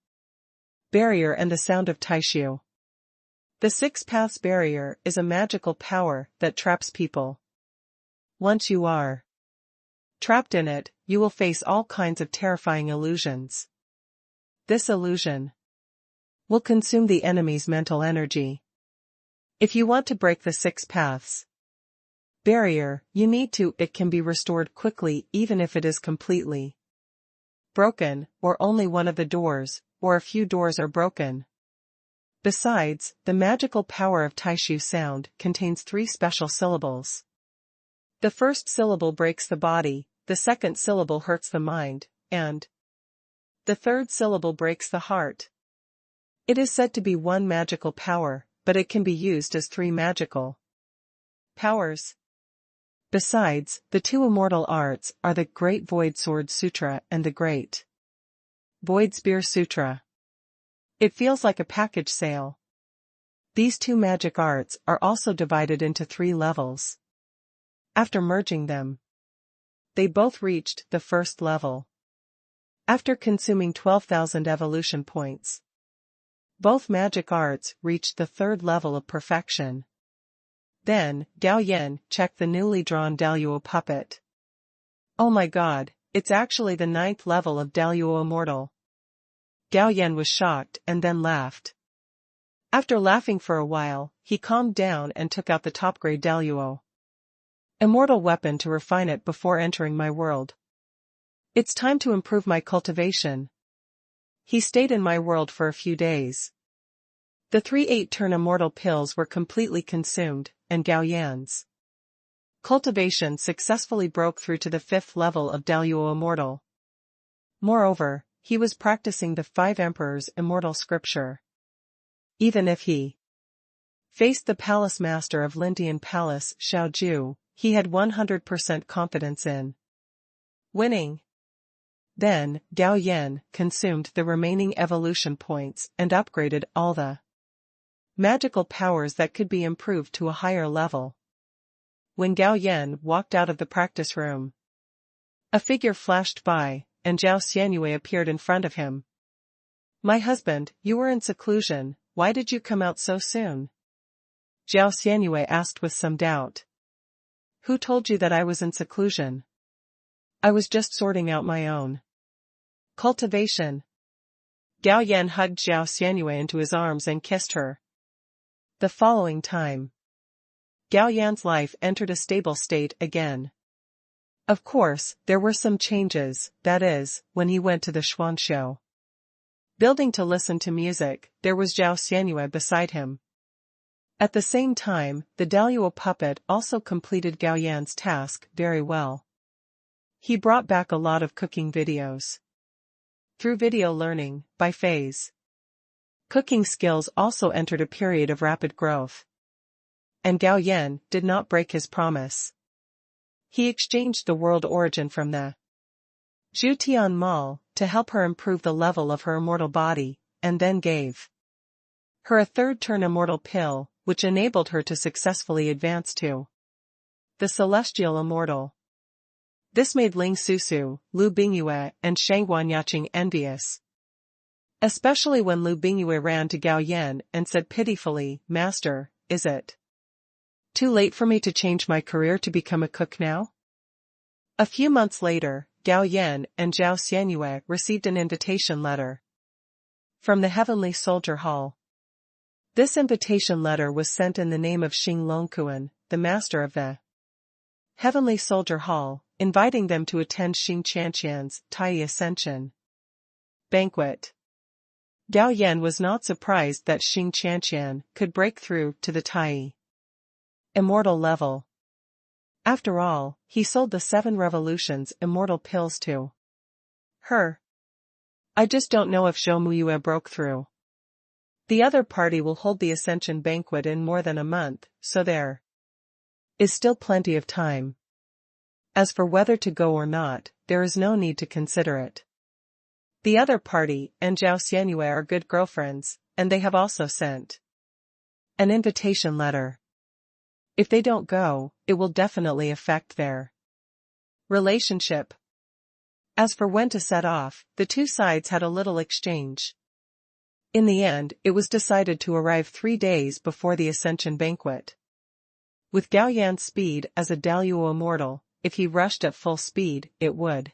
Barrier and the Sound of Taishu. The 6 Paths Barrier is a magical power that traps people. Once you are trapped in it, you will face all kinds of terrifying illusions. This illusion will consume the enemy's mental energy. If you want to break the 6 Paths Barrier, you need to. It can be restored quickly even if it is completely broken, or only one of the doors, or a few doors are broken. Besides, the magical power of Taishu sound contains 3 special syllables. The first syllable breaks the body, the second syllable hurts the mind, and the third syllable breaks the heart. It is said to be 1 magical power, but it can be used as 3 magical powers. Besides, the 2 immortal arts are the Great Void Sword Sutra and the Great Void Spear Sutra. It feels like a package sale. These 2 magic arts are also divided into 3 levels. After merging them, they both reached the first level. After consuming 12,000 evolution points, both magic arts reached the 3rd level of perfection. Then, Gao Yan checked the newly drawn Daluo puppet. Oh my god, it's actually the 9th level of Daluo Immortal. Gao Yan was shocked and then laughed. After laughing for a while, he calmed down and took out the top-grade Daluo Immortal weapon to refine it before entering my world. It's time to improve my cultivation. He stayed in my world for a few days. The 3 8-turn immortal pills were completely consumed, and Gao Yan's cultivation successfully broke through to the 5th level of Daluo Immortal. Moreover, he was practicing the 5 Emperors' Immortal Scripture. Even if he faced the palace master of Lintian Palace, Xiaoju, he had 100% confidence in winning. Then, Gao Yan consumed the remaining evolution points and upgraded all the magical powers that could be improved to a higher level. When Gao Yan walked out of the practice room, a figure flashed by, and Zhao Xianyue appeared in front of him. My husband, you were in seclusion, why did you come out so soon? Zhao Xianyue asked with some doubt. Who told you that I was in seclusion? I was just sorting out my own cultivation. Gao Yan hugged Zhao Xianyue into his arms and kissed her. The following time, Gao Yan's life entered a stable state again. Of course, there were some changes, that is, when he went to the Xuan show. Building to listen to music, there was Zhao Xianyue beside him. At the same time, the Daluo puppet also completed Gao Yan's task very well. He brought back a lot of cooking videos. Through video learning, by phase, cooking skills also entered a period of rapid growth. And Gao Yan did not break his promise. He exchanged the world origin from the Zhutian Mall to help her improve the level of her immortal body, and then gave her a third-turn immortal pill, which enabled her to successfully advance to the Celestial Immortal. This made Ling Susu, Lu Bingyue, and Shang Guanyaqing envious. Especially when Lu Bingyue ran to Gao Yan and said pitifully, "Master, is it too late for me to change my career to become a cook now?" A few months later, Gao Yan and Zhao Xianyue received an invitation letter from the Heavenly Soldier Hall. This invitation letter was sent in the name of Xing Longkuan, the master of the Heavenly Soldier Hall, inviting them to attend Xing Qianqian's Tai Ascension banquet. Gao Yan was not surprised that Xing Qianqian could break through to the Tai immortal level. After all, he sold the 7 revolutions immortal pills to her. I just don't know if Zhou Muyue broke through. The other party will hold the Ascension banquet in more than a month, so there is still plenty of time. As for whether to go or not, there is no need to consider it. The other party and Zhao Xianyue are good girlfriends, and they have also sent an invitation letter. If they don't go, it will definitely affect their relationship. As for when to set off, the two sides had a little exchange. In the end, it was decided to arrive 3 days before the Ascension banquet. With Gao Yan's speed as a Daluo immortal, if he rushed at full speed, it would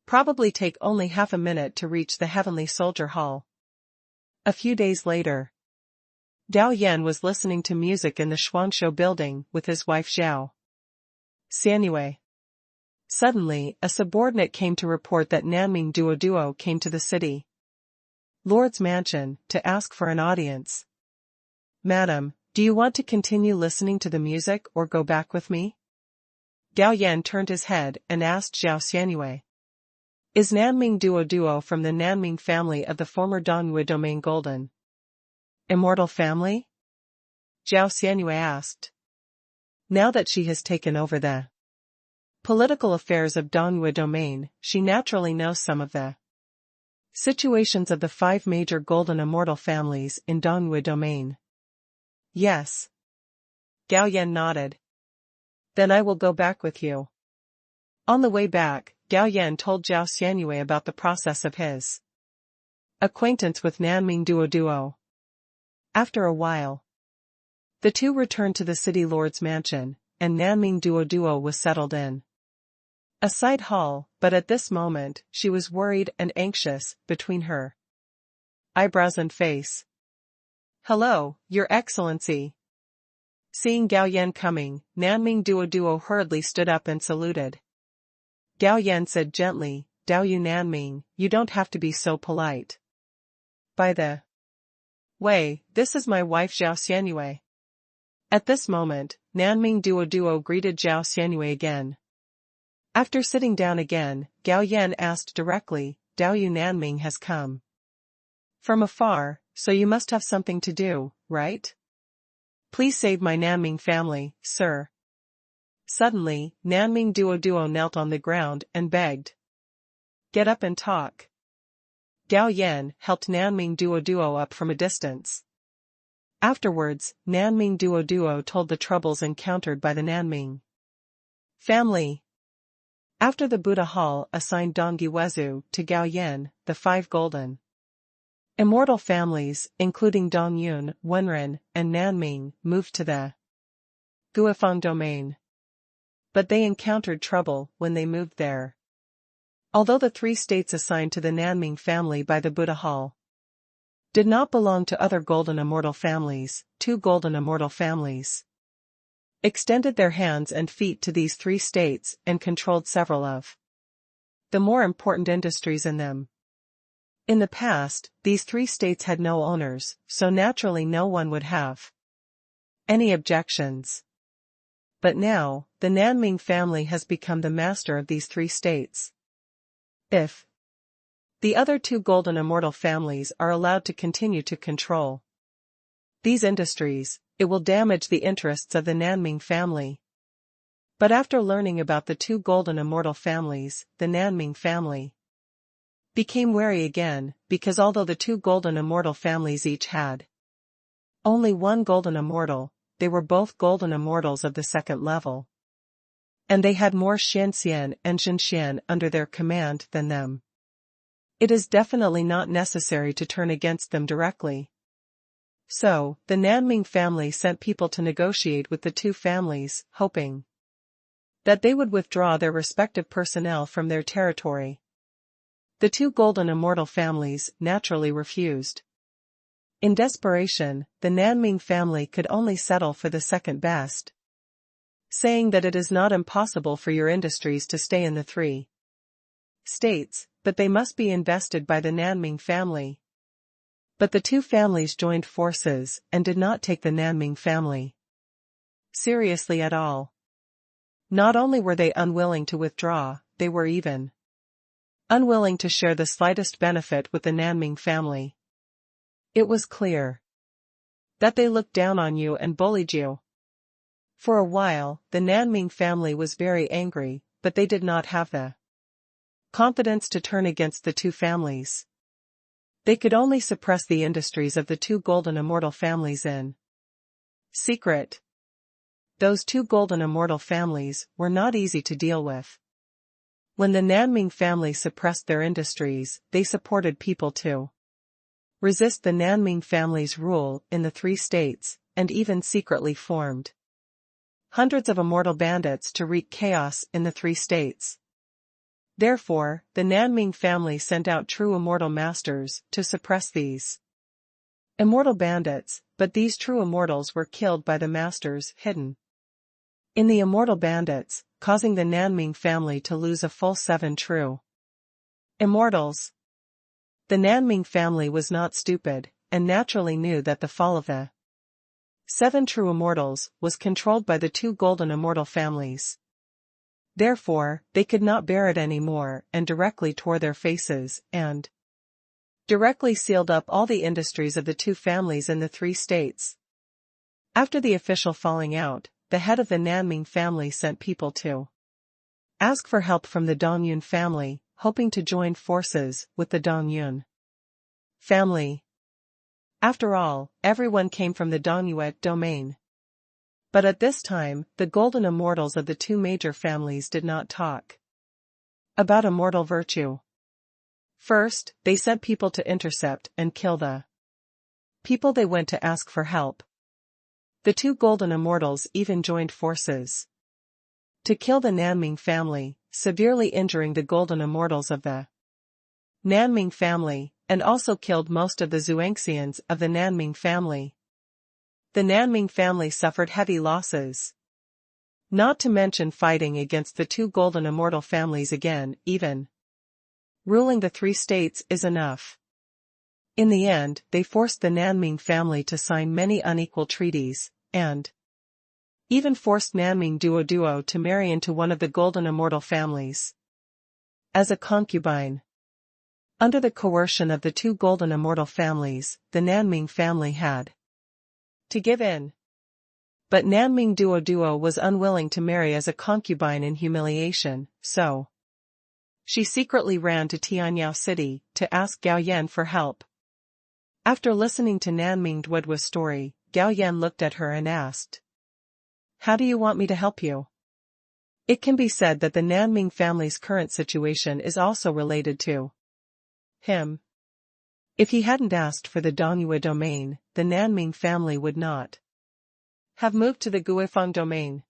probably take only half a minute to reach the Heavenly Soldier Hall. A few days later, Gao Yan was listening to music in the Xuansho building with his wife Zhao Xianyue. Suddenly, a subordinate came to report that Nanming Duo came to the city Lord's mansion to ask for an audience. "Madam, do you want to continue listening to the music or go back with me?" Gao Yan turned his head and asked Zhao Xianyue. "Is Nanming Duo from the Nanming family of the former Dongwu domain Golden Immortal family?" Zhao Xianyue asked. Now that she has taken over the political affairs of Dongwu domain, she naturally knows some of the situations of the 5 major Golden Immortal families in Dongwu domain. "Yes." Gao Yan nodded. "Then I will go back with you." On the way back, Gao Yan told Zhao Xianyue about the process of his acquaintance with Nanming Duo. After a while, the two returned to the city lord's mansion, and Nanming Duo was settled in a side hall, but at this moment, she was worried and anxious between her eyebrows and face. "Hello, Your Excellency." Seeing Gao Yan coming, Nanming Duo hurriedly stood up and saluted. Gao Yan said gently, "Daoyu Nanming, you don't have to be so polite. By the way, this is my wife Zhao Xianyue." At this moment, Nanming Duo greeted Zhao Xianyue again. After sitting down again, Gao Yan asked directly, "Daoyu Nanming has come from afar, so you must have something to do, right? Please save my Nanming family, sir." Suddenly, Nanming Duo knelt on the ground and begged, "Get up and talk." Gao Yan helped Nanming Duo up from a distance. Afterwards, Nanming Duo told the troubles encountered by the Nanming family. After the Buddha Hall assigned Dongyi Wezu to Gao Yan, the 5 golden immortal families, including Dongyun, Wenren, and Nanming, moved to the Guifeng domain. But they encountered trouble when they moved there. Although the 3 states assigned to the Nanming family by the Buddha Hall did not belong to other golden immortal families, 2 golden immortal families extended their hands and feet to these three states and controlled several of the more important industries in them. In the past, these three states had no owners, so naturally no one would have any objections. But now, the Nanming family has become the master of these three states. If the other two golden immortal families are allowed to continue to control these industries, it will damage the interests of the Nanming family. But after learning about the two golden immortal families, the Nanming family became wary again, because although the two golden immortal families each had only one golden immortal, they were both golden immortals of the second level. And they had more Xianxian and Zhenxian under their command than them. It is definitely not necessary to turn against them directly. So, the Nanming family sent people to negotiate with the two families, hoping that they would withdraw their respective personnel from their territory. The two golden immortal families naturally refused. In desperation, the Nanming family could only settle for the second best, saying that it is not impossible for your industries to stay in the three states, but they must be invested by the Nanming family. But the two families joined forces and did not take the Nanming family seriously at all. Not only were they unwilling to withdraw, they were even unwilling to share the slightest benefit with the Nanming family. It was clear that they looked down on you and bullied you. For a while, the Nanming family was very angry, but they did not have the confidence to turn against the two families. They could only suppress the industries of the two golden immortal families in secret. Those two golden immortal families were not easy to deal with. When the Nanming family suppressed their industries, they supported people to resist the Nanming family's rule in the three states, and even secretly formed hundreds of immortal bandits to wreak chaos in the three states. Therefore, the Nanming family sent out true immortal masters to suppress these immortal bandits, but these true immortals were killed by the masters hidden in the immortal bandits, causing the Nanming family to lose a full 7 true immortals. The Nanming family was not stupid, and naturally knew that the fall of the 7 true immortals was controlled by the two golden immortal families. Therefore, they could not bear it anymore and directly tore their faces and directly sealed up all the industries of the two families in the three states. After the official falling out, the head of the Nanming family sent people to ask for help from the Dongyun family, hoping to join forces with the Dongyun family. After all, everyone came from the Dongyuet domain. But at this time, the golden immortals of the two major families did not talk about immortal virtue. First, they sent people to intercept and kill the people they went to ask for help. The two golden immortals even joined forces to kill the Nanming family, severely injuring the golden immortals of the Nanming family, and also killed most of the Zhuangxians of the Nanming family. The Nanming family suffered heavy losses. Not to mention fighting against the two golden immortal families again, even ruling the three states is enough. In the end, they forced the Nanming family to sign many unequal treaties, and even forced Nanming Duo to marry into one of the golden immortal families as a concubine. Under the coercion of the two golden immortal families, the Nanming family had to give in. But Nanming Duo was unwilling to marry as a concubine in humiliation, so she secretly ran to Tianyao City to ask Gao Yan for help. After listening to Nanming Duo's story, Gao Yan looked at her and asked, "How do you want me to help you?" It can be said that the Nanming family's current situation is also related to him. If he hadn't asked for the Dongyue domain, the Nanming family would not have moved to the Guifeng domain.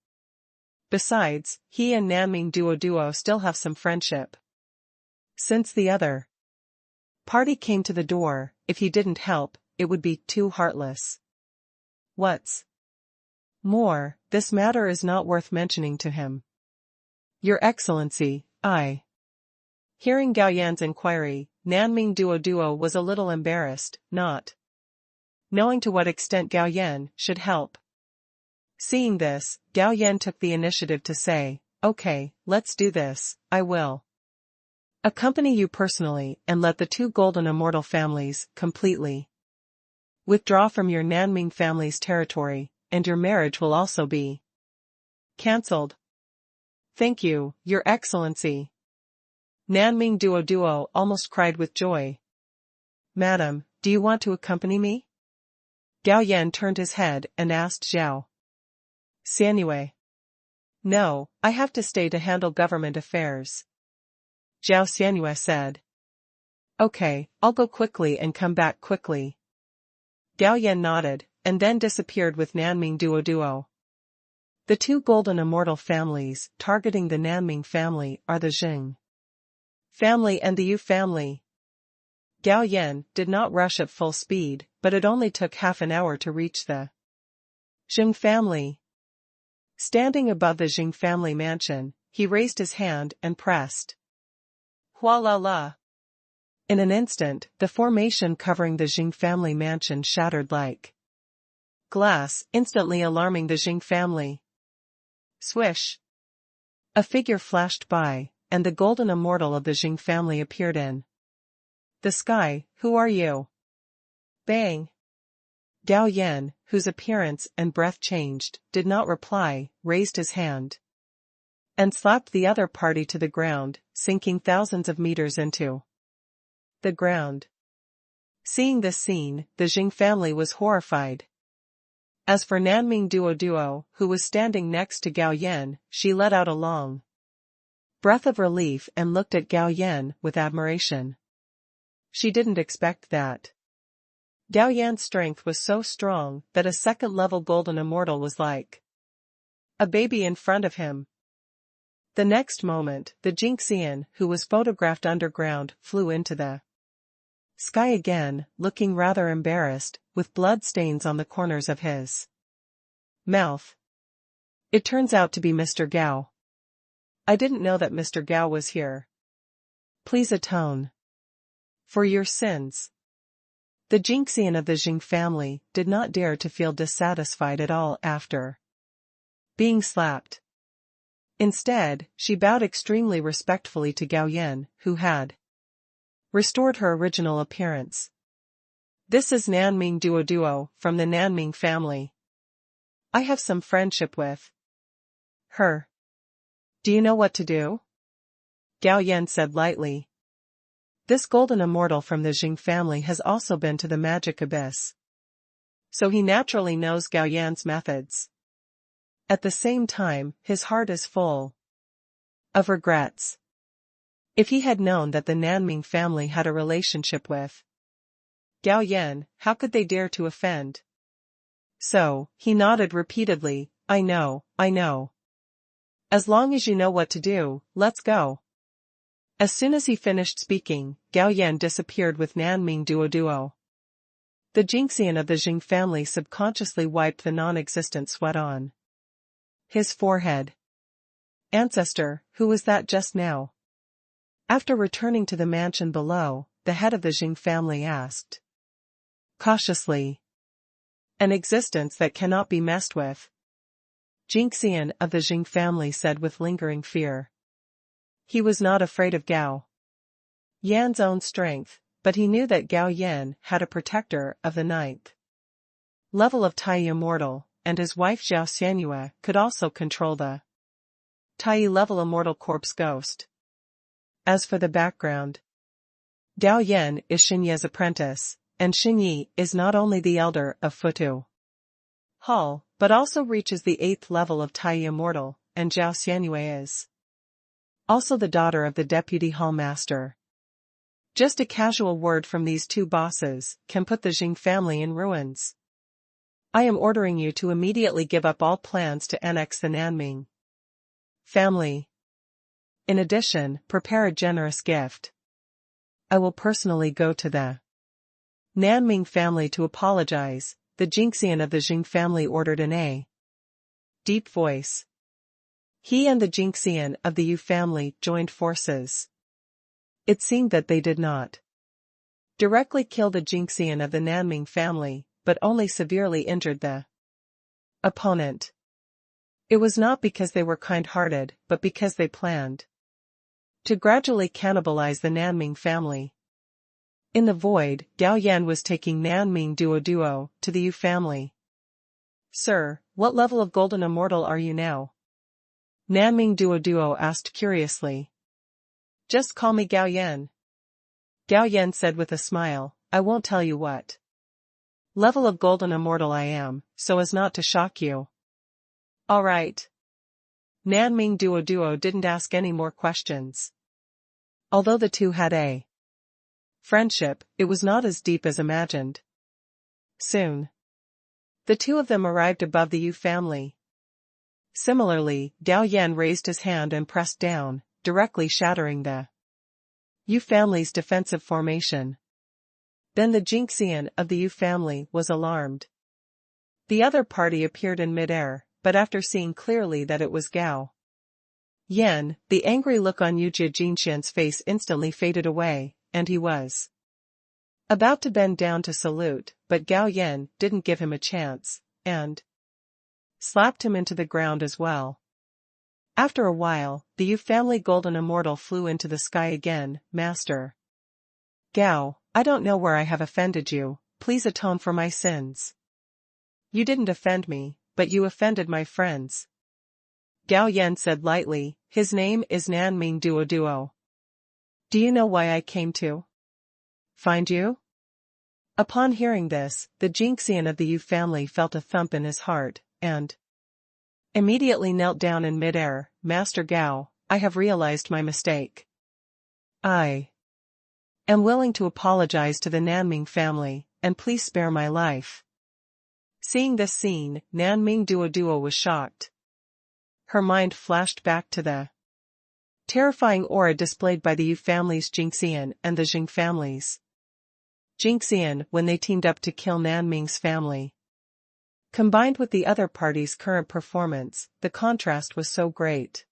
Besides, he and Nanming Duo still have some friendship. Since the other party came to the door, if he didn't help, it would be too heartless. What's More, this matter is not worth mentioning to him. Your Excellency, I. Hearing Gao Yan's inquiry, Nanming Duo was a little embarrassed, not knowing to what extent Gao Yan should help. Seeing this, Gao Yan took the initiative to say, "Okay, let's do this, I will accompany you personally and let the two golden immortal families completely withdraw from your Nanming family's territory, and your marriage will also be cancelled." "Thank you, Your Excellency." Nanming Duo almost cried with joy. "Madam, do you want to accompany me?" Gao Yan turned his head and asked Zhao Xianyue. "No, I have to stay to handle government affairs," Zhao Xianyue said. "Okay, I'll go quickly and come back quickly." Gao Yan nodded, and then disappeared with Nanming Duo. The two golden immortal families targeting the Nanming family are the Jing family and the Yu family. Gao Yan did not rush at full speed, but it only took half an hour to reach the Jing family. Standing above the Jing family mansion, he raised his hand and pressed "Hua la la." In an instant, the formation covering the Jing family mansion shattered like glass, instantly alarming the Jing family. Swish! A figure flashed by, and the golden immortal of the Jing family appeared in the sky. "Who are you?" Bang! Gao Yan, whose appearance and breath changed, did not reply, raised his hand and slapped the other party to the ground, sinking thousands of meters into the ground. Seeing this scene, the Jing family was horrified. As for Nanming Duo, who was standing next to Gao Yan, she let out a long breath of relief and looked at Gao Yan with admiration. She didn't expect that. Gao Yan's strength was so strong that a second-level golden immortal was like a baby in front of him. The next moment, the Jinxian, who was photographed underground, flew into the sky again, looking rather embarrassed, with blood stains on the corners of his mouth. "It turns out to be Mr. Gao. I didn't know that Mr. Gao was here. Please atone for your sins." The Jinxian of the Jing family did not dare to feel dissatisfied at all after being slapped. Instead, she bowed extremely respectfully to Gao Yan, who had restored her original appearance. "This is Nanming Duo from the Nanming family. I have some friendship with her. Do you know what to do?" Gao Yan said lightly. This golden immortal from the Jing family has also been to the magic abyss, so he naturally knows Gao Yan's methods. At the same time, his heart is full of regrets. If he had known that the Nanming family had a relationship with Gao Yan, how could they dare to offend? So, he nodded repeatedly, I know. As long as you know what to do, let's go." As soon as he finished speaking, Gao Yan disappeared with Nanming Duo. The Jinxian of the Jing family subconsciously wiped the non-existent sweat on his forehead. "Ancestor, who was that just now?" After returning to the mansion below, the head of the Jing family asked cautiously. "An existence that cannot be messed with," Jinxian of the Jing family said with lingering fear. He was not afraid of Gao Yan's own strength, but he knew that Gao Yan had a protector of the 9th level of Tai Immortal, and his wife Zhao Xianyue could also control the Tai level Immortal Corpse Ghost. As for the background, Gao Yan is Xinye's apprentice, and Xinye is not only the elder of Futu Hall, but also reaches the 8th level of Tai Immortal, and Zhao Xianyue is also the daughter of the Deputy Hall Master. Just a casual word from these two bosses can put the Jing family in ruins. I am ordering you to immediately give up all plans to annex the Nanming family. In addition, prepare a generous gift. I will personally go to the Nanming family to apologize. The Jinxian of the Jing family ordered an deep voice. He and the Jinxian of the Yu family joined forces. It seemed that they did not directly kill the Jinxian of the Nanming family, but only severely injured the opponent. It was not because they were kind-hearted, but because they planned to gradually cannibalize the Nanming family. In the void, Gao Yan was taking Nanming Duo to the Yu family. "Sir, what level of golden immortal are you now?" Nanming Duo asked curiously. "Just call me Gao Yan." Gao Yan said with a smile, "I won't tell you what level of golden immortal I am, so as not to shock you." "All right." Nanming Duo didn't ask any more questions. Although the two had a friendship, it was not as deep as imagined. Soon, the two of them arrived above the Yu family. Similarly, Gao Yan raised his hand and pressed down, directly shattering the Yu family's defensive formation. Then the Jinxian of the Yu family was alarmed. The other party appeared in midair, but after seeing clearly that it was Gao Yan, the angry look on Yu Jinxian's face instantly faded away, and he was about to bend down to salute, but Gao Yan didn't give him a chance, and slapped him into the ground as well. After a while, the Yu family golden immortal flew into the sky again. "Master Gao, I don't know where I have offended you, please atone for my sins." "You didn't offend me, but you offended my friends." Gao Yan said lightly, "His name is Nanming Duo. Do you know why I came to find you?" Upon hearing this, the Jinxian of the Yu family felt a thump in his heart, and immediately knelt down in midair. "Master Gao, I have realized my mistake. I am willing to apologize to the Nanming family, and please spare my life." Seeing this scene, Nanming Duo was shocked. Her mind flashed back to the terrifying aura displayed by the Yu family's Jinxian and the Jing families. Jinxian when they teamed up to kill Nanming's family. Combined with the other party's current performance, the contrast was so great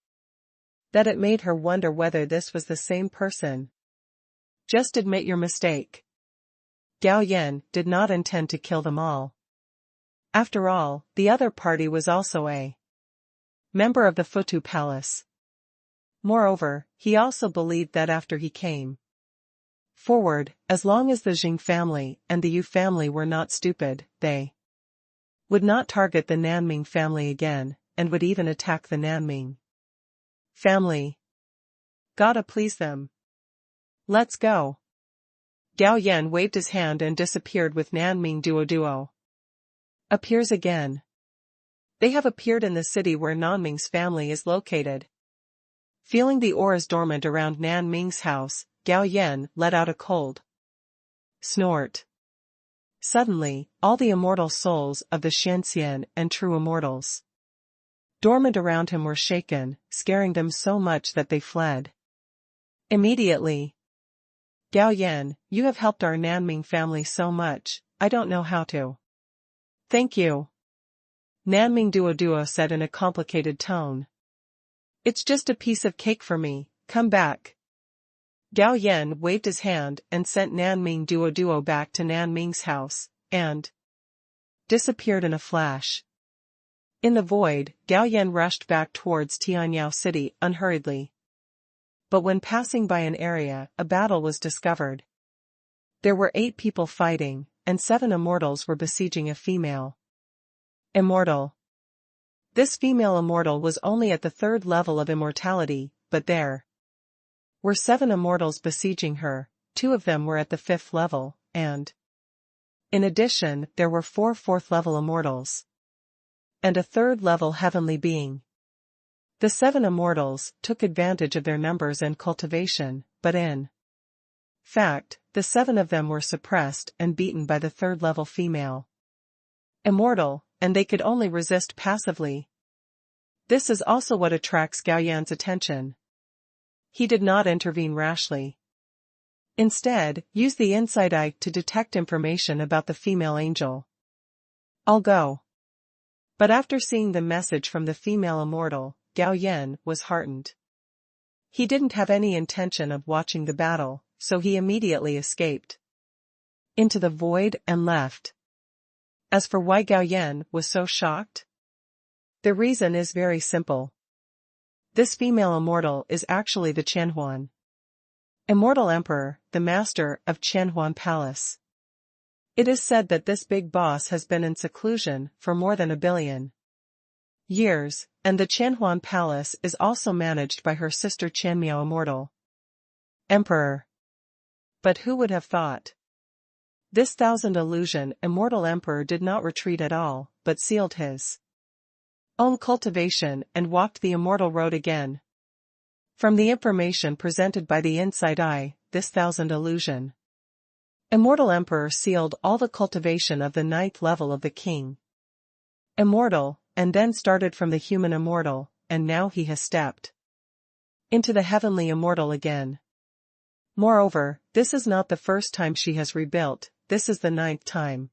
that it made her wonder whether this was the same person. "Just admit your mistake." Gao Yan did not intend to kill them all. After all, the other party was also a member of the Futu Palace. Moreover, he also believed that after he came forward, as long as the Jing family and the Yu family were not stupid, they would not target the Nanming family again, and would even attack the Nanming family. Gotta please them. "Let's go." Gao Yan waved his hand and disappeared with Nanming Duo. Appears again. They have appeared in the city where Nanming's family is located. Feeling the auras dormant around Nanming's house, Gao Yan let out a cold snort. Suddenly, all the immortal souls of the Xianxian and true immortals dormant around him were shaken, scaring them so much that they fled. Immediately. "Gao Yan, you have helped our Nanming family so much, I don't know how to thank you." Nanming Duo said in a complicated tone. "It's just a piece of cake for me, come back." Gao Yan waved his hand and sent Nanming Duo back to Nanming's house, and disappeared in a flash. In the void, Gao Yan rushed back towards Tianyao City unhurriedly. But when passing by an area, a battle was discovered. There were 8 people fighting, and 7 immortals were besieging a female immortal. This female immortal was only at the 3rd level of immortality, but there were 7 immortals besieging her, 2 of them were at the 5th level, and in addition there were 4 4th-level immortals and a 3rd-level heavenly being. The 7 immortals took advantage of their numbers and cultivation, but in fact, the 7 of them were suppressed and beaten by the 3rd-level female immortal, and they could only resist passively. This is also what attracts Gao Yan's attention. He did not intervene rashly. Instead, used the inside eye to detect information about the female angel. "I'll go But after seeing the message from the female immortal, Gao Yan was heartened. He didn't have any intention of watching the battle, so he immediately escaped into the void and left. As for why Gao Yan was so shocked, the reason is very simple. This female immortal is actually the Qianhuan Immortal Emperor, the master of Qianhuan Palace. It is said that this big boss has been in seclusion for more than 1 billion years, and the Qianhuan Palace is also managed by her sister Qianmiao Immortal Emperor. But who would have thought? This thousand illusion Immortal Emperor did not retreat at all, but sealed his own cultivation and walked the immortal road again. From the information presented by the inside eye, this thousand illusion Immortal Emperor sealed all the cultivation of the 9th level of the King Immortal, and then started from the human immortal, and now he has stepped into the heavenly immortal again. Moreover, this is not the first time she has rebuilt, this is the 9th time.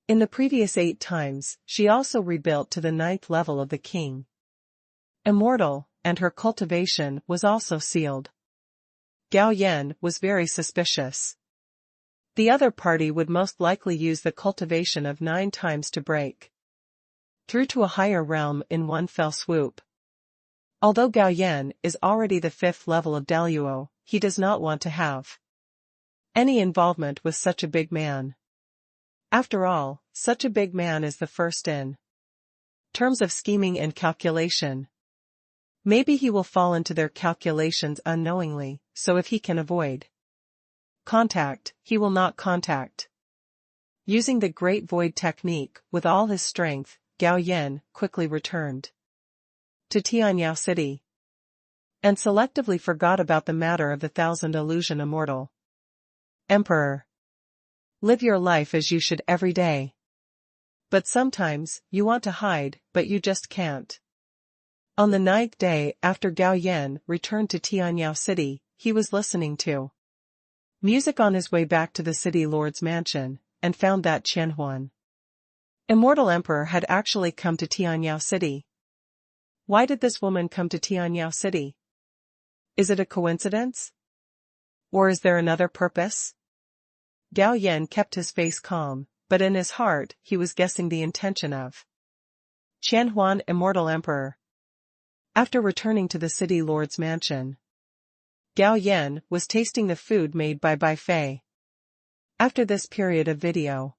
In the previous 8 times, she also rebuilt to the 9th level of the King Immortal, and her cultivation was also sealed. Gao Yan was very suspicious. The other party would most likely use the cultivation of 9 times to break through to a higher realm in one fell swoop. Although Gao Yan is already the 5th level of Daluo, he does not want to have any involvement with such a big man. After all, such a big man is the first in terms of scheming and calculation. Maybe he will fall into their calculations unknowingly, so if he can avoid contact, he will not contact. Using the Great Void technique with all his strength, Gao Yan quickly returned to Tianyao City and selectively forgot about the matter of the thousand illusion immortal Emperor. Live your life as you should every day. But sometimes, you want to hide, but you just can't. On the 9th day after Gao Yan returned to Tianyao City, he was listening to music on his way back to the city lord's mansion, and found that Qianhuan Immortal Emperor had actually come to Tianyao City. Why did this woman come to Tianyao City? Is it a coincidence? Or is there another purpose? Gao Yan kept his face calm, but in his heart he was guessing the intention of Qianhuan Immortal Emperor. After returning to the city lord's mansion, Gao Yan was tasting the food made by Bai Fei. After this period of video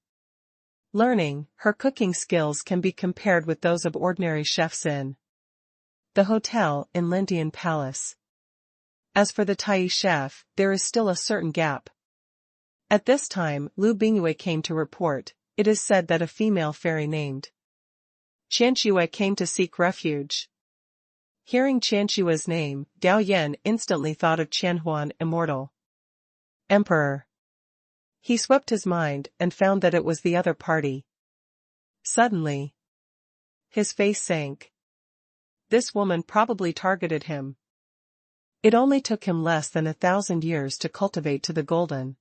learning, her cooking skills can be compared with those of ordinary chefs in the hotel in Lindian Palace. As for the Tai chef, there is still a certain gap. At this time, Lu Bingyue came to report. It is said that a female fairy named Qianxue came to seek refuge. Hearing Qianxue's name, Gao Yan instantly thought of Qianhuan Immortal Emperor. He swept his mind and found that it was the other party. Suddenly, his face sank. This woman probably targeted him. It only took him less than 1,000 years to cultivate to the golden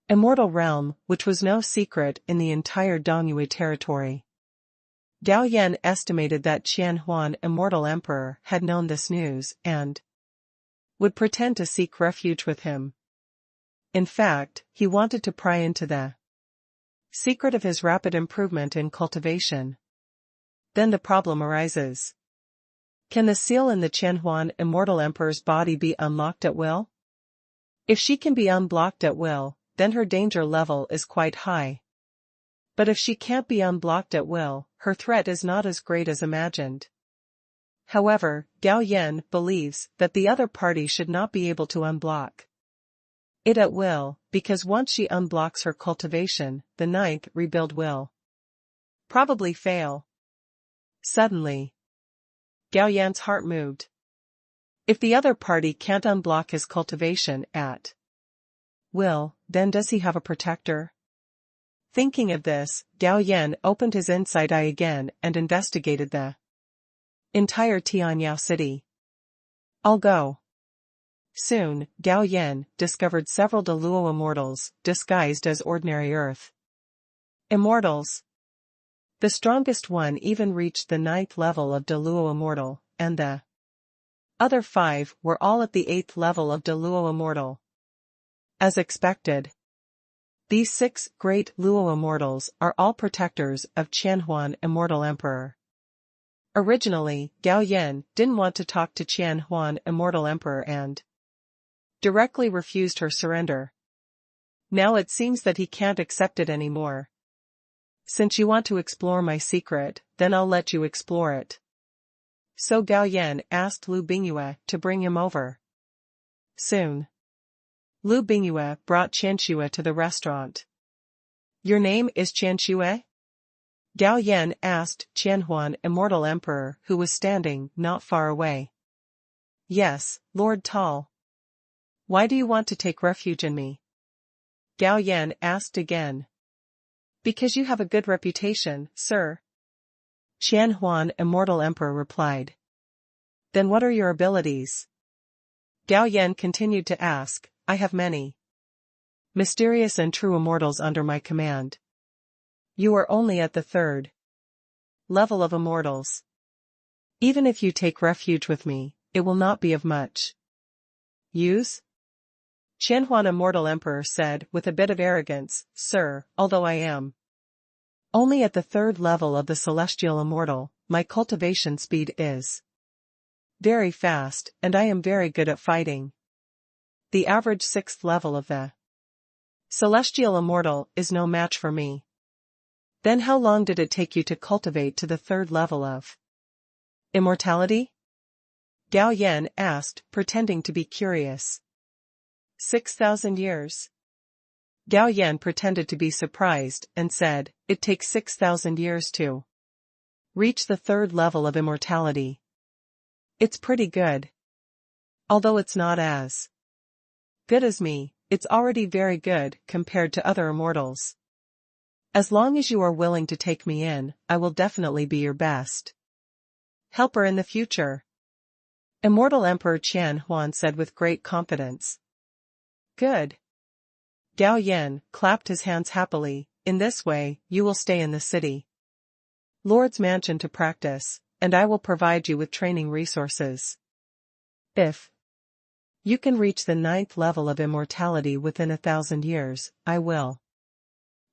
Immortal realm, which was no secret in the entire Dongyue territory. Gao Yan estimated that Qianhuan Immortal Emperor had known this news and would pretend to seek refuge with him. In fact, he wanted to pry into the secret of his rapid improvement in cultivation. Then the problem arises. Can the seal in the Qianhuan Immortal Emperor's body be unlocked at will? If she can be unblocked at will, then her danger level is quite high. But if she can't be unblocked at will, her threat is not as great as imagined. However, Gao Yan believes that the other party should not be able to unblock it at will, because once she unblocks her cultivation, the 9th rebuild will probably fail. Suddenly, Gao Yan's heart moved. If the other party can't unblock his cultivation at will, then does he have a protector? Thinking of this, Gao Yan opened his inside eye again and investigated the entire Tianyao City. I'll go. Soon, Gao Yan discovered several Daluo immortals, disguised as ordinary earth immortals. The strongest one even reached the 9th level of Deluo Immortal, and the other 5 were all at the 8th level of Deluo Immortal. As expected, these 6 great Luo Immortals are all protectors of Qianhuan Immortal Emperor. Originally, Gao Yan didn't want to talk to Qianhuan Immortal Emperor and directly refused her surrender. Now it seems that he can't accept it anymore. Since you want to explore my secret, then I'll let you explore it. So Gao Yan asked Lu Bingyue to bring him over. Soon, Lu Bingyue brought Qianxue to the restaurant. Your name is Qianxue? Gao Yan asked Qianhuan Immortal Emperor, who was standing not far away. Yes, Lord Tal. Why do you want to take refuge in me? Gao Yan asked again. Because you have a good reputation, sir. Qianhuan Immortal Emperor replied. Then what are your abilities? Gao Yan continued to ask. I have many mysterious and true immortals under my command. You are only at the 3rd level of immortals. Even if you take refuge with me, it will not be of much use. Qianhuan Immortal Emperor said with a bit of arrogance, Sir, although I am only at the 3rd level of the Celestial Immortal, my cultivation speed is very fast, and I am very good at fighting. The average 6th level of the Celestial Immortal is no match for me. Then how long did it take you to cultivate to the 3rd level of immortality? Gao Yan asked, pretending to be curious. 6,000 years. Gao Yan pretended to be surprised and said, it takes 6,000 years to reach the 3rd level of immortality. It's pretty good. Although it's not as good as me, it's already very good compared to other immortals. As long as you are willing to take me in, I will definitely be your best helper in the future. Immortal Emperor Qianhuan said with great confidence. Good. Gao Yan clapped his hands happily. In this way, you will stay in the city Lord's mansion to practice, and I will provide you with training resources. If you can reach the 9th level of immortality within 1,000 years, I will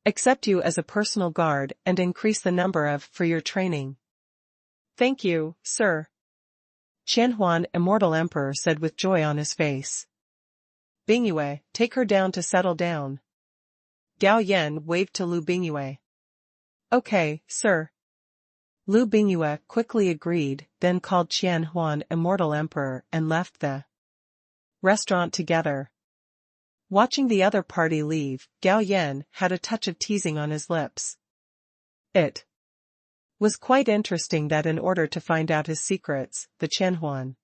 accept you as a personal guard and increase the number for your training. Thank you, sir. Qianhuan Immortal Emperor said with joy on his face. Bingyue, take her down to settle down. Gao Yan waved to Lu Bingyue. Okay, sir. Lu Bingyue quickly agreed, then called Qianhuan Immortal Emperor and left the restaurant together. Watching the other party leave, Gao Yan had a touch of teasing on his lips. It was quite interesting that in order to find out his secrets, the Qianhuan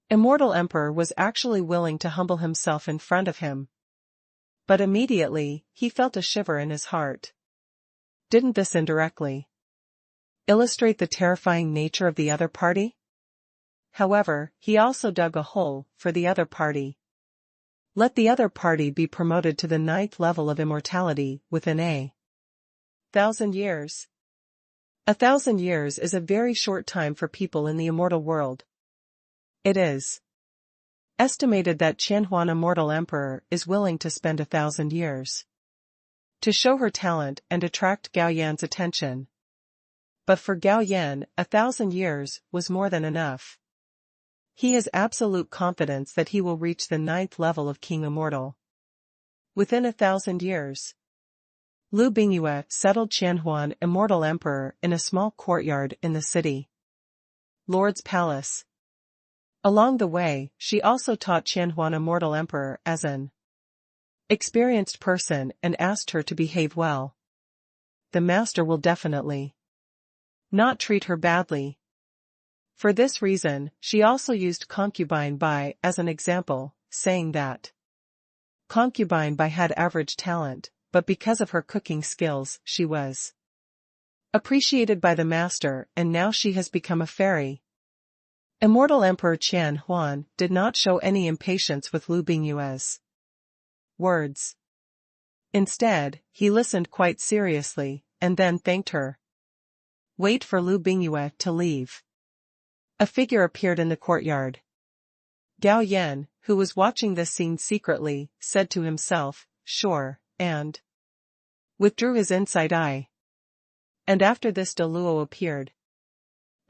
Immortal Emperor was actually willing to humble himself in front of him. But immediately, he felt a shiver in his heart. Didn't this indirectly illustrate the terrifying nature of the other party? However, he also dug a hole for the other party. Let the other party be promoted to the 9th level of immortality within 1,000 years. 1,000 years is a very short time for people in the immortal world. It is estimated that Qianhuan Immortal Emperor is willing to spend 1,000 years to show her talent and attract Gao Yan's attention. But for Gao Yan, 1,000 years was more than enough. He has absolute confidence that he will reach the 9th level of King Immortal within 1,000 years. Lu Bingyue settled Qianhuan Immortal Emperor in a small courtyard in the city Lord's palace. Along the way, she also taught Qianhuan Immortal Emperor as an experienced person and asked her to behave well. The master will definitely not treat her badly. For this reason, she also used Concubine Bai as an example, saying that Concubine Bai had average talent, but because of her cooking skills, she was appreciated by the master, and now she has become a fairy. Immortal Emperor Qianhuan did not show any impatience with Lu Bingyue's words. Instead, he listened quite seriously, and then thanked her. Wait for Lu Bingyue to leave. A figure appeared in the courtyard. Gao Yan, who was watching this scene secretly, said to himself, sure, and withdrew his inside eye. And after this De Luo appeared.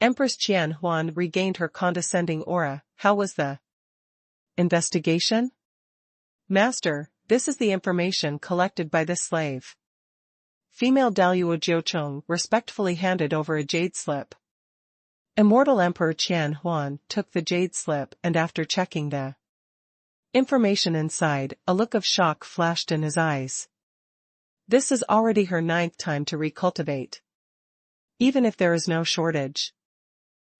Empress Qian Huan regained her condescending aura. How was the investigation? Master, this is the information collected by this slave. Female Daluo Jiucheng respectfully handed over a jade slip. Immortal Emperor Qian Huan took the jade slip and after checking the information inside, a look of shock flashed in his eyes. This is already her 9th time to recultivate. Even if there is no shortage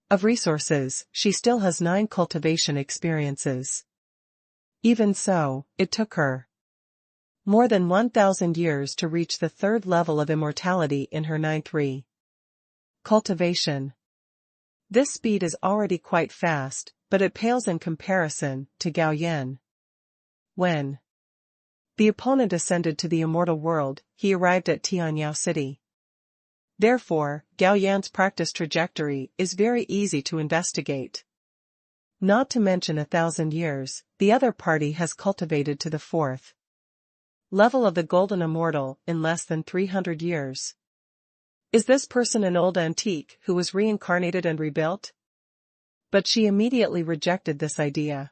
of resources, she still has 9 cultivation experiences. Even so, it took her more than 1,000 years to reach the 3rd level of immortality in her 9th cultivation. This speed is already quite fast, but it pales in comparison to Gao Yan. When the opponent ascended to the immortal world, he arrived at Tianyao City. Therefore, Gao Yan's practice trajectory is very easy to investigate. Not to mention 1,000 years, the other party has cultivated to the 4th level of the Golden Immortal in less than 300 years. Is this person an old antique who was reincarnated and rebuilt? But she immediately rejected this idea.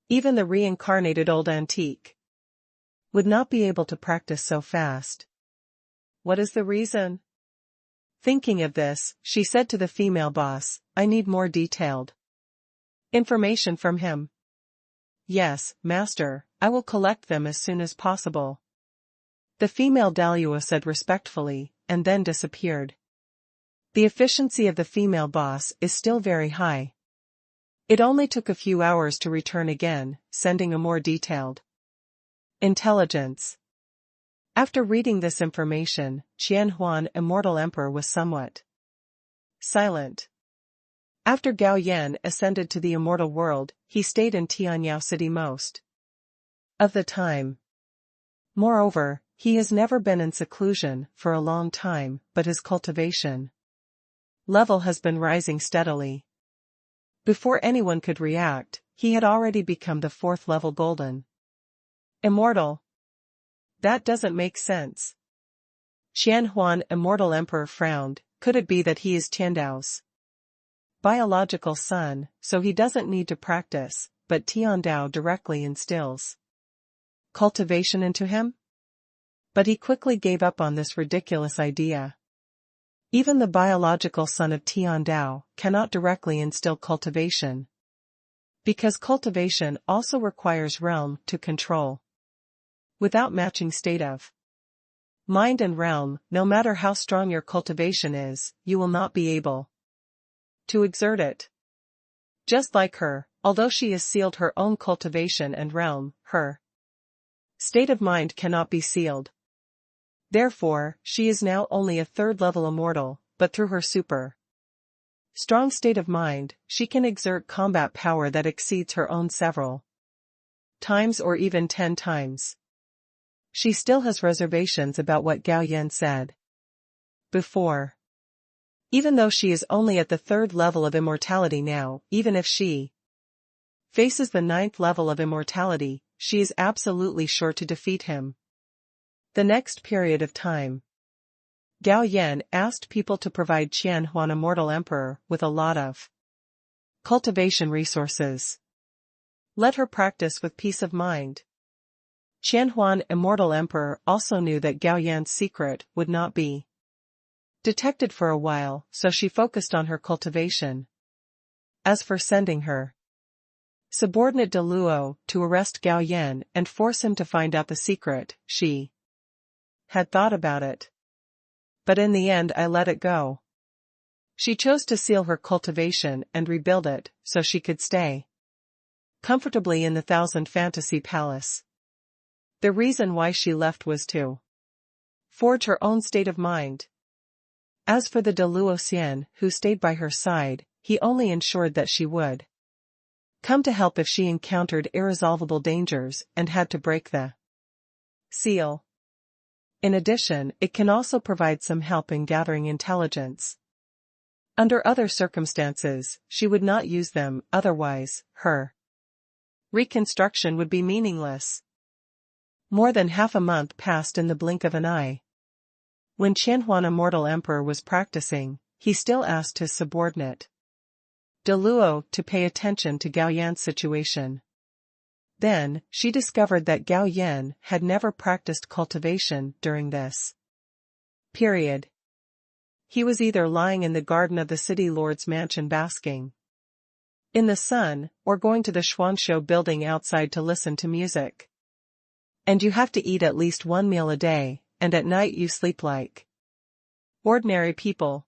Even the reincarnated old antique would not be able to practice so fast. What is the reason? Thinking of this, she said to the female boss, I need more detailed information from him. Yes, master, I will collect them as soon as possible. The female Daluo said respectfully, and then disappeared. The efficiency of the female boss is still very high. It only took a few hours to return again, sending a more detailed intelligence. After reading this information, Qian Huan Immortal Emperor was somewhat silent. After Gao Yan ascended to the immortal world, he stayed in Tianyao City most of the time. Moreover, he has never been in seclusion for a long time, but his cultivation level has been rising steadily. Before anyone could react, he had already become the 4th level golden immortal. That doesn't make sense. Qian Huan Immortal Emperor frowned. Could it be that he is Tiandao's biological son, so he doesn't need to practice, but Tiandao directly instills cultivation into him? But he quickly gave up on this ridiculous idea. Even the biological son of Tiandao cannot directly instill cultivation, because cultivation also requires realm to control. Without matching state of mind and realm, no matter how strong your cultivation is, you will not be able to exert it. Just like her, although she has sealed her own cultivation and realm, her state of mind cannot be sealed. Therefore, she is now only a 3rd level immortal, but through her super strong state of mind, she can exert combat power that exceeds her own several times or even 10 times. She still has reservations about what Gao Yan said before. Even though she is only at the 3rd level of immortality now, even if she faces the 9th level of immortality, she is absolutely sure to defeat him. The next period of time, Gao Yan asked people to provide Qian Huan Immortal Emperor with a lot of cultivation resources. Let her practice with peace of mind. Qian Huan Immortal Emperor also knew that Gao Yan's secret would not be detected for a while, so she focused on her cultivation. As for sending her subordinate De Luo to arrest Gao Yan and force him to find out the secret, she had thought about it. But in the end I let it go. She chose to seal her cultivation and rebuild it, so she could stay comfortably in the 1,000 Fantasy Palace. The reason why she left was to forge her own state of mind. As for the De Luo Xian who stayed by her side, he only ensured that she would come to help if she encountered irresolvable dangers and had to break the seal. In addition, it can also provide some help in gathering intelligence. Under other circumstances, she would not use them, otherwise, her reconstruction would be meaningless. More than half a month passed in the blink of an eye. When Qianhuan Immortal Emperor was practicing, he still asked his subordinate De Luo to pay attention to Gao Yan's situation. Then, she discovered that Gao Yan had never practiced cultivation during this period. He was either lying in the garden of the city lord's mansion basking in the sun, or going to the Xuanshou building outside to listen to music. And you have to eat at least one meal a day, and at night you sleep like ordinary people.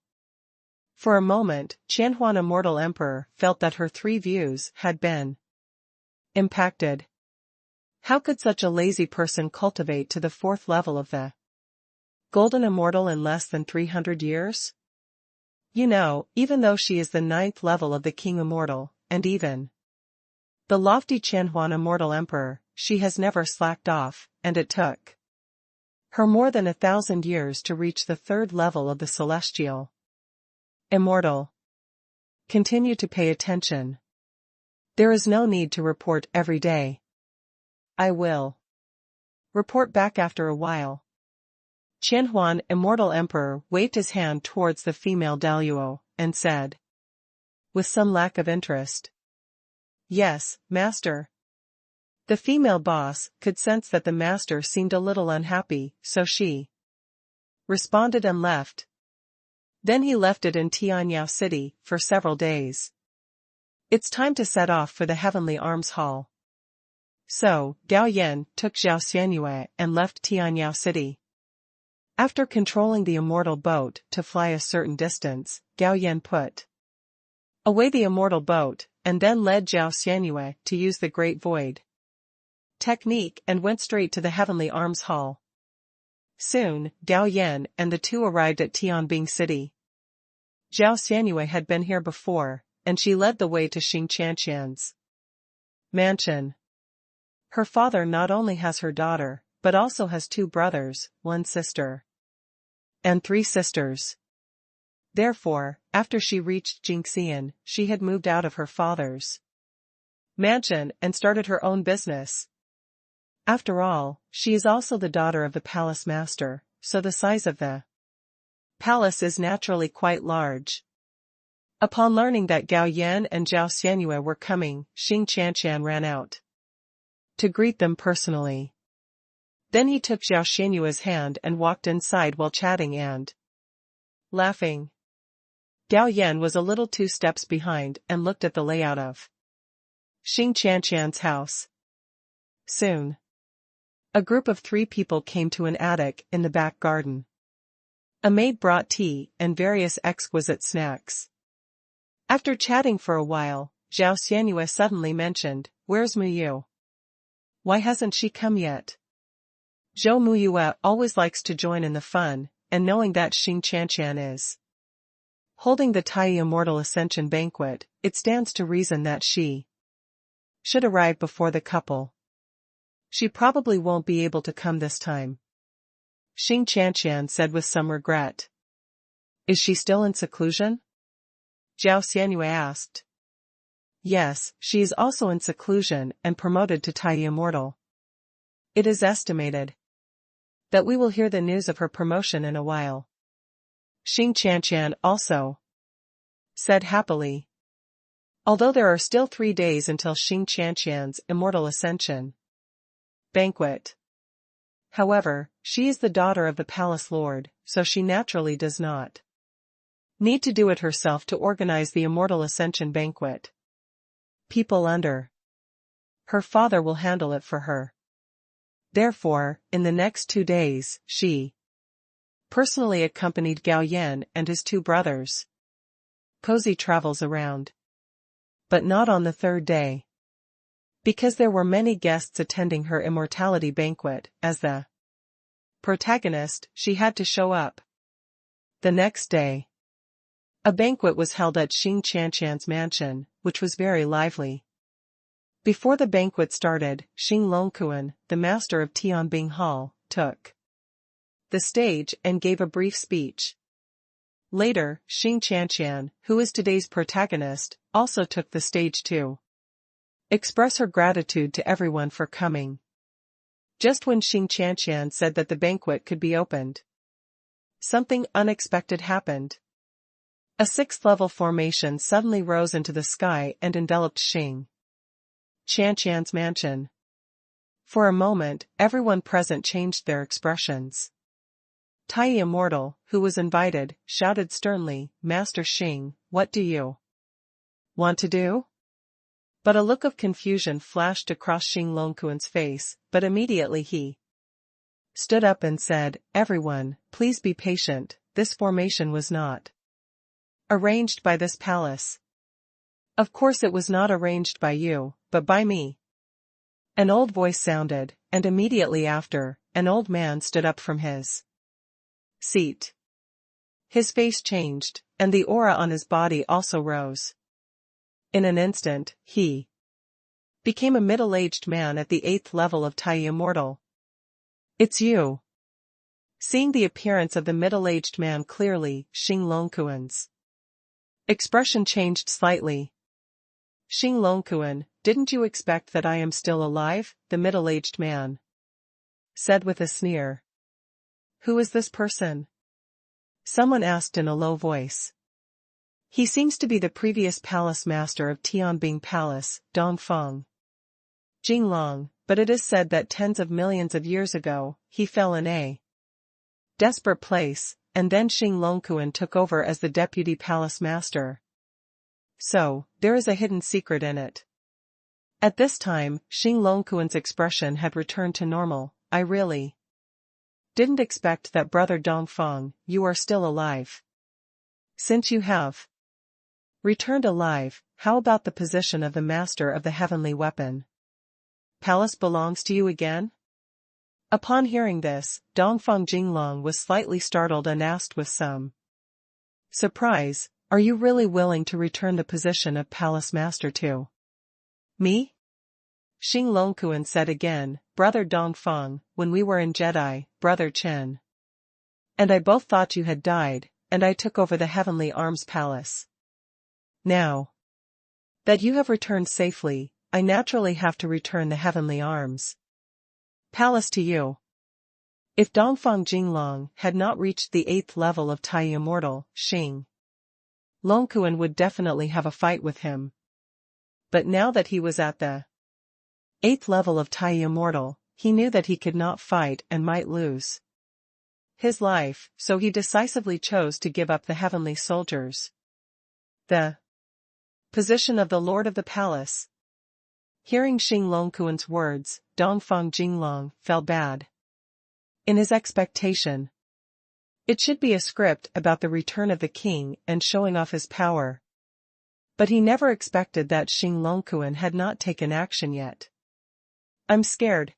For a moment, Qianhuan Immortal Emperor felt that her three views had been impacted. How could such a lazy person cultivate to the fourth level of the Golden Immortal in less than 300 years? You know, even though she is the 9th level of the King Immortal, and even the lofty Qianhuan Immortal Emperor, she has never slacked off, and it took her more than 1,000 years to reach the 3rd level of the Celestial Immortal. Continue to pay attention. There is no need to report every day. I will report back after a while. Qianhuan Immortal Emperor waved his hand towards the female Daluo, and said, with some lack of interest, Yes, master. The female boss could sense that the master seemed a little unhappy, so she responded and left. Then he left it in Tianyao City for several days. It's time to set off for the Heavenly Arms Hall. So, Gao Yan took Zhao Xianyue and left Tianyao City. After controlling the immortal boat to fly a certain distance, Gao Yan put away the immortal boat, and then led Zhao Xianyue to use the Great Void technique and went straight to the Heavenly Arms Hall. Soon, Gao Yan and the two arrived at Tianbing City. Zhao Xianyue had been here before, and she led the way to Xing Qianqian's mansion. Her father not only has her daughter, but also has 2 brothers, 1 sister, and 3 sisters. Therefore, after she reached Jingxian, she had moved out of her father's mansion and started her own business. After all, she is also the daughter of the palace master, so the size of the palace is naturally quite large. Upon learning that Gao Yan and Zhao Xianyue were coming, Xing Qianqian ran out to greet them personally. Then he took Zhao Xianyue's hand and walked inside while chatting and laughing. Gao Yan was a little 2 steps behind and looked at the layout of Xing Qianqian's house. Soon, a group of 3 people came to an attic in the back garden. A maid brought tea and various exquisite snacks. After chatting for a while, Zhao Xianyue suddenly mentioned, "Where's Muyu? Why hasn't she come yet?" Zhou Muyue always likes to join in the fun, and knowing that Xing Qianqian is holding the Tai Immortal Ascension banquet, it stands to reason that she should arrive before the couple. She probably won't be able to come this time, Xing Qianqian said with some regret. Is she still in seclusion? Zhao Xianyue asked. Yes, she is also in seclusion and promoted to Tai Immortal. It is estimated that we will hear the news of her promotion in a while. Xing Qianqian also said happily. Although there are still 3 days until Xing Qianqian's Immortal Ascension banquet. However, she is the daughter of the palace lord, so she naturally does not need to do it herself to organize the Immortal Ascension banquet. People under her father will handle it for her. Therefore, in the next 2 days, she personally accompanied Gao Yan and his 2 brothers. Cozy travels around. But not on the 3rd day. Because there were many guests attending her immortality banquet, as the protagonist, she had to show up. The next day, a banquet was held at Xing Qianqian's mansion, which was very lively. Before the banquet started, Xing Longkuan, the master of Tianbing Hall, took the stage and gave a brief speech. Later, Xing Qianqian, who is today's protagonist, also took the stage to express her gratitude to everyone for coming. Just when Xing Qianqian said that the banquet could be opened, something unexpected happened. A sixth-level formation suddenly rose into the sky and enveloped Xing Qianqian's mansion. For a moment, everyone present changed their expressions. Tai Immortal, who was invited, shouted sternly, "Master Xing, what do you want to do?" But a look of confusion flashed across Xing Longquan's face, but immediately he stood up and said, "Everyone, please be patient, this formation was not arranged by this palace. Of course it was not arranged by you, but by me." An old voice sounded, and immediately after, an old man stood up from his seat. His face changed, and the aura on his body also rose. In an instant, he became a middle-aged man at the 8th level of Tai Immortal. "It's you." Seeing the appearance of the middle-aged man clearly, Xing Longquan's expression changed slightly. "Xing Longquan, didn't you expect that I am still alive?" the middle-aged man said with a sneer. "Who is this person?" someone asked in a low voice. "He seems to be the previous palace master of Tianbing Palace, Dongfeng Jinglong, but it is said that tens of millions of years ago, he fell in a desperate place, and then Xing Longquan took over as the deputy palace master. So, there is a hidden secret in it." At this time, Xing Longquan's expression had returned to normal. "I really didn't expect that, Brother Dongfeng, you are still alive. Since you have returned alive, how about the position of the master of the heavenly weapon? Palace belongs to you again?" Upon hearing this, Dongfeng Jinglong was slightly startled and asked with some surprise, "Are you really willing to return the position of palace master to me?" Xing Longquan said again, "Brother Dongfeng, when we were in Jedi, Brother Chen and I both thought you had died, and I took over the Heavenly Arms Palace. Now that you have returned safely, I naturally have to return the Heavenly Arms Palace to you." If Dongfeng Jinglong had not reached the 8th level of Tai Immortal, Xing Longquan would definitely have a fight with him. But now that he was at the 8th level of Tai Immortal, he knew that he could not fight and might lose his life, so he decisively chose to give up the heavenly soldiers. The position of the Lord of the Palace. Hearing Xing Longquan's words, Dongfeng Jinglong felt bad. In his expectation, it should be a script about the return of the king and showing off his power. But he never expected that Xing Longquan had not taken action yet. "I'm scared."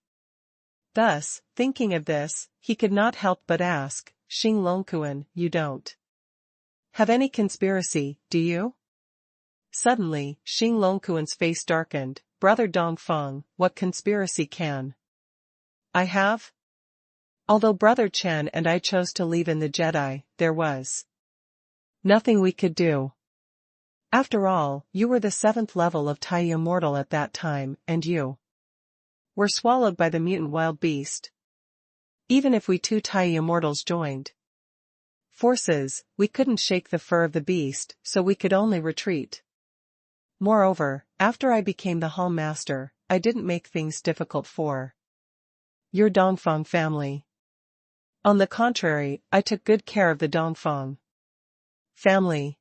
Thus, thinking of this, he could not help but ask, "Xing Longquan, you don't have any conspiracy, do you?" Suddenly, Xing Longquan's face darkened. "Brother Dongfeng, what conspiracy can I have? Although Brother Chen and I chose to leave in the Jedi, there was nothing we could do. After all, you were the 7th level of Tai Immortal at that time, and you were swallowed by the mutant wild beast. Even if we two Tai Immortals joined forces, we couldn't shake the fur of the beast, so we could only retreat. Moreover, after I became the Hall Master, I didn't make things difficult for your Dongfeng family. On the contrary, I took good care of the Dongfeng family.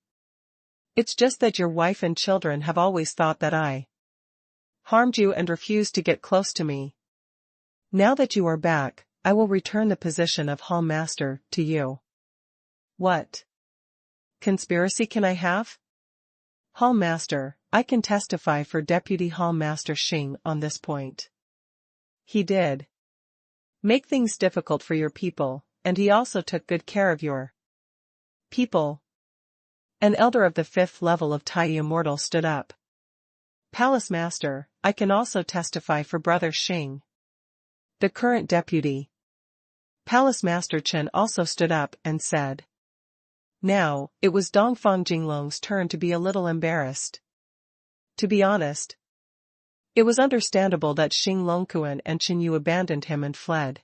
It's just that your wife and children have always thought that I harmed you and refused to get close to me. Now that you are back, I will return the position of Hall Master to you." "What conspiracy can I have?" "Hall Master, I can testify for Deputy Hall Master Xing on this point. He did make things difficult for your people, and he also took good care of your people." An elder of the 5th level of Tai Immortal stood up. "Palace Master, I can also testify for Brother Xing, the current deputy Palace Master Chen also stood up and said. Now, it was Dongfang Jinglong's turn to be a little embarrassed. To be honest, it was understandable that Xing Longquan and Chen Yu abandoned him and fled.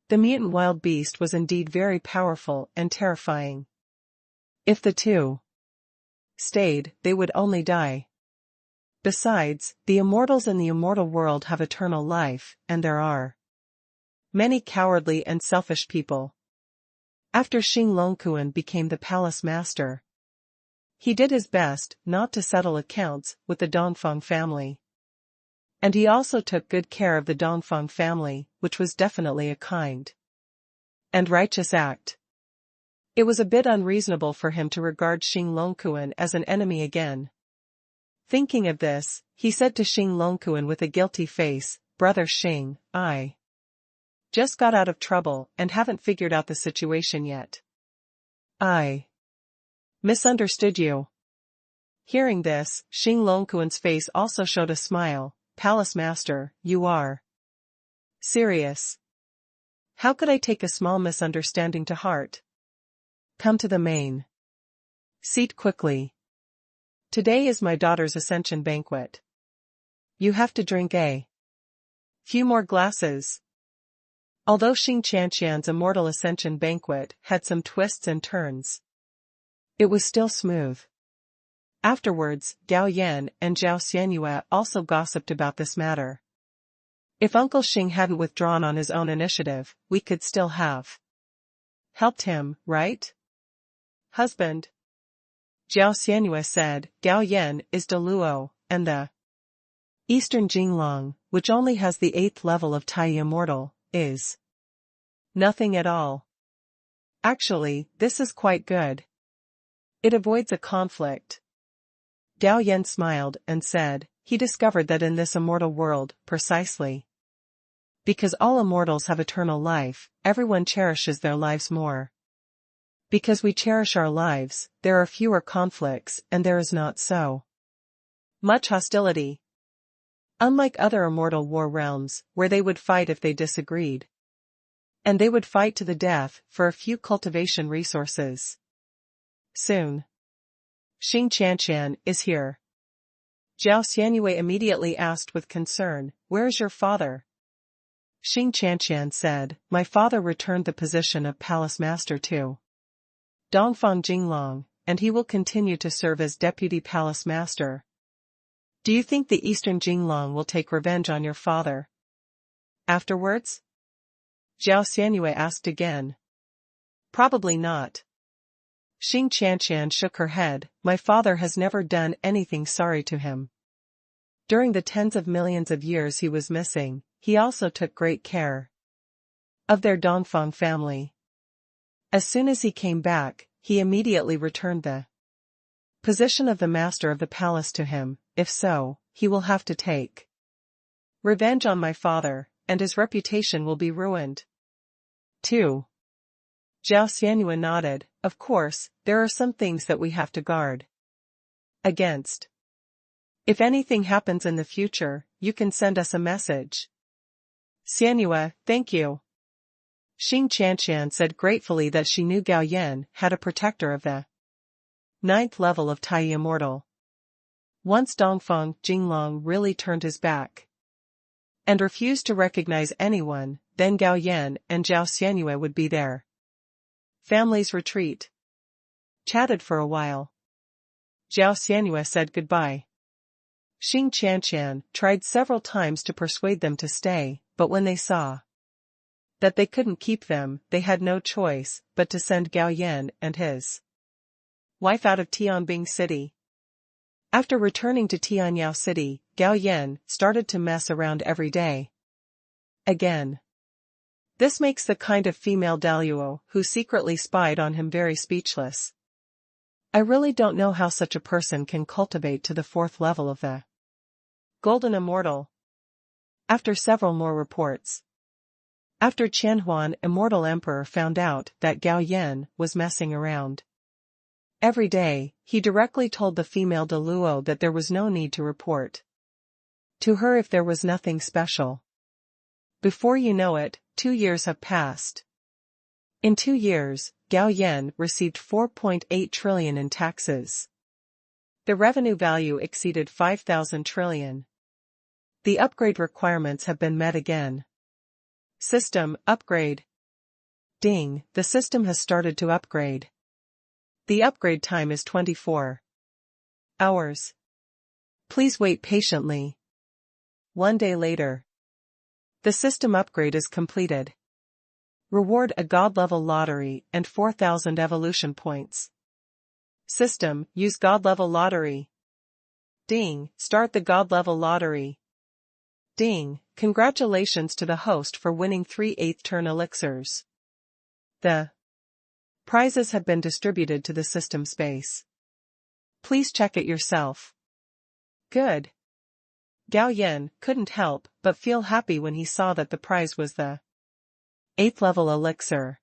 The mutant wild beast was indeed very powerful and terrifying. If the two stayed, they would only die. Besides, the immortals in the immortal world have eternal life, and there are many cowardly and selfish people. After Xing Longquan became the palace master, he did his best not to settle accounts with the Dongfang family. And he also took good care of the Dongfang family, which was definitely a kind and righteous act. It was a bit unreasonable for him to regard Xing Longquan as an enemy again. Thinking of this, he said to Xing Longquan with a guilty face, "Brother Xing, I just got out of trouble and haven't figured out the situation yet. I misunderstood you." Hearing this, Xing Longquan's face also showed a smile. "Palace Master, you are serious. How could I take a small misunderstanding to heart? Come to the main seat quickly. Today is my daughter's ascension banquet. You have to drink a few more glasses." Although Xing Qianqian's immortal ascension banquet had some twists and turns, it was still smooth. Afterwards, Gao Yan and Zhao Xianyue also gossiped about this matter. If Uncle Xing hadn't withdrawn on his own initiative, we could still have helped him, right? Husband, Zhao Xianyue said. Gao Yan is de Luo, and the Eastern Jinglong, which only has the 8th level of Tai Immortal, is nothing at all. Actually, this is quite good. It avoids a conflict. Gao Yan smiled and said, he discovered that in this immortal world, precisely because all immortals have eternal life, everyone cherishes their lives more. Because we cherish our lives, there are fewer conflicts and there is not so much hostility. Unlike other immortal war realms, where they would fight if they disagreed. And they would fight to the death for a few cultivation resources. Soon, Xing Qianqian is here. Zhao Xianyue immediately asked with concern, "Where is your father?" Xing Qianqian said, "My father returned the position of palace master to Dongfang Jinglong, and he will continue to serve as deputy palace master. Do you think the Eastern Jinglong will take revenge on your father afterwards?" Zhao Xianyue asked again. "Probably not." Xing Qianqian shook her head. "My father has never done anything sorry to him. During the tens of millions of years he was missing, he also took great care of their Dongfang family. As soon as he came back, he immediately returned the position of the master of the palace to him. If so, he will have to take revenge on my father, and his reputation will be ruined. 2. Zhao Xianyue nodded. "Of course, there are some things that we have to guard against. If anything happens in the future, you can send us a message." "Xianyue, thank you." Xing Qianqian said gratefully that she knew Gao Yan had a protector of the 9th level of Tai Immortal. Once Dongfang Jinglong really turned his back and refused to recognize anyone, then Gao Yan and Zhao Xianyue would be there. Family's retreat. Chatted for a while. Zhao Xianyue said goodbye. Xing Qianqian tried several times to persuade them to stay, but when they saw that they couldn't keep them, they had no choice but to send Gao Yan and his wife out of Tianbing City. After returning to Tianyao City, Gao Yan started to mess around every day. Again. This makes the kind of female Daluo who secretly spied on him very speechless. I really don't know how such a person can cultivate to the 4th level of the Golden Immortal. After several more reports. After Qianhuan Immortal Emperor found out that Gao Yan was messing around every day, he directly told the female Daluo that there was no need to report to her if there was nothing special. Before you know it, 2 years have passed. In 2 years, Gao Yan received 4.8 trillion in taxes. The revenue value exceeded 5,000 trillion. The upgrade requirements have been met again. System upgrade. Ding, the system has started to upgrade. The upgrade time is 24 hours. Please wait patiently. 1 day later. The system upgrade is completed. Reward a God-level lottery and 4,000 evolution points. System, use God-level lottery. Ding, start the God-level lottery. Ding, congratulations to the host for winning 3/8 turn elixirs. The prizes have been distributed to the system space. Please check it yourself. Good. Gao Yan couldn't help but feel happy when he saw that the prize was the 8th level elixir.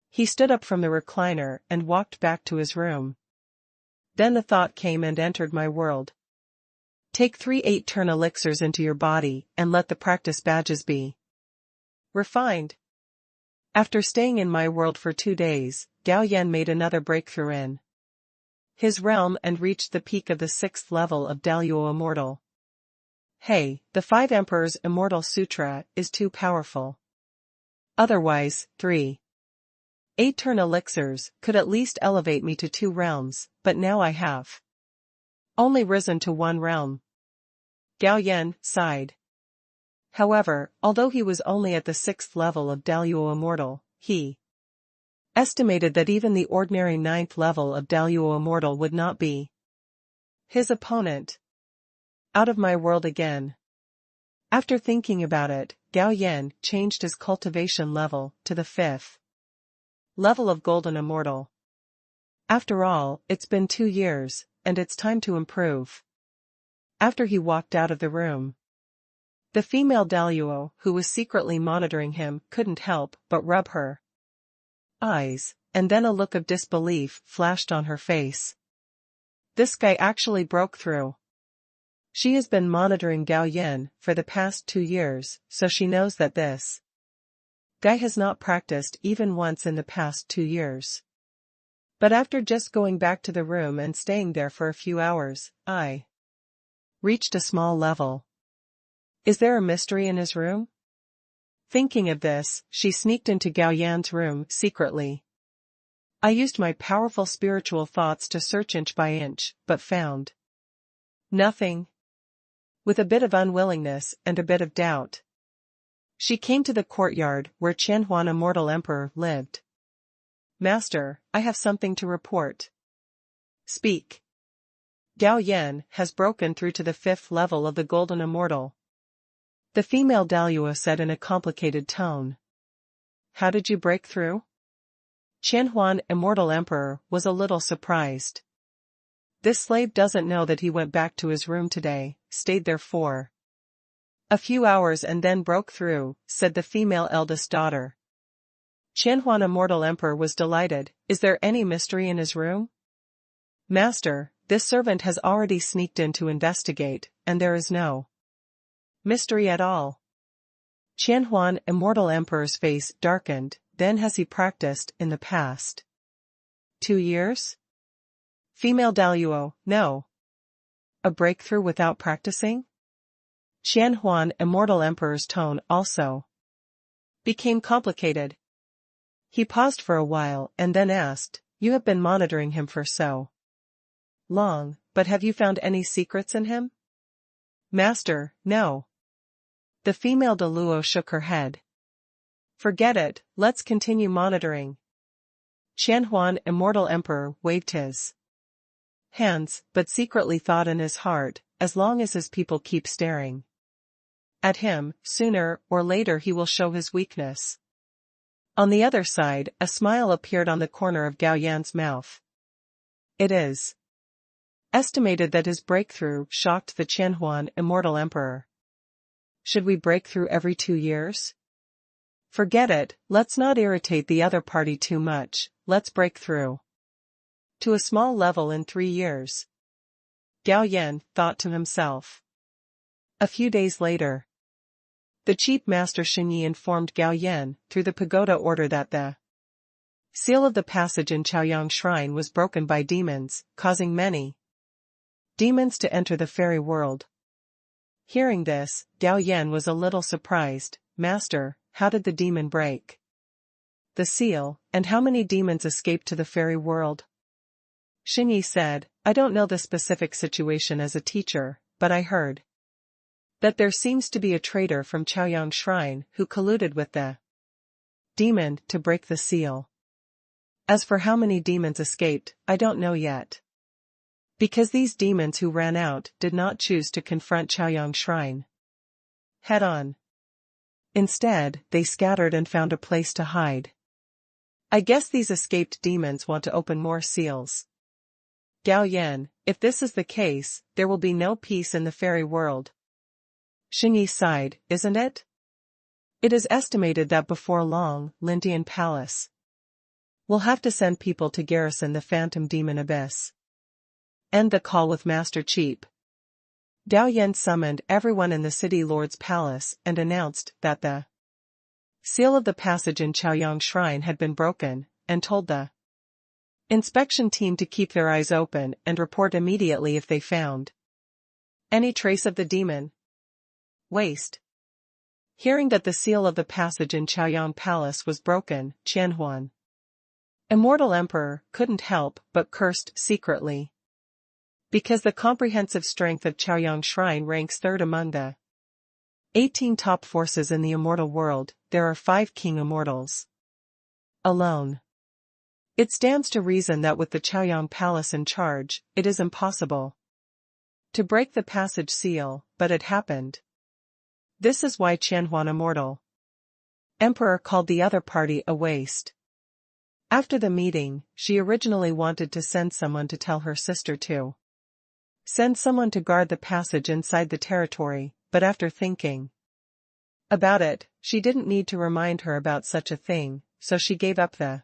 He stood up from the recliner and walked back to his room. Then the thought came and entered my world. Take 3/8 turn elixirs into your body and let the practice badges be refined. After staying in my world for 2 days, Gao Yan made another breakthrough in his realm and reached the peak of the 6th level of Daluo Immortal. Hey, the 5 Emperors Immortal Sutra is too powerful. Otherwise, 3/8 turn elixirs could at least elevate me to 2 realms, but now I have only risen to 1 realm. Gao Yan sighed. However, although he was only at the 6th level of Daluo Immortal, he estimated that even the ordinary 9th level of Daluo Immortal would not be his opponent. Out of my world again. After thinking about it, Gao Yan changed his cultivation level to the 5th level of Golden Immortal. After all, it's been 2 years, and it's time to improve. After he walked out of the room, the female Daluo who was secretly monitoring him couldn't help but rub her eyes, and then a look of disbelief flashed on her face. This guy actually broke through. She has been monitoring Gao Yan for the past 2 years, so she knows that this guy has not practiced even once in the past 2 years. But after just going back to the room and staying there for a few hours, I reached a small level. Is there a mystery in his room? Thinking of this, she sneaked into Gao Yan's room secretly. I used my powerful spiritual thoughts to search inch by inch, but found nothing. With a bit of unwillingness and a bit of doubt, she came to the courtyard where Qianhuan Immortal Emperor lived. Master, I have something to report. Speak. Gao Yan has broken through to the 5th level of the Golden Immortal. The female Daluo said in a complicated tone. How did you break through? Qianhuan Immortal Emperor was a little surprised. This slave doesn't know that he went back to his room today, stayed there for a few hours and then broke through, said the female eldest daughter. Qianhuan Immortal Emperor was delighted. Is there any mystery in his room? Master, this servant has already sneaked in to investigate, and there is no mystery at all. Qianhuan Immortal Emperor's face darkened. Then has he practiced in the past 2 years? Female Daluo, no. A breakthrough without practicing? Qianhuan Immortal Emperor's tone also became complicated. He paused for a while and then asked, You have been monitoring him for so long, but have you found any secrets in him? Master, no. The female Daluo shook her head. Forget it, let's continue monitoring. Qianhuan Immortal Emperor waved his hands, but secretly thought in his heart, as long as his people keep staring at him, sooner or later he will show his weakness. On the other side, a smile appeared on the corner of Gao Yan's mouth. It is estimated that his breakthrough shocked the Qianhuan Immortal Emperor. Should we break through every 2 years? Forget it, let's not irritate the other party too much, let's break through to a small level in 3 years. Gao Yan thought to himself. A few days later, the Chief Master Xinyi informed Gao Yan through the pagoda order that the seal of the passage in Chaoyang Shrine was broken by demons, causing many demons to enter the fairy world. Hearing this, Gao Yan was a little surprised. Master, how did the demon break the seal, and how many demons escaped to the fairy world? Xing Yi said, I don't know the specific situation as a teacher, but I heard that there seems to be a traitor from Chaoyang Shrine who colluded with the demon to break the seal. As for how many demons escaped, I don't know yet. Because these demons who ran out did not choose to confront Chaoyang Shrine head on. Instead, they scattered and found a place to hide. I guess these escaped demons want to open more seals. Gao Yan, if this is the case, there will be no peace in the fairy world. Xing Yi sighed, isn't it? It is estimated that before long, Lindian Palace will have to send people to garrison the Phantom Demon Abyss. End the call with Master Cheap. Gao Yan summoned everyone in the city lord's palace and announced that the seal of the passage in Chaoyang Shrine had been broken, and told the inspection team to keep their eyes open and report immediately if they found any trace of the demon waste. Hearing that the seal of the passage in Chaoyang Palace was broken, Qianhuan, Immortal Emperor, couldn't help but cursed secretly. Because the comprehensive strength of Chaoyang Shrine ranks third among the 18 top forces in the immortal world, there are 5 king immortals alone. It stands to reason that with the Chaoyang Palace in charge, it is impossible to break the passage seal, but it happened. This is why Qianhuan Immortal Emperor called the other party a waste. After the meeting, she originally wanted to send someone to tell her sister to send someone to guard the passage inside the territory, but after thinking about it, she didn't need to remind her about such a thing, so she gave up the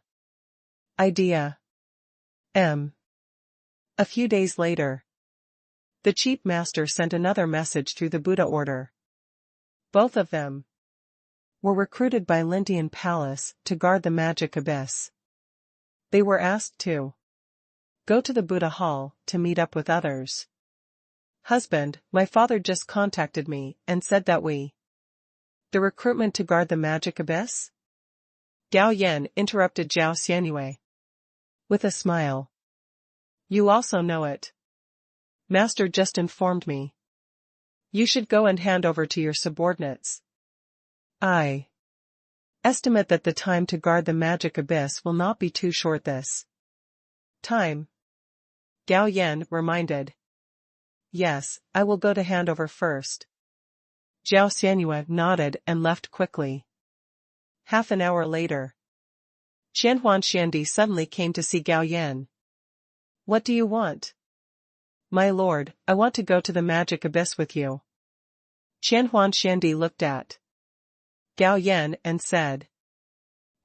idea. A few days later, the Chief Master sent another message through the Buddha order. Both of them were recruited by Lindian Palace to guard the magic abyss. They were asked to go to the Buddha Hall to meet up with others. Husband, my father just contacted me and said that the recruitment to guard the magic abyss? Gao Yan interrupted Zhao Xianyue with a smile. You also know it. Master just informed me. You should go and hand over to your subordinates. I estimate that the time to guard the magic abyss will not be too short this time. Gao Yan reminded. Yes, I will go to hand over first. Zhao Xianyue nodded and left quickly. Half an hour later, Qianhuan Xiandi suddenly came to see Gao Yan. What do you want? My lord, I want to go to the magic abyss with you. Qianhuan Xiandi looked at Gao Yan and said,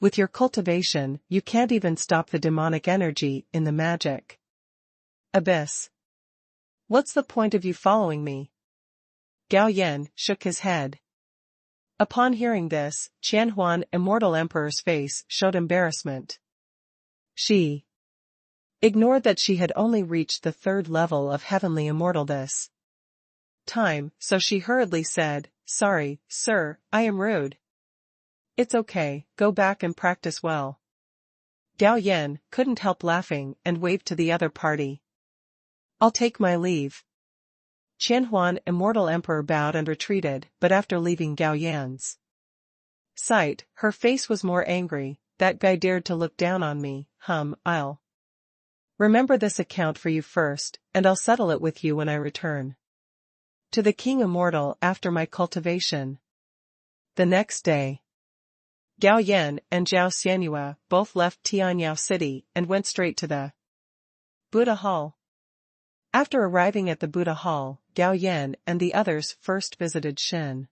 with your cultivation, you can't even stop the demonic energy in the magic abyss. What's the point of you following me? Gao Yan shook his head. Upon hearing this, Qianhuan Immortal Emperor's face showed embarrassment. She ignored that she had only reached the 3rd level of Heavenly Immortal this time, so she hurriedly said, Sorry, sir, I am rude. It's okay, go back and practice well. Gao Yan couldn't help laughing and waved to the other party. I'll take my leave. Qianhuan Immortal Emperor bowed and retreated, but after leaving Gao Yan's sight, her face was more angry. That guy dared to look down on me. I'll remember this account for you first, and I'll settle it with you when I return to the King Immortal after my cultivation. The next day, Gao Yan and Zhao Xianyue both left Tianyao City and went straight to the Buddha Hall. After arriving at the Buddha Hall, Gao Yan and the others first visited Shen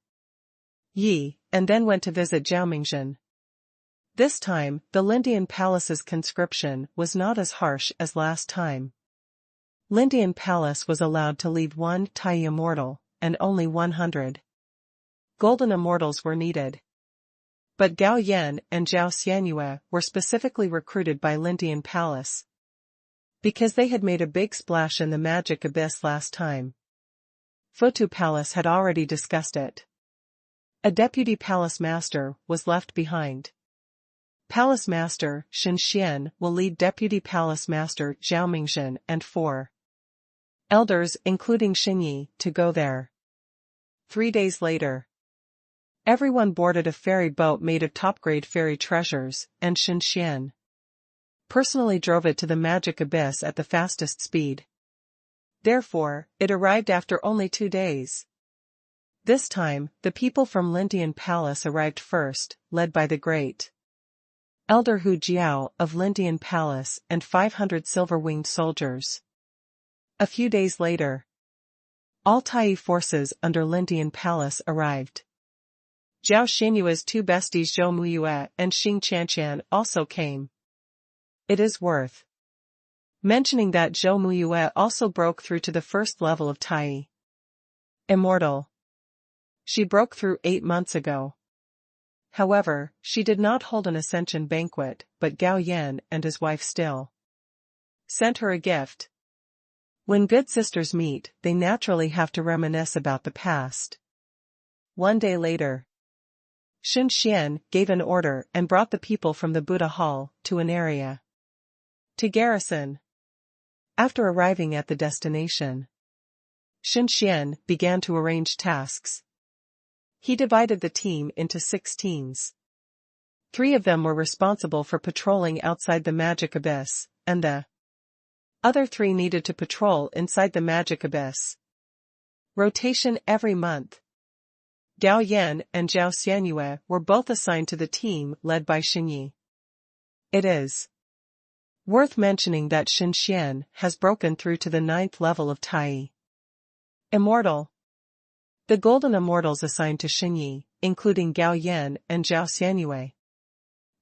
Yi, and then went to visit Zhao Mingzhen. This time, the Lindian Palace's conscription was not as harsh as last time. Lindian Palace was allowed to leave 1 Tai Immortal, and only 100 Golden Immortals were needed. But Gao Yan and Zhao Xianyue were specifically recruited by Lindian Palace because they had made a big splash in the magic abyss last time. Futu Palace had already discussed it. A deputy palace master was left behind. Palace Master Shen Xian will lead Deputy Palace Master Zhao Mingzhen and 4 elders including Xinyi to go there. 3 days later, everyone boarded a ferry boat made of top-grade fairy treasures, and Shen Xian personally drove it to the magic abyss at the fastest speed. Therefore, it arrived after only 2 days. This time, the people from Lindian Palace arrived first, led by the great Elder Hu Jiao of Lindian Palace and 500 silver-winged soldiers. A few days later, all Tai forces under Lindian Palace arrived. Zhao Xianyue's 2 besties Zhou Muyue and Xing Qianqian also came. It is worth mentioning that Zhou Muyue also broke through to the first level of Tai. Immortal. She broke through 8 months ago. However, she did not hold an ascension banquet, but Gao Yan and his wife still sent her a gift. When good sisters meet, they naturally have to reminisce about the past. 1 day later, Shen Xian gave an order and brought the people from the Buddha Hall to an area to garrison. After arriving at the destination, Shen Xian began to arrange tasks. He divided the team into 6 teams. 3 of them were responsible for patrolling outside the magic abyss, and the other 3 needed to patrol inside the magic abyss. Rotation every month. Gao Yan and Zhao Xianyue were both assigned to the team led by Xinyi. It is worth mentioning that Shen Xian has broken through to the 9th level of Tai. Immortal. The Golden Immortals assigned to Xinyi, including Gao Yan and Zhao Xianyue,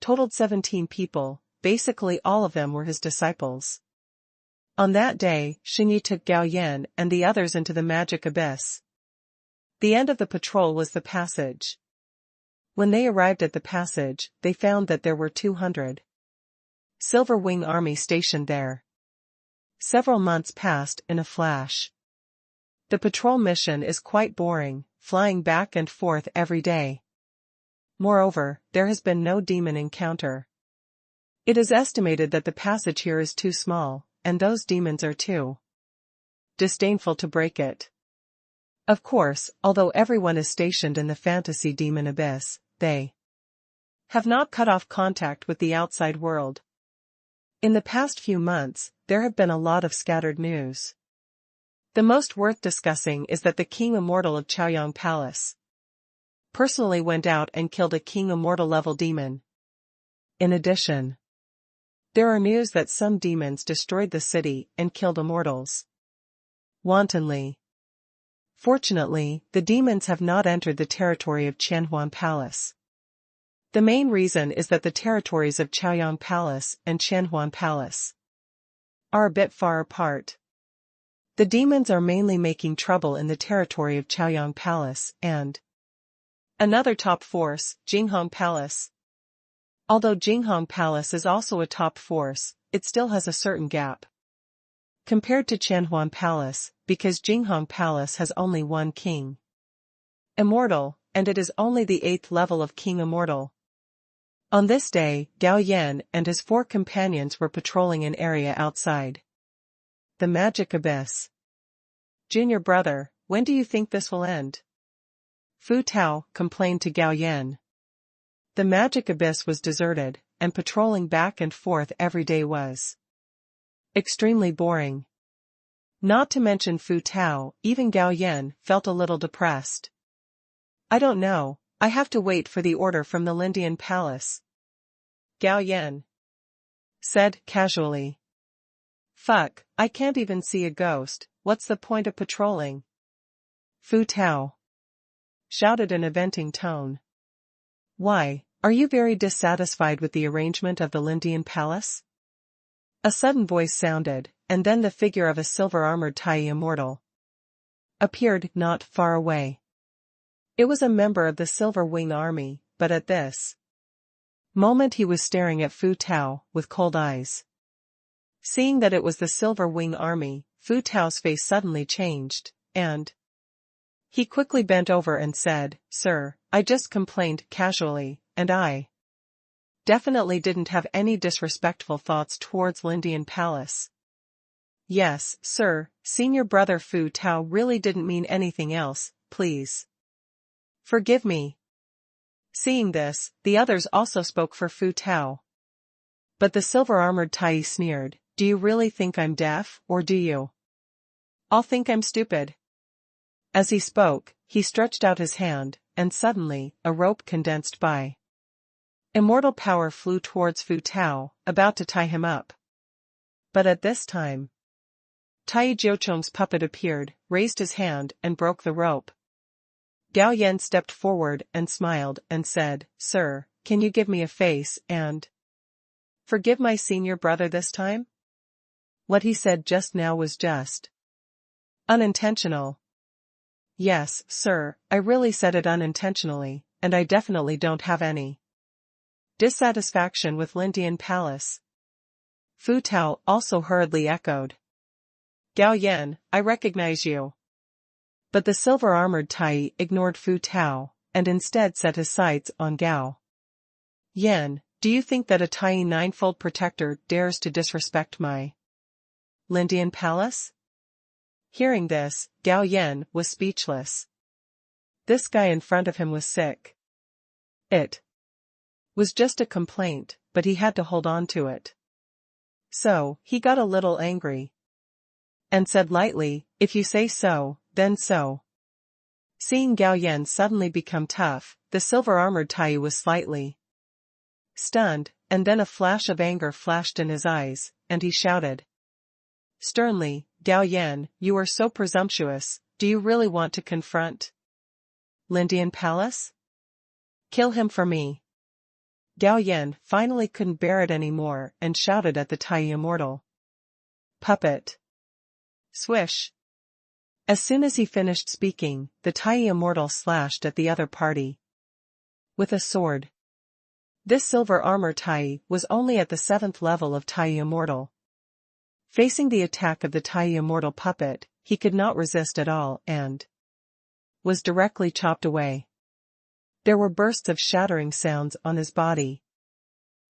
totaled 17 people, basically all of them were his disciples. On that day, Xinyi took Gao Yan and the others into the magic abyss. The end of the patrol was the passage. When they arrived at the passage, they found that there were 200 Silver Wing Army stationed there. Several months passed in a flash. The patrol mission is quite boring, flying back and forth every day. Moreover, there has been no demon encounter. It is estimated that the passage here is too small, and those demons are too disdainful to break it. Of course, although everyone is stationed in the fantasy demon abyss, they have not cut off contact with the outside world. In the past few months, there have been a lot of scattered news. The most worth discussing is that the King Immortal of Chaoyang Palace personally went out and killed a King Immortal level demon. In addition, there are news that some demons destroyed the city and killed immortals wantonly. Fortunately, the demons have not entered the territory of Qianhuan Palace. The main reason is that the territories of Chaoyang Palace and Qianhuan Palace are a bit far apart. The demons are mainly making trouble in the territory of Chaoyang Palace and another top force, Jinghong Palace. Although Jinghong Palace is also a top force, it still has a certain gap compared to Qianhuan Palace, because Jinghong Palace has only 1 king immortal, and it is only the 8th level of King Immortal. On this day, Gao Yan and his 4 companions were patrolling an area outside the magic abyss. Junior brother, when do you think this will end? Fu Tao complained to Gao Yan. The magic abyss was deserted, and patrolling back and forth every day was extremely boring. Not to mention Fu Tao, even Gao Yan felt a little depressed. I don't know, I have to wait for the order from the Lindian Palace, Gao Yan said casually. Fuck, I can't even see a ghost, what's the point of patrolling? Fu Tao shouted in a venting tone. Why, are you very dissatisfied with the arrangement of the Lindian Palace? A sudden voice sounded, and then the figure of a silver-armored Tai immortal appeared not far away. It was a member of the Silver Wing Army, but at this moment he was staring at Fu Tao with cold eyes. Seeing that it was the Silver Wing Army, Fu Tao's face suddenly changed, and he quickly bent over and said, "Sir, I just complained casually, and I definitely didn't have any disrespectful thoughts towards Lindian Palace. Yes, sir, senior brother Fu Tao really didn't mean anything else, please forgive me." Seeing this, the others also spoke for Fu Tao. But the silver-armored Tai sneered, "Do you really think I'm deaf, or do you all think I'm stupid?" As he spoke, he stretched out his hand, and suddenly, a rope condensed by immortal power flew towards Fu Tao, about to tie him up. But at this time, Tai Jiucheng's puppet appeared, raised his hand, and broke the rope. Gao Yan stepped forward and smiled and said, "Sir, can you give me a face and forgive my senior brother this time?" What he said just now was just unintentional. Yes, sir, I really said it unintentionally, and I definitely don't have any dissatisfaction with Lindian Palace. Fu Tao also hurriedly echoed, "Gao Yan, I recognize you." But the silver-armored Tai ignored Fu Tao, and instead set his sights on Gao Yan. "Do you think that a Tai ninefold protector dares to disrespect my Lindian Palace?" Hearing this, Gao Yan was speechless. This guy in front of him was sick. It was just a complaint, but he had to hold on to it. So, he got a little angry and said lightly, "If you say so, then so." Seeing Gao Yan suddenly become tough, the silver-armored Tai was slightly stunned, and then a flash of anger flashed in his eyes, and he shouted sternly, "Gao Yan, you are so presumptuous, do you really want to confront Lindian Palace? Kill him for me." Gao Yan finally couldn't bear it anymore and shouted at the Tai immortal puppet. Swish! As soon as he finished speaking, the Tai immortal slashed at the other party with a sword. This silver armor Tai was only at the 7th level of Tai immortal. Facing the attack of the Tai immortal puppet, he could not resist at all and was directly chopped away. There were bursts of shattering sounds on his body.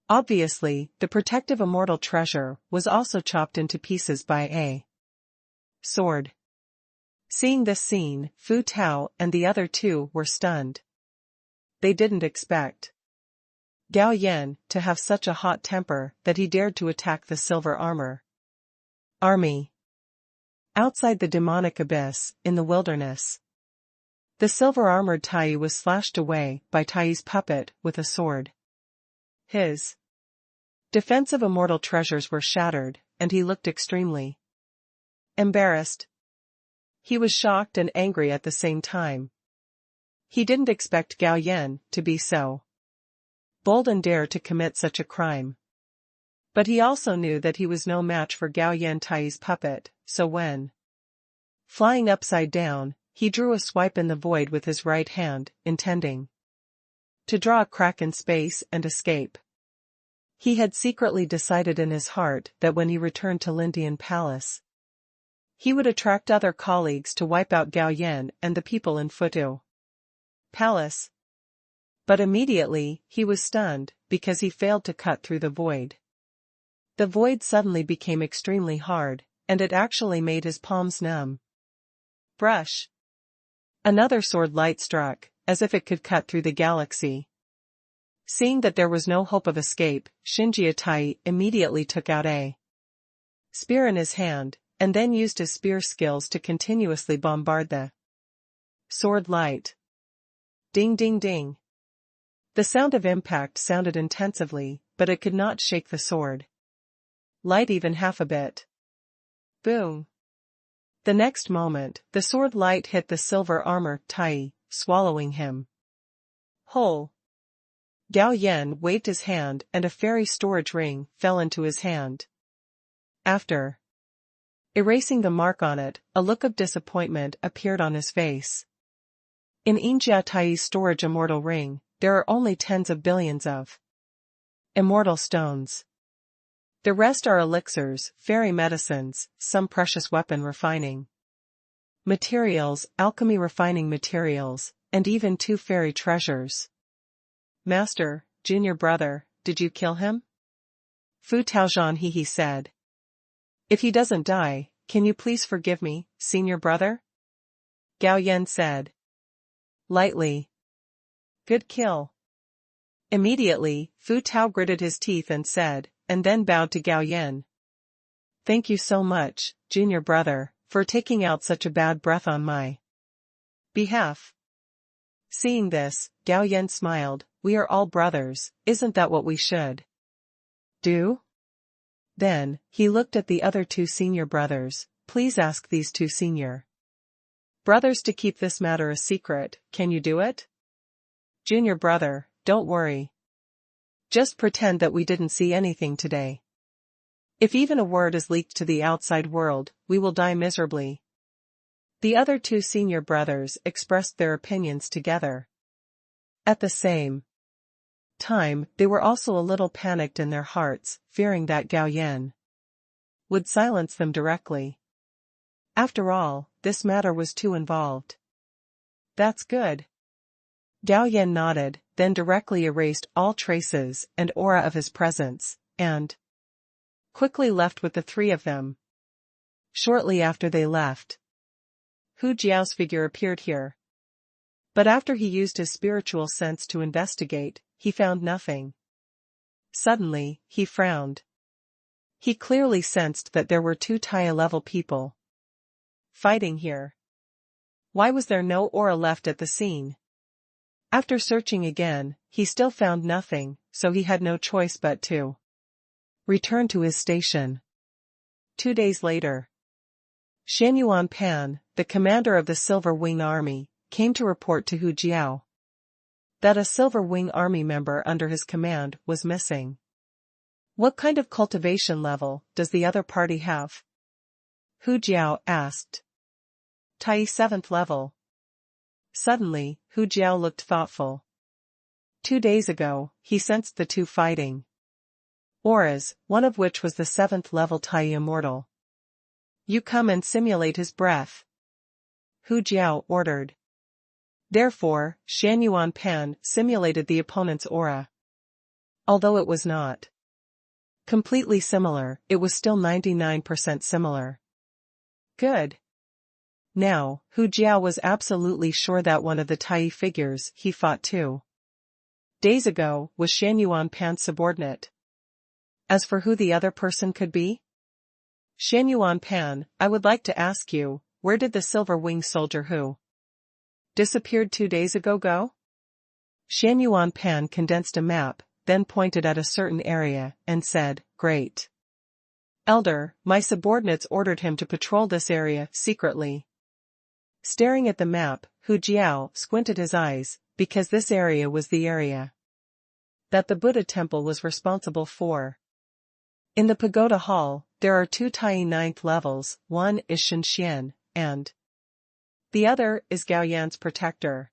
Obviously, the protective immortal treasure was also chopped into pieces by a sword. Seeing this scene, Fu Tao and the other two were stunned. They didn't expect Gao Yan to have such a hot temper that he dared to attack the silver armor army. Outside the demonic abyss, in the wilderness, the silver-armored Tai was slashed away by Tai's puppet with a sword. His defensive immortal treasures were shattered, and he looked extremely embarrassed. He was shocked and angry at the same time. He didn't expect Gao Yan to be so bold and dare to commit such a crime. But he also knew that he was no match for Gao Yan Tai's puppet, so when flying upside down, he drew a swipe in the void with his right hand, intending to draw a crack in space and escape. He had secretly decided in his heart that when he returned to Lindian Palace, he would attract other colleagues to wipe out Gao Yan and the people in Futu Palace. But immediately, he was stunned, because he failed to cut through the void. The void suddenly became extremely hard, and it actually made his palms numb. Brush! Another sword light struck, as if it could cut through the galaxy. Seeing that there was no hope of escape, Shinji Tai immediately took out a spear in his hand, and then used his spear skills to continuously bombard the sword light. Ding ding ding. The sound of impact sounded intensively, but it could not shake the sword light even half a bit. Boom. The next moment, the sword light hit the silver armor Tai, swallowing him whole. Gao Yan waved his hand and a fairy storage ring fell into his hand. After erasing the mark on it, a look of disappointment appeared on his face. In Injia Tai's storage immortal ring, there are only tens of billions of Immortal stones. The rest are elixirs, fairy medicines, some precious weapon refining materials, alchemy refining materials, and even 2 fairy treasures. Master, junior brother, did you kill him? Fu Taozhan he said. If he doesn't die, can you please forgive me, senior brother? Gao Yan said. Lightly. Good kill. Immediately, Fu Tao gritted his teeth and said, and then bowed to Gao Yan. Thank you so much, junior brother, for taking out such a bad breath on my behalf. Seeing this, Gao Yan smiled. We are all brothers, isn't that what we should do? Then, he looked at the other 2 senior brothers. Please ask these 2 senior brothers to keep this matter a secret. Can you do it? Junior brother, don't worry. Just pretend that we didn't see anything today. If even a word is leaked to the outside world, we will die miserably. The other 2 senior brothers expressed their opinions together. At the same time, they were also a little panicked in their hearts, fearing that Gao Yan would silence them directly. After all, this matter was too involved. That's good. Gao Yan nodded, then directly erased all traces and aura of his presence, and quickly left with the 3 of them. Shortly after they left, Hu Jiao's figure appeared here. But after he used his spiritual sense to investigate, he found nothing. Suddenly, he frowned. He clearly sensed that there were 2 Taya-level people fighting here. Why was there no aura left at the scene? After searching again, he still found nothing, so he had no choice but to return to his station. 2 days later, Shanyuan Pan, the commander of the Silver Wing Army, came to report to Hu Jiao that a Silver Wing Army member under his command was missing. What kind of cultivation level does the other party have? Hu Jiao asked. Tai 7th level. Suddenly, Hu Jiao looked thoughtful. 2 days ago, he sensed the 2 fighting auras, one of which was the 7th level Tai immortal. You come and simulate his breath, Hu Jiao ordered. Therefore, Shanyuan Pan simulated the opponent's aura. Although it was not completely similar, it was still 99% similar. Good. Now, Hu Jiao was absolutely sure that one of the Tai figures he fought 2 days ago was Shanyuan Pan's subordinate. As for who the other person could be? Shanyuan Pan, I would like to ask you, where did the Silver Wing soldier who disappeared 2 days ago go? Shanyuan Pan condensed a map, then pointed at a certain area, and said, Great Elder, my subordinates ordered him to patrol this area secretly. Staring at the map, Hu Jiao squinted his eyes, because this area was the area that the Buddha temple was responsible for. In the pagoda hall, there are 2 Tai 9th levels, one is Shen Xian, and the other is Gao Yan's protector.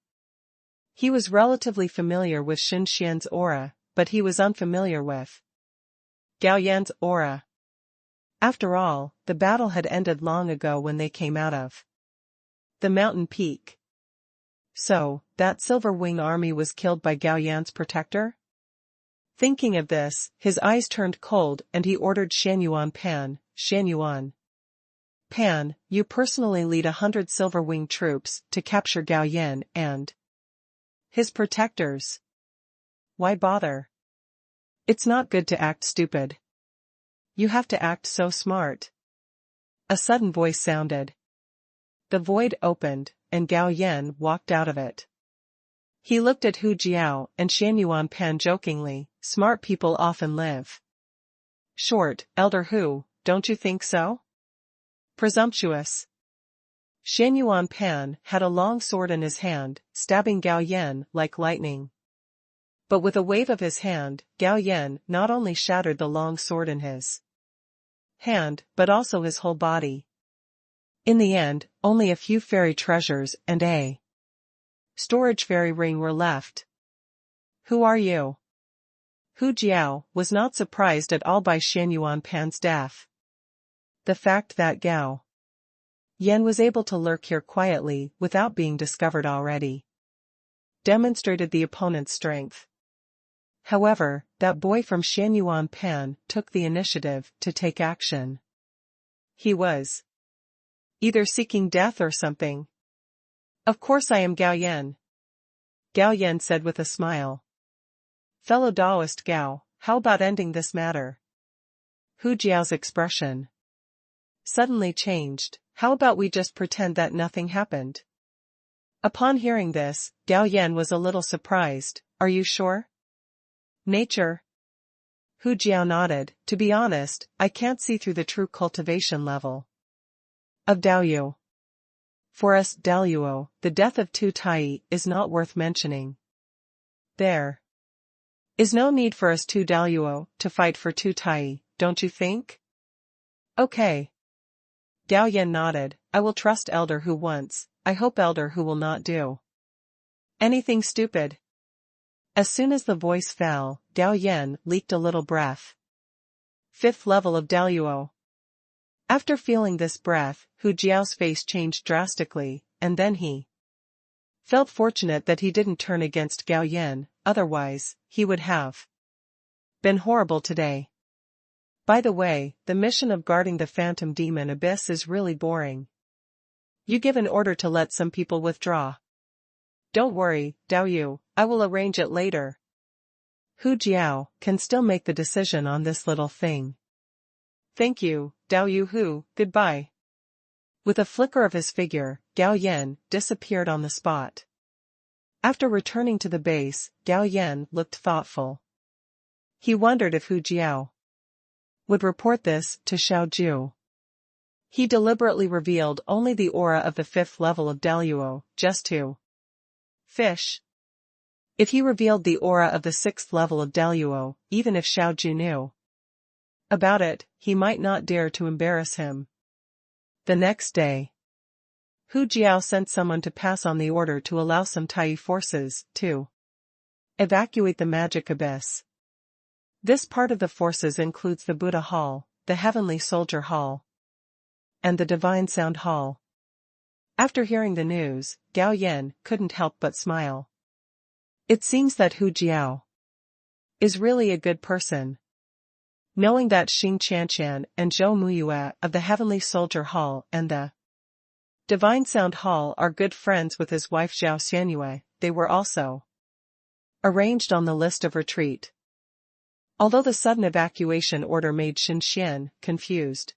He was relatively familiar with Shen Xian's aura, but he was unfamiliar with Gao Yan's aura. After all, the battle had ended long ago when they came out of the mountain peak. So, that Silver Wing army was killed by Gao Yan's protector? Thinking of this, his eyes turned cold and he ordered Shanyuan Pan, Shanyuan Pan, you personally lead 100 Silver Wing troops to capture Gao Yan and his protectors. Why bother? It's not good to act stupid. You have to act so smart. A sudden voice sounded. The void opened, and Gao Yan walked out of it. He looked at Hu Jiao and Shanyuan Pan jokingly, smart people often live short, Elder Hu, don't you think so? Presumptuous. Shanyuan Pan had a long sword in his hand, stabbing Gao Yan like lightning. But with a wave of his hand, Gao Yan not only shattered the long sword in his hand, but also his whole body. In the end, only a few fairy treasures and a storage fairy ring were left. Who are you? Hu Jiao was not surprised at all by Shan Yuanpan's death. The fact that Gao Yan was able to lurk here quietly without being discovered already demonstrated the opponent's strength. However, that boy from Shan Yuanpan took the initiative to take action. He was either seeking death or something. Of course I am Gao Yan, Gao Yan said with a smile. Fellow Daoist Gao, how about ending this matter? Hu Jiao's expression suddenly changed. How about we just pretend that nothing happened? Upon hearing this, Gao Yan was a little surprised. Are you sure? Nature? Hu Jiao nodded. To be honest, I can't see through the true cultivation level of Daoyu. For us Daoyuo, the death of Tu Tai is not worth mentioning. There is no need for us two Daoyuo to fight for Tu Tai, don't you think? Okay. Gao Yan nodded. I will trust Elder Hu once, I hope Elder Hu will not do anything stupid. As soon as the voice fell, Gao Yan leaked a little breath. 5th level of Daoyuo. After feeling this breath, Hu Jiao's face changed drastically, and then he felt fortunate that he didn't turn against Gao Yan, otherwise, he would have been horrible today. By the way, the mission of guarding the Phantom Demon Abyss is really boring. You give an order to let some people withdraw. Don't worry, Daoyu, I will arrange it later. Hu Jiao can still make the decision on this little thing. Thank you, Daoyu Hu, goodbye. With a flicker of his figure, Gao Yan disappeared on the spot. After returning to the base, Gao Yan looked thoughtful. He wondered if Hu Jiao would report this to Xiaoju. He deliberately revealed only the aura of the 5th level of Daoyuo, just to fish. If he revealed the aura of the 6th level of Daoyuo, even if Xiaoju knew about it, he might not dare to embarrass him. The next day, Hu Jiao sent someone to pass on the order to allow some Tai forces to evacuate the magic abyss. This part of the forces includes the Buddha Hall, the Heavenly Soldier Hall, and the Divine Sound Hall. After hearing the news, Gao Yan couldn't help but smile. It seems that Hu Jiao is really a good person. Knowing that Xing Qianshan and Zhou Muyue of the Heavenly Soldier Hall and the Divine Sound Hall are good friends with his wife Zhao Xianyue, they were also arranged on the list of retreat. Although the sudden evacuation order made Xinxian confused.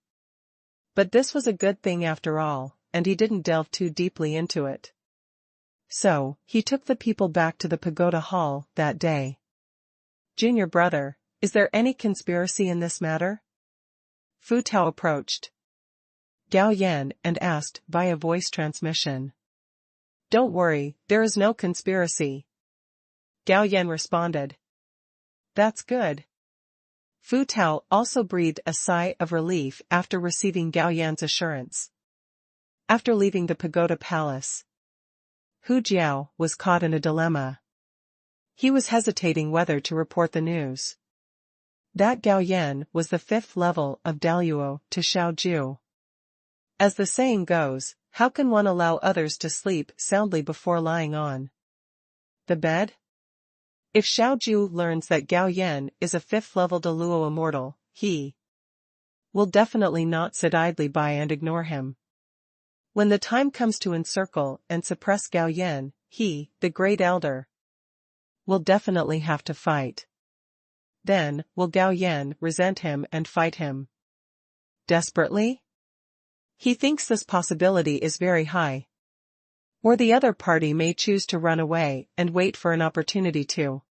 But this was a good thing after all, and he didn't delve too deeply into it. So, he took the people back to the Pagoda Hall that day. Junior brother, is there any conspiracy in this matter? Fu Tao approached Gao Yan and asked via voice transmission. Don't worry, there is no conspiracy. Gao Yan responded. That's good. Fu Tao also breathed a sigh of relief after receiving Gao Yan's assurance. After leaving the Pagoda Palace, Hu Jiao was caught in a dilemma. He was hesitating whether to report the news that Gao Yan was the 5th level of Daoyuo to Xiaoju. As the saying goes, how can one allow others to sleep soundly before lying on the bed? If Xiaoju learns that Gao Yan is a 5th level Daluo immortal, he will definitely not sit idly by and ignore him. When the time comes to encircle and suppress Gao Yan, he, the great elder, will definitely have to fight. Then, will Gao Yan resent him and fight him desperately? He thinks this possibility is very high. Or the other party may choose to run away and wait for an opportunity to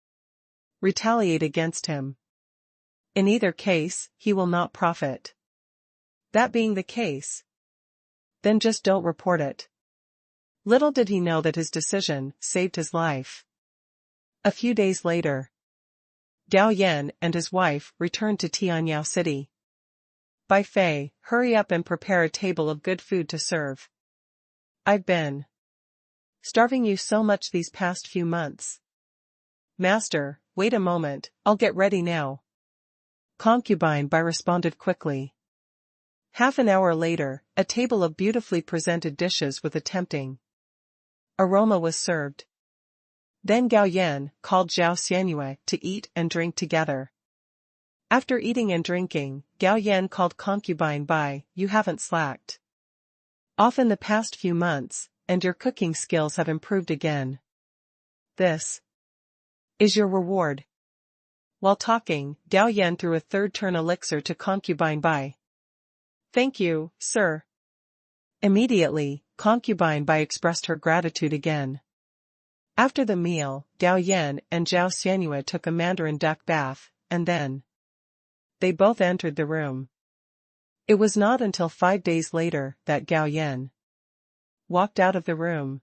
retaliate against him. In either case, he will not profit. That being the case, then just don't report it. Little did he know that his decision saved his life. A few days later, Gao Yan and his wife returned to Tianyao City. Bai Fei, hurry up and prepare a table of good food to serve. I've been starving you so much these past few months. Master, wait a moment, I'll get ready now. Concubine Bai responded quickly. Half an hour later, a table of beautifully presented dishes with a tempting aroma was served. Then Gao Yan called Zhao Xianyue to eat and drink together. After eating and drinking, Gao Yan called Concubine Bai, you haven't slacked off in the past few months, and your cooking skills have improved again. This is your reward. While talking, Gao Yan threw a third turn elixir to Concubine Bai. Thank you, sir. Immediately, Concubine Bai expressed her gratitude again. After the meal, Gao Yan and Zhao Xianyue took a mandarin duck bath, and then they both entered the room. It was not until 5 days later that Gao Yan walked out of the room.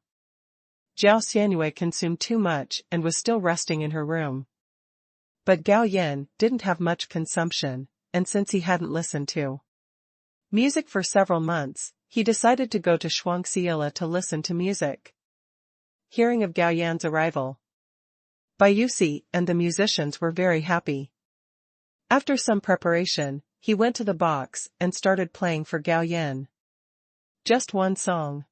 Zhao Xianyue consumed too much and was still resting in her room. But Gao Yan didn't have much consumption, and since he hadn't listened to music for several months, he decided to go to Shuangxiila to listen to music. Hearing of Gao Yan's arrival, Bai Yusi and the musicians were very happy. After some preparation, he went to the box and started playing for Gao Yan. Just one song.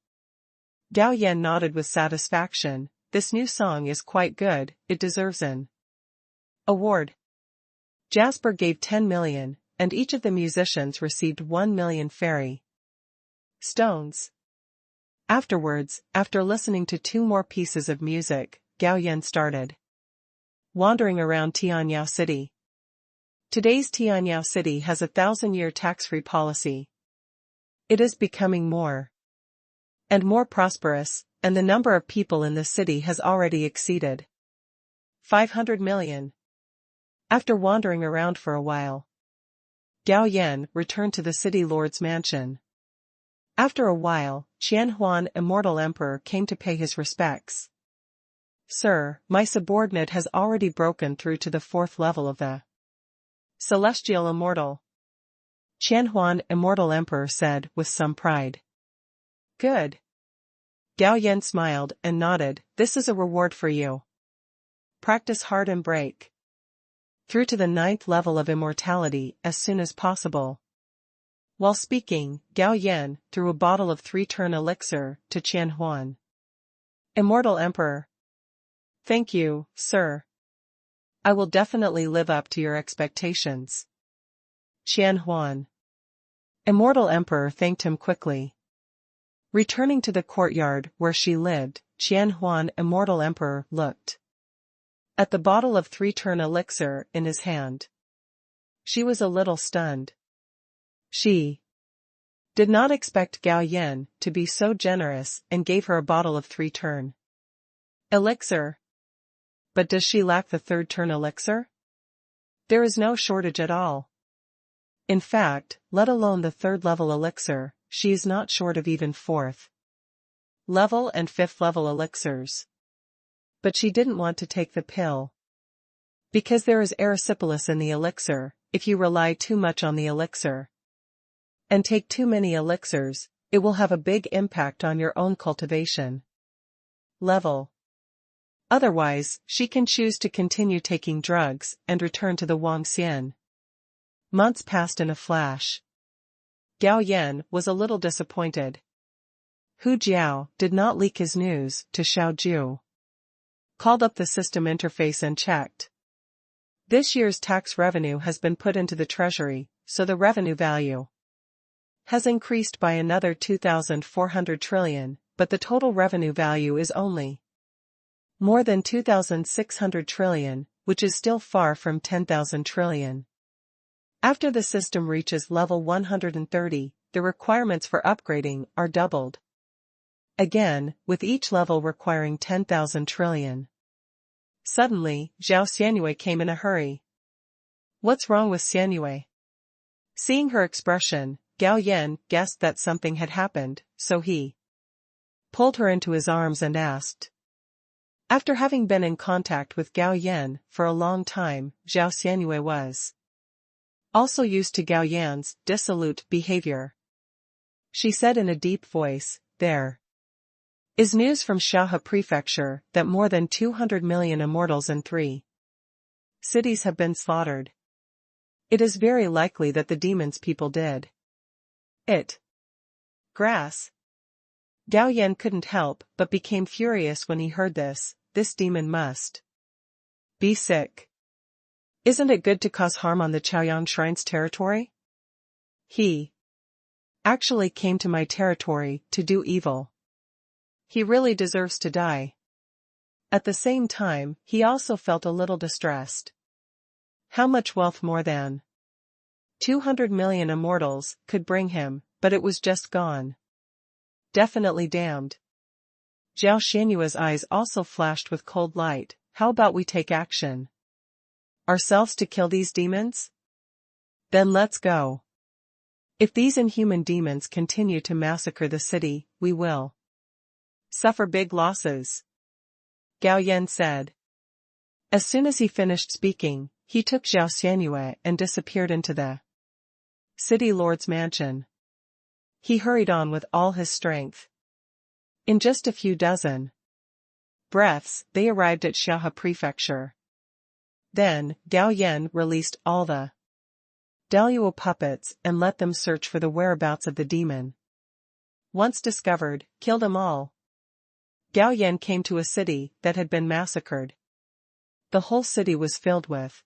Gao Yan nodded with satisfaction. This new song is quite good, it deserves an award. Jasper gave 10 million, and each of the musicians received 1 million fairy stones. Afterwards, after listening to 2 more pieces of music, Gao Yan started wandering around Tianyao City. Today's Tianyao City has a 1,000-year tax-free policy. It is becoming more and more prosperous, and the number of people in the city has already exceeded 500 million. After wandering around for a while, Gao Yan returned to the city lord's mansion. After a while, Qianhuan, Immortal Emperor, came to pay his respects. Sir, my subordinate has already broken through to the 4th level of the Celestial Immortal. Qianhuan, Immortal Emperor, said with some pride. Good. Gao Yan smiled and nodded, this is a reward for you. Practice hard and break through to the 9th level of immortality as soon as possible. While speaking, Gao Yan threw a bottle of 3-turn elixir to Qianhuan. Immortal Emperor. Thank you, sir. I will definitely live up to your expectations. Qianhuan. Immortal Emperor thanked him quickly. Returning to the courtyard where she lived, Qianhuan, Immortal Emperor, looked at the bottle of 3-turn elixir in his hand. She was a little stunned. She did not expect Gao Yan to be so generous and gave her a bottle of 3-turn elixir. But does she lack the 3rd-turn elixir? There is no shortage at all. In fact, let alone the 3rd-level elixir, she is not short of even 4th level and 5th-level elixirs. But she didn't want to take the pill. Because there is erysipelas in the elixir, if you rely too much on the elixir and take too many elixirs, it will have a big impact on your own cultivation level. Otherwise, she can choose to continue taking drugs and return to the Wangxian. Months passed in a flash. Gao Yan was a little disappointed. Hu Jiao did not leak his news to Xiao Ju. Called up the system interface and checked. This year's tax revenue has been put into the treasury, so the revenue value has increased by another 2,400 trillion, but the total revenue value is only more than 2,600 trillion, which is still far from 10,000 trillion. After the system reaches level 130, the requirements for upgrading are doubled. Again, with each level requiring 10,000 trillion. Suddenly, Zhao Xianyue came in a hurry. What's wrong with Xianyue? Seeing her expression, Gao Yan guessed that something had happened, so he pulled her into his arms and asked. After having been in contact with Gao Yan for a long time, Zhao Xianyue was also used to Gao Yan's dissolute behavior. She said in a deep voice, there is news from Shahe Prefecture that more than 200 million immortals in 3 cities have been slaughtered. It is very likely that the demons people did it. Grass. Gao Yan couldn't help but became furious when he heard this. This demon must be sick. Isn't it good to cause harm on the Chaoyang Shrine's territory? He actually came to my territory to do evil. He really deserves to die. At the same time, he also felt a little distressed. How much wealth more than 200 million immortals could bring him, but it was just gone. Definitely damned. Zhao Xianyue's eyes also flashed with cold light. How about we take action ourselves to kill these demons? Then let's go. If these inhuman demons continue to massacre the city, we will suffer big losses, Gao Yan said. As soon as he finished speaking, he took Zhao Xianyue and disappeared into the city lord's mansion. He hurried on with all his strength. In just a few dozen breaths, they arrived at Shahe Prefecture. Then, Gao Yan released all the Daluo puppets and let them search for the whereabouts of the demon. Once discovered, kill them all. Gao Yan came to a city that had been massacred. The whole city was filled with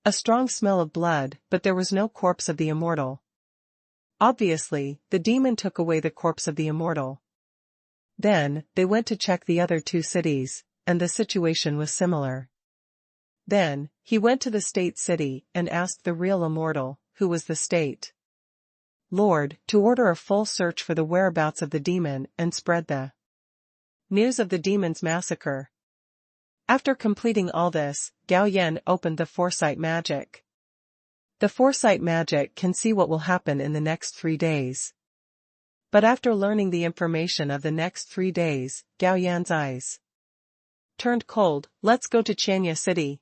a strong smell of blood, but there was no corpse of the immortal. Obviously, the demon took away the corpse of the immortal. Then, they went to check the other 2 cities, and the situation was similar. Then, he went to the state city and asked the real immortal, who was the state lord, to order a full search for the whereabouts of the demon and spread the news of the demon's massacre. After completing all this, Gao Yan opened the foresight magic. The foresight magic can see what will happen in the next 3 days. But after learning the information of the next 3 days, Gao Yan's eyes turned cold. Let's go to Chanya City.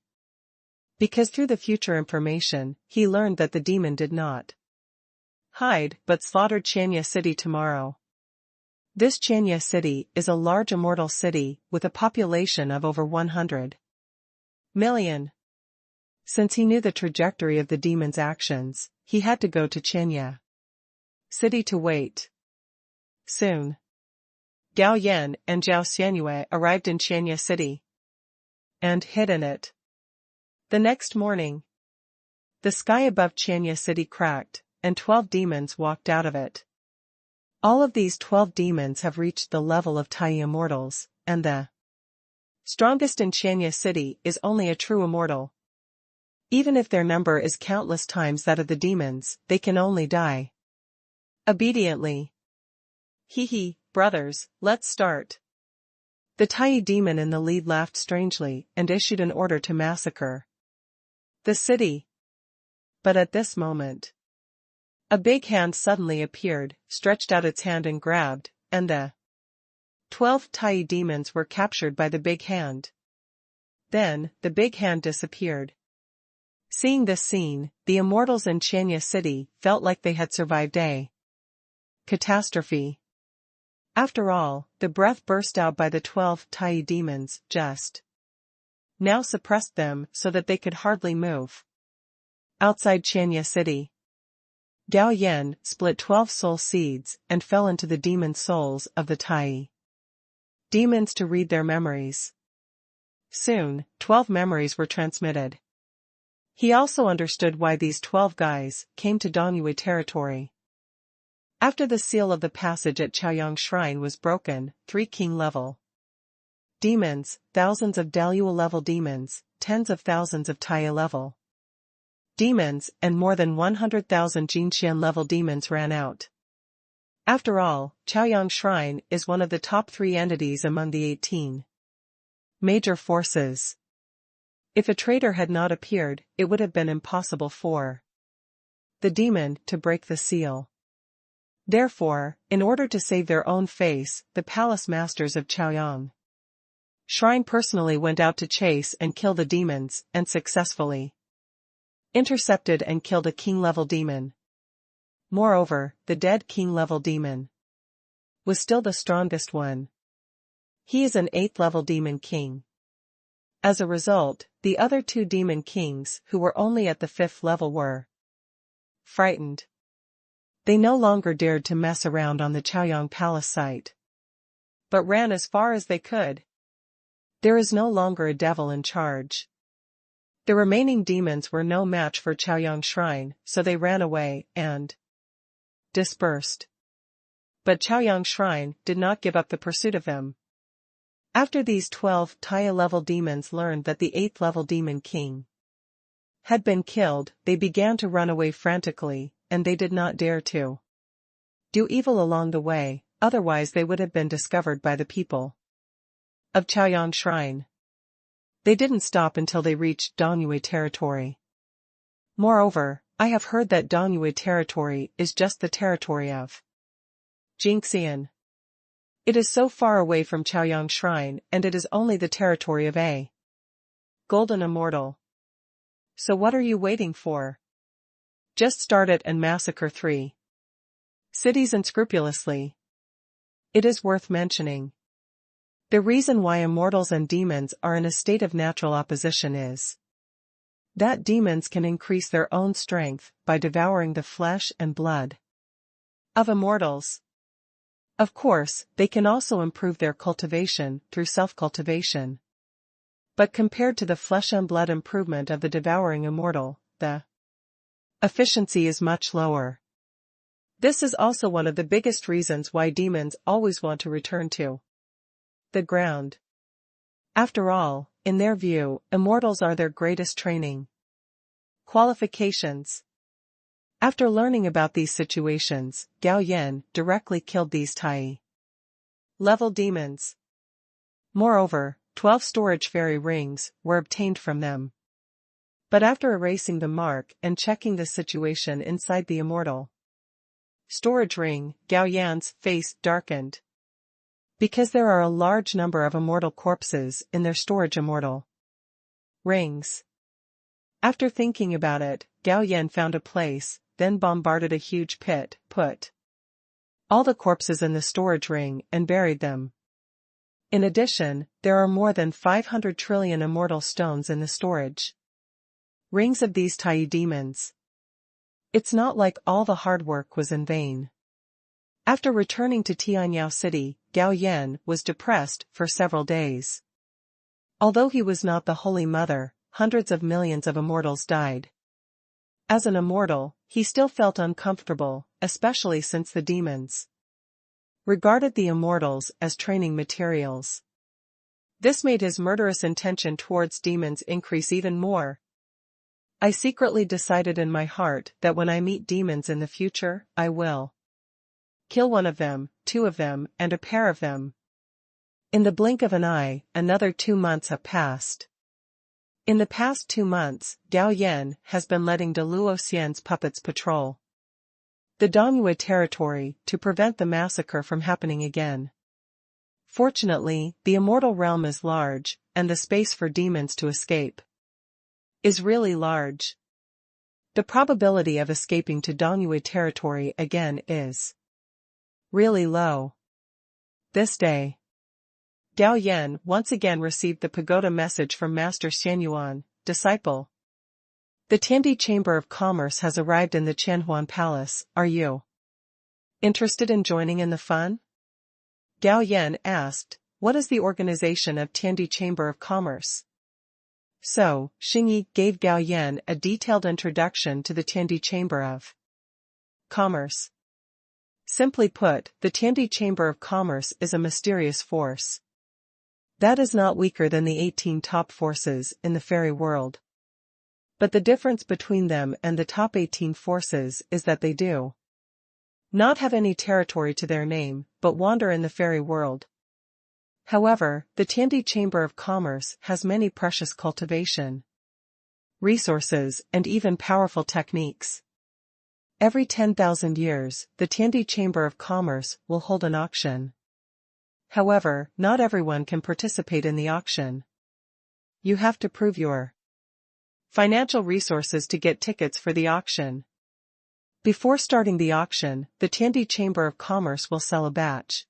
Because through the future information, he learned that the demon did not hide but slaughtered Chanya City tomorrow. This Chanya City is a large immortal city with a population of over 100 million. Since he knew the trajectory of the demon's actions, he had to go to Chanya City to wait. Soon, Gao Yan and Zhao Xianyue arrived in Chanya City and hid in it. The next morning, the sky above Chanya City cracked, and 12 demons walked out of it. All of these 12 demons have reached the level of Tai immortals, and the strongest in Chanya City is only a true immortal. Even if their number is countless times that of the demons, they can only die obediently. Hee, brothers, let's start. The Tai demon in the lead laughed strangely and issued an order to massacre the city. But at this moment, a big hand suddenly appeared, stretched out its hand and grabbed, and the 12 Tai demons were captured by the big hand. Then, the big hand disappeared. Seeing this scene, the immortals in Chanya City felt like they had survived a catastrophe. After all, the breath burst out by the 12 Tai demons just now suppressed them so that they could hardly move. Outside Chanya City, Gao Yan split 12 soul seeds and fell into the demon souls of the Tai demons to read their memories. Soon, 12 memories were transmitted. He also understood why these 12 guys came to Donyue territory. After the seal of the passage at Chaoyang Shrine was broken, 3 king-level demons, thousands of Daluo-level demons, tens of thousands of Tai-level demons, and more than 100,000 Jinxian-level demons ran out. After all, Chaoyang Shrine is one of the top 3 entities among the 18 major forces. If a traitor had not appeared, it would have been impossible for the demon to break the seal. Therefore, in order to save their own face, the palace masters of Chaoyang Shrine personally went out to chase and kill the demons, and successfully intercepted and killed a king-level demon. Moreover, the dead king-level demon was still the strongest one. He is an 8th level demon king. As a result, the other 2 demon kings who were only at the 5th level were frightened. They no longer dared to mess around on the Chaoyang Palace site, but ran as far as they could. There is no longer a devil in charge. The remaining demons were no match for Chaoyang Shrine, so they ran away and dispersed. But Chaoyang Shrine did not give up the pursuit of them. After these 12 Taya-level demons learned that the 8th level demon king had been killed, they began to run away frantically, and they did not dare to do evil along the way, otherwise they would have been discovered by the people of Chaoyang Shrine. They didn't stop until they reached Dongyue territory. Moreover, I have heard that Dongyue territory is just the territory of Jingxian. It is so far away from Chaoyang Shrine, and it is only the territory of a golden immortal. So what are you waiting for? Just start it and massacre 3 cities unscrupulously. It is worth mentioning. The reason why immortals and demons are in a state of natural opposition is that demons can increase their own strength by devouring the flesh and blood of immortals. Of course, they can also improve their cultivation through self-cultivation. But compared to the flesh and blood improvement of the devouring immortal, the efficiency is much lower. This is also one of the biggest reasons why demons always want to return to the ground. After all, in their view, immortals are their greatest training qualifications. After learning about these situations, Gao Yan directly killed these Tai level demons. Moreover, 12 storage fairy rings were obtained from them. But after erasing the mark and checking the situation inside the immortal storage ring, Gao Yan's face darkened. Because there are a large number of immortal corpses in their storage immortal rings. After thinking about it, Gao Yan found a place, then bombarded a huge pit, put all the corpses in the storage ring and buried them. In addition, there are more than 500 trillion immortal stones in the storage rings of these Tai demons. It's not like all the hard work was in vain. After returning to Tianyao City, Gao Yan was depressed for several days. Although he was not the Holy Mother, hundreds of millions of immortals died. As an immortal, he still felt uncomfortable, especially since the demons regarded the immortals as training materials. This made his murderous intention towards demons increase even more. I secretly decided in my heart that when I meet demons in the future, I will kill one of them, 2 of them, and a pair of them. In the blink of an eye, another 2 months have passed. In the past 2 months, Gao Yan has been letting De Luosian's puppets patrol the Dongyue territory to prevent the massacre from happening again. Fortunately, the immortal realm is large, and the space for demons to escape is really large. The probability of escaping to Dongyue territory again is really low. This day, Gao Yan once again received the pagoda message from Master Xianyuan, disciple. The Tiandi Chamber of Commerce has arrived in the Qianhuan Palace. Are you interested in joining in the fun? Gao Yan asked, what is the organization of Tiandi Chamber of Commerce? So, Xingyi gave Gao Yan a detailed introduction to the Tiandi Chamber of Commerce. Simply put, the Tiandi Chamber of Commerce is a mysterious force that is not weaker than the 18 top forces in the fairy world. But the difference between them and the top 18 forces is that they do not have any territory to their name, but wander in the fairy world. However, the Tiandi Chamber of Commerce has many precious cultivation resources and even powerful techniques. Every 10,000 years, the Tiandi Chamber of Commerce will hold an auction. However, not everyone can participate in the auction. You have to prove your financial resources to get tickets for the auction. Before starting the auction, the Tiandi Chamber of Commerce will sell a batch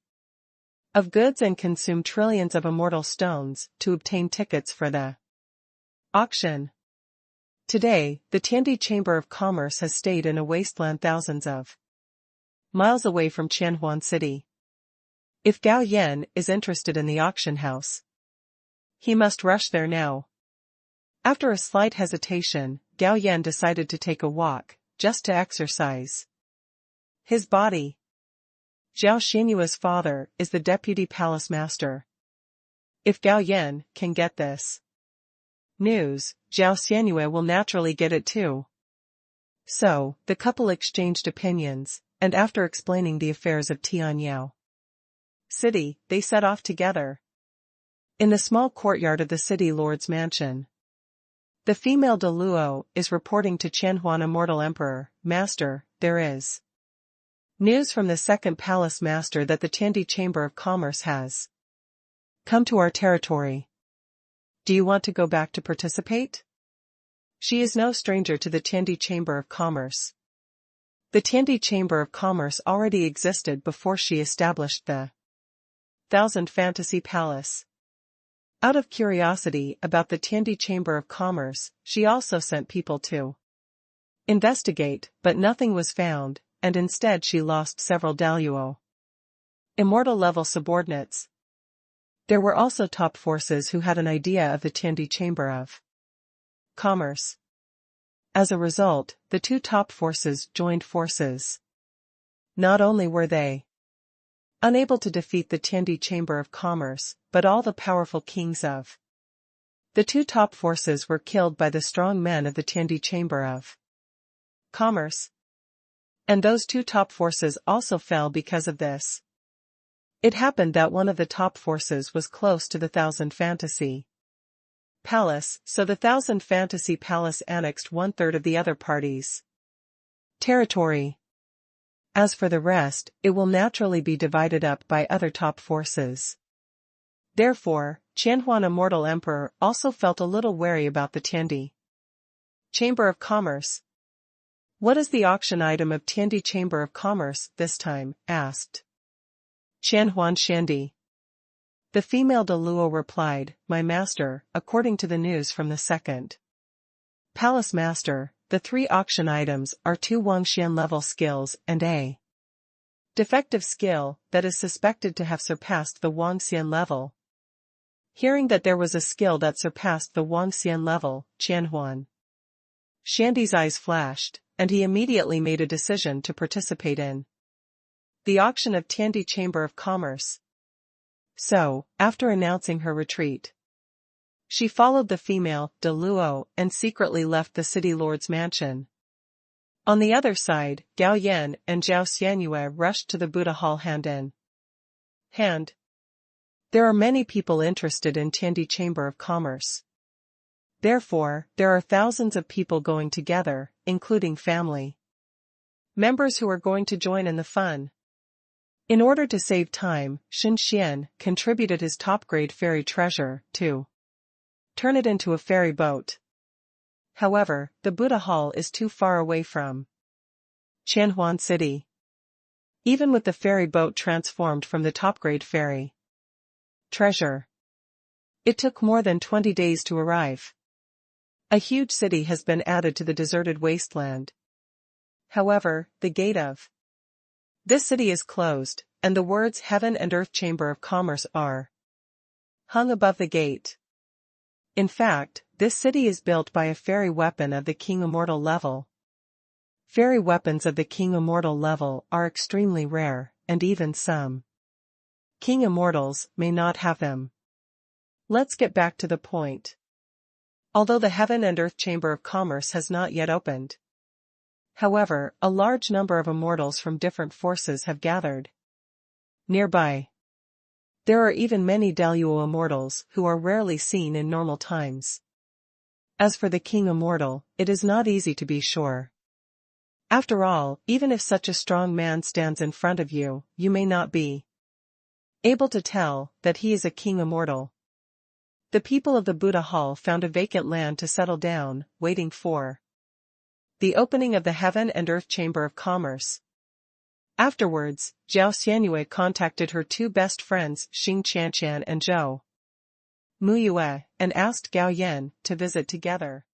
of goods and consume trillions of immortal stones to obtain tickets for the auction. Today, the Tiandi Chamber of Commerce has stayed in a wasteland thousands of miles away from Tianhuan City. If Gao Yan is interested in the auction house, he must rush there now. After a slight hesitation, Gao Yan decided to take a walk, just to exercise his body. Zhao Xianyue's father is the deputy palace master. If Gao Yan can get this news, Zhao Xianyue will naturally get it too. So, the couple exchanged opinions, and after explaining the affairs of Tianyao City, they set off together. In the small courtyard of the city lord's mansion, the female Deluo is reporting to Tianhuan Immortal Emperor, Master, there is news from the second palace master that the Tiandi Chamber of Commerce has come to our territory. Do you want to go back to participate? She is no stranger to the Tiandi Chamber of Commerce. The Tiandi Chamber of Commerce already existed before she established the Thousand Fantasy Palace. Out of curiosity about the Tiandi Chamber of Commerce, she also sent people to investigate, but nothing was found, and instead she lost several Daluo immortal-level subordinates. There were also top forces who had an idea of the Tiandi Chamber of Commerce. As a result, the two top forces joined forces. Not only were they unable to defeat the Tiandi Chamber of Commerce, but all the powerful kings of the two top forces were killed by the strong men of the Tiandi Chamber of Commerce. And those two top forces also fell because of this. It happened that one of the top forces was close to the Thousand Fantasy Palace, so the Thousand Fantasy Palace annexed 1/3 of the other party's territory. As for the rest, it will naturally be divided up by other top forces. Therefore, Tianhuan Immortal Emperor also felt a little wary about the Tiandi Chamber of Commerce. What is the auction item of Tiandi Chamber of Commerce this time? Asked Tianhuan Shandi. The female Deluo replied, My master, according to the news from the second palace master, the three auction items are 2 Wangxian level skills and a defective skill that is suspected to have surpassed the Wangxian level. Hearing that there was a skill that surpassed the Wangxian level, Tianhuan Shandi's eyes flashed, and he immediately made a decision to participate in the auction of Tiandi Chamber of Commerce. So, after announcing her retreat, she followed the female, Deluo, and secretly left the city lord's mansion. On the other side, Gao Yan and Zhao Xianyue rushed to the Buddha Hall hand in hand. There are many people interested in Tiandi Chamber of Commerce. Therefore, there are thousands of people going together, including family members who are going to join in the fun. In order to save time, Shen Xian contributed his top-grade fairy treasure to turn it into a ferry boat. However, the Buddha Hall is too far away from Tianhuan City. Even with the ferry boat transformed from the top-grade fairy treasure, it took more than 20 days to arrive. A huge city has been added to the deserted wasteland. However, the gate of this city is closed, and the words Heaven and Earth Chamber of Commerce are hung above the gate. In fact, this city is built by a fairy weapon of the King Immortal level. Fairy weapons of the King Immortal level are extremely rare, and even some King Immortals may not have them. Let's get back to the point. Although the Heaven and Earth Chamber of Commerce has not yet opened, however, a large number of immortals from different forces have gathered nearby. There are even many Daluo immortals who are rarely seen in normal times. As for the King Immortal, it is not easy to be sure. After all, even if such a strong man stands in front of you, you may not be able to tell that he is a King Immortal. The people of the Buddha Hall found a vacant land to settle down, waiting for the opening of the Heaven and Earth Chamber of Commerce. Afterwards, Zhao Xianyue contacted her two best friends Xing Qianshan and Zhou Muyue, and asked Gao Yan to visit together.